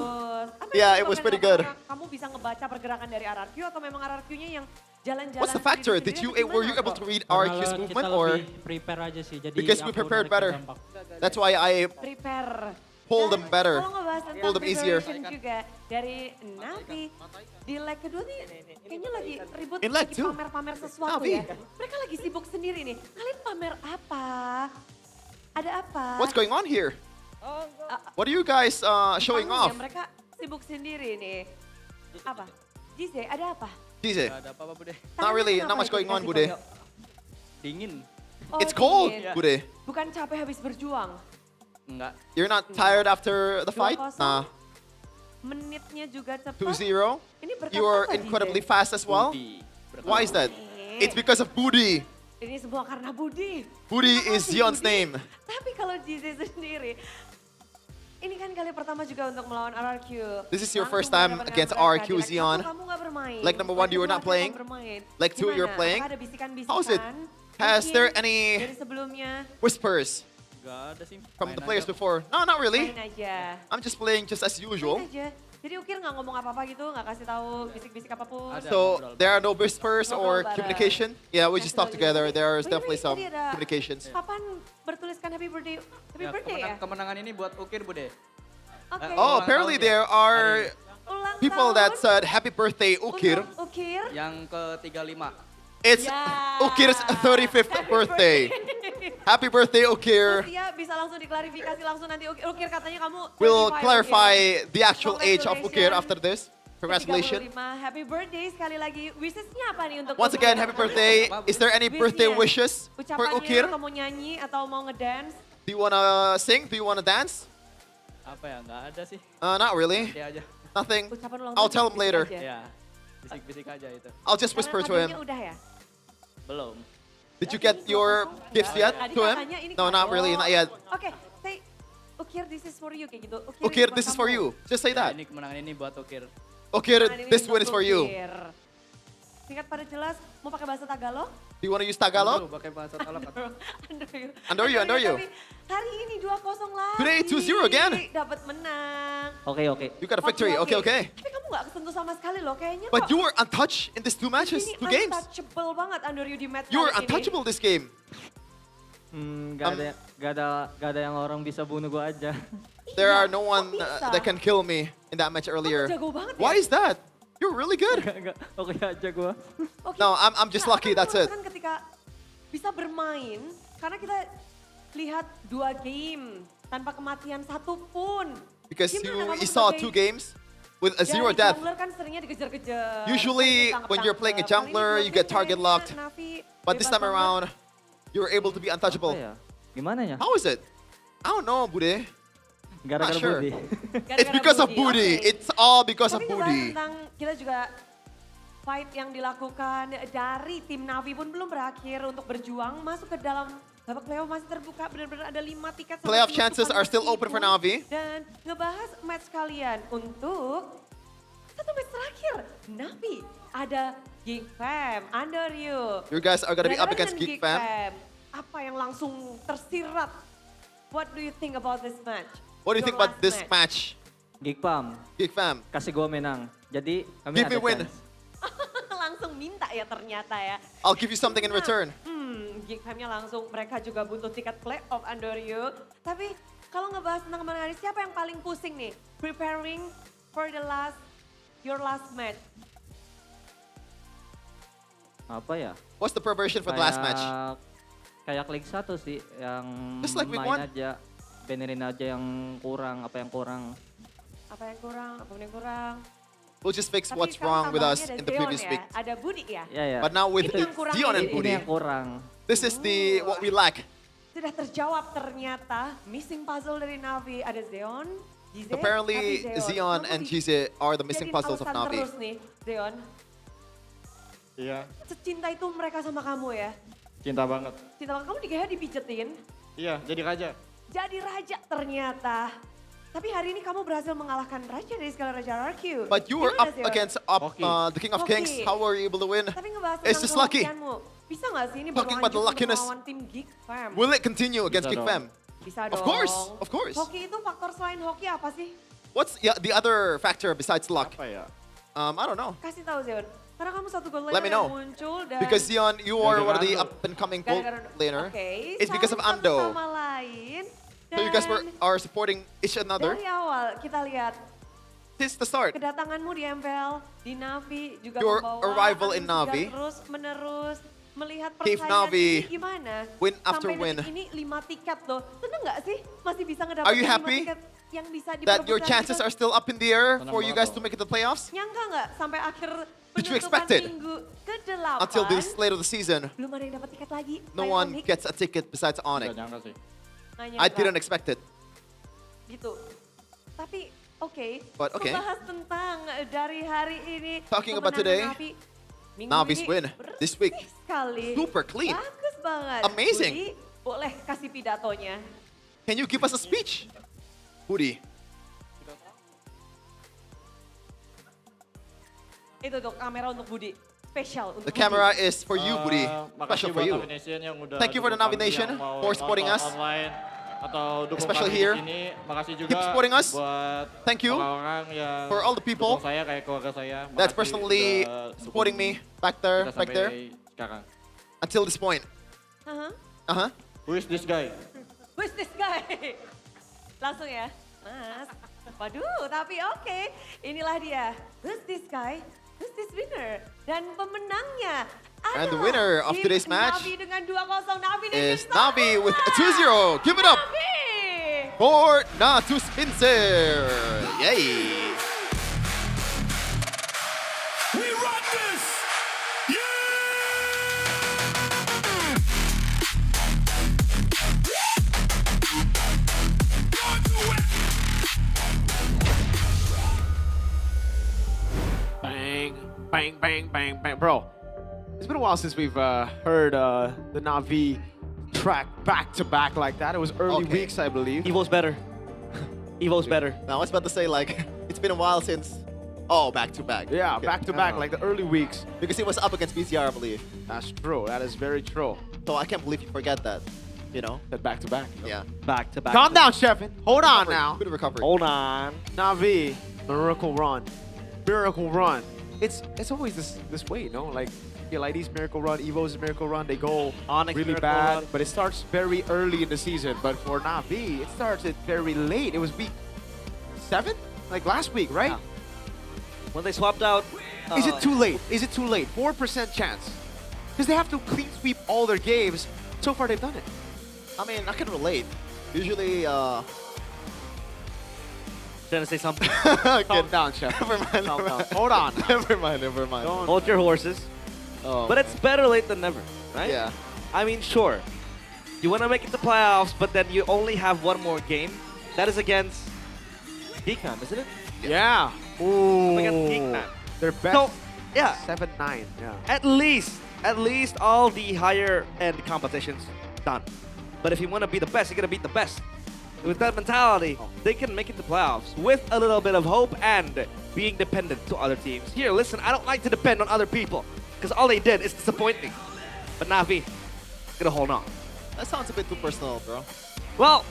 Apa Yeah, yang it was menyebabkan pretty good. Kamu bisa ngebaca pergerakan dari RRQ atau memang RRQ-nya yang jalan-jalan? What's the factor? Were you able to read RQ's movement or? Prepare aja sih. Jadi Because we prepared better. That's why I Prepare. pulled them better. Kalau ngebahas tentang Pulled them easier. preparation juga dari Navi, di leg kedua nih kayaknya lagi ribut, In leg lagi two? pamer-pamer sesuatu Navi. ya. Mereka lagi sibuk sendiri nih. Kalian pamer apa? Ada apa? What's going on here? Ah, What are you guys showing kamu ya, off? mereka sibuk sendiri nih. Apa? Jize, ada apa? DJ. Ada apa-apa, Bude? Not really, not much going on, Bude. Dingin. Oh, It's cold, dingin. Bude. Bukan capek habis berjuang. Enggak. You're not tired after the fight? 2-0. Nah. Menitnya juga cepat. 2-0. Ini berkat You are apa, incredibly DJ? fast as well. Why is that? It's because of Budi. Ini semua karena Budi. Budi Terima is kasih, Zion's Budi. name. Tapi kalau Jize sendiri, ini kan kali pertama juga untuk melawan RRQ. This is your Langsung first time berhadapan against dengan mereka. RRQ, Di leg Zion. 1 kamu nggak bermain. Leg number 1 you were not kedua playing. kamu bermain. Leg 2 you're Gimana? playing. Apakah ada bisikan-bisikan? How's it? Has Mungkin there any dari sebelumnya whispers Enggak ada sih. from the players before? No, not really. main aja. I'm just playing just as usual. Main aja. Jadi Ukir nggak ngomong apa-apa gitu, nggak kasih tahu bisik-bisik apapun. So there are no whispers Ngobrol or bareng. communication? Yeah, we just talk together. There's By the way, definitely some tadi ada communications. Papan bertuliskan happy birthday ya? Kemenangan ini buat Ukir, Bude. Oke. Oh, apparently there are people that said happy birthday, Ukir. Ukir. Yang ke-35. It's Ukir's 35th birthday. Happy birthday, Ukir. Usia bisa langsung diklarifikasi langsung nanti Ukir katanya kamu We'll 35, clarify Ukir. the actual age of Ukir Congratulations. after this. Congratulations. 35. Happy birthday sekali lagi. Wishesnya apa nih untuk Once again, happy birthday. Is there any birthday Wishnya. wishes for Ucapannya Ukir? atau mau nyanyi atau mau ngedance? Do you wanna sing? Do you wanna dance? Apa ya? Enggak ada sih. Not really. Nanti aja. Nothing. Ucapan ulang I'll tahun tell him bisik later. aja. Ya. Bisik-bisik aja itu. I'll just whisper to him. Karena udah ya? Belum. Did you get your gifts yet Tadi to him? katanya ini No, not kado. really, not yet. Oke, say Ukir this is for you kayak gitu. Ukir, buat this is for kamu. you. Just say that. Ini kemenangan ini buat Ukir. Ukir, Nah, ini this untuk one is for you. Ukir. Singkat pada jelas, mau pakai bahasa Tagalog? Do you wanna use Tagalog? Pakai bahasa Tagalog. Under you, under you. Tapi hari ini 2-0 lagi. Today 2-0 again. Dapat menang. Oke. You got a victory. Okay, okay. Tapi kamu gak kesentuh sama sekali loh, kayaknya But kok you were untouched in these 2 matches, ini 2 games. untouchable banget under you di match You were kali ini. untouchable this game. Gak ada yang orang bisa bunuh gua aja. There are no one bisa? that can kill me in that match earlier. jago banget Why ya? is that? You're really good. Oke aja gua. No, I'm just lucky, that's it. Kan ketika bisa bermain, karena kita lihat 2 game tanpa kematian satupun. Because Gimana kamu you saw sebagai 2 games with a 0 dari death. jungler kan seringnya dikejar-kejar. Usually sering when you're playing a ditangkap-tangkap. jungler, Kali you ini get dua target gamenya locked. Navi But this bebas time banget. around, you were able to be untouchable. Gimana ya? How is it? I don't know, Bude. Gara-gara Not sure. Budi. It's because of Budi. oke. It's all because of Tapi ngebahas Budi. tentang kita juga fight yang dilakukan dari tim Navi pun belum berakhir untuk berjuang masuk ke dalam babak playoff masih terbuka, benar-benar ada 5 tiket. sama Playoff 10 chances are still open for Navi. Dan ngebahas match kalian untuk satu match terakhir. Navi ada Geek Fam, Under You. You guys are gonna be Dan up against dengan Geek Fam. Apa yang langsung tersirat? What do you think about this match? What do you Your think about last this match? match? Geek Pam, Geek Fam, kasih gua menang. Jadi kami give ada me win. chance. Langsung minta ya ternyata ya. I'll give you something in return. Geek Fam-nya langsung mereka juga butuh tiket playoff Under You. Tapi kalau ngebahas tentang kemenangan ini, siapa yang paling pusing nih? Preparing for your last match. Apa ya? What's the preparation for the last match? Kayak League 1 sih, yang Just like League main 1. aja. Benerin aja yang kurang, apa yang kurang. Apa yang kurang, apa yang kurang. We'll just fix Tapi what's sekarang wrong with us tambahnya ada in the Zion previous ya, week. Ada Budi ya. Ya. But now with Itu yang kurang Dion and ini. Budi, Ini yang kurang. this is the what we lack. Sudah terjawab ternyata. Missing puzzle dari Navi. Ada Zeon, Jize, Apparently, tapi Zion and Jize are the missing jadiin puzzles of alasan Navi. terus nih, Zeon. Iya, Secinta itu mereka sama kamu ya. cinta banget. Cinta banget. Kamu di GH dipijetin. Iya, jadi raja. jadi raja ternyata. Tapi hari ini kamu berhasil mengalahkan raja dari segala raja RQ. But you were Gimana, up Sion? against the King of Hoki. Kings. How were you able to win? Tapi ngebahas It's tentang just lucky. kehokianmu. Bisa nggak sih ini Talking about the berlanjut untuk luckiness. melawan tim Geek Fam? Will it continue against Bisa Geek dong. Fam? Bisa Of dong. course, of course. Hoki itu faktor selain hoki apa sih? What's the other factor besides luck? Apa ya? I don't know. Kasih tahu Zion. Karena kamu satu gol Let me laner know. yang muncul dan Because Zion, you are one of the Gara-gara up and coming gold Gara-gara- laner. Oke, It's because of saling Ando. satu sama lain. So you guys Dan are supporting each another dari awal kita lihat since the start. kedatanganmu di MPL, di Navi juga Your membawa arrival in angin segar Navi terus menerus melihat gave persaingan Navi ini gimana? win after Sampai win. detik ini 5 tiket loh. Seneng nggak sih masih bisa Are ngedapetin you 5 happy tiket yang bisa that your diperebutkan chances gitu? are still up in the air Senang for you banget guys to make it to the playoffs? Nyangka nggak sampai akhir Did you penutupan expect it? minggu ke-8 Until this late of the season, belum ada yang dapat tiket lagi. no Selain one Onyx. gets a ticket besides Onyx. Gak nyangka sih. Nggak I nyangka. didn't expect it. Gitu. Tapi oke, But okay. membahas tentang dari hari ini. Talking about kemenangan today, Navi, minggu Navi's ini win this week. bersih sekali. Super clean. Bagus banget. Amazing. Budi, boleh kasih pidatonya. Can you give us a speech? Budi. Itu tuh kamera untuk Budi. Spesial untuk The camera Budi. is for you, Budi. Makasih Special for buat you. Navi Nation yang udah Thank you for the dukung Navi kami Nation yang mau for supporting nonton us. online atau dukung Especially kami here. di sini. Makasih juga Keep supporting us. buat Thank you orang-orang yang for all the people dukung saya kayak keluarga saya. that's Makasih personally udah supporting dukung me back there, kita back sampai there, sekarang. until this point. Uh-huh. Who is this guy? Who's this guy? Langsung ya, Mas. Waduh, tapi oke. Inilah dia. Who's this guy? Who's this winner? Dan pemenangnya And the adalah winner of tim today's match Navi dengan 2-0. Navi is Nation Navi with a 2-0. Give it up Navi! for Natu Spencer. Yay! We run this! Bang, bang, bang, bang, bang. Bro, it's been a while since we've heard the Navi track back to back like that. It was early Okay. weeks, I believe. Evo's better. Evo's better. Now I was about to say like it's been a while since. Oh, back to back. Yeah, Okay. back to back, like the early weeks. Because he was up against BCR, I believe. That's true. That is very true. So I can't believe you forget that. You know? That back to back. Yeah. Back to back. Calm down, Sheffin. Hold on now. Good recovery. Hold on. Navi, miracle run. Miracle run. It's always this way, you know? Like MPL ID's miracle run, Evo's miracle run, they go Onyx really miracle bad, run. but it starts very early in the season. But for Navi, it started very late. It was week 7? Like last week, right? Yeah. When they swapped out. Is it too late? Is it too late? 4% chance. Because they have to clean sweep all their games. So far, they've done it. I mean, I can relate. Usually, Trying to say something. Calm down, Chef. Never mind. Calm down. Hold on. Never mind. Never mind. Don't- Hold your horses. Oh. But it's better late than never, right? Yeah. I mean, sure. You want to make it to playoffs, but then you only have one more game. That is against Geekman, isn't it? Yeah. Ooh. Against Geekman. Their best. So, yeah. 7-9. Yeah. At least all the higher end competitions done. But if you want to be the best, you got to beat the best. With that mentality, they can make it to playoffs with a little bit of hope and being dependent to other teams. Here, listen, I don't like to depend on other people because all they did is disappoint me. But Navi, gonna hold on. That sounds a bit too personal, bro. Well,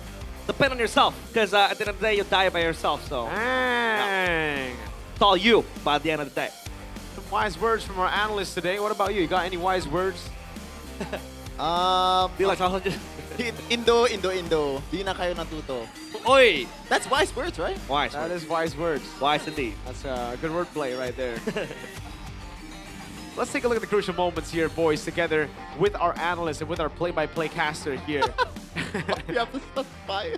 depend on yourself because at the end of the day, you die by yourself. So Dang. it's all you by the end of the day. Some wise words from our analyst today. What about you? You got any wise words? Be like, I'll just... Indo. Di na kayo natuto. Oi! That's wise words, right? Wise. That is wise words. Wise indeed. That's a good wordplay right there. Let's take a look at the crucial moments here, boys, together with our analyst and with our play-by-play caster here. You have to stop by.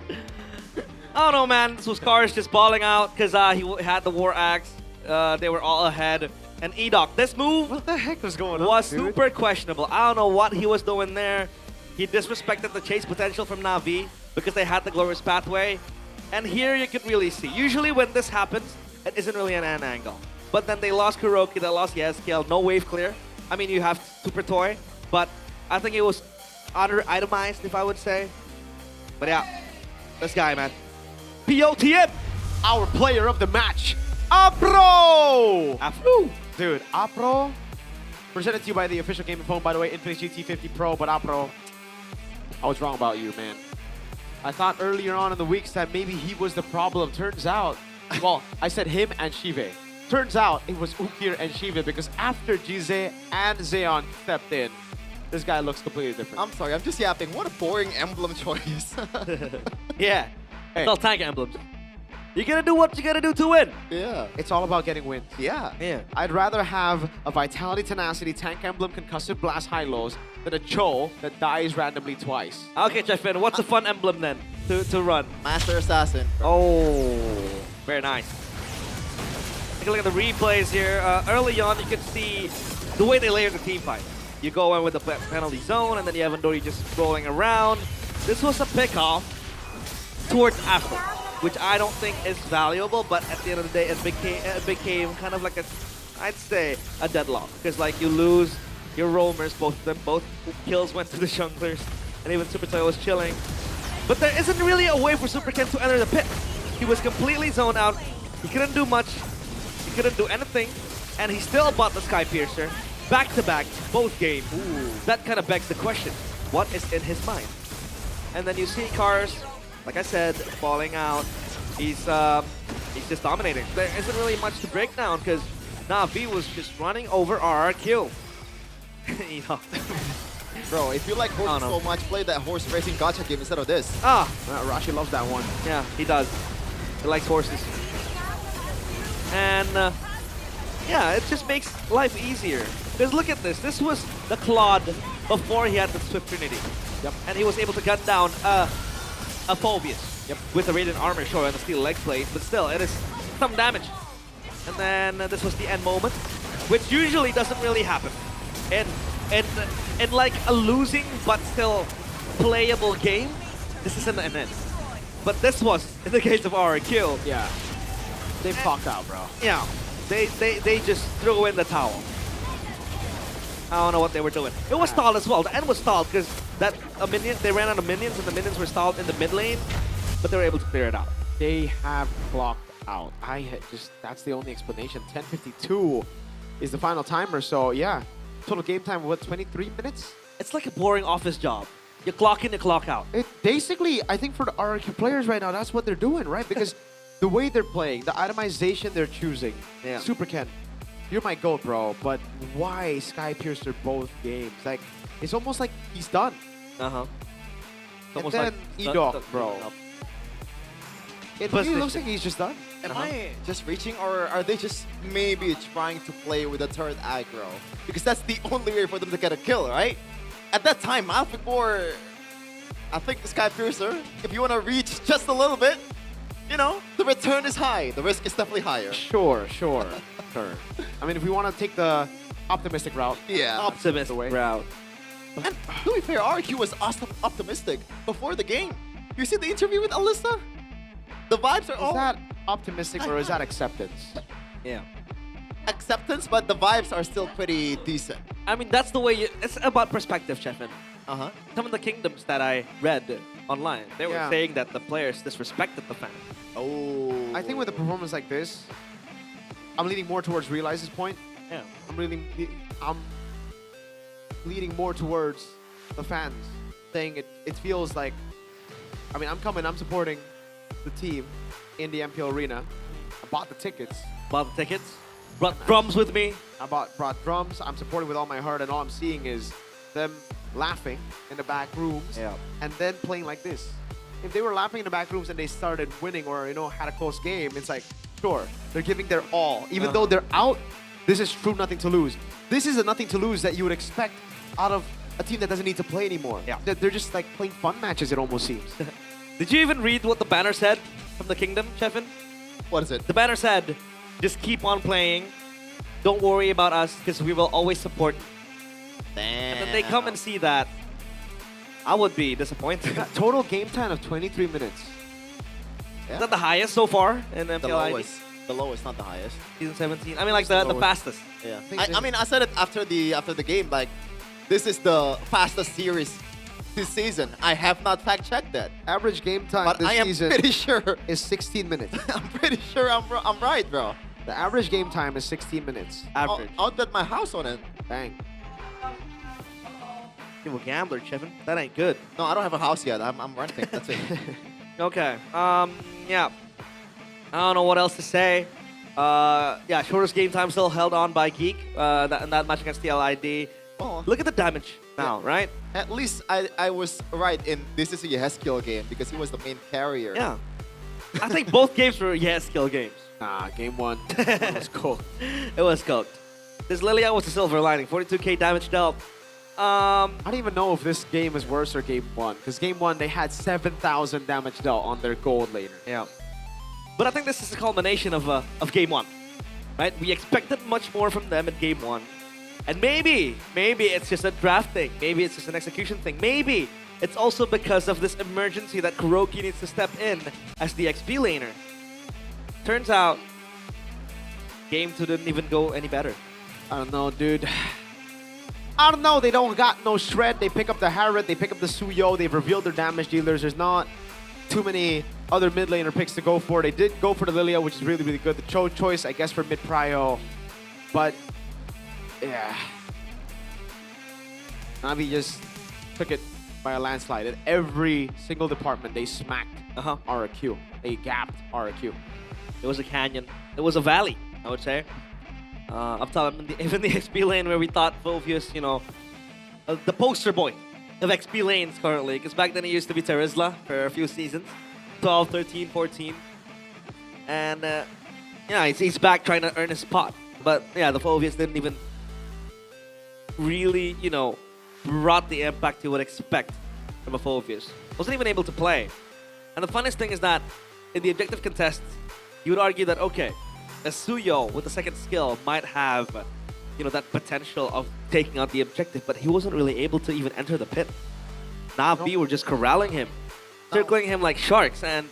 I don't know, man. So Scar's just balling out because he had the War Axe. They were all ahead. And Edok, this move What the heck was going on, was dude? super questionable. I don't know what he was doing there. He disrespected the chase potential from Navi because they had the Glorious Pathway. And here you can really see. Usually when this happens, it isn't really an end angle. But then they lost Kuroki, they lost Yeskiel, no wave clear. I mean, you have Super Toy, but I think it was under-itemized, if I would say. But yeah, this guy, man. POTM, our player of the match, Apro! Dude, Apro, presented to you by the official gaming phone, by the way, Infinix GT50 Pro, but Apro, I was wrong about you, man. I thought earlier on in the weeks that maybe he was the problem. Turns out, well, I said him and Shive. Turns out it was Ukir and Shive because after Jize and Zeon stepped in, this guy looks completely different. I'm sorry, I'm just yapping. What a boring emblem choice. Yeah. Hey. It's all tank emblems. You gotta do what you gotta do to win. Yeah. It's all about getting wins. Yeah. Yeah. I'd rather have a Vitality, Tenacity, Tank Emblem, Concussive Blast, High-Lows than a Cho that dies randomly twice. Okay, Chefin, what's a fun emblem then to run? Master Assassin. Oh, very nice. Take a look at the replays here. Early on, you can see the way they layer the team fight. You go in with the penalty zone, and then you have Andori just rolling around. This was a pick-off towards Afro, which I don't think is valuable, but at the end of the day, it became kind of like I'd say, a deadlock. Because like you lose your roamers, both of them, both kills went to the junglers, and even Super Toy was chilling. But there isn't really a way for Super Ken to enter the pit. He was completely zoned out. He couldn't do much. He couldn't do anything, and he still bought the Sky Piercer back-to-back, both games. That kind of begs the question, what is in his mind? And then you see Cars, like I said, falling out. He's just dominating. There isn't really much to break down because Na'Vi was just running over RRQ. You know. Bro, if you like horses so much, play that horse racing gacha game instead of this. Rashi loves that one. Yeah, he does. He likes horses. And yeah, it just makes life easier. Because look at this. This was the Claude before he had the Swift Trinity. Yep. And he was able to gun down a Phobius. Yep. With the Radiant Armor, sure, and the Steel Leg Plate, but still, it is some damage. And then this was the end moment, which usually doesn't really happen. In like a losing but still playable game, this isn't an end. But this was, in the case of RRQ. Yeah. They fucked out, bro. Yeah. They just threw in the towel. I don't know what they were doing. It was stalled as well. The end was stalled because that they ran out of minions and the minions were stalled in the mid lane, but they were able to clear it out. They have clocked out. That's the only explanation. 10:52 is the final timer, so yeah. Total game time, what, 23 minutes? It's like a boring office job. You clock in, you clock out. It basically, I think for the RRQ players right now, that's what they're doing, right? Because the way they're playing, the itemization they're choosing, Super Ken, you're my GOAT, bro, but why Sky Piercer both games? Like, it's almost like he's done. Uh-huh. And then Edok, bro. It really looks like he's just done. Am I just reaching, or are they just maybe trying to play with the turret aggro? Because that's the only way for them to get a kill, right? At that time, before, I think Sky Piercer, if you want to reach just a little bit, you know, the return is high. The risk is definitely higher. Sure. I mean, if we want to take the optimistic route. Yeah. Optimistic route. And to be fair, RQ was optimistic before the game. You see the interview with Alyssa? The vibes are all... Is that optimistic or is that acceptance? Yeah. Acceptance, but the vibes are still pretty decent. I mean, that's the way it's about perspective, Chefin. Some of the kingdoms that I read online, they were saying that the players disrespected the fans. Oh. I think with a performance like this, I'm leaning more towards Realize's point. Yeah. I'm leaning more towards the fans, saying it feels like, I mean, I'm supporting the team in the MPL arena. I bought the tickets. Brought drums with me. I brought drums. I'm supporting with all my heart, and all I'm seeing is them laughing in the back rooms and then playing like this. If they were laughing in the back rooms and they started winning or, you know, had a close game, it's like, sure, they're giving their all. Even though they're out, this is true nothing to lose. This is a nothing to lose that you would expect out of a team that doesn't need to play anymore. Yeah. They're just like playing fun matches, it almost seems. Did you even read what the banner said from the kingdom, Chefin? What is it? The banner said, just keep on playing. Don't worry about us because we will always support you. Damn. And then they come and see that. I would be disappointed. Total game time of 23 minutes. Is that the highest so far in MPL ID? lowest. The lowest, not the highest. Season 17. I mean, like the fastest. Yeah. I mean, I said it after the game. Like, this is the fastest series this season. I have not fact checked that. Average game time But this I am season pretty sure is 16 minutes. I'm pretty sure I'm right, bro. The average game time is 16 minutes. Average. I'll bet my house on it. Bang. You're a gambler, Chevin. That ain't good. No, I don't have a house yet. I'm renting. That's it. Okay. Yeah. I don't know what else to say. Yeah, shortest game time still held on by Geek. That match against TLID. Oh. Look at the damage now, right? At least I was right in this is a Yeskill game because he was the main carrier. Yeah. I think both games were skill games. Nah, game one was cooked. It was cooked. This Lilia was the silver lining. 42k damage dealt. I don't even know if this game is worse or game one. Because game one, they had 7,000 damage dealt on their gold laner. Yeah. But I think this is a culmination of game one. Right? We expected much more from them in game one. And maybe it's just a draft thing. Maybe it's just an execution thing. Maybe it's also because of this emergency that Kuroki needs to step in as the XP laner. Turns out, game 2 didn't even go any better. I don't know, dude. I don't know. They don't got no shred. They pick up the Harriet. They pick up the Suyo. They've revealed their damage dealers. There's not too many other mid laner picks to go for. They did go for the Lilia, which is really, really good. The choice, I guess, for mid prio. But, yeah. Navi just took it by a landslide. In every single department, they smacked RQ. They gapped RQ. It was a canyon. It was a valley, I would say. Up top, even the XP lane where we thought Volvius, you know, the poster boy of XP lanes currently. Because back then he used to be Terizla for a few seasons. 12, 13, 14. And, yeah, he's back trying to earn his spot. But, yeah, the Volvius didn't even really, you know, brought the impact you would expect from a Volvius. Wasn't even able to play. And the funniest thing is that in the objective contests, you would argue that, okay, a Suyo with the second skill might have, you know, that potential of taking out the objective, but he wasn't really able to even enter the pit. Na'Vi were just corralling him, circling him like sharks, and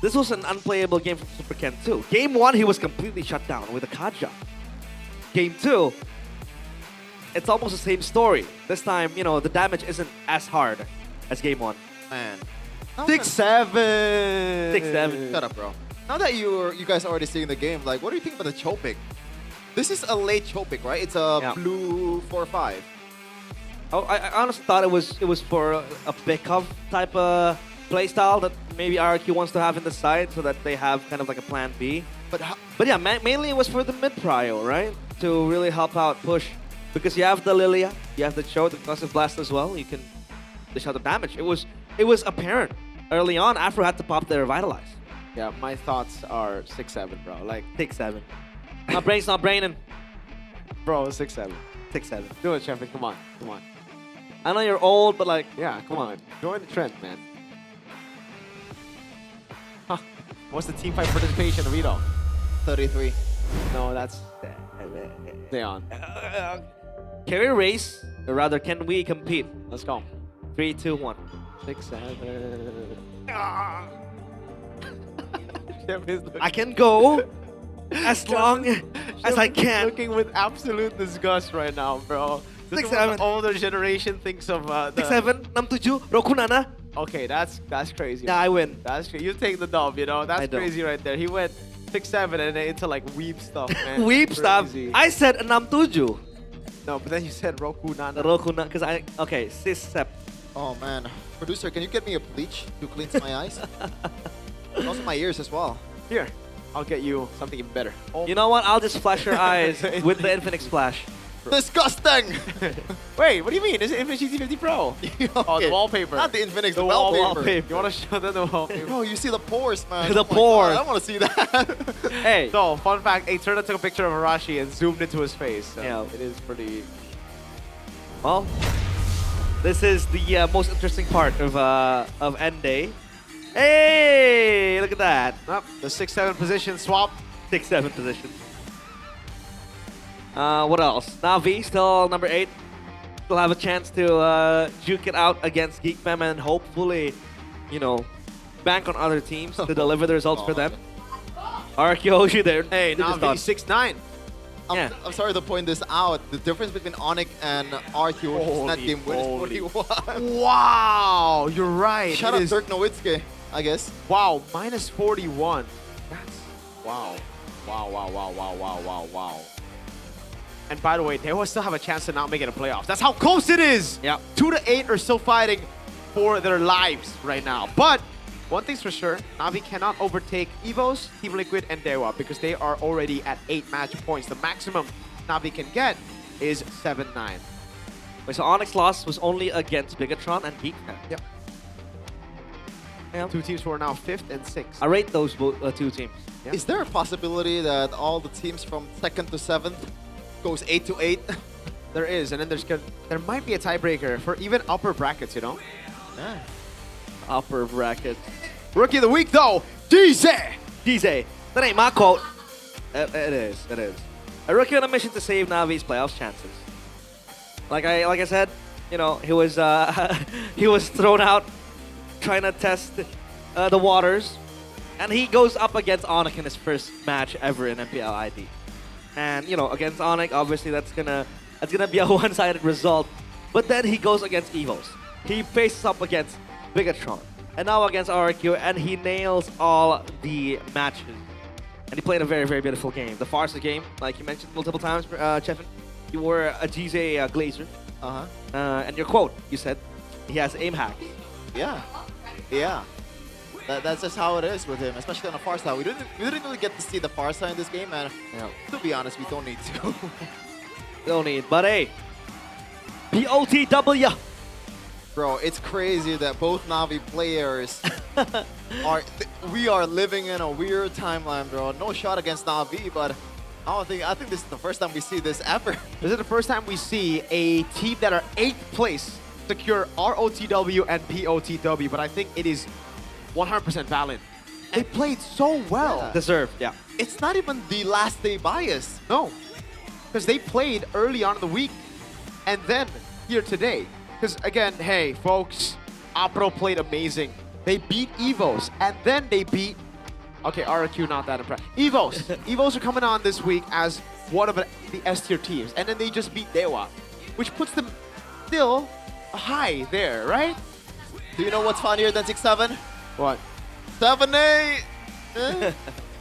this was an unplayable game from Super Ken 2. Game 1, he was completely shut down with a Kaja. Game 2, it's almost the same story. This time, you know, the damage isn't as hard as Game 1. Man. 6-7. 6-7. Shut up, bro. Now that you guys are already seeing the game, like, what do you think about the Chopik? This is a late Chopik, right? It's a blue 4-5. Oh, I honestly thought it was for a Bikov type of playstyle that maybe RQ wants to have in the side so that they have kind of like a plan B. But yeah, mainly it was for the mid prio, right? To really help out push. Because you have the Lilia, you have the Cho, the Concussive Blast as well. You can dish out the damage. It was apparent early on. Afro had to pop the Revitalize. Yeah, my thoughts are 6-7, bro. Like 6-7. My brain's not braining. Bro, 6-7. 6-7. Do it, Champion. Come on. Come on. I know you're old, but like... Yeah, come on. Join the trend, man. Huh. What's the team fight participation, Vito? 33. No, that's... Leon. Can we race? Or rather, can we compete? Let's go. 3, 2, 1. 6-7. I can go as long as I can. Looking with absolute disgust right now, bro. This is what the older generation thinks of 6-7, 6-7, Rokunana. Okay, that's crazy. Yeah, I win. That's crazy. You take the dub, you know? That's crazy right there. He went 6-7 and then into like weeb stuff, man. Weeb stuff. I said 6-7. No, but then you said Rokunana. Rokunana, because okay, 6-7. Oh man, producer, can you get me a bleach to cleanse my eyes? And also my ears as well. Here, I'll get you something even better. You know what? I'll just flash your eyes with the Infinix Flash. Disgusting! Wait, what do you mean? It's an Infinix GT50 Pro. Oh, the wallpaper. Not the Infinix, the wallpaper. You want to show them the wallpaper? Bro, you see the pores, man. The pores. I want to see that. Hey. So, fun fact, Turner took a picture of Arashi and zoomed into his face. So yeah. It is pretty... Well, this is the most interesting part of End Day. Hey, look at that. The 6-7 position swap. 6-7 position. What else? Na'Vi, still number 8. Still have a chance to juke it out against GeekFam and hopefully, you know, bank on other teams to deliver the results for them. Arkeoshi there. Hey, Na'Vi 6-9. I'm sorry to point this out. The difference between Onyx and RQ in that game win is 41. Wow, you're right. Shout It out is- Dirk Nowitzki, I guess. Wow, minus 41. That's wow. Wow. And by the way, they will still have a chance to not make it a playoffs. That's how close it is. Yeah. 2 to 8 are still fighting for their lives right now. But one thing's for sure, Navi cannot overtake EVOS, Team Liquid, and Dewa because they are already at 8 match points. The maximum Navi can get is 7-9. Wait, so Onyx loss was only against Bigatron and Geekfam. Yep. Two teams who are now 5th and 6th. I rate those two teams. Is there a possibility that all the teams from 2nd to 7th goes 8 to 8? There is, and then there might be a tiebreaker for even upper brackets, you know? Yeah. Upper bracket. Rookie of the week, though, DJ. That ain't my quote. It is. A rookie on a mission to save Navi's playoffs chances. Like I said, you know, he was he was thrown out trying to test the waters, and he goes up against Onyx in his first match ever in MPL ID. And you know, against Onyx, obviously that's gonna be a one-sided result. But then he goes against EVOS. He faces up against Bigatron, and now against RQ, and he nails all the matches. And he played a very, very beautiful game. The Farsa game, like you mentioned multiple times, Chefin, you were a GZ Glazer. And your quote, you said, he has aim hacks. Yeah. That's just how it is with him, especially on a Farsa. We didn't really get to see the Farsa in this game, and to be honest, we don't need to. Don't need, but hey, POTW. Bro, it's crazy that both Navi players we are living in a weird timeline, bro. No shot against Navi, but I think this is the first time we see this ever. This is the first time we see a team that are 8th place secure ROTW and POTW, but I think it is 100% valid. They played so well. Yeah. Deserved, yeah. It's not even the last day bias. No, because they played early on in the week and then here today. Because again, hey folks, Apro played amazing. They beat EVOS and then they beat, okay, RQ not that impressed. EVOS. EVOS are coming on this week as one of the S tier teams, and then they just beat Dewa, which puts them still high there, right? Do you know what's funnier than 6-7? What? 7-8.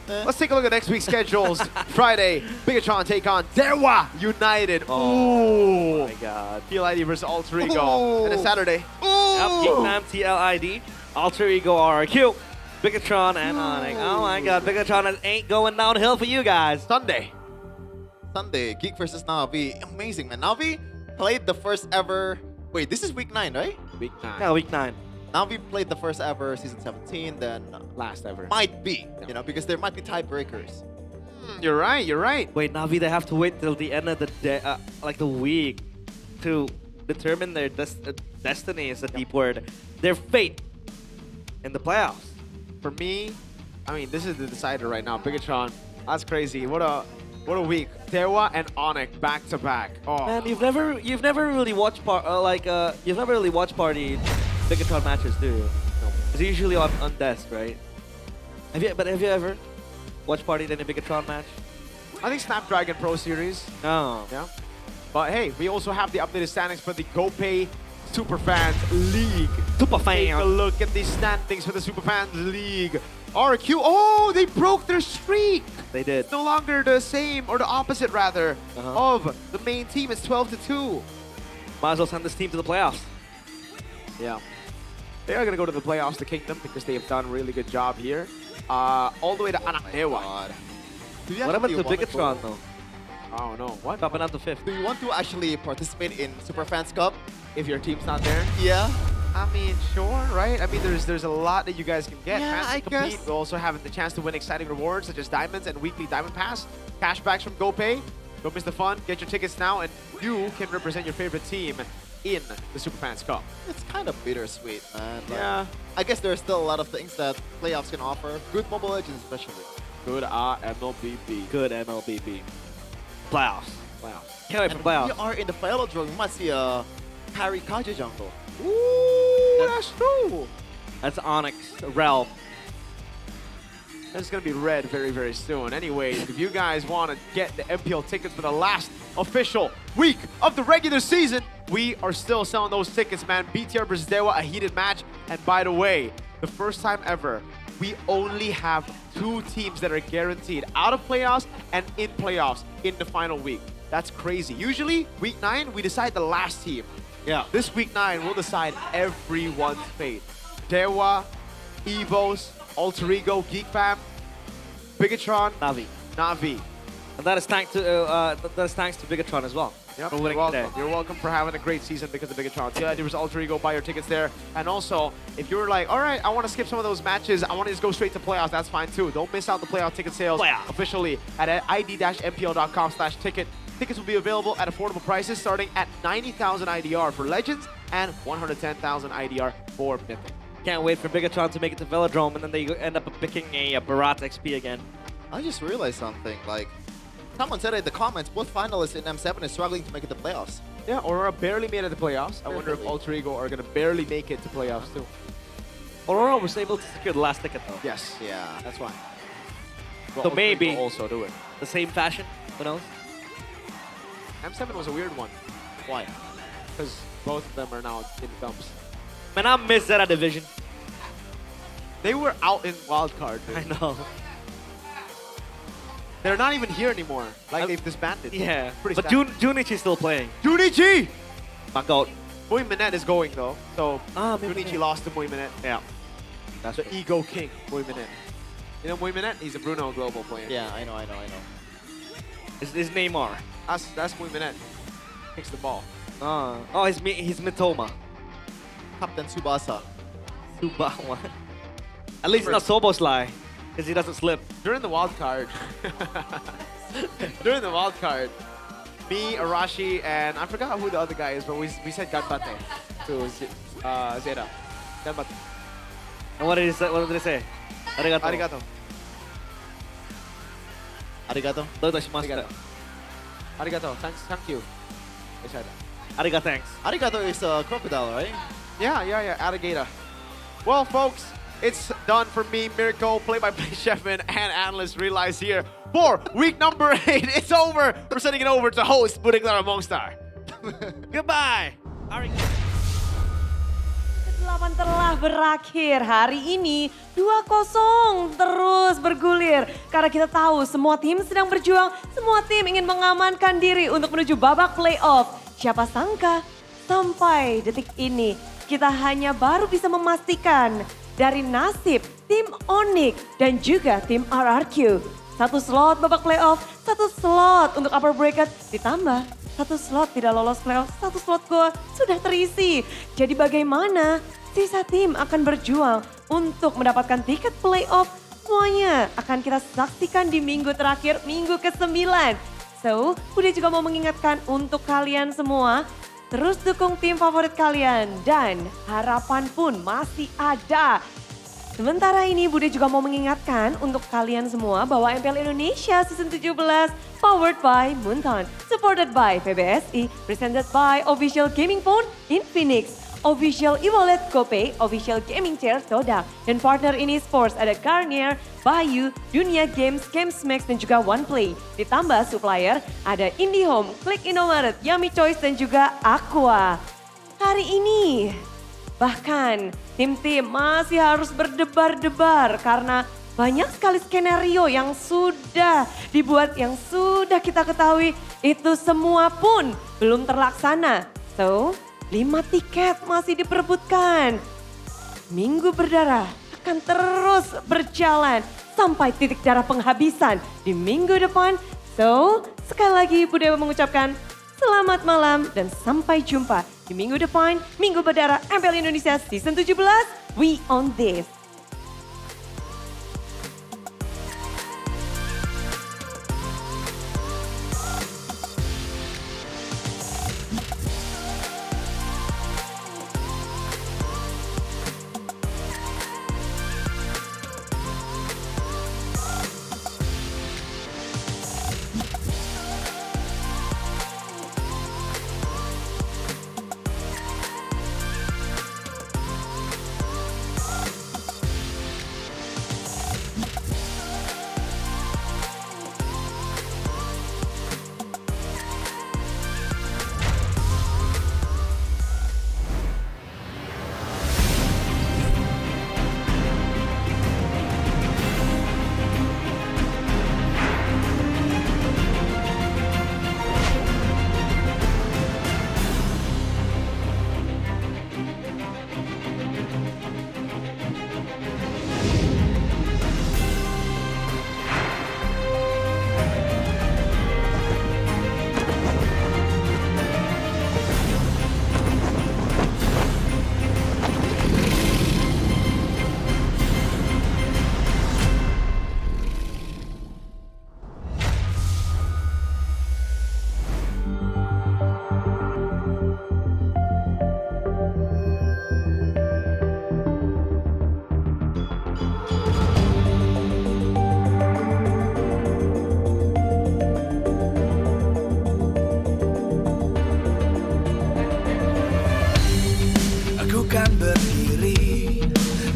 Let's take a look at next week's schedules. Friday, Bigatron take on Dewa United. Oh my God. PLID versus Alter Ego. And then Saturday. Yep, Geeknam TLID, Alter Ego RQ, Bigatron and Onyx. Oh my God, Bigatron ain't going downhill for you guys. Sunday, Geek versus Navi. Amazing, man. Navi played the first ever. Wait, this is week 9, right? Week 9. Yeah, week 9. Navi played the first ever season 17, then last ever. Might be, you know, because there might be tiebreakers. You're right. Wait, Navi, they have to wait till the end of the day, like the week, to determine their destiny is a deep word. Their fate in the playoffs. For me, I mean, this is the decider right now. Bigatron, that's crazy. What a week. Dewa and Onyx back to back. Oh Man, you've never really watched you've never really watched party Bigatron matches, do you? No. It's usually on desk, right? Have you ever watched party in a Bigatron match? I think Snapdragon Pro Series. No. Yeah. But hey, we also have the updated standings for the GoPay Superfans League. Take a look at the standings for the Superfans League. RQ, oh, they broke their streak. They did. It's no longer the same, or the opposite rather, of the main team. It's 12-2. Might as well send this team to the playoffs. Yeah. They are going to go to the playoffs, the Kingdom, because they have done a really good job here. All the way to Anahewa. What happened to Bigatron, though? Oh, no. What? Dropping out to 5th. Do you want to actually participate in Superfans Cup? If your team's not there? Yeah. I mean, sure, right? I mean, there's a lot that you guys can get. Yeah, Fans I can compete. guess. We also have the chance to win exciting rewards such as diamonds and weekly diamond pass, cashbacks from GoPay. Don't miss the fun. Get your tickets now, and you can represent your favorite team in the Superfans Cup. It's kind of bittersweet, man. Like, Yeah. I guess there's still a lot of things that playoffs can offer. Good Mobile Legends, especially. Good MLBB. Good MLBB. Playoffs. Can't wait for And playoffs. we are in the final draw. We might see a Harry Kaja jungle. Ooh, that's true. That's Onyx realm. It's going to be red very, very soon. Anyways, if you guys want to get the MPL tickets for the last official week of the regular season, we are still selling those tickets, man. BTR versus Dewa, a heated match. And by the way, the first time ever, we only have 2 teams that are guaranteed out of playoffs and in playoffs in the final week. That's crazy. Usually, week 9, we decide the last team. Yeah. This week 9, we'll decide everyone's fate. Dewa, Evos, Alter Ego, Geek Fam, Bigatron, Navi. And that is thanks to Bigatron as well. Yep, for you're winning welcome. today. You're welcome for having a great season because of Bigatron. TLID versus Alter Ego, buy your tickets there. And also, if you're like, all right, I want to skip some of those matches, I want to just go straight to playoffs, that's fine too. Don't miss out the playoff ticket sales officially at id-mpl.com/ticket. Tickets will be available at affordable prices starting at 90,000 IDR for Legends and 110,000 IDR for Mythic. Can't wait for Bigatron to make it to Velodrome, and then they end up picking a Barat XP again. I just realized something. Like, someone said in the comments, what finalists in M7 is struggling to make it to playoffs? Yeah, Aurora barely made it to playoffs. I wonder if Alter Ego are going to barely make it to playoffs too. Aurora was able to secure the last ticket though. Yes. Yeah. That's fine. So Alter maybe Ego also do it. the same fashion. Who knows? M7 was a weird one. Why? Because both of them are now in dumps. Man, I miss that division. They were out in wildcard, dude. I know. They're not even here anymore. Like, they've disbanded. Yeah. Pretty But sad. Junichi is still playing. Junichi! My God. Mui Minette is going, though. So, Junichi lost to Mui Minette. Yeah. That's the ego king, Mui Minette. You know Mui Minette? He's a Bruno Global player. Yeah, I know. His Neymar. That's Mui Minette. Kicks the ball. Oh, he's Mitoma. Captain Tsubasa. Subawa. At least not Soboslai, because he doesn't slip. During the wild card, me, Arashi, and I forgot who the other guy is, but we said Ganbate to Zeta. Ganbate. And what did they say? Arigato. Arigato. Arigato. Arigato. Arigato. Thank you. I said. Arigato, thanks. Arigato is a crocodile, right? Yeah. Alligator. Well, folks, it's done for me, Mirko, play-by-play chefman, and analyst Realize here for week number 8. It's over. We're sending it over to host Budiklara Mongstar. Goodbye. Ke-8 telah berakhir. Hari ini 2-0 terus bergulir. Karena kita tahu semua tim sedang berjuang, semua tim ingin mengamankan diri untuk menuju babak playoff. Siapa sangka sampai detik ini kita hanya baru bisa memastikan dari nasib tim Onyx dan juga tim RRQ. 1 slot babak playoff, 1 slot untuk upper bracket, ditambah 1 slot tidak lolos playoff, 1 slot goal sudah terisi. Jadi bagaimana sisa tim akan berjuang untuk mendapatkan tiket playoff? Semuanya akan kita saksikan di minggu terakhir, minggu ke-9. So, udah juga mau mengingatkan untuk kalian semua, terus dukung tim favorit kalian dan harapan pun masih ada. Sementara ini Bude juga mau mengingatkan untuk kalian semua bahwa MPL Indonesia Season 17 powered by Munton, supported by PBSI, presented by Official Gaming Phone Infinix, Official e-wallet GoPay, Official Gaming Chair Toda, dan partner ini sports ada Garnier, Bayu, Dunia Games, Gamesmax, dan juga OnePlay. Ditambah supplier ada IndiHome, Click Indomaret, Yummy Choice, dan juga Aqua. Hari ini bahkan tim-tim masih harus berdebar-debar karena banyak sekali skenario yang sudah dibuat, yang sudah kita ketahui itu semua pun belum terlaksana. So, 5 tiket masih diperebutkan. Minggu berdarah akan terus berjalan sampai titik darah penghabisan di minggu depan. So, sekali lagi Bude mengucapkan selamat malam dan sampai jumpa di minggu depan, Minggu Berdarah MPL Indonesia Season 17. We on this.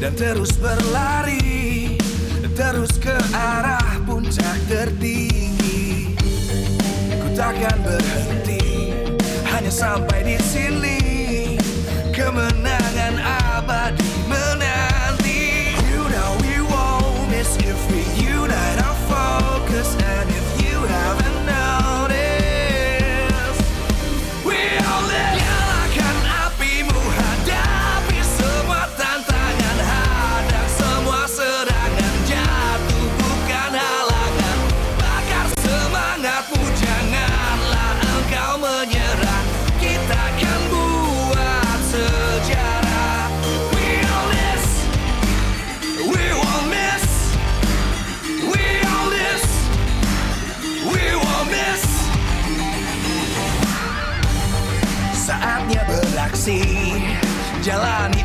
dan terus berlari, terus ke arah puncak tertinggi. Ku takkan berhenti, hanya sampai di sini. Kemenangan abadi menanti. You know we won't miss if we unite our focus. And if you haven't noticed, we all live. Nyalakan apimu, hadapi semua tantangan, hadang semua serangan, jatuh bukan halangan. Bakar semangatmu, janganlah engkau menyerah. Kita akan buat sejarah. We all this, we won't miss. We all this, we won't miss. Saatnya beraksi, jalani